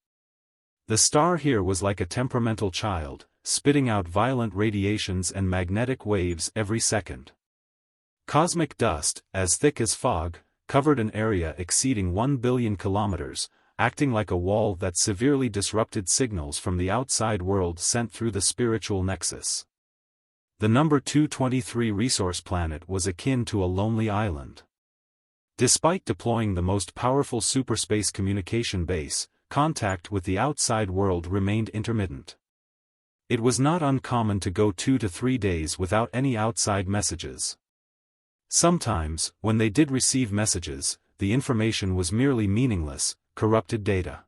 The star here was like a temperamental child, spitting out violent radiations and magnetic waves every second. Cosmic dust, as thick as fog, covered an area exceeding 1 billion kilometers, acting like a wall that severely disrupted signals from the outside world sent through the spiritual nexus. The number 223 resource planet was akin to a lonely island. Despite deploying the most powerful superspace communication base, contact with the outside world remained intermittent. It was not uncommon to go 2 to 3 days without any outside messages. Sometimes, when they did receive messages, the information was merely meaningless, corrupted data.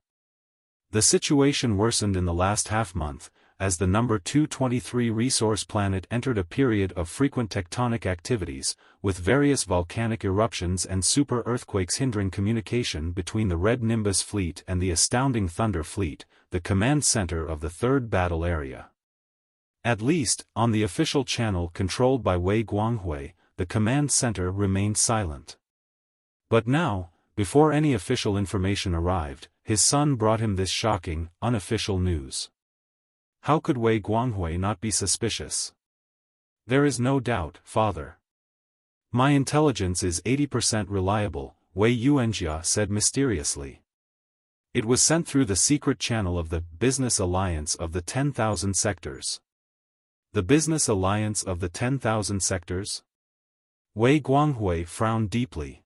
The situation worsened in the last half-month, as the number 223 resource planet entered a period of frequent tectonic activities, with various volcanic eruptions and super-earthquakes hindering communication between the Red Nimbus fleet and the astounding Thunder Fleet, the command center of the third battle area. At least, on the official channel controlled by Wei Guanghui, the command center remained silent. But now, before any official information arrived, his son brought him this shocking, unofficial news. How could Wei Guanghui not be suspicious? "There is no doubt, father. My intelligence is 80% reliable," Wei Yuanjia said mysteriously. "It was sent through the secret channel of the Business Alliance of the 10,000 Sectors." "The Business Alliance of the 10,000 Sectors?" Wei Guanghui frowned deeply.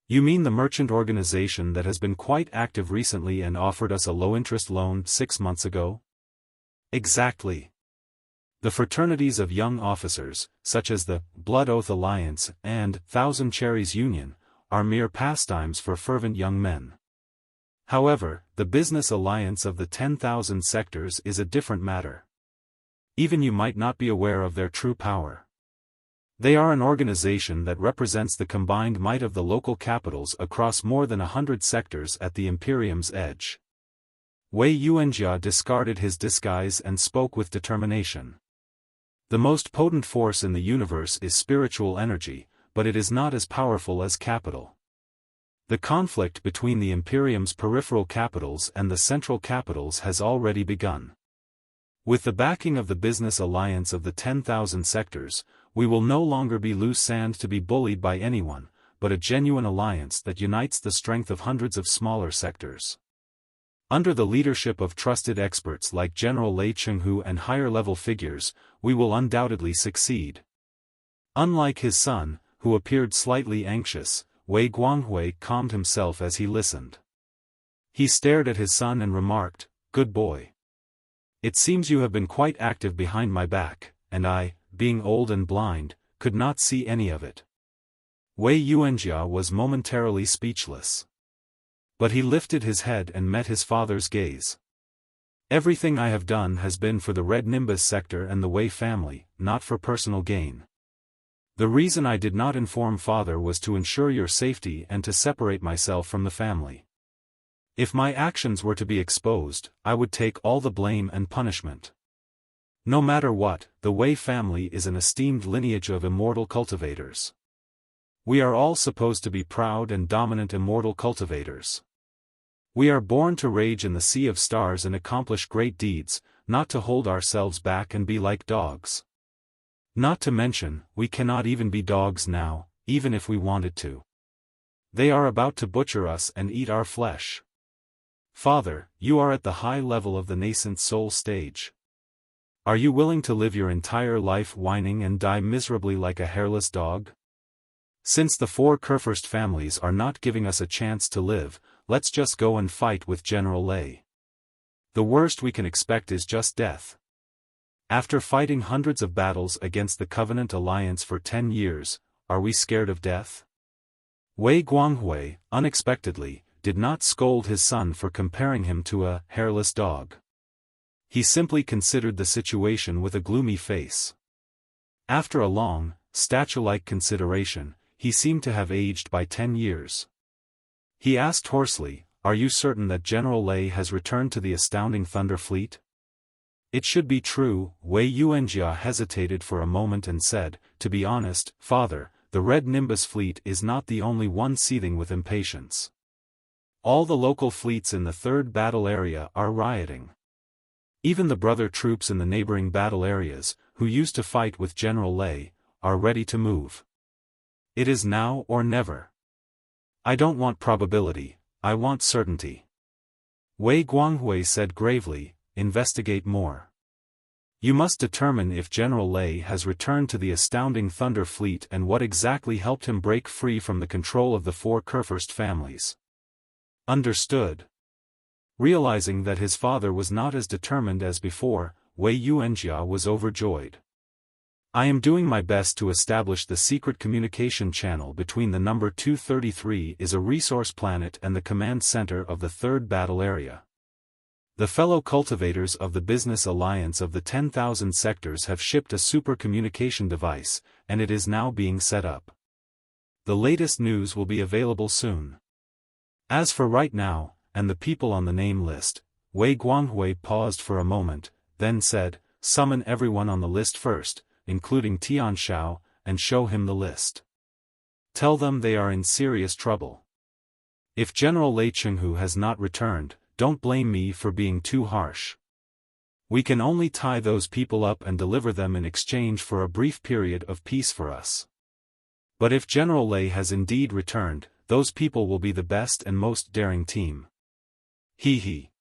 "You mean the merchant organization that has been quite active recently and offered us a low-interest loan 6 months ago?" "Exactly. The fraternities of young officers, such as the Blood Oath Alliance and Thousand Cherries Union, are mere pastimes for fervent young men. However, the Business Alliance of the 10,000 Sectors is a different matter. Even you might not be aware of their true power. They are an organization that represents the combined might of the local capitals across more than 100 sectors at the Imperium's edge." Wei Yuanjia discarded his disguise and spoke with determination. "The most potent force in the universe is spiritual energy, but it is not as powerful as capital. The conflict between the Imperium's peripheral capitals and the central capitals has already begun. With the backing of the Business Alliance of the 10,000 Sectors, we will no longer be loose sand to be bullied by anyone, but a genuine alliance that unites the strength of hundreds of smaller sectors. Under the leadership of trusted experts like General Lei Chenghu and higher-level figures, we will undoubtedly succeed." Unlike his son, who appeared slightly anxious, Wei Guanghui calmed himself as he listened. He stared at his son and remarked, "Good boy. It seems you have been quite active behind my back, and I, being old and blind, could not see any of it." Wei Yuanjia was momentarily speechless. But he lifted his head and met his father's gaze. "Everything I have done has been for the Red Nimbus sector and the Wei family, not for personal gain. The reason I did not inform Father was to ensure your safety and to separate myself from the family. If my actions were to be exposed, I would take all the blame and punishment. No matter what, the Wei family is an esteemed lineage of immortal cultivators. We are all supposed to be proud and dominant immortal cultivators. We are born to rage in the sea of stars and accomplish great deeds, not to hold ourselves back and be like dogs. Not to mention, we cannot even be dogs now, even if we wanted to. They are about to butcher us and eat our flesh. Father, you are at the high level of the nascent soul stage. Are you willing to live your entire life whining and die miserably like a hairless dog? Since the four Kurfürst families are not giving us a chance to live, let's just go and fight with General Lei. The worst we can expect is just death. After fighting hundreds of battles against the Covenant Alliance for 10 years, are we scared of death? Wei Guanghui, unexpectedly, did not scold his son for comparing him to a hairless dog. He simply considered the situation with a gloomy face. After a long, statue-like consideration, he seemed to have aged by 10 years. He asked hoarsely, "Are you certain that General Lei has returned to the astounding Thunder Fleet?" It should be true. Wei Yuanjia hesitated for a moment and said, "To be honest, Father, the Red Nimbus fleet is not the only one seething with impatience. All the local fleets in the third battle area are rioting. Even the brother troops in the neighboring battle areas, who used to fight with General Lei, are ready to move. It is now or never. I don't want probability, I want certainty." Wei Guanghui said gravely, "Investigate more. You must determine if General Lei has returned to the astounding Thunder Fleet and what exactly helped him break free from the control of the four Kurfürst families." Understood. Realizing that his father was not as determined as before, Wei Yuanjia was overjoyed. "I am doing my best to establish the secret communication channel between the number 233 is a resource planet and the command center of the third battle area. The fellow cultivators of the Business Alliance of the 10,000 sectors have shipped a super communication device, and it is now being set up. The latest news will be available soon. As for right now, and the people on the name list," Wei Guanghui paused for a moment, then said, "Summon everyone on the list first, including Tian Shao, and show him the list. Tell them they are in serious trouble. If General Lei Chenghu has not returned, don't blame me for being too harsh. We can only tie those people up and deliver them in exchange for a brief period of peace for us. But if General Lei has indeed returned, those people will be the best and most daring team. He.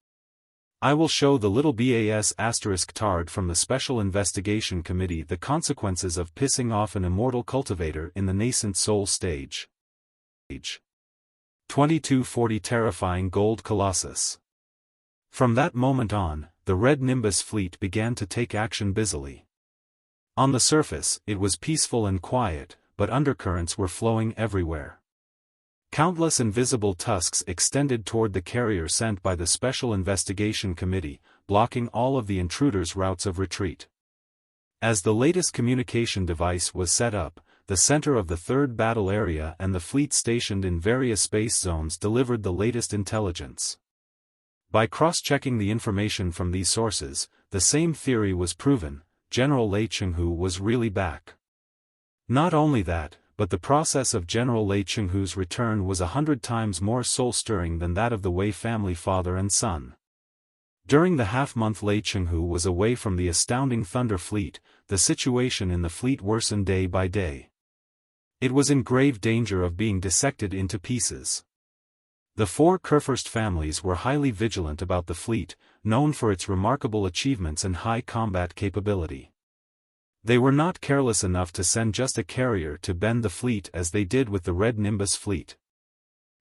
I will show the little BAS asterisk tard from the Special Investigation Committee the consequences of pissing off an immortal cultivator in the nascent soul stage." 2240 Terrifying Gold Colossus. From that moment on, the Red Nimbus fleet began to take action busily. On the surface, it was peaceful and quiet, but undercurrents were flowing everywhere. Countless invisible tusks extended toward the carrier sent by the Special Investigation Committee, blocking all of the intruders' routes of retreat. As the latest communication device was set up, the center of the third battle area and the fleet stationed in various space zones delivered the latest intelligence. By cross-checking the information from these sources, the same theory was proven: General Lei Chenghu was really back. Not only that, but the process of General Lei Chenghu's return was 100 times more soul-stirring than that of the Wei family father and son. During the half-month Lei Chenghu was away from the astounding Thunder Fleet, the situation in the fleet worsened day by day. It was in grave danger of being dissected into pieces. The four Kurfürst families were highly vigilant about the fleet, known for its remarkable achievements and high combat capability. They were not careless enough to send just a carrier to bend the fleet as they did with the Red Nimbus fleet.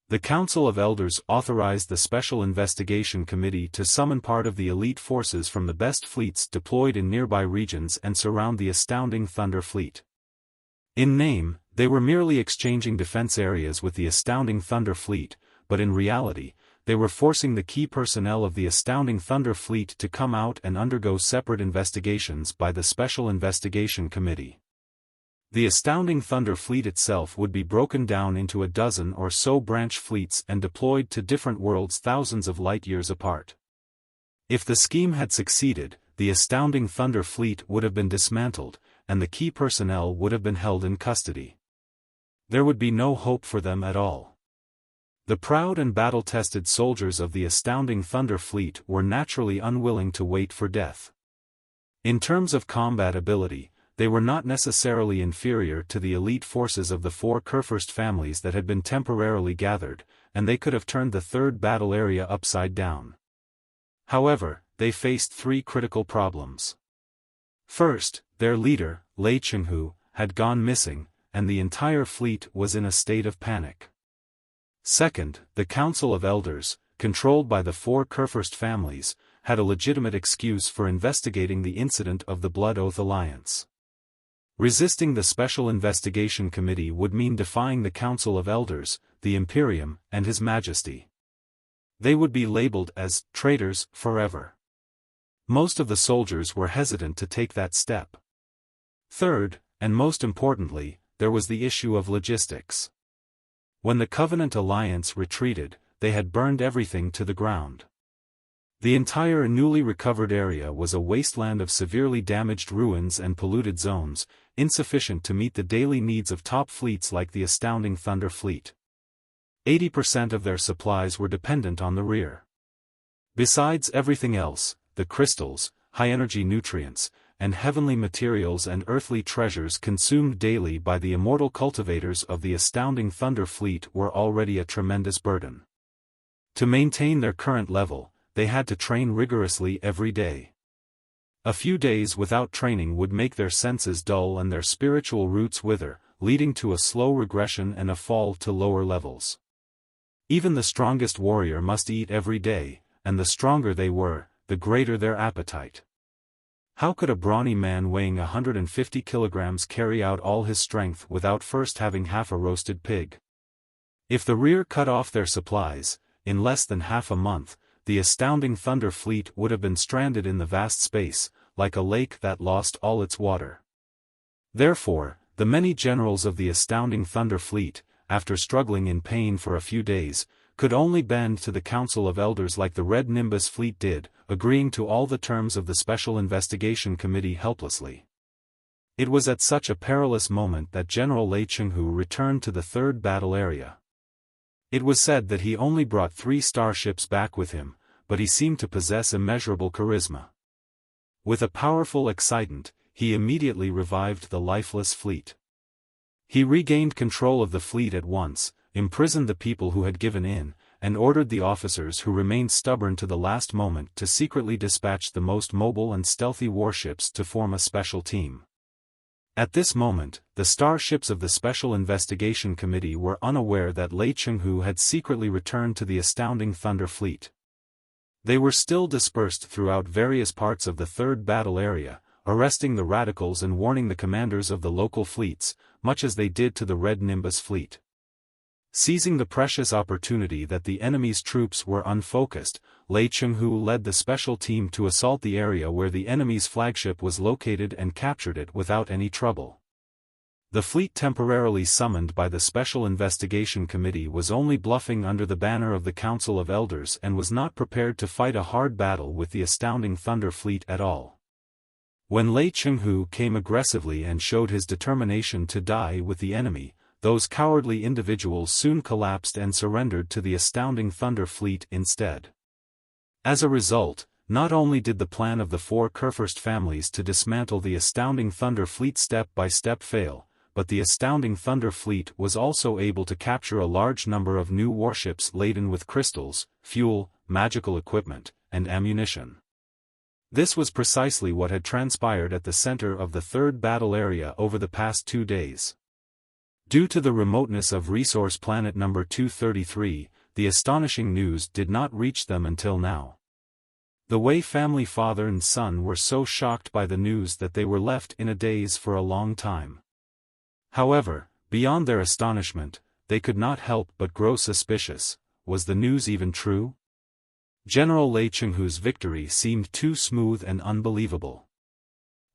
The Council of Elders authorized the Special Investigation Committee to summon part of the elite forces from the best fleets deployed in nearby regions and surround the astounding Thunder Fleet. In name, they were merely exchanging defense areas with the astounding Thunder Fleet, but in reality, they were forcing the key personnel of the astounding Thunder Fleet to come out and undergo separate investigations by the Special Investigation Committee. The astounding Thunder Fleet itself would be broken down into a dozen or so branch fleets and deployed to different worlds thousands of light-years apart. If the scheme had succeeded, the astounding Thunder Fleet would have been dismantled, and the key personnel would have been held in custody. There would be no hope for them at all. The proud and battle-tested soldiers of the astounding Thunder Fleet were naturally unwilling to wait for death. In terms of combat ability, they were not necessarily inferior to the elite forces of the four Kurfürst families that had been temporarily gathered, and they could have turned the third battle area upside down. However, they faced three critical problems. First, their leader, Lei Chenghu, had gone missing, and the entire fleet was in a state of panic. Second, the Council of Elders, controlled by the four Kurfürst families, had a legitimate excuse for investigating the incident of the Blood Oath Alliance. Resisting the Special Investigation Committee would mean defying the Council of Elders, the Imperium, and His Majesty. They would be labeled as traitors forever. Most of the soldiers were hesitant to take that step. Third, and most importantly, there was the issue of logistics. When the Covenant Alliance retreated, they had burned everything to the ground. The entire newly recovered area was a wasteland of severely damaged ruins and polluted zones, insufficient to meet the daily needs of top fleets like the astounding Thunder Fleet. 80% of their supplies were dependent on the rear. Besides everything else, the crystals, high-energy nutrients, and heavenly materials and earthly treasures consumed daily by the immortal cultivators of the astounding Thunder Fleet were already a tremendous burden. To maintain their current level, they had to train rigorously every day. A few days without training would make their senses dull and their spiritual roots wither, leading to a slow regression and a fall to lower levels. Even the strongest warrior must eat every day, and the stronger they were, the greater their appetite. How could a brawny man weighing 150 kilograms carry out all his strength without first having half a roasted pig? If the rear cut off their supplies, in less than half a month, the astounding Thunder Fleet would have been stranded in the vast space, like a lake that lost all its water. Therefore, the many generals of the astounding Thunder Fleet, after struggling in pain for a few days, could only bend to the Council of Elders like the Red Nimbus Fleet did, agreeing to all the terms of the Special Investigation Committee helplessly. It was at such a perilous moment that General Lei Chenghu returned to the third battle area. It was said that he only brought 3 starships back with him, but he seemed to possess immeasurable charisma. With a powerful excitant, he immediately revived the lifeless fleet. He regained control of the fleet at once, imprisoned the people who had given in, and ordered the officers who remained stubborn to the last moment to secretly dispatch the most mobile and stealthy warships to form a special team. At this moment, the starships of the Special Investigation Committee were unaware that Lei Chenghu had secretly returned to the astounding Thunder Fleet. They were still dispersed throughout various parts of the third battle area, arresting the radicals and warning the commanders of the local fleets, much as they did to the Red Nimbus Fleet. Seizing the precious opportunity that the enemy's troops were unfocused, Lei Chenghu led the special team to assault the area where the enemy's flagship was located and captured it without any trouble. The fleet temporarily summoned by the Special Investigation Committee was only bluffing under the banner of the Council of Elders and was not prepared to fight a hard battle with the astounding Thunder Fleet at all. When Lei Chenghu came aggressively and showed his determination to die with the enemy, those cowardly individuals soon collapsed and surrendered to the astounding Thunder Fleet instead. As a result, not only did the plan of the 4 Kurfürst families to dismantle the astounding Thunder Fleet step by step fail, but the astounding Thunder Fleet was also able to capture a large number of new warships laden with crystals, fuel, magical equipment, and ammunition. This was precisely what had transpired at the center of the third battle area over the past 2 days. Due to the remoteness of resource planet number 233, the astonishing news did not reach them until now. The Wei family father and son were so shocked by the news that they were left in a daze for a long time. However, beyond their astonishment, they could not help but grow suspicious. Was the news even true? General Lei Chenghu's victory seemed too smooth and unbelievable.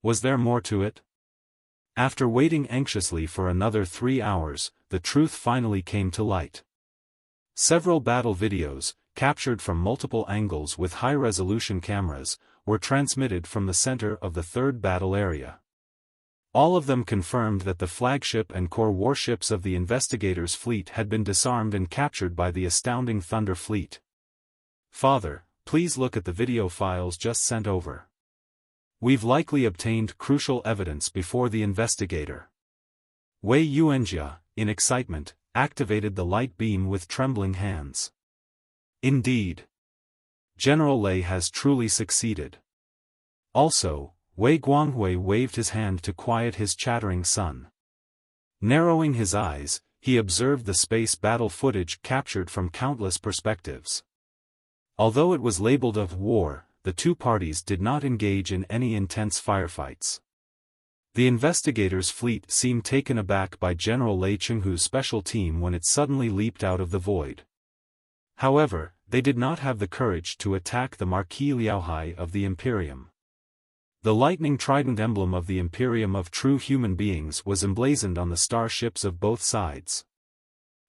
Was there more to it? After waiting anxiously for another 3 hours, the truth finally came to light. Several battle videos, captured from multiple angles with high-resolution cameras, were transmitted from the center of the third battle area. All of them confirmed that the flagship and core warships of the Investigators' fleet had been disarmed and captured by the astounding Thunder fleet. Father, please look at the video files just sent over. We've likely obtained crucial evidence before the investigator. Wei Yuanjia, in excitement, activated the light beam with trembling hands. Indeed. General Lei has truly succeeded. Also, Wei Guanghui waved his hand to quiet his chattering son. Narrowing his eyes, he observed the space battle footage captured from countless perspectives. Although it was labeled a war, the two parties did not engage in any intense firefights. The Investigators' fleet seemed taken aback by General Lei Chenghu's special team when it suddenly leaped out of the void. However, they did not have the courage to attack the Marquis Liaohai of the Imperium. The lightning trident emblem of the Imperium of true human beings was emblazoned on the starships of both sides.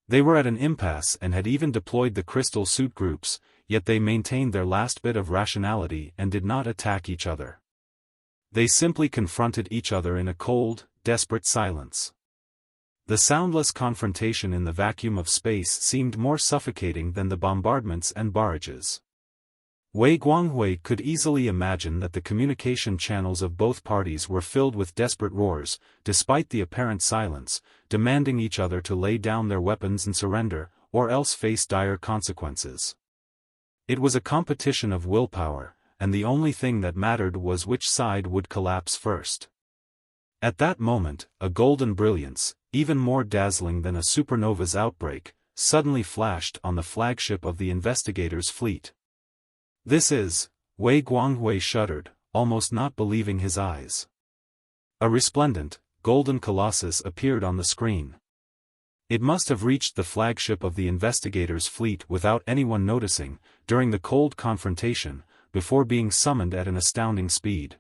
They were at an impasse and had even deployed the crystal suit groups, yet they maintained their last bit of rationality and did not attack each other. They simply confronted each other in a cold, desperate silence. The soundless confrontation in the vacuum of space seemed more suffocating than the bombardments and barrages. Wei Guanghui could easily imagine that the communication channels of both parties were filled with desperate roars, despite the apparent silence, demanding each other to lay down their weapons and surrender, or else face dire consequences. It was a competition of willpower, and the only thing that mattered was which side would collapse first. At that moment, a golden brilliance, even more dazzling than a supernova's outbreak, suddenly flashed on the flagship of the Investigators' fleet. This is, Wei Guanghui shuddered, almost not believing his eyes. A resplendent, golden Colossus appeared on the screen. It must have reached the flagship of the Investigators' fleet without anyone noticing, during the cold confrontation, before being summoned at an astounding speed.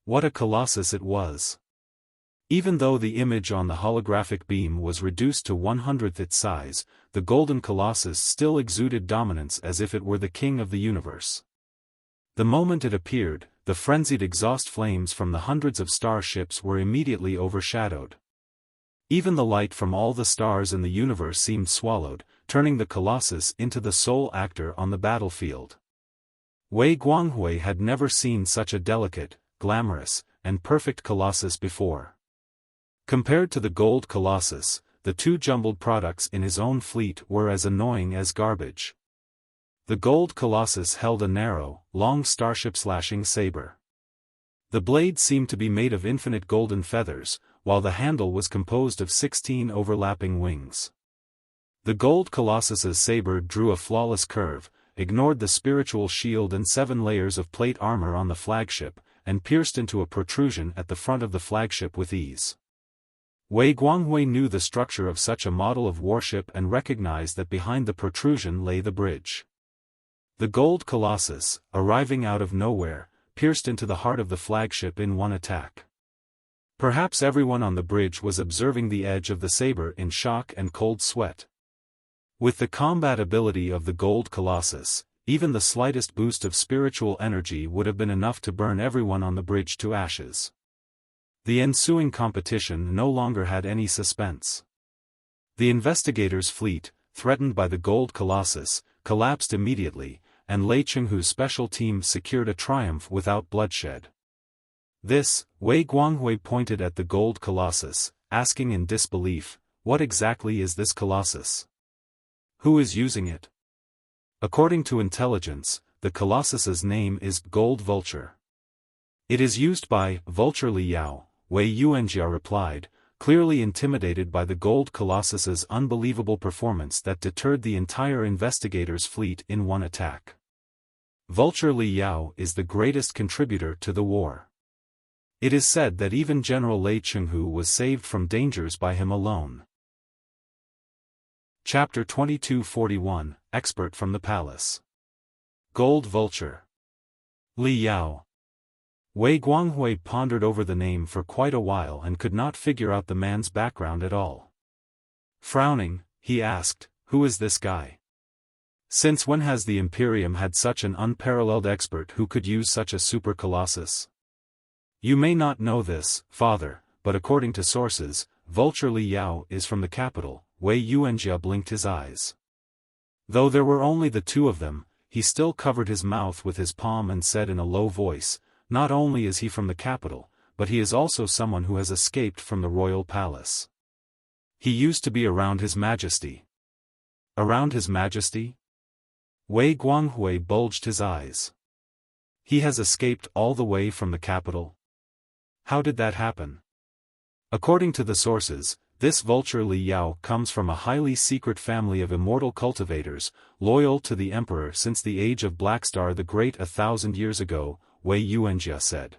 What a Colossus it was! Even though the image on the holographic beam was reduced to 1/100th its size, the golden Colossus still exuded dominance as if it were the king of the universe. The moment it appeared, the frenzied exhaust flames from the hundreds of starships were immediately overshadowed. Even the light from all the stars in the universe seemed swallowed, turning the Colossus into the sole actor on the battlefield. Wei Guanghui had never seen such a delicate, glamorous, and perfect Colossus before. Compared to the gold Colossus, the two jumbled products in his own fleet were as annoying as garbage. The gold Colossus held a narrow, long starship-slashing saber. The blade seemed to be made of infinite golden feathers, while the handle was composed of 16 overlapping wings. The gold Colossus's saber drew a flawless curve, ignored the spiritual shield and 7 layers of plate armor on the flagship, and pierced into a protrusion at the front of the flagship with ease. Wei Guanghui knew the structure of such a model of warship and recognized that behind the protrusion lay the bridge. The gold Colossus, arriving out of nowhere, pierced into the heart of the flagship in one attack. Perhaps everyone on the bridge was observing the edge of the saber in shock and cold sweat. With the combat ability of the gold Colossus, even the slightest boost of spiritual energy would have been enough to burn everyone on the bridge to ashes. The ensuing competition no longer had any suspense. The Investigators' fleet, threatened by the gold Colossus, collapsed immediately, and Lei Chenghu's special team secured a triumph without bloodshed. This, Wei Guanghui pointed at the gold Colossus, asking in disbelief, "What exactly is this Colossus? Who is using it?" According to intelligence, the Colossus's name is Gold Vulture. "It is used by Vulture Liao," Wei Yuanjia replied, clearly intimidated by the gold Colossus's unbelievable performance that deterred the entire Investigators' fleet in one attack. Vulture Liao is the greatest contributor to the war. It is said that even General Lei Chenghu was saved from dangers by him alone. Chapter 2241, Expert from the Palace. Gold Vulture. Li Yao. Wei Guanghui pondered over the name for quite a while and could not figure out the man's background at all. Frowning, he asked, "Who is this guy? Since when has the Imperium had such an unparalleled expert who could use such a super colossus?" "You may not know this, father, but according to sources, Vulture Li Yao is from the capital." Wei Yuanjia blinked his eyes. Though there were only the two of them, he still covered his mouth with his palm and said in a low voice, "Not only is he from the capital, but he is also someone who has escaped from the royal palace. He used to be around His Majesty." "Around His Majesty?" Wei Guanghui bulged his eyes. "He has escaped all the way from the capital? How did that happen?" "According to the sources, this Vulture Li Yao comes from a highly secret family of immortal cultivators, loyal to the Emperor since the age of Blackstar the Great 1,000 years ago," Wei Yuanjia said.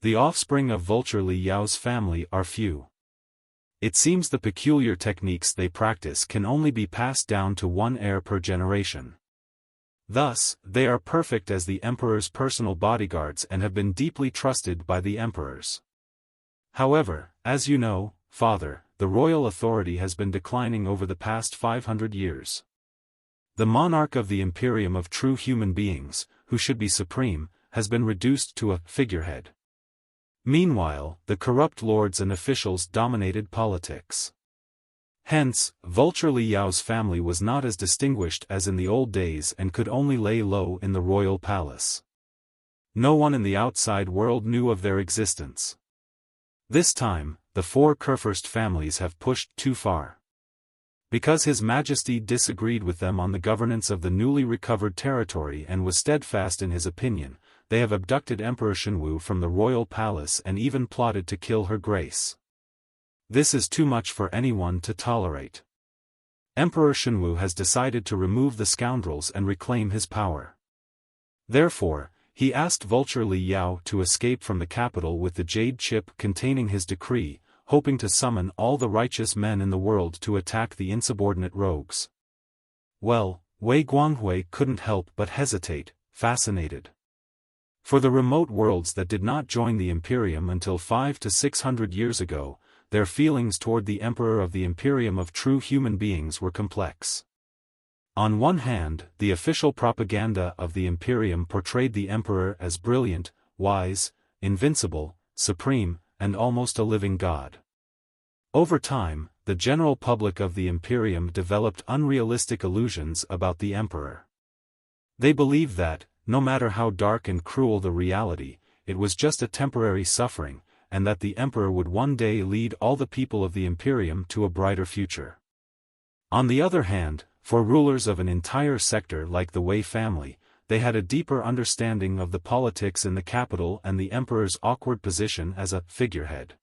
"The offspring of Vulture Li Yao's family are few. It seems the peculiar techniques they practice can only be passed down to one heir per generation. Thus, they are perfect as the Emperor's personal bodyguards and have been deeply trusted by the Emperors. However, as you know, father, the royal authority has been declining over the past 500 years. The monarch of the Imperium of true human beings, who should be supreme, has been reduced to a figurehead. Meanwhile, the corrupt lords and officials dominated politics. Hence, Vulture Li Yao's family was not as distinguished as in the old days and could only lay low in the royal palace. No one in the outside world knew of their existence. This time, the four Kurfürst families have pushed too far. Because His Majesty disagreed with them on the governance of the newly recovered territory and was steadfast in his opinion, they have abducted Emperor Shenwu from the royal palace and even plotted to kill Her Grace. This is too much for anyone to tolerate. Emperor Shenwu has decided to remove the scoundrels and reclaim his power. Therefore, he asked Vulture Li Yao to escape from the capital with the jade chip containing his decree, hoping to summon all the righteous men in the world to attack the insubordinate rogues. Well, Wei Guanghui couldn't help but hesitate, fascinated. For the remote worlds that did not join the Imperium until 500 to 600 years ago, their feelings toward the Emperor of the Imperium of true human beings were complex. On one hand, the official propaganda of the Imperium portrayed the Emperor as brilliant, wise, invincible, supreme, and almost a living god. Over time, the general public of the Imperium developed unrealistic illusions about the Emperor. They believed that, no matter how dark and cruel the reality, it was just a temporary suffering, and that the Emperor would one day lead all the people of the Imperium to a brighter future. On the other hand, for rulers of an entire sector like the Wei family, they had a deeper understanding of the politics in the capital and the Emperor's awkward position as a figurehead.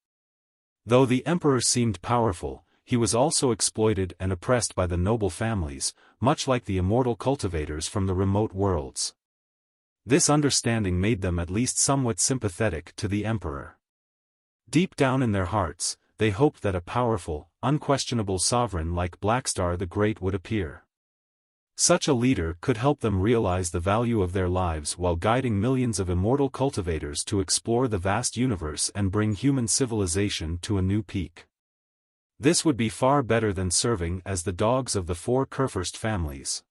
Though the Emperor seemed powerful, he was also exploited and oppressed by the noble families, much like the immortal cultivators from the remote worlds. This understanding made them at least somewhat sympathetic to the Emperor. Deep down in their hearts, they hoped that a powerful, unquestionable sovereign like Blackstar the Great would appear. Such a leader could help them realize the value of their lives while guiding millions of immortal cultivators to explore the vast universe and bring human civilization to a new peak. This would be far better than serving as the dogs of the four Kurfürst families.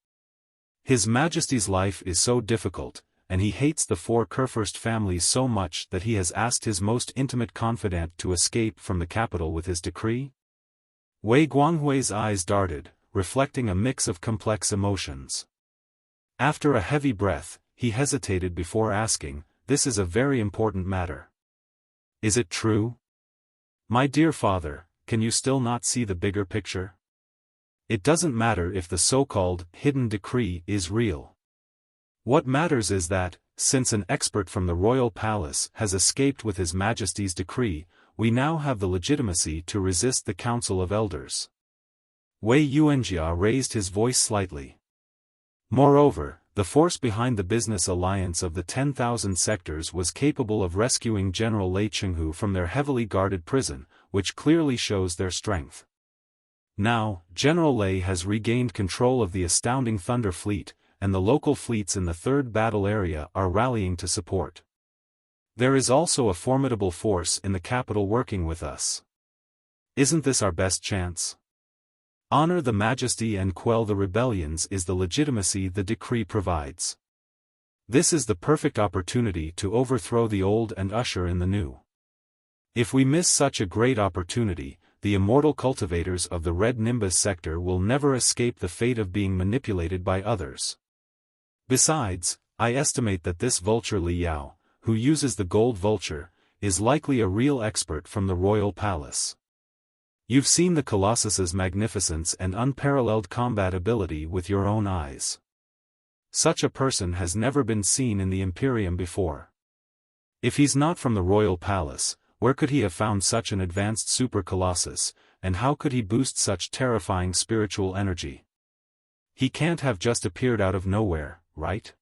His Majesty's life is so difficult, and he hates the four Kurfürst families so much that he has asked his most intimate confidant to escape from the capital with his decree? Wei Guanghui's eyes darted, reflecting a mix of complex emotions. After a heavy breath, he hesitated before asking, "This is a very important matter. Is it true? My dear father, can you still not see the bigger picture? It doesn't matter if the so-called hidden decree is real. What matters is that, since an expert from the royal palace has escaped with His Majesty's decree, we now have the legitimacy to resist the Council of Elders." Wei Yuanjia raised his voice slightly. Moreover, the force behind the business alliance of the 10,000 sectors was capable of rescuing General Lei Chenghu from their heavily guarded prison, which clearly shows their strength. Now, General Lei has regained control of the astounding Thunder Fleet, and the local fleets in the Third Battle Area are rallying to support. There is also a formidable force in the capital working with us. Isn't this our best chance? Honor the majesty and quell the rebellions is the legitimacy the decree provides. This is the perfect opportunity to overthrow the old and usher in the new. If we miss such a great opportunity, the immortal cultivators of the red Nimbus sector will never escape the fate of being manipulated by others. Besides, I estimate that this vulture Li Yao, who uses the gold vulture, is likely a real expert from the royal palace. You've seen the Colossus's magnificence and unparalleled combat ability with your own eyes. Such a person has never been seen in the Imperium before. If he's not from the royal palace, where could he have found such an advanced super Colossus, and how could he boost such terrifying spiritual energy? He can't have just appeared out of nowhere, right?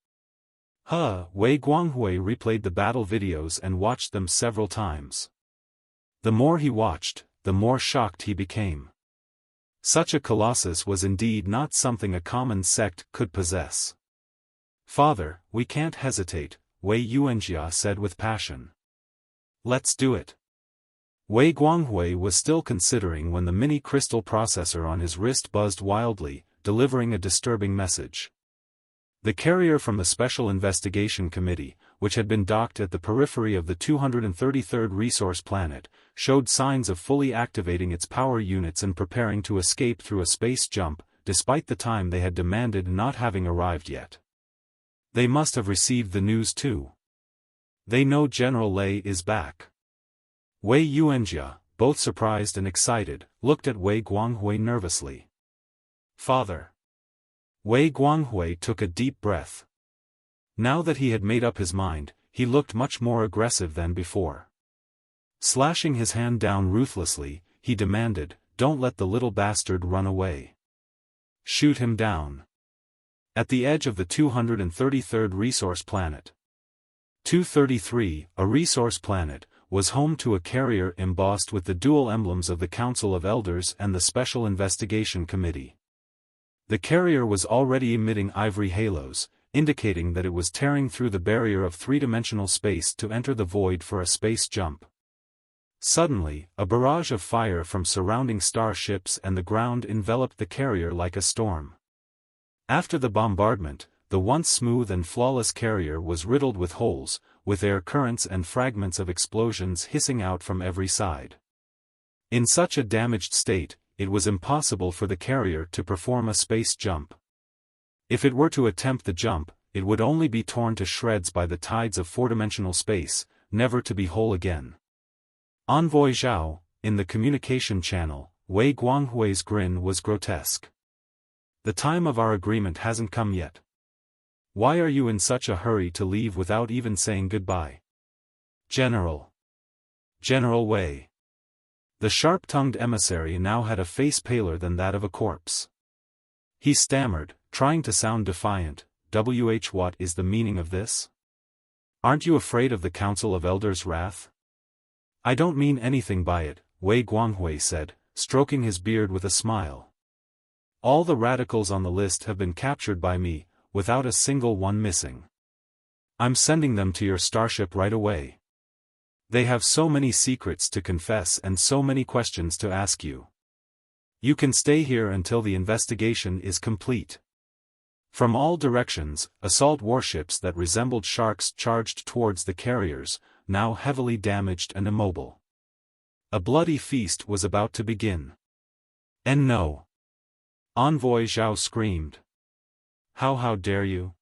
Wei Guanghui replayed the battle videos and watched them several times. The more he watched, the more shocked he became. Such a Colossus was indeed not something a common sect could possess. Father, we can't hesitate, Wei Yuanjia said with passion. Let's do it. Wei Guanghui was still considering when the mini crystal processor on his wrist buzzed wildly, delivering a disturbing message. The carrier from the Special Investigation Committee, which had been docked at the periphery of the 233rd resource planet, showed signs of fully activating its power units and preparing to escape through a space jump, despite the time they had demanded not having arrived yet. They must have received the news too. They know General Lei is back. Wei Yuanjia, both surprised and excited, looked at Wei Guanghui nervously. Father. Wei Guanghui took a deep breath. Now that he had made up his mind, he looked much more aggressive than before. Slashing his hand down ruthlessly, he demanded, "Don't let the little bastard run away. Shoot him down." At the edge of the 233rd resource planet. 233, a resource planet, was home to a carrier embossed with the dual emblems of the Council of Elders and the Special Investigation Committee. The carrier was already emitting ivory halos, indicating that it was tearing through the barrier of three-dimensional space to enter the void for a space jump. Suddenly, a barrage of fire from surrounding starships and the ground enveloped the carrier like a storm. After the bombardment, the once smooth and flawless carrier was riddled with holes, with air currents and fragments of explosions hissing out from every side. In such a damaged state, it was impossible for the carrier to perform a space jump. If it were to attempt the jump, it would only be torn to shreds by the tides of four-dimensional space, never to be whole again. Envoy Zhao, in the communication channel, Wei Guanghui's grin was grotesque. The time of our agreement hasn't come yet. Why are you in such a hurry to leave without even saying goodbye? General Wei. The sharp-tongued emissary now had a face paler than that of a corpse. He stammered, trying to sound defiant, What is the meaning of this? Aren't you afraid of the Council of Elders' wrath? I don't mean anything by it, Wei Guanghui said, stroking his beard with a smile. All the radicals on the list have been captured by me, without a single one missing. I'm sending them to your starship right away. They have so many secrets to confess and so many questions to ask you. You can stay here until the investigation is complete. From all directions, assault warships that resembled sharks charged towards the carriers, now heavily damaged and immobile. A bloody feast was about to begin. And no. Envoy Zhao screamed. How dare you?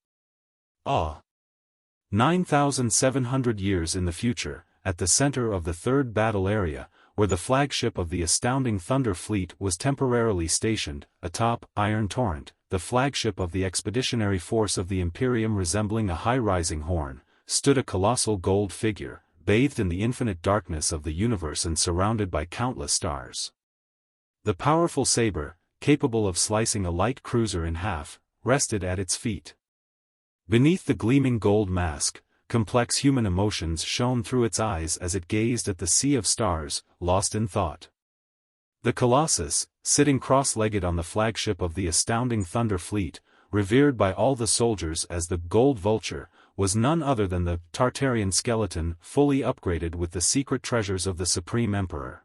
9,700 years in the future, at the center of the third battle area, where the flagship of the astounding Thunder Fleet was temporarily stationed, atop Iron Torrent, the flagship of the expeditionary force of the Imperium resembling a high-rising horn, stood a colossal gold figure, bathed in the infinite darkness of the universe and surrounded by countless stars. The powerful saber, capable of slicing a light cruiser in half, rested at its feet. Beneath the gleaming gold mask, complex human emotions shone through its eyes as it gazed at the sea of stars, lost in thought. The Colossus, sitting cross-legged on the flagship of the astounding Thunder Fleet, revered by all the soldiers as the Gold Vulture, was none other than the Tartarian skeleton, fully upgraded with the secret treasures of the Supreme Emperor.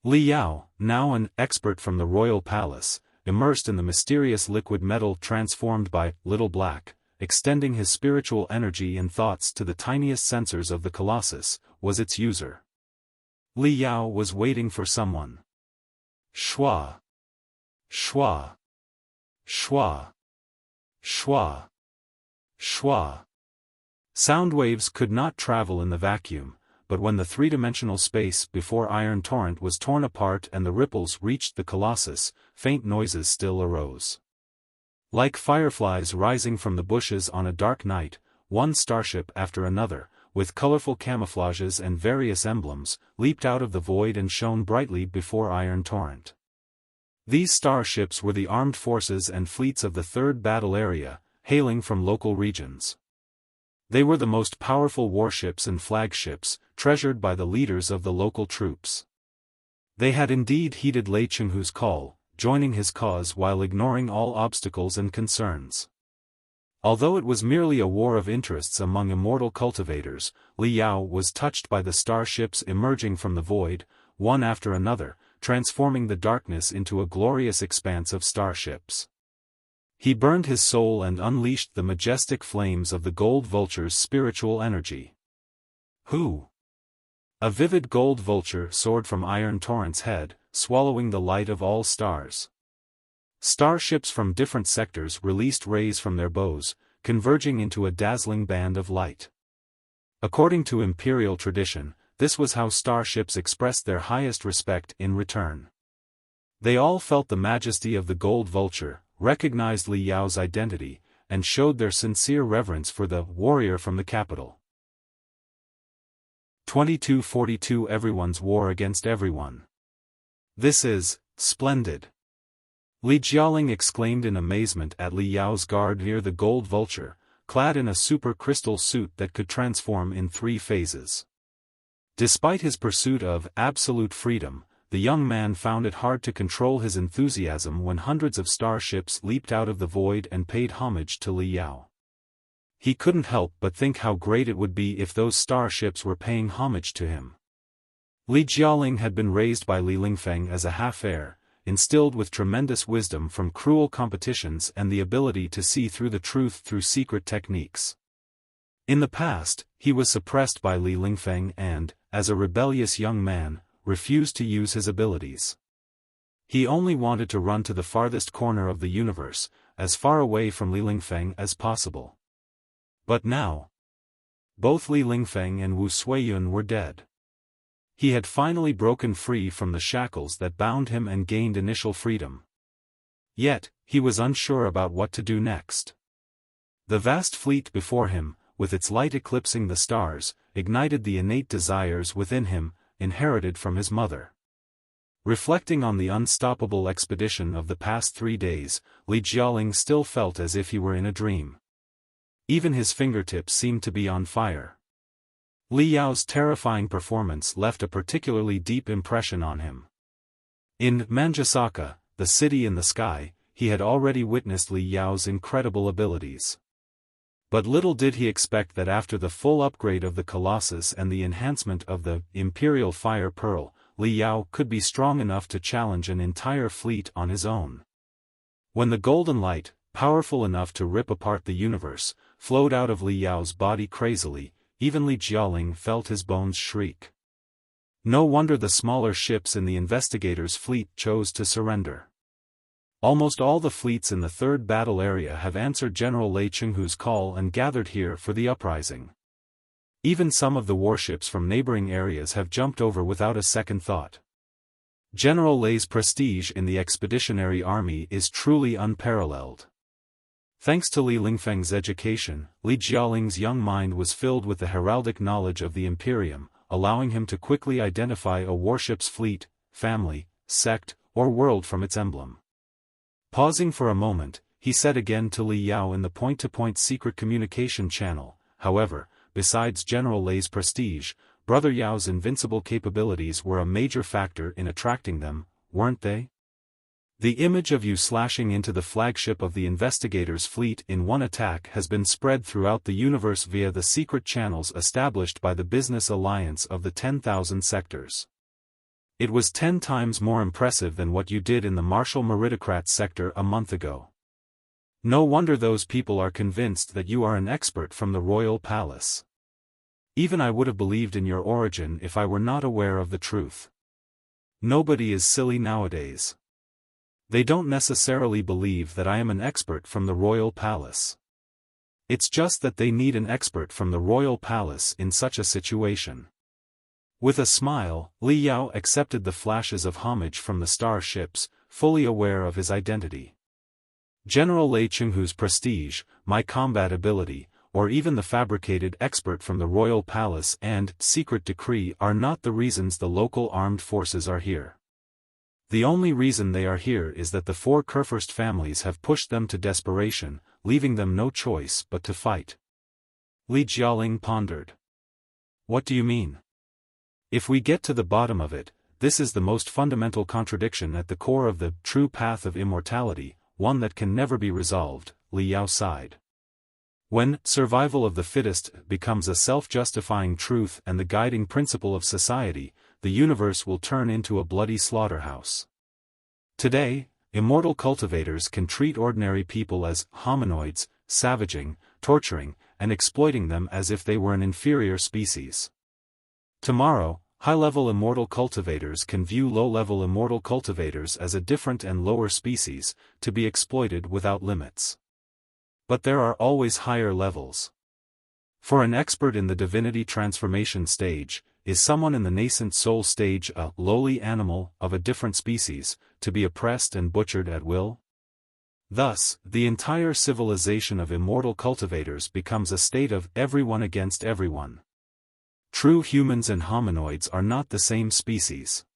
Li Yao, now an expert from the royal palace, immersed in the mysterious liquid metal transformed by Little Black, extending his spiritual energy and thoughts to the tiniest sensors of the Colossus, was its user. Li Yao was waiting for someone. Schwa. Schwa. Schwa. Schwa. Schwa. Sound waves could not travel in the vacuum, but when the three-dimensional space before Iron Torrent was torn apart and the ripples reached the Colossus, faint noises still arose. Like fireflies rising from the bushes on a dark night, one starship after another, with colorful camouflages and various emblems, leaped out of the void and shone brightly before Iron Torrent. These starships were the armed forces and fleets of the Third Battle Area, hailing from local regions. They were the most powerful warships and flagships, treasured by the leaders of the local troops. They had indeed heeded Lei Chenghu's call, joining his cause while ignoring all obstacles and concerns. Although it was merely a war of interests among immortal cultivators, Li Yao was touched by the starships emerging from the void, one after another, transforming the darkness into a glorious expanse of starships. He burned his soul and unleashed the majestic flames of the gold vulture's spiritual energy. Who? A vivid gold vulture soared from Iron Torrent's head, swallowing the light of all stars. Starships from different sectors released rays from their bows, converging into a dazzling band of light. According to Imperial tradition, this was how starships expressed their highest respect in return. They all felt the majesty of the gold vulture, recognized Li Yao's identity, and showed their sincere reverence for the warrior from the capital. 2242 Everyone's War Against Everyone. This is splendid. Li Jialing exclaimed in amazement at Li Yao's guard near the gold vulture, clad in a super crystal suit that could transform in 3 phases. Despite his pursuit of absolute freedom, the young man found it hard to control his enthusiasm when hundreds of starships leaped out of the void and paid homage to Li Yao. He couldn't help but think how great it would be if those starships were paying homage to him. Li Jialing had been raised by Li Lingfeng as a half-heir, instilled with tremendous wisdom from cruel competitions and the ability to see through the truth through secret techniques. In the past, he was suppressed by Li Lingfeng and, as a rebellious young man, refused to use his abilities. He only wanted to run to the farthest corner of the universe, as far away from Li Lingfeng as possible. But now, both Li Lingfeng and Wu Suiyun were dead. He had finally broken free from the shackles that bound him and gained initial freedom. Yet, he was unsure about what to do next. The vast fleet before him, with its light eclipsing the stars, ignited the innate desires within him, inherited from his mother. Reflecting on the unstoppable expedition of the past 3 days, Li Jialing still felt as if he were in a dream. Even his fingertips seemed to be on fire. Li Yao's terrifying performance left a particularly deep impression on him. In Manjasaka, the city in the sky, he had already witnessed Li Yao's incredible abilities. But little did he expect that after the full upgrade of the Colossus and the enhancement of the Imperial Fire Pearl, Li Yao could be strong enough to challenge an entire fleet on his own. When the golden light, powerful enough to rip apart the universe, flowed out of Li Yao's body crazily, even Li Jialing felt his bones shriek. No wonder the smaller ships in the investigators' fleet chose to surrender. Almost all the fleets in the Third Battle Area have answered General Lei Chenghu's call and gathered here for the uprising. Even some of the warships from neighboring areas have jumped over without a second thought. General Lei's prestige in the expeditionary army is truly unparalleled. Thanks to Li Lingfeng's education, Li Jialing's young mind was filled with the heraldic knowledge of the Imperium, allowing him to quickly identify a warship's fleet, family, sect, or world from its emblem. Pausing for a moment, he said again to Li Yao in the point-to-point secret communication channel, however, besides General Lei's prestige, Brother Yao's invincible capabilities were a major factor in attracting them, weren't they? The image of you slashing into the flagship of the Investigator's fleet in one attack has been spread throughout the universe via the secret channels established by the Business Alliance of the 10,000 Sectors. It was 10 times more impressive than what you did in the Martial Meritocrat sector a month ago. No wonder those people are convinced that you are an expert from the royal palace. Even I would have believed in your origin if I were not aware of the truth. Nobody is silly nowadays. They don't necessarily believe that I am an expert from the royal palace. It's just that they need an expert from the royal palace in such a situation. With a smile, Li Yao accepted the flashes of homage from the star ships, fully aware of his identity. General Lei Chenghu's prestige, my combat ability, or even the fabricated expert from the royal palace and secret decree are not the reasons the local armed forces are here. The only reason they are here is that the 4 Kurfürst families have pushed them to desperation, leaving them no choice but to fight. Li Jialing pondered. What do you mean? If we get to the bottom of it, this is the most fundamental contradiction at the core of the true path of immortality, one that can never be resolved, Li Yao sighed. When survival of the fittest becomes a self-justifying truth and the guiding principle of society, the universe will turn into a bloody slaughterhouse. Today, immortal cultivators can treat ordinary people as hominoids, savaging, torturing, and exploiting them as if they were an inferior species. Tomorrow, high-level immortal cultivators can view low-level immortal cultivators as a different and lower species, to be exploited without limits. But there are always higher levels. For an expert in the divinity transformation stage, is someone in the nascent soul stage a lowly animal of a different species, to be oppressed and butchered at will? Thus, the entire civilization of immortal cultivators becomes a state of everyone against everyone. True humans and hominoids are not the same species.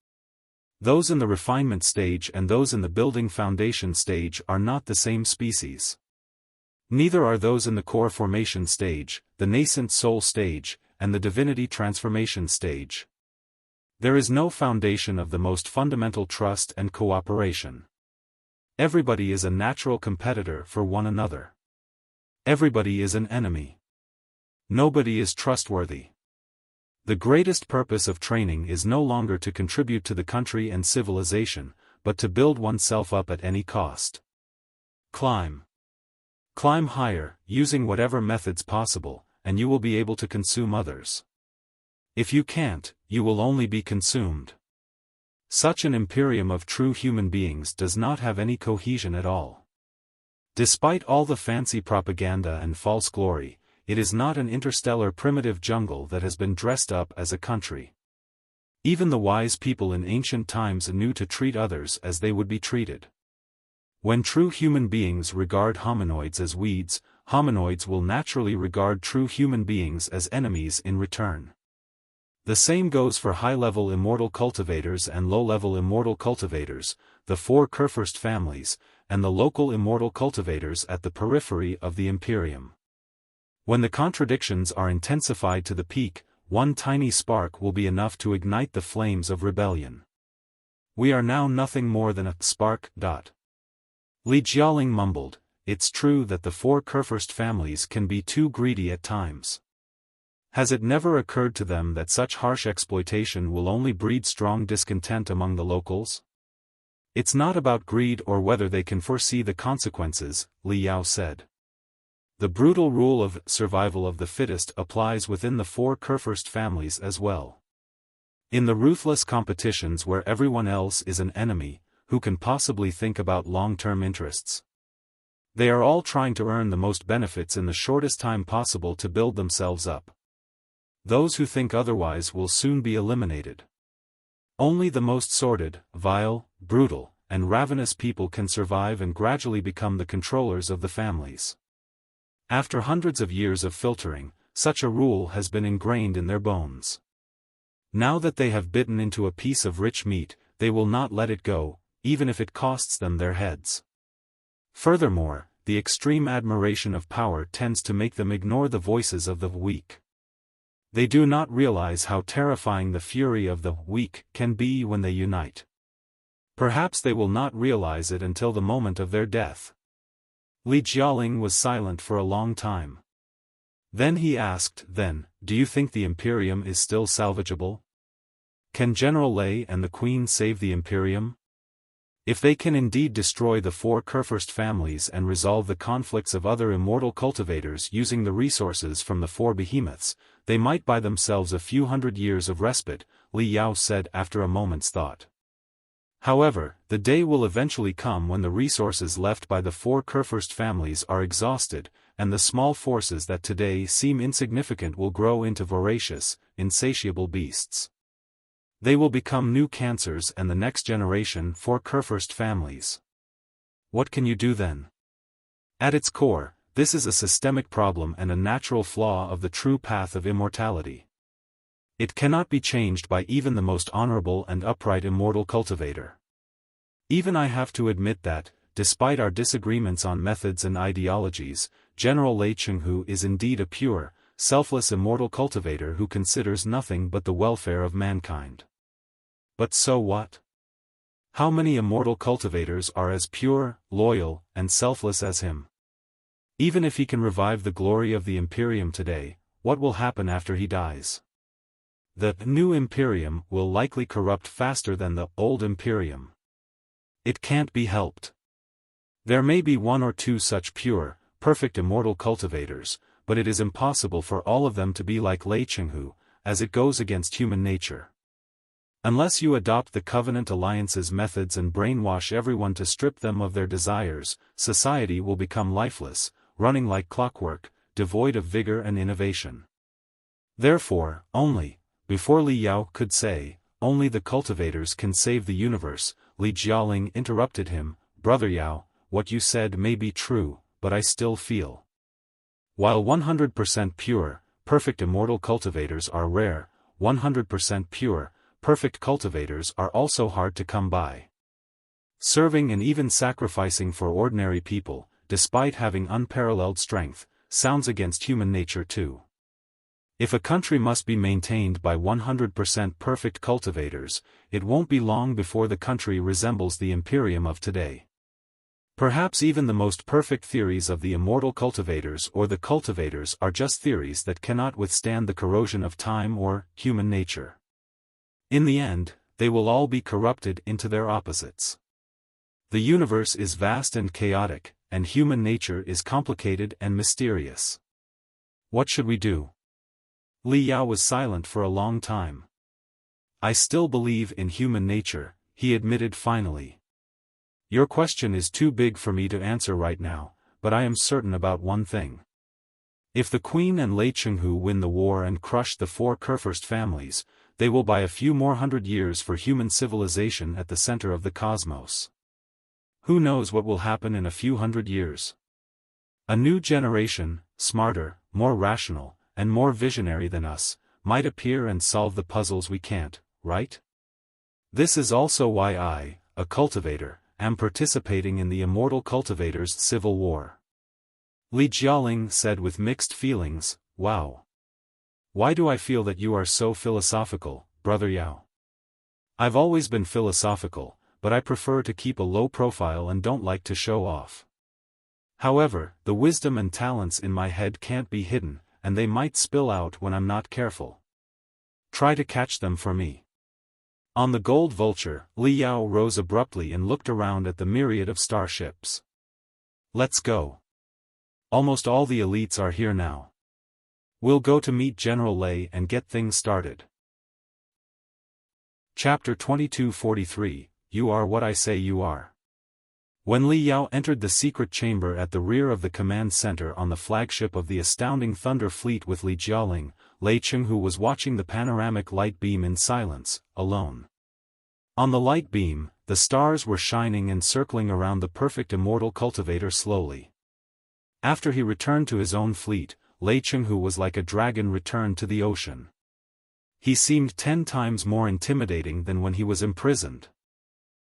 Those in the refinement stage and those in the building foundation stage are not the same species. Neither are those in the core formation stage, the nascent soul stage, and the divinity transformation stage. There is no foundation of the most fundamental trust and cooperation. Everybody is a natural competitor for one another. Everybody is an enemy. Nobody is trustworthy. The greatest purpose of training is no longer to contribute to the country and civilization, but to build oneself up at any cost. Climb. Climb higher, using whatever methods possible, and you will be able to consume others. If you can't, you will only be consumed. Such an imperium of true human beings does not have any cohesion at all. Despite all the fancy propaganda and false glory, it is not an interstellar primitive jungle that has been dressed up as a country. Even the wise people in ancient times knew to treat others as they would be treated. When true human beings regard hominoids as weeds, hominoids will naturally regard true human beings as enemies in return. The same goes for high-level immortal cultivators and low-level immortal cultivators, the 4 Kurfürst families, and the local immortal cultivators at the periphery of the Imperium. When the contradictions are intensified to the peak, one tiny spark will be enough to ignite the flames of rebellion. We are now nothing more than a spark. Li Jialing mumbled, it's true that the 4 Kurfürst families can be too greedy at times. Has it never occurred to them that such harsh exploitation will only breed strong discontent among the locals? It's not about greed or whether they can foresee the consequences, Li Yao said. The brutal rule of survival of the fittest applies within the 4 Kurfürst families as well. In the ruthless competitions where everyone else is an enemy, who can possibly think about long-term interests? They are all trying to earn the most benefits in the shortest time possible to build themselves up. Those who think otherwise will soon be eliminated. Only the most sordid, vile, brutal, and ravenous people can survive and gradually become the controllers of the families. After hundreds of years of filtering, such a rule has been ingrained in their bones. Now that they have bitten into a piece of rich meat, they will not let it go, even if it costs them their heads. Furthermore, the extreme admiration of power tends to make them ignore the voices of the weak. They do not realize how terrifying the fury of the weak can be when they unite. Perhaps they will not realize it until the moment of their death. Li Jialing was silent for a long time. Then he asked, "Then, do you think the Imperium is still salvageable? Can General Lei and the Queen save the Imperium? If they can indeed destroy the 4 Kurfürst families and resolve the conflicts of other immortal cultivators using the resources from the 4 behemoths, they might buy themselves a few hundred years of respite," Li Yao said after a moment's thought. However, the day will eventually come when the resources left by the 4 Kurfürst families are exhausted, and the small forces that today seem insignificant will grow into voracious, insatiable beasts. They will become new cancers and the next generation 4 Kurfürst families. What can you do then? At its core, this is a systemic problem and a natural flaw of the true path of immortality. It cannot be changed by even the most honorable and upright immortal cultivator. Even I have to admit that, despite our disagreements on methods and ideologies, General Lei Chenghu is indeed a pure, selfless immortal cultivator who considers nothing but the welfare of mankind. But so what? How many immortal cultivators are as pure, loyal, and selfless as him? Even if he can revive the glory of the Imperium today, what will happen after he dies? The new Imperium will likely corrupt faster than the old Imperium. It can't be helped. There may be 1 or 2 such pure, perfect immortal cultivators, but it is impossible for all of them to be like Lei Chenghu, as it goes against human nature. Unless you adopt the Covenant Alliance's methods and brainwash everyone to strip them of their desires, society will become lifeless, running like clockwork, devoid of vigor and innovation. Therefore, before Li Yao could say, "Only the cultivators can save the universe," Li Jialing interrupted him, "Brother Yao, what you said may be true, but I still feel. While 100% pure, perfect immortal cultivators are rare, 100% pure, perfect cultivators are also hard to come by. Serving and even sacrificing for ordinary people, despite having unparalleled strength, sounds against human nature too. If a country must be maintained by 100% perfect cultivators, it won't be long before the country resembles the Imperium of today. Perhaps even the most perfect theories of the immortal cultivators or the cultivators are just theories that cannot withstand the corrosion of time or human nature. In the end, they will all be corrupted into their opposites. The universe is vast and chaotic, and human nature is complicated and mysterious. What should we do? Li Yao was silent for a long time. "I still believe in human nature," he admitted finally. "Your question is too big for me to answer right now, but I am certain about one thing. If the Queen and Lei Chenghu win the war and crush the 4 Kurfürst families, they will buy a few more hundred years for human civilization at the center of the cosmos. Who knows what will happen in a few hundred years? A new generation, smarter, more rational, and more visionary than us, might appear and solve the puzzles we can't, right? This is also why I, a cultivator, am participating in the immortal cultivators' civil war." Li Jialing said with mixed feelings, "Wow. Why do I feel that you are so philosophical, Brother Yao? I've always been philosophical, but I prefer to keep a low profile and don't like to show off. However, the wisdom and talents in my head can't be hidden, and they might spill out when I'm not careful. Try to catch them for me." On the Gold Vulture, Li Yao rose abruptly and looked around at the myriad of starships. "Let's go. Almost all the elites are here now. We'll go to meet General Lei and get things started." Chapter 2243, You Are What I Say You Are. When Li Yao entered the secret chamber at the rear of the command center on the flagship of the astounding Thunder Fleet with Li Jialing, Lei Chenghu was watching the panoramic light beam in silence, alone. On the light beam, the stars were shining and circling around the perfect immortal cultivator slowly. After he returned to his own fleet, Lei Chenghu was like a dragon returned to the ocean. He seemed 10 times more intimidating than when he was imprisoned.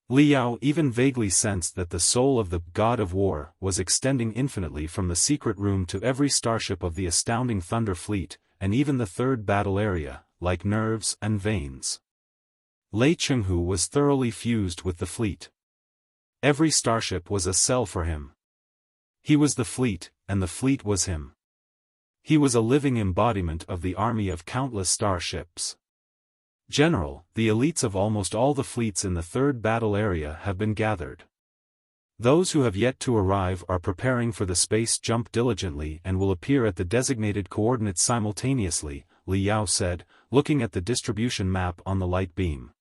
Li Yao even vaguely sensed that the soul of the God of War was extending infinitely from the secret room to every starship of the astounding Thunder Fleet, and even the third battle area, like nerves and veins. Lei Chenghu was thoroughly fused with the fleet. Every starship was a cell for him. He was the fleet, and the fleet was him. He was a living embodiment of the army of countless starships. General, the elites of almost all the fleets in the third battle area have been gathered. Those who have yet to arrive are preparing for the space jump diligently and will appear at the designated coordinates simultaneously, Li Yao said, looking at the distribution map on the light beam.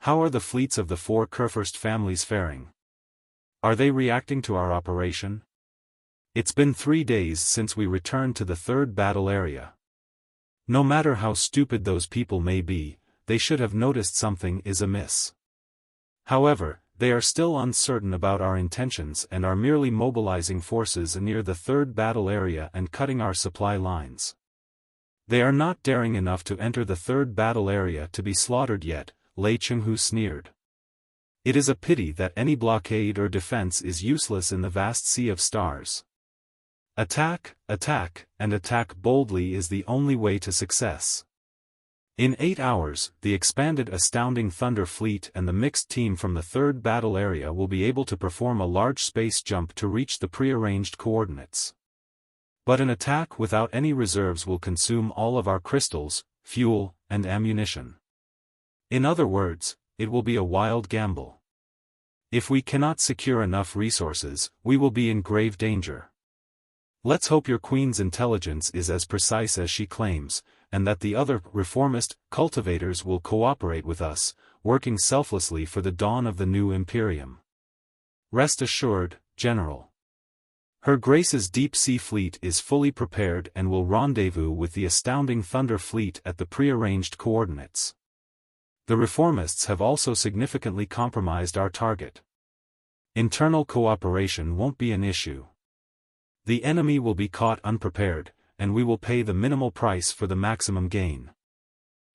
How are the fleets of the four Kurfürst families faring? Are they reacting to our operation? It's been 3 days since we returned to the third battle area. No matter how stupid those people may be, they should have noticed something is amiss. However, they are still uncertain about our intentions and are merely mobilizing forces near the third battle area and cutting our supply lines. They are not daring enough to enter the third battle area to be slaughtered yet, Lei Chenghu sneered. It is a pity that any blockade or defense is useless in the vast sea of stars. Attack, attack, and attack boldly is the only way to success. In 8 hours, the expanded Astounding Thunder Fleet and the mixed team from the third battle area will be able to perform a large space jump to reach the prearranged coordinates. But an attack without any reserves will consume all of our crystals, fuel, and ammunition. In other words, it will be a wild gamble. If we cannot secure enough resources, we will be in grave danger. Let's hope your queen's intelligence is as precise as she claims, and that the other reformist cultivators will cooperate with us, working selflessly for the dawn of the new Imperium. Rest assured, General. Her Grace's deep-sea fleet is fully prepared and will rendezvous with the Astounding Thunder Fleet at the prearranged coordinates. The reformists have also significantly compromised our target. Internal cooperation won't be an issue. The enemy will be caught unprepared, and we will pay the minimal price for the maximum gain.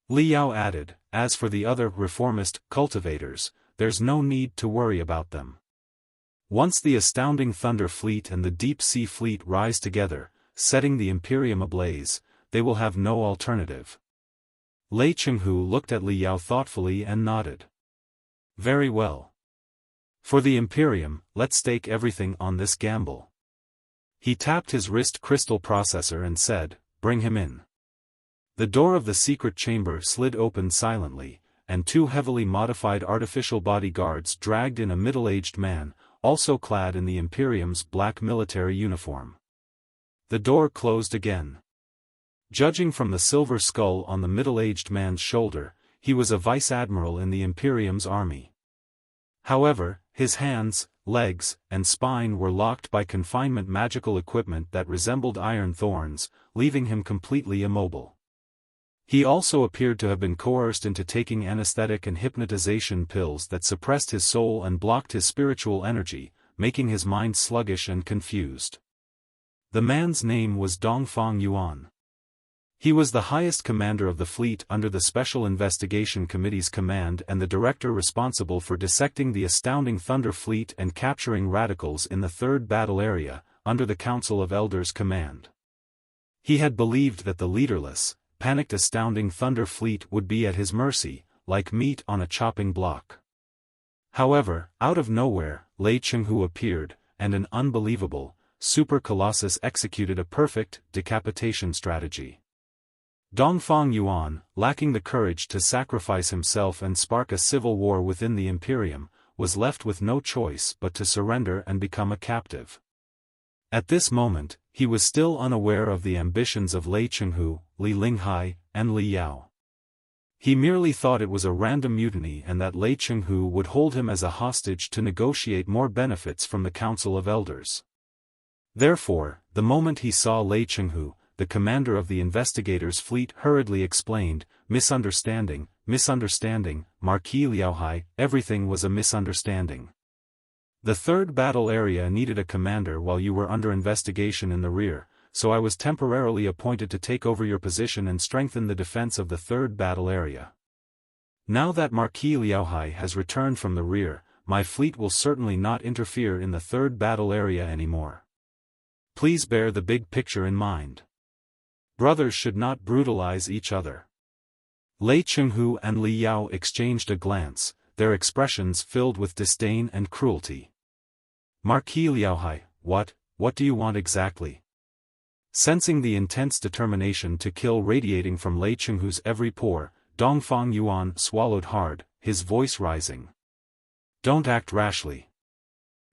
Li Yao added, as for the other reformist cultivators, there's no need to worry about them. Once the Astounding Thunder Fleet and the Deep Sea Fleet rise together, setting the Imperium ablaze, they will have no alternative. Lei Chenghu looked at Li Yao thoughtfully and nodded. Very well. For the Imperium, let's stake everything on this gamble. He tapped his wrist crystal processor and said, bring him in. The door of the secret chamber slid open silently, and 2 heavily modified artificial bodyguards dragged in a middle-aged man, also clad in the Imperium's black military uniform. The door closed again. Judging from the silver skull on the middle-aged man's shoulder, he was a vice-admiral in the Imperium's army. However, his hands, legs, and spine were locked by confinement magical equipment that resembled iron thorns, leaving him completely immobile. He also appeared to have been coerced into taking anesthetic and hypnotization pills that suppressed his soul and blocked his spiritual energy, making his mind sluggish and confused. The man's name was Dongfang Yuan. He was the highest commander of the fleet under the Special Investigation Committee's command and the director responsible for dissecting the Astounding Thunder Fleet and capturing radicals in the third battle area, under the Council of Elders' command. He had believed that the leaderless, panicked Astounding Thunder Fleet would be at his mercy, like meat on a chopping block. However, out of nowhere, Lei Chenghu appeared, and an unbelievable, super Colossus executed a perfect decapitation strategy. Dongfang Yuan, lacking the courage to sacrifice himself and spark a civil war within the Imperium, was left with no choice but to surrender and become a captive. At this moment, he was still unaware of the ambitions of Lei Chenghu, Li Linghai, and Li Yao. He merely thought it was a random mutiny and that Lei Chenghu would hold him as a hostage to negotiate more benefits from the Council of Elders. Therefore, the moment he saw Lei Chenghu, the commander of the investigators' fleet hurriedly explained, misunderstanding, misunderstanding, Marquis Liaohai, everything was a misunderstanding. The third battle area needed a commander while you were under investigation in the rear, so I was temporarily appointed to take over your position and strengthen the defense of the third battle area. Now that Marquis Liaohai has returned from the rear, my fleet will certainly not interfere in the third battle area anymore. Please bear the big picture in mind. Brothers should not brutalize each other. Lei Chenghu and Li Yao exchanged a glance, their expressions filled with disdain and cruelty. Marquis Liaohai, what do you want exactly? Sensing the intense determination to kill radiating from Lei Chenghu's every pore, Dongfang Yuan swallowed hard, his voice rising. Don't act rashly.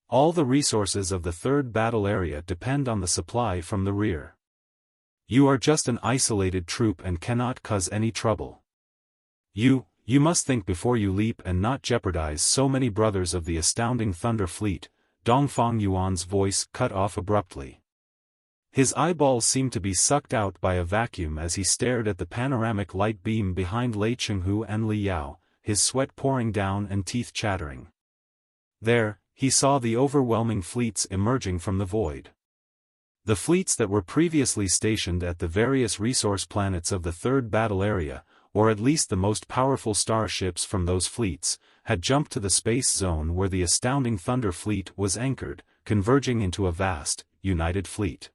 All the resources of the third battle area depend on the supply from the rear. You are just an isolated troop and cannot cause any trouble. You must think before you leap and not jeopardize so many brothers of the astounding Thunder Fleet. Dongfang Yuan's voice cut off abruptly. His eyeballs seemed to be sucked out by a vacuum as he stared at the panoramic light beam behind Lei Chenghu and Li Yao, his sweat pouring down and teeth chattering. There, he saw the overwhelming fleets emerging from the void. The fleets that were previously stationed at the various resource planets of the third battle area, or at least the most powerful starships from those fleets, had jumped to the space zone where the astounding Thunder Fleet was anchored, converging into a vast, united fleet.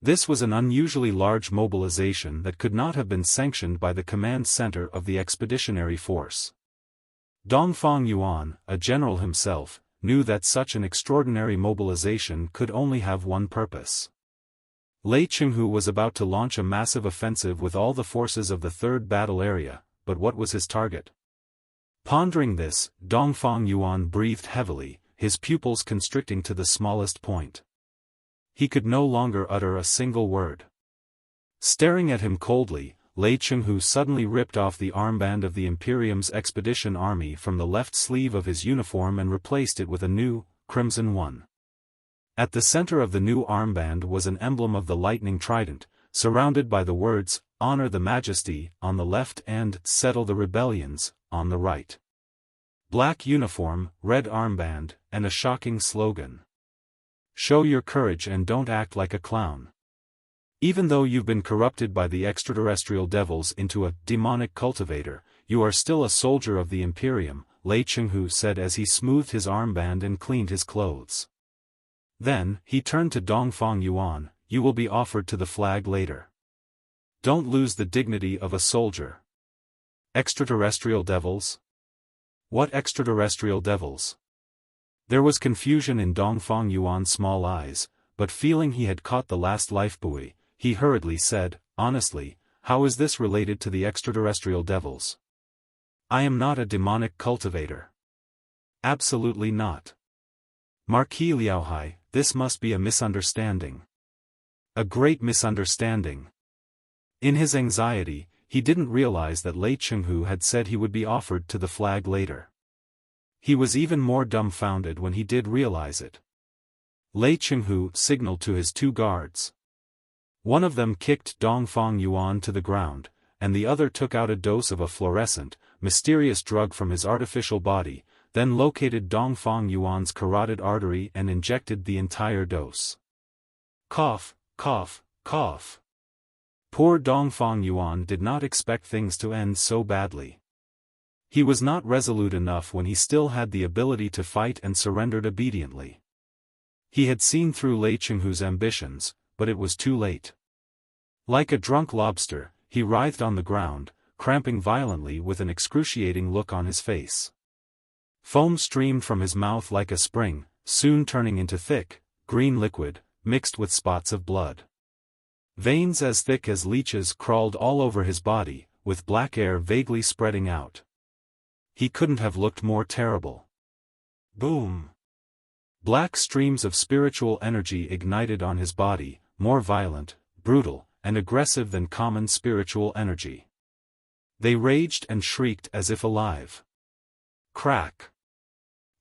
This was an unusually large mobilization that could not have been sanctioned by the command center of the expeditionary force. Dongfang Yuan, a general himself, knew that such an extraordinary mobilization could only have one purpose. Lei Chenghu was about to launch a massive offensive with all the forces of the third battle area, but what was his target? Pondering this, Dongfang Yuan breathed heavily, his pupils constricting to the smallest point. He could no longer utter a single word. Staring at him coldly, Lei Chenghu suddenly ripped off the armband of the Imperium's expedition army from the left sleeve of his uniform and replaced it with a new, crimson one. At the center of the new armband was an emblem of the lightning trident, surrounded by the words, "Honor the Majesty," on the left and "Settle the Rebellions," on the right. Black uniform, red armband, and a shocking slogan. Show your courage and don't act like a clown. Even though you've been corrupted by the extraterrestrial devils into a demonic cultivator, you are still a soldier of the Imperium, Lei Chenghu said as he smoothed his armband and cleaned his clothes. Then, he turned to Dongfang Yuan, you will be offered to the flag later. Don't lose the dignity of a soldier. Extraterrestrial devils? What extraterrestrial devils? There was confusion in Dongfang Yuan's small eyes, but feeling he had caught the last lifebuoy, he hurriedly said, honestly, how is this related to the extraterrestrial devils? I am not a demonic cultivator. Absolutely not. Marquis Liaohai, this must be a misunderstanding. A great misunderstanding. In his anxiety, he didn't realize that Lei Chenghu had said he would be offered to the flag later. He was even more dumbfounded when he did realize it. Lei Chenghu signaled to his two guards. One of them kicked Dongfang Yuan to the ground, and the other took out a dose of a fluorescent, mysterious drug from his artificial body, then located Dongfang Yuan's carotid artery and injected the entire dose. Cough, cough, cough. Poor Dongfang Yuan did not expect things to end so badly. He was not resolute enough when he still had the ability to fight and surrendered obediently. He had seen through Lei Chenghu's ambitions, but it was too late. Like a drunk lobster, he writhed on the ground, cramping violently with an excruciating look on his face. Foam streamed from his mouth like a spring, soon turning into thick, green liquid, mixed with spots of blood. Veins as thick as leeches crawled all over his body, with black air vaguely spreading out. He couldn't have looked more terrible. Boom! Black streams of spiritual energy ignited on his body, more violent, brutal, and aggressive than common spiritual energy. They raged and shrieked as if alive. Crack!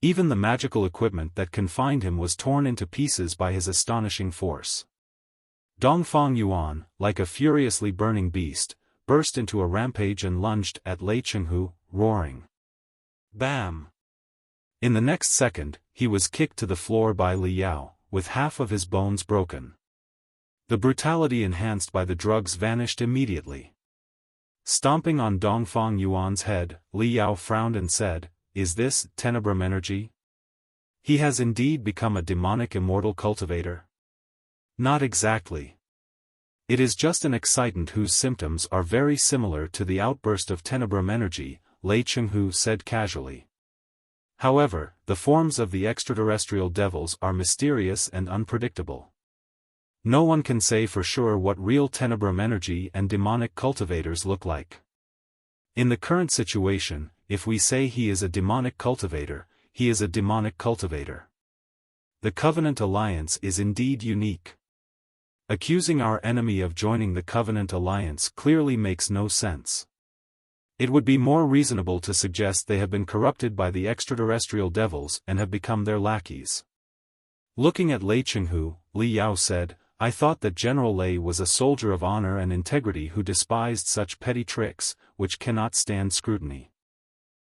Even the magical equipment that confined him was torn into pieces by his astonishing force. Dongfang Yuan, like a furiously burning beast, burst into a rampage and lunged at Lei Chenghu, roaring. Bam! In the next second, he was kicked to the floor by Li Yao, with half of his bones broken. The brutality enhanced by the drugs vanished immediately. Stomping on Dongfang Yuan's head, Li Yao frowned and said, is this Tenebrum energy? He has indeed become a demonic immortal cultivator? Not exactly. It is just an excitant whose symptoms are very similar to the outburst of Tenebrum energy, Lei Chenghu said casually. However, the forms of the extraterrestrial devils are mysterious and unpredictable. No one can say for sure what real Tenebrum energy and demonic cultivators look like. In the current situation, if we say he is a demonic cultivator, he is a demonic cultivator. The Covenant Alliance is indeed unique. Accusing our enemy of joining the Covenant Alliance clearly makes no sense. It would be more reasonable to suggest they have been corrupted by the extraterrestrial devils and have become their lackeys. Looking at Lei Chenghu, Li Yao said, I thought that General Lei was a soldier of honor and integrity who despised such petty tricks, which cannot stand scrutiny.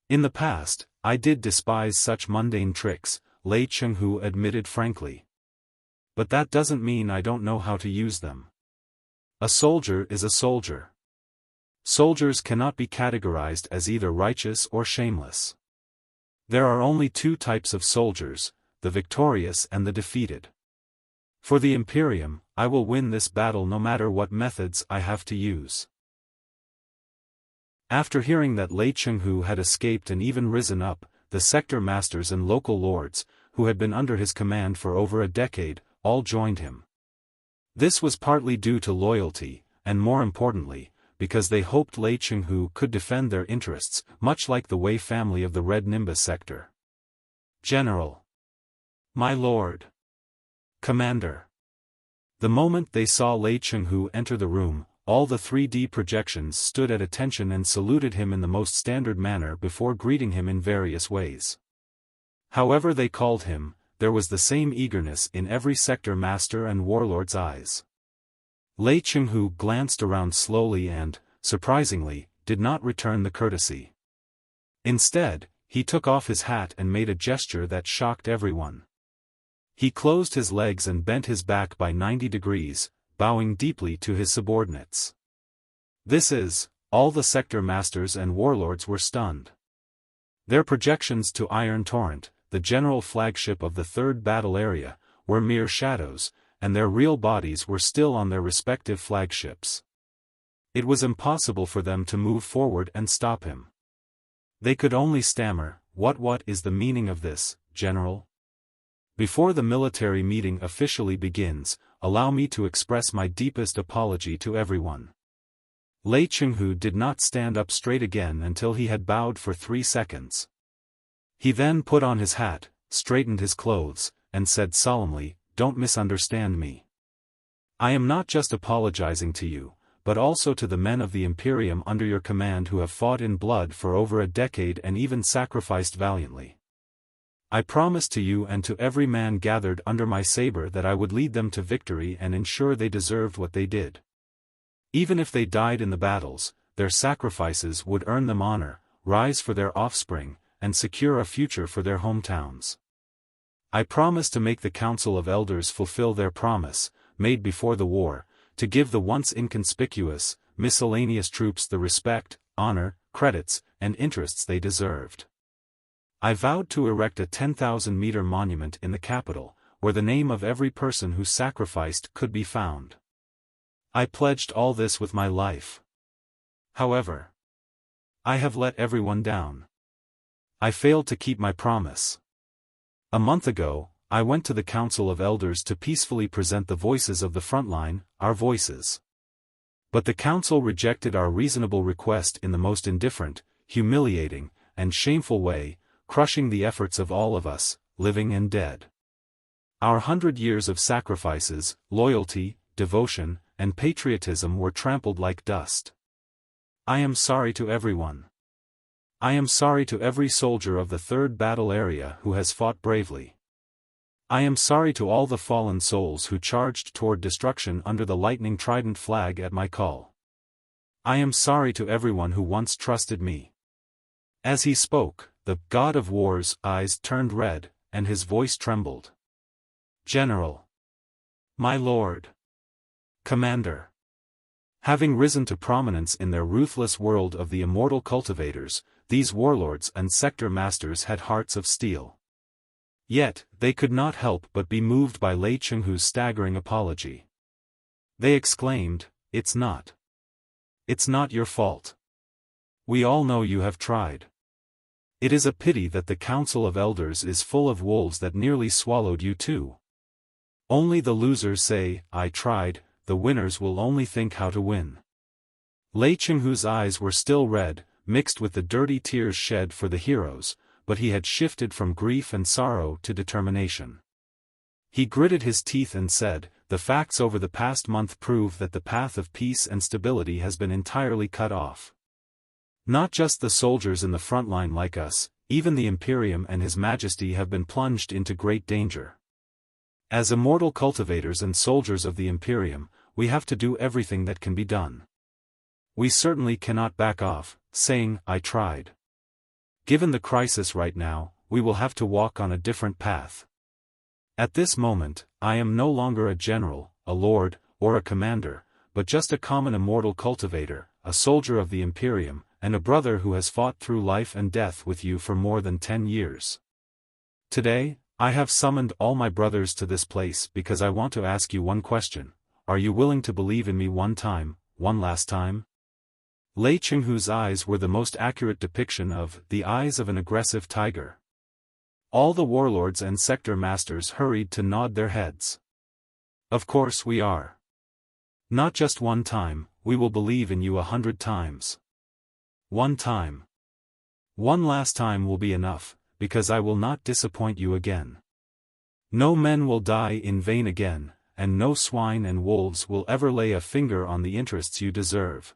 In the past, I did despise such mundane tricks, Lei Chenghu admitted frankly. But that doesn't mean I don't know how to use them. A soldier is a soldier. Soldiers cannot be categorized as either righteous or shameless. There are only two types of soldiers, the victorious and the defeated. For the Imperium, I will win this battle no matter what methods I have to use. After hearing that Lei Chenghu had escaped and even risen up, the sector masters and local lords, who had been under his command for over a decade, all joined him. This was partly due to loyalty, and more importantly, because they hoped Lei Chenghu could defend their interests, much like the Wei family of the Red Nimbus sector. General. My lord. Commander. The moment they saw Lei Chenghu enter the room, all the 3D projections stood at attention and saluted him in the most standard manner before greeting him in various ways. However they called him, there was the same eagerness in every sector master and warlord's eyes. Lei Chenghu glanced around slowly and, surprisingly, did not return the courtesy. Instead, he took off his hat and made a gesture that shocked everyone. He closed his legs and bent his back by 90 degrees, bowing deeply to his subordinates. All the sector masters and warlords were stunned. Their projections to Iron Torrent, the general flagship of the Third Battle Area, were mere shadows, and their real bodies were still on their respective flagships. It was impossible for them to move forward and stop him. They could only stammer, What is the meaning of this, General? Before the military meeting officially begins, allow me to express my deepest apology to everyone. Lei Chenghu did not stand up straight again until he had bowed for 3 seconds. He then put on his hat, straightened his clothes, and said solemnly, Don't misunderstand me. I am not just apologizing to you, but also to the men of the Imperium under your command who have fought in blood for over a decade and even sacrificed valiantly. I promised to you and to every man gathered under my saber that I would lead them to victory and ensure they deserved what they did. Even if they died in the battles, their sacrifices would earn them honor, rise for their offspring, and secure a future for their hometowns. I promise to make the Council of Elders fulfill their promise, made before the war, to give the once inconspicuous, miscellaneous troops the respect, honor, credits, and interests they deserved. I vowed to erect a 10,000-meter monument in the capital, where the name of every person who sacrificed could be found. I pledged all this with my life. However, I have let everyone down. I failed to keep my promise. A month ago, I went to the Council of Elders to peacefully present the voices of the frontline, our voices. But the Council rejected our reasonable request in the most indifferent, humiliating, and shameful way, crushing the efforts of all of us, living and dead. Our 100 years of sacrifices, loyalty, devotion, and patriotism were trampled like dust. I am sorry to everyone. I am sorry to every soldier of the Third Battle Area who has fought bravely. I am sorry to all the fallen souls who charged toward destruction under the lightning trident flag at my call. I am sorry to everyone who once trusted me. As he spoke, the God of War's eyes turned red, and his voice trembled. General. My lord. Commander. Having risen to prominence in their ruthless world of the immortal cultivators, these warlords and sector masters had hearts of steel. Yet, they could not help but be moved by Lei Chenghu's staggering apology. They exclaimed, "It's not. It's not your fault. We all know you have tried. It is a pity that the Council of Elders is full of wolves that nearly swallowed you too. Only the losers say, 'I tried,' the winners will only think how to win." Lei Chenghu's eyes were still red, mixed with the dirty tears shed for the heroes, but he had shifted from grief and sorrow to determination. He gritted his teeth and said, "The facts over the past month prove that the path of peace and stability has been entirely cut off. Not just the soldiers in the front line like us, even the Imperium and His Majesty have been plunged into great danger. As immortal cultivators and soldiers of the Imperium, we have to do everything that can be done. We certainly cannot back off, saying, 'I tried.' Given the crisis right now, we will have to walk on a different path. At this moment, I am no longer a general, a lord, or a commander, but just a common immortal cultivator, a soldier of the Imperium, and a brother who has fought through life and death with you for more than 10 years. Today, I have summoned all my brothers to this place because I want to ask you one question. Are you willing to believe in me one last time?" Lei Chenghu's eyes were the most accurate depiction of the eyes of an aggressive tiger. All the warlords and sector masters hurried to nod their heads. "Of course we are. Not just one time, we will believe in you 100 times. One time. One last time will be enough, because I will not disappoint you again. No men will die in vain again, and no swine and wolves will ever lay a finger on the interests you deserve."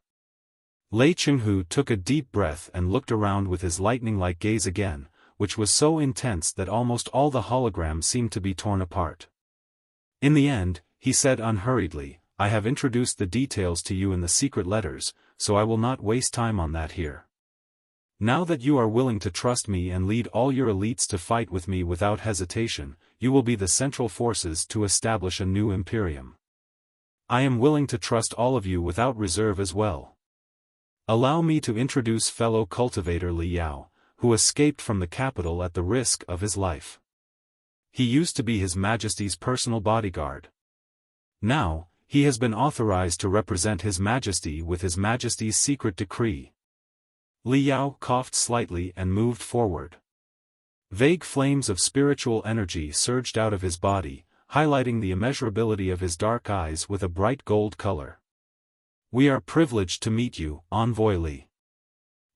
Lei Chenghu took a deep breath and looked around with his lightning-like gaze again, which was so intense that almost all the holograms seemed to be torn apart. In the end, he said unhurriedly, "I have introduced the details to you in the secret letters, so I will not waste time on that here. Now that you are willing to trust me and lead all your elites to fight with me without hesitation, you will be the central forces to establish a new Imperium. I am willing to trust all of you without reserve as well. Allow me to introduce fellow cultivator Li Yao, who escaped from the capital at the risk of his life. He used to be His Majesty's personal bodyguard. Now, he has been authorized to represent His Majesty with His Majesty's secret decree." Li Yao coughed slightly and moved forward. Vague flames of spiritual energy surged out of his body, highlighting the immeasurability of his dark eyes with a bright gold color. "We are privileged to meet you, Envoy Li.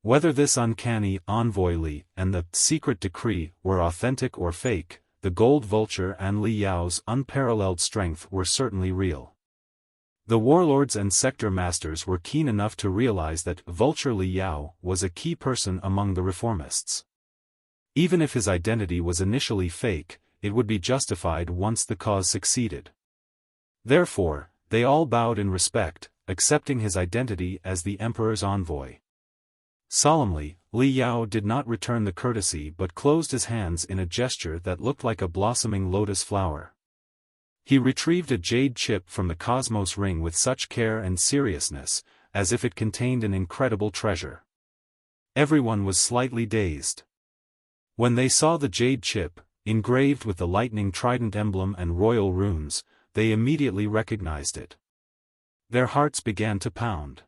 Whether this uncanny Envoy Li and the secret decree were authentic or fake, the gold vulture and Li Yao's unparalleled strength were certainly real." The warlords and sector masters were keen enough to realize that Vulture Li Yao was a key person among the reformists. Even if his identity was initially fake, it would be justified once the cause succeeded. Therefore, they all bowed in respect, accepting his identity as the Emperor's envoy. Solemnly, Li Yao did not return the courtesy but closed his hands in a gesture that looked like a blossoming lotus flower. He retrieved a jade chip from the Cosmos ring with such care and seriousness, as if it contained an incredible treasure. Everyone was slightly dazed. When they saw the jade chip, engraved with the lightning trident emblem and royal runes, they immediately recognized it. Their hearts began to pound.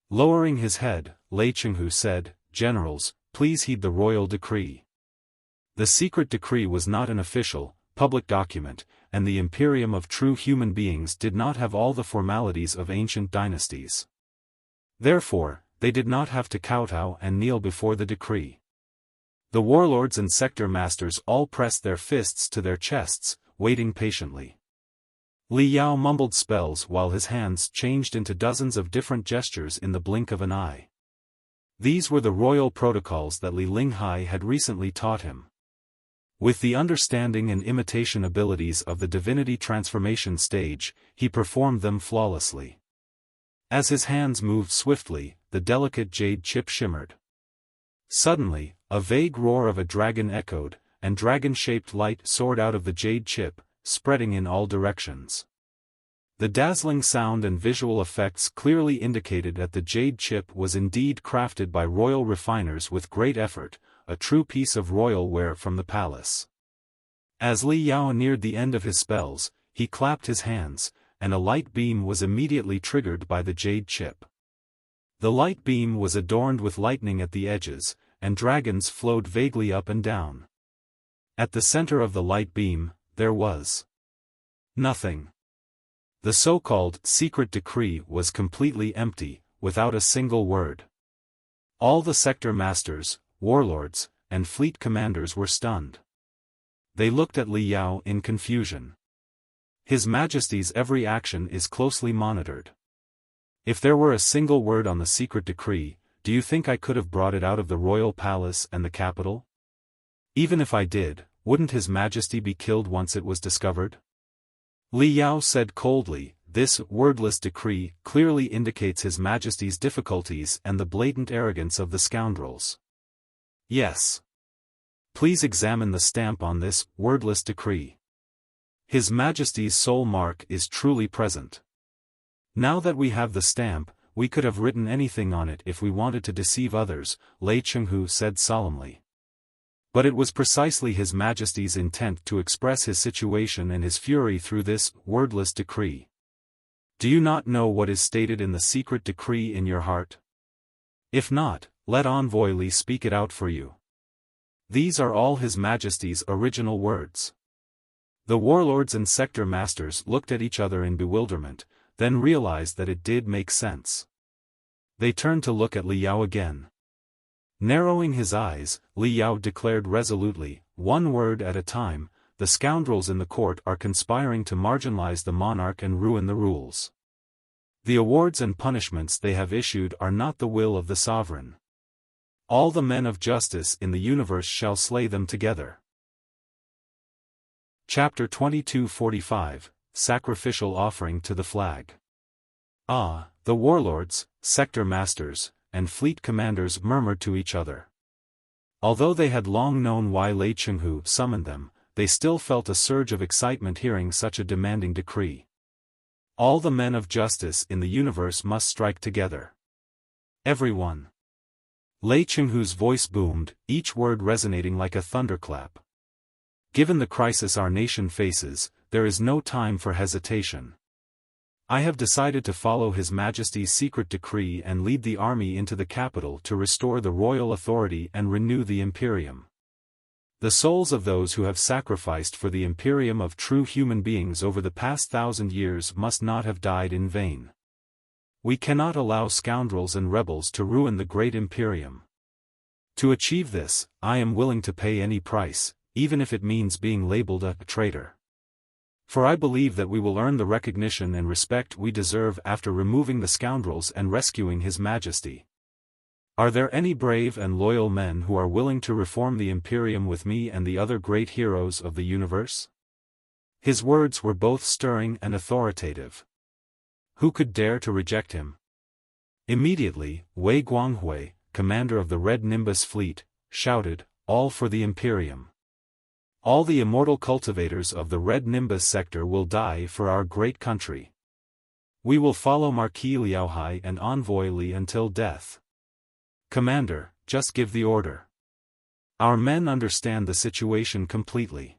Lowering his head, Lei Chenghu said, "Generals, please heed the royal decree." The secret decree was not an official, public document, and the Imperium of true human beings did not have all the formalities of ancient dynasties. Therefore, they did not have to kowtow and kneel before the decree. The warlords and sector masters all pressed their fists to their chests, waiting patiently. Li Yao mumbled spells while his hands changed into dozens of different gestures in the blink of an eye. These were the royal protocols that Li Linghai had recently taught him. With the understanding and imitation abilities of the divinity transformation stage, he performed them flawlessly. As his hands moved swiftly, the delicate jade chip shimmered. Suddenly, a vague roar of a dragon echoed, and dragon-shaped light soared out of the jade chip, spreading in all directions. The dazzling sound and visual effects clearly indicated that the jade chip was indeed crafted by royal refiners with great effort, a true piece of royal ware from the palace. As Li Yao neared the end of his spells, he clapped his hands, and a light beam was immediately triggered by the jade chip. The light beam was adorned with lightning at the edges, and dragons flowed vaguely up and down. At the center of the light beam, there was nothing. The so-called secret decree was completely empty, without a single word. All the sector masters, warlords, and fleet commanders were stunned. They looked at Li Yao in confusion. His Majesty's every action is closely monitored. If there were a single word on the secret decree, do you think I could have brought it out of the royal palace and the capital? Even if I did, wouldn't His Majesty be killed once it was discovered? Li Yao said coldly, this wordless decree clearly indicates His Majesty's difficulties and the blatant arrogance of the scoundrels. Yes. Please examine the stamp on this wordless decree. His Majesty's soul mark is truly present. Now that we have the stamp, we could have written anything on it if we wanted to deceive others, Lei Chenghu said solemnly. But it was precisely His Majesty's intent to express his situation and his fury through this wordless decree. Do you not know what is stated in the secret decree in your heart? If not, let Envoy Li speak it out for you. These are all His Majesty's original words. The warlords and sector masters looked at each other in bewilderment, then realized that it did make sense. They turned to look at Li Yao again. Narrowing his eyes, Li Yao declared resolutely, one word at a time, the scoundrels in the court are conspiring to marginalize the monarch and ruin the rules. The awards and punishments they have issued are not the will of the sovereign. All the men of justice in the universe shall slay them together. Chapter 2245, Sacrificial Offering to the Flag. Ah, the warlords, sector masters, and fleet commanders murmured to each other. Although they had long known why Lei Chenghu summoned them, they still felt a surge of excitement hearing such a demanding decree. All the men of justice in the universe must strike together. Everyone. Lei Chenghu's voice boomed, each word resonating like a thunderclap. Given the crisis our nation faces, there is no time for hesitation. I have decided to follow His Majesty's secret decree and lead the army into the capital to restore the royal authority and renew the Imperium. The souls of those who have sacrificed for the Imperium of true human beings over the past 1,000 years must not have died in vain. We cannot allow scoundrels and rebels to ruin the great Imperium. To achieve this, I am willing to pay any price, even if it means being labeled a traitor. For I believe that we will earn the recognition and respect we deserve after removing the scoundrels and rescuing His Majesty. Are there any brave and loyal men who are willing to reform the Imperium with me and the other great heroes of the universe? His words were both stirring and authoritative. Who could dare to reject him? Immediately, Wei Guanghui, commander of the Red Nimbus fleet, shouted, all for the Imperium. All the immortal cultivators of the Red Nimbus sector will die for our great country. We will follow Marquis Liaohai and Envoy Li until death. Commander, just give the order. Our men understand the situation completely.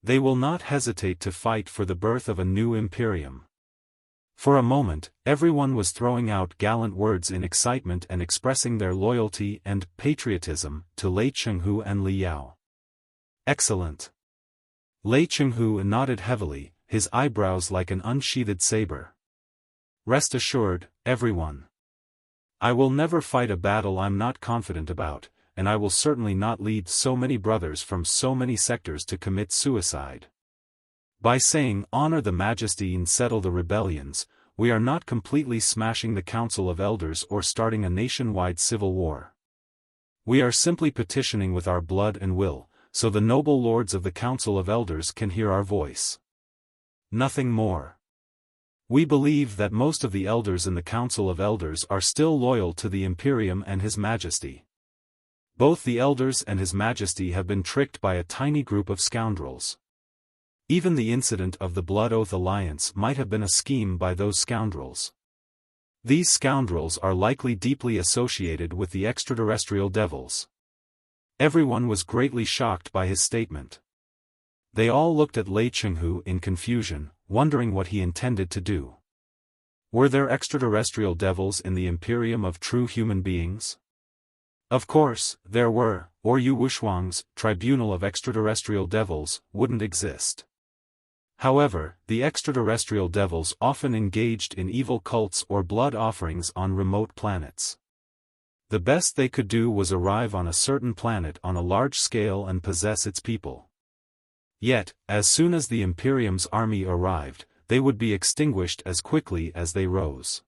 They will not hesitate to fight for the birth of a new Imperium. For a moment, everyone was throwing out gallant words in excitement and expressing their loyalty and patriotism to Lei Chenghu and Li Yao. Excellent. Lei Chenghu nodded heavily, his eyebrows like an unsheathed saber. Rest assured, everyone. I will never fight a battle I'm not confident about, and I will certainly not lead so many brothers from so many sectors to commit suicide. By saying honor the Majesty and settle the rebellions, we are not completely smashing the Council of Elders or starting a nationwide civil war. We are simply petitioning with our blood and will, so the noble lords of the Council of Elders can hear our voice. Nothing more. We believe that most of the elders in the Council of Elders are still loyal to the Imperium and His Majesty. Both the elders and His Majesty have been tricked by a tiny group of scoundrels. Even the incident of the Blood Oath Alliance might have been a scheme by those scoundrels. These scoundrels are likely deeply associated with the extraterrestrial devils. Everyone was greatly shocked by his statement. They all looked at Lei Chenghu in confusion, wondering what he intended to do. Were there extraterrestrial devils in the Imperium of true human beings? Of course, there were, or Yu Wuxuang's tribunal of extraterrestrial devils wouldn't exist. However, the extraterrestrial devils often engaged in evil cults or blood offerings on remote planets. The best they could do was arrive on a certain planet on a large scale and possess its people. Yet, as soon as the Imperium's army arrived, they would be extinguished as quickly as they rose.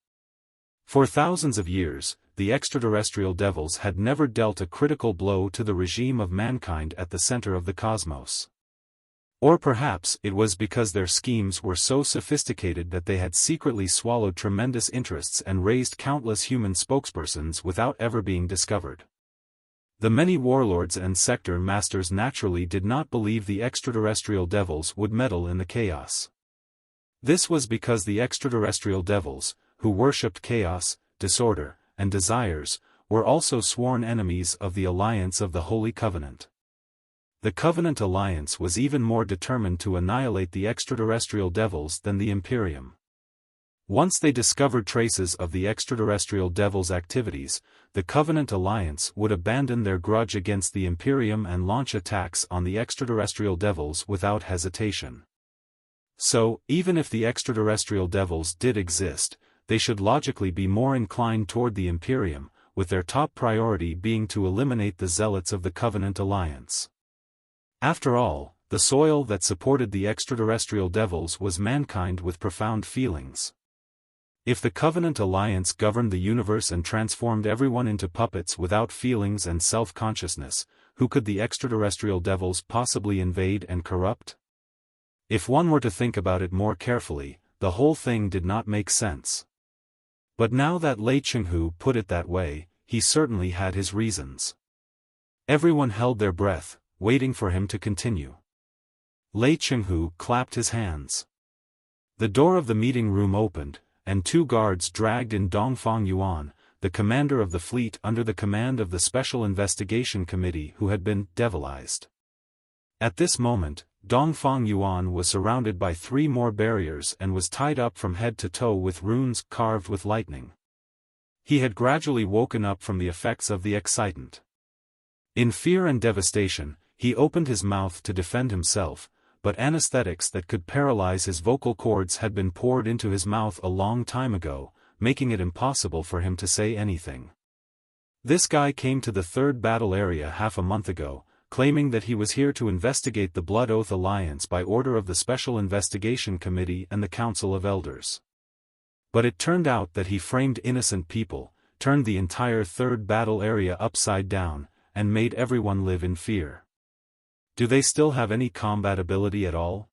For thousands of years, the extraterrestrial devils had never dealt a critical blow to the regime of mankind at the center of the cosmos. Or perhaps it was because their schemes were so sophisticated that they had secretly swallowed tremendous interests and raised countless human spokespersons without ever being discovered. The many warlords and sector masters naturally did not believe the extraterrestrial devils would meddle in the chaos. This was because the extraterrestrial devils, who worshipped chaos, disorder, and desires, were also sworn enemies of the Alliance of the Holy Covenant. The Covenant Alliance was even more determined to annihilate the extraterrestrial devils than the Imperium. Once they discovered traces of the extraterrestrial devils' activities, the Covenant Alliance would abandon their grudge against the Imperium and launch attacks on the extraterrestrial devils without hesitation. So, even if the extraterrestrial devils did exist, they should logically be more inclined toward the Imperium, with their top priority being to eliminate the zealots of the Covenant Alliance. After all, the soil that supported the extraterrestrial devils was mankind with profound feelings. If the Covenant Alliance governed the universe and transformed everyone into puppets without feelings and self-consciousness, who could the extraterrestrial devils possibly invade and corrupt? If one were to think about it more carefully, the whole thing did not make sense. But now that Lei Chenghu put it that way, he certainly had his reasons. Everyone held their breath, waiting for him to continue. Lei Chenghu clapped his hands. The door of the meeting room opened, and two guards dragged in Dongfang Yuan, the commander of the fleet under the command of the Special Investigation Committee who had been devilized. At this moment, Dongfang Yuan was surrounded by three more barriers and was tied up from head to toe with runes carved with lightning. He had gradually woken up from the effects of the excitant. In fear and devastation, he opened his mouth to defend himself, but anesthetics that could paralyze his vocal cords had been poured into his mouth a long time ago, making it impossible for him to say anything. This guy came to the third battle area half a month ago, claiming that he was here to investigate the Blood Oath Alliance by order of the Special Investigation Committee and the Council of Elders. But it turned out that he framed innocent people, turned the entire third battle area upside down, and made everyone live in fear. Do they still have any combat ability at all?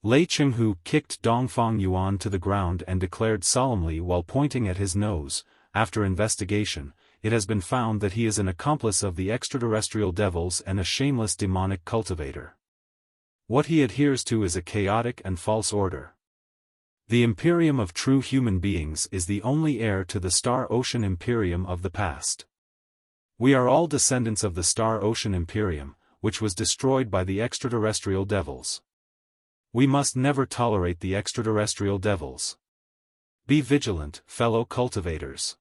Lei Chenghu kicked Dongfang Yuan to the ground and declared solemnly while pointing at his nose, after investigation, it has been found that he is an accomplice of the extraterrestrial devils and a shameless demonic cultivator. What he adheres to is a chaotic and false order. The Imperium of true human beings is the only heir to the Star Ocean Imperium of the past. We are all descendants of the Star Ocean Imperium, which was destroyed by the extraterrestrial devils. We must never tolerate the extraterrestrial devils. Be vigilant, fellow cultivators.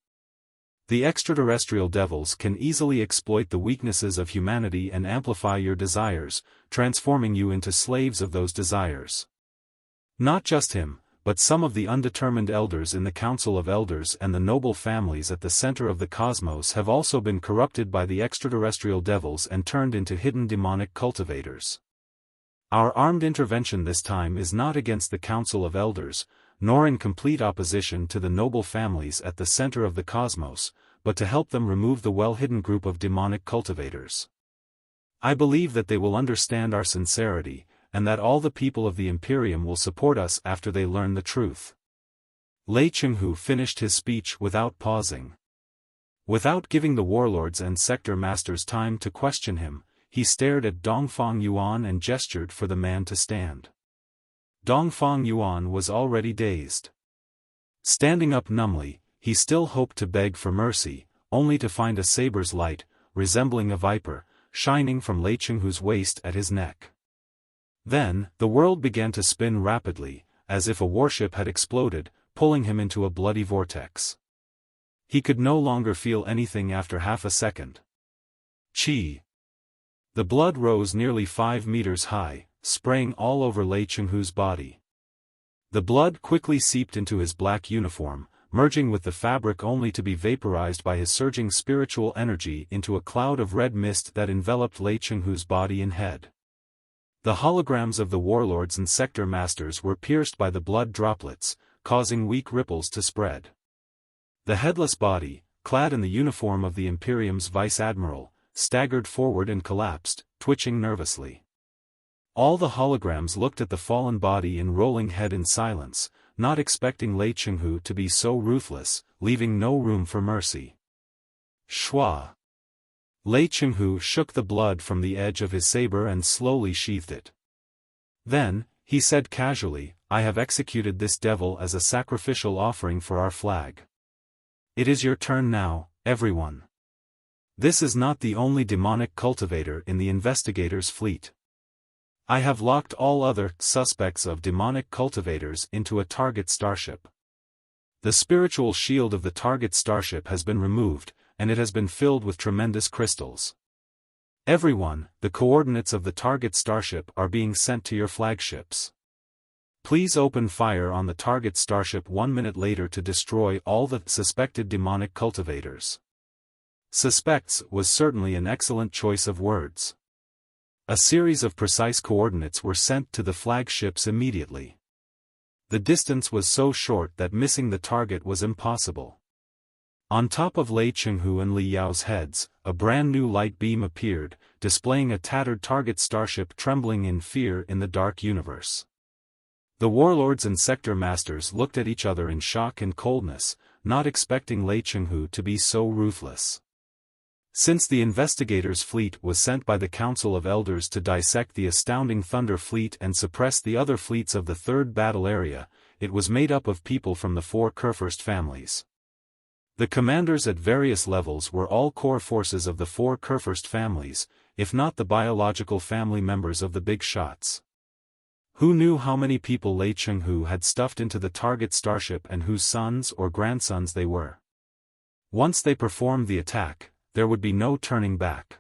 The extraterrestrial devils can easily exploit the weaknesses of humanity and amplify your desires, transforming you into slaves of those desires. Not just him, but some of the undetermined elders in the Council of Elders and the noble families at the center of the cosmos have also been corrupted by the extraterrestrial devils and turned into hidden demonic cultivators. Our armed intervention this time is not against the Council of Elders, nor in complete opposition to the noble families at the center of the cosmos, but to help them remove the well-hidden group of demonic cultivators. I believe that they will understand our sincerity, and that all the people of the Imperium will support us after they learn the truth. Lei Chenghu finished his speech without pausing. Without giving the warlords and sector masters time to question him, he stared at Dongfang Yuan and gestured for the man to stand. Dongfang Yuan was already dazed. Standing up numbly, he still hoped to beg for mercy, only to find a saber's light, resembling a viper, shining from Lei Chenghu's waist at his neck. Then, the world began to spin rapidly, as if a warship had exploded, pulling him into a bloody vortex. He could no longer feel anything after half a second. Chi! The blood rose nearly 5 meters high, spraying all over Lei Chenghu's body. The blood quickly seeped into his black uniform, merging with the fabric only to be vaporized by his surging spiritual energy into a cloud of red mist that enveloped Lei Chenghu's body and head. The holograms of the warlords and sector masters were pierced by the blood droplets, causing weak ripples to spread. The headless body, clad in the uniform of the Imperium's vice-admiral, staggered forward and collapsed, twitching nervously. All the holograms looked at the fallen body and rolling head in silence, not expecting Lei Chenghu to be so ruthless, leaving no room for mercy. Shua! Lei Chenghu shook the blood from the edge of his saber and slowly sheathed it. Then, he said casually, I have executed this devil as a sacrificial offering for our flag. It is your turn now, everyone. This is not the only demonic cultivator in the investigators' fleet. I have locked all other suspects of demonic cultivators into a target starship. The spiritual shield of the target starship has been removed, and it has been filled with tremendous crystals. Everyone, the coordinates of the target starship are being sent to your flagships. Please open fire on the target starship 1 minute later to destroy all the suspected demonic cultivators. Suspects was certainly an excellent choice of words. A series of precise coordinates were sent to the flagships immediately. The distance was so short that missing the target was impossible. On top of Lei Chenghu and Li Yao's heads, a brand new light beam appeared, displaying a tattered target starship trembling in fear in the dark universe. The warlords and sector masters looked at each other in shock and coldness, not expecting Lei Chenghu to be so ruthless. Since the investigators' fleet was sent by the Council of Elders to dissect the astounding Thunder Fleet and suppress the other fleets of the Third Battle Area, it was made up of people from the 4 Kurfürst families. The commanders at various levels were all core forces of the 4 Kurfürst families, if not the biological family members of the big shots. Who knew how many people Lei Chenghu had stuffed into the target starship and whose sons or grandsons they were? Once they performed the attack, there would be no turning back.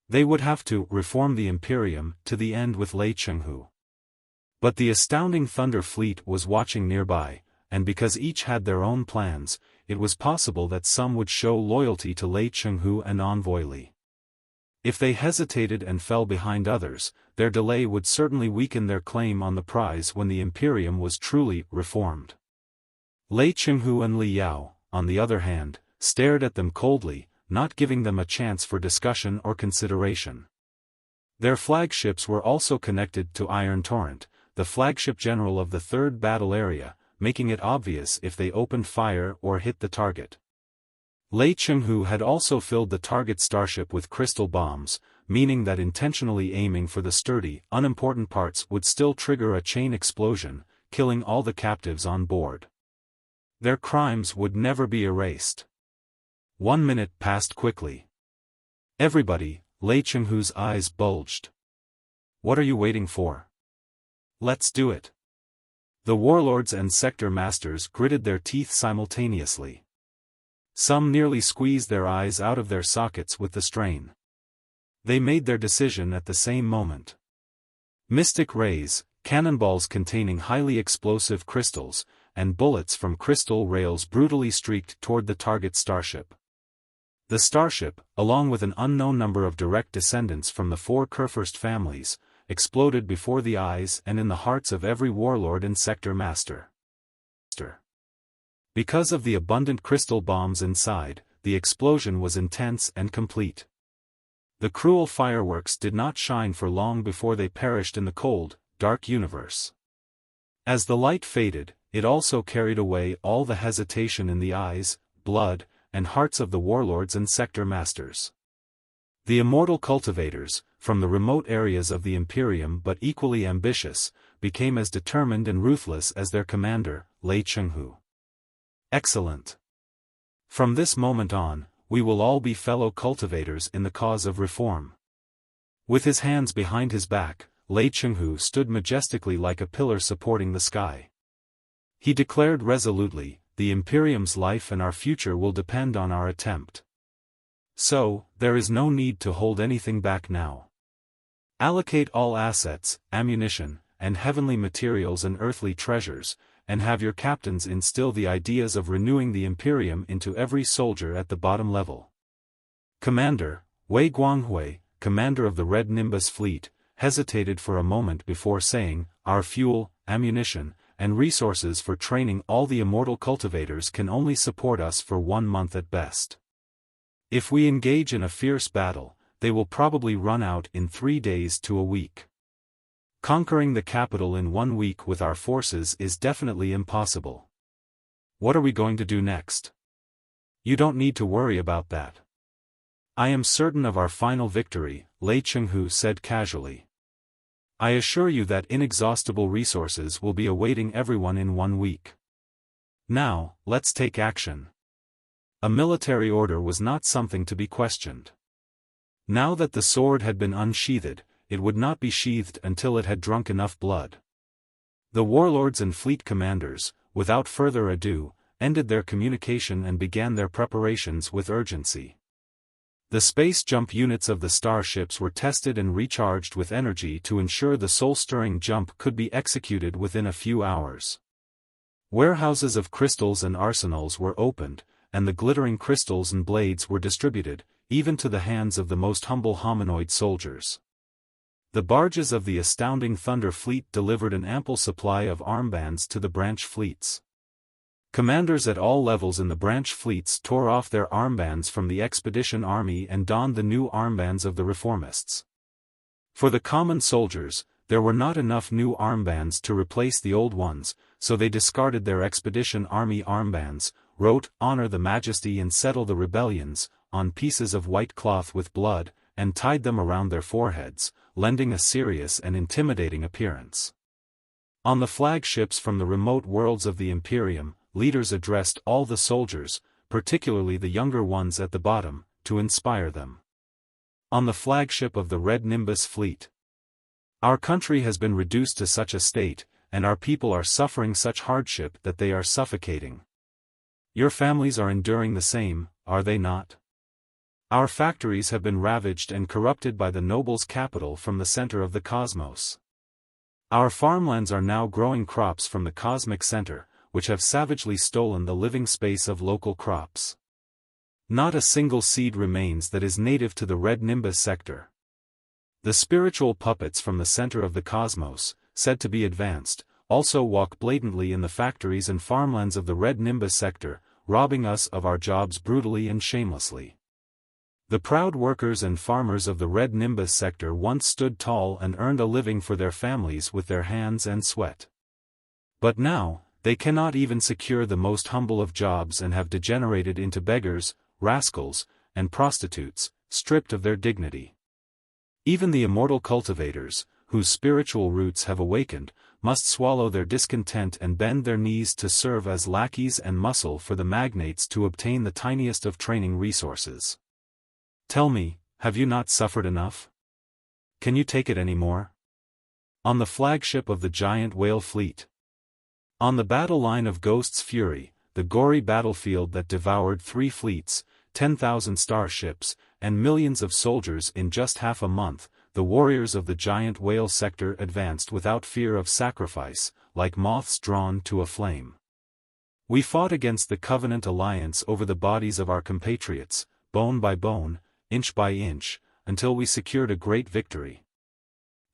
They would have to reform the Imperium to the end with Lei Chenghu. But the astounding Thunder Fleet was watching nearby, and because each had their own plans, it was possible that some would show loyalty to Lei Chenghu and Envoy Li. If they hesitated and fell behind others, their delay would certainly weaken their claim on the prize when the Imperium was truly reformed. Lei Chenghu and Li Yao, on the other hand, stared at them coldly, not giving them a chance for discussion or consideration. Their flagships were also connected to Iron Torrent, the flagship general of the Third Battle Area, making it obvious if they opened fire or hit the target. Lei Chenghu had also filled the target starship with crystal bombs, meaning that intentionally aiming for the sturdy, unimportant parts would still trigger a chain explosion, killing all the captives on board. Their crimes would never be erased. 1 minute passed quickly. Everybody, Lei Chenghu's eyes bulged. What are you waiting for? Let's do it. The warlords and sector masters gritted their teeth simultaneously. Some nearly squeezed their eyes out of their sockets with the strain. They made their decision at the same moment. Mystic rays, cannonballs containing highly explosive crystals, and bullets from crystal rails brutally streaked toward the target starship. The starship, along with an unknown number of direct descendants from the 4 Kurfürst families, exploded before the eyes and in the hearts of every warlord and sector master. Because of the abundant crystal bombs inside, the explosion was intense and complete. The cruel fireworks did not shine for long before they perished in the cold, dark universe. As the light faded, it also carried away all the hesitation in the eyes, blood, and hearts of the warlords and sector masters. The immortal cultivators, from the remote areas of the Imperium but equally ambitious, became as determined and ruthless as their commander, Lei Chenghu. Excellent. From this moment on, we will all be fellow cultivators in the cause of reform. With his hands behind his back, Lei Chenghu stood majestically like a pillar supporting the sky. He declared resolutely, "The Imperium's life and our future will depend on our attempt. So, there is no need to hold anything back now. Allocate all assets, ammunition, and heavenly materials and earthly treasures, and have your captains instill the ideas of renewing the Imperium into every soldier at the bottom level." Commander Wei Guanghui, commander of the Red Nimbus fleet, hesitated for a moment before saying, "Our fuel, ammunition, and resources for training all the immortal cultivators can only support us for 1 month at best. If we engage in a fierce battle, they will probably run out in 3 days to a week. Conquering the capital in 1 week with our forces is definitely impossible. What are we going to do next? You don't need to worry about that. I am certain of our final victory," Lei Chenghu said casually. "I assure you that inexhaustible resources will be awaiting everyone in 1 week. Now, let's take action." A military order was not something to be questioned. Now that the sword had been unsheathed, it would not be sheathed until it had drunk enough blood. The warlords and fleet commanders, without further ado, ended their communication and began their preparations with urgency. The space jump units of the starships were tested and recharged with energy to ensure the soul-stirring jump could be executed within a few hours. Warehouses of crystals and arsenals were opened, and the glittering crystals and blades were distributed, even to the hands of the most humble hominoid soldiers. The barges of the astounding Thunder Fleet delivered an ample supply of armbands to the branch fleets. Commanders at all levels in the branch fleets tore off their armbands from the expedition army and donned the new armbands of the reformists. For the common soldiers, there were not enough new armbands to replace the old ones, so they discarded their expedition army armbands, wrote "Honor the Majesty and Settle the Rebellions" on pieces of white cloth with blood, and tied them around their foreheads, lending a serious and intimidating appearance. On the flagships from the remote worlds of the Imperium, leaders addressed all the soldiers, particularly the younger ones at the bottom, to inspire them. On the flagship of the Red Nimbus fleet. "Our country has been reduced to such a state, and our people are suffering such hardship that they are suffocating. Your families are enduring the same, are they not? Our factories have been ravaged and corrupted by the nobles' capital from the center of the cosmos. Our farmlands are now growing crops from the cosmic center, which have savagely stolen the living space of local crops. Not a single seed remains that is native to the Red Nimbus sector. The spiritual puppets from the center of the cosmos, said to be advanced, also walk blatantly in the factories and farmlands of the Red Nimbus sector, robbing us of our jobs brutally and shamelessly. The proud workers and farmers of the Red Nimbus sector once stood tall and earned a living for their families with their hands and sweat. But now, they cannot even secure the most humble of jobs and have degenerated into beggars, rascals, and prostitutes, stripped of their dignity. Even the immortal cultivators, whose spiritual roots have awakened, must swallow their discontent and bend their knees to serve as lackeys and muscle for the magnates to obtain the tiniest of training resources. Tell me, have you not suffered enough? Can you take it any more? On the flagship of the giant whale fleet. On the battle line of Ghost's Fury, the gory battlefield that devoured 3 fleets, 10,000 starships, and millions of soldiers in just half a month, the warriors of the giant whale sector advanced without fear of sacrifice, like moths drawn to a flame. We fought against the Covenant Alliance over the bodies of our compatriots, bone by bone, inch by inch, until we secured a great victory.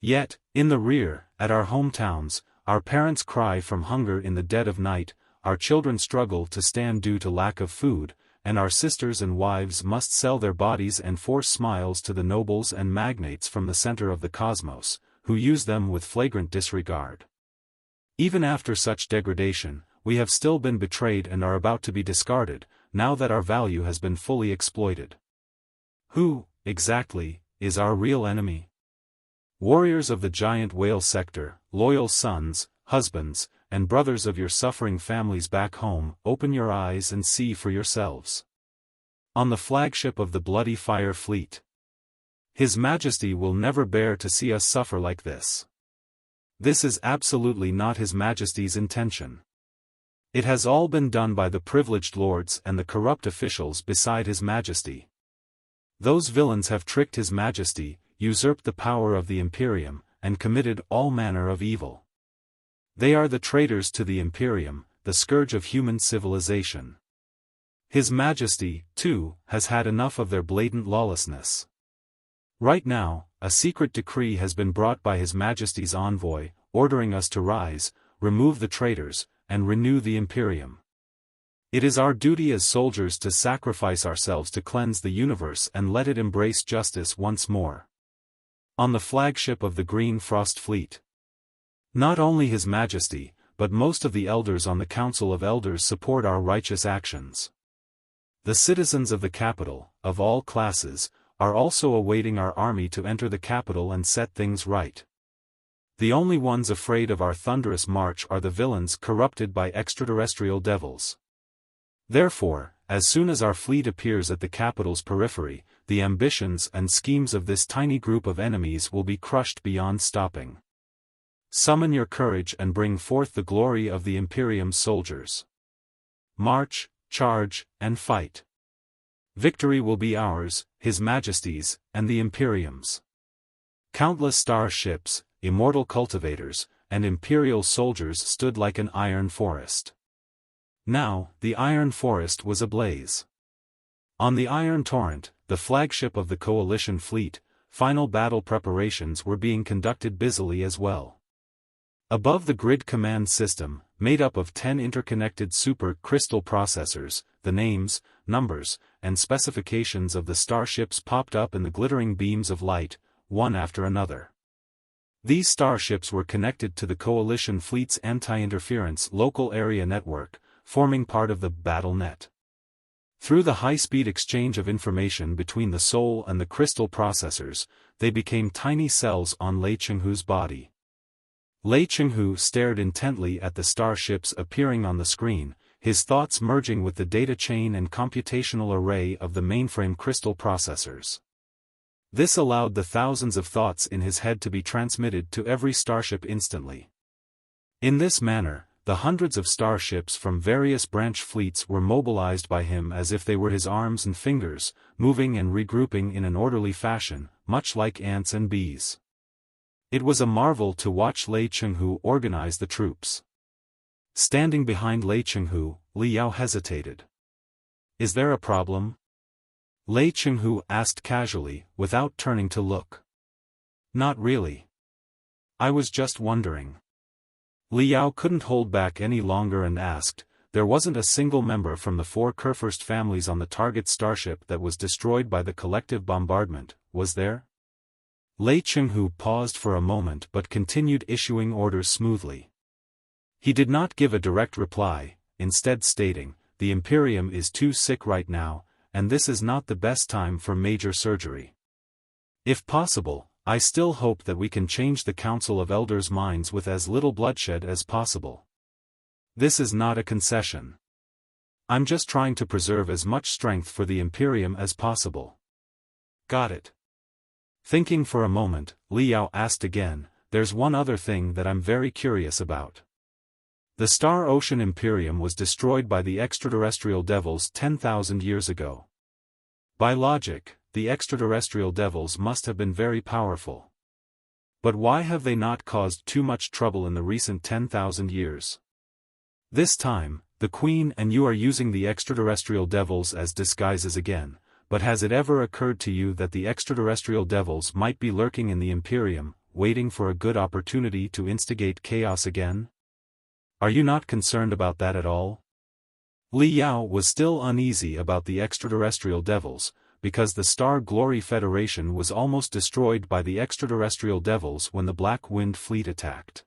Yet, in the rear, at our hometowns, our parents cry from hunger in the dead of night, our children struggle to stand due to lack of food, and our sisters and wives must sell their bodies and force smiles to the nobles and magnates from the center of the cosmos, who use them with flagrant disregard. Even after such degradation, we have still been betrayed and are about to be discarded, now that our value has been fully exploited. Who, exactly, is our real enemy? Warriors of the giant whale sector, loyal sons, husbands, and brothers of your suffering families back home, open your eyes and see for yourselves. On the flagship of the Bloody Fire Fleet. His Majesty will never bear to see us suffer like this. This is absolutely not His Majesty's intention. It has all been done by the privileged lords and the corrupt officials beside His Majesty. Those villains have tricked His Majesty, usurped the power of the Imperium, and committed all manner of evil. They are the traitors to the Imperium, the scourge of human civilization. His Majesty, too, has had enough of their blatant lawlessness. Right now, a secret decree has been brought by His Majesty's envoy, ordering us to rise, remove the traitors, and renew the Imperium. It is our duty as soldiers to sacrifice ourselves to cleanse the universe and let it embrace justice once more. On the flagship of the Green Frost Fleet. Not only His Majesty, but most of the elders on the Council of Elders support our righteous actions. The citizens of the capital, of all classes, are also awaiting our army to enter the capital and set things right. The only ones afraid of our thunderous march are the villains corrupted by extraterrestrial devils. Therefore, as soon as our fleet appears at the capital's periphery, the ambitions and schemes of this tiny group of enemies will be crushed beyond stopping. Summon your courage and bring forth the glory of the Imperium's soldiers. March, charge, and fight. Victory will be ours, His Majesty's, and the Imperium's. Countless star ships, immortal cultivators, and Imperial soldiers stood like an iron forest. Now, the iron forest was ablaze. On the Iron Torrent, the flagship of the Coalition fleet, final battle preparations were being conducted busily as well. Above the grid command system, made up of 10 interconnected super crystal processors, the names, numbers, and specifications of the starships popped up in the glittering beams of light, one after another. These starships were connected to the Coalition fleet's anti-interference local area network, forming part of the battle net. Through the high-speed exchange of information between the soul and the crystal processors, they became tiny cells on Lei Chenghu's body. Lei Chenghu stared intently at the starships appearing on the screen, his thoughts merging with the data chain and computational array of the mainframe crystal processors. This allowed the thousands of thoughts in his head to be transmitted to every starship instantly. In this manner, the hundreds of starships from various branch fleets were mobilized by him as if they were his arms and fingers, moving and regrouping in an orderly fashion, much like ants and bees. It was a marvel to watch Lei Chenghu organize the troops. Standing behind Lei Chenghu, Li Yao hesitated. "Is there a problem?" Lei Chenghu asked casually, without turning to look. "Not really. I was just wondering." Li Yao couldn't hold back any longer and asked, "There wasn't a single member from the 4 Kurfürst families on the target starship that was destroyed by the collective bombardment, was there?" Lei Chenghu paused for a moment but continued issuing orders smoothly. He did not give a direct reply, instead stating, "The Imperium is too sick right now, and this is not the best time for major surgery. If possible, I still hope that we can change the Council of Elders' minds with as little bloodshed as possible. This is not a concession. I'm just trying to preserve as much strength for the Imperium as possible." "Got it." Thinking for a moment, Li Yao asked again, "There's one other thing that I'm very curious about. The Star Ocean Imperium was destroyed by the extraterrestrial devils 10,000 years ago. By logic, the extraterrestrial devils must have been very powerful. But why have they not caused too much trouble in the recent 10,000 years? This time, the Queen and you are using the extraterrestrial devils as disguises again, but has it ever occurred to you that the extraterrestrial devils might be lurking in the Imperium, waiting for a good opportunity to instigate chaos again? Are you not concerned about that at all?" Li Yao was still uneasy about the extraterrestrial devils, because the Star Glory Federation was almost destroyed by the extraterrestrial devils when the Black Wind Fleet attacked.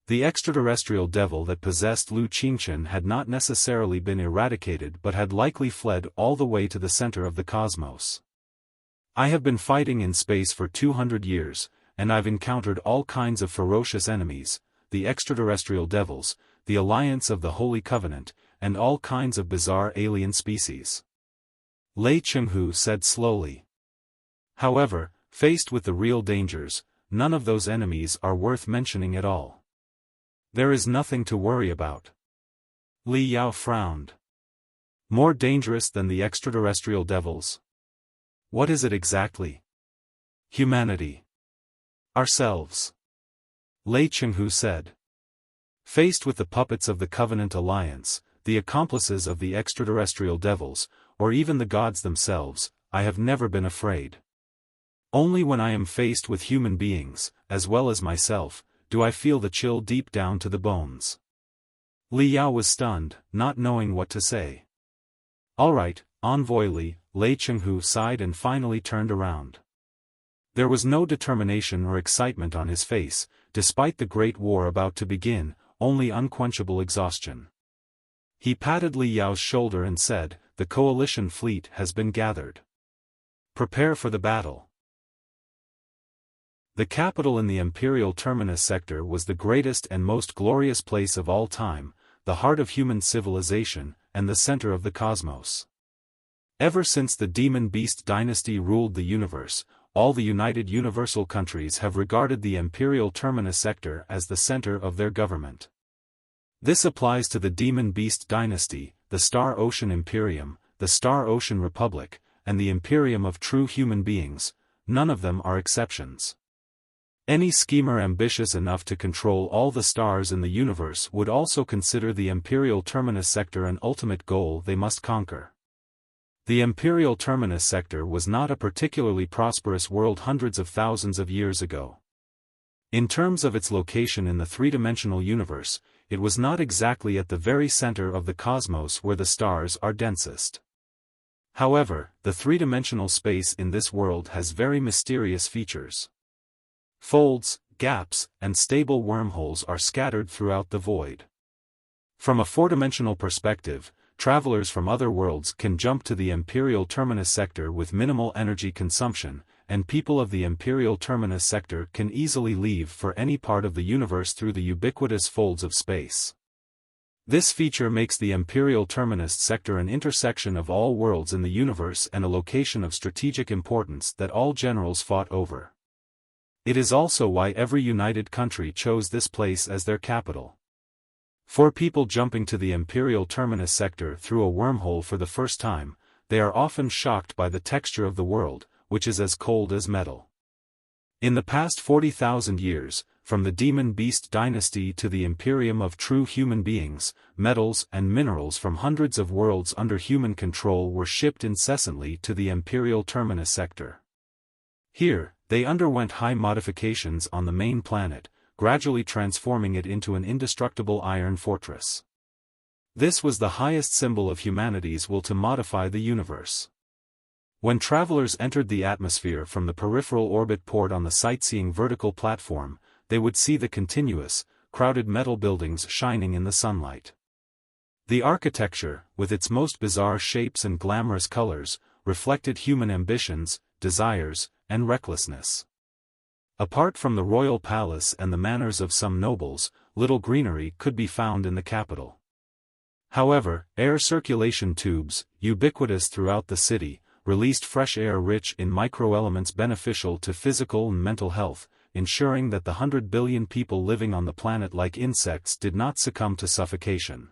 The extraterrestrial devil that possessed Lu Qingchen had not necessarily been eradicated but had likely fled all the way to the center of the cosmos. "I have been fighting in space for 200 years, and I've encountered all kinds of ferocious enemies, the extraterrestrial devils, the Alliance of the Holy Covenant, and all kinds of bizarre alien species," Lei Chenghu said slowly. "However, Faced with the real dangers, none of those enemies are worth mentioning at all. There is nothing to worry about. Li Yao frowned. More dangerous than the extraterrestrial devils? What is it exactly? Humanity. Ourselves. Lei Chenghu said. Faced with the puppets of the Covenant Alliance, the accomplices of the extraterrestrial devils, or even the gods themselves, I have never been afraid. Only when I am faced with human beings, as well as myself, do I feel the chill deep down to the bones. Li Yao was stunned, not knowing what to say. All right, Envoy Li, Lei Chenghu sighed and finally turned around. There was no determination or excitement on his face, despite the Great War about to begin, only unquenchable exhaustion. He patted Li Yao's shoulder and said, "The coalition fleet has been gathered. Prepare for the battle." The capital in the Imperial Terminus sector was the greatest and most glorious place of all time, the heart of human civilization, and the center of the cosmos. Ever since the Demon Beast dynasty ruled the universe, all the United Universal countries have regarded the Imperial Terminus sector as the center of their government. This applies to the Demon Beast dynasty, the Star Ocean Imperium, the Star Ocean Republic, and the Imperium of true human beings. None of them are exceptions. Any schemer ambitious enough to control all the stars in the universe would also consider the Imperial Terminus sector an ultimate goal they must conquer. The Imperial Terminus sector was not a particularly prosperous world hundreds of thousands of years ago. In terms of its location in the three-dimensional universe, it was not exactly at the very center of the cosmos where the stars are densest. However, the three-dimensional space in this world has very mysterious features. Folds, gaps, and stable wormholes are scattered throughout the void. From a four-dimensional perspective, travelers from other worlds can jump to the Imperial Terminus sector with minimal energy consumption, and people of the Imperial Terminus sector can easily leave for any part of the universe through the ubiquitous folds of space. This feature makes the Imperial Terminus sector an intersection of all worlds in the universe and a location of strategic importance that all generals fought over. It is also why every united country chose this place as their capital. For people jumping to the Imperial Terminus sector through a wormhole for the first time, they are often shocked by the texture of the world, which is as cold as metal. In the past 40,000 years, from the Demon Beast dynasty to the Imperium of true human beings, metals and minerals from hundreds of worlds under human control were shipped incessantly to the Imperial Terminus sector. Here, they underwent high modifications on the main planet, gradually transforming it into an indestructible iron fortress. This was the highest symbol of humanity's will to modify the universe. When travelers entered the atmosphere from the peripheral orbit port on the sightseeing vertical platform, they would see the continuous, crowded metal buildings shining in the sunlight. The architecture, with its most bizarre shapes and glamorous colors, reflected human ambitions, desires, and recklessness. Apart from the royal palace and the manors of some nobles, little greenery could be found in the capital. However, air circulation tubes, ubiquitous throughout the city, released fresh air rich in microelements beneficial to physical and mental health, ensuring that the 100 billion people living on the planet like insects did not succumb to suffocation.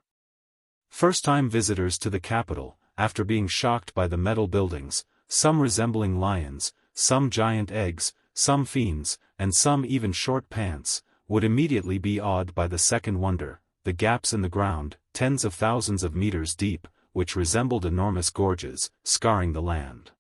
First-time visitors to the capital, after being shocked by the metal buildings, some resembling lions, some giant eggs, some fiends, and some even short pants, would immediately be awed by the second wonder, the gaps in the ground, tens of thousands of meters deep, which resembled enormous gorges, scarring the land.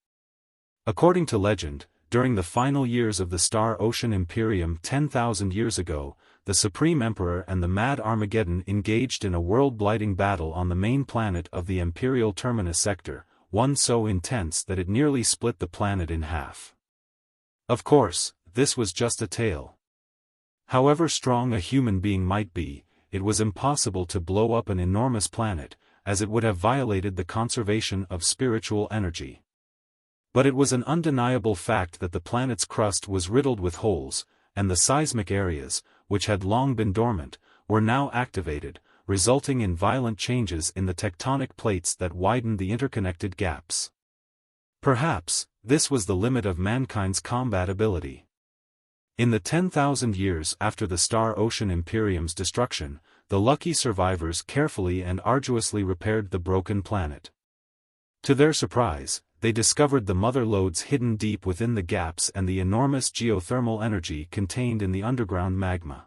According to legend, during the final years of the Star Ocean Imperium 10,000 years ago, the Supreme Emperor and the Mad Armageddon engaged in a world-blighting battle on the main planet of the Imperial Terminus sector, one so intense that it nearly split the planet in half. Of course, this was just a tale. However strong a human being might be, it was impossible to blow up an enormous planet, as it would have violated the conservation of spiritual energy. But it was an undeniable fact that the planet's crust was riddled with holes, and the seismic areas, which had long been dormant, were now activated, resulting in violent changes in the tectonic plates that widened the interconnected gaps. Perhaps, this was the limit of mankind's combat ability. In the 10,000 years after the Star Ocean Imperium's destruction, the lucky survivors carefully and arduously repaired the broken planet. To their surprise, they discovered the mother lodes hidden deep within the gaps and the enormous geothermal energy contained in the underground magma.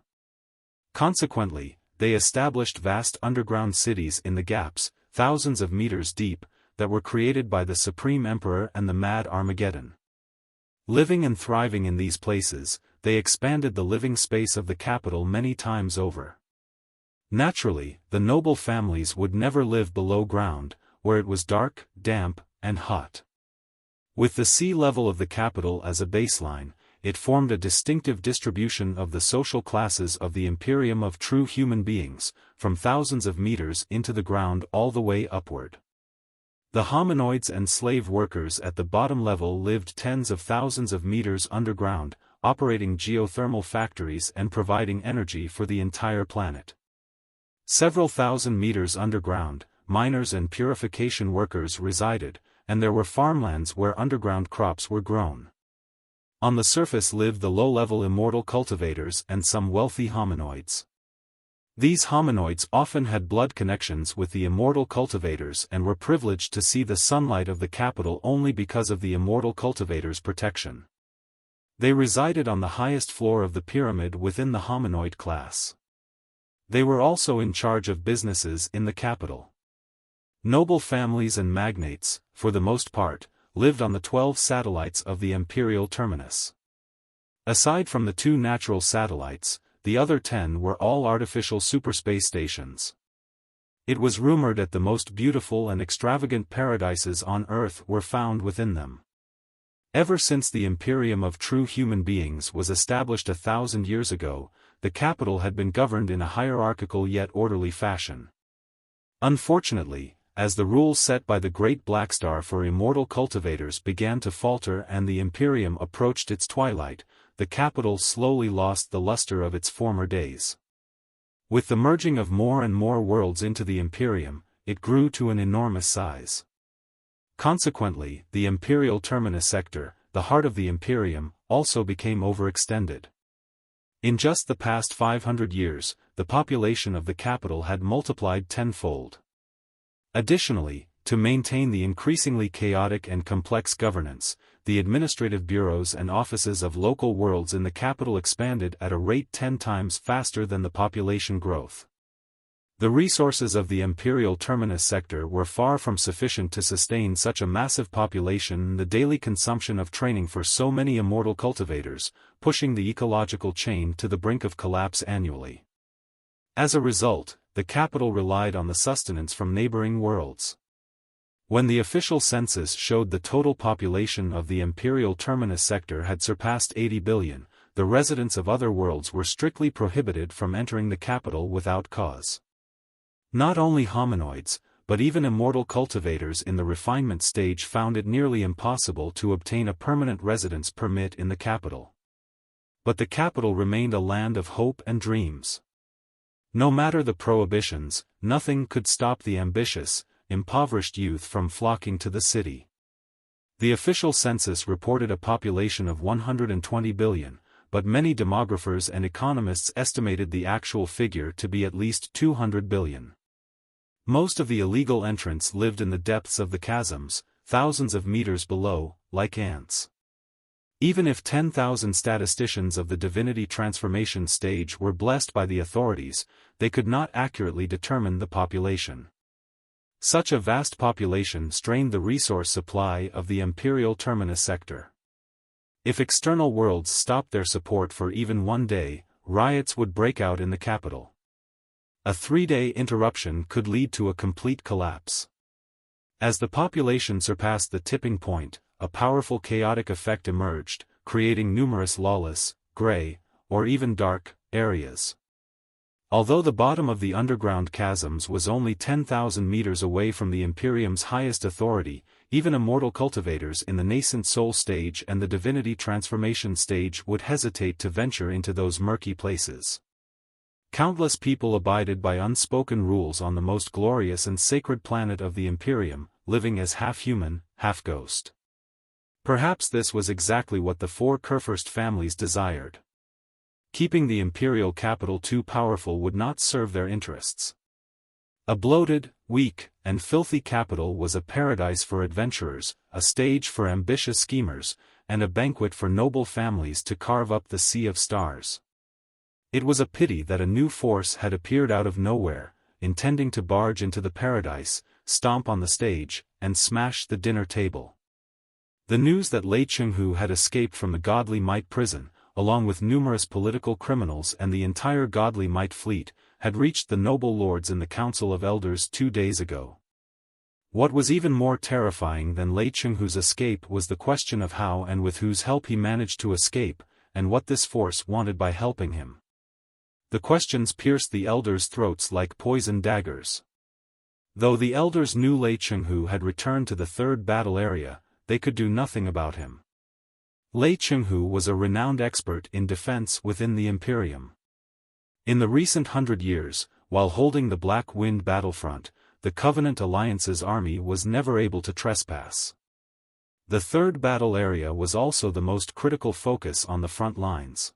Consequently, they established vast underground cities in the gaps, thousands of meters deep, that were created by the Supreme Emperor and the Mad Armageddon. Living and thriving in these places, they expanded the living space of the capital many times over. Naturally, the noble families would never live below ground, where it was dark, damp, and hot. With the sea level of the capital as a baseline, it formed a distinctive distribution of the social classes of the Imperium of true human beings, from thousands of meters into the ground all the way upward. The hominoids and slave workers at the bottom level lived tens of thousands of meters underground, operating geothermal factories and providing energy for the entire planet. Several thousand meters underground, miners and purification workers resided, and there were farmlands where underground crops were grown. On the surface lived the low-level immortal cultivators and some wealthy hominoids. These hominoids often had blood connections with the immortal cultivators and were privileged to see the sunlight of the capital only because of the immortal cultivators' protection. They resided on the highest floor of the pyramid within the hominoid class. They were also in charge of businesses in the capital. Noble families and magnates, for the most part, lived on the 12 satellites of the Imperial terminus. Aside from the 2 natural satellites, the other 10 were all artificial superspace stations. It was rumored that the most beautiful and extravagant paradises on Earth were found within them. Ever since the Imperium of true human beings was established 1,000 years ago, the capital had been governed in a hierarchical yet orderly fashion. Unfortunately, as the rules set by the Great Black Star for immortal cultivators began to falter and the Imperium approached its twilight, the capital slowly lost the luster of its former days. With the merging of more and more worlds into the Imperium, it grew to an enormous size. Consequently, the Imperial Terminus sector, the heart of the Imperium, also became overextended. In just the past 500 years, the population of the capital had multiplied tenfold. Additionally, to maintain the increasingly chaotic and complex governance, the administrative bureaus and offices of local worlds in the capital expanded at a rate 10 times faster than the population growth. The resources of the Imperial Terminus sector were far from sufficient to sustain such a massive population and the daily consumption of training for so many immortal cultivators, pushing the ecological chain to the brink of collapse annually. As a result, the capital relied on the sustenance from neighboring worlds. When the official census showed the total population of the Imperial Terminus sector had surpassed 80 billion, the residents of other worlds were strictly prohibited from entering the capital without cause. Not only hominoids, but even immortal cultivators in the refinement stage found it nearly impossible to obtain a permanent residence permit in the capital. But the capital remained a land of hope and dreams. No matter the prohibitions, nothing could stop the ambitious, impoverished youth from flocking to the city. The official census reported a population of 120 billion, but many demographers and economists estimated the actual figure to be at least 200 billion. Most of the illegal entrants lived in the depths of the chasms, thousands of meters below, like ants. Even if 10,000 statisticians of the Divinity transformation stage were blessed by the authorities, they could not accurately determine the population. Such a vast population strained the resource supply of the Imperial Terminus sector. If external worlds stopped their support for even one day, riots would break out in the capital. A 3-day interruption could lead to a complete collapse. As the population surpassed the tipping point, a powerful chaotic effect emerged, creating numerous lawless, gray, or even dark, areas. Although the bottom of the underground chasms was only 10,000 meters away from the Imperium's highest authority, even immortal cultivators in the nascent soul stage and the divinity transformation stage would hesitate to venture into those murky places. Countless people abided by unspoken rules on the most glorious and sacred planet of the Imperium, living as half human, half ghost. Perhaps this was exactly what the four Kurfürst families desired. Keeping the imperial capital too powerful would not serve their interests. A bloated, weak, and filthy capital was a paradise for adventurers, a stage for ambitious schemers, and a banquet for noble families to carve up the sea of stars. It was a pity that a new force had appeared out of nowhere, intending to barge into the paradise, stomp on the stage, and smash the dinner table. The news that Lei Chenghu had escaped from the Godly Might prison, along with numerous political criminals and the entire Godly Might fleet, had reached the noble lords in the Council of Elders 2 days ago. What was even more terrifying than Lei Chenghu's escape was the question of how and with whose help he managed to escape, and what this force wanted by helping him. The questions pierced the elders' throats like poisoned daggers. Though the elders knew Lei Chenghu had returned to the third battle area, they could do nothing about him. Lei Chenghu was a renowned expert in defense within the Imperium. In the recent 100 years, while holding the Black Wind battlefront, the Covenant Alliance's army was never able to trespass. The third battle area was also the most critical focus on the front lines.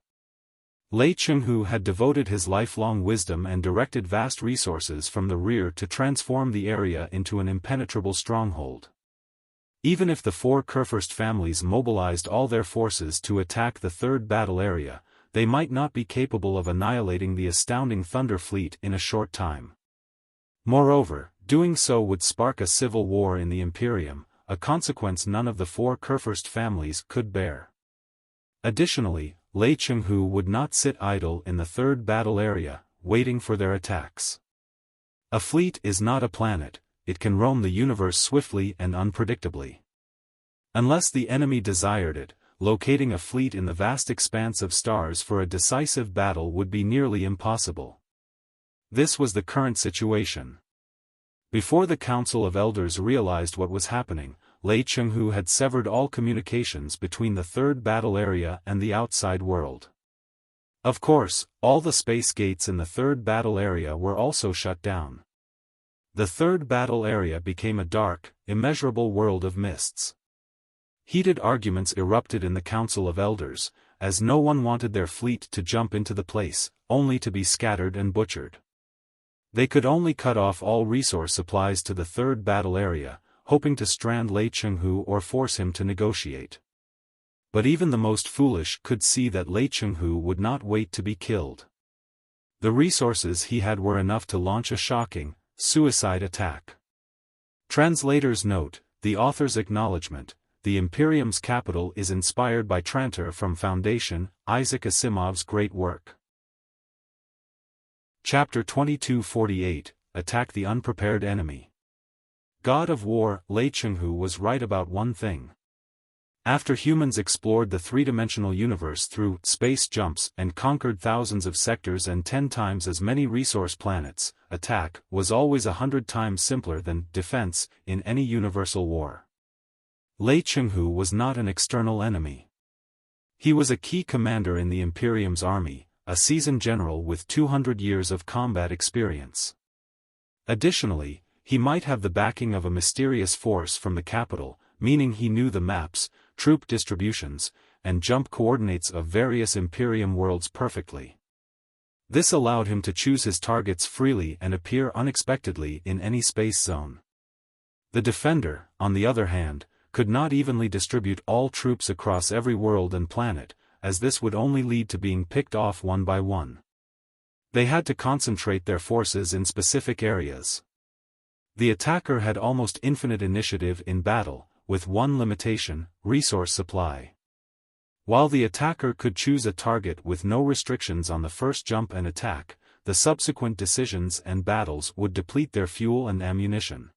Lei Chenghu had devoted his lifelong wisdom and directed vast resources from the rear to transform the area into an impenetrable stronghold. Even if the four Kurfürst families mobilized all their forces to attack the third battle area, they might not be capable of annihilating the astounding Thunder Fleet in a short time. Moreover, doing so would spark a civil war in the Imperium, a consequence none of the four Kurfürst families could bear. Additionally, Lei Chenghu would not sit idle in the third battle area, waiting for their attacks. A fleet is not a planet, it can roam the universe swiftly and unpredictably. Unless the enemy desired it, locating a fleet in the vast expanse of stars for a decisive battle would be nearly impossible. This was the current situation. Before the Council of Elders realized what was happening, Lei Chenghu had severed all communications between the third battle area and the outside world. Of course, all the space gates in the third battle area were also shut down. The third battle area became a dark, immeasurable world of mists. Heated arguments erupted in the Council of Elders, as no one wanted their fleet to jump into the place, only to be scattered and butchered. They could only cut off all resource supplies to the third battle area, hoping to strand Lei Chenghu or force him to negotiate. But even the most foolish could see that Lei Chenghu would not wait to be killed. The resources he had were enough to launch a shocking, suicide attack. Translator's note: the author's acknowledgement. The Imperium's capital is inspired by Trantor from Foundation, Isaac Asimov's great work. Chapter 2248, Attack the Unprepared Enemy. God of War, Lei Chenghu was right about one thing. After humans explored the three-dimensional universe through space jumps and conquered thousands of sectors and 10 times as many resource planets, attack was always 100 times simpler than defense in any universal war. Lei Chenghu was not an external enemy. He was a key commander in the Imperium's army, a seasoned general with 200 years of combat experience. Additionally, he might have the backing of a mysterious force from the capital, meaning he knew the maps, troop distributions, and jump coordinates of various Imperium worlds perfectly. This allowed him to choose his targets freely and appear unexpectedly in any space zone. The Defender, on the other hand, could not evenly distribute all troops across every world and planet, as this would only lead to being picked off one by one. They had to concentrate their forces in specific areas. The attacker had almost infinite initiative in battle, with one limitation: resource supply. While the attacker could choose a target with no restrictions on the first jump and attack, the subsequent decisions and battles would deplete their fuel and ammunition.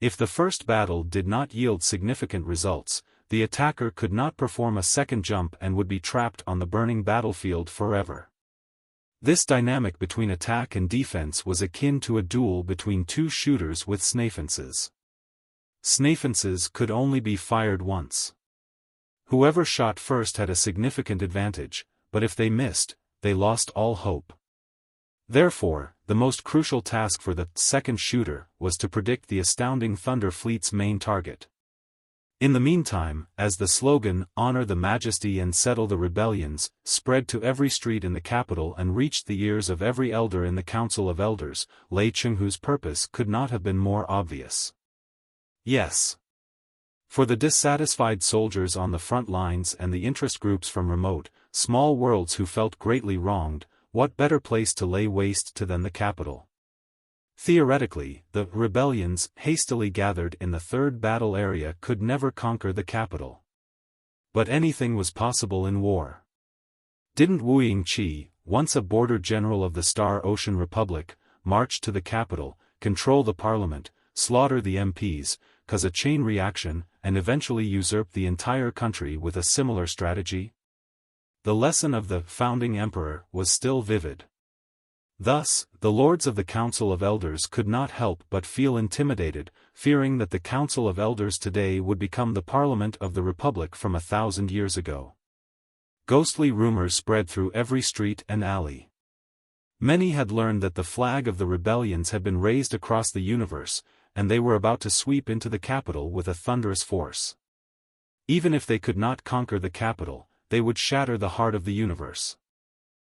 If the first battle did not yield significant results, the attacker could not perform a second jump and would be trapped on the burning battlefield forever. This dynamic between attack and defense was akin to a duel between two shooters with snafences. Snafences could only be fired once. Whoever shot first had a significant advantage, but if they missed, they lost all hope. Therefore, the most crucial task for the second shooter was to predict the astounding Thunder Fleet's main target. In the meantime, as the slogan, "Honor the Majesty and Settle the Rebellions," spread to every street in the capital and reached the ears of every elder in the Council of Elders, Lei Chenghu's purpose could not have been more obvious. Yes. For the dissatisfied soldiers on the front lines and the interest groups from remote, small worlds who felt greatly wronged, what better place to lay waste to than the capital? Theoretically, the rebellions, hastily gathered in the third battle area, could never conquer the capital. But anything was possible in war. Didn't Wu Yingqi, once a border general of the Star Ocean Republic, march to the capital, control the parliament, slaughter the MPs, cause a chain reaction, and eventually usurp the entire country with a similar strategy? The lesson of the founding emperor was still vivid. Thus, the lords of the Council of Elders could not help but feel intimidated, fearing that the Council of Elders today would become the Parliament of the Republic from 1,000 years ago. Ghostly rumors spread through every street and alley. Many had learned that the flag of the rebellions had been raised across the universe, and they were about to sweep into the capital with a thunderous force. Even if they could not conquer the capital, they would shatter the heart of the universe.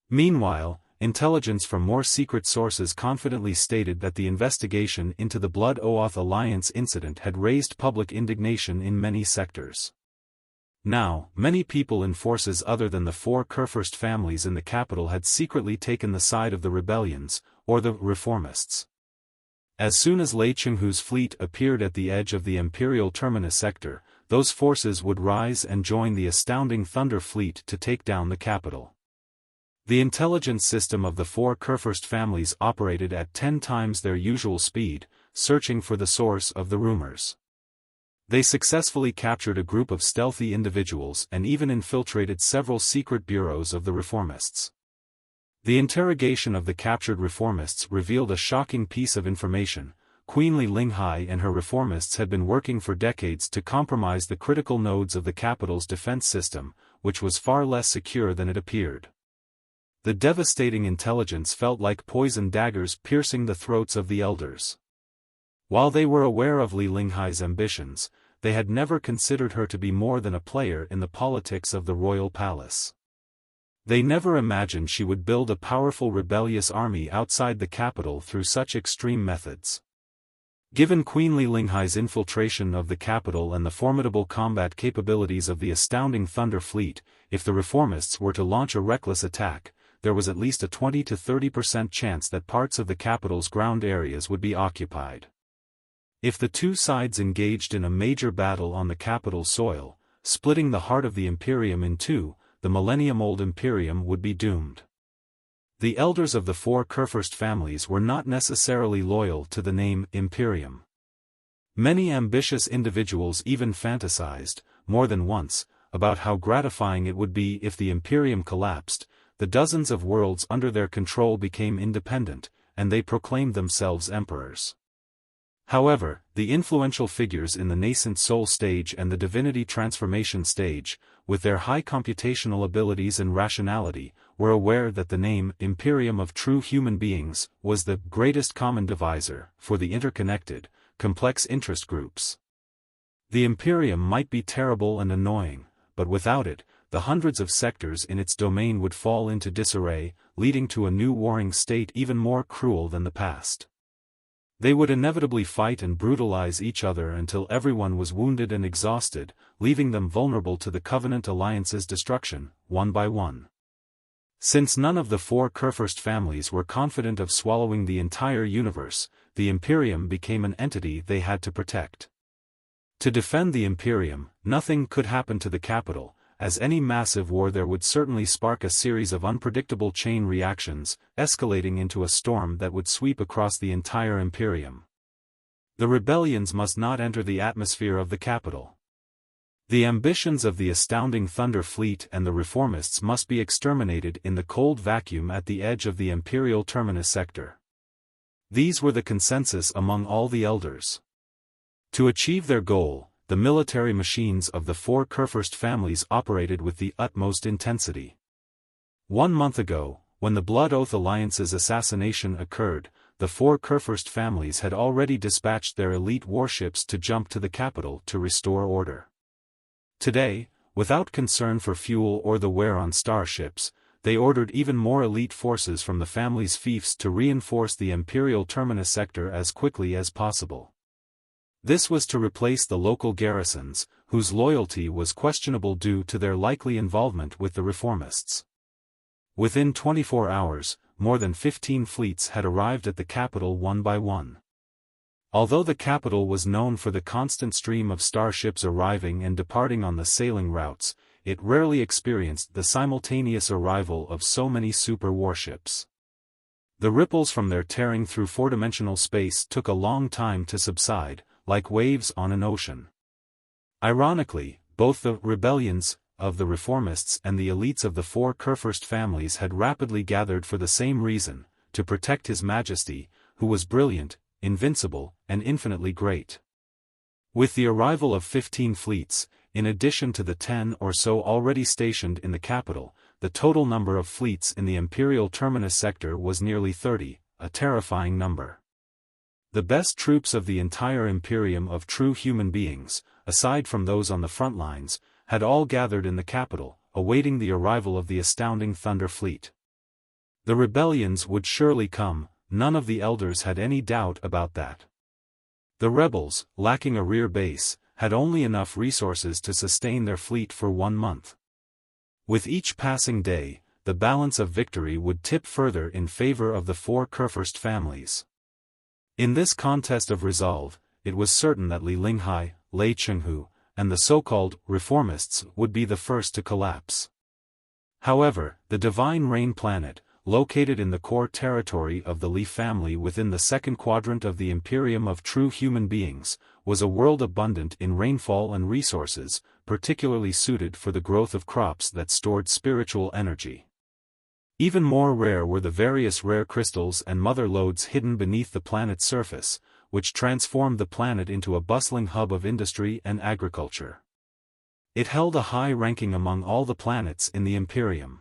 Meanwhile, intelligence from more secret sources confidently stated that the investigation into the Blood Oath Alliance incident had raised public indignation in many sectors. Now, many people in forces other than the four Kurfürst families in the capital had secretly taken the side of the rebellions, or the reformists. As soon as Lei Chenghu's fleet appeared at the edge of the Imperial Terminus sector, those forces would rise and join the astounding Thunder Fleet to take down the capital. The intelligence system of the four Kurfürst families operated at 10 times their usual speed, searching for the source of the rumors. They successfully captured a group of stealthy individuals and even infiltrated several secret bureaus of the reformists. The interrogation of the captured reformists revealed a shocking piece of information. Queenly Linghai and her reformists had been working for decades to compromise the critical nodes of the capital's defense system, which was far less secure than it appeared. The devastating intelligence felt like poison daggers piercing the throats of the elders. While they were aware of Li Linghai's ambitions, they had never considered her to be more than a player in the politics of the royal palace. They never imagined she would build a powerful rebellious army outside the capital through such extreme methods. Given Queen Li Linghai's infiltration of the capital and the formidable combat capabilities of the astounding Thunder Fleet, if the reformists were to launch a reckless attack, there was at least a 20 to 30% chance that parts of the capital's ground areas would be occupied. If the two sides engaged in a major battle on the capital soil, splitting the heart of the Imperium in two, the millennium-old Imperium would be doomed. The elders of the four Kurfürst families were not necessarily loyal to the name Imperium. Many ambitious individuals even fantasized, more than once, about how gratifying it would be if the Imperium collapsed, the dozens of worlds under their control became independent, and they proclaimed themselves emperors. However, the influential figures in the nascent soul stage and the divinity transformation stage, with their high computational abilities and rationality, were aware that the name Imperium of true human beings was the greatest common divisor for the interconnected, complex interest groups. The Imperium might be terrible and annoying, but without it, the hundreds of sectors in its domain would fall into disarray, leading to a new warring state even more cruel than the past. They would inevitably fight and brutalize each other until everyone was wounded and exhausted, leaving them vulnerable to the Covenant Alliance's destruction, one by one. Since none of the four Kurfürst families were confident of swallowing the entire universe, the Imperium became an entity they had to protect. To defend the Imperium, nothing could happen to the capital, as any massive war there would certainly spark a series of unpredictable chain reactions, escalating into a storm that would sweep across the entire Imperium. The rebellions must not enter the atmosphere of the capital. The ambitions of the astounding Thunder Fleet and the reformists must be exterminated in the cold vacuum at the edge of the Imperial Terminus sector. These were the consensus among all the elders. To achieve their goal, the military machines of the four Kurfürst families operated with the utmost intensity. 1 month ago, when the Blood Oath Alliance's assassination occurred, the four Kurfürst families had already dispatched their elite warships to jump to the capital to restore order. Today, without concern for fuel or the wear on starships, they ordered even more elite forces from the family's fiefs to reinforce the Imperial terminus sector as quickly as possible. This was to replace the local garrisons, whose loyalty was questionable due to their likely involvement with the reformists. Within 24 hours, more than 15 fleets had arrived at the capital one by one. Although the capital was known for the constant stream of starships arriving and departing on the sailing routes, it rarely experienced the simultaneous arrival of so many super warships. The ripples from their tearing through four-dimensional space took a long time to subside, like waves on an ocean. Ironically, both the rebellions of the reformists and the elites of the four Kurfürst families had rapidly gathered for the same reason, to protect His Majesty, who was brilliant, invincible, and infinitely great. With the arrival of 15 fleets, in addition to the 10 or so already stationed in the capital, the total number of fleets in the Imperial terminus sector was nearly 30, a terrifying number. The best troops of the entire Imperium of true human beings, aside from those on the front lines, had all gathered in the capital, awaiting the arrival of the astounding Thunder Fleet. The rebellions would surely come, none of the elders had any doubt about that. The rebels, lacking a rear base, had only enough resources to sustain their fleet for 1 month. With each passing day, the balance of victory would tip further in favor of the four Kurfürst families. In this contest of resolve, it was certain that Li Linghai, Lei Chenghu, and the so-called reformists would be the first to collapse. However, the Divine Rain planet, located in the core territory of the Li family within the second quadrant of the Imperium of true human beings, was a world abundant in rainfall and resources, particularly suited for the growth of crops that stored spiritual energy. Even more rare were the various rare crystals and mother lodes hidden beneath the planet's surface, which transformed the planet into a bustling hub of industry and agriculture. It held a high ranking among all the planets in the Imperium.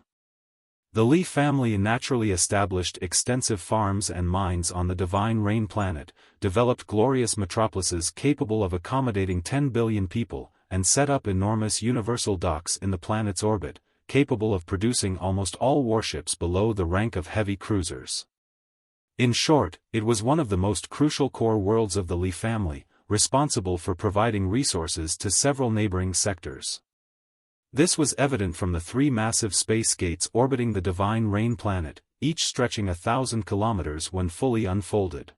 The Li family naturally established extensive farms and mines on the Divine Rain planet, developed glorious metropolises capable of accommodating 10 billion people, and set up enormous universal docks in the planet's orbit, capable of producing almost all warships below the rank of heavy cruisers. In short, it was one of the most crucial core worlds of the Li family, responsible for providing resources to several neighboring sectors. This was evident from the 3 massive space gates orbiting the Divine Rain planet, each stretching 1,000 kilometers when fully unfolded.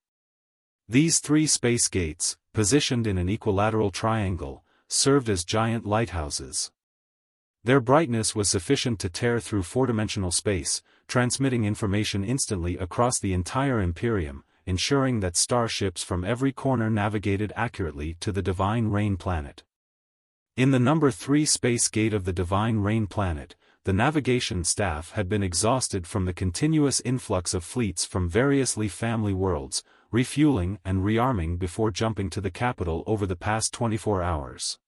These 3 space gates, positioned in an equilateral triangle, served as giant lighthouses. Their brightness was sufficient to tear through four-dimensional space, transmitting information instantly across the entire Imperium, ensuring that starships from every corner navigated accurately to the Divine Rain planet. In the number 3 space gate of the Divine Rain planet, the navigation staff had been exhausted from the continuous influx of fleets from various Li family worlds, refueling and rearming before jumping to the capital over the past 24 hours.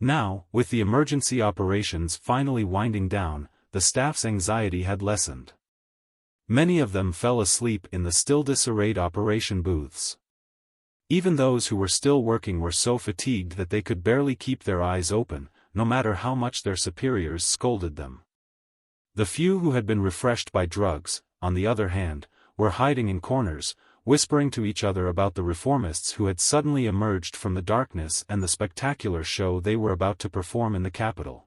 Now, with the emergency operations finally winding down, the staff's anxiety had lessened. Many of them fell asleep in the still disarrayed operation booths. Even those who were still working were so fatigued that they could barely keep their eyes open, no matter how much their superiors scolded them. The few who had been refreshed by drugs, on the other hand, were hiding in corners, whispering to each other about the reformists who had suddenly emerged from the darkness and the spectacular show they were about to perform in the capital.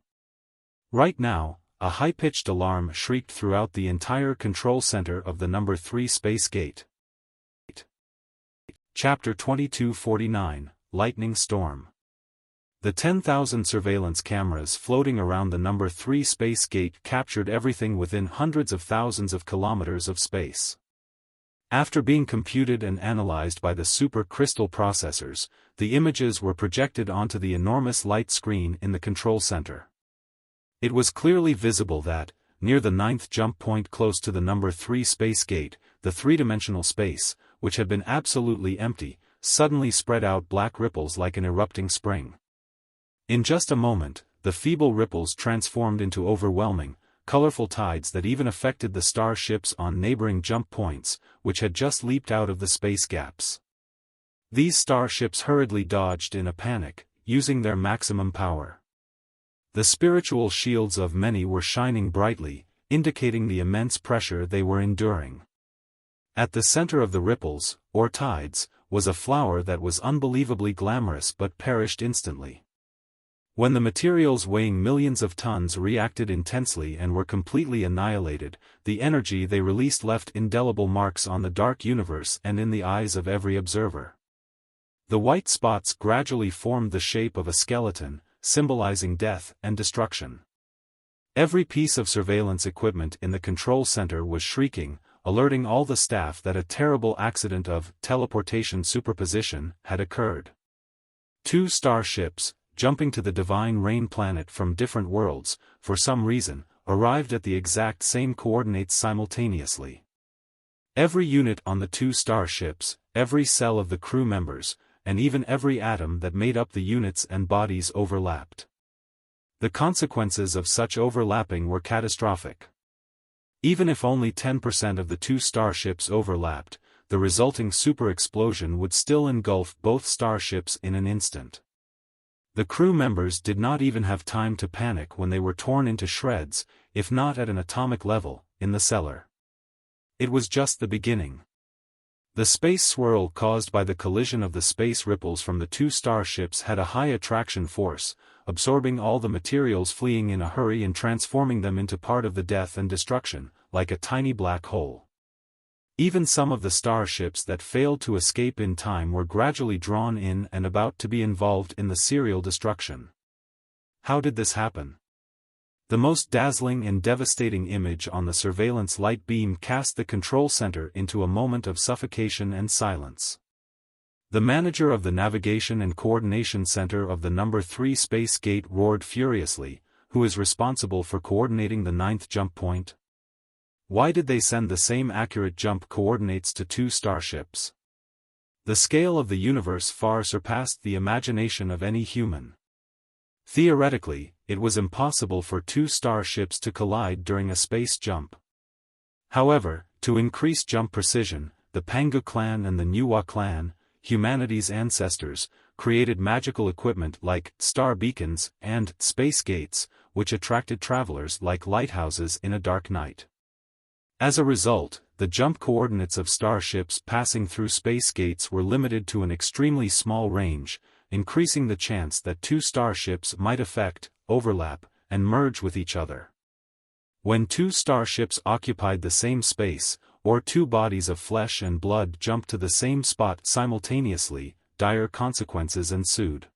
Right now, a high-pitched alarm shrieked throughout the entire control center of the number 3 space gate. Chapter 2249, Lightning Storm. The 10,000 surveillance cameras floating around the number 3 space gate captured everything within hundreds of thousands of kilometers of space. After being computed and analyzed by the super crystal processors, the images were projected onto the enormous light screen in the control center. It was clearly visible that, near the 9th jump point close to the number 3 space gate, the three-dimensional space, which had been absolutely empty, suddenly spread out black ripples like an erupting spring. In just a moment, the feeble ripples transformed into overwhelming, colorful tides that even affected the starships on neighboring jump points, which had just leaped out of the space gaps. These starships hurriedly dodged in a panic, using their maximum power. The spiritual shields of many were shining brightly, indicating the immense pressure they were enduring. At the center of the ripples, or tides, was a flower that was unbelievably glamorous but perished instantly. When the materials weighing millions of tons reacted intensely and were completely annihilated, the energy they released left indelible marks on the dark universe and in the eyes of every observer. The white spots gradually formed the shape of a skeleton, symbolizing death and destruction. Every piece of surveillance equipment in the control center was shrieking, alerting all the staff that a terrible accident of teleportation superposition had occurred. 2 starships, jumping to the Divine Rain planet from different worlds, for some reason, arrived at the exact same coordinates simultaneously. Every unit on the 2 starships, every cell of the crew members, and even every atom that made up the units and bodies overlapped. The consequences of such overlapping were catastrophic. Even if only 10% of the 2 starships overlapped, the resulting super explosion would still engulf both starships in an instant. The crew members did not even have time to panic when they were torn into shreds, if not at an atomic level, in the cellar. It was just the beginning. The space swirl caused by the collision of the space ripples from the 2 starships had a high attraction force, absorbing all the materials fleeing in a hurry and transforming them into part of the death and destruction, like a tiny black hole. Even some of the starships that failed to escape in time were gradually drawn in and about to be involved in the serial destruction. How did this happen? The most dazzling and devastating image on the surveillance light beam cast the control center into a moment of suffocation and silence. The manager of the Navigation and Coordination Center of the No. 3 Space Gate roared furiously, who is responsible for coordinating the 9th jump point? Why did they send the same accurate jump coordinates to 2 starships? The scale of the universe far surpassed the imagination of any human. Theoretically, it was impossible for 2 starships to collide during a space jump. However, to increase jump precision, the Pangu clan and the Nuwa clan, humanity's ancestors, created magical equipment like star beacons and space gates, which attracted travelers like lighthouses in a dark night. As a result, the jump coordinates of starships passing through space gates were limited to an extremely small range, increasing the chance that 2 starships might affect, overlap, and merge with each other. When 2 starships occupied the same space, or 2 bodies of flesh and blood jumped to the same spot simultaneously, dire consequences ensued.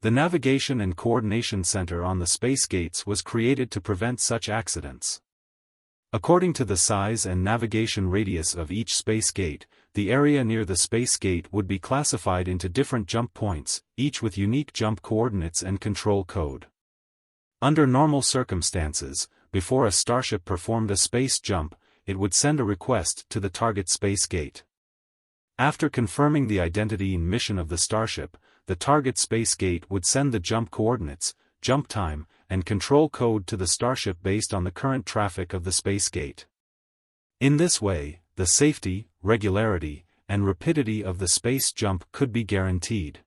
The Navigation and Coordination Center on the space gates was created to prevent such accidents. According to the size and navigation radius of each space gate, the area near the space gate would be classified into different jump points, each with unique jump coordinates and control code. Under normal circumstances, before a starship performed a space jump, it would send a request to the target space gate. After confirming the identity and mission of the starship, the target space gate would send the jump coordinates, jump time, and control code to the starship based on the current traffic of the space gate. In this way, the safety, regularity, and rapidity of the space jump could be guaranteed.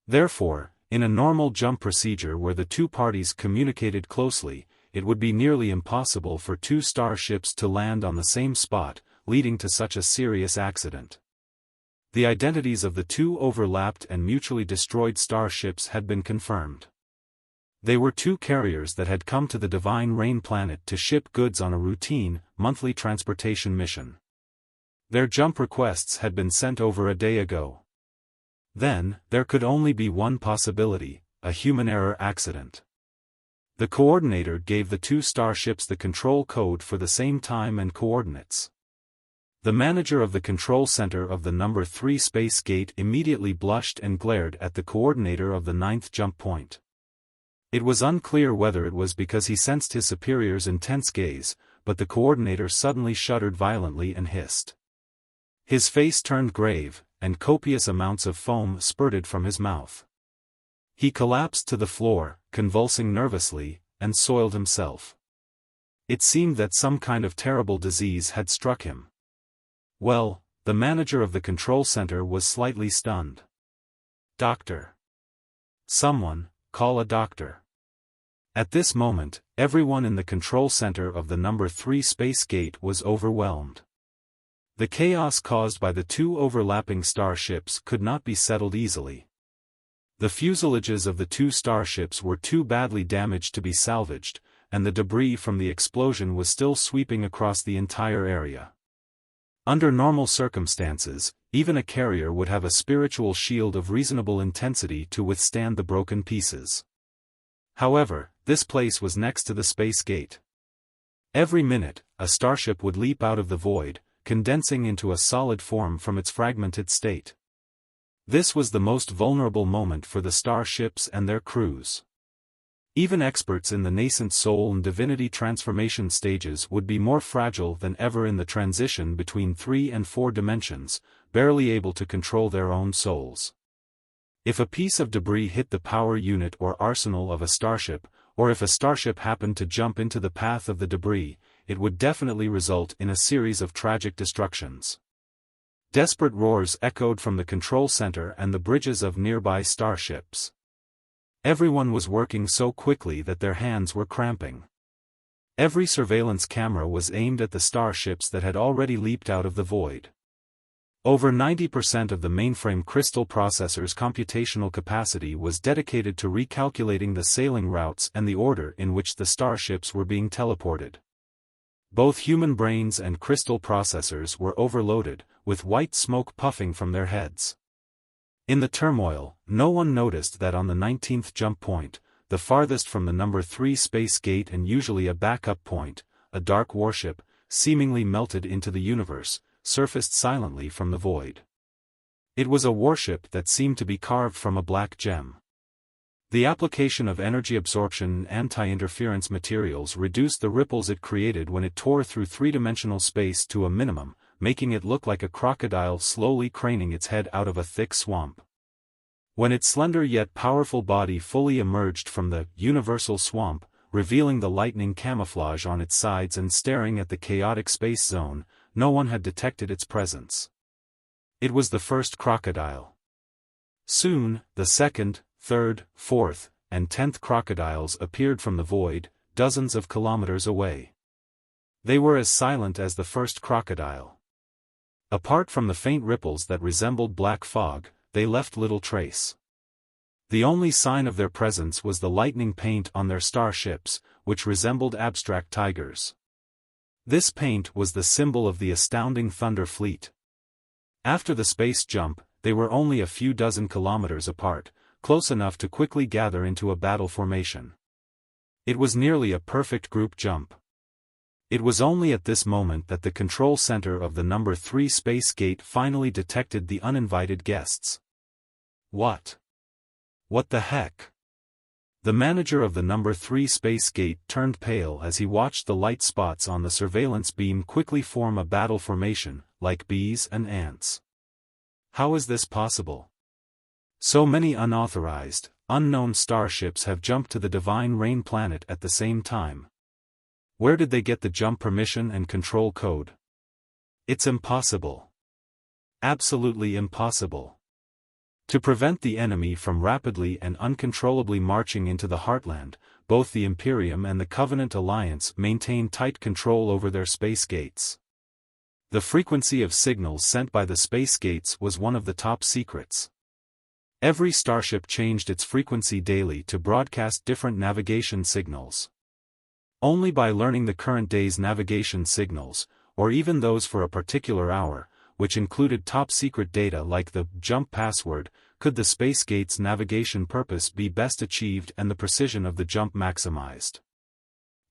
Therefore, in a normal jump procedure where the 2 parties communicated closely, it would be nearly impossible for 2 starships to land on the same spot, leading to such a serious accident. The identities of the 2 overlapped and mutually destroyed starships had been confirmed. They were 2 carriers that had come to the Divine Rain planet to ship goods on a routine, monthly transportation mission. Their jump requests had been sent over a day ago. Then, there could only be one possibility, a human error accident. The coordinator gave the 2 starships the control code for the same time and coordinates. The manager of the control center of the No. 3 Space Gate immediately blushed and glared at the coordinator of the 9th jump point. It was unclear whether it was because he sensed his superior's intense gaze, but the coordinator suddenly shuddered violently and hissed. His face turned grave, and copious amounts of foam spurted from his mouth. He collapsed to the floor, convulsing nervously, and soiled himself. It seemed that some kind of terrible disease had struck him. Well, the manager of the control center was slightly stunned. "Doctor. Someone, call a doctor." At this moment, everyone in the control center of the number 3 space gate was overwhelmed. The chaos caused by the two overlapping starships could not be settled easily. The fuselages of the two starships were too badly damaged to be salvaged, and the debris from the explosion was still sweeping across the entire area. Under normal circumstances, even a carrier would have a spiritual shield of reasonable intensity to withstand the broken pieces. However, this place was next to the space gate. Every minute, a starship would leap out of the void, condensing into a solid form from its fragmented state. This was the most vulnerable moment for the starships and their crews. Even experts in the nascent soul and divinity transformation stages would be more fragile than ever in the transition between 3 and 4 dimensions, barely able to control their own souls. If a piece of debris hit the power unit or arsenal of a starship, or if a starship happened to jump into the path of the debris, it would definitely result in a series of tragic destructions. Desperate roars echoed from the control center and the bridges of nearby starships. Everyone was working so quickly that their hands were cramping. Every surveillance camera was aimed at the starships that had already leaped out of the void. Over 90% of the mainframe crystal processor's computational capacity was dedicated to recalculating the sailing routes and the order in which the starships were being teleported. Both human brains and crystal processors were overloaded, with white smoke puffing from their heads. In the turmoil, no one noticed that on the 19th jump point, the farthest from the number 3 space gate and usually a backup point, a dark warship, seemingly melted into the universe, surfaced silently from the void. It was a warship that seemed to be carved from a black gem. The application of energy absorption and anti-interference materials reduced the ripples it created when it tore through three-dimensional space to a minimum, making it look like a crocodile slowly craning its head out of a thick swamp. When its slender yet powerful body fully emerged from the universal swamp, revealing the lightning camouflage on its sides and staring at the chaotic space zone, no one had detected its presence. It was the first crocodile. Soon, the second, third, fourth, and 10th crocodiles appeared from the void, dozens of kilometers away. They were as silent as the first crocodile. Apart from the faint ripples that resembled black fog, they left little trace. The only sign of their presence was the lightning paint on their starships, which resembled abstract tigers. This paint was the symbol of the astounding Thunder Fleet. After the space jump, they were only a few dozen kilometers apart, close enough to quickly gather into a battle formation. It was nearly a perfect group jump. It was only at this moment that the control center of the number 3 space gate finally detected the uninvited guests. What the heck? The manager of the number 3 space gate turned pale as he watched the light spots on the surveillance beam quickly form a battle formation, like bees and ants. How is this possible? So many unauthorized, unknown starships have jumped to the Divine Rain planet at the same time. Where did they get the jump permission and control code? It's impossible. Absolutely impossible. To prevent the enemy from rapidly and uncontrollably marching into the heartland, both the Imperium and the Covenant Alliance maintain tight control over their space gates. The frequency of signals sent by the space gates was one of the top secrets. Every starship changed its frequency daily to broadcast different navigation signals. Only by learning the current day's navigation signals, or even those for a particular hour, which included top-secret data like the jump password, could the space gate's navigation purpose be best achieved and the precision of the jump maximized.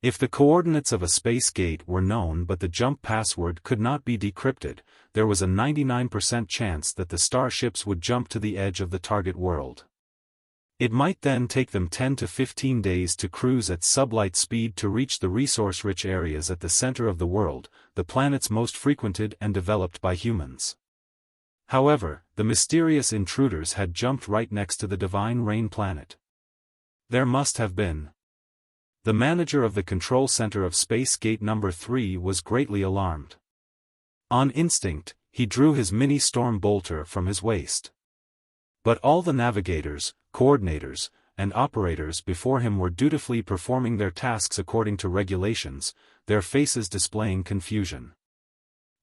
If the coordinates of a space gate were known but the jump password could not be decrypted, there was a 99% chance that the starships would jump to the edge of the target world. It might then take them 10 to 15 days to cruise at sublight speed to reach the resource-rich areas at the center of the world, the planets most frequented and developed by humans. However, the mysterious intruders had jumped right next to the Divine Rain planet. There must have been. The manager of the control center of Space Gate Number 3 was greatly alarmed. On instinct, he drew his mini-storm bolter from his waist. But all the navigators, coordinators, and operators before him were dutifully performing their tasks according to regulations, their faces displaying confusion.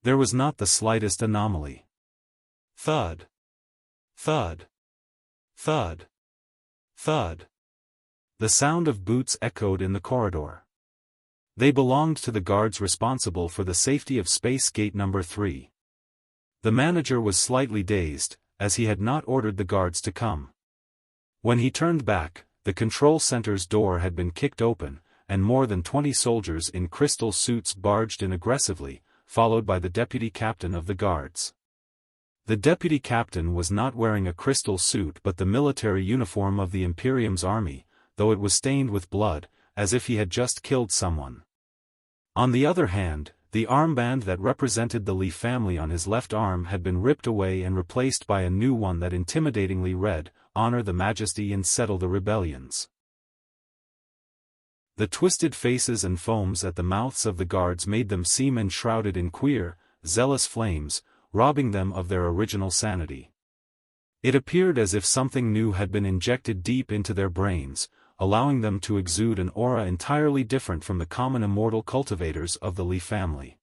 There was not the slightest anomaly. Thud. Thud. Thud. Thud. The sound of boots echoed in the corridor. They belonged to the guards responsible for the safety of Space Gate number 3. The manager was slightly dazed, as he had not ordered the guards to come. When he turned back, the control center's door had been kicked open, and more than 20 soldiers in crystal suits barged in aggressively, followed by the deputy captain of the guards. The deputy captain was not wearing a crystal suit but the military uniform of the Imperium's army, though it was stained with blood, as if he had just killed someone. On the other hand, the armband that represented the Lee family on his left arm had been ripped away and replaced by a new one that intimidatingly read, "Honor the Majesty and settle the rebellions." The twisted faces and foams at the mouths of the guards made them seem enshrouded in queer, zealous flames, robbing them of their original sanity. It appeared as if something new had been injected deep into their brains, allowing them to exude an aura entirely different from the common immortal cultivators of the Lee family.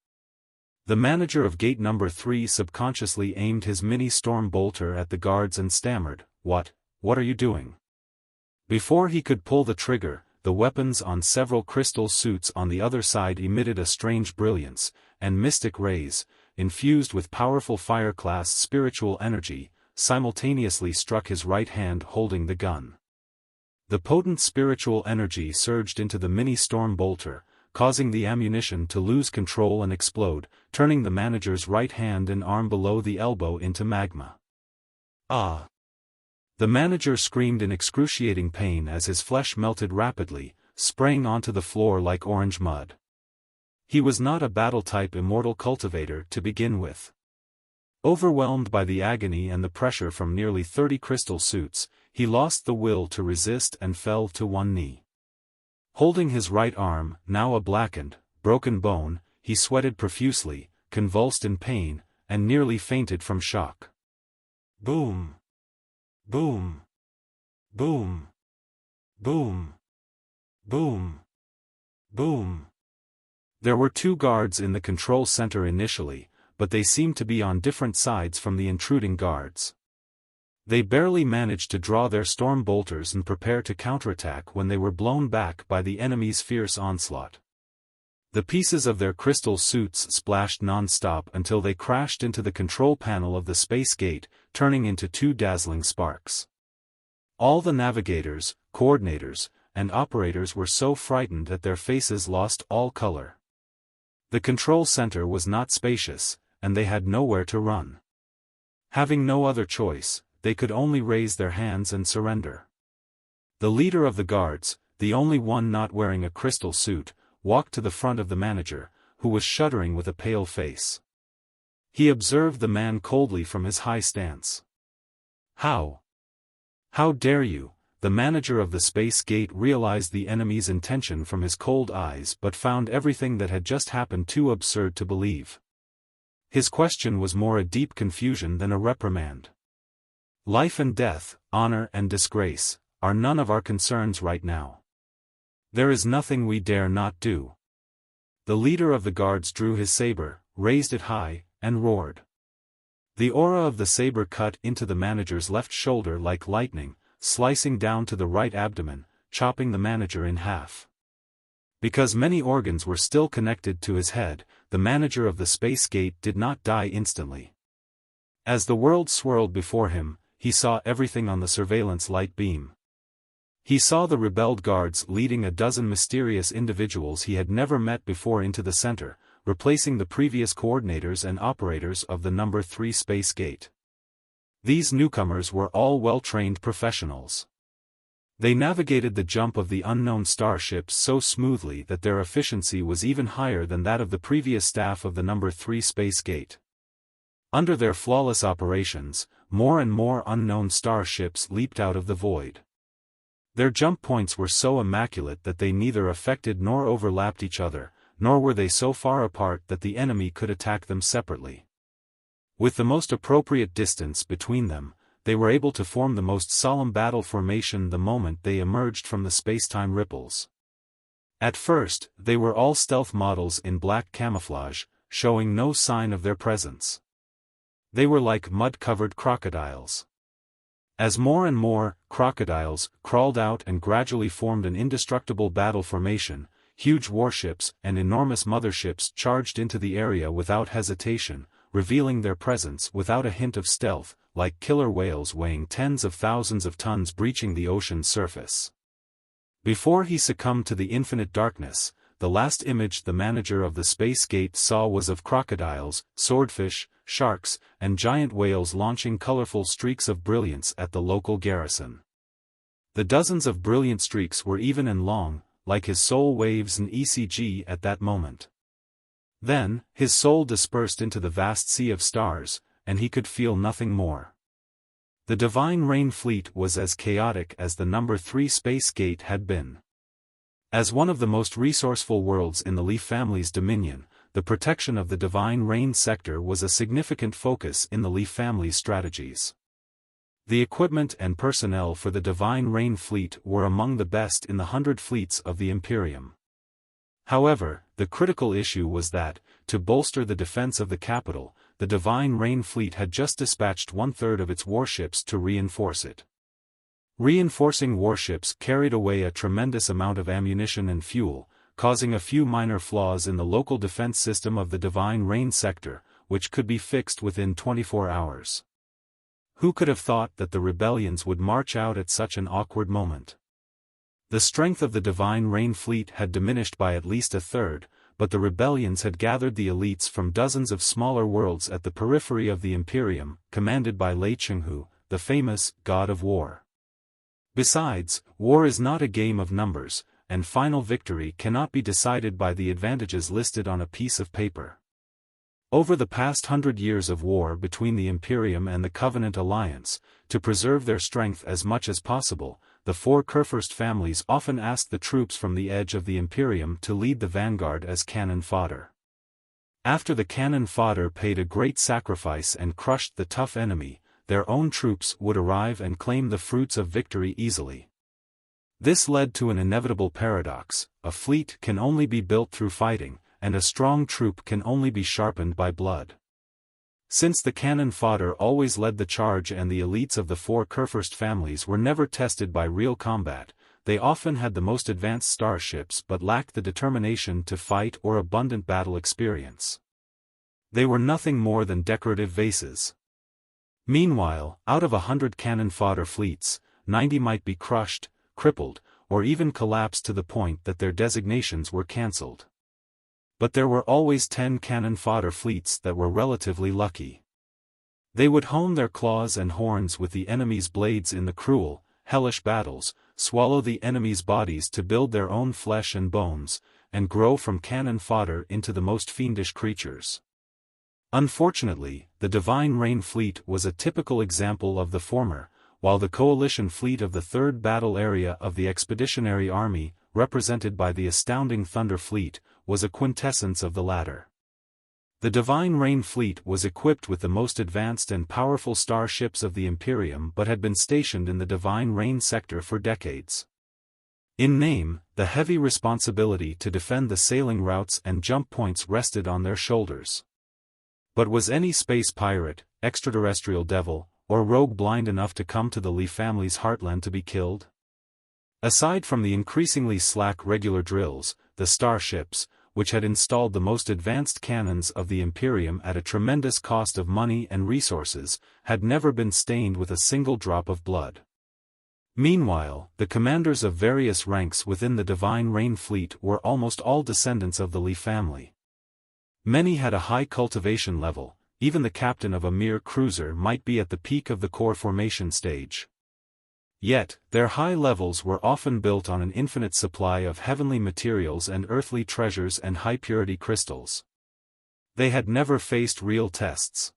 The manager of Gate number 3 subconsciously aimed his mini-storm bolter at the guards and stammered, What are you doing?" Before he could pull the trigger, the weapons on several crystal suits on the other side emitted a strange brilliance, and mystic rays, infused with powerful fire-class spiritual energy, simultaneously struck his right hand holding the gun. The potent spiritual energy surged into the mini-storm bolter, causing the ammunition to lose control and explode, turning the manager's right hand and arm below the elbow into magma. Ah! The manager screamed in excruciating pain as his flesh melted rapidly, spraying onto the floor like orange mud. He was not a battle-type immortal cultivator to begin with. Overwhelmed by the agony and the pressure from nearly 30 crystal suits, he lost the will to resist and fell to one knee. Holding his right arm, now a blackened, broken bone, he sweated profusely, convulsed in pain, and nearly fainted from shock. Boom! Boom! Boom! Boom! Boom! Boom! There were 2 guards in the control center initially, but they seemed to be on different sides from the intruding guards. They barely managed to draw their storm bolters and prepare to counterattack when they were blown back by the enemy's fierce onslaught. The pieces of their crystal suits splashed non-stop until they crashed into the control panel of the space gate, turning into 2 dazzling sparks. All the navigators, coordinators, and operators were so frightened that their faces lost all color. The control center was not spacious, and they had nowhere to run. Having no other choice, they could only raise their hands and surrender. The leader of the guards, the only one not wearing a crystal suit, walked to the front of the manager, who was shuddering with a pale face. He observed the man coldly from his high stance. How dare you?" The manager of the space gate realized the enemy's intention from his cold eyes but found everything that had just happened too absurd to believe. His question was more a deep confusion than a reprimand. Life and death, honor and disgrace, are none of our concerns right now. There is nothing we dare not do. The leader of the guards drew his saber, raised it high, and roared. The aura of the saber cut into the manager's left shoulder like lightning, slicing down to the right abdomen, chopping the manager in half. Because many organs were still connected to his head, the manager of the space gate did not die instantly. As the world swirled before him, he saw everything on the surveillance light beam. He saw the rebelled guards leading a dozen mysterious individuals he had never met before into the center, replacing the previous coordinators and operators of the number 3 space gate. These newcomers were all well-trained professionals. They navigated the jump of the unknown starships so smoothly that their efficiency was even higher than that of the previous staff of the number 3 space gate. Under their flawless operations, more and more unknown starships leaped out of the void. Their jump points were so immaculate that they neither affected nor overlapped each other, nor were they so far apart that the enemy could attack them separately. With the most appropriate distance between them, they were able to form the most solemn battle formation the moment they emerged from the spacetime ripples. At first, they were all stealth models in black camouflage, showing no sign of their presence. They were like mud-covered crocodiles. As more and more crocodiles crawled out and gradually formed an indestructible battle formation, huge warships and enormous motherships charged into the area without hesitation, revealing their presence without a hint of stealth, like killer whales weighing tens of thousands of tons breaching the ocean's surface. Before he succumbed to the infinite darkness, the last image the manager of the space gate saw was of crocodiles, swordfish, sharks, and giant whales launching colorful streaks of brilliance at the local garrison. The dozens of brilliant streaks were even and long, like his soul waves and ECG at that moment. Then, his soul dispersed into the vast sea of stars, and he could feel nothing more. The Divine Rain Fleet was as chaotic as the number 3 space gate had been. As one of the most resourceful worlds in the Leaf family's dominion, the protection of the Divine Rain sector was a significant focus in the Leaf family's strategies. The equipment and personnel for the Divine Rain Fleet were among the best in the 100 fleets of the Imperium. However, the critical issue was that, to bolster the defense of the capital, the Divine Rain Fleet had just dispatched 1/3 of its warships to reinforce it. Reinforcing warships carried away a tremendous amount of ammunition and fuel, causing a few minor flaws in the local defense system of the Divine Rain sector, which could be fixed within 24 hours. Who could have thought that the rebellions would march out at such an awkward moment? The strength of the Divine Rain Fleet had diminished by at least 1/3, but the rebellions had gathered the elites from dozens of smaller worlds at the periphery of the Imperium, commanded by Lei Chenghu, the famous god of war. Besides, war is not a game of numbers, and final victory cannot be decided by the advantages listed on a piece of paper. Over the past 100 years of war between the Imperium and the Covenant Alliance, to preserve their strength as much as possible, the 4 Kurfürst families often asked the troops from the edge of the Imperium to lead the vanguard as cannon fodder. After the cannon fodder paid a great sacrifice and crushed the tough enemy, their own troops would arrive and claim the fruits of victory easily. This led to an inevitable paradox: a fleet can only be built through fighting, and a strong troop can only be sharpened by blood. Since the cannon fodder always led the charge and the elites of the 4 Kurfürst families were never tested by real combat, they often had the most advanced starships but lacked the determination to fight or abundant battle experience. They were nothing more than decorative vases. Meanwhile, out of 100 cannon fodder fleets, 90 might be crushed, crippled, or even collapse to the point that their designations were cancelled. But there were always 10 cannon fodder fleets that were relatively lucky. They would hone their claws and horns with the enemy's blades in the cruel, hellish battles, swallow the enemy's bodies to build their own flesh and bones, and grow from cannon fodder into the most fiendish creatures. Unfortunately, the Divine Rain Fleet was a typical example of the former, while the coalition fleet of the 3rd Battle Area of the Expeditionary Army, represented by the astounding Thunder Fleet, was a quintessence of the latter. The Divine Rain Fleet was equipped with the most advanced and powerful starships of the Imperium but had been stationed in the Divine Rain sector for decades. In name, the heavy responsibility to defend the sailing routes and jump points rested on their shoulders. But was any space pirate, extraterrestrial devil, or rogue blind enough to come to the Lee family's heartland to be killed? Aside from the increasingly slack regular drills, the starships, which had installed the most advanced cannons of the Imperium at a tremendous cost of money and resources, had never been stained with a single drop of blood. Meanwhile, the commanders of various ranks within the Divine Rain Fleet were almost all descendants of the Lee family. Many had a high cultivation level, even the captain of a mere cruiser might be at the peak of the core formation stage. Yet, their high levels were often built on an infinite supply of heavenly materials and earthly treasures and high-purity crystals. They had never faced real tests.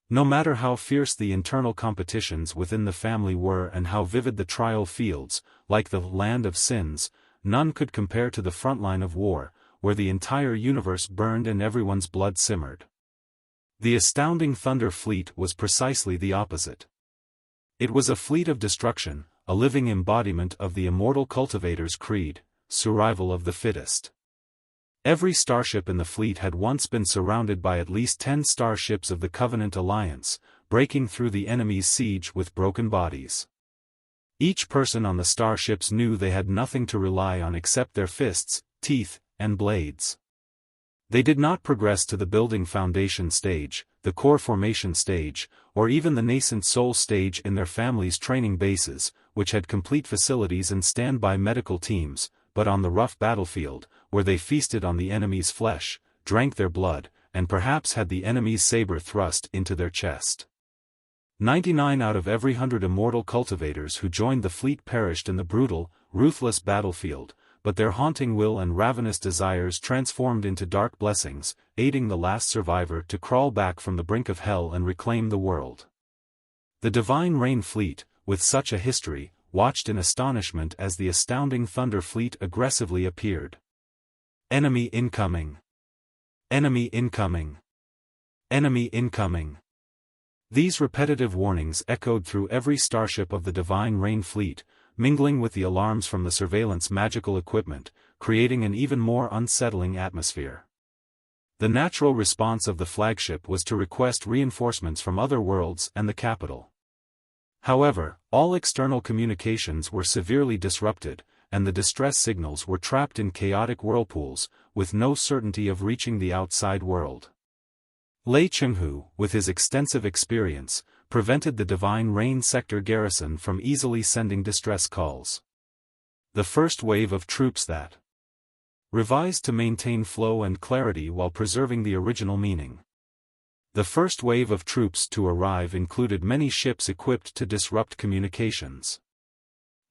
No matter how fierce the internal competitions within the family were and how vivid the trial fields, like the Land of Sins, none could compare to the front line of war, where the entire universe burned and everyone's blood simmered. The astounding Thunder Fleet was precisely the opposite. It was a fleet of destruction, a living embodiment of the immortal cultivator's creed, survival of the fittest. Every starship in the fleet had once been surrounded by at least 10 starships of the Covenant Alliance, breaking through the enemy's siege with broken bodies. Each person on the starships knew they had nothing to rely on except their fists, teeth, and blades. They did not progress to the building foundation stage, the core formation stage, or even the nascent soul stage in their families' training bases, which had complete facilities and standby medical teams, but on the rough battlefield, where they feasted on the enemy's flesh, drank their blood, and perhaps had the enemy's saber thrust into their chest. 99 out of every 100 immortal cultivators who joined the fleet perished in the brutal, ruthless battlefield, but their haunting will and ravenous desires transformed into dark blessings, aiding the last survivor to crawl back from the brink of hell and reclaim the world. The Divine Rain Fleet, with such a history, watched in astonishment as the astounding Thunder Fleet aggressively appeared. Enemy incoming! Enemy incoming! Enemy incoming! These repetitive warnings echoed through every starship of the Divine Rain Fleet, mingling with the alarms from the surveillance magical equipment, creating an even more unsettling atmosphere. The natural response of the flagship was to request reinforcements from other worlds and the capital. However, all external communications were severely disrupted, and the distress signals were trapped in chaotic whirlpools, with no certainty of reaching the outside world. Lei Chenghu, with his extensive experience, prevented the Divine Rain sector garrison from easily sending distress calls. The first wave of troops that revised to maintain flow and clarity while preserving the original meaning. The first wave of troops to arrive included many ships equipped to disrupt communications.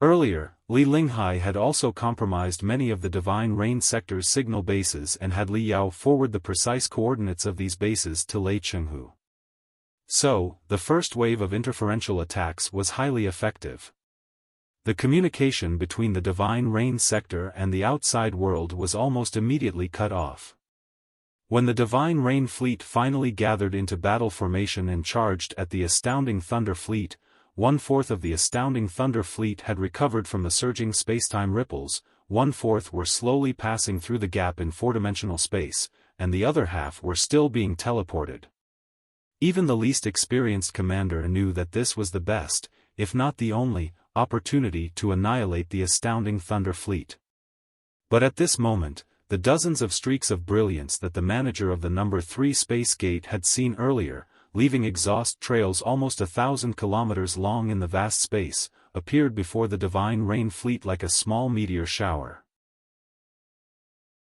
Earlier, Li Linghai had also compromised many of the Divine Rain sector's signal bases and had Li Yao forward the precise coordinates of these bases to Lei Chenghu. So, the first wave of interferential attacks was highly effective. The communication between the Divine Rain sector and the outside world was almost immediately cut off. When the Divine Rain Fleet finally gathered into battle formation and charged at the astounding Thunder Fleet, 1/4 of the astounding Thunder Fleet had recovered from the surging spacetime ripples, 1/4 were slowly passing through the gap in four-dimensional space, and the other half were still being teleported. Even the least experienced commander knew that this was the best, if not the only, opportunity to annihilate the astounding Thunder Fleet. But at this moment, the dozens of streaks of brilliance that the manager of the number 3 space gate had seen earlier, leaving exhaust trails almost 1,000 kilometers long in the vast space, appeared before the Divine Rain Fleet like a small meteor shower.